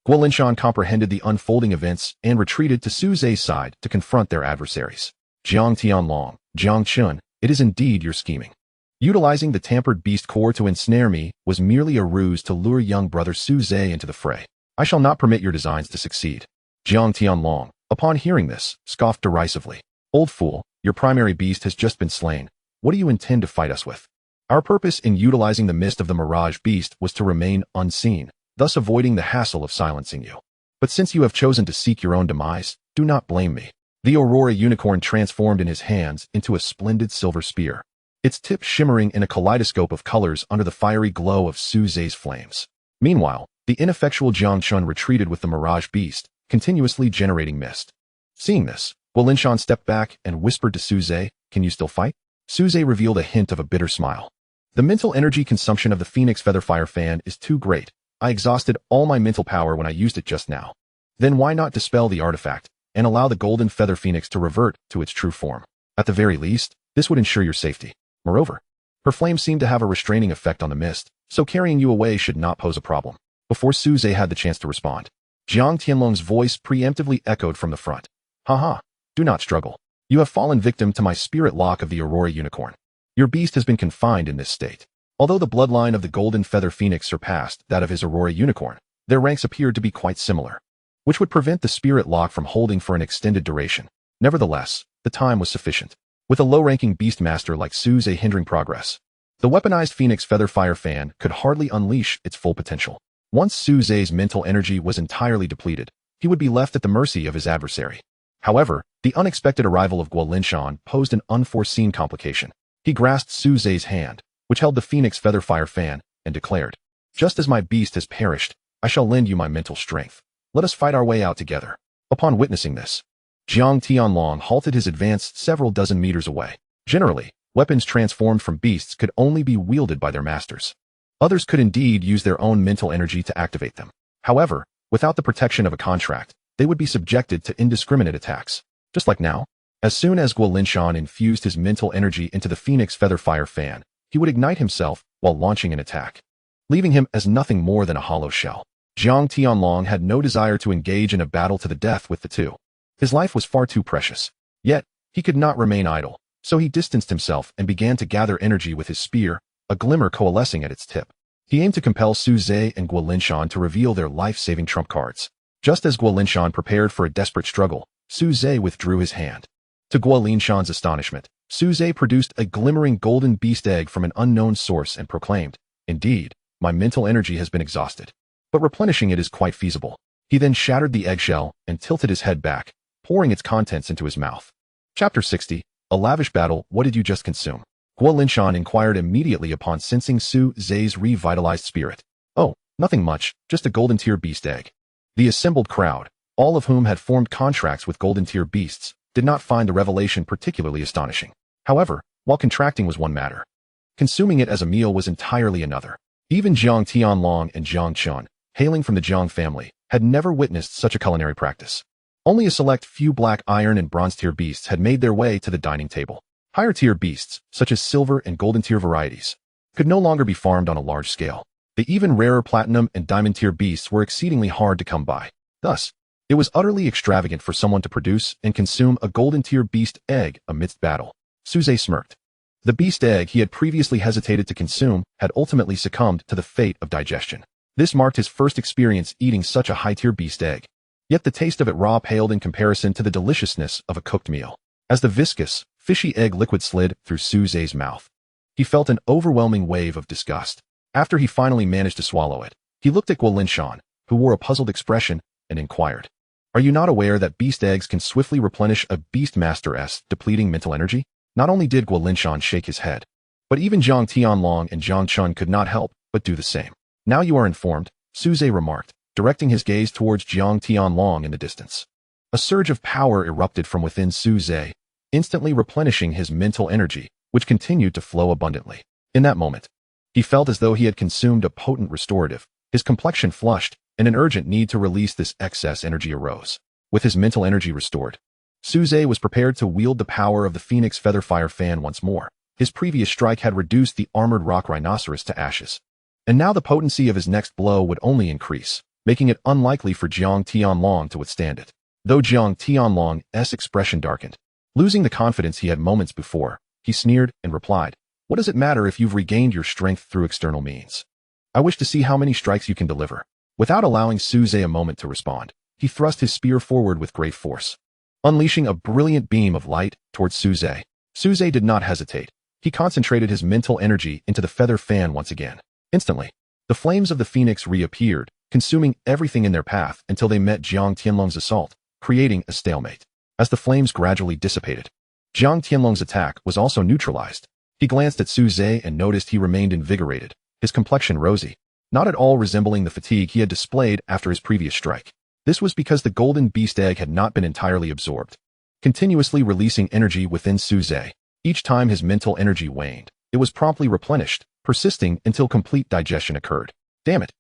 Guolinshan comprehended the unfolding events and retreated to Su Ze's side to confront their adversaries. Jiang Tianlong, Jiang Qin, it is indeed your scheming. Utilizing the tampered beast core to ensnare me was merely a ruse to lure young brother Su Ze into the fray. I shall not permit your designs to succeed. Jiang Tianlong, upon hearing this, scoffed derisively. Old fool, your primary beast has just been slain. What do you intend to fight us with? Our purpose in utilizing the mist of the Mirage beast was to remain unseen, thus avoiding the hassle of silencing you. But since you have chosen to seek your own demise, do not blame me. The Aurora unicorn transformed in his hands into a splendid silver spear, its tip shimmering in a kaleidoscope of colors under the fiery glow of Su Ze's flames. Meanwhile, the ineffectual Jiang Qin retreated with the Mirage beast, continuously generating mist. Seeing this, Guolinshan stepped back and whispered to Su Ze, "Can you still fight?" Su Ze revealed a hint of a bitter smile. The mental energy consumption of the Phoenix Featherfire fan is too great. I exhausted all my mental power when I used it just now. Then why not dispel the artifact and allow the golden feather phoenix to revert to its true form? At the very least, this would ensure your safety. Moreover, her flame seemed to have a restraining effect on the mist, so carrying you away should not pose a problem. Before Su Ze had the chance to respond, Jiang Tianlong's voice preemptively echoed from the front. Haha, do not struggle. You have fallen victim to my spirit lock of the Aurora unicorn. Your beast has been confined in this state. Although the bloodline of the golden feather phoenix surpassed that of his Aurora unicorn, their ranks appeared to be quite similar, which would prevent the spirit lock from holding for an extended duration. Nevertheless, the time was sufficient. With a low-ranking beastmaster like Su Ze hindering progress, the weaponized Phoenix Featherfire fan could hardly unleash its full potential. Once Su Ze's mental energy was entirely depleted, he would be left at the mercy of his adversary. However, the unexpected arrival of Guolinshan posed an unforeseen complication. He grasped Su Ze's hand, which held the Phoenix Featherfire fan, and declared, "Just as my beast has perished, I shall lend you my mental strength. Let us fight our way out together." Upon witnessing this, Jiang Tianlong halted his advance several dozen meters away. Generally, weapons transformed from beasts could only be wielded by their masters. Others could indeed use their own mental energy to activate them. However, without the protection of a contract, they would be subjected to indiscriminate attacks. Just like now, as soon as Guolinshan infused his mental energy into the Phoenix Featherfire fan, he would ignite himself while launching an attack, leaving him as nothing more than a hollow shell. Jiang Tianlong had no desire to engage in a battle to the death with the two. His life was far too precious. Yet, he could not remain idle, so he distanced himself and began to gather energy with his spear, a glimmer coalescing at its tip. He aimed to compel Su Ze and Guolinshan to reveal their life-saving trump cards. Just as Guolinshan prepared for a desperate struggle, Su Ze withdrew his hand. To Guolinshan's astonishment, Su Ze produced a glimmering golden beast egg from an unknown source and proclaimed, "Indeed, my mental energy has been exhausted, but replenishing it is quite feasible." He then shattered the eggshell and tilted his head back, pouring its contents into his mouth. Chapter 60, A Lavish Battle. What did you just consume? Guolinshan inquired immediately upon sensing Su Ze's revitalized spirit. "Oh, nothing much, just a golden tier beast egg." The assembled crowd, all of whom had formed contracts with golden tier beasts, did not find the revelation particularly astonishing. However, while contracting was one matter, consuming it as a meal was entirely another. Even Jiang Tianlong and Jiang Qin, hailing from the Jiang family, had never witnessed such a culinary practice. Only a select few black iron and bronze tier beasts had made their way to the dining table. Higher tier beasts, such as silver and golden tier varieties, could no longer be farmed on a large scale. The even rarer platinum and diamond tier beasts were exceedingly hard to come by. Thus, it was utterly extravagant for someone to produce and consume a golden tier beast egg amidst battle. Su Ze smirked. The beast egg he had previously hesitated to consume had ultimately succumbed to the fate of digestion. This marked his first experience eating such a high-tier beast egg. Yet the taste of it raw paled in comparison to the deliciousness of a cooked meal. As the viscous, fishy egg liquid slid through Su Ze's mouth, he felt an overwhelming wave of disgust. After he finally managed to swallow it, he looked at Guolinshan, who wore a puzzled expression, and inquired, "Are you not aware that beast eggs can swiftly replenish a beastmaster's depleting mental energy?" Not only did Guolinshan shake his head, but even Jiang Tianlong and Jiang Qin could not help but do the same. "Now you are informed," Su Ze remarked, directing his gaze towards Jiang Tianlong in the distance. A surge of power erupted from within Su Ze, instantly replenishing his mental energy, which continued to flow abundantly. In that moment, he felt as though he had consumed a potent restorative, his complexion flushed, and an urgent need to release this excess energy arose. With his mental energy restored, Su Ze was prepared to wield the power of the Phoenix Featherfire fan once more. His previous strike had reduced the armored rock rhinoceros to ashes, and now the potency of his next blow would only increase, making it unlikely for Jiang Tianlong to withstand it. Though Jiang Tianlong's expression darkened, losing the confidence he had moments before, he sneered and replied, "What does it matter if you've regained your strength through external means? I wish to see how many strikes you can deliver." Without allowing Su Ze a moment to respond, he thrust his spear forward with great force, unleashing a brilliant beam of light towards Su Ze. Su Ze did not hesitate. He concentrated his mental energy into the feather fan once again. Instantly, the flames of the phoenix reappeared, consuming everything in their path until they met Jiang Tianlong's assault, creating a stalemate. As the flames gradually dissipated, Jiang Tianlong's attack was also neutralized. He glanced at Su Ze and noticed he remained invigorated, his complexion rosy, not at all resembling the fatigue he had displayed after his previous strike. This was because the golden beast egg had not been entirely absorbed, continuously releasing energy within Su Ze. Each time his mental energy waned, it was promptly replenished, persisting until complete digestion occurred. Damn it!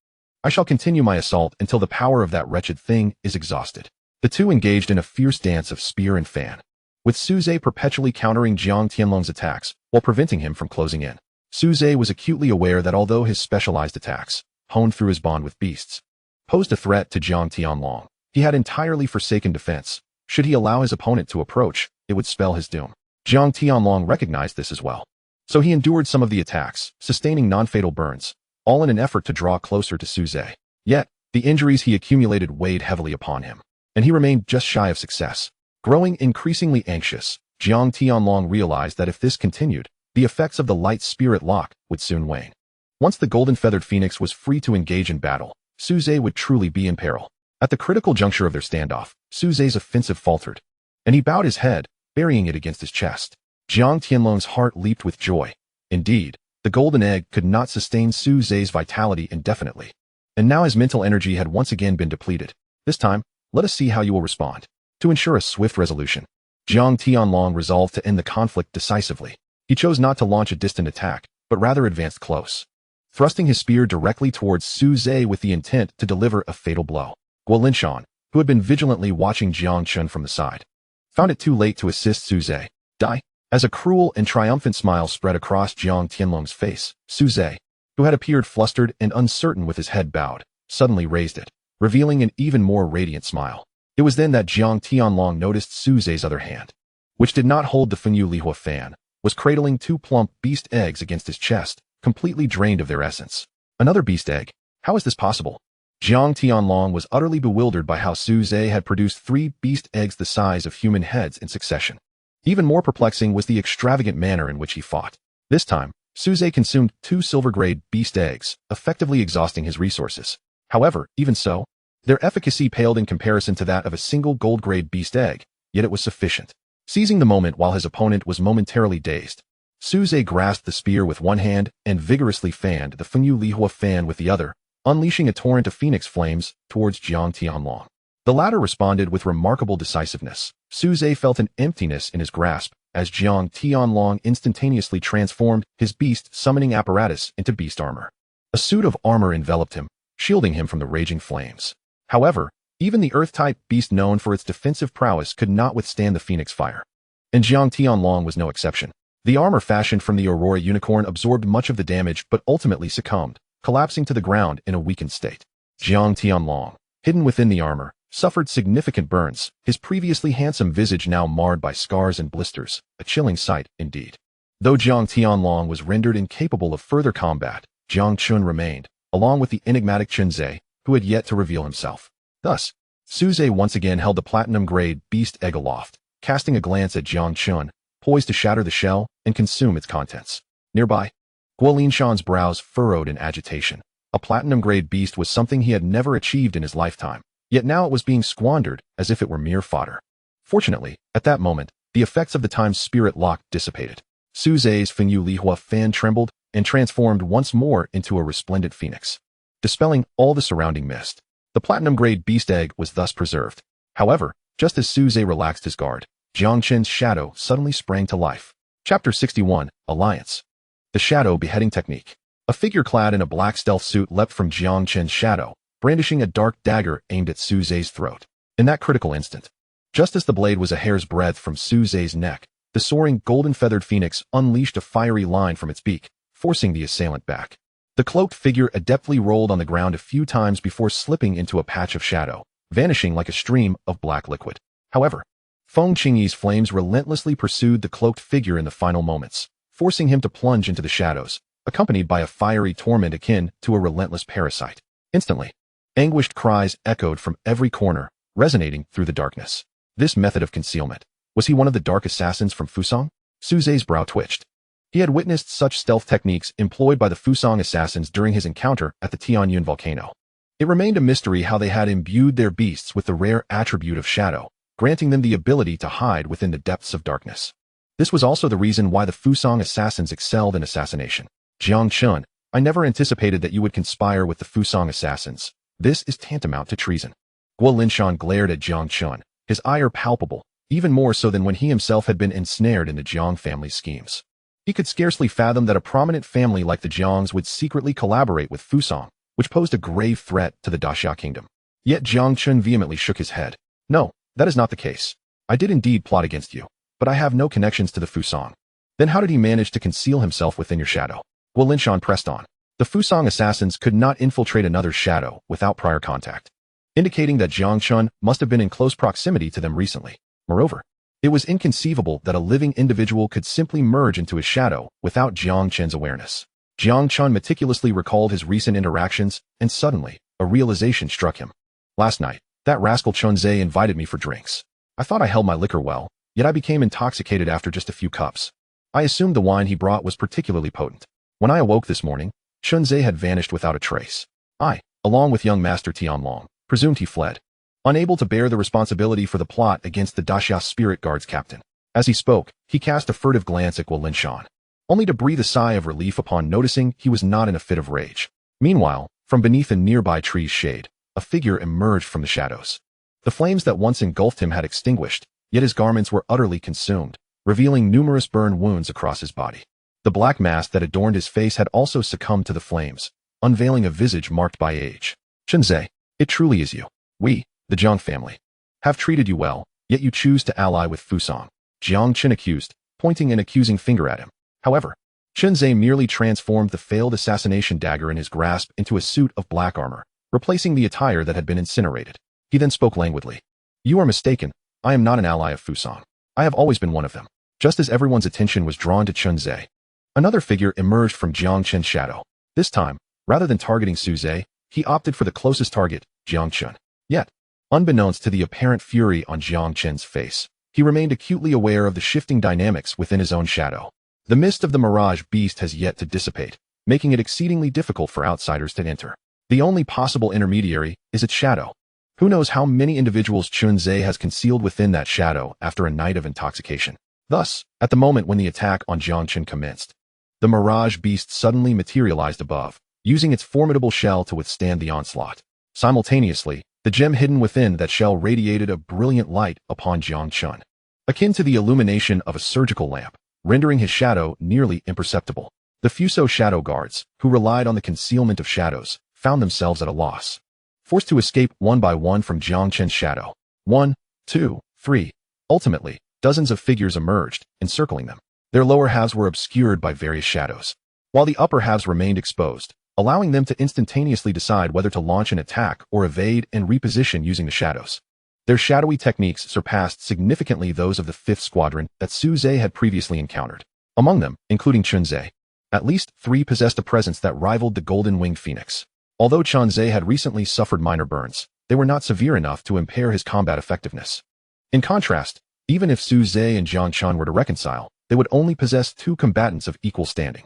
I shall continue my assault until the power of that wretched thing is exhausted. The two engaged in a fierce dance of spear and fan, with Su Ze perpetually countering Jiang Tianlong's attacks while preventing him from closing in. Su Ze was acutely aware that although his specialized attacks, honed through his bond with beasts, posed a threat to Jiang Tianlong, he had entirely forsaken defense. Should he allow his opponent to approach, it would spell his doom. Jiang Tianlong recognized this as well, so he endured some of the attacks, sustaining non-fatal burns, all in an effort to draw closer to Su Ze. Yet, the injuries he accumulated weighed heavily upon him, and he remained just shy of success. Growing increasingly anxious, Jiang Tianlong realized that if this continued, the effects of the light spirit lock would soon wane. Once the golden-feathered phoenix was free to engage in battle, Su Ze would truly be in peril. At the critical juncture of their standoff, Su Ze's offensive faltered, and he bowed his head, burying it against his chest. Jiang Tianlong's heart leaped with joy. Indeed, the golden egg could not sustain Su Ze's vitality indefinitely, and now his mental energy had once again been depleted. This time, let us see how you will respond. To ensure a swift resolution, Jiang Tianlong resolved to end the conflict decisively. He chose not to launch a distant attack, but rather advanced close, thrusting his spear directly towards Su Ze with the intent to deliver a fatal blow. Guo Linshan, who had been vigilantly watching Jiang Chun from the side, found it too late to assist Su Ze. Die! As a cruel and triumphant smile spread across Jiang Tianlong's face, Su Ze, who had appeared flustered and uncertain with his head bowed, suddenly raised it, revealing an even more radiant smile. It was then that Jiang Tianlong noticed Su Ze's other hand, which did not hold the Fenyu Lihua fan, was cradling two plump beast eggs against his chest, completely drained of their essence. Another beast egg? How is this possible? Jiang Tianlong was utterly bewildered by how Su Ze had produced 3 beast eggs the size of human heads in succession. Even more perplexing was the extravagant manner in which he fought. This time, Su Ze consumed 2 silver-grade beast eggs, effectively exhausting his resources. However, even so, their efficacy paled in comparison to that of a single gold-grade beast egg, yet it was sufficient. Seizing the moment while his opponent was momentarily dazed, Su Ze grasped the spear with one hand and vigorously fanned the Fenyu Lihua fan with the other, unleashing a torrent of phoenix flames towards Jiang Tianlong. The latter responded with remarkable decisiveness. Su Ze felt an emptiness in his grasp as Jiang Tianlong instantaneously transformed his beast summoning apparatus into beast armor. A suit of armor enveloped him, shielding him from the raging flames. However, even the earth-type beast known for its defensive prowess could not withstand the phoenix fire, and Jiang Tianlong was no exception. The armor fashioned from the Aurora unicorn absorbed much of the damage but ultimately succumbed, collapsing to the ground in a weakened state. Jiang Tianlong, hidden within the armor, suffered significant burns, his previously handsome visage now marred by scars and blisters, a chilling sight indeed. Though Jiang Tianlong was rendered incapable of further combat, Jiang Chun remained, along with the enigmatic Chun Ze, who had yet to reveal himself. Thus, Su Ze once again held the platinum-grade beast egg aloft, casting a glance at Jiang Chun, poised to shatter the shell and consume its contents. Nearby, Guo Linshan's brows furrowed in agitation. A platinum-grade beast was something he had never achieved in his lifetime, yet now it was being squandered as if it were mere fodder. Fortunately, at that moment, the effects of the time's spirit lock dissipated. Su Ze's Fenyu Lihua fan trembled and transformed once more into a resplendent phoenix, dispelling all the surrounding mist. The platinum-grade beast egg was thus preserved. However, Just as Su Ze relaxed his guard, Jiang Chen's shadow suddenly sprang to life. Chapter 61, Alliance. The Shadow Beheading Technique. A figure clad in a black stealth suit leapt from Jiang Chen's shadow, brandishing a dark dagger aimed at Su Ze's throat. In that critical instant, just as the blade was a hair's breadth from Su Ze's neck, the soaring golden-feathered phoenix unleashed a fiery line from its beak, forcing the assailant back. The cloaked figure adeptly rolled on the ground a few times before slipping into a patch of shadow, vanishing like a stream of black liquid. However, Feng Qingyi's flames relentlessly pursued the cloaked figure in the final moments, forcing him to plunge into the shadows, accompanied by a fiery torment akin to a relentless parasite. Instantly, anguished cries echoed from every corner, resonating through the darkness. This method of concealment. Was he one of the dark assassins from Fusang? Su Ze's brow twitched. He had witnessed such stealth techniques employed by the Fusang assassins during his encounter at the Tianyun volcano. It remained a mystery how they had imbued their beasts with the rare attribute of shadow, granting them the ability to hide within the depths of darkness. This was also the reason why the Fusang assassins excelled in assassination. Jiang Chen, I never anticipated that you would conspire with the Fusang assassins. This is tantamount to treason. Guo Linshan glared at Jiang Chen, his ire palpable, even more so than when he himself had been ensnared in the Jiang family's schemes. He could scarcely fathom that a prominent family like the Jiangs would secretly collaborate with Fusang, which posed a grave threat to the Daxia kingdom. Yet Jiang Chen vehemently shook his head. No, that is not the case. I did indeed plot against you, but I have no connections to the Fusang. Then how did he manage to conceal himself within your shadow? Guo Linshan pressed on. The Fusang assassins could not infiltrate another's shadow without prior contact, indicating that Jiang Chen must have been in close proximity to them recently. Moreover, it was inconceivable that a living individual could simply merge into his shadow without Jiang Chen's awareness. Jiang Chen meticulously recalled his recent interactions, and suddenly, a realization struck him. Last night, that rascal Chun Ze invited me for drinks. I thought I held my liquor well, yet I became intoxicated after just a few cups. I assumed the wine he brought was particularly potent. When I awoke this morning, Chun Ze had vanished without a trace. I, along with young Master Tianlong, presumed he fled, unable to bear the responsibility for the plot against the Daxia Spirit Guard's captain. As he spoke, he cast a furtive glance at Guo Linshan, only to breathe a sigh of relief upon noticing he was not in a fit of rage. Meanwhile, from beneath a nearby tree's shade, a figure emerged from the shadows. The flames that once engulfed him had extinguished, yet his garments were utterly consumed, revealing numerous burn wounds across his body. The black mask that adorned his face had also succumbed to the flames, unveiling a visage marked by age. Chun Ze, it truly is you. We, the Jiang family, have treated you well, yet you choose to ally with Fusang. Jiang Chen accused, pointing an accusing finger at him. However, Chun Ze merely transformed the failed assassination dagger in his grasp into a suit of black armor, replacing the attire that had been incinerated. He then spoke languidly. You are mistaken. I am not an ally of Fusang. I have always been one of them. Just as everyone's attention was drawn to Chun Ze, another figure emerged from Jiang Chen's shadow. This time, rather than targeting Su Ze, he opted for the closest target, Jiang Chen. Yet, unbeknownst to the apparent fury on Jiang Chen's face, he remained acutely aware of the shifting dynamics within his own shadow. The mist of the mirage beast has yet to dissipate, making it exceedingly difficult for outsiders to enter. The only possible intermediary is its shadow. Who knows how many individuals Chun Ze has concealed within that shadow after a night of intoxication. Thus, at the moment when the attack on Jiang Chen commenced, the mirage beast suddenly materialized above, using its formidable shell to withstand the onslaught. Simultaneously, the gem hidden within that shell radiated a brilliant light upon Jiang Chen, akin to the illumination of a surgical lamp, rendering his shadow nearly imperceptible. The Fuso shadow guards, who relied on the concealment of shadows, found themselves at a loss, forced to escape one by one from Jiang Chen's shadow. 1, 2, 3. Ultimately, dozens of figures emerged, encircling them. Their lower halves were obscured by various shadows, while the upper halves remained exposed, allowing them to instantaneously decide whether to launch an attack or evade and reposition using the shadows. Their shadowy techniques surpassed significantly those of the 5th Squadron that Su Ze had previously encountered. Among them, including Chun Ze, at least 3 possessed a presence that rivaled the golden-winged phoenix. Although Chun Ze had recently suffered minor burns, they were not severe enough to impair his combat effectiveness. In contrast, even if Su Ze and Jiang Chen were to reconcile, they would only possess 2 combatants of equal standing.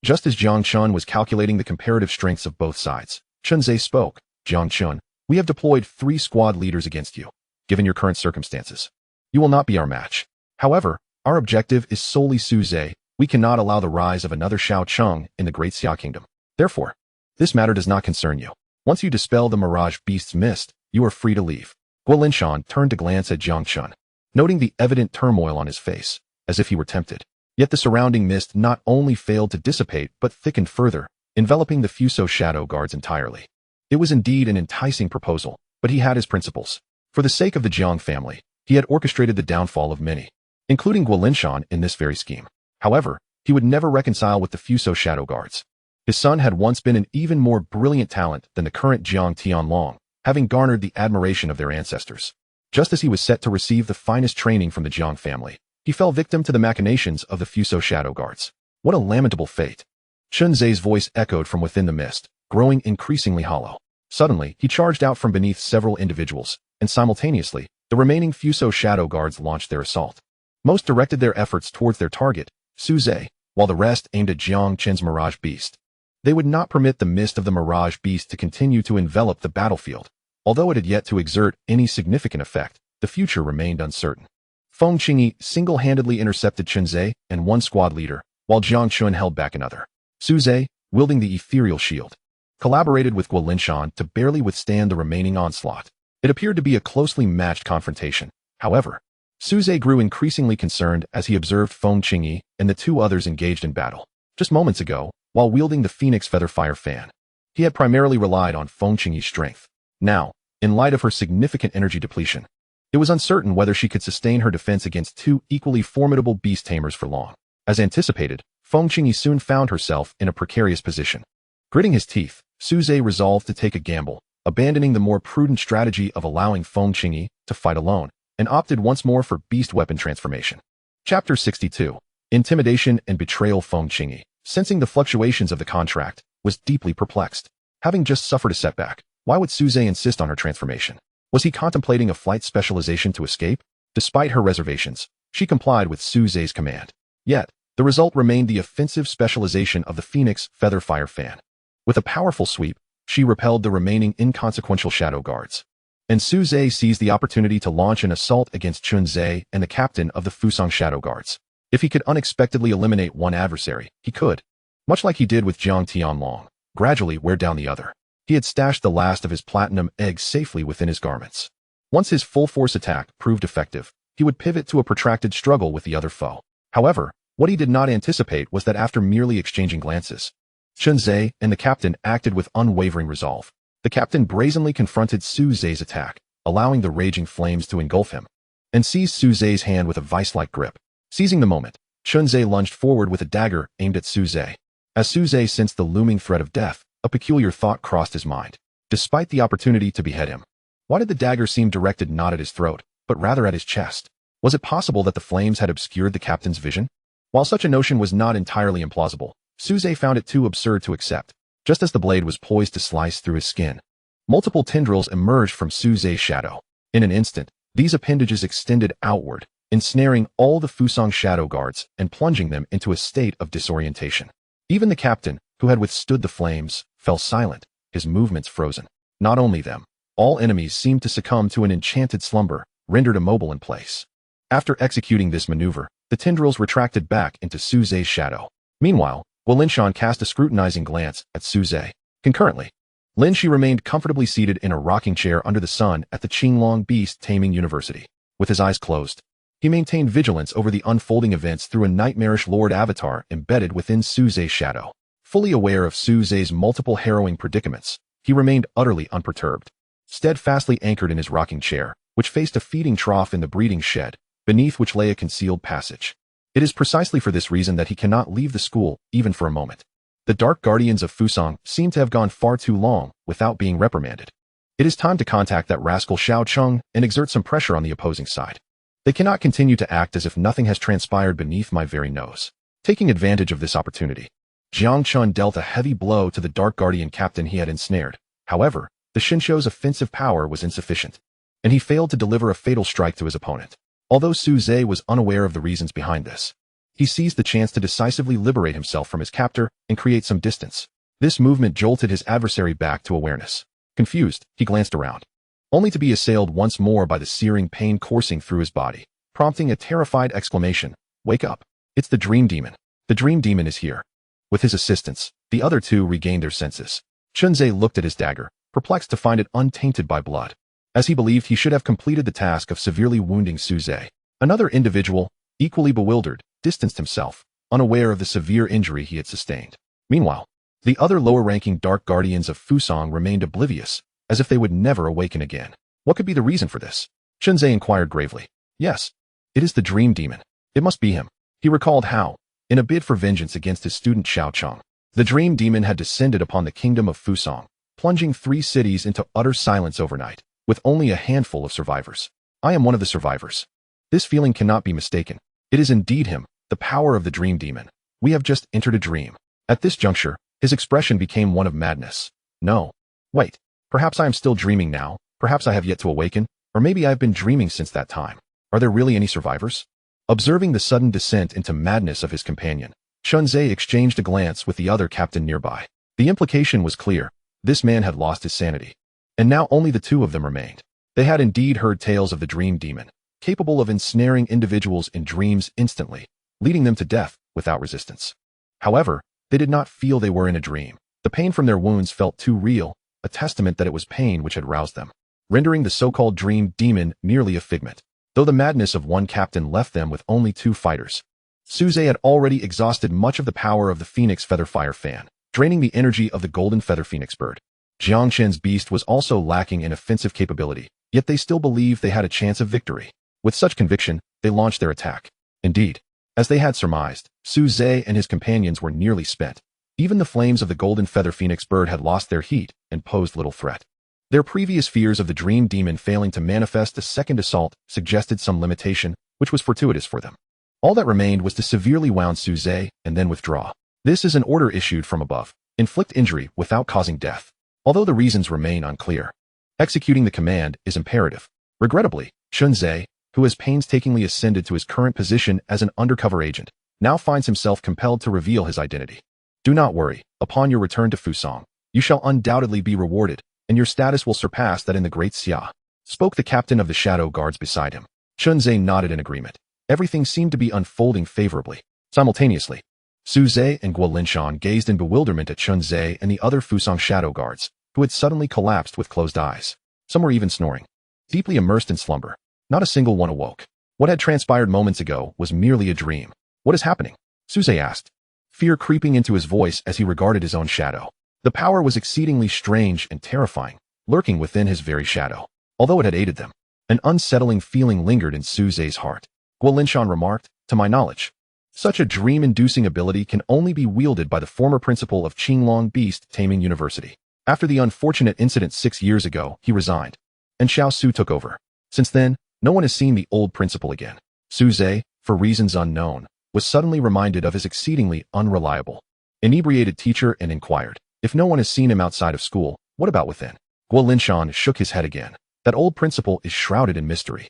Just as Jiang Chen was calculating the comparative strengths of both sides, Chun Ze spoke. Jiang Chen, we have deployed 3 squad leaders against you. Given your current circumstances, you will not be our match. However, our objective is solely Su Ze. We cannot allow the rise of another Shao Cheng in the Great Xia Kingdom. Therefore, this matter does not concern you. Once you dispel the Mirage Beast's mist, you are free to leave. Guo Linshan turned to glance at Jiang Chun, noting the evident turmoil on his face, as if he were tempted. Yet the surrounding mist not only failed to dissipate but thickened further, enveloping the Fuso shadow guards entirely. It was indeed an enticing proposal, but he had his principles. For the sake of the Jiang family, he had orchestrated the downfall of many, including Guo Linshan in this very scheme. However, he would never reconcile with the Fuso shadow guards. His son had once been an even more brilliant talent than the current Jiang Tianlong, having garnered the admiration of their ancestors. Just as he was set to receive the finest training from the Jiang family, he fell victim to the machinations of the Fuso shadow guards. What a lamentable fate. Chun Ze's voice echoed from within the mist, growing increasingly hollow. Suddenly, he charged out from beneath several individuals, and simultaneously, the remaining Fuso shadow guards launched their assault. Most directed their efforts towards their target, Su Ze, while the rest aimed at Jiang Chen's Mirage Beast. They would not permit the mist of the Mirage Beast to continue to envelop the battlefield. Although it had yet to exert any significant effect, the future remained uncertain. Feng Qingyi single-handedly intercepted Chun Ze and one squad leader, while Jiang Chun held back another. Su Ze, wielding the ethereal shield, collaborated with Guo Linshan to barely withstand the remaining onslaught. It appeared to be a closely matched confrontation. However, Su Ze grew increasingly concerned as he observed Feng Qingyi and the two others engaged in battle. Just moments ago, while wielding the Phoenix Feather Fire Fan, he had primarily relied on Feng Qingyi's strength. Now, in light of her significant energy depletion, it was uncertain whether she could sustain her defense against two equally formidable beast tamers for long. As anticipated, Feng Qingyi soon found herself in a precarious position. Gritting his teeth, Su Ze resolved to take a gamble, abandoning the more prudent strategy of allowing Feng Qingyi to fight alone, and opted once more for beast weapon transformation. Chapter 62. Intimidation and Betrayal. Feng Qingyi, sensing the fluctuations of the contract, was deeply perplexed. Having just suffered a setback, why would Su Ze insist on her transformation? Was he contemplating a flight specialization to escape? Despite her reservations, she complied with Su Ze's command. Yet, the result remained the offensive specialization of the Phoenix Feather Fire Fan. With a powerful sweep, she repelled the remaining inconsequential shadow guards. And Su Ze seized the opportunity to launch an assault against Chun Ze and the captain of the Fusang Shadow Guards. If he could unexpectedly eliminate one adversary, he could, much like he did with Jiang Tianlong, gradually wear down the other. He had stashed the last of his platinum eggs safely within his garments. Once his full-force attack proved effective, he would pivot to a protracted struggle with the other foe. However, what he did not anticipate was that after merely exchanging glances, Chun Ze and the captain acted with unwavering resolve. The captain brazenly confronted Su Ze's attack, allowing the raging flames to engulf him, and seized Su Ze's hand with a vice-like grip. Seizing the moment, Chun Ze lunged forward with a dagger aimed at Su Ze. As Su Ze sensed the looming threat of death, a peculiar thought crossed his mind. Despite the opportunity to behead him, why did the dagger seem directed not at his throat, but rather at his chest? Was it possible that the flames had obscured the captain's vision? While such a notion was not entirely implausible, Su Ze found it too absurd to accept. Just as the blade was poised to slice through his skin, multiple tendrils emerged from Su Ze's shadow. In an instant, these appendages extended outward, ensnaring all the Fusang shadow guards and plunging them into a state of disorientation. Even the captain, who had withstood the flames, fell silent, his movements frozen. Not only them, all enemies seemed to succumb to an enchanted slumber, rendered immobile in place. After executing this maneuver, the tendrils retracted back into Su Ze's shadow. Meanwhile, Guo Linshan cast a scrutinizing glance at Su Ze. Concurrently, Lin Shi remained comfortably seated in a rocking chair under the sun at the Qinglong Beast Taming University. With his eyes closed, he maintained vigilance over the unfolding events through a nightmarish Lord Avatar embedded within Su Ze's shadow. Fully aware of Su Ze's multiple harrowing predicaments, he remained utterly unperturbed, steadfastly anchored in his rocking chair, which faced a feeding trough in the breeding shed, beneath which lay a concealed passage. It is precisely for this reason that he cannot leave the school, even for a moment. The Dark Guardians of Fusang seem to have gone far too long without being reprimanded. It is time to contact that rascal Xiao Cheng and exert some pressure on the opposing side. They cannot continue to act as if nothing has transpired beneath my very nose. Taking advantage of this opportunity, Jiang Chun dealt a heavy blow to the Dark Guardian captain he had ensnared. However, the Shinshou's offensive power was insufficient, and he failed to deliver a fatal strike to his opponent. Although Su Ze was unaware of the reasons behind this, he seized the chance to decisively liberate himself from his captor and create some distance. This movement jolted his adversary back to awareness. Confused, he glanced around, only to be assailed once more by the searing pain coursing through his body, prompting a terrified exclamation. "Wake up! It's the Dream Demon. The Dream Demon is here." With his assistance, the other two regained their senses. Chun Ze looked at his dagger, perplexed to find it untainted by blood. as he believed he should have completed the task of severely wounding Su Ze. Another individual, equally bewildered, distanced himself, unaware of the severe injury he had sustained. Meanwhile, the other lower-ranking Dark Guardians of Fusang remained oblivious, as if they would never awaken again. What could be the reason for this? Sun Ze inquired gravely. Yes, it is the Dream Demon. It must be him. He recalled how, in a bid for vengeance against his student Xiao Cheng, the Dream Demon had descended upon the kingdom of Fusang, plunging 3 cities into utter silence overnight, with only a handful of survivors. I am one of the survivors. This feeling cannot be mistaken. It is indeed him, the power of the Dream Demon. We have just entered a dream. At this juncture, his expression became one of madness. No. Wait. Perhaps I am still dreaming now. Perhaps I have yet to awaken. Or maybe I have been dreaming since that time. Are there really any survivors? Observing the sudden descent into madness of his companion, Sun Ze exchanged a glance with the other captain nearby. The implication was clear. This man had lost his sanity. And now only the 2 of them remained. They had indeed heard tales of the Dream Demon, capable of ensnaring individuals in dreams instantly, leading them to death without resistance. However, they did not feel they were in a dream. The pain from their wounds felt too real, a testament that it was pain which had roused them, rendering the so-called Dream Demon merely a figment. Though the madness of one captain left them with only 2 fighters, Su Ze had already exhausted much of the power of the Phoenix Featherfire fan, draining the energy of the Golden Feather Phoenix Bird. Jiang Shen's beast was also lacking in offensive capability, yet they still believed they had a chance of victory. With such conviction, they launched their attack. Indeed, as they had surmised, Su Ze and his companions were nearly spent. Even the flames of the Golden Feather Phoenix Bird had lost their heat and posed little threat. Their previous fears of the Dream Demon failing to manifest a second assault suggested some limitation, which was fortuitous for them. All that remained was to severely wound Su Ze and then withdraw. This is an order issued from above. Inflict injury without causing death. Although the reasons remain unclear, executing the command is imperative. Regrettably, Sun Ze, who has painstakingly ascended to his current position as an undercover agent, now finds himself compelled to reveal his identity. Do not worry. Upon your return to Fusang, you shall undoubtedly be rewarded, and your status will surpass that in the Great Xia, spoke the captain of the Shadow Guards beside him. Sun Ze nodded in agreement. Everything seemed to be unfolding favorably. Simultaneously, Su Ze and Guo Linshan gazed in bewilderment at Sun Ze and the other Fusang Shadow Guards, who had suddenly collapsed with closed eyes. Some were even snoring, deeply immersed in slumber. Not a single one awoke. What had transpired moments ago was merely a dream. What is happening? Su Ze asked, fear creeping into his voice as he regarded his own shadow. The power was exceedingly strange and terrifying, lurking within his very shadow. Although it had aided them, an unsettling feeling lingered in Su Ze's heart. Guo Linshan remarked, to my knowledge, such a dream-inducing ability can only be wielded by the former principal of Qinglong Beast Taming University. After the unfortunate incident 6 years ago, he resigned, and Xiao Su took over. Since then, no one has seen the old principal again. Su Ze, for reasons unknown, was suddenly reminded of his exceedingly unreliable, inebriated teacher and inquired, if no one has seen him outside of school, what about within? Guo Linshan shook his head again. That old principal is shrouded in mystery.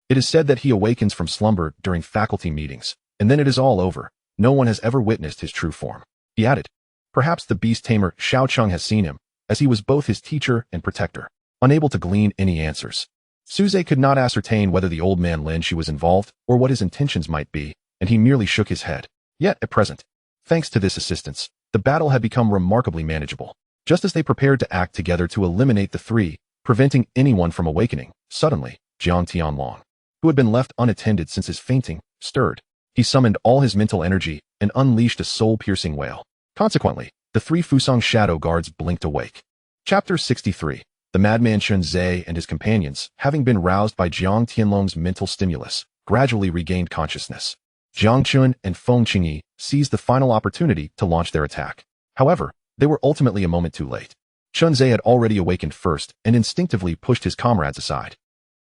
It is said that he awakens from slumber during faculty meetings, and then it is all over. No one has ever witnessed his true form. He added, perhaps the beast tamer Xiao Cheng has seen him, as he was both his teacher and protector. Unable to glean any answers, Su Ze could not ascertain whether the old man Lin Shi was involved or what his intentions might be, and he merely shook his head. Yet, at present, thanks to this assistance, the battle had become remarkably manageable. Just as they prepared to act together to eliminate the 3, preventing anyone from awakening, suddenly, Jiang Tianlong, who had been left unattended since his fainting, stirred. He summoned all his mental energy and unleashed a soul-piercing wail. Consequently, the 3 Fusang Shadow Guards blinked awake. Chapter 63. The madman Sun Ze and his companions, having been roused by Jiang Tianlong's mental stimulus, gradually regained consciousness. Jiang Chun and Feng Qingyi seized the final opportunity to launch their attack. However, they were ultimately a moment too late. Sun Ze had already awakened first and instinctively pushed his comrades aside.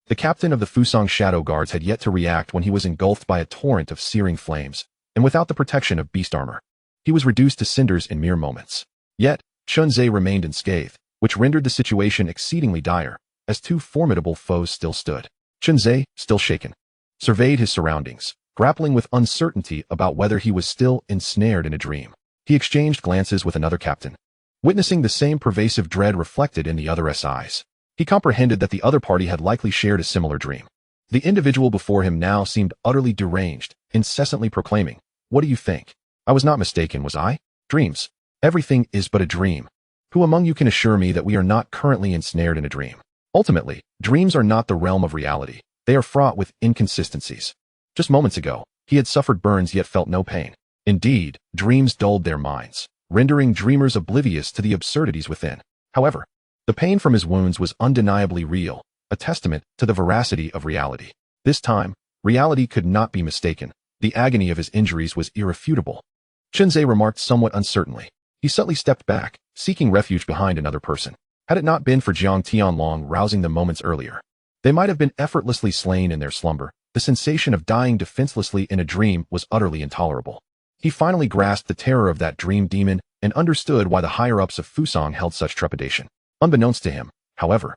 The captain of the Fusang Shadow Guards had yet to react when he was engulfed by a torrent of searing flames, and without the protection of beast armor, he was reduced to cinders in mere moments. Yet, Sun Ze remained unscathed, which rendered the situation exceedingly dire, as 2 formidable foes still stood. Sun Ze, still shaken, surveyed his surroundings, grappling with uncertainty about whether he was still ensnared in a dream. He exchanged glances with another captain, witnessing the same pervasive dread reflected in the other's eyes. He comprehended that the other party had likely shared a similar dream. The individual before him now seemed utterly deranged, incessantly proclaiming, "What do you think? I was not mistaken, was I? Dreams. Everything is but a dream. Who among you can assure me that we are not currently ensnared in a dream? Ultimately, dreams are not the realm of reality. They are fraught with inconsistencies. Just moments ago, he had suffered burns yet felt no pain. Indeed, dreams dulled their minds, rendering dreamers oblivious to the absurdities within. However, the pain from his wounds was undeniably real, a testament to the veracity of reality. This time, reality could not be mistaken. The agony of his injuries was irrefutable. Su Ze remarked somewhat uncertainly. He subtly stepped back, seeking refuge behind another person. Had it not been for Jiang Tianlong rousing them moments earlier, they might have been effortlessly slain in their slumber. The sensation of dying defenselessly in a dream was utterly intolerable. He finally grasped the terror of that dream demon and understood why the higher-ups of Fusang held such trepidation. Unbeknownst to him, however,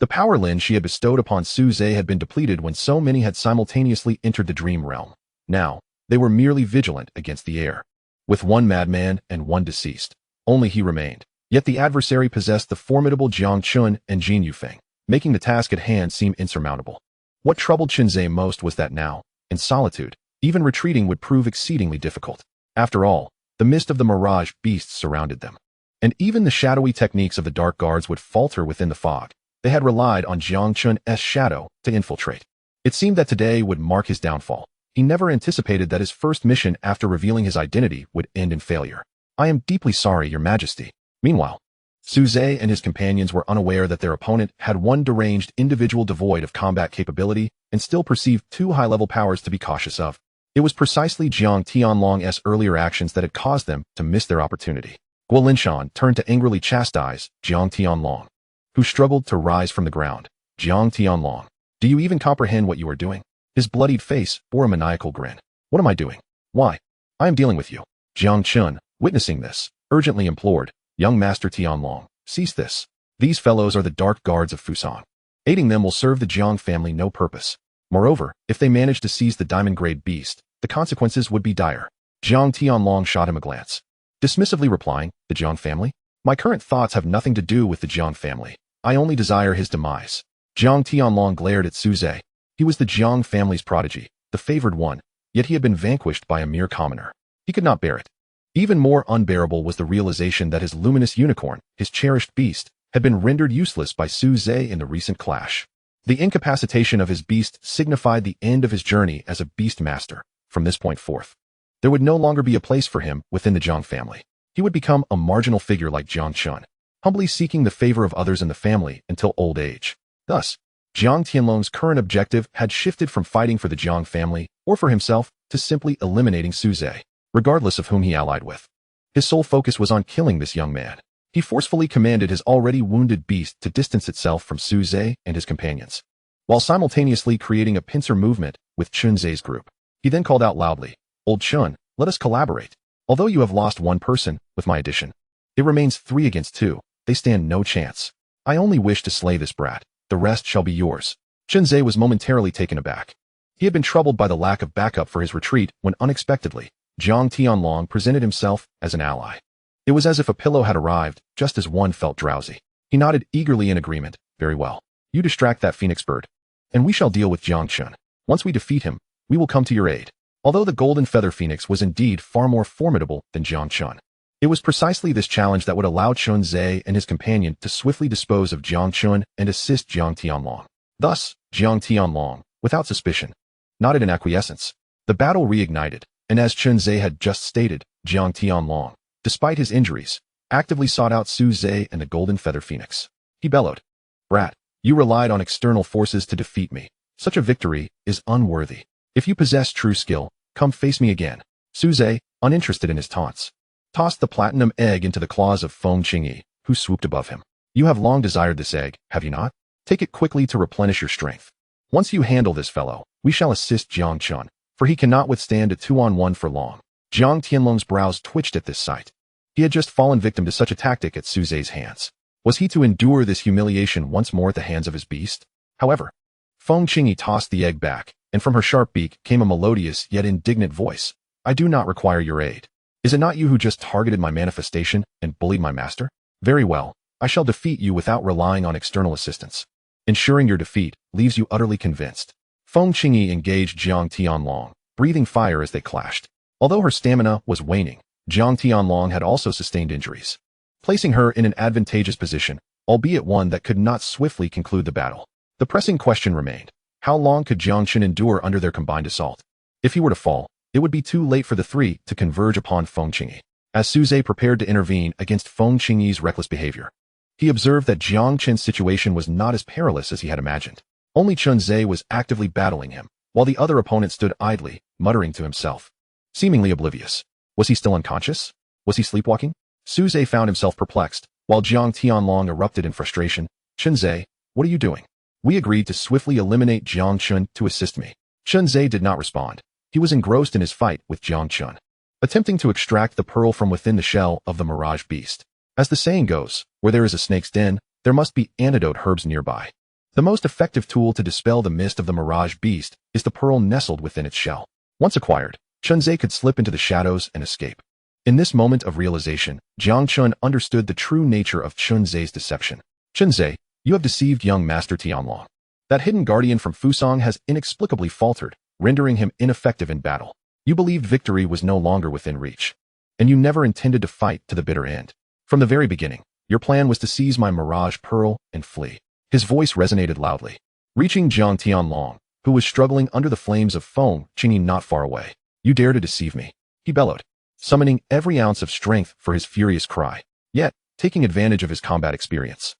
the power lens she had bestowed upon Su Ze had been depleted when so many had simultaneously entered the dream realm. Now, they were merely vigilant against the air. With one madman and one deceased, only he remained. Yet the adversary possessed the formidable Jiang Chun and Jin Yufeng, making the task at hand seem insurmountable. What troubled Su Ze most was that now, in solitude, even retreating would prove exceedingly difficult. After all, the mist of the mirage beasts surrounded them, and even the shadowy techniques of the dark guards would falter within the fog. They had relied on Jiang Chun's shadow to infiltrate. It seemed that today would mark his downfall. He never anticipated that his first mission after revealing his identity would end in failure. I am deeply sorry, Your Majesty. Meanwhile, Su Ze and his companions were unaware that their opponent had one deranged individual devoid of combat capability and still perceived two high-level powers to be cautious of. It was precisely Jiang Tianlong's earlier actions that had caused them to miss their opportunity. Guo Linshan turned to angrily chastise Jiang Tianlong, who struggled to rise from the ground. Jiang Tianlong, do you even comprehend what you are doing? His bloodied face bore a maniacal grin. What am I doing? Why? I am dealing with you. Jiang Chun, witnessing this, urgently implored, Young Master Tianlong, cease this. These fellows are the dark guards of Fusang. Aiding them will serve the Jiang family no purpose. Moreover, if they manage to seize the diamond-grade beast, the consequences would be dire. Jiang Tianlong shot him a glance, dismissively replying, the Jiang family? My current thoughts have nothing to do with the Jiang family. I only desire his demise. Jiang Tianlong glared at Su Ze. He was the Jiang family's prodigy, the favored one, yet he had been vanquished by a mere commoner. He could not bear it. Even more unbearable was the realization that his luminous unicorn, his cherished beast, had been rendered useless by Su Ze in the recent clash. The incapacitation of his beast signified the end of his journey as a beast master. From this point forth, there would no longer be a place for him within the Jiang family. He would become a marginal figure like Jiang Chun, humbly seeking the favor of others in the family until old age. Thus, Jiang Tianlong's current objective had shifted from fighting for the Jiang family or for himself to simply eliminating Su Ze, regardless of whom he allied with. His sole focus was on killing this young man. He forcefully commanded his already wounded beast to distance itself from Su Ze and his companions, while simultaneously creating a pincer movement with Su Ze's group. He then called out loudly, Old Chun, let us collaborate. Although you have lost one person, with my addition, it remains 3 against 2. They stand no chance. I only wish to slay this brat. The rest shall be yours. Su Ze was momentarily taken aback. He had been troubled by the lack of backup for his retreat when unexpectedly, Jiang Tianlong presented himself as an ally. It was as if a pillow had arrived, just as one felt drowsy. He nodded eagerly in agreement. Very well. You distract that phoenix bird, and we shall deal with Jiang Chun. Once we defeat him, we will come to your aid. Although the golden feather phoenix was indeed far more formidable than Jiang Chun, it was precisely this challenge that would allow Su Ze and his companion to swiftly dispose of Jiang Chun and assist Jiang Tianlong. Thus, Jiang Tianlong, without suspicion, nodded in acquiescence. The battle reignited, and as Su Ze had just stated, Jiang Tianlong, despite his injuries, actively sought out Su Ze and the golden feather phoenix. He bellowed, Brat, you relied on external forces to defeat me. Such a victory is unworthy. If you possess true skill, come face me again. Su Ze, uninterested in his taunts, tossed the platinum egg into the claws of Feng Qingyi, who swooped above him. You have long desired this egg, have you not? Take it quickly to replenish your strength. Once you handle this fellow, we shall assist Jiang Chun, for he cannot withstand a 2-on-1 for long. Jiang Tianlong's brows twitched at this sight. He had just fallen victim to such a tactic at Su Ze's hands. Was he to endure this humiliation once more at the hands of his beast? However, Feng Qingyi tossed the egg back, and from her sharp beak came a melodious yet indignant voice. I do not require your aid. Is it not you who just targeted my manifestation and bullied my master? Very well, I shall defeat you without relying on external assistance. Ensuring your defeat leaves you utterly convinced. Feng Qingyi engaged Jiang Tianlong, breathing fire as they clashed. Although her stamina was waning, Jiang Tianlong had also sustained injuries, placing her in an advantageous position. albeit one that could not swiftly conclude the battle. The pressing question remained: how long could Jiang Chun endure under their combined assault? If he were to fall, it would be too late for the three to converge upon Feng Qingyi. As Su Ze prepared to intervene against Feng Qingyi's reckless behavior, he observed that Jiang Chun's situation was not as perilous as he had imagined. Only Chun Ze was actively battling him, while the other opponent stood idly, muttering to himself, seemingly oblivious. Was he still unconscious? Was he sleepwalking? Su Ze found himself perplexed, while Jiang Tianlong erupted in frustration. Chun Ze, what are you doing? We agreed to swiftly eliminate Jiang Chun to assist me. Chun Ze did not respond. He was engrossed in his fight with Jiang Chun, attempting to extract the pearl from within the shell of the mirage beast. As the saying goes, where there is a snake's den, there must be antidote herbs nearby. The most effective tool to dispel the mist of the mirage beast is the pearl nestled within its shell. Once acquired, Chun Ze could slip into the shadows and escape. In this moment of realization, Jiang Chun understood the true nature of Chun Ze's deception. Chun Ze, you have deceived young Master Tianlong. That hidden guardian from Fusang has inexplicably faltered, rendering him ineffective in battle. You believed victory was no longer within reach, and you never intended to fight to the bitter end. From the very beginning, your plan was to seize my mirage pearl and flee. His voice resonated loudly, reaching Jiang Tianlong, who was struggling under the flames of Feng Qingyi not far away. You dare to deceive me, he bellowed, summoning every ounce of strength for his furious cry, yet taking advantage of his combat experience.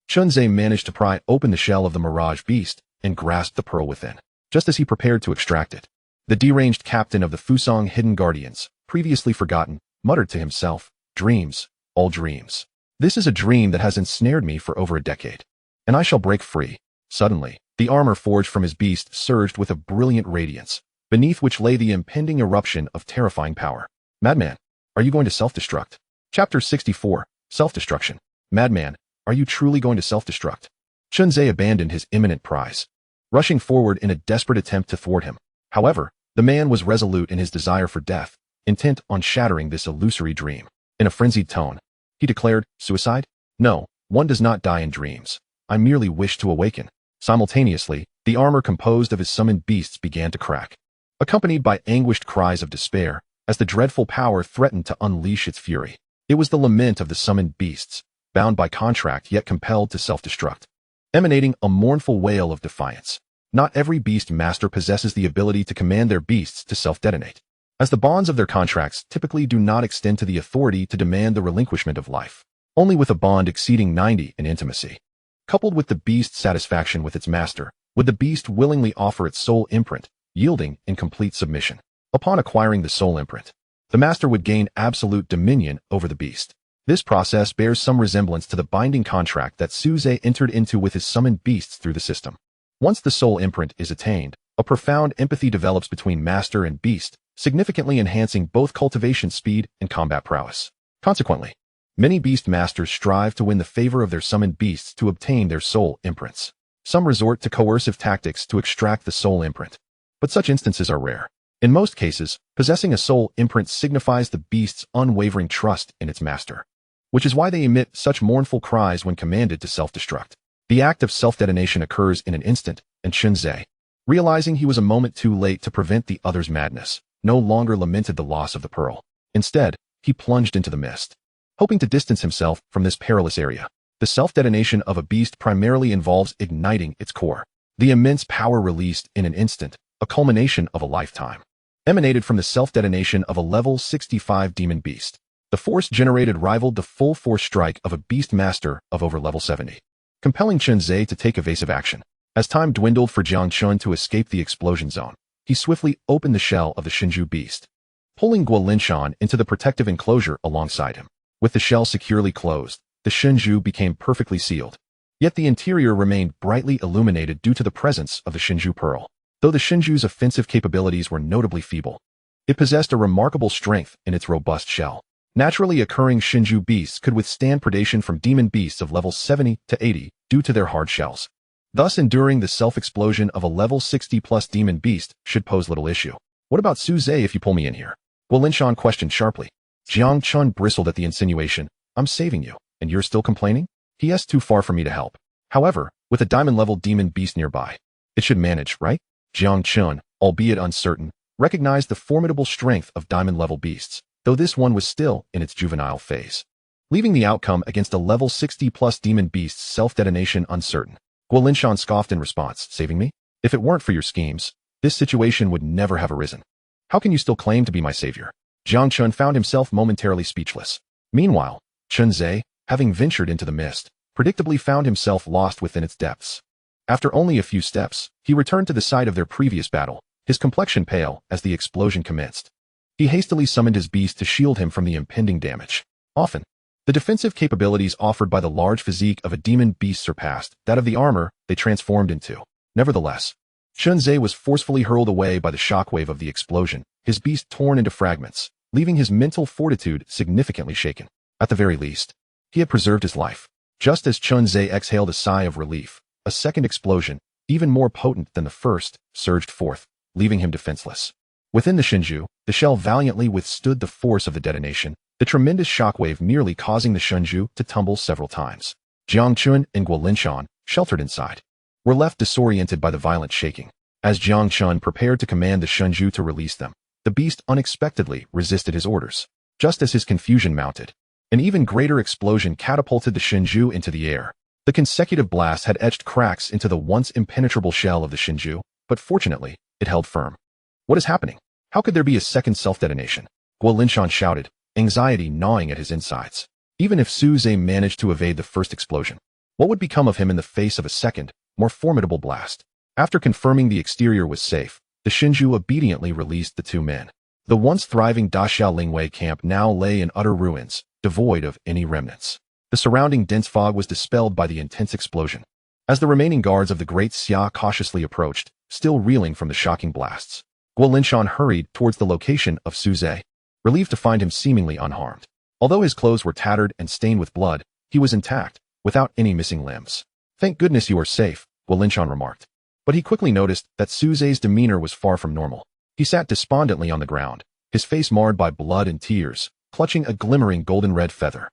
Chun Ze managed to pry open the shell of the mirage beast and grasped the pearl within. Just as he prepared to extract it, the deranged captain of the Fusang Hidden Guardians, previously forgotten, muttered to himself, dreams, all dreams. This is a dream that has ensnared me for over a decade, and I shall break free. Suddenly, the armor forged from his beast surged with a brilliant radiance, beneath which lay the impending eruption of terrifying power. Madman, are you going to self-destruct? Chapter 64, Self-Destruction. Madman, are you truly going to self-destruct? Chun Ze abandoned his imminent prize, rushing forward in a desperate attempt to thwart him. However, the man was resolute in his desire for death, intent on shattering this illusory dream. In a frenzied tone, he declared, suicide? No, one does not die in dreams. I merely wish to awaken. Simultaneously, the armor composed of his summoned beasts began to crack, accompanied by anguished cries of despair, as the dreadful power threatened to unleash its fury. It was the lament of the summoned beasts, bound by contract yet compelled to self-destruct, emanating a mournful wail of defiance. Not every beast master possesses the ability to command their beasts to self-detonate, as the bonds of their contracts typically do not extend to the authority to demand the relinquishment of life. Only with a bond exceeding 90 in intimacy, coupled with the beast's satisfaction with its master, would the beast willingly offer its soul imprint, yielding in complete submission. Upon acquiring the soul imprint, the master would gain absolute dominion over the beast. This process bears some resemblance to the binding contract that Su Ze entered into with his summoned beasts through the system. Once the soul imprint is attained, a profound empathy develops between master and beast, significantly enhancing both cultivation speed and combat prowess. Consequently, many beast masters strive to win the favor of their summoned beasts to obtain their soul imprints. Some resort to coercive tactics to extract the soul imprint, but such instances are rare. In most cases, possessing a soul imprint signifies the beast's unwavering trust in its master, which is why they emit such mournful cries when commanded to self-destruct. The act of self-detonation occurs in an instant, and Chun Ze, realizing he was a moment too late to prevent the other's madness, no longer lamented the loss of the pearl. Instead, he plunged into the mist, hoping to distance himself from this perilous area. The self-detonation of a beast primarily involves igniting its core. The immense power released in an instant, a culmination of a lifetime, emanated from the self-detonation of a level 65 demon beast. The force generated rivaled the full force strike of a beast master of over level 70, compelling Chun Ze to take evasive action. As time dwindled for Jiang Chun to escape the explosion zone, he swiftly opened the shell of the Shinju beast, pulling Guo Linshan into the protective enclosure alongside him. With the shell securely closed, the Shinju became perfectly sealed. Yet the interior remained brightly illuminated due to the presence of the Shinju pearl. Though the Shinju's offensive capabilities were notably feeble, it possessed a remarkable strength in its robust shell. Naturally occurring Shinju beasts could withstand predation from demon beasts of level 70 to 80 due to their hard shells. Thus, enduring the self-explosion of a level 60-plus demon beast should pose little issue. What about Su Ze if you pull me in here? Guo Linshan questioned sharply. Jiang Chun bristled at the insinuation. I'm saving you, and you're still complaining? P.S. Too far for me to help. However, with a diamond-level demon beast nearby, it should manage, right? Jiang Chun, albeit uncertain, recognized the formidable strength of diamond-level beasts, though this one was still in its juvenile phase. leaving the outcome against a level 60+ demon beast's self-detonation uncertain. Guolinshan scoffed in response, saving me? If it weren't for your schemes, this situation would never have arisen. How can you still claim to be my savior? Jiang Chun found himself momentarily speechless. Meanwhile, Chun Ze, having ventured into the mist, predictably found himself lost within its depths. After only a few steps, he returned to the site of their previous battle, his complexion pale as the explosion commenced. He hastily summoned his beast to shield him from the impending damage. Often, the defensive capabilities offered by the large physique of a demon beast surpassed that of the armor they transformed into. Nevertheless, Chun Ze was forcefully hurled away by the shockwave of the explosion, his beast torn into fragments, leaving his mental fortitude significantly shaken. At the very least, he had preserved his life. Just as Chun Ze exhaled a sigh of relief, a second explosion, even more potent than the first, surged forth, leaving him defenseless. Within the Shinju, the shell valiantly withstood the force of the detonation, the tremendous shockwave nearly causing the Shinju to tumble several times. Jiang Chun and Guolinshan, sheltered inside, were left disoriented by the violent shaking. As Jiang Chun prepared to command the Shinju to release them, the beast unexpectedly resisted his orders. Just as his confusion mounted, an even greater explosion catapulted the Shinju into the air. The consecutive blasts had etched cracks into the once impenetrable shell of the Shinju, but fortunately, it held firm. What is happening? How could there be a second self-detonation? Guolinshan shouted, anxiety gnawing at his insides. Even if Su Ze managed to evade the first explosion, what would become of him in the face of a second, more formidable blast? After confirming the exterior was safe, the Shinju obediently released the two men. The once thriving Daxiao Lingwei camp now lay in utter ruins, devoid of any remnants. The surrounding dense fog was dispelled by the intense explosion. As the remaining guards of the Great Xia cautiously approached, still reeling from the shocking blasts, Guolinshan hurried towards the location of Su Ze, relieved to find him seemingly unharmed. Although his clothes were tattered and stained with blood, he was intact, without any missing limbs. Thank goodness you are safe, Guolinshan remarked. But he quickly noticed that Su Ze's demeanor was far from normal. He sat despondently on the ground, his face marred by blood and tears, clutching a glimmering golden-red feather.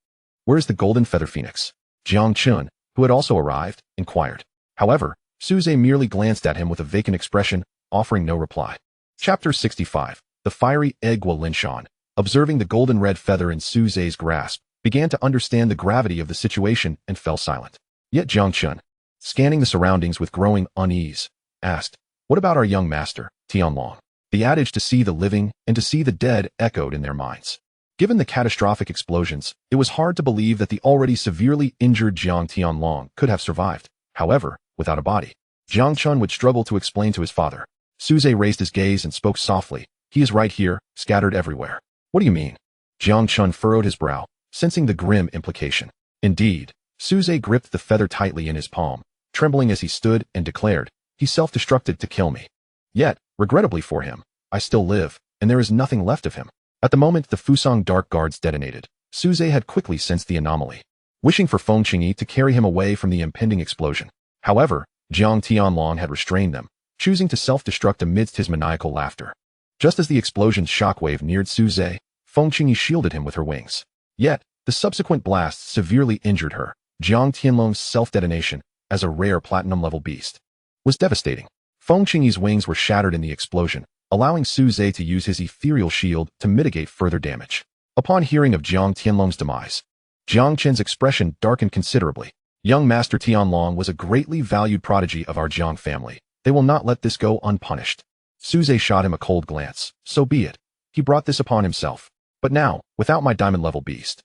Where is the golden feather phoenix? Jiang Chun, who had also arrived, inquired. However, Su Ze merely glanced at him with a vacant expression, offering no reply. Chapter 65. The fiery egg. Guolinshan, observing the golden-red feather in Su Ze's grasp, began to understand the gravity of the situation and fell silent. Yet Jiang Chun, scanning the surroundings with growing unease, asked, what about our young master, Tianlong? The adage to see the living and to see the dead echoed in their minds. Given the catastrophic explosions, it was hard to believe that the already severely injured Jiang Tianlong could have survived. However, without a body, Jiang Chun would struggle to explain to his father. Su Ze raised his gaze and spoke softly. He is right here, scattered everywhere. What do you mean? Jiang Chun furrowed his brow, sensing the grim implication. Indeed, Su Ze gripped the feather tightly in his palm, trembling as he stood and declared, he self-destructed to kill me. Yet, regrettably for him, I still live, and there is nothing left of him. At the moment the Fusang Dark Guards detonated, Su Ze had quickly sensed the anomaly, wishing for Feng Qingyi to carry him away from the impending explosion. However, Jiang Tianlong had restrained them, choosing to self-destruct amidst his maniacal laughter. Just as the explosion's shockwave neared Su Ze, Feng Qingyi shielded him with her wings. Yet, the subsequent blasts severely injured her. Jiang Tianlong's self-detonation, as a rare platinum-level beast, was devastating. Feng Qingyi's wings were shattered in the explosion, allowing Su Ze to use his ethereal shield to mitigate further damage. Upon hearing of Jiang Tianlong's demise, Jiang Chen's expression darkened considerably. Young Master Tianlong was a greatly valued prodigy of our Jiang family. They will not let this go unpunished. Su Ze shot him a cold glance. So be it. He brought this upon himself. But now, without my diamond-level beast,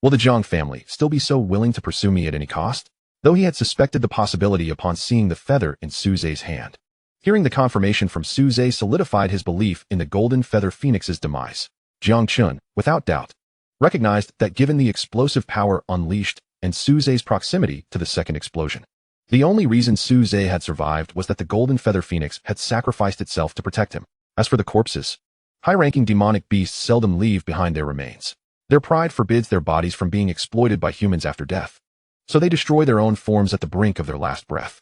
will the Jiang family still be so willing to pursue me at any cost? Though he had suspected the possibility upon seeing the feather in Su Ze's hand. Hearing the confirmation from Su Ze solidified his belief in the golden feather phoenix's demise. Jiang Chun, without doubt, recognized that given the explosive power unleashed and Su Ze's proximity to the second explosion, the only reason Su Ze had survived was that the golden feather phoenix had sacrificed itself to protect him. As for the corpses, high-ranking demonic beasts seldom leave behind their remains. Their pride forbids their bodies from being exploited by humans after death, so they destroy their own forms at the brink of their last breath.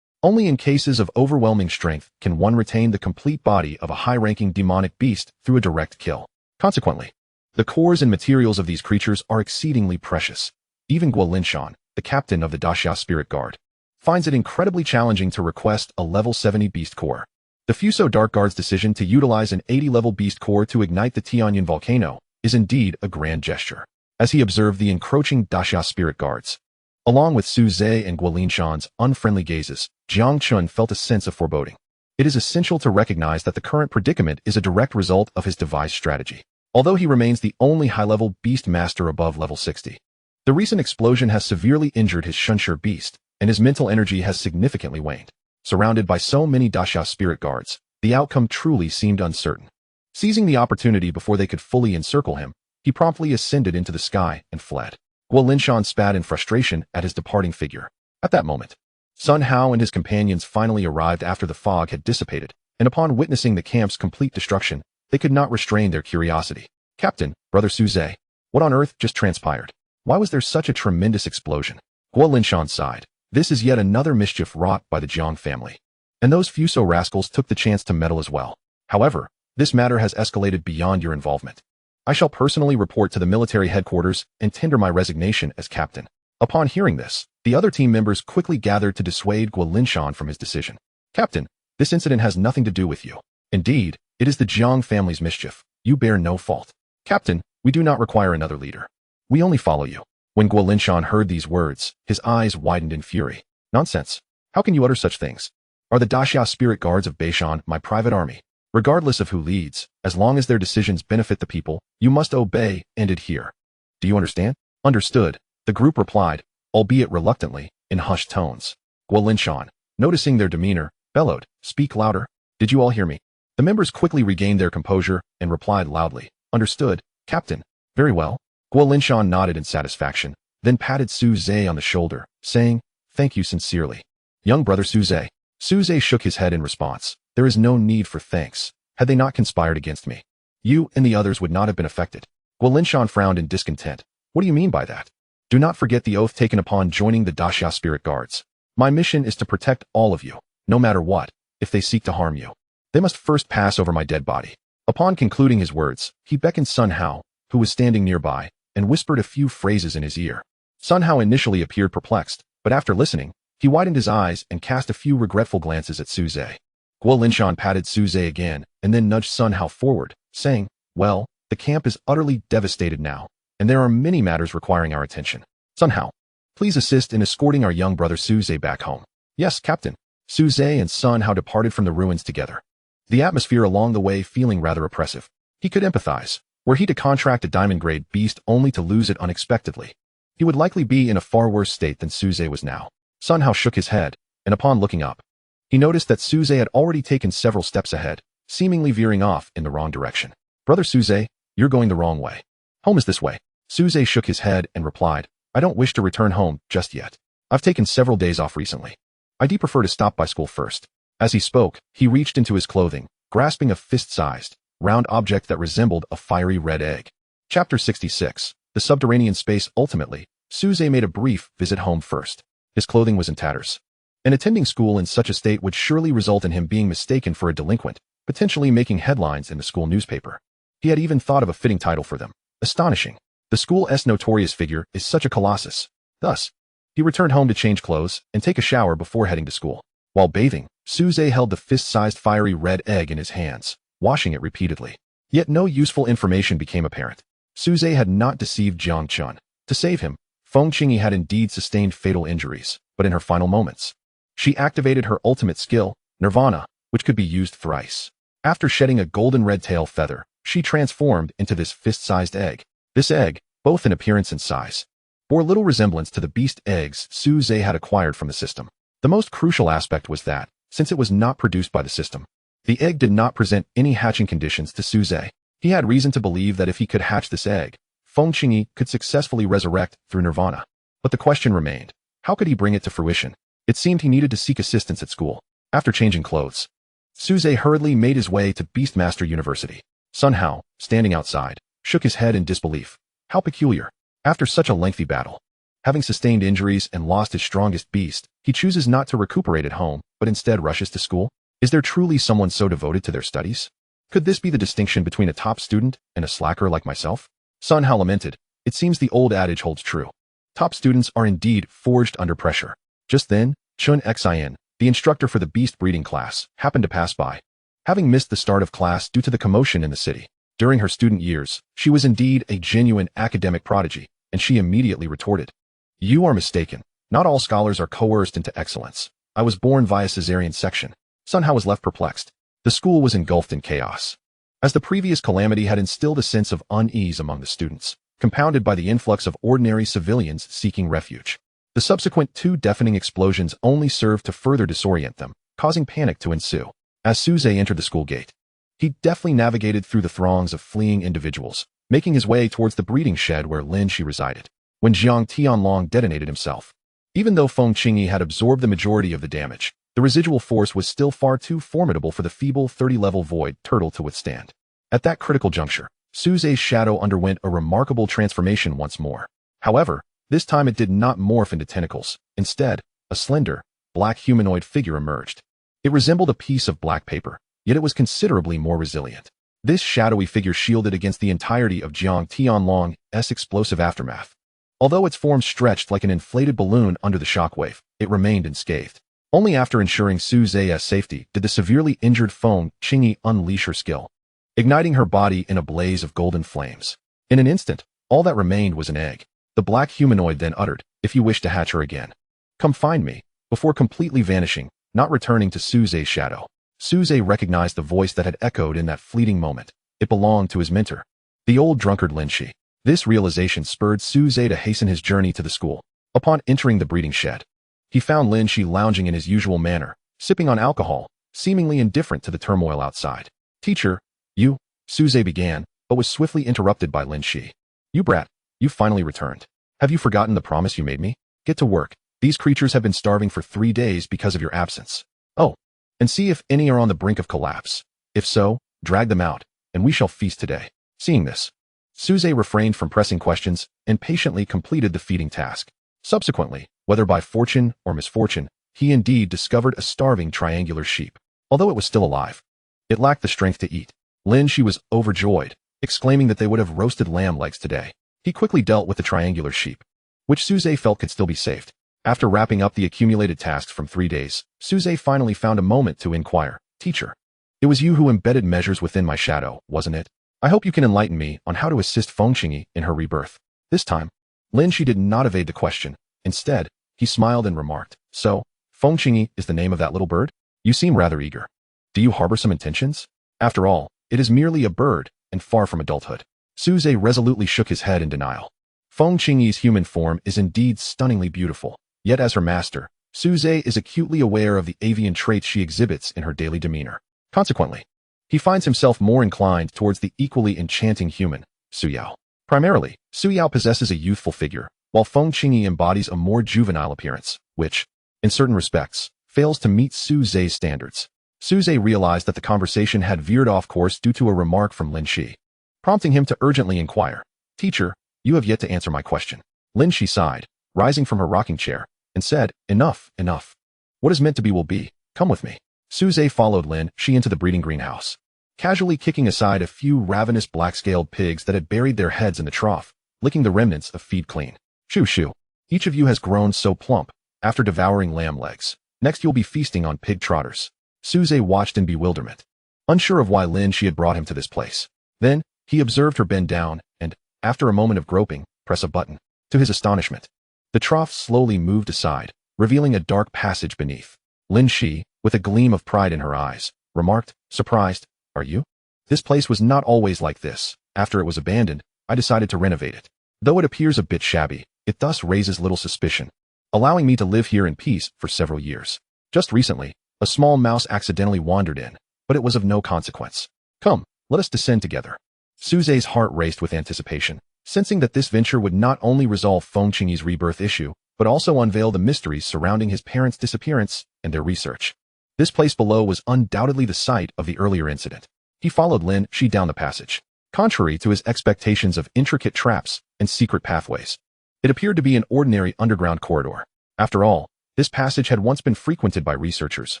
Only in cases of overwhelming strength can one retain the complete body of a high-ranking demonic beast through a direct kill. Consequently, the cores and materials of these creatures are exceedingly precious. Even Guolinshan, the captain of the Daxia Spirit Guard, finds it incredibly challenging to request a level 70 beast core. The Fuso Dark Guard's decision to utilize an 80-level beast core to ignite the Tianyan volcano is indeed a grand gesture. as he observed the encroaching Daxia spirit guards. Along with Su Ze and Guolinshan's unfriendly gazes, Jiang Chun felt a sense of foreboding. It is essential to recognize that the current predicament is a direct result of his devised strategy. Although he remains the only high-level beast master above level 60. The recent explosion has severely injured his Shunshur beast, and his mental energy has significantly waned. Surrounded by so many Daxia spirit guards, the outcome truly seemed uncertain. Seizing the opportunity before they could fully encircle him, he promptly ascended into the sky and fled. Guolinshan spat in frustration at his departing figure. At that moment, Sun Hao and his companions finally arrived after the fog had dissipated, and upon witnessing the camp's complete destruction, they could not restrain their curiosity. Captain, Brother Su Ze, what on earth just transpired? Why was there such a tremendous explosion? Guolinshan sighed. This is yet another mischief wrought by the Jiang family. And those Fuso rascals took the chance to meddle as well. However, this matter has escalated beyond your involvement. I shall personally report to the military headquarters and tender my resignation as captain. Upon hearing this, the other team members quickly gathered to dissuade Guolinshan from his decision. Captain, this incident has nothing to do with you. Indeed, it is the Jiang family's mischief. You bear no fault. Captain, we do not require another leader. We only follow you. When Guolinshan heard these words, his eyes widened in fury. Nonsense. How can you utter such things? Are the Daxia spirit guards of Beishan my private army? Regardless of who leads, as long as their decisions benefit the people, you must obey and adhere. Do you understand? Understood, the group replied, albeit reluctantly, in hushed tones. Guolinshan, noticing their demeanor, bellowed, "Speak louder. Did you all hear me?" The members quickly regained their composure and replied loudly, "Understood, Captain." Very well. Guolinshan nodded in satisfaction, then patted Su Ze on the shoulder, saying, "Thank you sincerely. Young brother Su Ze." Su Ze shook his head in response. "There is no need for thanks. Had they not conspired against me, you and the others would not have been affected." Guolinshan frowned in discontent. "What do you mean by that?" "Do not forget the oath taken upon joining the Daxia spirit guards. My mission is to protect all of you, no matter what, if they seek to harm you. They must first pass over my dead body." Upon concluding his words, he beckoned Sun Hao, who was standing nearby, and whispered a few phrases in his ear. Sun Hao initially appeared perplexed, but after listening, he widened his eyes and cast a few regretful glances at Su Ze. Guolinshan patted Su Ze again and then nudged Sun Hao forward, saying, "Well, the camp is utterly devastated now, and there are many matters requiring our attention. Sun Hao, please assist in escorting our young brother Su Ze back home." "Yes, Captain." Su Ze and Sun Hao departed from the ruins together. The atmosphere along the way feeling rather oppressive. He could empathize. Were he to contract a diamond-grade beast only to lose it unexpectedly, he would likely be in a far worse state than Su Ze was now. Sun Hao shook his head, and upon looking up, he noticed that Su Ze had already taken several steps ahead, seemingly veering off in the wrong direction. "Brother Su Ze, you're going the wrong way. Home is this way." Su Ze shook his head and replied, "I don't wish to return home just yet. I've taken several days off recently. I'd prefer to stop by school first." As he spoke, he reached into his clothing, grasping a fist-sized, round object that resembled a fiery red egg. Chapter 66. The Subterranean Space. Ultimately, Su Ze made a brief visit home first. His clothing was in tatters. And attending school in such a state would surely result in him being mistaken for a delinquent, potentially making headlines in the school newspaper. He had even thought of a fitting title for them. Astonishing. The school's notorious figure is such a colossus. Thus, he returned home to change clothes and take a shower before heading to school. While bathing, Su Ze held the fist-sized fiery red egg in his hands, washing it repeatedly. Yet no useful information became apparent. Su Ze had not deceived Jiang Chun. To save him, Feng Qingyi had indeed sustained fatal injuries, but in her final moments, she activated her ultimate skill, Nirvana, which could be used thrice. After shedding a golden red tail feather, she transformed into this fist-sized egg. This egg, both in appearance and size, bore little resemblance to the beast eggs Su Ze had acquired from the system. The most crucial aspect was that, since it was not produced by the system, the egg did not present any hatching conditions to Su Ze. He had reason to believe that if he could hatch this egg, Feng Qingyi could successfully resurrect through Nirvana. But the question remained, how could he bring it to fruition? It seemed he needed to seek assistance at school. After changing clothes, Su Ze hurriedly made his way to Beastmaster University. Sun Hao, standing outside, shook his head in disbelief. How peculiar. After such a lengthy battle, having sustained injuries and lost his strongest beast, he chooses not to recuperate at home, but instead rushes to school? Is there truly someone so devoted to their studies? Could this be the distinction between a top student and a slacker like myself? Sun Hao lamented. It seems the old adage holds true. Top students are indeed forged under pressure. Just then, Chun Xin, the instructor for the beast breeding class, happened to pass by. Having missed the start of class due to the commotion in the city, During her student years, she was indeed a genuine academic prodigy, and she immediately retorted, "You are mistaken. Not all scholars are coerced into excellence. I was born via cesarean section." Sun Hao was left perplexed. The school was engulfed in chaos. As the previous calamity had instilled a sense of unease among the students, compounded by the influx of ordinary civilians seeking refuge. The subsequent 2 deafening explosions only served to further disorient them, causing panic to ensue. As Su Ze entered the school gate, he deftly navigated through the throngs of fleeing individuals, making his way towards the breeding shed where Lin Shi resided, when Jiang Tianlong detonated himself. Even though Feng Qingyi had absorbed the majority of the damage, the residual force was still far too formidable for the feeble 30-level void turtle to withstand. At that critical juncture, Su Ze's shadow underwent a remarkable transformation once more. However, this time it did not morph into tentacles. Instead, a slender, black humanoid figure emerged. It resembled a piece of black paper, yet it was considerably more resilient. This shadowy figure shielded against the entirety of Jiang Tianlong's explosive aftermath. Although its form stretched like an inflated balloon under the shockwave, it remained unscathed. Only after ensuring Su Ze's safety did the severely injured Feng Qingyi unleash her skill, igniting her body in a blaze of golden flames. In an instant, all that remained was an egg. The black humanoid then uttered, "If you wish to hatch her again, come find me," before completely vanishing, not returning to Su Ze's shadow. Su Ze recognized the voice that had echoed in that fleeting moment. It belonged to his mentor, the old drunkard Lin Shi. This realization spurred Su Ze to hasten his journey to the school. Upon entering the breeding shed, he found Lin Shi lounging in his usual manner, sipping on alcohol, seemingly indifferent to the turmoil outside. "Teacher, you," Su Ze began, but was swiftly interrupted by Lin Shi. "You brat, you finally returned. Have you forgotten the promise you made me? Get to work. These creatures have been starving for 3 days because of your absence. Oh, and see if any are on the brink of collapse. If so, drag them out, and we shall feast today." Seeing this, Su Ze refrained from pressing questions and patiently completed the feeding task. Subsequently, whether by fortune or misfortune, he indeed discovered a starving triangular sheep. Although it was still alive, it lacked the strength to eat. Lin Shi was overjoyed, exclaiming that they would have roasted lamb legs today. He quickly dealt with the triangular sheep, which Su Ze felt could still be saved. After wrapping up the accumulated tasks from 3 days, Su Ze finally found a moment to inquire, "Teacher, it was you who embedded measures within my shadow, wasn't it? I hope you can enlighten me on how to assist Feng Qingyi in her rebirth." This time, Lin Shi did not evade the question. Instead, he smiled and remarked, "So, Feng Qingyi is the name of that little bird? You seem rather eager. Do you harbor some intentions? After all, it is merely a bird, and far from adulthood." Su Ze resolutely shook his head in denial. Feng Qingyi's human form is indeed stunningly beautiful, yet as her master, Su Ze is acutely aware of the avian traits she exhibits in her daily demeanor. Consequently, he finds himself more inclined towards the equally enchanting human, Su Yao. Primarily, Su Yao possesses a youthful figure, while Feng Qingyi embodies a more juvenile appearance, which, in certain respects, fails to meet Su Ze's standards. Su Ze realized that the conversation had veered off course due to a remark from Lin Shi, prompting him to urgently inquire, "Teacher, you have yet to answer my question." Lin Shi sighed, rising from her rocking chair, and said, "Enough, enough. What is meant to be will be. Come with me." Su Ze followed Lin Shi into the breeding greenhouse, casually kicking aside a few ravenous black-scaled pigs that had buried their heads in the trough, licking the remnants of feed clean. "Shoo shoo. Each of you has grown so plump, after devouring lamb legs. Next you'll be feasting on pig trotters." Su Ze watched in bewilderment, unsure of why Lin Shi had brought him to this place. Then, he observed her bend down and, after a moment of groping, press a button. To his astonishment, the trough slowly moved aside, revealing a dark passage beneath. Lin Shi, with a gleam of pride in her eyes, remarked, surprised, "Are you? This place was not always like this. After it was abandoned, I decided to renovate it. Though it appears a bit shabby, it thus raises little suspicion, allowing me to live here in peace for several years. Just recently, a small mouse accidentally wandered in, but it was of no consequence. Come, let us descend together." Su Ze's heart raced with anticipation, sensing that this venture would not only resolve Feng Qingyi's rebirth issue, but also unveil the mysteries surrounding his parents' disappearance and their research. This place below was undoubtedly the site of the earlier incident. He followed Lin Shi down the passage. Contrary to his expectations of intricate traps and secret pathways, it appeared to be an ordinary underground corridor. After all, this passage had once been frequented by researchers.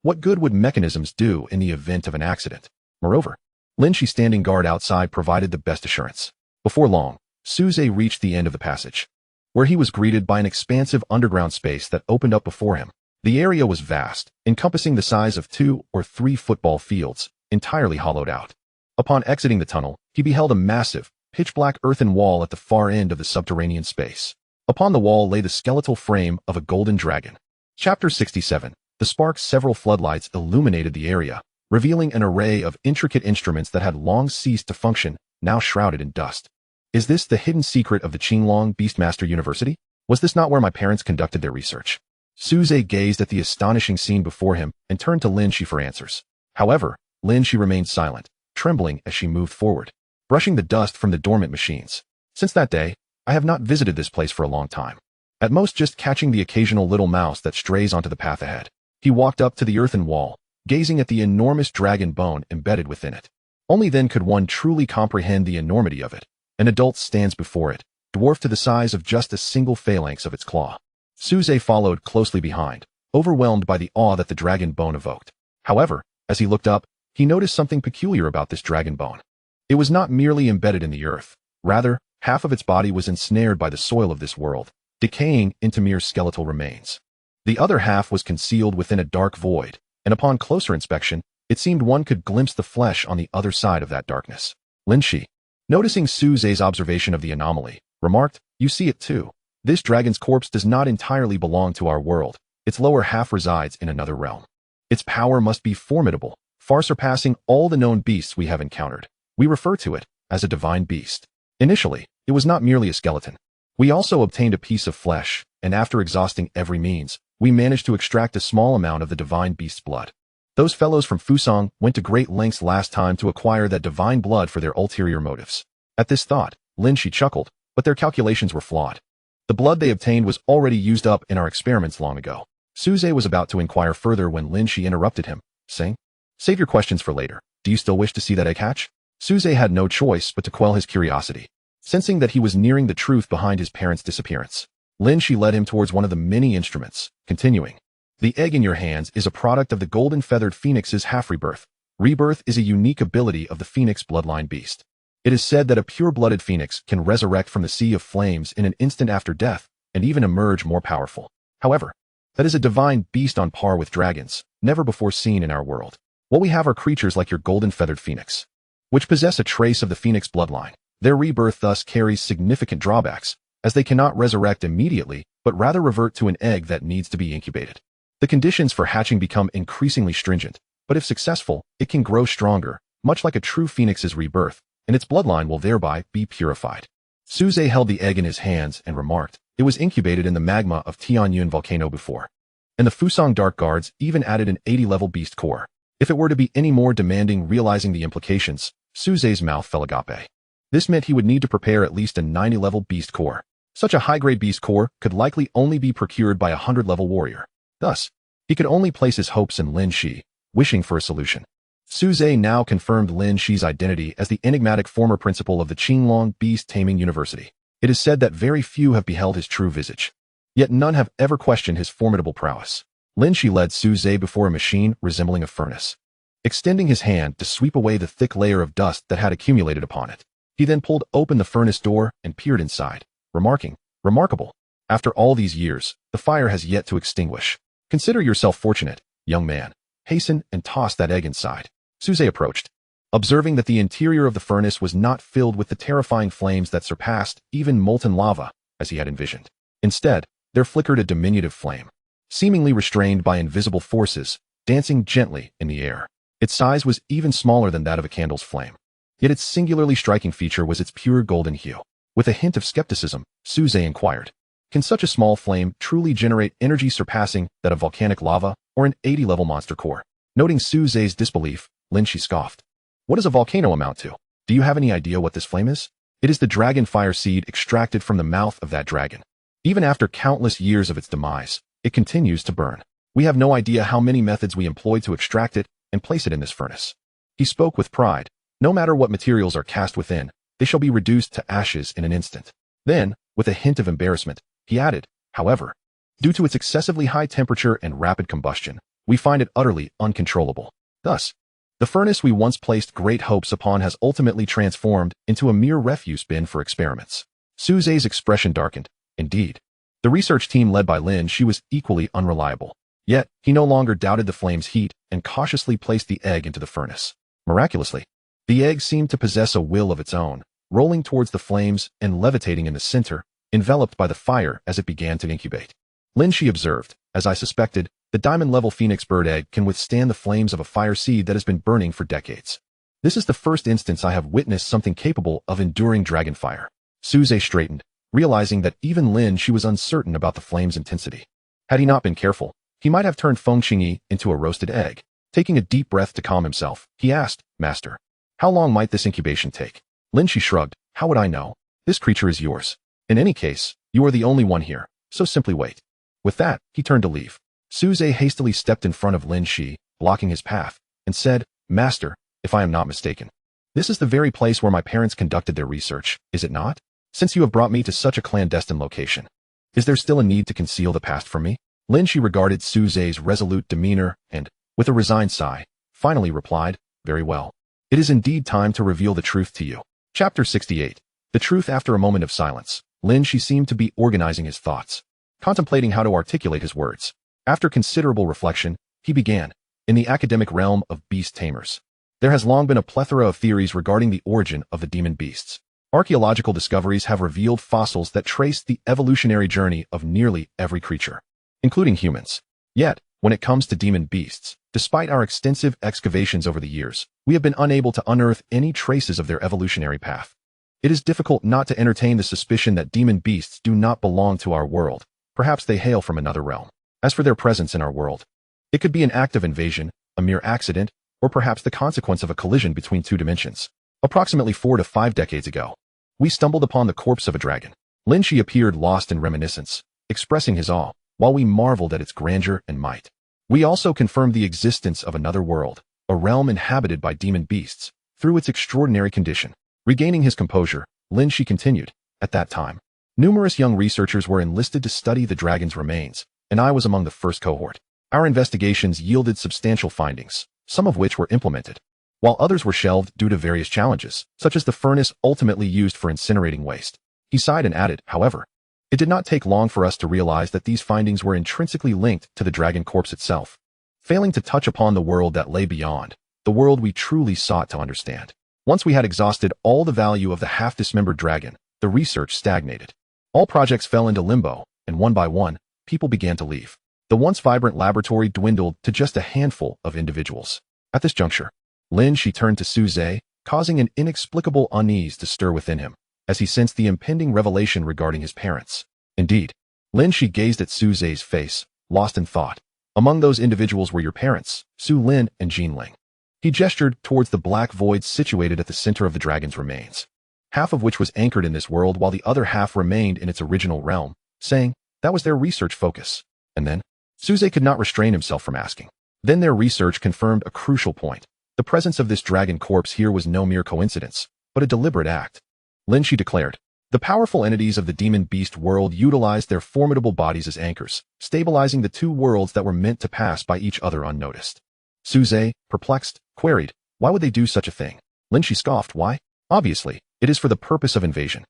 What good would mechanisms do in the event of an accident? Moreover, Lin Shi standing guard outside provided the best assurance. Before long, Su Ze reached the end of the passage, where he was greeted by an expansive underground space that opened up before him. The area was vast, encompassing the size of 2 or 3 football fields, entirely hollowed out. Upon exiting the tunnel, he beheld a massive, pitch-black earthen wall at the far end of the subterranean space. Upon the wall lay the skeletal frame of a golden dragon. Chapter 67. The sparks several floodlights illuminated the area, revealing an array of intricate instruments that had long ceased to function, now shrouded in dust. Is this the hidden secret of the Qinglong Beastmaster University? Was this not where my parents conducted their research? Su Ze gazed at the astonishing scene before him and turned to Lin Shi for answers. However, Lin Shi remained silent, trembling as she moved forward, brushing the dust from the dormant machines. Since that day, I have not visited this place for a long time. At most just catching the occasional little mouse that strays onto the path ahead. He walked up to the earthen wall, gazing at the enormous dragon bone embedded within it. Only then could one truly comprehend the enormity of it. An adult stands before it, dwarfed to the size of just a single phalanx of its claw. Su Ze followed closely behind, overwhelmed by the awe that the dragon bone evoked. However, as he looked up, he noticed something peculiar about this dragon bone. It was not merely embedded in the earth. Rather, half of its body was ensnared by the soil of this world, decaying into mere skeletal remains. The other half was concealed within a dark void, and upon closer inspection, it seemed one could glimpse the flesh on the other side of that darkness. Lin Shi, noticing Su Ze's observation of the anomaly, remarked, "You see it too. This dragon's corpse does not entirely belong to our world. Its lower half resides in another realm. Its power must be formidable, far surpassing all the known beasts we have encountered. We refer to it as a divine beast. Initially, it was not merely a skeleton. We also obtained a piece of flesh, and after exhausting every means, we managed to extract a small amount of the divine beast's blood. Those fellows from Fusang went to great lengths last time to acquire that divine blood for their ulterior motives." At this thought, Lin Shi chuckled, but their calculations were flawed. The blood they obtained was already used up in our experiments long ago. Su Ze was about to inquire further when Lin Shi interrupted him, saying, "Save your questions for later. Do you still wish to see that egg hatch?" Su Ze had no choice but to quell his curiosity. Sensing that he was nearing the truth behind his parents' disappearance, Lin Shi led him towards one of the many instruments, continuing, "The egg in your hands is a product of the golden-feathered phoenix's half-rebirth. Rebirth is a unique ability of the phoenix bloodline beast. It is said that a pure-blooded phoenix can resurrect from the sea of flames in an instant after death and even emerge more powerful. However, that is a divine beast on par with dragons, never before seen in our world. What we have are creatures like your golden-feathered phoenix, which possess a trace of the phoenix bloodline. Their rebirth thus carries significant drawbacks, as they cannot resurrect immediately, but rather revert to an egg that needs to be incubated. The conditions for hatching become increasingly stringent, but if successful, it can grow stronger, much like a true phoenix's rebirth, and its bloodline will thereby be purified." Su Ze held the egg in his hands and remarked, "It was incubated in the magma of Tianyun volcano before. And the Fusang Dark Guards even added an 80-level beast core. If it were to be any more demanding realizing the implications," Su Ze's mouth fell agape. "This meant he would need to prepare at least a 90-level beast core. Such a high-grade beast core could likely only be procured by a 100-level warrior. Thus, he could only place his hopes in Lin Shi, wishing for a solution." Su Ze now confirmed Lin Shi's identity as the enigmatic former principal of the Qinglong Beast Taming University. It is said that very few have beheld his true visage. Yet none have ever questioned his formidable prowess. Lin Shi led Su Ze before a machine resembling a furnace, extending his hand to sweep away the thick layer of dust that had accumulated upon it. He then pulled open the furnace door and peered inside, remarking, "Remarkable. After all these years, the fire has yet to extinguish. Consider yourself fortunate, young man. Hasten and toss that egg inside." Su Ze approached, observing that the interior of the furnace was not filled with the terrifying flames that surpassed even molten lava, as he had envisioned. Instead, there flickered a diminutive flame, seemingly restrained by invisible forces, dancing gently in the air. Its size was even smaller than that of a candle's flame. Yet its singularly striking feature was its pure golden hue. With a hint of skepticism, Su Ze inquired, "Can such a small flame truly generate energy surpassing that of volcanic lava or an 80-level monster core?" Noting Su Ze's disbelief, Lin Shi scoffed. "What does a volcano amount to? Do you have any idea what this flame is? It is the dragon fire seed extracted from the mouth of that dragon. Even after countless years of its demise, it continues to burn. We have no idea how many methods we employed to extract it and place it in this furnace." He spoke with pride. "No matter what materials are cast within, they shall be reduced to ashes in an instant." Then, with a hint of embarrassment, he added, "However, due to its excessively high temperature and rapid combustion, we find it utterly uncontrollable. Thus, the furnace we once placed great hopes upon has ultimately transformed into a mere refuse bin for experiments." Su Ze's expression darkened. Indeed, the research team led by Lin Shi was equally unreliable. Yet, he no longer doubted the flame's heat and cautiously placed the egg into the furnace. Miraculously, The egg seemed to possess a will of its own, rolling towards the flames and levitating in the center, enveloped by the fire as it began to incubate. Lin Shi observed, as I suspected, the diamond-level phoenix bird egg can withstand the flames of a fire seed that has been burning for decades. This is the first instance I have witnessed something capable of enduring dragon fire. Su Ze straightened, realizing that even Lin Shi was uncertain about the flame's intensity. Had he not been careful, he might have turned Feng Qingyi into a roasted egg. Taking a deep breath to calm himself, he asked, Master, how long might this incubation take? Lin Shi shrugged, how would I know? This creature is yours. In any case, you are the only one here, so simply wait. With that, he turned to leave. Su Ze hastily stepped in front of Lin Shi, blocking his path, and said, Master, if I am not mistaken, this is the very place where my parents conducted their research, is it not? Since you have brought me to such a clandestine location, is there still a need to conceal the past from me? Lin Shi regarded Su Ze's resolute demeanor and, with a resigned sigh, finally replied, very well. It is indeed time to reveal the truth to you. Chapter 68. The truth. After a moment of silence, Lin Shi seemed to be organizing his thoughts, contemplating how to articulate his words. After considerable reflection, he began, in the academic realm of beast tamers, there has long been a plethora of theories regarding the origin of the demon beasts. Archaeological discoveries have revealed fossils that trace the evolutionary journey of nearly every creature, including humans. Yet, when it comes to demon beasts, despite our extensive excavations over the years, we have been unable to unearth any traces of their evolutionary path. It is difficult not to entertain the suspicion that demon beasts do not belong to our world. Perhaps they hail from another realm. As for their presence in our world, it could be an act of invasion, a mere accident, or perhaps the consequence of a collision between two dimensions. Approximately 4 to 5 decades ago, we stumbled upon the corpse of a dragon. Lin Shi appeared lost in reminiscence, expressing his awe, while we marveled at its grandeur and might. We also confirmed the existence of another world, a realm inhabited by demon beasts, through its extraordinary condition. Regaining his composure, Lin Shi continued, at that time, numerous young researchers were enlisted to study the dragon's remains, and I was among the first cohort. Our investigations yielded substantial findings, some of which were implemented, while others were shelved due to various challenges, such as the furnace ultimately used for incinerating waste. He sighed and added, however, it did not take long for us to realize that these findings were intrinsically linked to the dragon corpse itself, failing to touch upon the world that lay beyond, the world we truly sought to understand. Once we had exhausted all the value of the half-dismembered dragon, the research stagnated. All projects fell into limbo, and one by one, people began to leave. The once vibrant laboratory dwindled to just a handful of individuals. At this juncture, Lin Shi turned to Su Ze, causing an inexplicable unease to stir within him, as he sensed the impending revelation regarding his parents. Indeed, Lin Shi gazed at Su Ze's face, lost in thought. Among those individuals were your parents, Su Lin and Jin Ling. He gestured towards the black void situated at the center of the dragon's remains, half of which was anchored in this world while the other half remained in its original realm, saying that was their research focus. And then, Su Ze could not restrain himself from asking. Then their research confirmed a crucial point. The presence of this dragon corpse here was no mere coincidence, but a deliberate act. Lin Shi declared, the powerful entities of the demon beast world utilized their formidable bodies as anchors, stabilizing the two worlds that were meant to pass by each other unnoticed. Su Ze, perplexed, queried, why would they do such a thing? Lin Shi scoffed, why? Obviously, it is for the purpose of invasion.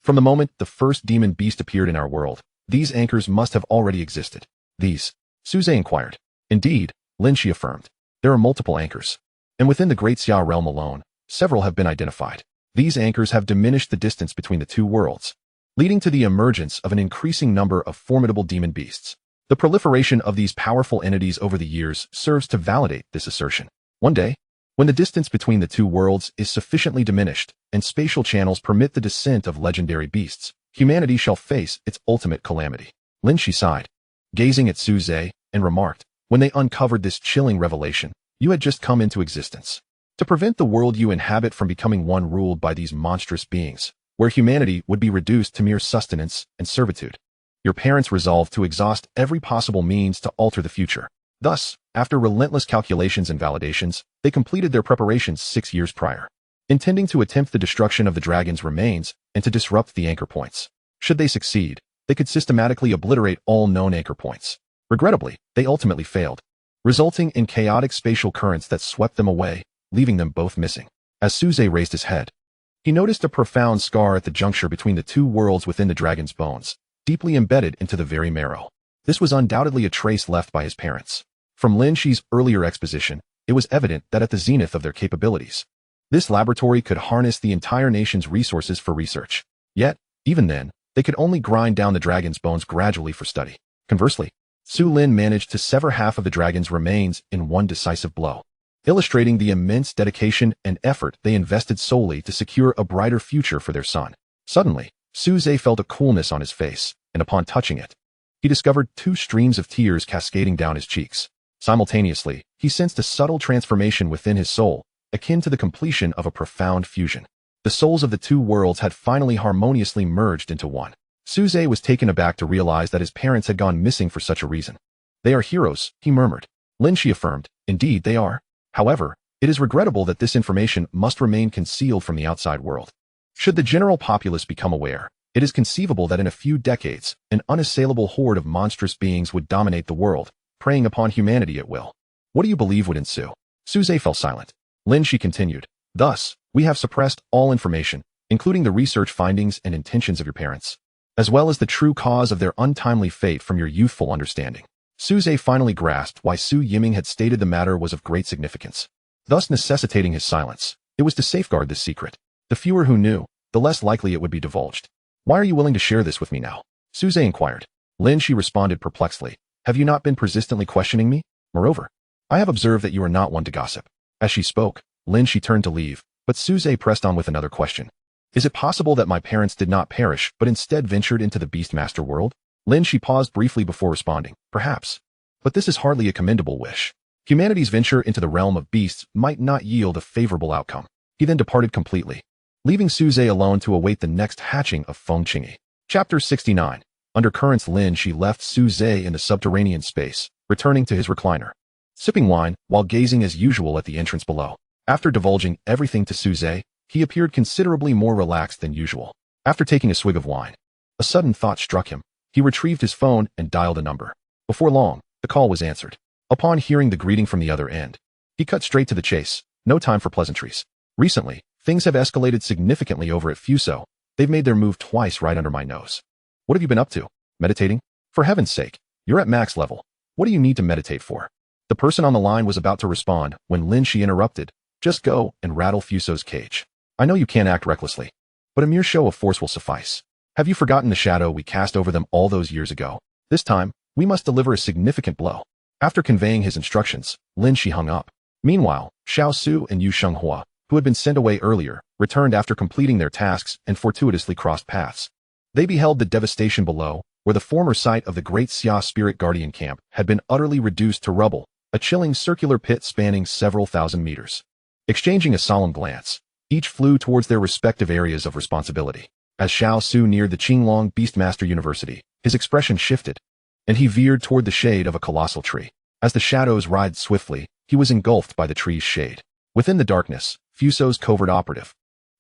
From the moment the first demon beast appeared in our world, these anchors must have already existed. These? Su Ze inquired. Indeed, Lin Shi affirmed. There are multiple anchors, and within the Great Xia realm alone, several have been identified. These anchors have diminished the distance between the two worlds, leading to the emergence of an increasing number of formidable demon beasts. The proliferation of these powerful entities over the years serves to validate this assertion. One day, when the distance between the two worlds is sufficiently diminished and spatial channels permit the descent of legendary beasts, humanity shall face its ultimate calamity. Lin Shi sighed, gazing at Su Ze, and remarked, when they uncovered this chilling revelation, you had just come into existence. To prevent the world you inhabit from becoming one ruled by these monstrous beings, where humanity would be reduced to mere sustenance and servitude, your parents resolved to exhaust every possible means to alter the future. Thus, after relentless calculations and validations, they completed their preparations 6 years prior, intending to attempt the destruction of the dragon's remains and to disrupt the anchor points. Should they succeed, they could systematically obliterate all known anchor points. Regrettably, they ultimately failed, resulting in chaotic spatial currents that swept them away, leaving them both missing. As Su Ze raised his head, he noticed a profound scar at the juncture between the two worlds within the dragon's bones, deeply embedded into the very marrow. This was undoubtedly a trace left by his parents. From Lin Shi's earlier exposition, it was evident that at the zenith of their capabilities, This laboratory could harness the entire nation's resources for research. Yet, even then, they could only grind down the dragon's bones gradually for study. Conversely, Su Lin managed to sever half of the dragon's remains in one decisive blow, illustrating the immense dedication and effort they invested solely to secure a brighter future for their son. Suddenly, Su Ze felt a coolness on his face, and upon touching it, he discovered 2 streams of tears cascading down his cheeks. Simultaneously, he sensed a subtle transformation within his soul, akin to the completion of a profound fusion. The souls of the 2 worlds had finally harmoniously merged into one. Su Ze was taken aback to realize that his parents had gone missing for such a reason. "They are heroes," he murmured. Lin Shi affirmed, "Indeed, they are. However, it is regrettable that this information must remain concealed from the outside world. Should the general populace become aware, it is conceivable that in a few decades, an unassailable horde of monstrous beings would dominate the world, preying upon humanity at will. What do you believe would ensue?" Su Ze fell silent. Lin Shi continued, "Thus, we have suppressed all information, including the research findings and intentions of your parents, as well as the true cause of their untimely fate from your youthful understanding." Su Ze finally grasped why Su Yiming had stated the matter was of great significance, thus necessitating his silence. It was to safeguard this secret. The fewer who knew, the less likely it would be divulged. "Why are you willing to share this with me now?" Su Ze inquired. Lin Shi responded perplexedly, "Have you not been persistently questioning me? Moreover, I have observed that you are not one to gossip." As she spoke, Lin Shi turned to leave, but Su Ze pressed on with another question. "Is it possible that my parents did not perish, but instead ventured into the Beastmaster world?" Lin Shi paused briefly before responding, "Perhaps. But this is hardly a commendable wish. Humanity's venture into the realm of beasts might not yield a favorable outcome." He then departed completely, leaving Su Ze alone to await the next hatching of Feng Qingyi. Chapter 69. Under currents, Lin Shi left Su Ze in the subterranean space, returning to his recliner, sipping wine while gazing as usual at the entrance below. After divulging everything to Su Ze, he appeared considerably more relaxed than usual. After taking a swig of wine, a sudden thought struck him. He retrieved his phone and dialed a number. Before long, the call was answered. Upon hearing the greeting from the other end, he cut straight to the chase. "No time for pleasantries. Recently, things have escalated significantly over at Fuso. They've made their move twice right under my nose." "What have you been up to? Meditating? For heaven's sake, you're at max level. What do you need to meditate for?" The person on the line was about to respond when Lin Shi interrupted. "Just go and rattle Fuso's cage. I know you can't act recklessly, but a mere show of force will suffice. Have you forgotten the shadow we cast over them all those years ago? This time, we must deliver a significant blow." After conveying his instructions, Lin Shi hung up. Meanwhile, Xiao Su and Yu Shenghua, who had been sent away earlier, returned after completing their tasks and fortuitously crossed paths. They beheld the devastation below, where the former site of the great Xia Spirit Guardian camp had been utterly reduced to rubble, a chilling circular pit spanning several thousand meters. Exchanging a solemn glance, each flew towards their respective areas of responsibility. As Xiao Su neared the Qinglong Beastmaster University, his expression shifted, and he veered toward the shade of a colossal tree. As the shadows writhed swiftly, he was engulfed by the tree's shade. Within the darkness, Fuso's covert operative,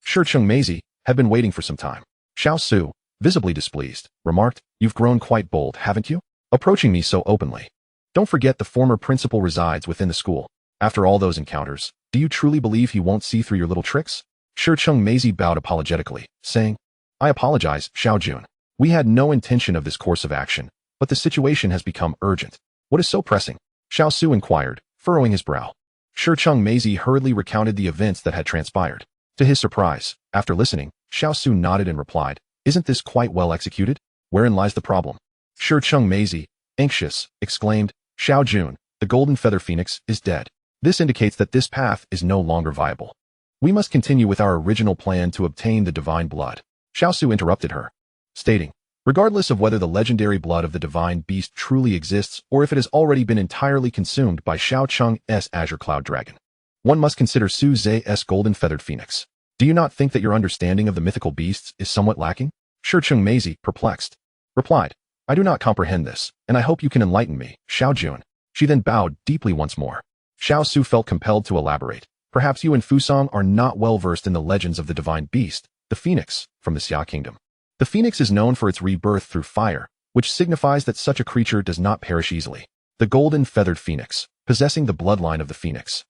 Shicheng Meizi, had been waiting for some time. Xiao Su, visibly displeased, remarked, "You've grown quite bold, haven't you? Approaching me so openly. Don't forget the former principal resides within the school. After all those encounters, do you truly believe he won't see through your little tricks?" Shicheng Meizi bowed apologetically, saying, "I apologize, Xiao Jun. We had no intention of this course of action, but the situation has become urgent." "What is so pressing?" Xiao Su inquired, furrowing his brow. Shicheng Meizi hurriedly recounted the events that had transpired. To his surprise, after listening, Xiao Su nodded and replied, "Isn't this quite well executed? Wherein lies the problem?" Shicheng Meizi, anxious, exclaimed, "Xiao Jun, the golden feather phoenix, is dead. This indicates that this path is no longer viable. We must continue with our original plan to obtain the divine blood." Xiao Su interrupted her, stating, "Regardless of whether the legendary blood of the divine beast truly exists or if it has already been entirely consumed by Xiao Cheng's azure cloud dragon, one must consider Su Ze's golden feathered phoenix. Do you not think that your understanding of the mythical beasts is somewhat lacking?" Shicheng Meizi, perplexed, replied, "I do not comprehend this, and I hope you can enlighten me, Xiao Jun." She then bowed deeply once more. Xiao Su felt compelled to elaborate. "Perhaps you and Fusong are not well versed in the legends of the divine beast, the phoenix, from the Xia kingdom. The phoenix is known for its rebirth through fire, which signifies that such a creature does not perish easily. The golden feathered phoenix, possessing the bloodline of the phoenix,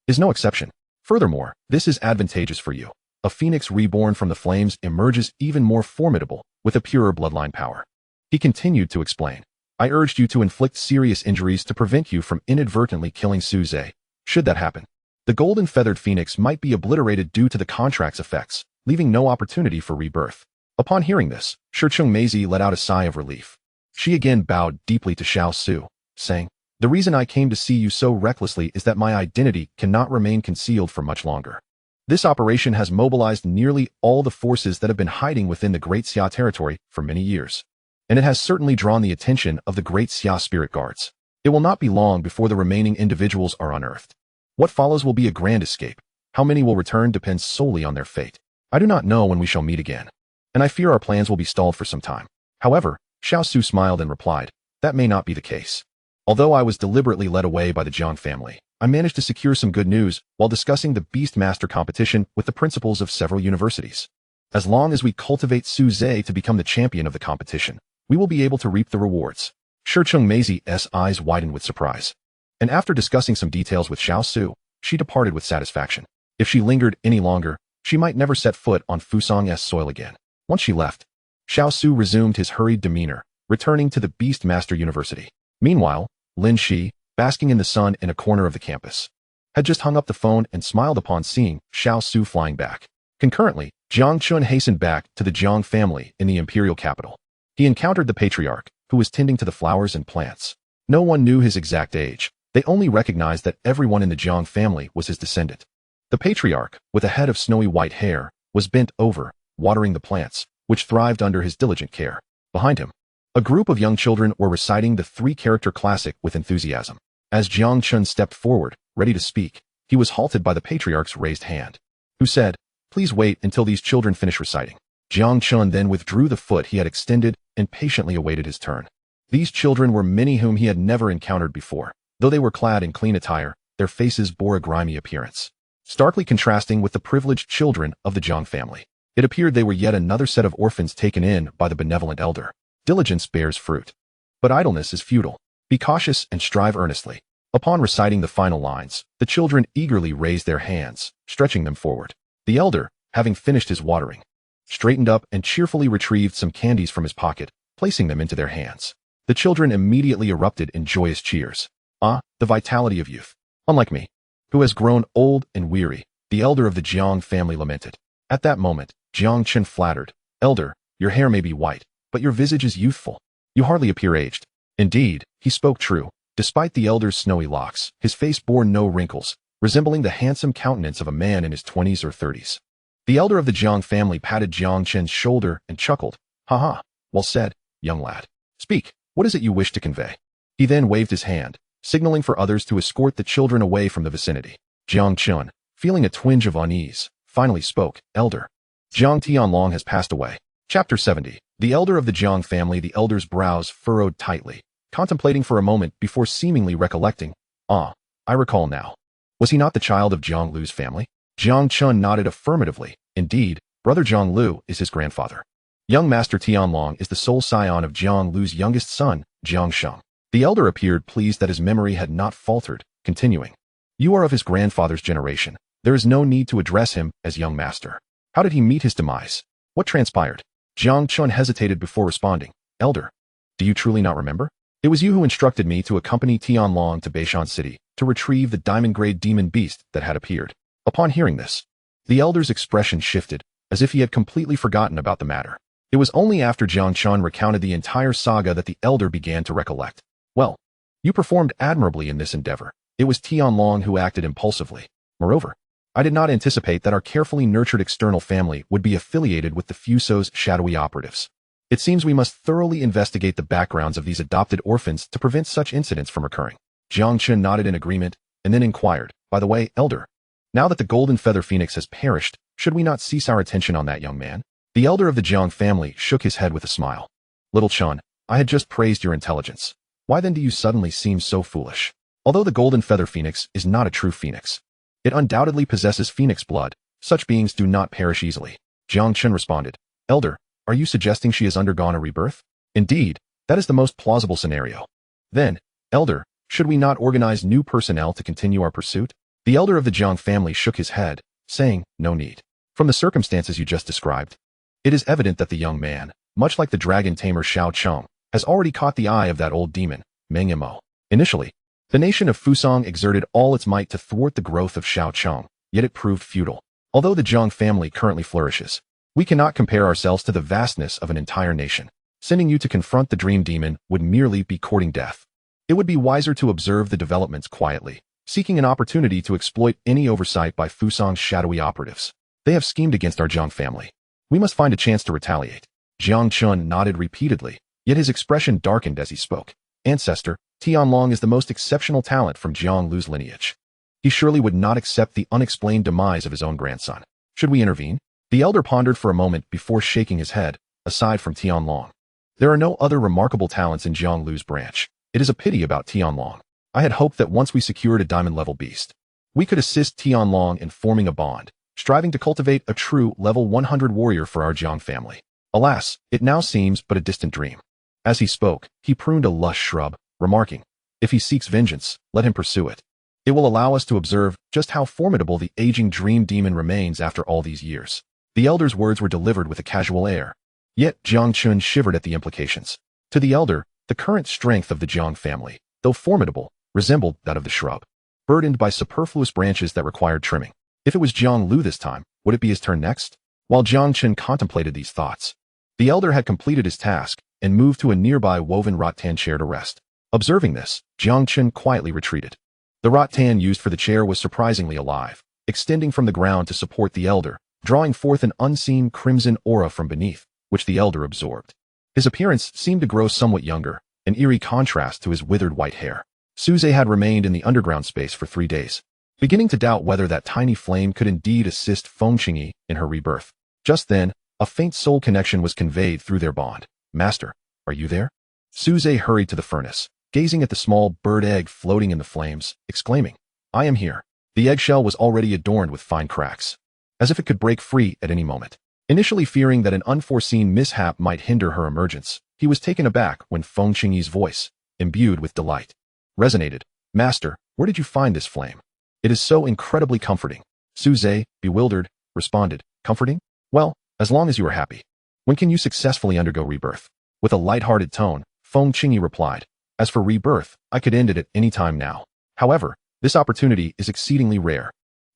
is no exception. Furthermore, this is advantageous for you. A phoenix reborn from the flames emerges even more formidable, with a purer bloodline power." He continued to explain, "I urged you to inflict serious injuries to prevent you from inadvertently killing Su Ze. Should that happen, The golden feathered phoenix might be obliterated due to the contract's effects, leaving no opportunity for rebirth. Upon hearing this, Shicheng Meizi let out a sigh of relief. She again bowed deeply to Xiao Su, saying, "The reason I came to see you so recklessly is that my identity cannot remain concealed for much longer. This operation has mobilized nearly all the forces that have been hiding within the Great Xia territory for many years. And it has certainly drawn the attention of the Great Xia spirit guards. It will not be long before the remaining individuals are unearthed. What follows will be a grand escape. How many will return depends solely on their fate. I do not know when we shall meet again, and I fear our plans will be stalled for some time." However, Xiao Su smiled and replied, "That may not be the case. Although I was deliberately led away by the Jiang family, I managed to secure some good news while discussing the Beast Master competition with the principals of several universities. As long as we cultivate Su Ze to become the champion of the competition, we will be able to reap the rewards." Shicheng Meizi's eyes widened with surprise. And after discussing some details with Xiao Su, she departed with satisfaction. If she lingered any longer, she might never set foot on Fusang's soil again. Once she left, Xiao Su resumed his hurried demeanor, returning to the Beast Master University. Meanwhile, Lin Shi, basking in the sun in a corner of the campus, had just hung up the phone and smiled upon seeing Xiao Su flying back. Concurrently, Jiang Chun hastened back to the Jiang family in the imperial capital. He encountered the patriarch, who was tending to the flowers and plants. No one knew his exact age. They only recognized that everyone in the Jiang family was his descendant. The patriarch, with a head of snowy white hair, was bent over, watering the plants, which thrived under his diligent care. Behind him, a group of young children were reciting the three-character classic with enthusiasm. As Jiang Chun stepped forward, ready to speak, he was halted by the patriarch's raised hand, who said, "Please wait until these children finish reciting." Jiang Chun then withdrew the foot he had extended and patiently awaited his turn. These children were many whom he had never encountered before. Though they were clad in clean attire, their faces bore a grimy appearance, starkly contrasting with the privileged children of the Jiang family. It appeared they were yet another set of orphans taken in by the benevolent elder. Diligence bears fruit, but idleness is futile. Be cautious and strive earnestly. Upon reciting the final lines, the children eagerly raised their hands, stretching them forward. The elder, having finished his watering, straightened up and cheerfully retrieved some candies from his pocket, placing them into their hands. The children immediately erupted in joyous cheers. "Ah, the vitality of youth. Unlike me, who has grown old and weary," the elder of the Jiang family lamented. At that moment, Jiang Chen flattered, "Elder, your hair may be white, but your visage is youthful. You hardly appear aged." Indeed, he spoke true. Despite the elder's snowy locks, his face bore no wrinkles, resembling the handsome countenance of a man in his 20s or 30s. The elder of the Jiang family patted Jiang Chen's shoulder and chuckled. "Ha ha, well said, young lad. Speak, what is it you wish to convey?" He then waved his hand, signaling for others to escort the children away from the vicinity. Jiang Chun, feeling a twinge of unease, finally spoke, "Elder, Jiang Tianlong has passed away." Chapter 70. The elder of the Jiang family. The elder's brows furrowed tightly, contemplating for a moment before seemingly recollecting. "Ah, I recall now. Was he not the child of Jiang Lu's family?" Jiang Chun nodded affirmatively. "Indeed, brother Jiang Lu is his grandfather. Young Master Tianlong is the sole scion of Jiang Lu's youngest son, Jiang Sheng." The elder appeared pleased that his memory had not faltered, continuing, "You are of his grandfather's generation. There is no need to address him as young master. How did he meet his demise? What transpired?" Jiang Chun hesitated before responding. "Elder, do you truly not remember? It was you who instructed me to accompany Tianlong to Beishan City to retrieve the diamond-grade demon beast that had appeared." Upon hearing this, the elder's expression shifted, as if he had completely forgotten about the matter. It was only after Jiang Chun recounted the entire saga that the elder began to recollect. "Well, you performed admirably in this endeavor. It was Tianlong who acted impulsively. Moreover, I did not anticipate that our carefully nurtured external family would be affiliated with the Fuso's shadowy operatives. It seems we must thoroughly investigate the backgrounds of these adopted orphans to prevent such incidents from occurring." Jiang Chun nodded in agreement and then inquired, "By the way, elder, now that the golden feather phoenix has perished, should we not cease our attention on that young man?" The elder of the Jiang family shook his head with a smile. "Little Chun, I had just praised your intelligence. Why then do you suddenly seem so foolish? Although the golden feather phoenix is not a true phoenix, it undoubtedly possesses phoenix blood. Such beings do not perish easily." Jiang Chun responded, "Elder, are you suggesting she has undergone a rebirth?" "Indeed, that is the most plausible scenario." "Then, elder, should we not organize new personnel to continue our pursuit?" The elder of the Jiang family shook his head, saying, "No need. From the circumstances you just described, it is evident that the young man, much like the dragon tamer Shao Cheng, has already caught the eye of that old demon, Meng Mo. Initially, The nation of Fusang exerted all its might to thwart the growth of Shaocheng, yet it proved futile. Although the Zhang family currently flourishes, we cannot compare ourselves to the vastness of an entire nation. Sending you to confront the dream demon would merely be courting death. It would be wiser to observe the developments quietly, seeking an opportunity to exploit any oversight by Fusang's shadowy operatives. They have schemed against our Zhang family. We must find a chance to retaliate. Jiang Chun nodded repeatedly, yet his expression darkened as he spoke. Ancestor, Tianlong is the most exceptional talent from Jiang Lu's lineage. He surely would not accept the unexplained demise of his own grandson. Should we intervene? The elder pondered for a moment before shaking his head, aside from Tianlong. There are no other remarkable talents in Jiang Lu's branch. It is a pity about Tianlong. I had hoped that once we secured a diamond-level beast, we could assist Tianlong in forming a bond, striving to cultivate a true level 100 warrior for our Jiang family. Alas, it now seems but a distant dream. As he spoke, he pruned a lush shrub, remarking, "If he seeks vengeance, let him pursue it. It will allow us to observe just how formidable the aging dream demon remains after all these years." The elder's words were delivered with a casual air. Yet Jiang Chun shivered at the implications. To the elder, the current strength of the Jiang family, though formidable, resembled that of the shrub, burdened by superfluous branches that required trimming. If it was Jiang Lu this time, would it be his turn next? While Jiang Chun contemplated these thoughts, the elder had completed his task and moved to a nearby woven rattan chair to rest. Observing this, Jiang Chun quietly retreated. The rattan used for the chair was surprisingly alive, extending from the ground to support the elder, drawing forth an unseen crimson aura from beneath, which the elder absorbed. His appearance seemed to grow somewhat younger, an eerie contrast to his withered white hair. Su Ze had remained in the underground space for 3 days, beginning to doubt whether that tiny flame could indeed assist Feng Qingyi in her rebirth. Just then, a faint soul connection was conveyed through their bond. "Master, are you there?" Su Ze hurried to the furnace, gazing at the small bird egg floating in the flames, exclaiming, "I am here." The eggshell was already adorned with fine cracks, as if it could break free at any moment. Initially fearing that an unforeseen mishap might hinder her emergence, he was taken aback when Feng Qingyi's voice, imbued with delight, resonated. "Master, where did you find this flame? It is so incredibly comforting." Su Ze, bewildered, responded, "Comforting? Well, as long as you are happy. When can you successfully undergo rebirth?" With a light-hearted tone, Feng Qingyi replied, "As for rebirth, I could end it at any time now. However, this opportunity is exceedingly rare.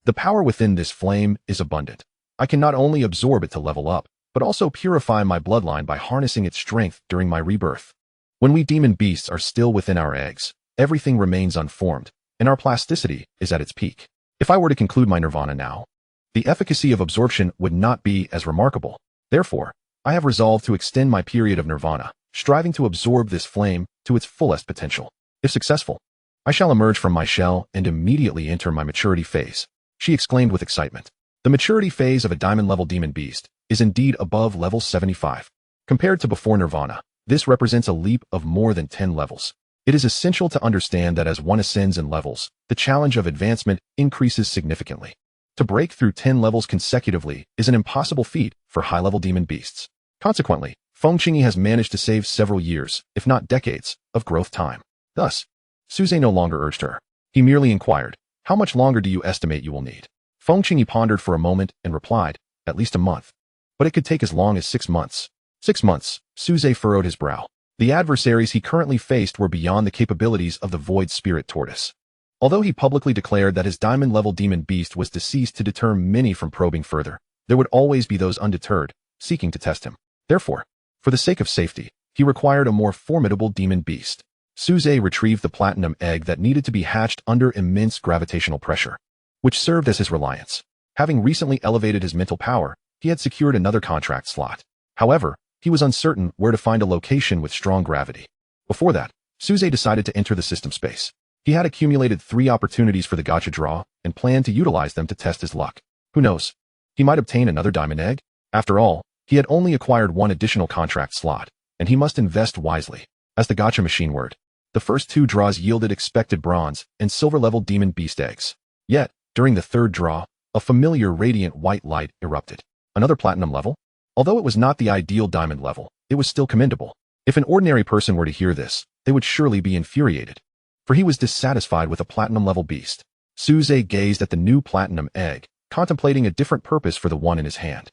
The power within this flame is abundant. I can not only absorb it to level up, but also purify my bloodline by harnessing its strength during my rebirth. When we demon beasts are still within our eggs, everything remains unformed, and our plasticity is at its peak. If I were to conclude my nirvana now, the efficacy of absorption would not be as remarkable. Therefore, I have resolved to extend my period of nirvana, striving to absorb this flame to its fullest potential. If successful, I shall emerge from my shell and immediately enter my maturity phase," she exclaimed with excitement. The maturity phase of a diamond-level demon beast is indeed above level 75. Compared to before nirvana, this represents a leap of more than 10 levels. It is essential to understand that as one ascends in levels, the challenge of advancement increases significantly. To break through 10 levels consecutively is an impossible feat for high-level demon beasts. Consequently, Feng Qingyi has managed to save several years, if not decades, of growth time. Thus, Su Ze no longer urged her. He merely inquired, "How much longer do you estimate you will need?" Feng Qingyi pondered for a moment and replied, "At least a month. But it could take as long as 6 months. 6 months, Su Ze furrowed his brow. The adversaries he currently faced were beyond the capabilities of the Void Spirit Tortoise. Although he publicly declared that his diamond-level demon beast was deceased to deter many from probing further, there would always be those undeterred, seeking to test him. Therefore, for the sake of safety, he required a more formidable demon beast. Su Ze retrieved the platinum egg that needed to be hatched under immense gravitational pressure, which served as his reliance. Having recently elevated his mental power, he had secured another contract slot. However, he was uncertain where to find a location with strong gravity. Before that, Su Ze decided to enter the system space. He had accumulated 3 opportunities for the gacha draw and planned to utilize them to test his luck. Who knows? He might obtain another diamond egg. After all, he had only acquired 1 additional contract slot, and he must invest wisely. As the gacha machine whirred, the first 2 draws yielded expected bronze and silver-level demon beast eggs. Yet, during the 3rd draw, a familiar radiant white light erupted. Another platinum level? Although it was not the ideal diamond level, it was still commendable. If an ordinary person were to hear this, they would surely be infuriated. For he was dissatisfied with a platinum-level beast. Su Ze gazed at the new platinum egg, contemplating a different purpose for the one in his hand.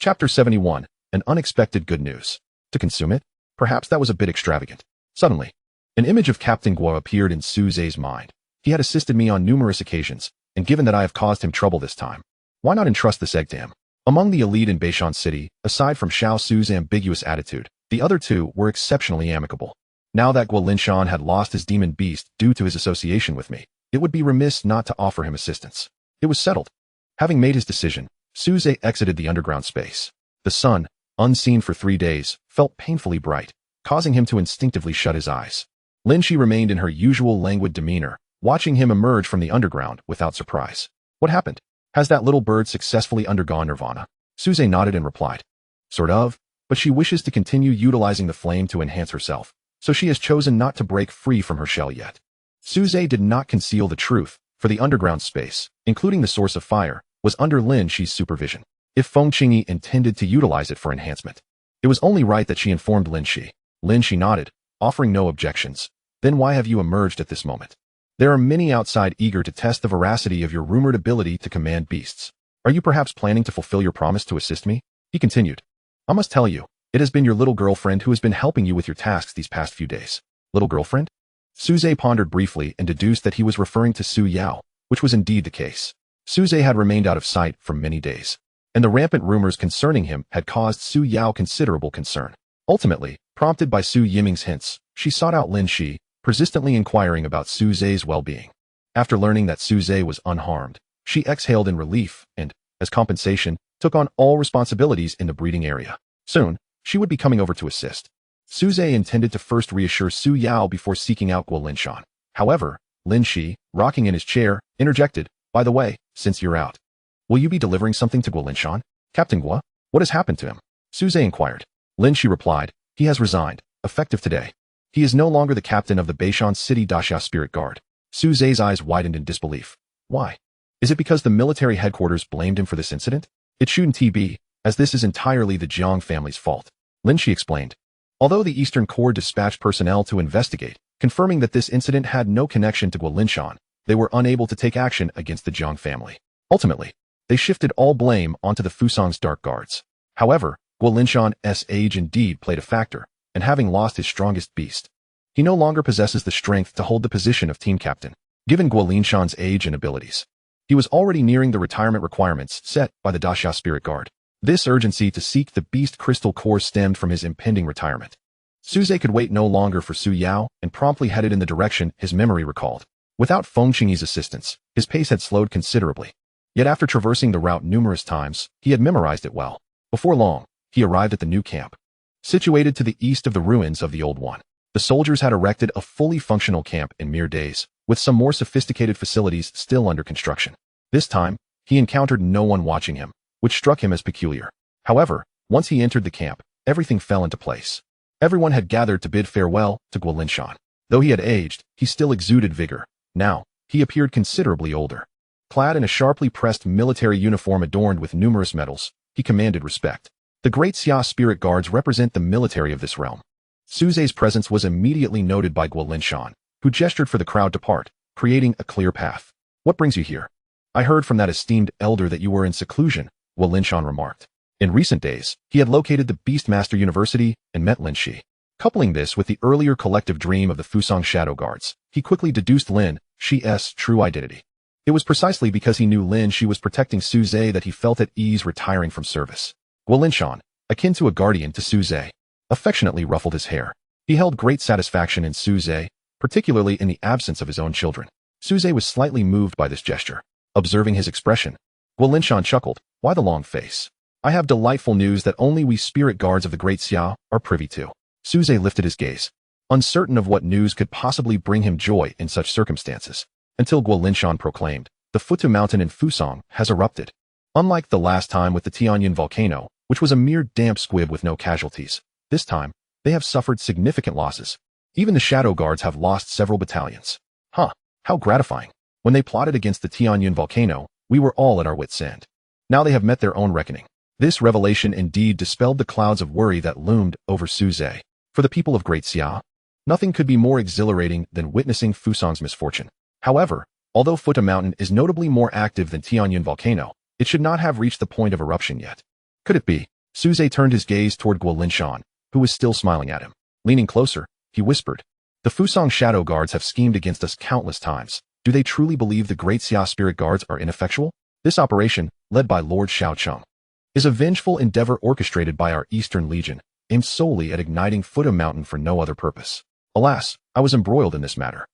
Chapter 71, An Unexpected Good News. To consume it? Perhaps that was a bit extravagant. Suddenly, An image of Captain Guo appeared in Su Ze's mind. He had assisted me on numerous occasions, and given that I have caused him trouble this time, why not entrust this egg to him? Among the elite in Beishan City, aside from Xiao Su's ambiguous attitude, the other two were exceptionally amicable. Now that Guo Linshan had lost his demon beast due to his association with me, it would be remiss not to offer him assistance. It was settled. Having made his decision, Su Ze exited the underground space. The sun, unseen for 3 days, felt painfully bright, causing him to instinctively shut his eyes. Lin Shi remained in her usual languid demeanor, watching him emerge from the underground without surprise. What happened? Has that little bird successfully undergone nirvana? Su Ze nodded and replied. Sort of, but she wishes to continue utilizing the flame to enhance herself, so she has chosen not to break free from her shell yet. Su Ze did not conceal the truth, for the underground space, including the source of fire, was under Lin Shi's supervision. If Feng Qingyi intended to utilize it for enhancement, it was only right that she informed Lin Shi. Lin Shi nodded, offering no objections. Then why have you emerged at this moment? There are many outside eager to test the veracity of your rumored ability to command beasts. Are you perhaps planning to fulfill your promise to assist me? He continued. I must tell you, it has been your little girlfriend who has been helping you with your tasks these past few days. Little girlfriend? Su Ze pondered briefly and deduced that he was referring to Su Yao, which was indeed the case. Su Ze had remained out of sight for many days, and the rampant rumors concerning him had caused Su Yao considerable concern. Ultimately, prompted by Su Yiming's hints, she sought out Lin Shi, persistently inquiring about Su Ze's well-being. After learning that Su Ze was unharmed, she exhaled in relief and, as compensation, took on all responsibilities in the breeding area. Soon, she would be coming over to assist. Su Ze intended to first reassure Su Yao before seeking out Guo Linshan. However, Lin Shi, rocking in his chair, interjected, by the way, since you're out, will you be delivering something to Guo Linshan? Captain Guo, what has happened to him? Su Ze inquired. Lin Shi replied, he has resigned, effective today. He is no longer the captain of the Beishan City Daxia Spirit Guard. Su Ze's eyes widened in disbelief. Why? Is it because the military headquarters blamed him for this incident? It shouldn't be, as this is entirely the Jiang family's fault. Lin Shi explained. Although the Eastern Corps dispatched personnel to investigate, confirming that this incident had no connection to Guo Linshan, they were unable to take action against the Jiang family. Ultimately, they shifted all blame onto the Fusang's dark guards. However, Guo Linshan's age indeed played a factor, and having lost his strongest beast, he no longer possesses the strength to hold the position of team captain. Given Guo Linshan's age and abilities, he was already nearing the retirement requirements set by the Daxia Spirit Guard. This urgency to seek the beast crystal core stemmed from his impending retirement. Su Ze could wait no longer for Su Yao and promptly headed in the direction his memory recalled. Without Feng Qingyi's assistance, his pace had slowed considerably. Yet after traversing the route numerous times, he had memorized it well. Before long, he arrived at the new camp. Situated to the east of the ruins of the old one, the soldiers had erected a fully functional camp in mere days, with some more sophisticated facilities still under construction. This time, he encountered no one watching him, which struck him as peculiar. However, once he entered the camp, everything fell into place. Everyone had gathered to bid farewell to Guo Linshan. Though he had aged, he still exuded vigor. Now, he appeared considerably older. Clad in a sharply pressed military uniform adorned with numerous medals, he commanded respect. The Great Xia Spirit Guards represent the military of this realm. Su Ze's presence was immediately noted by Guo Linshan, who gestured for the crowd to part, creating a clear path. What brings you here? I heard from that esteemed elder that you were in seclusion, Guo Linshan remarked. In recent days, he had located the Beastmaster University and met Lin Shi. Coupling this with the earlier collective dream of the Fusang Shadow Guards, he quickly deduced Lin Shi's true identity. It was precisely because he knew Lin Shi was protecting Su Ze that he felt at ease retiring from service. Guo Linshan, akin to a guardian to Su Ze, affectionately ruffled his hair. He held great satisfaction in Su Ze, particularly in the absence of his own children. Su Ze was slightly moved by this gesture. Observing his expression, Guo Linshan chuckled. Why the long face? I have delightful news that only we spirit guards of the Great Xia are privy to. Su Ze lifted his gaze, uncertain of what news could possibly bring him joy in such circumstances, until Guo Linshan proclaimed, the Futu Mountain in Fusang has erupted. Unlike the last time with the Tianyun volcano, which was a mere damp squib with no casualties, this time, they have suffered significant losses. Even the Shadow Guards have lost several battalions. Huh, how gratifying. When they plotted against the Tianyun volcano, we were all at our wits' end. Now they have met their own reckoning. This revelation indeed dispelled the clouds of worry that loomed over Su Ze. For the people of Great Xia, nothing could be more exhilarating than witnessing Fusang's misfortune. However, although Futa Mountain is notably more active than Tianyun volcano, it should not have reached the point of eruption yet. Could it be? Su Ze turned his gaze toward Guo Linshan, who was still smiling at him. Leaning closer, he whispered, The Fusang Shadow Guards have schemed against us countless times. Do they truly believe the Great Xia Spirit Guards are ineffectual? This operation, led by Lord Xiaocheng, is a vengeful endeavor orchestrated by our Eastern Legion, aimed solely at igniting Fuda Mountain for no other purpose. Alas, I was embroiled in this matter.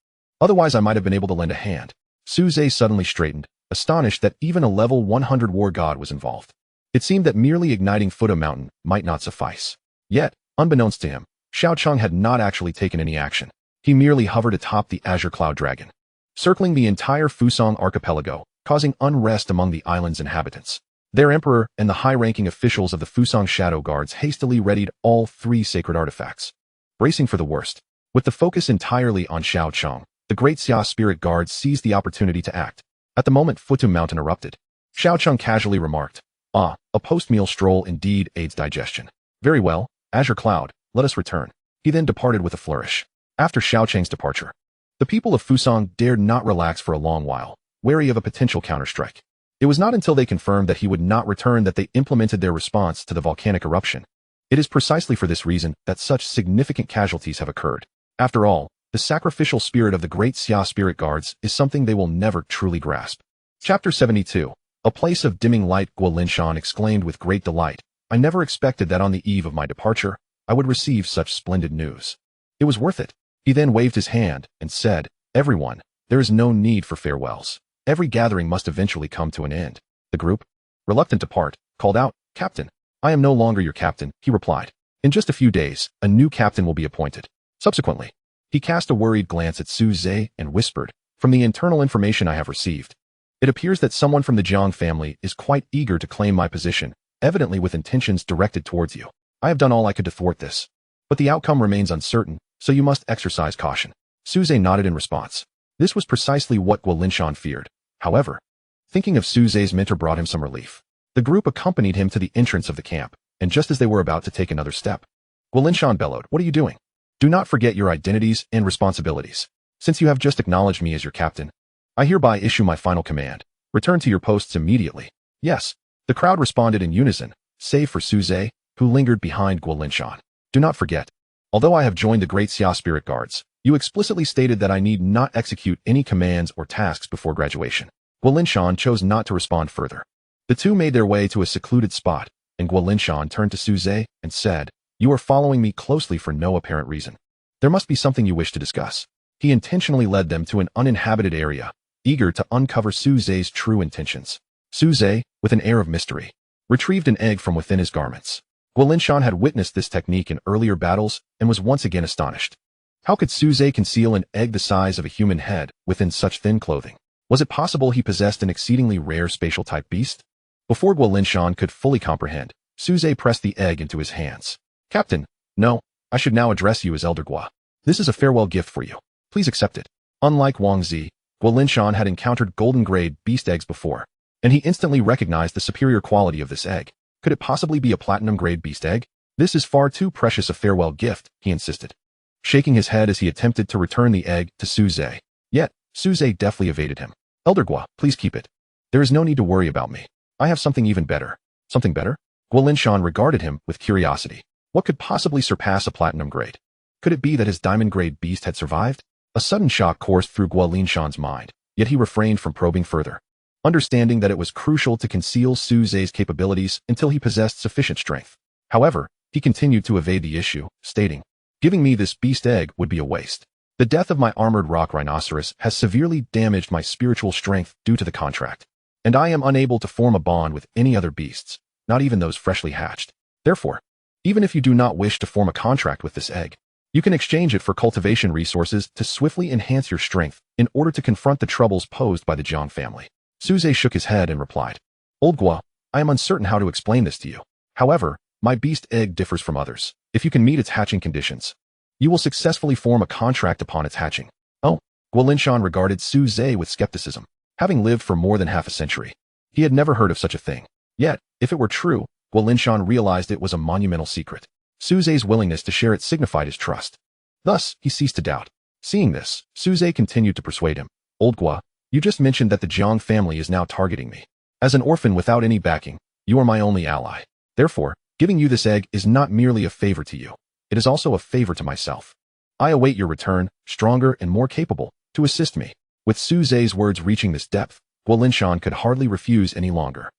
Otherwise I might have been able to lend a hand. Su Ze suddenly straightened, astonished that even a level 100 war god was involved. It seemed that merely igniting Fuda Mountain might not suffice. Yet, unbeknownst to him, Xiaocheng had not actually taken any action. He merely hovered atop the Azure Cloud Dragon, circling the entire Fusang archipelago, causing unrest among the island's inhabitants. Their emperor and the high-ranking officials of the Fusang Shadow Guards hastily readied all 3 sacred artifacts, bracing for the worst. With the focus entirely on Xiaocheng, the Great Xia Spirit Guards seized the opportunity to act. At the moment Futu Mountain erupted, Xiaocheng casually remarked, "Ah, a post-meal stroll indeed aids digestion. Very well, Azure Cloud, let us return." He then departed with a flourish. After Xiaocheng's departure, the people of Fusang dared not relax for a long while, wary of a potential counterstrike. It was not until they confirmed that he would not return that they implemented their response to the volcanic eruption. It is precisely for this reason that such significant casualties have occurred. After all, the sacrificial spirit of the Great Xia Spirit Guards is something they will never truly grasp. Chapter 72. A place of dimming light. Guo Linshan exclaimed with great delight, "I never expected that on the eve of my departure, I would receive such splendid news. It was worth it." He then waved his hand and said, "Everyone, there is no need for farewells. Every gathering must eventually come to an end." The group, reluctant to part, called out, "Captain." "I am no longer your captain," he replied. "In just a few days, a new captain will be appointed." Subsequently, he cast a worried glance at Su Ze and whispered, "From the internal information I have received, it appears that someone from the Jiang family is quite eager to claim my position, evidently with intentions directed towards you. I have done all I could to thwart this, but the outcome remains uncertain, so you must exercise caution." Su Ze nodded in response. This was precisely what Guo Linshan feared. However, thinking of Su Ze's mentor brought him some relief. The group accompanied him to the entrance of the camp, and just as they were about to take another step, Guo Linshan bellowed, "What are you doing? Do not forget your identities and responsibilities. Since you have just acknowledged me as your captain, I hereby issue my final command. Return to your posts immediately." "Yes." The crowd responded in unison, save for Su Ze, who lingered behind Guo Linshan. "Do not forget, although I have joined the Great Xia Spirit Guards, you explicitly stated that I need not execute any commands or tasks before graduation." Guo Linshan chose not to respond further. The two made their way to a secluded spot, and Guo Linshan turned to Su Ze and said, "You are following me closely for no apparent reason. There must be something you wish to discuss." He intentionally led them to an uninhabited area, eager to uncover Su Ze's true intentions. Su Ze, with an air of mystery, retrieved an egg from within his garments. Guo Linshan had witnessed this technique in earlier battles and was once again astonished. How could Su Ze conceal an egg the size of a human head within such thin clothing? Was it possible he possessed an exceedingly rare spatial-type beast? Before Guo Linshan could fully comprehend, Su Ze pressed the egg into his hands. "Captain, no, I should now address you as Elder Guo. This is a farewell gift for you. Please accept it." Unlike Wang Zi, Guo Linshan had encountered golden-grade beast eggs before, and he instantly recognized the superior quality of this egg. Could it possibly be a platinum-grade beast egg? "This is far too precious a farewell gift," he insisted, shaking his head as he attempted to return the egg to Su Ze. Yet, Su Ze deftly evaded him. "Elder Guo, please keep it. There is no need to worry about me. I have something even better." "Something better?" Guo Linshan regarded him with curiosity. What could possibly surpass a platinum grade? Could it be that his diamond-grade beast had survived? A sudden shock coursed through Guo Linshan's mind, yet he refrained from probing further, understanding that it was crucial to conceal Su Ze's capabilities until he possessed sufficient strength. However, he continued to evade the issue, stating, "Giving me this beast egg would be a waste. The death of my armored rock rhinoceros has severely damaged my spiritual strength due to the contract, and I am unable to form a bond with any other beasts, not even those freshly hatched. Therefore, even if you do not wish to form a contract with this egg, you can exchange it for cultivation resources to swiftly enhance your strength in order to confront the troubles posed by the Jiang family." Su Ze shook his head and replied, "Old Guo, I am uncertain how to explain this to you. However, my beast egg differs from others. If you can meet its hatching conditions, you will successfully form a contract upon its hatching." "Oh." Guo Linshan regarded Su Ze with skepticism. Having lived for more than half a century, he had never heard of such a thing. Yet, if it were true, Guo Linshan realized it was a monumental secret. Su Ze's willingness to share it signified his trust. Thus, he ceased to doubt. Seeing this, Su Ze continued to persuade him. "Old Guo, you just mentioned that the Jiang family is now targeting me. As an orphan without any backing, you are my only ally. Therefore, giving you this egg is not merely a favor to you. It is also a favor to myself. I await your return, stronger and more capable, to assist me. With Su Ze's words reaching this depth, Guolinshan could hardly refuse any longer.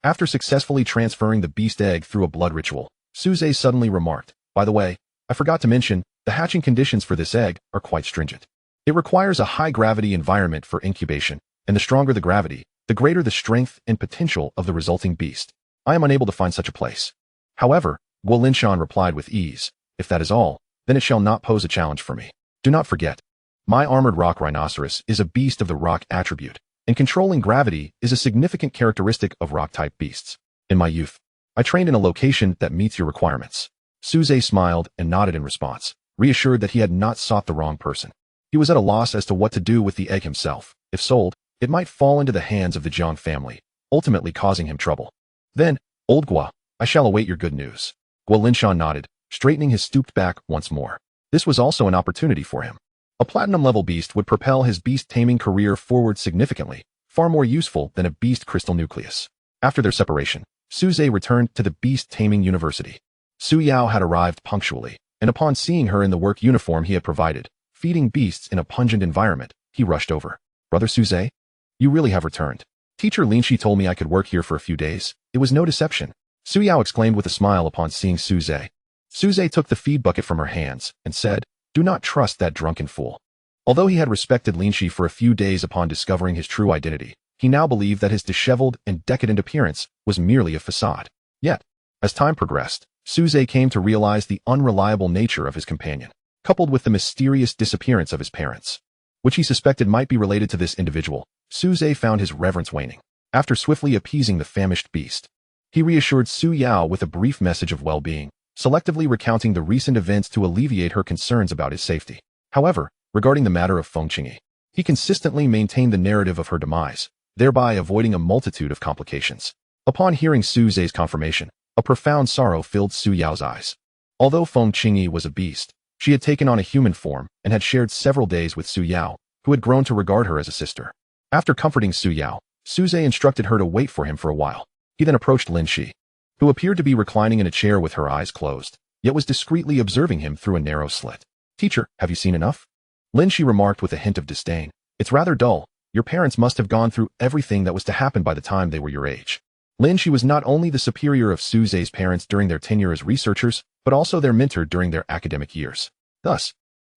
After successfully transferring the beast egg through a blood ritual, Su Ze suddenly remarked, "By the way, I forgot to mention, the hatching conditions for this egg are quite stringent. It requires a high-gravity environment for incubation, and the stronger the gravity, the greater the strength and potential of the resulting beast. I am unable to find such a place." However, Guolinshan replied with ease, "If that is all, then it shall not pose a challenge for me. Do not forget, my armored rock rhinoceros is a beast of the rock attribute, and controlling gravity is a significant characteristic of rock-type beasts. In my youth, I trained in a location that meets your requirements." Su Ze smiled and nodded in response, reassured that he had not sought the wrong person. He was at a loss as to what to do with the egg himself. If sold, it might fall into the hands of the Jiang family, ultimately causing him trouble. "Then, old Gua, I shall await your good news." Guolinshan nodded, straightening his stooped back once more. This was also an opportunity for him. A platinum-level beast would propel his beast-taming career forward significantly, far more useful than a beast crystal nucleus. After their separation, Su Ze returned to the beast-taming university. Su Yao had arrived punctually, and upon seeing her in the work uniform he had provided, feeding beasts in a pungent environment, he rushed over. "Brother Su Ze, you really have returned. Teacher Linshi told me I could work here for a few days. It was no deception." Su Yao exclaimed with a smile upon seeing Su Ze. Su Ze took the feed bucket from her hands and said, "Do not trust that drunken fool." Although he had respected Linshi for a few days upon discovering his true identity, he now believed that his disheveled and decadent appearance was merely a facade. Yet, as time progressed, Su Ze came to realize the unreliable nature of his companion, coupled with the mysterious disappearance of his parents, which he suspected might be related to this individual. Su Ze found his reverence waning. After swiftly appeasing the famished beast, he reassured Su Yao with a brief message of well-being, selectively recounting the recent events to alleviate her concerns about his safety. However, regarding the matter of Feng Qingyi, he consistently maintained the narrative of her demise, thereby avoiding a multitude of complications. Upon hearing Su Ze's confirmation, a profound sorrow filled Su Yao's eyes. Although Feng Qingyi was a beast, she had taken on a human form and had shared several days with Su Yao, who had grown to regard her as a sister. After comforting Su Yao, Su Ze instructed her to wait for him for a while. He then approached Lin Shi, who appeared to be reclining in a chair with her eyes closed, yet was discreetly observing him through a narrow slit. "Teacher, have you seen enough?" Lin Shi remarked with a hint of disdain. "It's rather dull. Your parents must have gone through everything that was to happen by the time they were your age." Lin Shi was not only the superior of Su Ze's parents during their tenure as researchers, but also their mentor during their academic years. Thus,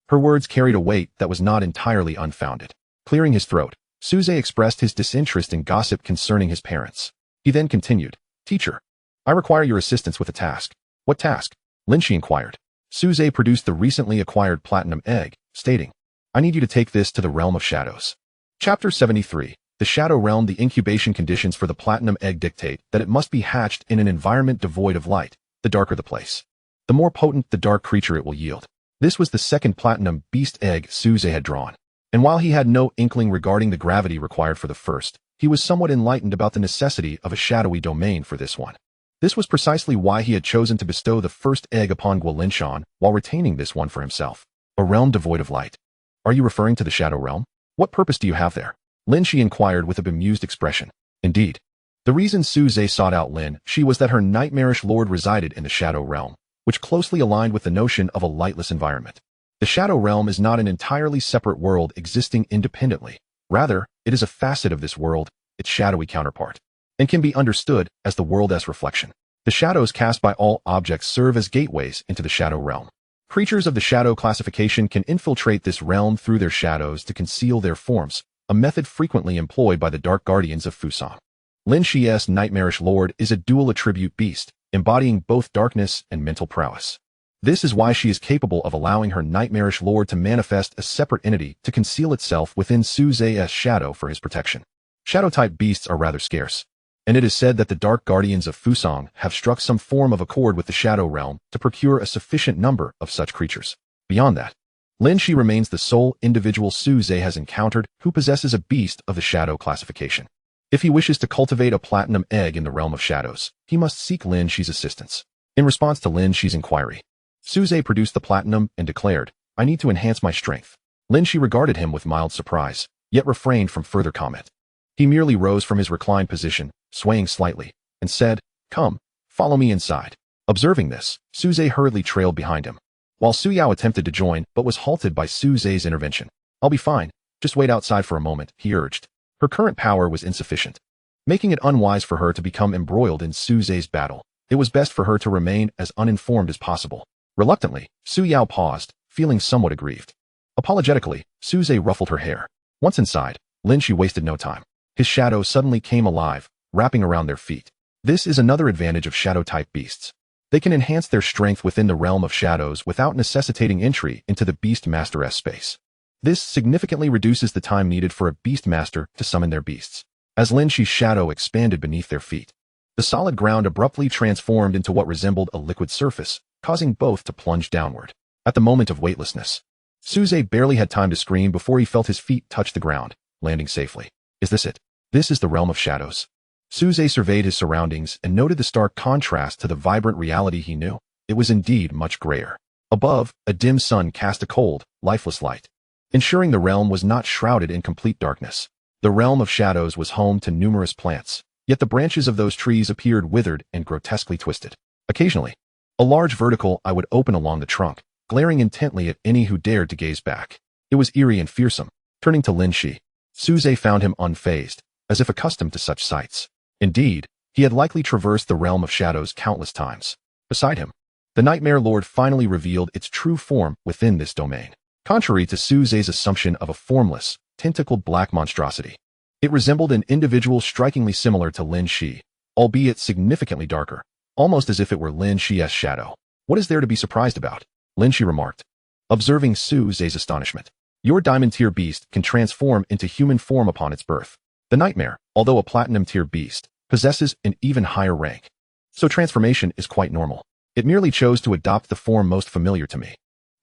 her words carried a weight that was not entirely unfounded. Clearing his throat, Su Ze expressed his disinterest in gossip concerning his parents. He then continued, "Teacher, I require your assistance with a task." "What task?" Lin Shi inquired. Su Ze produced the recently acquired platinum egg, stating, "I need you to take this to the realm of shadows." Chapter 73. The Shadow Realm. The incubation conditions for the platinum egg dictate that it must be hatched in an environment devoid of light. The darker the place, the more potent the dark creature it will yield. This was the second platinum beast egg Su Ze had drawn, and while he had no inkling regarding the gravity required for the first, he was somewhat enlightened about the necessity of a shadowy domain for this one. This was precisely why he had chosen to bestow the first egg upon Guolinshan while retaining this one for himself. A realm devoid of light. Are you referring to the Shadow Realm? What purpose do you have there? Lin Shi inquired with a bemused expression. Indeed. The reason Su Ze sought out Lin Shi was that her nightmarish lord resided in the Shadow Realm, which closely aligned with the notion of a lightless environment. The Shadow Realm is not an entirely separate world existing independently. Rather, it is a facet of this world, its shadowy counterpart, and can be understood as the world's reflection. The shadows cast by all objects serve as gateways into the Shadow Realm. Creatures of the Shadow classification can infiltrate this realm through their shadows to conceal their forms, a method frequently employed by the Dark Guardians of Fusang. Lin Shi's nightmarish lord is a dual attribute beast, embodying both darkness and mental prowess. This is why she is capable of allowing her nightmarish lord to manifest a separate entity to conceal itself within Su Ze's shadow for his protection. Shadow-type beasts are rather scarce, and it is said that the Dark Guardians of Fusang have struck some form of accord with the Shadow Realm to procure a sufficient number of such creatures. Beyond that, Lin Shi remains the sole individual Su Ze has encountered who possesses a beast of the Shadow classification. If he wishes to cultivate a platinum egg in the realm of shadows, he must seek Lin Shi's assistance. In response to Lin Shi's inquiry, Su Ze produced the platinum and declared, "I need to enhance my strength." Lin Shi regarded him with mild surprise, yet refrained from further comment. He merely rose from his reclined position, swaying slightly, and said, "Come, follow me inside." Observing this, Su Ze hurriedly trailed behind him. while Su Yao attempted to join but was halted by Su Ze's intervention. "I'll be fine. Just wait outside for a moment," he urged. Her current power was insufficient, making it unwise for her to become embroiled in Su Ze's battle. It was best for her to remain as uninformed as possible. Reluctantly, Su Yao paused, feeling somewhat aggrieved. Apologetically, Su Ze ruffled her hair. Once inside, Lin Shi wasted no time. His shadow suddenly came alive, wrapping around their feet. This is another advantage of shadow-type beasts. They can enhance their strength within the realm of shadows without necessitating entry into the Beast Master's space. This significantly reduces the time needed for a Beast Master to summon their beasts. As Lin Shi's shadow expanded beneath their feet, the solid ground abruptly transformed into what resembled a liquid surface, causing both to plunge downward. At the moment of weightlessness, Su Ze barely had time to scream before he felt his feet touch the ground, landing safely. Is this it? This is the realm of shadows. Su Ze surveyed his surroundings and noted the stark contrast to the vibrant reality he knew. It was indeed much grayer. Above, a dim sun cast a cold, lifeless light, ensuring the realm was not shrouded in complete darkness. The realm of shadows was home to numerous plants, yet the branches of those trees appeared withered and grotesquely twisted. Occasionally, a large vertical eye would open along the trunk, glaring intently at any who dared to gaze back. It was eerie and fearsome. Turning to Lin Shi, Su Ze found him unfazed, as if accustomed to such sights. Indeed, he had likely traversed the realm of shadows countless times. Beside him, the Nightmare Lord finally revealed its true form within this domain. Contrary to Su Ze's assumption of a formless, tentacled black monstrosity, it resembled an individual strikingly similar to Lin Shi, albeit significantly darker, almost as if it were Lin Shi's shadow. "What is there to be surprised about?" Lin Shi remarked, observing Su Ze's astonishment. "Your diamond-tier beast can transform into human form upon its birth. The Nightmare, although a platinum-tier beast, possesses an even higher rank. So transformation is quite normal. It merely chose to adopt the form most familiar to me.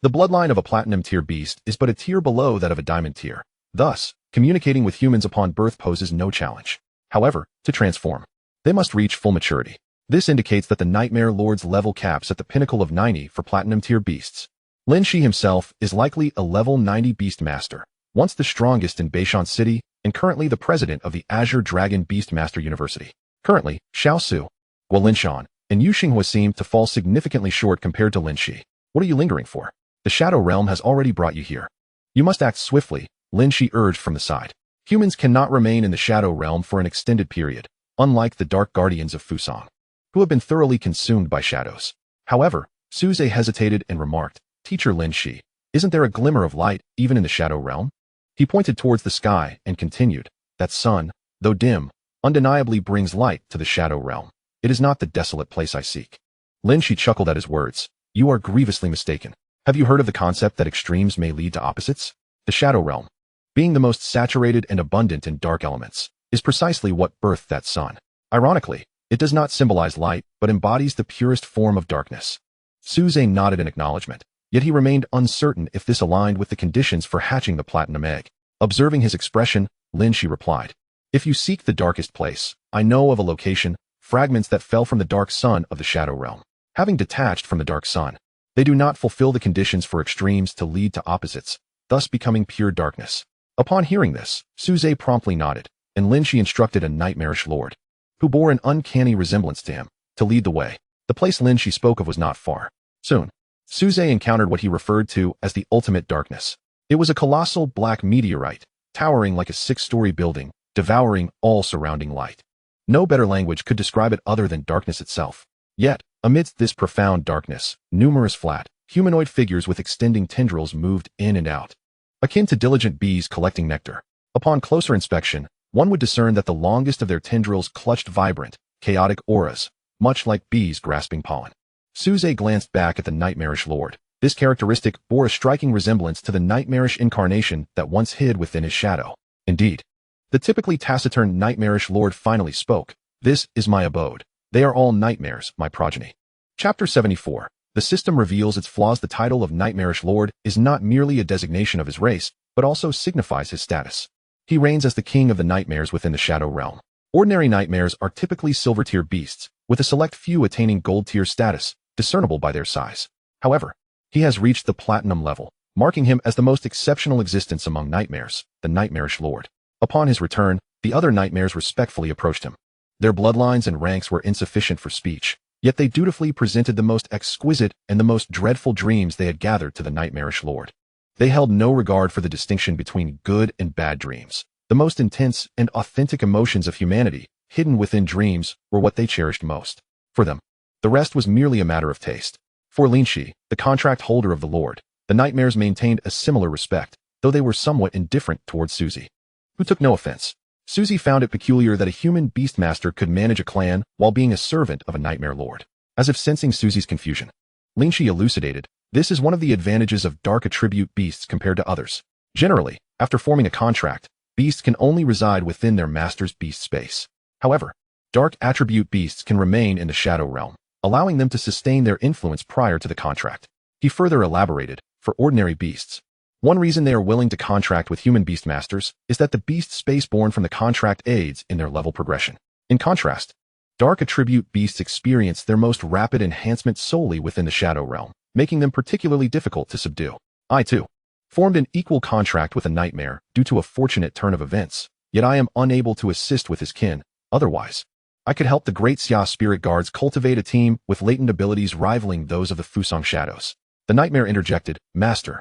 The bloodline of a platinum-tier beast is but a tier below that of a diamond tier. Thus, communicating with humans upon birth poses no challenge. However, to transform, they must reach full maturity. This indicates that the Nightmare Lord's level caps at the pinnacle of 90 for platinum-tier beasts. Lin Shi himself is likely a level 90 beast master, once the strongest in Beishan City, and currently the president of the Azure Dragon Beastmaster University. Currently, Xiao Su, Guo Linshan, and Yu Xinghua seem to fall significantly short compared to Lin Shi. What are you lingering for? The Shadow Realm has already brought you here. You must act swiftly, Lin Shi urged from the side. Humans cannot remain in the Shadow Realm for an extended period, unlike the Dark Guardians of Fusang, who have been thoroughly consumed by shadows. However, Su Ze hesitated and remarked, "Teacher Lin Shi, isn't there a glimmer of light even in the Shadow Realm?" He pointed towards the sky and continued, "That sun, though dim, undeniably brings light to the Shadow Realm. It is not the desolate place I seek." Lin Shi chuckled at his words. "You are grievously mistaken. Have you heard of the concept that extremes may lead to opposites? The Shadow Realm, being the most saturated and abundant in dark elements, is precisely what birthed that sun. Ironically, it does not symbolize light, but embodies the purest form of darkness." Su Ze nodded in acknowledgement, yet he remained uncertain if this aligned with the conditions for hatching the platinum egg. Observing his expression, Lin Shi replied, "If you seek the darkest place, I know of a location, fragments that fell from the dark sun of the Shadow Realm. Having detached from the dark sun, they do not fulfill the conditions for extremes to lead to opposites, thus becoming pure darkness." Upon hearing this, Su Ze promptly nodded, and Lin Shi instructed a nightmarish lord, who bore an uncanny resemblance to him, to lead the way. The place Lin Shi spoke of was not far. Soon, Su Ze encountered what he referred to as the ultimate darkness. It was a colossal black meteorite, towering like a 6-story building, devouring all surrounding light. No better language could describe it other than darkness itself. Yet, amidst this profound darkness, numerous flat, humanoid figures with extending tendrils moved in and out, akin to diligent bees collecting nectar. Upon closer inspection, one would discern that the longest of their tendrils clutched vibrant, chaotic auras, much like bees grasping pollen. Su Ze glanced back at the nightmarish lord. This characteristic bore a striking resemblance to the nightmarish incarnation that once hid within his shadow. Indeed, the typically taciturn nightmarish lord finally spoke. "This is my abode. They are all nightmares, my progeny." Chapter 74. The system reveals its flaws. The title of Nightmarish Lord is not merely a designation of his race, but also signifies his status. He reigns as the king of the nightmares within the Shadow Realm. Ordinary nightmares are typically silver-tier beasts, with a select few attaining gold-tier status, discernible by their size. However, he has reached the platinum level, marking him as the most exceptional existence among nightmares, the Nightmarish Lord. Upon his return, the other nightmares respectfully approached him. Their bloodlines and ranks were insufficient for speech, Yet they dutifully presented the most exquisite and the most dreadful dreams they had gathered to the nightmarish lord. They held no regard for the distinction between good and bad dreams. The most intense and authentic emotions of humanity, hidden within dreams, were what they cherished most. For them, the rest was merely a matter of taste. For Linshi, the contract holder of the Lord, the nightmares maintained a similar respect, though they were somewhat indifferent towards Su Ze, who took no offense. Su Ze found it peculiar that a human beastmaster could manage a clan while being a servant of a nightmare lord. As if sensing Su Ze's confusion, Linshi elucidated, this is one of the advantages of dark attribute beasts compared to others. Generally, after forming a contract, beasts can only reside within their master's beast space. However, dark attribute beasts can remain in the shadow realm, allowing them to sustain their influence prior to the contract. He further elaborated, for ordinary beasts, one reason they are willing to contract with human beastmasters is that the beast space born from the contract aids in their level progression. In contrast, dark attribute beasts experience their most rapid enhancement solely within the shadow realm, making them particularly difficult to subdue. I, too, formed an equal contract with a nightmare due to a fortunate turn of events, yet I am unable to assist with his kin. Otherwise, I could help the great Xia spirit guards cultivate a team with latent abilities rivaling those of the Fusang shadows. The nightmare interjected, Master,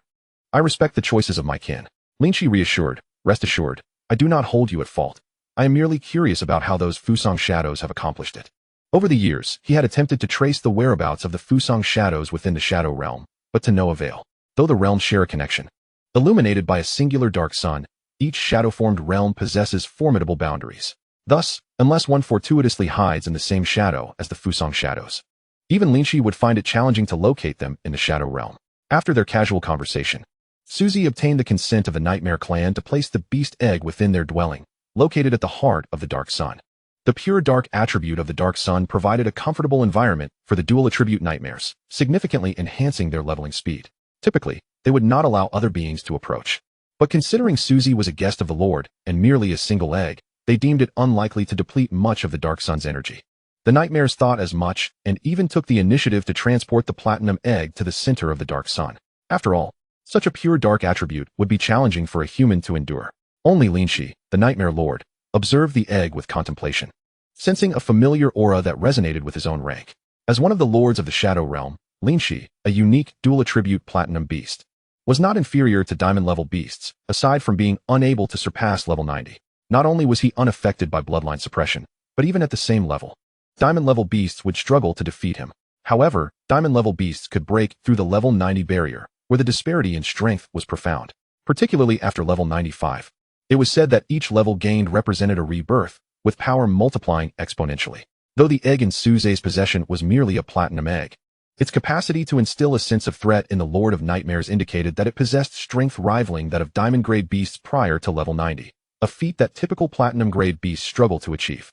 I respect the choices of my kin. Linshi reassured, rest assured, I do not hold you at fault. I am merely curious about how those Fusang shadows have accomplished it. Over the years, he had attempted to trace the whereabouts of the Fusang shadows within the shadow realm, but to no avail. Though the realms share a connection, illuminated by a singular dark sun, each shadow-formed realm possesses formidable boundaries. Thus, unless one fortuitously hides in the same shadow as the Fusang shadows, even Linshi would find it challenging to locate them in the shadow realm. After their casual conversation, Su Ze obtained the consent of the Nightmare clan to place the beast egg within their dwelling, located at the heart of the Dark Sun. The pure dark attribute of the Dark Sun provided a comfortable environment for the dual attribute nightmares, significantly enhancing their leveling speed. Typically, they would not allow other beings to approach. But considering Su Ze was a guest of the Lord and merely a single egg, they deemed it unlikely to deplete much of the Dark Sun's energy. The nightmares thought as much and even took the initiative to transport the platinum egg to the center of the Dark Sun. After all, such a pure dark attribute would be challenging for a human to endure. Only Linshi, the Nightmare Lord, observed the egg with contemplation, sensing a familiar aura that resonated with his own rank. As one of the lords of the Shadow Realm, Linshi, a unique dual attribute platinum beast, was not inferior to diamond-level beasts, aside from being unable to surpass level 90. Not only was he unaffected by bloodline suppression, but even at the same level, diamond-level beasts would struggle to defeat him. However, diamond-level beasts could break through the level 90 barrier, where the disparity in strength was profound, particularly after level 95. It was said that each level gained represented a rebirth, with power multiplying exponentially. Though the egg in Su Ze's possession was merely a platinum egg, its capacity to instill a sense of threat in the Lord of Nightmares indicated that it possessed strength rivaling that of diamond-grade beasts prior to level 90, a feat that typical platinum-grade beasts struggle to achieve.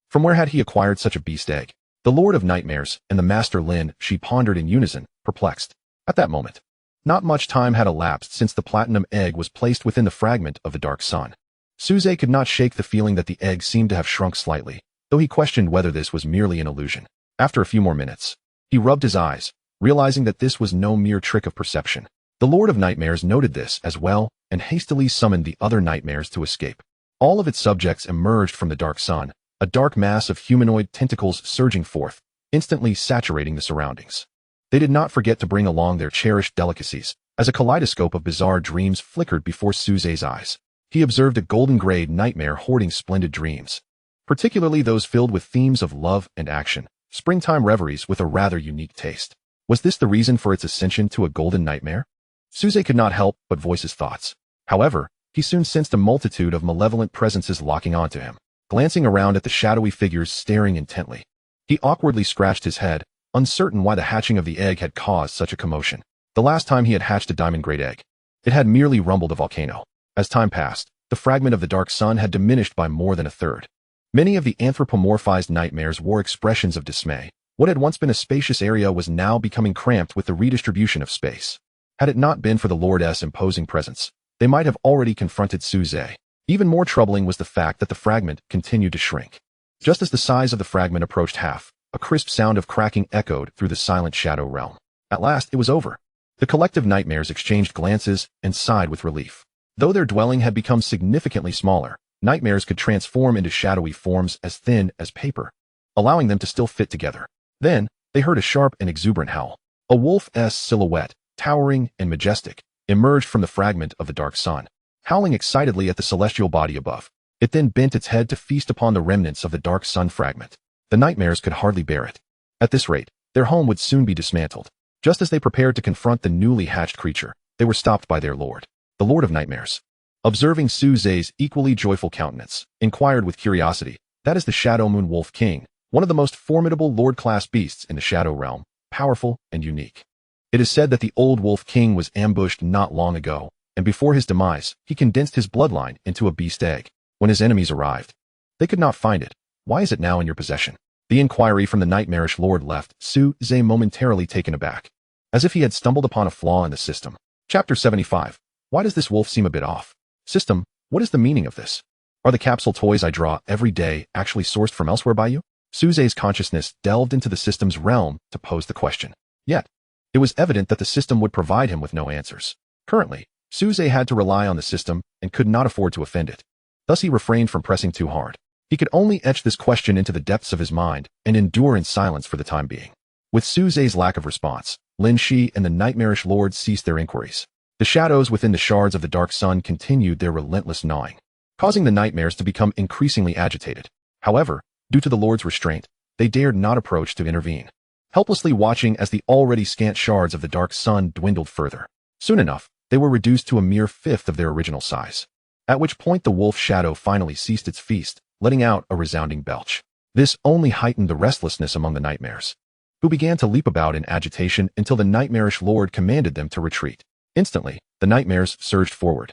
From where had he acquired such a beast egg? The Lord of Nightmares and the Master Lin she pondered in unison, perplexed. At that moment, not much time had elapsed since the platinum egg was placed within the fragment of the Dark Sun. Su Ze could not shake the feeling that the egg seemed to have shrunk slightly, though he questioned whether this was merely an illusion. After a few more minutes, he rubbed his eyes, realizing that this was no mere trick of perception. The Lord of Nightmares noted this as well and hastily summoned the other nightmares to escape. All of its subjects emerged from the Dark Sun, a dark mass of humanoid tentacles surging forth, instantly saturating the surroundings. They did not forget to bring along their cherished delicacies, as a kaleidoscope of bizarre dreams flickered before Su Ze's eyes. He observed a golden-grade nightmare hoarding splendid dreams, particularly those filled with themes of love and action, springtime reveries with a rather unique taste. Was this the reason for its ascension to a golden nightmare? Su Ze could not help but voice his thoughts. However, he soon sensed a multitude of malevolent presences locking onto him, glancing around at the shadowy figures staring intently. He awkwardly scratched his head, uncertain why the hatching of the egg had caused such a commotion. The last time he had hatched a diamond-grade egg, it had merely rumbled a volcano. As time passed, the fragment of the Dark Sun had diminished by more than a third. Many of the anthropomorphized nightmares wore expressions of dismay. What had once been a spacious area was now becoming cramped with the redistribution of space. Had it not been for the Lord's imposing presence, they might have already confronted Su Ze. Even more troubling was the fact that the fragment continued to shrink. Just as the size of the fragment approached half, a crisp sound of cracking echoed through the silent shadow realm. At last, it was over. The collective nightmares exchanged glances and sighed with relief. Though their dwelling had become significantly smaller, nightmares could transform into shadowy forms as thin as paper, allowing them to still fit together. Then, they heard a sharp and exuberant howl. A wolf's silhouette, towering and majestic, emerged from the fragment of the dark sun, howling excitedly at the celestial body above. It then bent its head to feast upon the remnants of the dark sun fragment. The nightmares could hardly bear it. At this rate, their home would soon be dismantled. Just as they prepared to confront the newly hatched creature, they were stopped by their lord, the Lord of Nightmares. Observing Su Ze's equally joyful countenance, inquired with curiosity, "That is the Shadow Moon Wolf King, one of the most formidable lord-class beasts in the Shadow Realm, powerful and unique. It is said that the old Wolf King was ambushed not long ago, and before his demise, he condensed his bloodline into a beast egg. When his enemies arrived, they could not find it. Why is it now in your possession?" The inquiry from the nightmarish lord left Su Ze momentarily taken aback, as if he had stumbled upon a flaw in the system. Chapter 75. Why does this wolf seem a bit off? System, what is the meaning of this? Are the capsule toys I draw every day actually sourced from elsewhere by you? Su Ze's consciousness delved into the system's realm to pose the question. Yet, it was evident that the system would provide him with no answers. Currently, Su Ze had to rely on the system and could not afford to offend it. Thus he refrained from pressing too hard. He could only etch this question into the depths of his mind and endure in silence for the time being. With Su Ze's lack of response, Lin Shi and the nightmarish lord ceased their inquiries. The shadows within the shards of the dark sun continued their relentless gnawing, causing the nightmares to become increasingly agitated. However, due to the lord's restraint, they dared not approach to intervene, helplessly watching as the already scant shards of the dark sun dwindled further. Soon enough, they were reduced to a mere fifth of their original size, at which point the wolf shadow finally ceased its feast, letting out a resounding belch. This only heightened the restlessness among the nightmares, who began to leap about in agitation until the nightmarish lord commanded them to retreat. Instantly, the nightmares surged forward,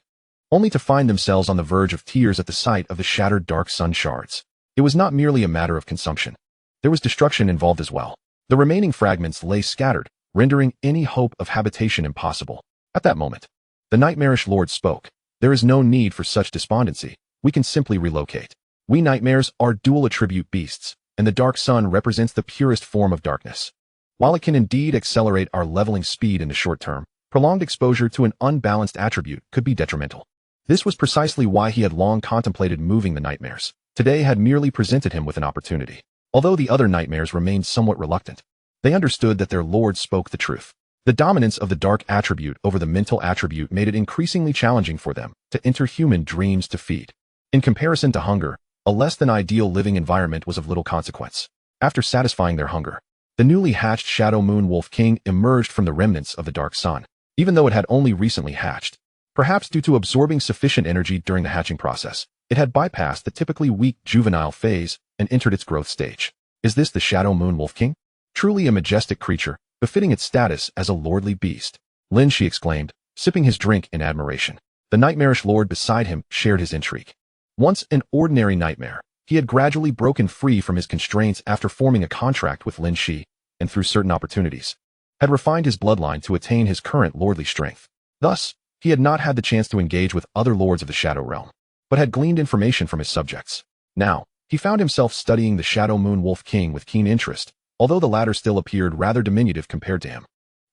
only to find themselves on the verge of tears at the sight of the shattered dark sun shards. It was not merely a matter of consumption. There was destruction involved as well. The remaining fragments lay scattered, rendering any hope of habitation impossible. At that moment, the nightmarish lord spoke. "There is no need for such despondency. We can simply relocate. We nightmares are dual attribute beasts, and the dark sun represents the purest form of darkness. While it can indeed accelerate our leveling speed in the short term, prolonged exposure to an unbalanced attribute could be detrimental." This was precisely why he had long contemplated moving the nightmares. Today had merely presented him with an opportunity. Although the other nightmares remained somewhat reluctant, they understood that their lord spoke the truth. The dominance of the dark attribute over the mental attribute made it increasingly challenging for them to enter human dreams to feed. In comparison to hunger, a less than ideal living environment was of little consequence. After satisfying their hunger, the newly hatched Shadow Moon Wolf King emerged from the remnants of the dark sun, even though it had only recently hatched. Perhaps due to absorbing sufficient energy during the hatching process, it had bypassed the typically weak juvenile phase and entered its growth stage. Is this the Shadow Moon Wolf King? Truly a majestic creature, befitting its status as a lordly beast. Lin Shi exclaimed, sipping his drink in admiration. The nightmarish lord beside him shared his intrigue. Once an ordinary nightmare, he had gradually broken free from his constraints after forming a contract with Lin Shi, and through certain opportunities, had refined his bloodline to attain his current lordly strength. Thus, he had not had the chance to engage with other lords of the Shadow Realm, but had gleaned information from his subjects. Now, he found himself studying the Shadow Moon Wolf King with keen interest, although the latter still appeared rather diminutive compared to him.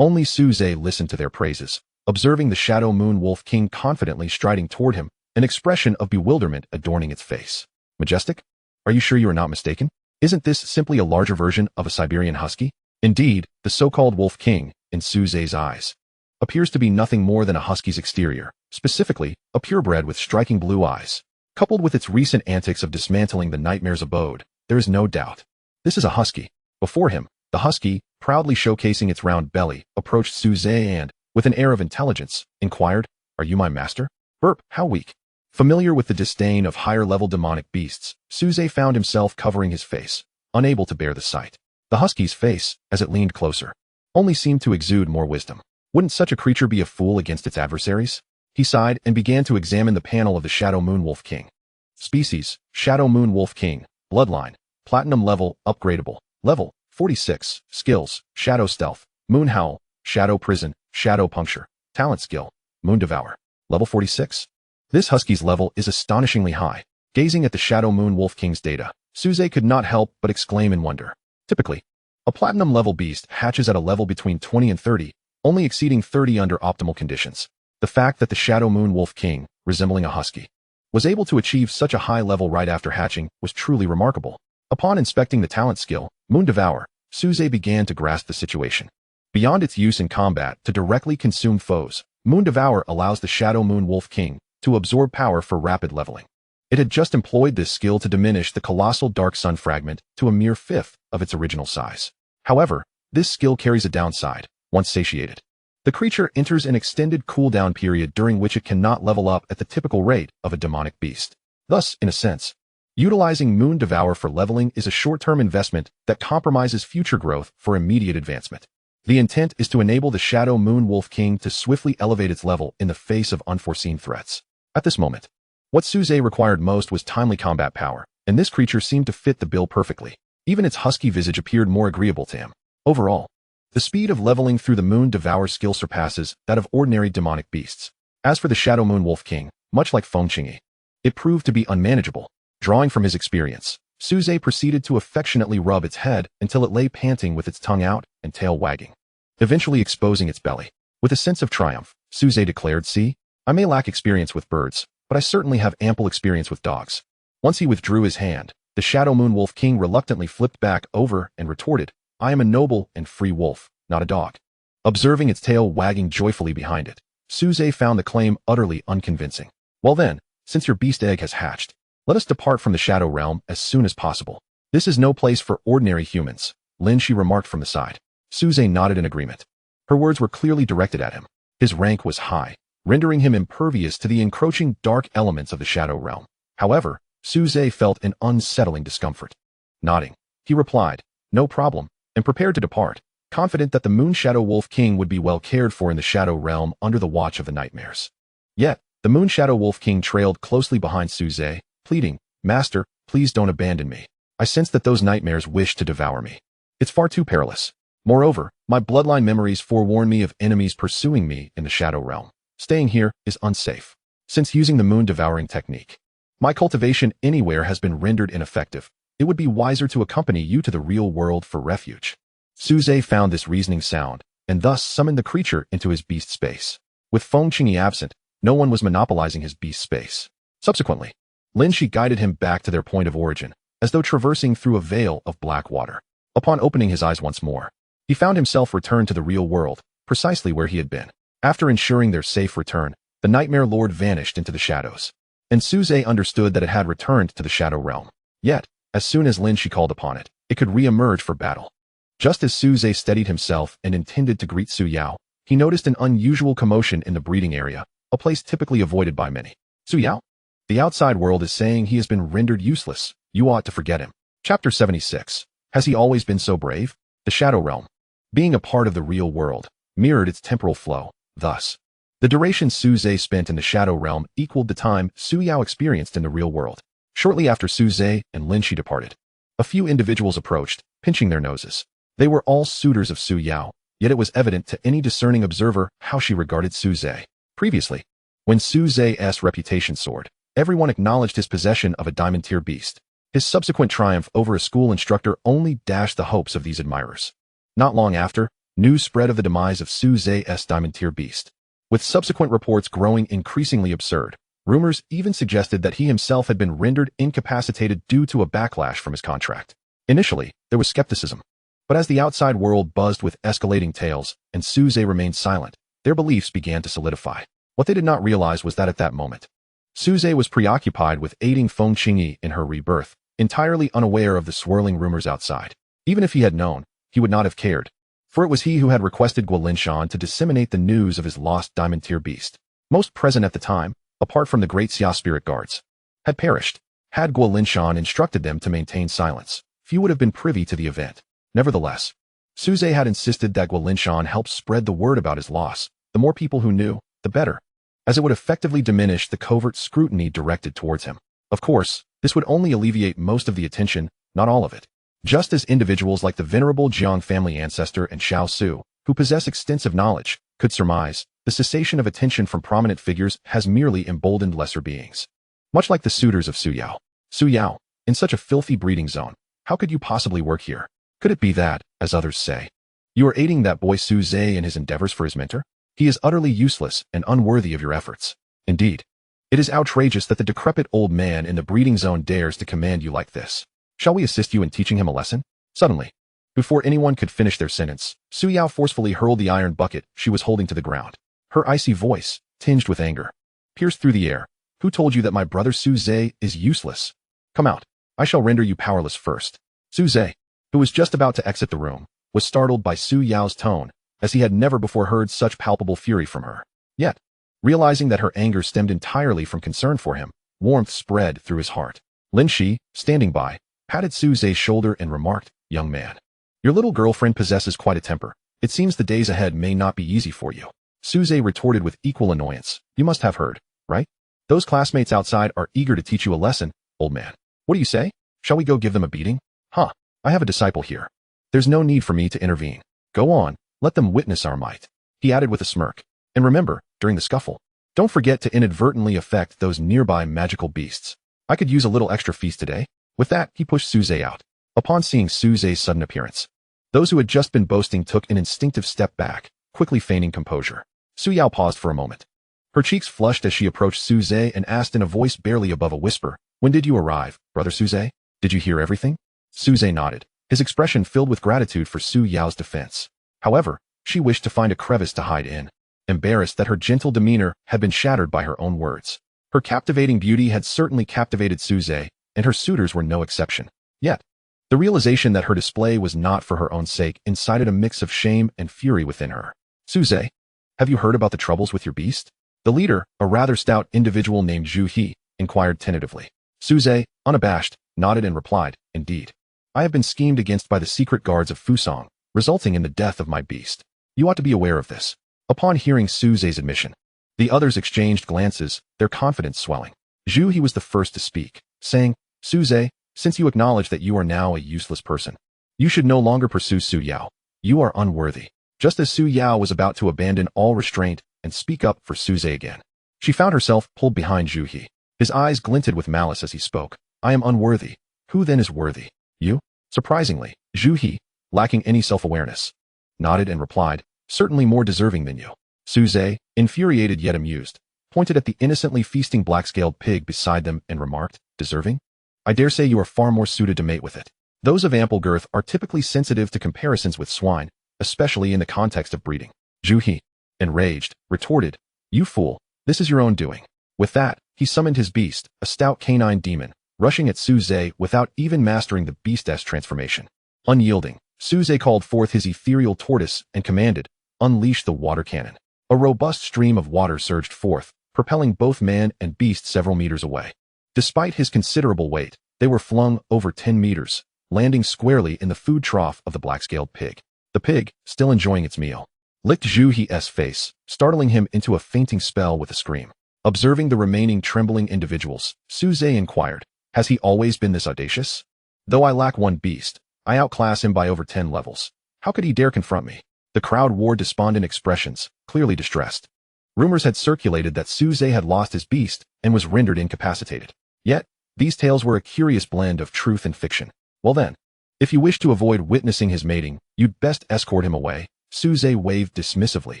Only Su Ze listened to their praises, observing the Shadow Moon Wolf King confidently striding toward him, an expression of bewilderment adorning its face. Majestic? Are you sure you are not mistaken? Isn't this simply a larger version of a Siberian husky? Indeed, the so-called Wolf King, in Su Ze's eyes, appears to be nothing more than a husky's exterior, specifically, a purebred with striking blue eyes. Coupled with its recent antics of dismantling the nightmare's abode, there is no doubt. This is a husky. Before him, the husky, proudly showcasing its round belly, approached Su Ze and, with an air of intelligence, inquired, "Are you my master?" Burp, how weak. Familiar with the disdain of higher-level demonic beasts, Su Ze found himself covering his face, unable to bear the sight. The husky's face, as it leaned closer, only seemed to exude more wisdom. Wouldn't such a creature be a fool against its adversaries? He sighed and began to examine the panel of the Shadow Moon Wolf King. Species, Shadow Moon Wolf King. Bloodline, Platinum level, upgradable. Level, 46. Skills, Shadow Stealth, Moon Howl, Shadow Prison, Shadow Puncture. Talent skill, Moon Devour. Level 46. This husky's level is astonishingly high. Gazing at the Shadow Moon Wolf King's data, Su Ze could not help but exclaim in wonder. Typically, a platinum level beast hatches at a level between 20 and 30, only exceeding 30 under optimal conditions. The fact that the Shadow Moon Wolf King, resembling a husky, was able to achieve such a high level right after hatching was truly remarkable. Upon inspecting the talent skill, Moon Devour, Su Ze began to grasp the situation. Beyond its use in combat to directly consume foes, Moon Devour allows the Shadow Moon Wolf King to absorb power for rapid leveling. It had just employed this skill to diminish the colossal Dark Sun fragment to a mere fifth of its original size. However, this skill carries a downside. Once satiated, the creature enters an extended cooldown period during which it cannot level up at the typical rate of a demonic beast. Thus, in a sense, utilizing Moon Devour for leveling is a short-term investment that compromises future growth for immediate advancement. The intent is to enable the Shadow Moon Wolf King to swiftly elevate its level in the face of unforeseen threats. At this moment, what Su Ze required most was timely combat power, and this creature seemed to fit the bill perfectly. Even its husky visage appeared more agreeable to him. Overall, the speed of leveling through the Moon Devour skill surpasses that of ordinary demonic beasts. As for the Shadow Moon Wolf King, much like Feng Qingyi, it proved to be unmanageable. Drawing from his experience, Su Ze proceeded to affectionately rub its head until it lay panting with its tongue out and tail wagging, eventually exposing its belly. With a sense of triumph, Su Ze declared, "See, I may lack experience with birds, but I certainly have ample experience with dogs." Once he withdrew his hand, the Shadow Moon Wolf King reluctantly flipped back over and retorted, "I am a noble and free wolf, not a dog." Observing its tail wagging joyfully behind it, Su Ze found the claim utterly unconvincing. "Well then, since your beast egg has hatched, let us depart from the Shadow Realm as soon as possible. This is no place for ordinary humans," Lin Shi remarked from the side. Su Ze nodded in agreement. Her words were clearly directed at him. His rank was high, rendering him impervious to the encroaching dark elements of the Shadow Realm. However, Su Ze felt an unsettling discomfort. Nodding, he replied, "No problem," and prepared to depart, confident that the Moon Shadow Wolf King would be well cared for in the Shadow Realm under the watch of the nightmares. Yet, the Moon Shadow Wolf King trailed closely behind Su Ze, pleading, "Master, please don't abandon me. I sense that those nightmares wish to devour me. It's far too perilous. Moreover, my bloodline memories forewarn me of enemies pursuing me in the Shadow Realm. Staying here is unsafe. Since using the moon devouring technique, my cultivation anywhere has been rendered ineffective. It would be wiser to accompany you to the real world for refuge." Su Ze found this reasoning sound, and thus summoned the creature into his beast space. With Feng Qingyi absent, no one was monopolizing his beast space. Subsequently, Lin Shi guided him back to their point of origin, as though traversing through a veil of black water. Upon opening his eyes once more, he found himself returned to the real world, precisely where he had been. After ensuring their safe return, the Nightmare Lord vanished into the shadows, and Su Ze understood that it had returned to the Shadow Realm. Yet, as soon as Lin Shi called upon it, it could re-emerge for battle. Just as Su Ze steadied himself and intended to greet Su Yao, he noticed an unusual commotion in the breeding area, a place typically avoided by many. "Su Yao? The outside world is saying he has been rendered useless. You ought to forget him." Chapter 76. Has he always been so brave? The Shadow Realm, being a part of the real world, mirrored its temporal flow. Thus, the duration Su Ze spent in the Shadow Realm equaled the time Su Yao experienced in the real world. Shortly after Su Ze and Lin Shi departed, a few individuals approached, pinching their noses. They were all suitors of Su Yao, yet it was evident to any discerning observer how she regarded Su Ze. Previously, when Su Ze's reputation soared, everyone acknowledged his possession of a diamond-tier beast. His subsequent triumph over a school instructor only dashed the hopes of these admirers. Not long after, news spread of the demise of Su Ze's diamond-tier beast. With subsequent reports growing increasingly absurd, rumors even suggested that he himself had been rendered incapacitated due to a backlash from his contract. Initially, there was skepticism, but as the outside world buzzed with escalating tales and Su Ze remained silent, their beliefs began to solidify. What they did not realize was that at that moment, Su Ze was preoccupied with aiding Feng Qingyi in her rebirth, entirely unaware of the swirling rumors outside. Even if he had known, he would not have cared, for it was he who had requested Guo Linshan to disseminate the news of his lost diamond-tier beast. Most present at the time, apart from the great Xia spirit guards, had perished. Had Guo Linshan instructed them to maintain silence, few would have been privy to the event. Nevertheless, Su Ze had insisted that Guo Linshan help spread the word about his loss. The more people who knew, the better, as it would effectively diminish the covert scrutiny directed towards him. Of course, this would only alleviate most of the attention, not all of it. Just as individuals like the venerable Jiang family ancestor and Xiao Su, who possess extensive knowledge, could surmise, the cessation of attention from prominent figures has merely emboldened lesser beings. Much like the suitors of Su Yao. Su Yao, in such a filthy breeding zone, how could you possibly work here? Could it be that, as others say, you are aiding that boy Su Ze in his endeavors for his mentor? He is utterly useless and unworthy of your efforts. Indeed, it is outrageous that the decrepit old man in the breeding zone dares to command you like this. Shall we assist you in teaching him a lesson? Suddenly, Before anyone could finish their sentence, Su Yao forcefully hurled the iron bucket she was holding to the ground. Her icy voice, tinged with anger, pierced through the air. Who told you that my brother Su Ze is useless? Come out. I shall render you powerless first. Su Ze, who was just about to exit the room, was startled by Su Yao's tone, as he had never before heard such palpable fury from her. Yet, realizing that her anger stemmed entirely from concern for him, warmth spread through his heart. Lin Shi, standing by, patted Su Ze's shoulder and remarked, "Young man, your little girlfriend possesses quite a temper. It seems the days ahead may not be easy for you." Su Ze retorted with equal annoyance. "You must have heard, right? Those classmates outside are eager to teach you a lesson, old man. What do you say? Shall we go give them a beating? Huh, I have a disciple here. There's no need for me to intervene. Go on, let them witness our might," he added with a smirk. "And remember, during the scuffle, don't forget to inadvertently affect those nearby magical beasts. I could use a little extra feast today." With that, he pushed Su Ze out. Upon seeing Su Ze's sudden appearance, those who had just been boasting took an instinctive step back, quickly feigning composure. Su Yao paused for a moment. Her cheeks flushed as she approached Su Ze and asked in a voice barely above a whisper, "When did you arrive, brother Su Ze? Did you hear everything?" Su Ze nodded, his expression filled with gratitude for Su Yao's defense. However, she wished to find a crevice to hide in, embarrassed that her gentle demeanor had been shattered by her own words. Her captivating beauty had certainly captivated Su Ze, and her suitors were no exception. Yet, the realization that her display was not for her own sake incited a mix of shame and fury within her. "Su Ze, have you heard about the troubles with your beast?" The leader, a rather stout individual named Zhu He, inquired tentatively. Su Ze, unabashed, nodded and replied, "Indeed. I have been schemed against by the secret guards of Fusong, resulting in the death of my beast. You ought to be aware of this." Upon hearing Su Ze's admission, the others exchanged glances, their confidence swelling. Zhu He was the first to speak, saying, "Su Ze, since you acknowledge that you are now a useless person, you should no longer pursue Su Yao. You are unworthy." Just as Su Yao was about to abandon all restraint and speak up for Su Ze again, she found herself pulled behind Zhu He. His eyes glinted with malice as he spoke. "I am unworthy. Who then is worthy? You?" Surprisingly, Zhu He, lacking any self-awareness, nodded and replied, "Certainly more deserving than you." Su Ze, infuriated yet amused, pointed at the innocently feasting black-scaled pig beside them and remarked, "Deserving? I dare say you are far more suited to mate with it. Those of ample girth are typically sensitive to comparisons with swine, especially in the context of breeding." Zhu He, enraged, retorted, "You fool, this is your own doing." With that, he summoned his beast, a stout canine demon, rushing at Su Ze without even mastering the beast's transformation. Unyielding, Su Ze called forth his ethereal tortoise and commanded, "Unleash the water cannon." A robust stream of water surged forth, propelling both man and beast several meters away. Despite his considerable weight, they were flung over 10 meters, landing squarely in the food trough of the black-scaled pig. The pig, still enjoying its meal, licked Zhu He's face, startling him into a fainting spell with a scream. Observing the remaining trembling individuals, Su Ze inquired, "Has he always been this audacious? Though I lack one beast, I outclass him by over 10 levels. How could he dare confront me?" The crowd wore despondent expressions, clearly distressed. Rumors had circulated that Su Ze had lost his beast and was rendered incapacitated. Yet, these tales were a curious blend of truth and fiction. "Well then, if you wish to avoid witnessing his mating, you'd best escort him away," Su Ze waved dismissively,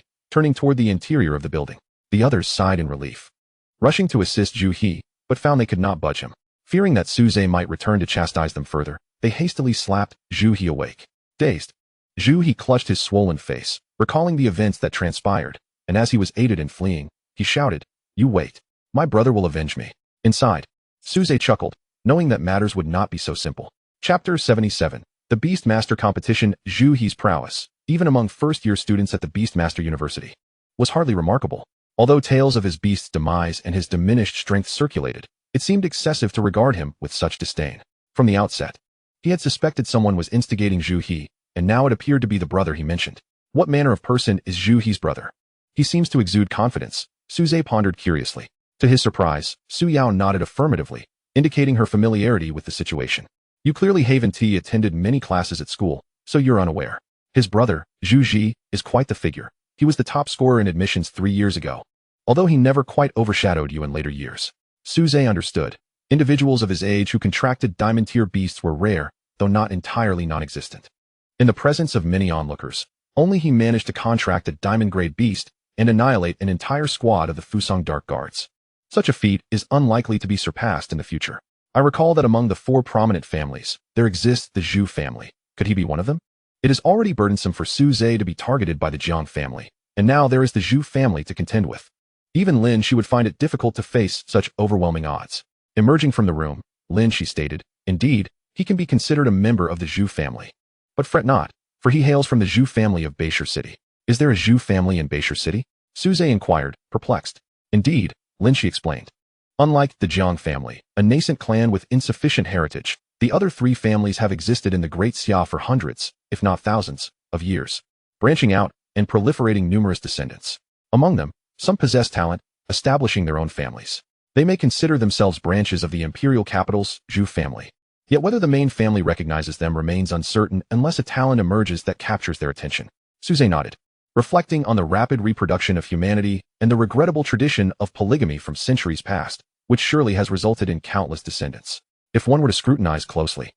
turning toward the interior of the building. The others sighed in relief, rushing to assist Zhu He, but found they could not budge him. Fearing that Su Ze might return to chastise them further, they hastily slapped Zhu He awake. Dazed, Zhu He clutched his swollen face, recalling the events that transpired, and as he was aided in fleeing, he shouted, "You wait. My brother will avenge me." Inside, Su Ze chuckled, knowing that matters would not be so simple. Chapter 77. The Beastmaster Competition. Zhu He's prowess, even among first-year students at the Beastmaster University, was hardly remarkable. Although tales of his beast's demise and his diminished strength circulated, it seemed excessive to regard him with such disdain. From the outset, he had suspected someone was instigating Zhu He, and now it appeared to be the brother he mentioned. What manner of person is Zhu He's brother? He seems to exude confidence, Su Ze pondered curiously. To his surprise, Su Yao nodded affirmatively, indicating her familiarity with the situation. "You clearly haven't attended many classes at school, so you're unaware. His brother, Zhu Ji, is quite the figure. He was the top scorer in admissions 3 years ago, although he never quite overshadowed you in later years." Su Ze understood. Individuals of his age who contracted diamond-tier beasts were rare, though not entirely non-existent. In the presence of many onlookers, only he managed to contract a diamond-grade beast and annihilate an entire squad of the Fusong Dark Guards. Such a feat is unlikely to be surpassed in the future. I recall that among the 4 prominent families, there exists the Zhu family. Could he be one of them? It is already burdensome for Su Ze to be targeted by the Jiang family, and now there is the Zhu family to contend with. Even Lin Shi would find it difficult to face such overwhelming odds. Emerging from the room, Lin Shi stated, "Indeed, he can be considered a member of the Zhu family. But fret not, for he hails from the Zhu family of Beishir City." "Is there a Zhu family in Beishir City?" Su Ze inquired, perplexed. "Indeed," Lin Shi explained. "Unlike the Jiang family, a nascent clan with insufficient heritage, the other three families have existed in the Great Xia for hundreds, if not thousands, of years, branching out and proliferating numerous descendants. Among them, some possess talent, establishing their own families. They may consider themselves branches of the imperial capital's Zhu family. Yet whether the main family recognizes them remains uncertain unless a talent emerges that captures their attention." Su Ze nodded, reflecting on the rapid reproduction of humanity and the regrettable tradition of polygamy from centuries past, which surely has resulted in countless descendants. If one were to scrutinize closely,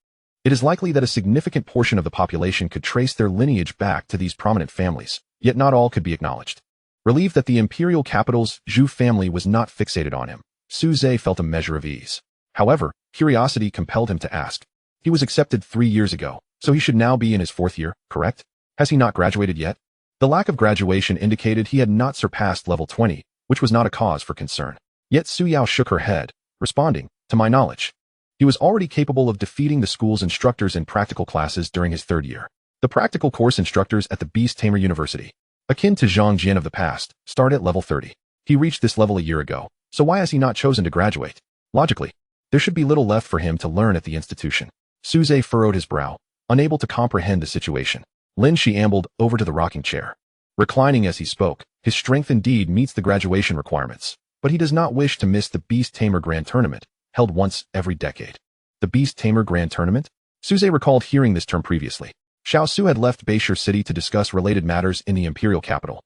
it is likely that a significant portion of the population could trace their lineage back to these prominent families, yet not all could be acknowledged. Relieved that the imperial capital's Zhu family was not fixated on him, Su Ze felt a measure of ease. However, curiosity compelled him to ask. He was accepted 3 years ago, so he should now be in his 4th year, correct? Has he not graduated yet? The lack of graduation indicated he had not surpassed level 20, which was not a cause for concern. Yet Su Yao shook her head, responding, "To my knowledge, he was already capable of defeating the school's instructors in practical classes during his 3rd year. The practical course instructors at the Beast Tamer University, akin to Zhang Jian of the past, start at level 30. He reached this level a year ago, so why has he not chosen to graduate? Logically, there should be little left for him to learn at the institution." Su Ze furrowed his brow, unable to comprehend the situation. Lin Shi ambled over to the rocking chair. Reclining as he spoke, his strength indeed meets the graduation requirements, but he does not wish to miss the Beast Tamer Grand Tournament, held once every decade. The Beast Tamer Grand Tournament? Su Ze recalled hearing this term previously. Xiao Su had left Beishir City to discuss related matters in the imperial capital,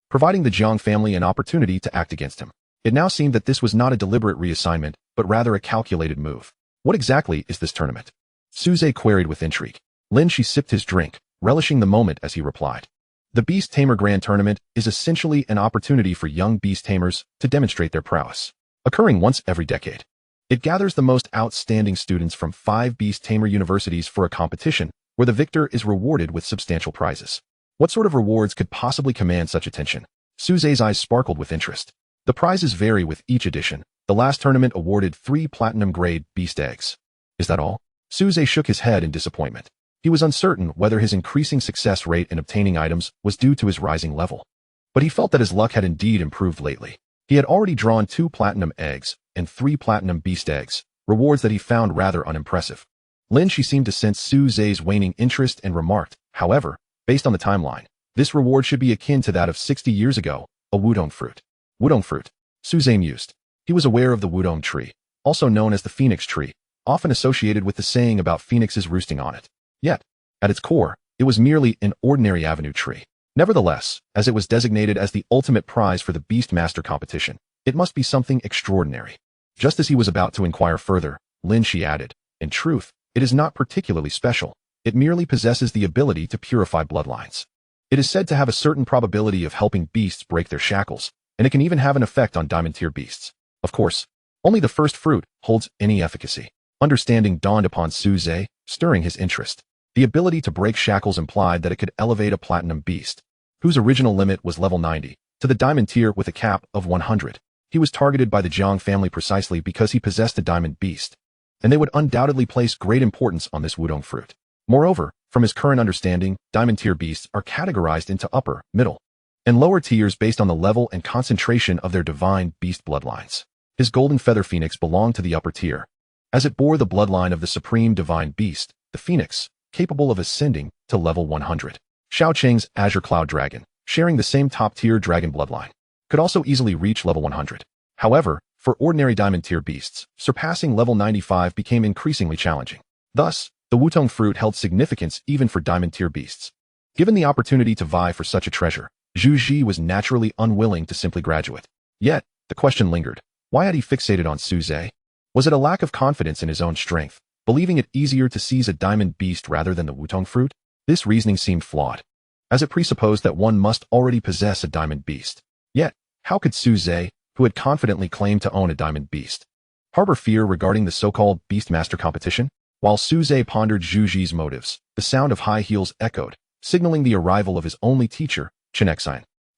providing the Jiang family an opportunity to act against him. It now seemed that this was not a deliberate reassignment, but rather a calculated move. "What exactly is this tournament?" Su Ze queried with intrigue. Lin Shi sipped his drink, relishing the moment as he replied. "The Beast Tamer Grand Tournament is essentially an opportunity for young beast tamers to demonstrate their prowess, occurring once every decade. It gathers the most outstanding students from 5 Beast Tamer universities for a competition where the victor is rewarded with substantial prizes. What sort of rewards could possibly command such attention?" Su Ze's eyes sparkled with interest. "The prizes vary with each edition. The last tournament awarded 3 platinum-grade beast eggs." "Is that all?" Su Ze shook his head in disappointment. He was uncertain whether his increasing success rate in obtaining items was due to his rising level. But he felt that his luck had indeed improved lately. He had already drawn 2 platinum eggs and 3 platinum beast eggs, rewards that he found rather unimpressive. Lin Shi seemed to sense Su Ze's waning interest and remarked, "However, based on the timeline, this reward should be akin to that of 60 years ago, a wudong fruit." Wudong fruit. Su Ze mused. He was aware of the wudong tree, also known as the phoenix tree, often associated with the saying about phoenixes roosting on it. Yet, at its core, it was merely an ordinary avenue tree. Nevertheless, as it was designated as the ultimate prize for the Beast Master competition, it must be something extraordinary. Just as he was about to inquire further, Lin Shi added, "In truth, it is not particularly special. It merely possesses the ability to purify bloodlines. It is said to have a certain probability of helping beasts break their shackles, and it can even have an effect on diamond-tier beasts. Of course, only the first fruit holds any efficacy." Understanding dawned upon Su Ze, stirring his interest. The ability to break shackles implied that it could elevate a platinum beast, whose original limit was level 90, to the diamond tier with a cap of 100. He was targeted by the Jiang family precisely because he possessed a diamond beast, and they would undoubtedly place great importance on this wudong fruit. Moreover, from his current understanding, diamond tier beasts are categorized into upper, middle, and lower tiers based on the level and concentration of their divine beast bloodlines. His golden feather phoenix belonged to the upper tier, as it bore the bloodline of the supreme divine beast, the phoenix, capable of ascending to level 100. Xiao Cheng's Azure Cloud Dragon, sharing the same top-tier dragon bloodline, could also easily reach level 100. However, for ordinary diamond-tier beasts, surpassing level 95 became increasingly challenging. Thus, the wutong fruit held significance even for diamond-tier beasts. Given the opportunity to vie for such a treasure, Zhu Ji was naturally unwilling to simply graduate. Yet, the question lingered. Why had he fixated on Su Ze? Was it a lack of confidence in his own strength, believing it easier to seize a diamond beast rather than the wutong fruit? This reasoning seemed flawed, as it presupposed that one must already possess a diamond beast. Yet, how could Su Ze, who had confidently claimed to own a diamond beast, harbor fear regarding the so-called Beastmaster competition? While Su Ze pondered Zhu Ji's motives, the sound of high heels echoed, signaling the arrival of his only teacher, Chen,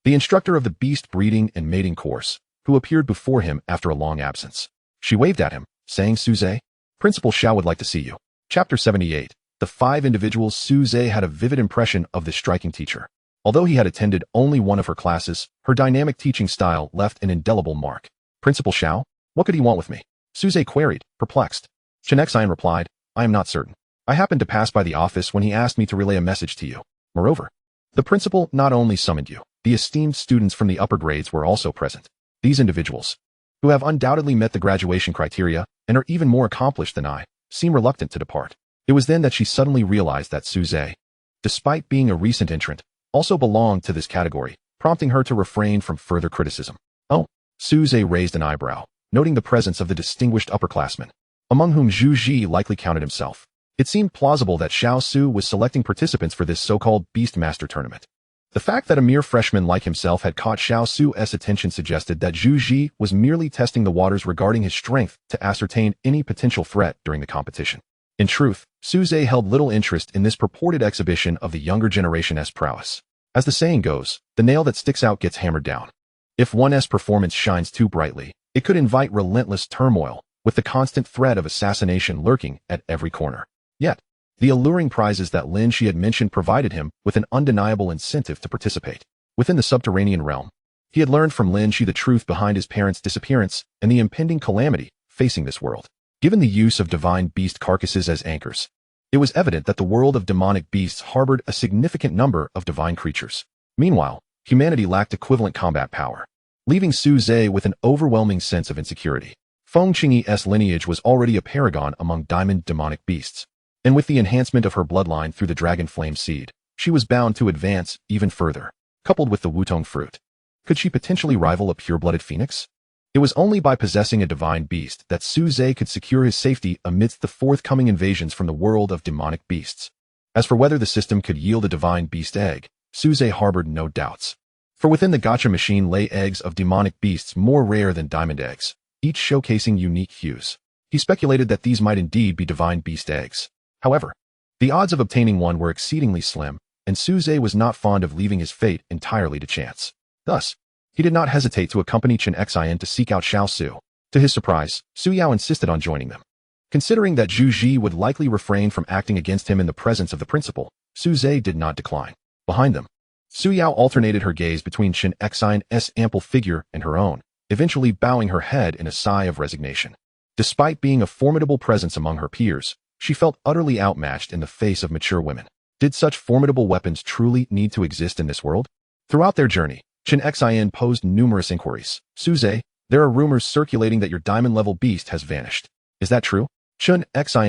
the instructor of the beast breeding and mating course, who appeared before him after a long absence. She waved at him, saying, Su Ze, Principal Xiao would like to see you. Chapter 78. The 5 individuals. Su Ze had a vivid impression of this striking teacher. Although he had attended only one of her classes, her dynamic teaching style left an indelible mark. Principal Xiao? What could he want with me? Su Ze queried, perplexed. Chen replied, I am not certain. I happened to pass by the office when he asked me to relay a message to you. Moreover, the principal not only summoned you, the esteemed students from the upper grades were also present. These individuals, who have undoubtedly met the graduation criteria and are even more accomplished than I, seem reluctant to depart. It was then that she suddenly realized that Su Ze, despite being a recent entrant, also belonged to this category, prompting her to refrain from further criticism. Oh, Su Ze raised an eyebrow, noting the presence of the distinguished upperclassmen, among whom Zhu Ji likely counted himself. It seemed plausible that Xiao Su was selecting participants for this so-called Beastmaster tournament. The fact that a mere freshman like himself had caught Xiao Su's attention suggested that Zhu Ji was merely testing the waters regarding his strength to ascertain any potential threat during the competition. In truth, Su Ze held little interest in this purported exhibition of the younger generation's prowess. As the saying goes, the nail that sticks out gets hammered down. If one's performance shines too brightly, it could invite relentless turmoil, with the constant threat of assassination lurking at every corner. Yet, the alluring prizes that Lin Shi had mentioned provided him with an undeniable incentive to participate. Within the subterranean realm, he had learned from Lin Shi the truth behind his parents' disappearance and the impending calamity facing this world. Given the use of divine beast carcasses as anchors, it was evident that the world of demonic beasts harbored a significant number of divine creatures. Meanwhile, humanity lacked equivalent combat power, leaving Su Ze with an overwhelming sense of insecurity. Feng Qingyi's lineage was already a paragon among diamond demonic beasts, and with the enhancement of her bloodline through the dragon flame seed, she was bound to advance even further. Coupled with the Wutong fruit, could she potentially rival a pure-blooded phoenix? It was only by possessing a divine beast that Su Ze could secure his safety amidst the forthcoming invasions from the world of demonic beasts. As for whether the system could yield a divine beast egg, Su Ze harbored no doubts. For within the gacha machine lay eggs of demonic beasts more rare than diamond eggs, each showcasing unique hues. He speculated that these might indeed be divine beast eggs. However, the odds of obtaining one were exceedingly slim, and Su Ze was not fond of leaving his fate entirely to chance. Thus, he did not hesitate to accompany Chen to seek out Xiao Su. To his surprise, Su Yao insisted on joining them. Considering that Zhu Ji would likely refrain from acting against him in the presence of the principal, Su Ze did not decline. Behind them, Su Yao alternated her gaze between Chen Xian's ample figure and her own, eventually bowing her head in a sigh of resignation. Despite being a formidable presence among her peers, she felt utterly outmatched in the face of mature women. Did such formidable weapons truly need to exist in this world? Throughout their journey, Chen posed numerous inquiries. Su Ze, there are rumors circulating that your diamond-level beast has vanished. Is that true? Chen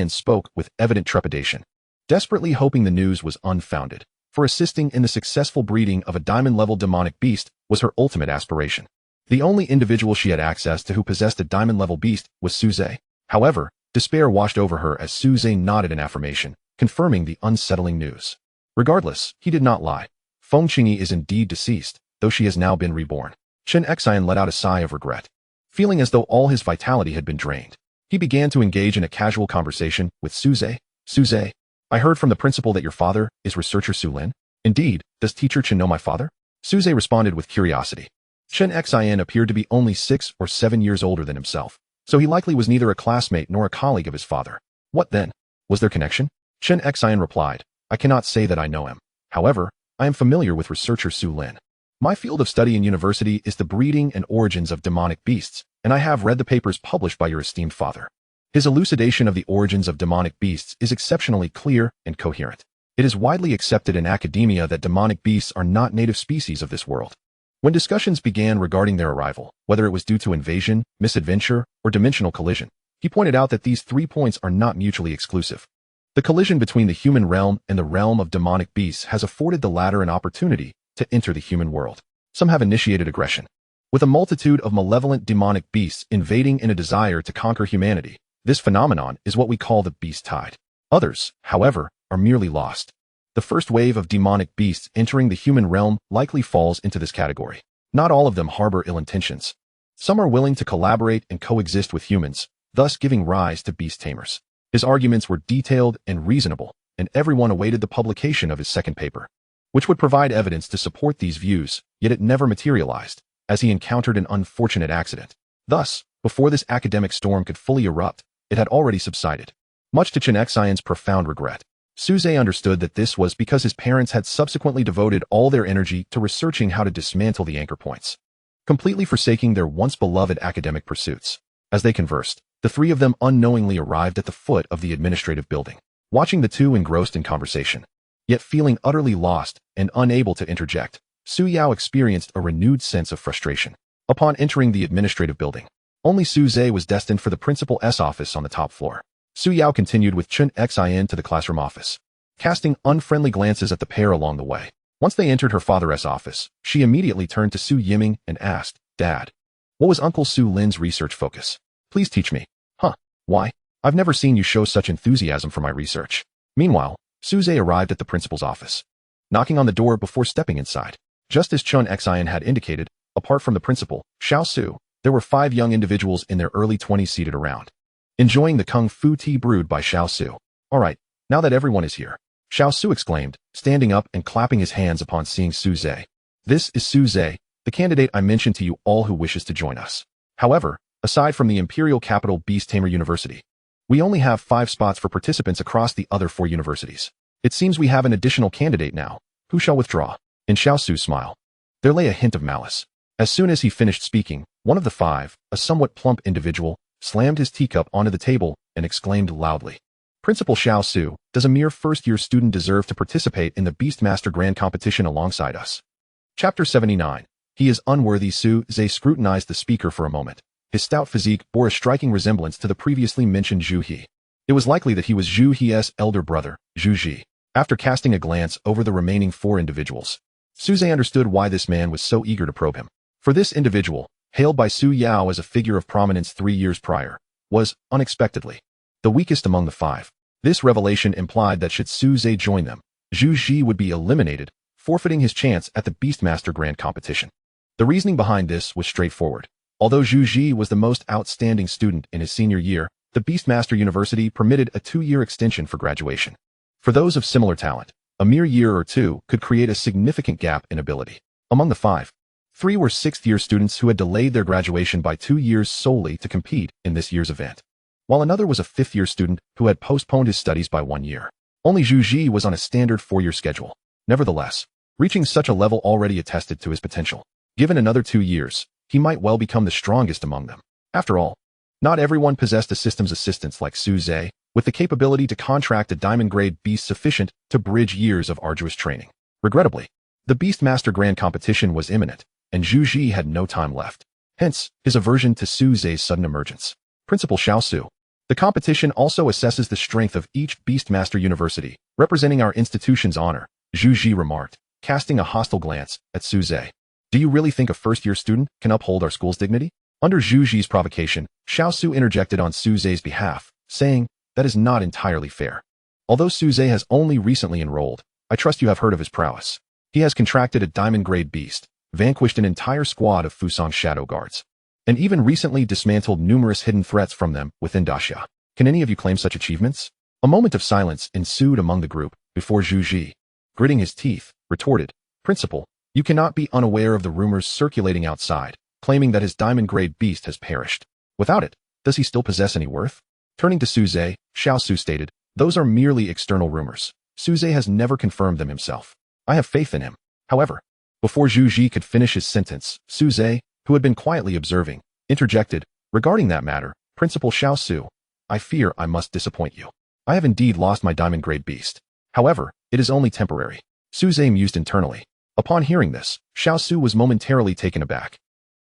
spoke with evident trepidation, desperately hoping the news was unfounded, for assisting in the successful breeding of a diamond-level demonic beast was her ultimate aspiration. The only individual she had access to who possessed a diamond-level beast was Su Ze. However, despair washed over her as Su Ze nodded in affirmation, confirming the unsettling news. Regardless, he did not lie. Feng Qingyi is indeed deceased, though she has now been reborn. Chen let out a sigh of regret. Feeling as though all his vitality had been drained, he began to engage in a casual conversation with Su Ze. Su Ze, I heard from the principal that your father is researcher Su Lin. Indeed, does teacher Chen know my father? Su Ze responded with curiosity. Chen appeared to be only 6 or 7 years older than himself, so he likely was neither a classmate nor a colleague of his father. What then? Was there connection? Chen replied, I cannot say that I know him. However, I am familiar with researcher Su Lin. My field of study in university is the breeding and origins of demonic beasts, and I have read the papers published by your esteemed father. His elucidation of the origins of demonic beasts is exceptionally clear and coherent. It is widely accepted in academia that demonic beasts are not native species of this world. When discussions began regarding their arrival, whether it was due to invasion, misadventure, or dimensional collision, he pointed out that these 3 points are not mutually exclusive. The collision between the human realm and the realm of demonic beasts has afforded the latter an opportunity to enter the human world. Some have initiated aggression, with a multitude of malevolent demonic beasts invading in a desire to conquer humanity. This phenomenon is what we call the beast tide. Others, however, are merely lost. The first wave of demonic beasts entering the human realm likely falls into this category. Not all of them harbor ill intentions. Some are willing to collaborate and coexist with humans, thus giving rise to beast tamers. His arguments were detailed and reasonable, and everyone awaited the publication of his second paper, which would provide evidence to support these views, yet it never materialized, as he encountered an unfortunate accident. Thus, before this academic storm could fully erupt, it had already subsided. Much to Chen Xian's profound regret, Su Ze understood that this was because his parents had subsequently devoted all their energy to researching how to dismantle the anchor points, completely forsaking their once-beloved academic pursuits. As they conversed, the three of them unknowingly arrived at the foot of the administrative building, watching the two engrossed in conversation. Yet feeling utterly lost and unable to interject, Su Yao experienced a renewed sense of frustration. Upon entering the administrative building, only Su Ze was destined for the principal's office on the top floor. Su Yao continued with Chen Xin to the classroom office, casting unfriendly glances at the pair along the way. Once they entered her father's office, she immediately turned to Su Yiming and asked, "Dad, what was Uncle Su Lin's research focus? Please teach me." "Huh? Why? I've never seen you show such enthusiasm for my research." Meanwhile, Su Ze arrived at the principal's office, knocking on the door before stepping inside. Just as Chen Xian had indicated, apart from the principal, Xiao Su, there were 5 young individuals in their early 20s seated around, enjoying the kung fu tea brewed by Xiao Su. "All right, now that everyone is here," Xiao Su exclaimed, standing up and clapping his hands upon seeing Su Ze. "This is Su Ze, the candidate I mentioned to you all who wishes to join us. However, aside from the imperial capital Beast Tamer University, we only have 5 spots for participants across the other 4 universities. It seems we have an additional candidate now. Who shall withdraw?" In Xiao Su's smile, there lay a hint of malice. As soon as he finished speaking, one of the 5, a somewhat plump individual, slammed his teacup onto the table and exclaimed loudly, "Principal Xiao Su, does a mere first-year student deserve to participate in the Beastmaster Grand Competition alongside us?" Chapter 79. He is unworthy. Su Ze scrutinized the speaker for a moment. His stout physique bore a striking resemblance to the previously mentioned Zhu He. It was likely that he was Zhu He's elder brother, Zhu Ji. After casting a glance over the remaining 4 individuals, Su Ze understood why this man was so eager to probe him. For this individual, hailed by Su Yao as a figure of prominence 3 years prior, was, unexpectedly, the weakest among the 5. This revelation implied that should Su Ze join them, Zhu Ji would be eliminated, forfeiting his chance at the Beastmaster Grand Competition. The reasoning behind this was straightforward. Although Zhu Ji was the most outstanding student in his senior year, the Beastmaster University permitted a 2-year extension for graduation. For those of similar talent, a mere year or 2 could create a significant gap in ability. Among the 5, 3 were 6th-year students who had delayed their graduation by 2 years solely to compete in this year's event, while another was a 5th-year student who had postponed his studies by 1 year. Only Zhu Ji was on a standard 4-year schedule. Nevertheless, reaching such a level already attested to his potential. Given another 2 years, he might well become the strongest among them. After all, not everyone possessed a systems assistance like Su Ze, with the capability to contract a diamond-grade beast sufficient to bridge years of arduous training. Regrettably, the Beastmaster Grand Competition was imminent, and Zhu Ji had no time left. Hence, his aversion to Su Ze's sudden emergence. Principal Xiao Su. The competition also assesses the strength of each Beastmaster University, representing our institution's honor, Zhu Ji remarked, casting a hostile glance at Su Ze. "Do you really think a first-year student can uphold our school's dignity?" Under Zhu Ji's provocation, Xiao Su interjected on Su Ze's behalf, saying, "That is not entirely fair. Although Su Ze has only recently enrolled, I trust you have heard of his prowess. He has contracted a diamond-grade beast, vanquished an entire squad of Fusang's shadow guards, and even recently dismantled numerous hidden threats from them within Daxia. Can any of you claim such achievements?" A moment of silence ensued among the group before Zhu Ji, gritting his teeth, retorted, "Principal, you cannot be unaware of the rumors circulating outside, claiming that his diamond-grade beast has perished. Without it, does he still possess any worth?" Turning to Su Ze, Xiao Su stated, "Those are merely external rumors. Su Ze has never confirmed them himself. I have faith in him." However, before Zhu Ji could finish his sentence, Su Ze, who had been quietly observing, interjected, "Regarding that matter, Principal Xiao Su, I fear I must disappoint you. I have indeed lost my diamond-grade beast. However, it is only temporary." Su Ze mused internally. Upon hearing this, Xiao Su was momentarily taken aback,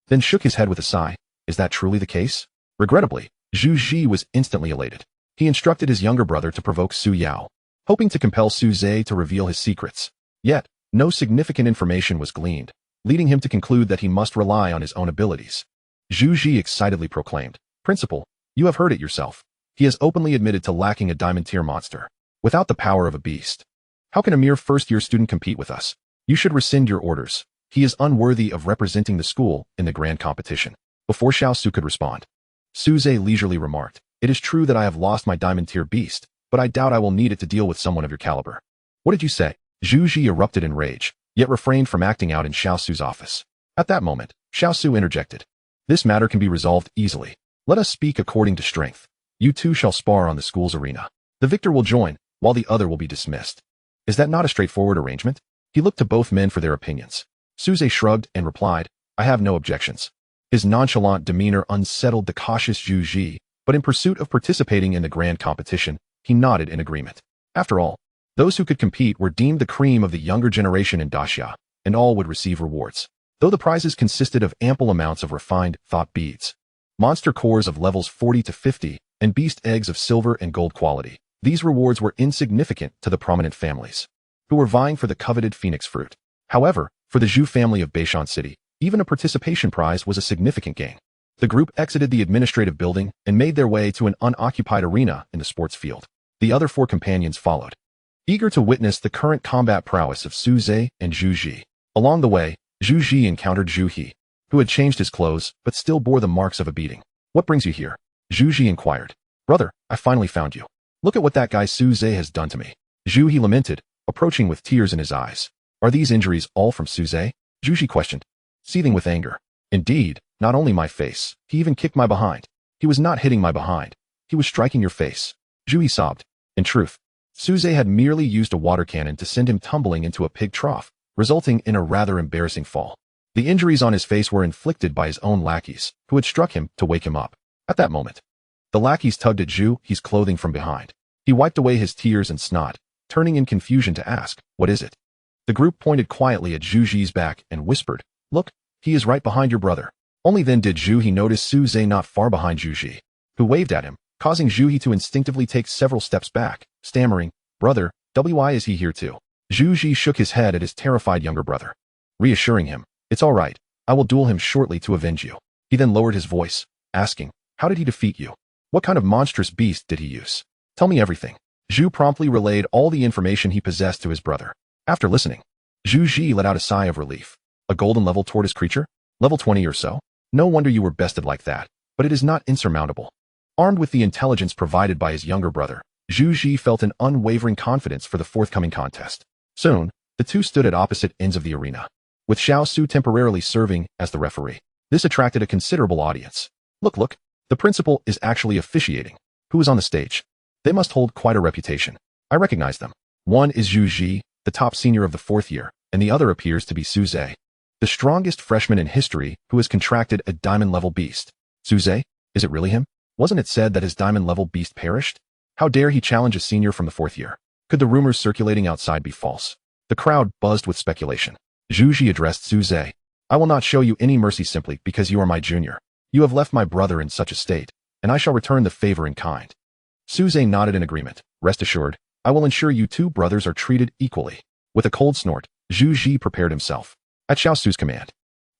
then shook his head with a sigh. Is that truly the case? Regrettably, Zhu Ji was instantly elated. He instructed his younger brother to provoke Su Yao, hoping to compel Su Ze to reveal his secrets. Yet, no significant information was gleaned, leading him to conclude that he must rely on his own abilities. Zhu Ji excitedly proclaimed, "Principal, you have heard it yourself. He has openly admitted to lacking a diamond-tier monster, without the power of a beast. How can a mere first-year student compete with us? You should rescind your orders. He is unworthy of representing the school in the grand competition." Before Xiao Su could respond, Su Ze leisurely remarked, "It is true that I have lost my diamond-tier beast, but I doubt I will need it to deal with someone of your caliber. What did you say? Zhu Ji erupted in rage, yet refrained from acting out in Xiao Su's office. At that moment, Xiao Su interjected. This matter can be resolved easily. Let us speak according to strength. You two shall spar on the school's arena. The victor will join, while the other will be dismissed. Is that not a straightforward arrangement? He looked to both men for their opinions. Su Ze shrugged and replied, I have no objections. His nonchalant demeanor unsettled the cautious Zhu Ji, but in pursuit of participating in the grand competition, he nodded in agreement. After all, those who could compete were deemed the cream of the younger generation in Daxia, and all would receive rewards, though the prizes consisted of ample amounts of refined thought beads, monster cores of levels 40 to 50, and beast eggs of silver and gold quality. These rewards were insignificant to the prominent families, who were vying for the coveted phoenix fruit. However, for the Zhu family of Beishan City, even a participation prize was a significant gain. The group exited the administrative building and made their way to an unoccupied arena in the sports field. The other 4 companions followed, eager to witness the current combat prowess of Su Ze and Zhu Ji. Along the way, Zhu Ji encountered Zhu He, who had changed his clothes but still bore the marks of a beating. What brings you here? Zhu Ji inquired. Brother, I finally found you. Look at what that guy Su Ze has done to me. Zhu He lamented, approaching with tears in his eyes. Are these injuries all from Su Ze? Zhu Ji questioned, seething with anger. Indeed, not only my face, he even kicked my behind. He was not hitting my behind. He was striking your face. Zhu He sobbed. In truth, Su Ze had merely used a water cannon to send him tumbling into a pig trough, resulting in a rather embarrassing fall. The injuries on his face were inflicted by his own lackeys, who had struck him to wake him up. At that moment, the lackeys tugged at Zhu He's clothing from behind. He wiped away his tears and snot, turning in confusion to ask, what is it? The group pointed quietly at Zhu Ji's back and whispered, look, he is right behind your brother. Only then did Zhu He notice Su Ze not far behind Zhu Ji, who waved at him, causing Zhu He to instinctively take several steps back, stammering, brother, why is he here too? Zhu Ji shook his head at his terrified younger brother, reassuring him, it's all right, I will duel him shortly to avenge you. He then lowered his voice, asking, how did he defeat you? What kind of monstrous beast did he use? Tell me everything. Zhu promptly relayed all the information he possessed to his brother. After listening, Zhu Ji let out a sigh of relief. A golden level tortoise creature? Level 20 or so? No wonder you were bested like that, but it is not insurmountable. Armed with the intelligence provided by his younger brother, Zhu Ji felt an unwavering confidence for the forthcoming contest. Soon, the two stood at opposite ends of the arena, with Xiao Su temporarily serving as the referee. This attracted a considerable audience. Look, the principal is actually officiating. Who is on the stage? They must hold quite a reputation. I recognize them. One is Zhu Ji, the top senior of the 4th year, and the other appears to be Su Ze, the strongest freshman in history who has contracted a diamond-level beast. Su Ze? Is it really him? Wasn't it said that his diamond-level beast perished? How dare he challenge a senior from the 4th year? Could the rumors circulating outside be false? The crowd buzzed with speculation. Zhu Ji addressed Su Ze. I will not show you any mercy simply because you are my junior. You have left my brother in such a state, and I shall return the favor in kind. Su Ze nodded in agreement. Rest assured, I will ensure you two brothers are treated equally. With a cold snort, Zhu Ji prepared himself. At Xiao Su's command,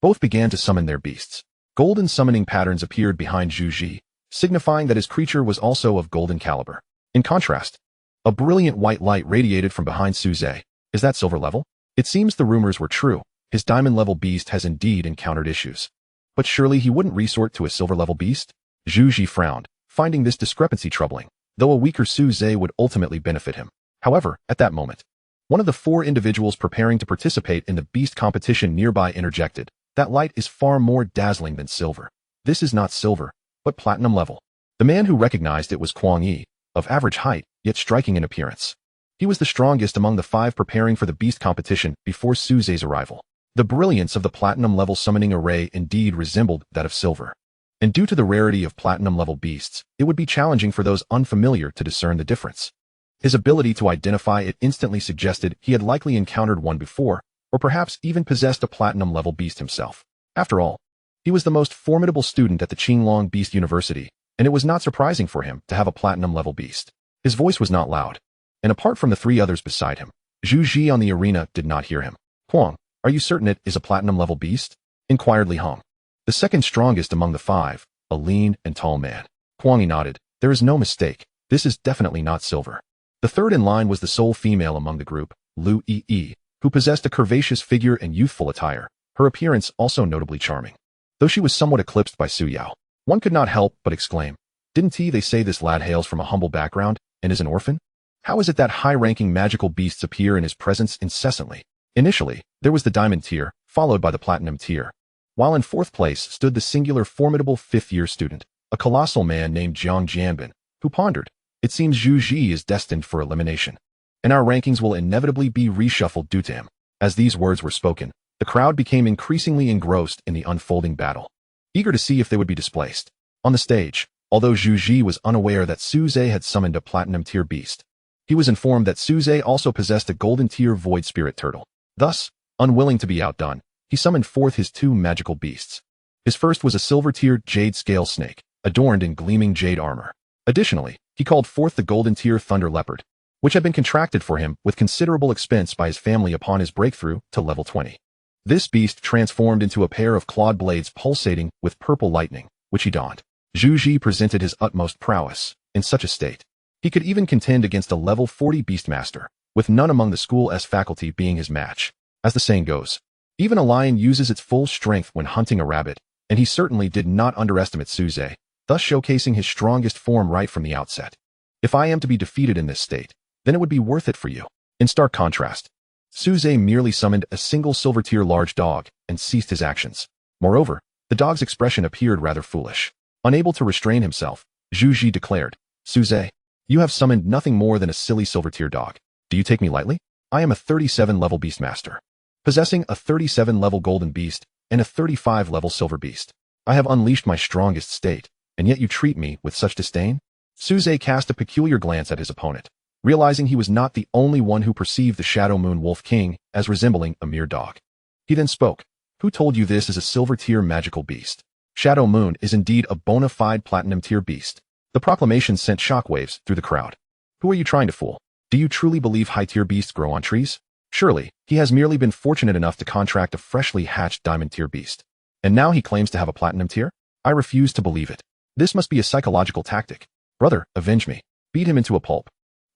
both began to summon their beasts. Golden summoning patterns appeared behind Zhu Ji, signifying that his creature was also of golden caliber. In contrast, a brilliant white light radiated from behind Su Ze. Is that silver level? It seems the rumors were true. His diamond-level beast has indeed encountered issues. But surely he wouldn't resort to a silver-level beast? Zhu Ji frowned, finding this discrepancy troubling, though a weaker Su Ze would ultimately benefit him. However, at that moment, one of the 4 individuals preparing to participate in the beast competition nearby interjected, that light is far more dazzling than silver. This is not silver, but platinum level. The man who recognized it was Kuang Yi, of average height, yet striking in appearance. He was the strongest among the 5 preparing for the beast competition before Su Ze's arrival. The brilliance of the platinum-level summoning array indeed resembled that of silver. And due to the rarity of platinum-level beasts, it would be challenging for those unfamiliar to discern the difference. His ability to identify it instantly suggested he had likely encountered one before, or perhaps even possessed a platinum-level beast himself. After all, he was the most formidable student at the Qinglong Beast University, and it was not surprising for him to have a platinum-level beast. His voice was not loud, and apart from the 3 others beside him, Zhu Ji on the arena did not hear him. Huang, are you certain it is a platinum-level beast? Inquired Li Hong, the second strongest among the 5, a lean and tall man. Huang Yi nodded. There is no mistake. This is definitely not silver. The third in line was the sole female among the group, Lu Yi, who possessed a curvaceous figure and youthful attire, her appearance also notably charming. Though she was somewhat eclipsed by Su Yao, one could not help but exclaim, didn't they say this lad hails from a humble background, and is an orphan? How is it that high-ranking magical beasts appear in his presence incessantly? Initially, there was the diamond tier, followed by the platinum tier. While in fourth place stood the singular formidable fifth-year student, a colossal man named Jiang Jianbin, who pondered, "It seems Zhu Ji is destined for elimination, and our rankings will inevitably be reshuffled due to him." As these words were spoken, the crowd became increasingly engrossed in the unfolding battle, eager to see if they would be displaced. On the stage, although Zhu Ji was unaware that Su Ze had summoned a platinum tier beast, he was informed that Su Ze also possessed a golden tier void spirit turtle. Thus, unwilling to be outdone, he summoned forth his two magical beasts. His first was a silver tier jade scale snake, adorned in gleaming jade armor. Additionally, he called forth the golden tier thunder leopard, which had been contracted for him with considerable expense by his family upon his breakthrough to level 20. This beast transformed into a pair of clawed blades pulsating with purple lightning, which he donned. Zhu Ji presented his utmost prowess. In such a state, he could even contend against a level 40 beastmaster, with none among the school's faculty being his match. As the saying goes, even a lion uses its full strength when hunting a rabbit, and he certainly did not underestimate Su Ze, thus showcasing his strongest form right from the outset. "If I am to be defeated in this state, then it would be worth it for you." In stark contrast, Su Ze merely summoned a single silver tier large dog and ceased his actions. Moreover, the dog's expression appeared rather foolish. Unable to restrain himself, Zhu Ji declared, "Su Ze, you have summoned nothing more than a silly silver tier dog. Do you take me lightly? I am a 37 level beastmaster, possessing a 37 level golden beast and a 35 level silver beast. I have unleashed my strongest state, and yet you treat me with such disdain?" Su Ze cast a peculiar glance at his opponent, realizing he was not the only one who perceived the Shadow Moon Wolf King as resembling a mere dog. He then spoke, "Who told you this is a silver tier magical beast? Shadow Moon is indeed a bona fide platinum tier beast." The proclamation sent shockwaves through the crowd. "Who are you trying to fool? Do you truly believe high-tier beasts grow on trees? Surely, he has merely been fortunate enough to contract a freshly hatched diamond tier beast. And now he claims to have a platinum tier? I refuse to believe it. This must be a psychological tactic. Brother, avenge me. Beat him into a pulp."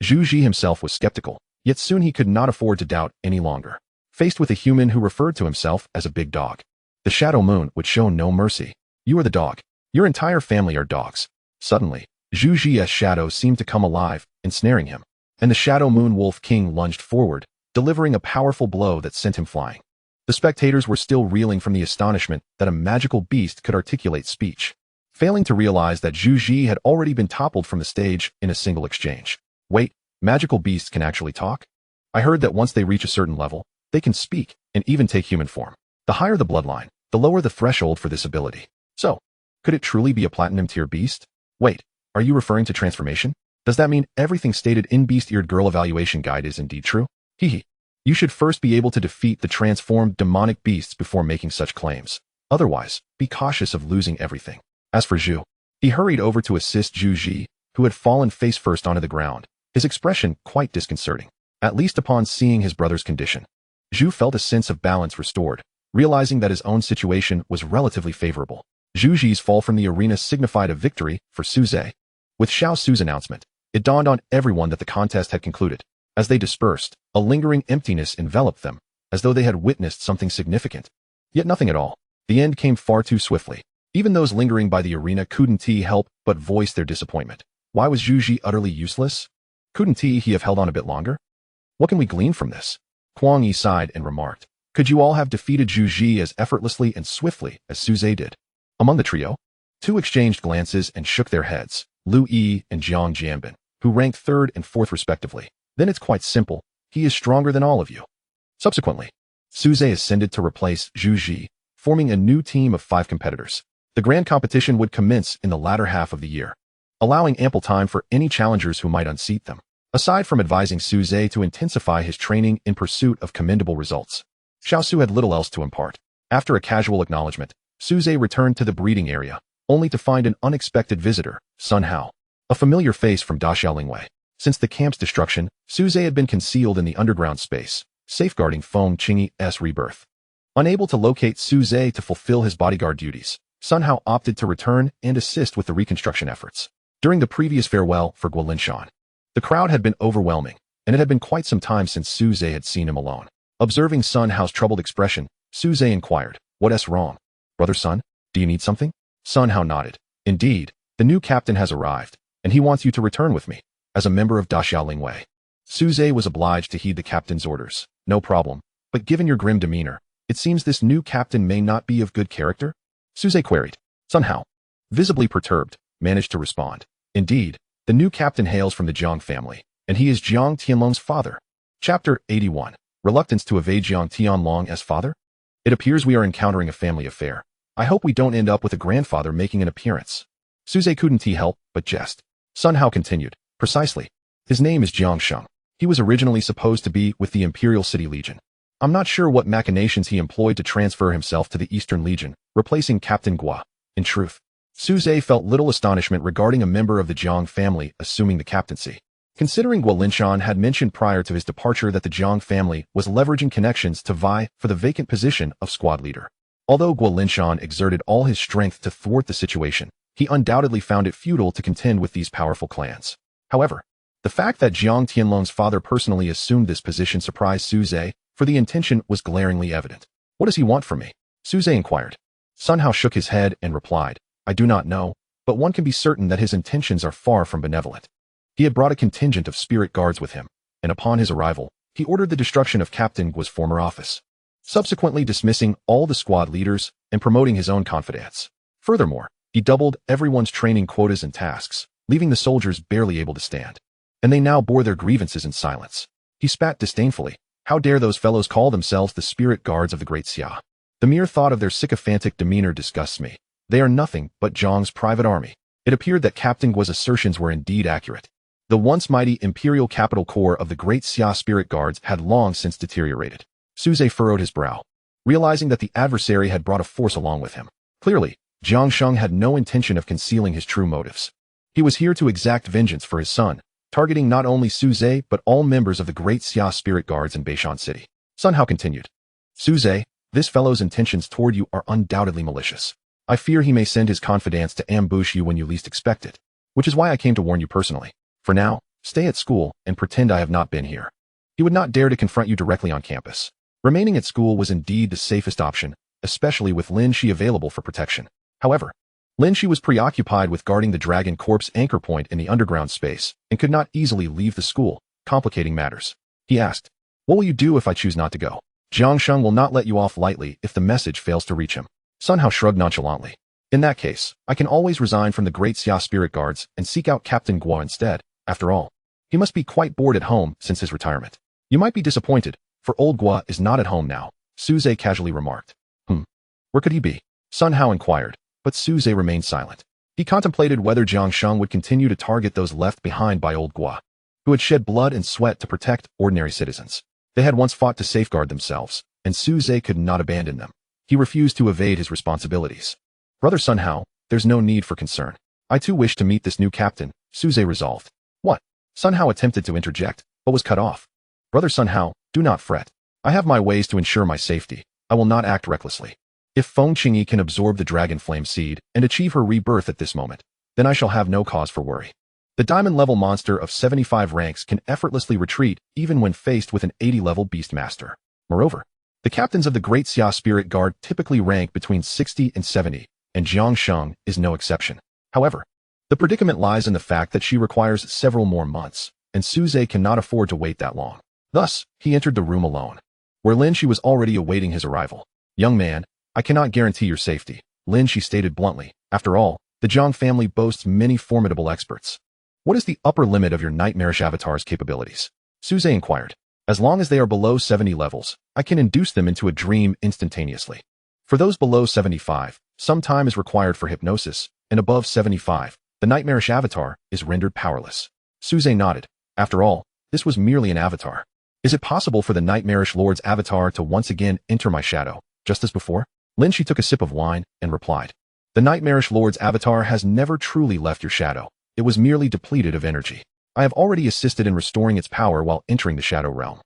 Zhu Ji himself was skeptical, yet soon he could not afford to doubt any longer. Faced with a human who referred to himself as a big dog, the Shadow Moon would show no mercy. "You are the dog. Your entire family are dogs." Suddenly, Zhu Ji's shadow seemed to come alive, ensnaring him, and the Shadow Moon Wolf King lunged forward, delivering a powerful blow that sent him flying. The spectators were still reeling from the astonishment that a magical beast could articulate speech, failing to realize that Zhu Ji had already been toppled from the stage in a single exchange. "Wait, magical beasts can actually talk? I heard that once they reach a certain level, they can speak and even take human form. The higher the bloodline, the lower the threshold for this ability. So, could it truly be a platinum tier beast? Wait, are you referring to transformation? Does that mean everything stated in Beast-Eared Girl Evaluation Guide is indeed true? Hehe. You should first be able to defeat the transformed demonic beasts before making such claims. Otherwise, be cautious of losing everything." As for Zhu, he hurried over to assist Zhu Ji, who had fallen face first onto the ground, his expression quite disconcerting, at least upon seeing his brother's condition. Zhu felt a sense of balance restored, realizing that his own situation was relatively favorable. Zhu Ji's fall from the arena signified a victory for Su Ze. With Xiao Su's announcement, it dawned on everyone that the contest had concluded. As they dispersed, a lingering emptiness enveloped them, as though they had witnessed something significant. Yet nothing at all. The end came far too swiftly. Even those lingering by the arena couldn't help but voice their disappointment. Why was Zhu Ji utterly useless? Couldn't he have held on a bit longer? What can we glean from this? Kuang Yi sighed and remarked, "Could you all have defeated Zhu Ji as effortlessly and swiftly as Su Ze did?" Among the trio, two exchanged glances and shook their heads, Lu Yi and Jiang Jianbin, who ranked third and fourth respectively. "Then it's quite simple. He is stronger than all of you." Subsequently, Su Ze ascended to replace Zhu Ji, forming a new team of 5 competitors. The grand competition would commence in the latter half of the year, allowing ample time for any challengers who might unseat them. Aside from advising Su Ze to intensify his training in pursuit of commendable results, Xiao Su had little else to impart. After a casual acknowledgement, Su Ze returned to the breeding area, only to find an unexpected visitor, Sun Hao, a familiar face from Da Xiaolingwei. Since the camp's destruction, Su Ze had been concealed in the underground space, safeguarding Feng Qingyi's rebirth. Unable to locate Su Ze to fulfill his bodyguard duties, Sun Hao opted to return and assist with the reconstruction efforts. During the previous farewell for Guolinshan, the crowd had been overwhelming, and it had been quite some time since Su Ze had seen him alone. Observing Sun Hao's troubled expression, Su Ze inquired, "What's wrong? Brother Sun, do you need something?" Sun Hao nodded. "Indeed, the new captain has arrived, and he wants you to return with me. as a member of Da Xiaolingwei. Su Ze was obliged to heed the captain's orders. No problem. But given your grim demeanor, it seems this new captain may not be of good character? Su Ze queried. Sun Hao, visibly perturbed, managed to respond. Indeed, the new captain hails from the Jiang family, and he is Jiang Tianlong's father. Chapter 81. Reluctance to evade Jiang Tianlong as father? It appears we are encountering a family affair. I hope we don't end up with a grandfather making an appearance. Su Ze couldn't help but jest. Sun Hao continued. Precisely. His name is Jiang Sheng. He was originally supposed to be with the Imperial City Legion. I'm not sure what machinations he employed to transfer himself to the Eastern Legion, replacing Captain Gua. In truth, Su Ze felt little astonishment regarding a member of the Jiang family assuming the captaincy. Considering Gua Linshan had mentioned prior to his departure that the Jiang family was leveraging connections to vie for the vacant position of squad leader. Although Gua Linshan exerted all his strength to thwart the situation, he undoubtedly found it futile to contend with these powerful clans. However, the fact that Jiang Tianlong's father personally assumed this position surprised Su Ze, for the intention was glaringly evident. What does he want from me? Su Ze inquired. Sun Hao shook his head and replied, I do not know, but one can be certain that his intentions are far from benevolent. He had brought a contingent of spirit guards with him, and upon his arrival, he ordered the destruction of Captain Gua's former office, subsequently dismissing all the squad leaders and promoting his own confidants. Furthermore, he doubled everyone's training quotas and tasks, leaving the soldiers barely able to stand. And they now bore their grievances in silence. He spat disdainfully. How dare those fellows call themselves the spirit guards of the Great Xia? The mere thought of their sycophantic demeanor disgusts me. They are nothing but Zhang's private army. It appeared that Captain Gua's assertions were indeed accurate. The once mighty imperial capital corps of the Great Xia spirit guards had long since deteriorated. Su Ze furrowed his brow, realizing that the adversary had brought a force along with him. Clearly, Jiang Sheng had no intention of concealing his true motives. He was here to exact vengeance for his son, targeting not only Su Ze but all members of the Great Xia spirit guards in Beishan City. Sun Hao continued. Su Ze, this fellow's intentions toward you are undoubtedly malicious. I fear he may send his confidants to ambush you when you least expect it, which is why I came to warn you personally. For now, stay at school and pretend I have not been here. He would not dare to confront you directly on campus. Remaining at school was indeed the safest option, especially with Lin Shi available for protection. However, Lin Shi was preoccupied with guarding the Dragon Corp's anchor point in the underground space and could not easily leave the school, complicating matters. He asked, what will you do if I choose not to go? Jiang Sheng will not let you off lightly if the message fails to reach him. Sun Hao shrugged nonchalantly. In that case, I can always resign from the Great Xia Spirit Guards and seek out Captain Gua instead. After all, he must be quite bored at home since his retirement. You might be disappointed, for old Gua is not at home now, Su Ze casually remarked. Where could he be? Sun Hao inquired, but Su Ze remained silent. He contemplated whether Jiang Sheng would continue to target those left behind by old Gua, who had shed blood and sweat to protect ordinary citizens. They had once fought to safeguard themselves, and Su Ze could not abandon them. He refused to evade his responsibilities. Brother Sun Hao, there's no need for concern. I too wish to meet this new captain, Su Ze resolved. What? Sun Hao attempted to interject, but was cut off. Brother Sun Hao, do not fret. I have my ways to ensure my safety. I will not act recklessly. If Feng Qingyi can absorb the dragon flame seed and achieve her rebirth at this moment, then I shall have no cause for worry. The diamond-level monster of 75 ranks can effortlessly retreat even when faced with an 80-level beastmaster. Moreover, the captains of the Great Xia Spirit Guard typically rank between 60 and 70, and Jiang Sheng is no exception. However, the predicament lies in the fact that she requires several more months, and Su Ze cannot afford to wait that long. Thus, he entered the room alone, where Lin Shi was already awaiting his arrival. Young man, I cannot guarantee your safety, Lin Shi stated bluntly. After all, the Zhang family boasts many formidable experts. What is the upper limit of your nightmarish avatar's capabilities? Su Ze inquired. As long as they are below 70 levels, I can induce them into a dream instantaneously. For those below 75, some time is required for hypnosis, and above 75, the nightmarish avatar is rendered powerless. Su Ze nodded. After all, this was merely an avatar. Is it possible for the nightmarish lord's avatar to once again enter my shadow, just as before? Lin Shi took a sip of wine and replied. The nightmarish lord's avatar has never truly left your shadow. It was merely depleted of energy. I have already assisted in restoring its power while entering the shadow realm.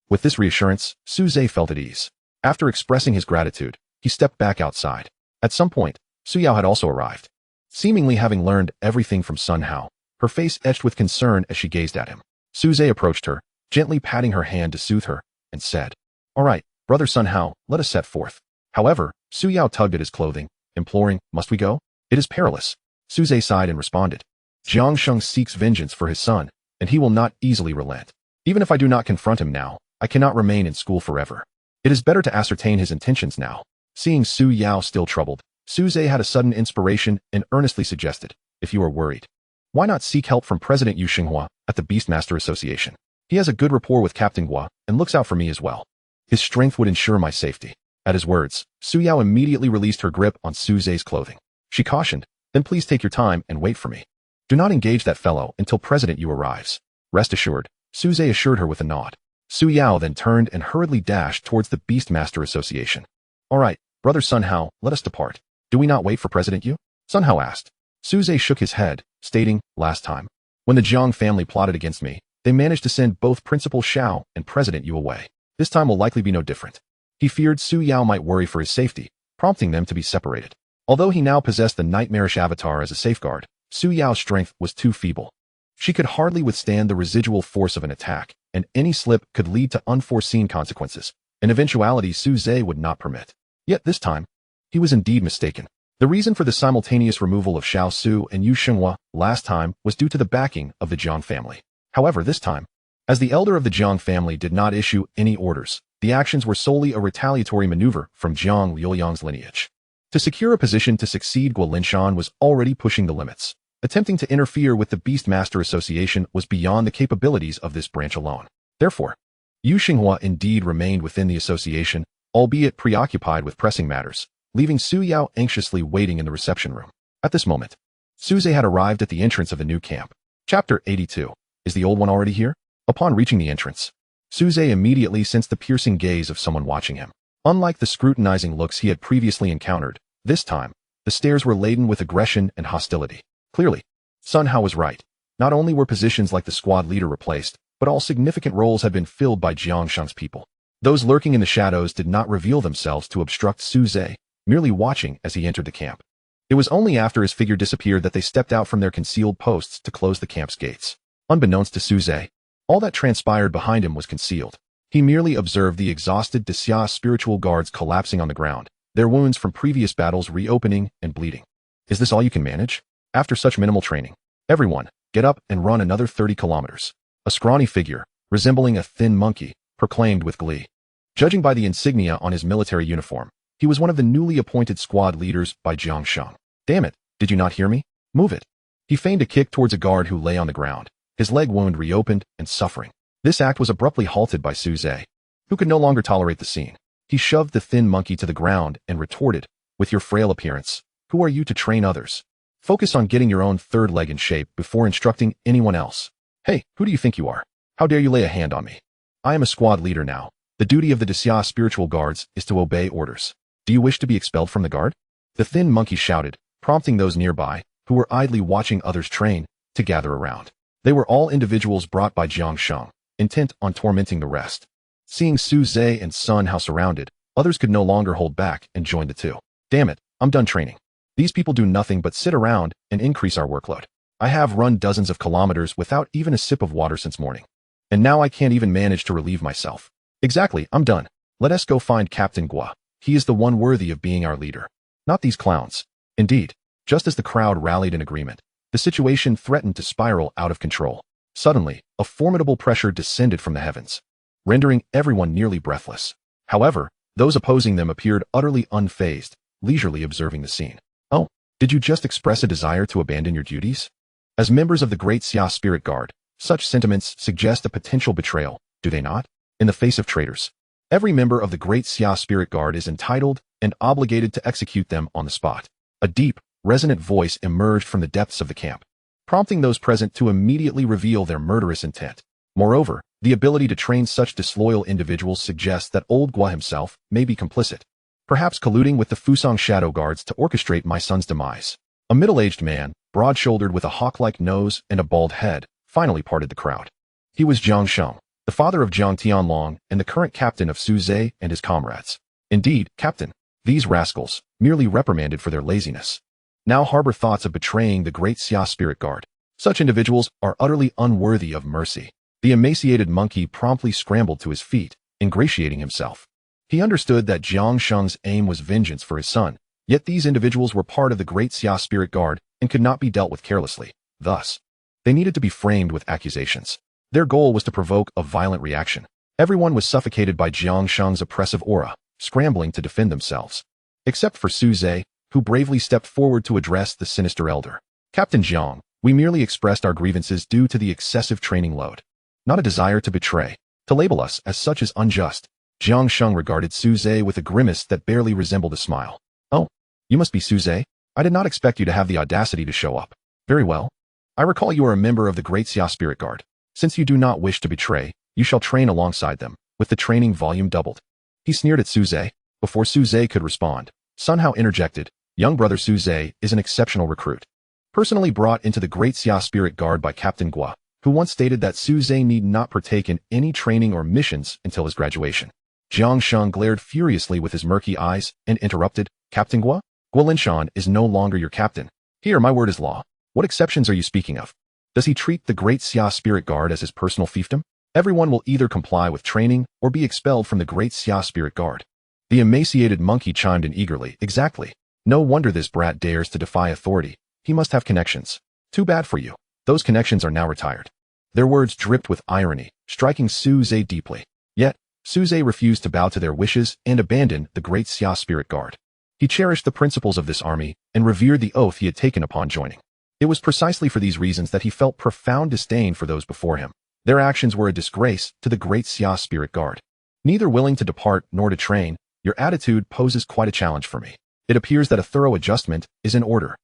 With this reassurance, Su Ze felt at ease. After expressing his gratitude, he stepped back outside. At some point, Su Yao had also arrived. Seemingly having learned everything from Sun Hao, her face etched with concern as she gazed at him. Su Ze approached her, gently patting her hand to soothe her, and said, All right, brother Sun Hao, let us set forth. However, Su Yao tugged at his clothing, imploring, Must we go? It is perilous. Su Ze sighed and responded. Jiang Sheng seeks vengeance for his son, and he will not easily relent. Even if I do not confront him now, I cannot remain in school forever. It is better to ascertain his intentions now. Seeing Su Yao still troubled, Su Ze had a sudden inspiration and earnestly suggested, if you are worried, why not seek help from President Yu Xinghua at the Beastmaster Association? He has a good rapport with Captain Gua and looks out for me as well. His strength would ensure my safety. At his words, Su Yao immediately released her grip on Su Ze's clothing. She cautioned, then please take your time and wait for me. Do not engage that fellow until President Yu arrives. Rest assured, Su Ze assured her with a nod. Su Yao then turned and hurriedly dashed towards the Beastmaster Association. All right, brother Sun Hao, let us depart. Do we not wait for President Yu? Sun Hao asked. Su Ze shook his head, stating, last time, when the Jiang family plotted against me, they managed to send both Principal Shao and President Yu away. This time will likely be no different. He feared Su Yao might worry for his safety, prompting them to be separated. Although he now possessed the nightmarish avatar as a safeguard, Su Yao's strength was too feeble. She could hardly withstand the residual force of an attack, and any slip could lead to unforeseen consequences, an eventuality Su Ze would not permit. Yet this time, he was indeed mistaken. The reason for the simultaneous removal of Xiao Su and Yu Xinghua last time was due to the backing of the Jiang family. However, this time, as the elder of the Jiang family did not issue any orders, the actions were solely a retaliatory maneuver from Jiang Liuyang's lineage. To secure a position to succeed, Guo Linshan was already pushing the limits. Attempting to interfere with the Beastmaster Association was beyond the capabilities of this branch alone. Therefore, Yu Xinghua indeed remained within the association, albeit preoccupied with pressing matters, leaving Su Yao anxiously waiting in the reception room. At this moment, Su Ze had arrived at the entrance of the new camp. Chapter 82. Is the old one already here? Upon reaching the entrance, Su Ze immediately sensed the piercing gaze of someone watching him. Unlike the scrutinizing looks he had previously encountered, this time, the stares were laden with aggression and hostility. Clearly, Sun Hao was right. Not only were positions like the squad leader replaced, but all significant roles had been filled by Jiang Shang's people. Those lurking in the shadows did not reveal themselves to obstruct Su Ze, merely watching as he entered the camp. It was only after his figure disappeared that they stepped out from their concealed posts to close the camp's gates. Unbeknownst to Su Ze, all that transpired behind him was concealed. He merely observed the exhausted Xia spiritual guards collapsing on the ground, their wounds from previous battles reopening and bleeding. Is this all you can manage? After such minimal training, everyone, get up and run another 30 kilometers. A scrawny figure, resembling a thin monkey, proclaimed with glee. Judging by the insignia on his military uniform, he was one of the newly appointed squad leaders by Jiang Shang. Damn it, did you not hear me? Move it. He feigned a kick towards a guard who lay on the ground, his leg wound reopened and suffering. This act was abruptly halted by Su Ze, who could no longer tolerate the scene. He shoved the thin monkey to the ground and retorted, with your frail appearance, who are you to train others? Focus on getting your own third leg in shape before instructing anyone else. Hey, who do you think you are? How dare you lay a hand on me? I am a squad leader now. The duty of the Xia spiritual guards is to obey orders. Do you wish to be expelled from the guard? The thin monkey shouted, prompting those nearby, who were idly watching others train, to gather around. They were all individuals brought by Jiang Shang, intent on tormenting the rest. Seeing Su Ze and Sun Hao surrounded, others could no longer hold back and joined the two. Damn it, I'm done training. These people do nothing but sit around and increase our workload. I have run dozens of kilometers without even a sip of water since morning. And now I can't even manage to relieve myself. Exactly, I'm done. Let us go find Captain Gua. He is the one worthy of being our leader. Not these clowns. Indeed, just as the crowd rallied in agreement, the situation threatened to spiral out of control. Suddenly, a formidable pressure descended from the heavens, rendering everyone nearly breathless. However, those opposing them appeared utterly unfazed, leisurely observing the scene. Oh, did you just express a desire to abandon your duties? As members of the Great Xia Spirit Guard, such sentiments suggest a potential betrayal, do they not? In the face of traitors, every member of the Great Xia Spirit Guard is entitled and obligated to execute them on the spot. A deep, resonant voice emerged from the depths of the camp, prompting those present to immediately reveal their murderous intent. Moreover, the ability to train such disloyal individuals suggests that old Gua himself may be complicit, perhaps colluding with the Fusang Shadow Guards to orchestrate my son's demise. A middle-aged man, broad-shouldered with a hawk-like nose and a bald head, finally parted the crowd. He was Jiang Sheng, the father of Jiang Tianlong and the current captain of Su Ze and his comrades. Indeed, Captain, these rascals, merely reprimanded for their laziness, now harbor thoughts of betraying the Great Xia Spirit Guard. Such individuals are utterly unworthy of mercy. The emaciated monkey promptly scrambled to his feet, ingratiating himself. He understood that Jiang Sheng's aim was vengeance for his son, yet these individuals were part of the Great Xia Spirit Guard and could not be dealt with carelessly. Thus, They needed to be framed with accusations. Their goal was to provoke a violent reaction. Everyone was suffocated by Jiang Sheng's oppressive aura, scrambling to defend themselves. Except for Su Ze, who bravely stepped forward to address the sinister elder. Captain Jiang, we merely expressed our grievances due to the excessive training load. Not a desire to betray. To label us as such is unjust. Jiang Sheng regarded Su Ze with a grimace that barely resembled a smile. Oh, you must be Su Ze? I did not expect you to have the audacity to show up. Very well. I recall you are a member of the Great Xia Spirit Guard. Since you do not wish to betray, you shall train alongside them, with the training volume doubled. He sneered at Su Ze. Before Su Ze could respond, Sun Hao interjected, young brother Su Ze is an exceptional recruit. Personally brought into the Great Xia Spirit Guard by Captain Gua, who once stated that Su Ze need not partake in any training or missions until his graduation. Jiang Sheng glared furiously with his murky eyes and interrupted, Captain Gua? Guo Linshan is no longer your captain. Here, my word is law. What exceptions are you speaking of? Does he treat the Great Xia Spirit Guard as his personal fiefdom? Everyone will either comply with training or be expelled from the Great Xia Spirit Guard. The emaciated monkey chimed in eagerly. Exactly. No wonder this brat dares to defy authority. He must have connections. Too bad for you. Those connections are now retired. Their words dripped with irony, striking Su Ze deeply. Yet, Su Ze refused to bow to their wishes and abandon the Great Xia Spirit Guard. He cherished the principles of this army and revered the oath he had taken upon joining. It was precisely for these reasons that he felt profound disdain for those before him. Their actions were a disgrace to the Great Xia Spirit Guard. Neither willing to depart nor to train, your attitude poses quite a challenge for me. It appears that a thorough adjustment is in order.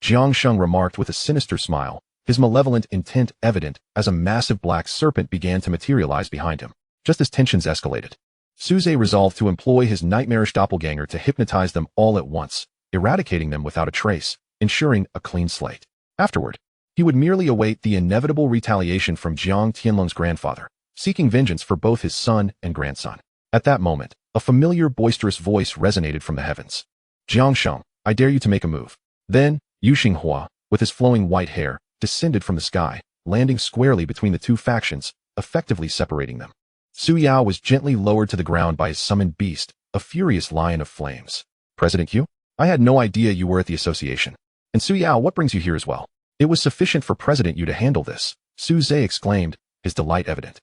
Jiang Sheng remarked with a sinister smile, his malevolent intent evident as a massive black serpent began to materialize behind him. Just as tensions escalated, Su Ze resolved to employ his nightmarish doppelganger to hypnotize them all at once, eradicating them without a trace, ensuring a clean slate. Afterward, he would merely await the inevitable retaliation from Jiang Tianlong's grandfather, seeking vengeance for both his son and grandson. At that moment, a familiar boisterous voice resonated from the heavens. Jiang Sheng, I dare you to make a move. Then, Yu Xinghua, with his flowing white hair, descended from the sky, landing squarely between the two factions, effectively separating them. Su Yao was gently lowered to the ground by his summoned beast, a furious lion of flames. President Q, I had no idea you were at the association. And Su Yao, what brings you here as well? It was sufficient for President Yu to handle this, Su Ze exclaimed, his delight evident.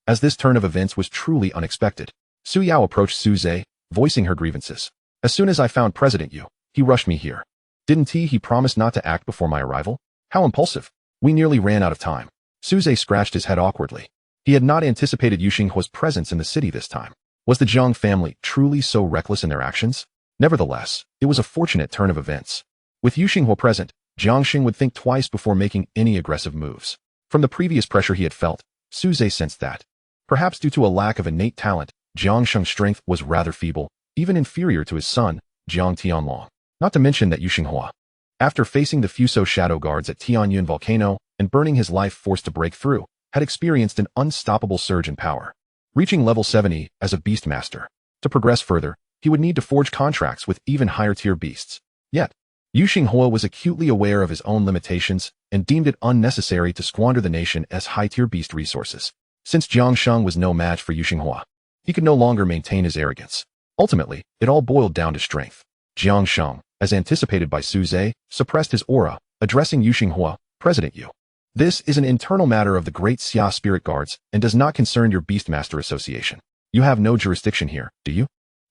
As this turn of events was truly unexpected, Su Yao approached Su Ze, voicing her grievances. As soon as I found President Yu, he rushed me here. Didn't he promise not to act before my arrival? How impulsive. We nearly ran out of time. Su Ze scratched his head awkwardly. He had not anticipated Yu Xinghua's presence in the city this time. Was the Jiang family truly so reckless in their actions? Nevertheless, it was a fortunate turn of events. With Yu Xinghua present, Jiang Xing would think twice before making any aggressive moves. From the previous pressure he had felt, Su Ze sensed that. Perhaps due to a lack of innate talent, Jiang Sheng's strength was rather feeble, even inferior to his son, Jiang Tianlong. Not to mention that Yu Xinghua, after facing the Fuso shadow guards at Tianyun volcano and burning his life force to break through, had experienced an unstoppable surge in power, reaching level 70 as a beastmaster. To progress further, he would need to forge contracts with even higher-tier beasts. Yet, Yu Xinghua was acutely aware of his own limitations and deemed it unnecessary to squander the nation as high-tier beast resources. Since Jiang Sheng was no match for Yu Xinghua, he could no longer maintain his arrogance. Ultimately, it all boiled down to strength. Jiang Sheng, as anticipated by Su Ze, suppressed his aura, addressing Yu Xinghua, President Yu. This is an internal matter of the Great Xia Spirit Guards and does not concern your Beastmaster Association. You have no jurisdiction here, do you?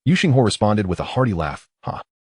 Yu Xinghua responded with a hearty laugh.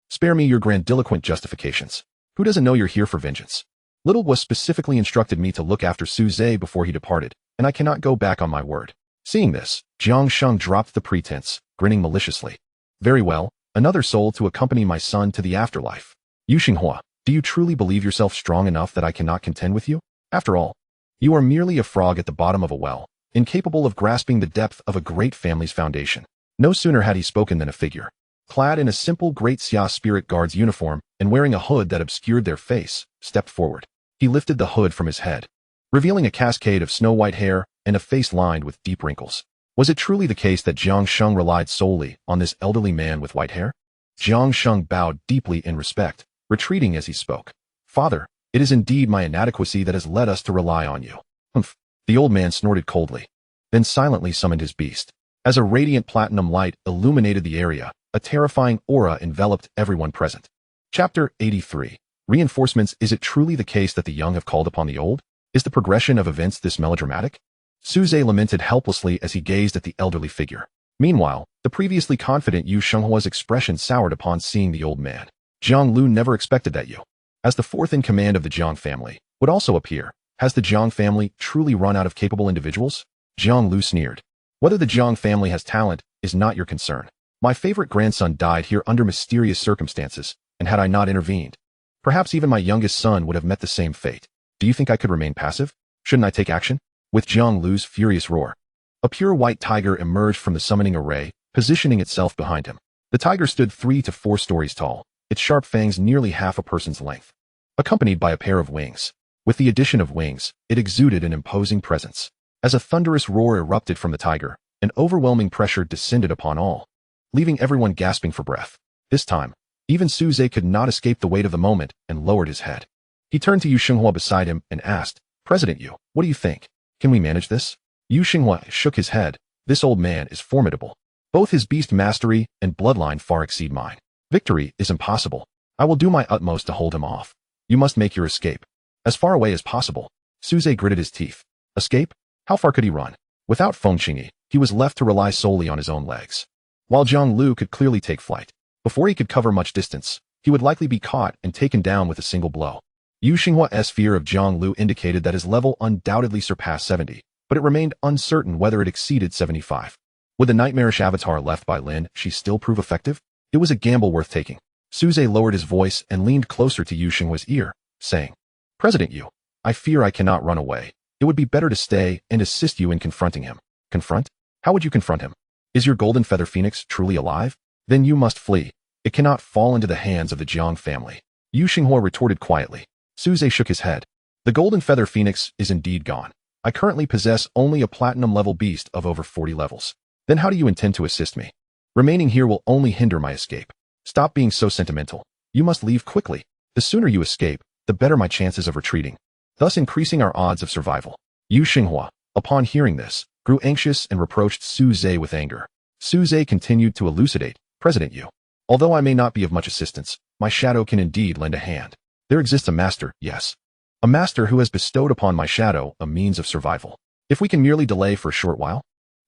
Spare me your grandiloquent justifications. Who doesn't know you're here for vengeance? Little was specifically instructed me to look after Su Ze before he departed, and I cannot go back on my word. Seeing this, Jiang Sheng dropped the pretense, grinning maliciously. Very well, another soul to accompany my son to the afterlife. Yu Xinghua, do you truly believe yourself strong enough that I cannot contend with you? After all, you are merely a frog at the bottom of a well, incapable of grasping the depth of a great family's foundation. No sooner had he spoken than a figure, clad in a simple Great Xia Spirit Guard's uniform and wearing a hood that obscured their face, stepped forward. He lifted the hood from his head, revealing a cascade of snow-white hair and a face lined with deep wrinkles. Was it truly the case that Jiang Sheng relied solely on this elderly man with white hair? Jiang Sheng bowed deeply in respect, retreating as he spoke. Father, it is indeed my inadequacy that has led us to rely on you. Humph. The old man snorted coldly, then silently summoned his beast. As a radiant platinum light illuminated the area, a terrifying aura enveloped everyone present. Chapter 83. Reinforcements. Is it truly the case that the young have called upon the old? Is the progression of events this melodramatic? Su Ze lamented helplessly as he gazed at the elderly figure. Meanwhile, the previously confident Yu Shenghua's expression soured upon seeing the old man. Jiang Lu never expected that Yu, as the fourth in command of the Jiang family, would also appear. Has the Jiang family truly run out of capable individuals? Jiang Lu sneered. Whether the Jiang family has talent is not your concern. My favorite grandson died here under mysterious circumstances, and had I not intervened, perhaps even my youngest son would have met the same fate. Do you think I could remain passive? Shouldn't I take action? With Jiang Lu's furious roar, a pure white tiger emerged from the summoning array, positioning itself behind him. The tiger stood 3 to 4 stories tall, its sharp fangs nearly half a person's length, accompanied by a pair of wings. With the addition of wings, it exuded an imposing presence. As a thunderous roar erupted from the tiger, an overwhelming pressure descended upon all, leaving everyone gasping for breath. This time, even Su Ze could not escape the weight of the moment and lowered his head. He turned to Yu Shenghua beside him and asked, President Yu, what do you think? Can we manage this? Yu Shenghua shook his head. This old man is formidable. Both his beast mastery and bloodline far exceed mine. Victory is impossible. I will do my utmost to hold him off. You must make your escape as far away as possible. Su Ze gritted his teeth. Escape? How far could he run? Without Feng Qingyi, he was left to rely solely on his own legs. While Jiang Lu could clearly take flight, before he could cover much distance, he would likely be caught and taken down with a single blow. Yu Xinghua's fear of Jiang Lu indicated that his level undoubtedly surpassed 70, but it remained uncertain whether it exceeded 75. Would the nightmarish avatar left by Lin Shi still prove effective? It was a gamble worth taking. Su Ze lowered his voice and leaned closer to Yu Xinghua's ear, saying, President Yu, I fear I cannot run away. It would be better to stay and assist you in confronting him. Confront? How would you confront him? Is your golden feather phoenix truly alive? Then you must flee. It cannot fall into the hands of the Jiang family. Yu Xinghua retorted quietly. Su Ze shook his head. The golden feather phoenix is indeed gone. I currently possess only a platinum-level beast of over 40 levels. Then how do you intend to assist me? Remaining here will only hinder my escape. Stop being so sentimental. You must leave quickly. The sooner you escape, the better my chances of retreating, thus increasing our odds of survival. Yu Xinghua, upon hearing this, grew anxious and reproached Su Ze with anger. Su Ze continued to elucidate, President Yu, although I may not be of much assistance, my shadow can indeed lend a hand. There exists a master, yes. A master who has bestowed upon my shadow a means of survival. If we can merely delay for a short while,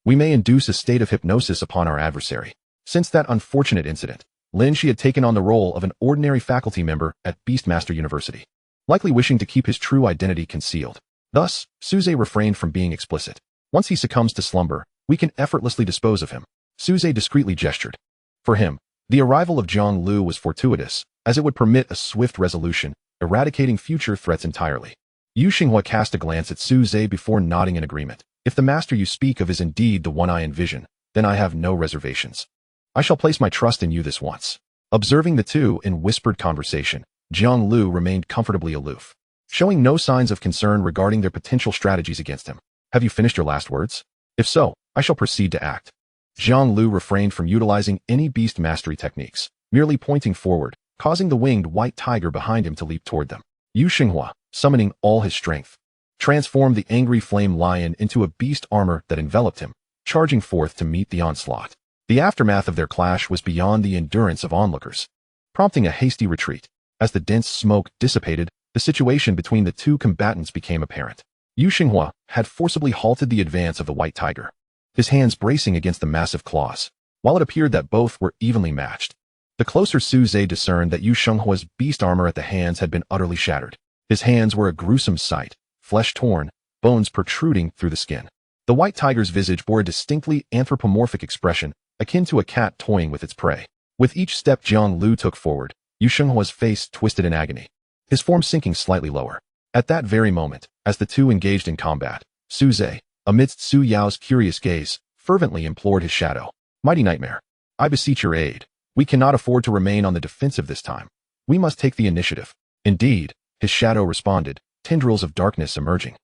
we may induce a state of hypnosis upon our adversary. Since that unfortunate incident, Lin Shi had taken on the role of an ordinary faculty member at Beastmaster University, likely wishing to keep his true identity concealed. Thus, Su Ze refrained from being explicit. Once he succumbs to slumber, we can effortlessly dispose of him. Su Ze discreetly gestured. For him, the arrival of Jiang Lu was fortuitous, as it would permit a swift resolution, eradicating future threats entirely. Yu Xinghua cast a glance at Su Ze before nodding in agreement. If the master you speak of is indeed the one I envision, then I have no reservations. I shall place my trust in you this once. Observing the two in whispered conversation, Jiang Lu remained comfortably aloof, showing no signs of concern regarding their potential strategies against him. Have you finished your last words? If so, I shall proceed to act. Jiang Lu refrained from utilizing any beast mastery techniques, merely pointing forward, causing the winged white tiger behind him to leap toward them. Yu Xinghua, summoning all his strength, transformed the angry flame lion into a beast armor that enveloped him, charging forth to meet the onslaught. The aftermath of their clash was beyond the endurance of onlookers, prompting a hasty retreat. As the dense smoke dissipated, the situation between the two combatants became apparent. Yu Xinghua had forcibly halted the advance of the white tiger, his hands bracing against the massive claws. While it appeared that both were evenly matched, the closer Su Ze discerned that Yu Xinghua's beast armor at the hands had been utterly shattered. His hands were a gruesome sight, flesh torn, bones protruding through the skin. The white tiger's visage bore a distinctly anthropomorphic expression, akin to a cat toying with its prey. With each step Jiang Lu took forward, Yu Xinghua's face twisted in agony, his form sinking slightly lower. At that very moment, as the two engaged in combat, Su Ze, amidst Su Yao's curious gaze, fervently implored his shadow. Mighty Nightmare, I beseech your aid. We cannot afford to remain on the defensive this time. We must take the initiative. Indeed, his shadow responded, tendrils of darkness emerging.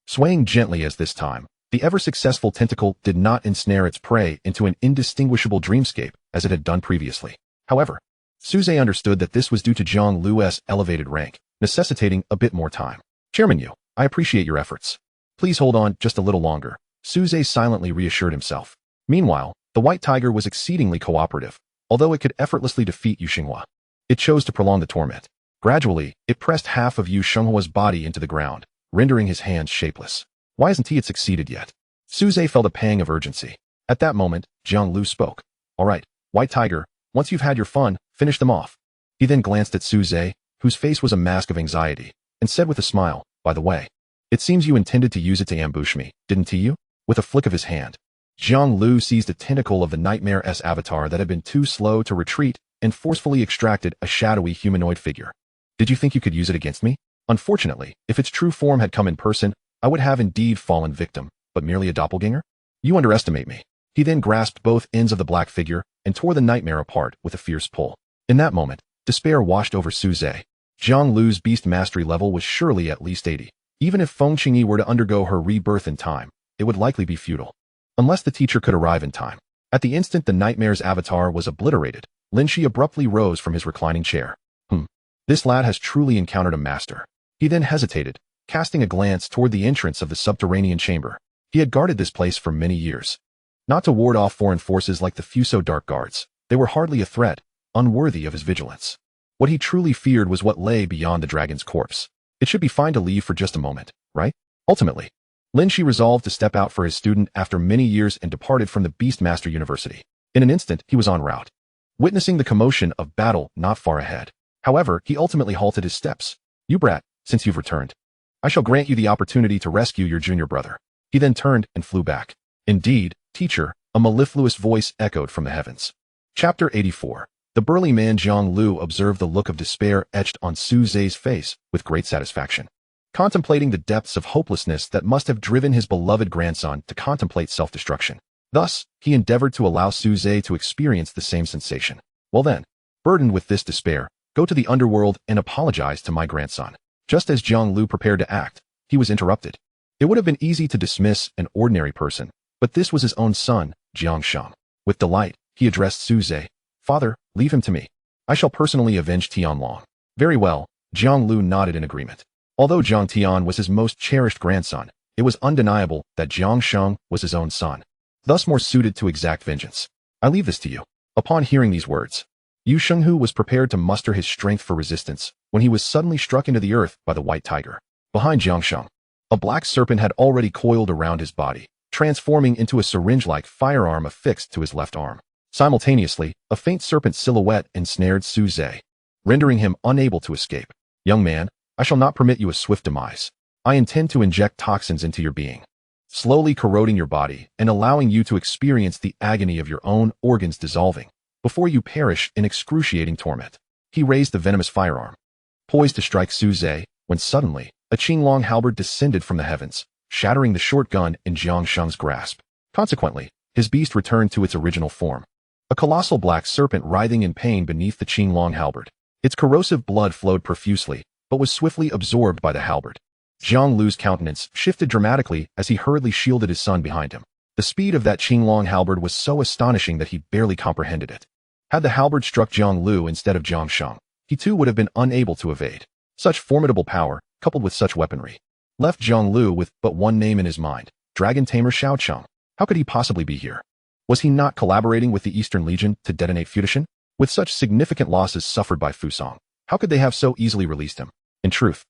Swaying gently as this time, the ever-successful tentacle did not ensnare its prey into an indistinguishable dreamscape as it had done previously. However, Su Ze understood that this was due to Jiang Lu's elevated rank, necessitating a bit more time. Chairman Yu, I appreciate your efforts. Please hold on just a little longer. Su Ze silently reassured himself. Meanwhile, the white tiger was exceedingly cooperative, although it could effortlessly defeat Yu Xinghua. It chose to prolong the torment. Gradually, it pressed half of Yu Xinghua's body into the ground, rendering his hands shapeless. Why hasn't he succeeded yet? Su Ze felt a pang of urgency. At that moment, Jiang Lu spoke. All right, White Tiger, once you've had your fun, finish them off. He then glanced at Su Ze, whose face was a mask of anxiety, and said with a smile, by the way, it seems you intended to use it to ambush me, didn't you? With a flick of his hand, Jiang Lu seized a tentacle of the Nightmare-S avatar that had been too slow to retreat and forcefully extracted a shadowy humanoid figure. Did you think you could use it against me? Unfortunately, if its true form had come in person, I would have indeed fallen victim, but merely a doppelganger? You underestimate me. He then grasped both ends of the black figure and tore the nightmare apart with a fierce pull. In that moment, despair washed over Su Ze. Jiang Lu's beast mastery level was surely at least 80. Even if Feng Qingyi were to undergo her rebirth in time, it would likely be futile. Unless the teacher could arrive in time. At the instant the nightmare's avatar was obliterated, Lin Shi abruptly rose from his reclining chair. This lad has truly encountered a master. He then hesitated, casting a glance toward the entrance of the subterranean chamber. He had guarded this place for many years. Not to ward off foreign forces like the Fuso Dark Guards, they were hardly a threat, unworthy of his vigilance. What he truly feared was what lay beyond the dragon's corpse. It should be fine to leave for just a moment, right? Ultimately, Lin Shi resolved to step out for his student after many years and departed from the Beastmaster University. In an instant, he was en route, witnessing the commotion of battle not far ahead. However, he ultimately halted his steps. You brat, since you've returned, I shall grant you the opportunity to rescue your junior brother. He then turned and flew back. Indeed, teacher, a mellifluous voice echoed from the heavens. Chapter 84. The burly man Jiang Lu observed the look of despair etched on Su Ze's face with great satisfaction. Contemplating the depths of hopelessness that must have driven his beloved grandson to contemplate self-destruction. Thus, he endeavored to allow Su Ze to experience the same sensation. Well then, burdened with this despair, go to the underworld and apologize to my grandson. Just as Jiang Lu prepared to act, he was interrupted. It would have been easy to dismiss an ordinary person, but this was his own son, Jiang Shang. With delight, he addressed Su Ze. Father, leave him to me. I shall personally avenge Tianlong. Very well, Jiang Lu nodded in agreement. Although Jiang Tian was his most cherished grandson, it was undeniable that Jiang Shang was his own son, thus more suited to exact vengeance. I leave this to you. Upon hearing these words, Yu Shenghu was prepared to muster his strength for resistance when he was suddenly struck into the earth by the white tiger. Behind Jiang Shang, a black serpent had already coiled around his body, transforming into a syringe-like firearm affixed to his left arm. Simultaneously, a faint serpent silhouette ensnared Su Ze, rendering him unable to escape. Young man, I shall not permit you a swift demise. I intend to inject toxins into your being, slowly corroding your body and allowing you to experience the agony of your own organs dissolving, before you perish in excruciating torment. He raised the venomous firearm, poised to strike Su Ze, when suddenly, a Qinglong halberd descended from the heavens, shattering the short gun in Jiang Shang's grasp. Consequently, his beast returned to its original form, a colossal black serpent writhing in pain beneath the Qinglong halberd. Its corrosive blood flowed profusely, but was swiftly absorbed by the halberd. Jiang Lu's countenance shifted dramatically as he hurriedly shielded his son behind him. The speed of that Qinglong halberd was so astonishing that he barely comprehended it. Had the halberd struck Jiang Lu instead of Jiang Shang, he too would have been unable to evade. Such formidable power, coupled with such weaponry, left Jiang Lu with but one name in his mind, Dragon Tamer Xiao Cheng. How could he possibly be here? Was he not collaborating with the Eastern Legion to detonate Infiltration? With such significant losses suffered by Fusong, how could they have so easily released him? In truth,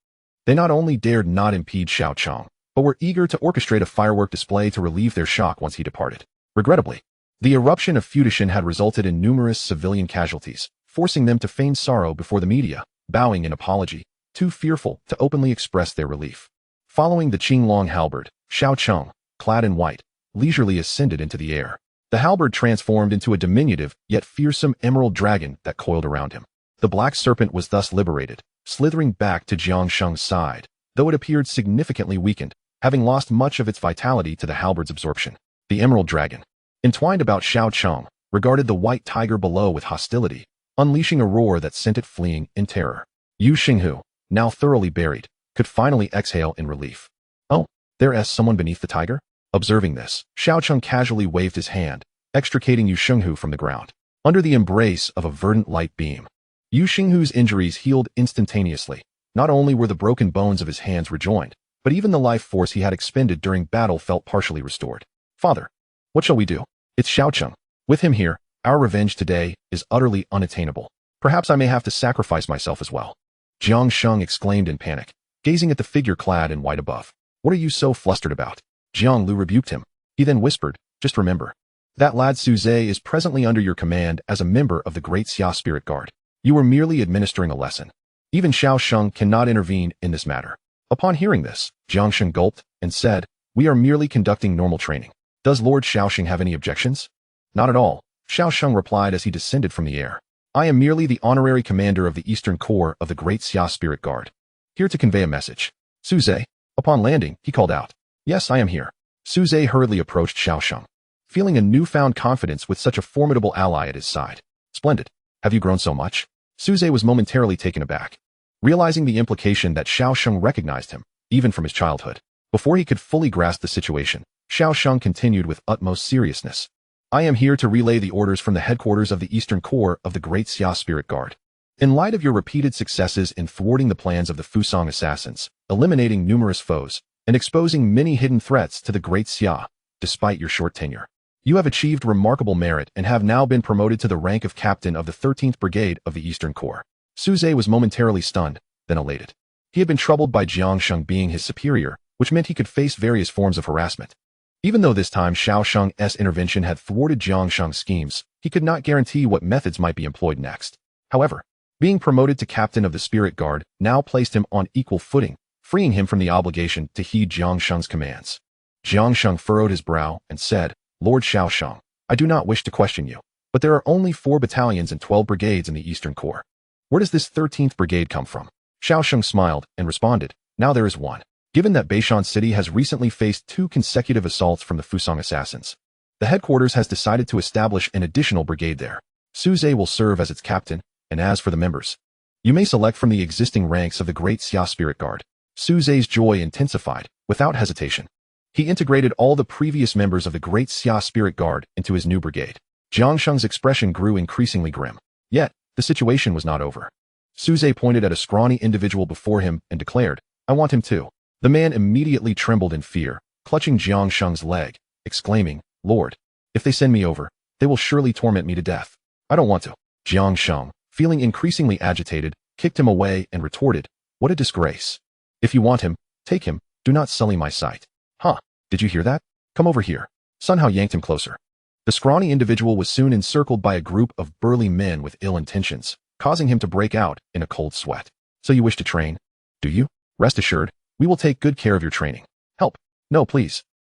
they not only dared not impede Xiao Cheng, but were eager to orchestrate a firework display to relieve their shock once he departed. Regrettably, the eruption of Infiltration had resulted in numerous civilian casualties, forcing them to feign sorrow before the media, bowing in apology, too fearful to openly express their relief. Following the Qinglong halberd, Xiao Cheng, clad in white, leisurely ascended into the air. The halberd transformed into a diminutive yet fearsome emerald dragon that coiled around him. The black serpent was thus liberated, slithering back to Jiang Shang's side, though it appeared significantly weakened, having lost much of its vitality to the halberd's absorption. The emerald dragon, entwined about Xiao Cheng, regarded the white tiger below with hostility, unleashing a roar that sent it fleeing in terror. Yu Xinghu, now thoroughly buried, could finally exhale in relief. Oh, there's someone beneath the tiger? Observing this, Xiao Cheng casually waved his hand, extricating Yu Xinghu from the ground. Under the embrace of a verdant light beam, Yu Xinghu's injuries healed instantaneously. Not only were the broken bones of his hands rejoined, but even the life force he had expended during battle felt partially restored. Father, what shall we do? It's Xiao Cheng. With him here, our revenge today is utterly unattainable. Perhaps I may have to sacrifice myself as well. Jiang Sheng exclaimed in panic. gazing at the figure clad in white above. What are you so flustered about? Jiang Lu rebuked him. He then whispered, just remember. That lad Su Ze is presently under your command as a member of the Great Xia Spirit Guard. You are merely administering a lesson. Even Xiao Sheng cannot intervene in this matter. Upon hearing this, Jiang Sheng gulped and said, we are merely conducting normal training. Does Lord Xiaoxing have any objections? Not at all, Xiao Sheng replied as he descended from the air. I am merely the honorary commander of the Eastern Corps of the Great Xia Spirit Guard. Here to convey a message. Su Ze. Upon landing, he called out. Yes, I am here. Su Ze hurriedly approached Xiao Sheng, feeling a newfound confidence with such a formidable ally at his side. Splendid. Have you grown so much? Su Ze was momentarily taken aback, realizing the implication that Xiao Sheng recognized him, even from his childhood. Before he could fully grasp the situation, Xiao Sheng continued with utmost seriousness. I am here to relay the orders from the headquarters of the Eastern Corps of the Great Xia Spirit Guard. In light of your repeated successes in thwarting the plans of the Fusang assassins, eliminating numerous foes, and exposing many hidden threats to the Great Xia, despite your short tenure, you have achieved remarkable merit and have now been promoted to the rank of captain of the 13th Brigade of the Eastern Corps. Su Ze was momentarily stunned, then elated. He had been troubled by Jiang Sheng being his superior, which meant he could face various forms of harassment. Even though this time Xiao Sheng's intervention had thwarted Jiang Sheng's schemes, he could not guarantee what methods might be employed next. However, being promoted to captain of the Spirit Guard now placed him on equal footing, freeing him from the obligation to heed Jiang Sheng's commands. Jiang Sheng furrowed his brow and said, Lord Xiao Sheng, I do not wish to question you, but there are only 4 battalions and 12 brigades in the Eastern Corps. Where does this 13th Brigade come from? Xiao Sheng smiled and responded, now there is one. Given that Beishan City has recently faced 2 consecutive assaults from the Fusang assassins, the headquarters has decided to establish an additional brigade there. Su Ze will serve as its captain, and as for the members, you may select from the existing ranks of the Great Xia Spirit Guard. Su Ze's joy intensified, without hesitation. He integrated all the previous members of the Great Xia Spirit Guard into his new brigade. Jiang Sheng's expression grew increasingly grim. Yet, the situation was not over. Su Ze pointed at a scrawny individual before him and declared, I want him too. The man immediately trembled in fear, clutching Jiang Sheng's leg, exclaiming, Lord, if they send me over, they will surely torment me to death. I don't want to. Jiang Sheng, feeling increasingly agitated, kicked him away and retorted, what a disgrace. If you want him, take him, do not sully my sight. Huh, did you hear that? Come over here. Sun Hao yanked him closer. The scrawny individual was soon encircled by a group of burly men with ill intentions, causing him to break out in a cold sweat. So you wish to train? Do you? Rest assured, we will take good care of your training. Help. No, please.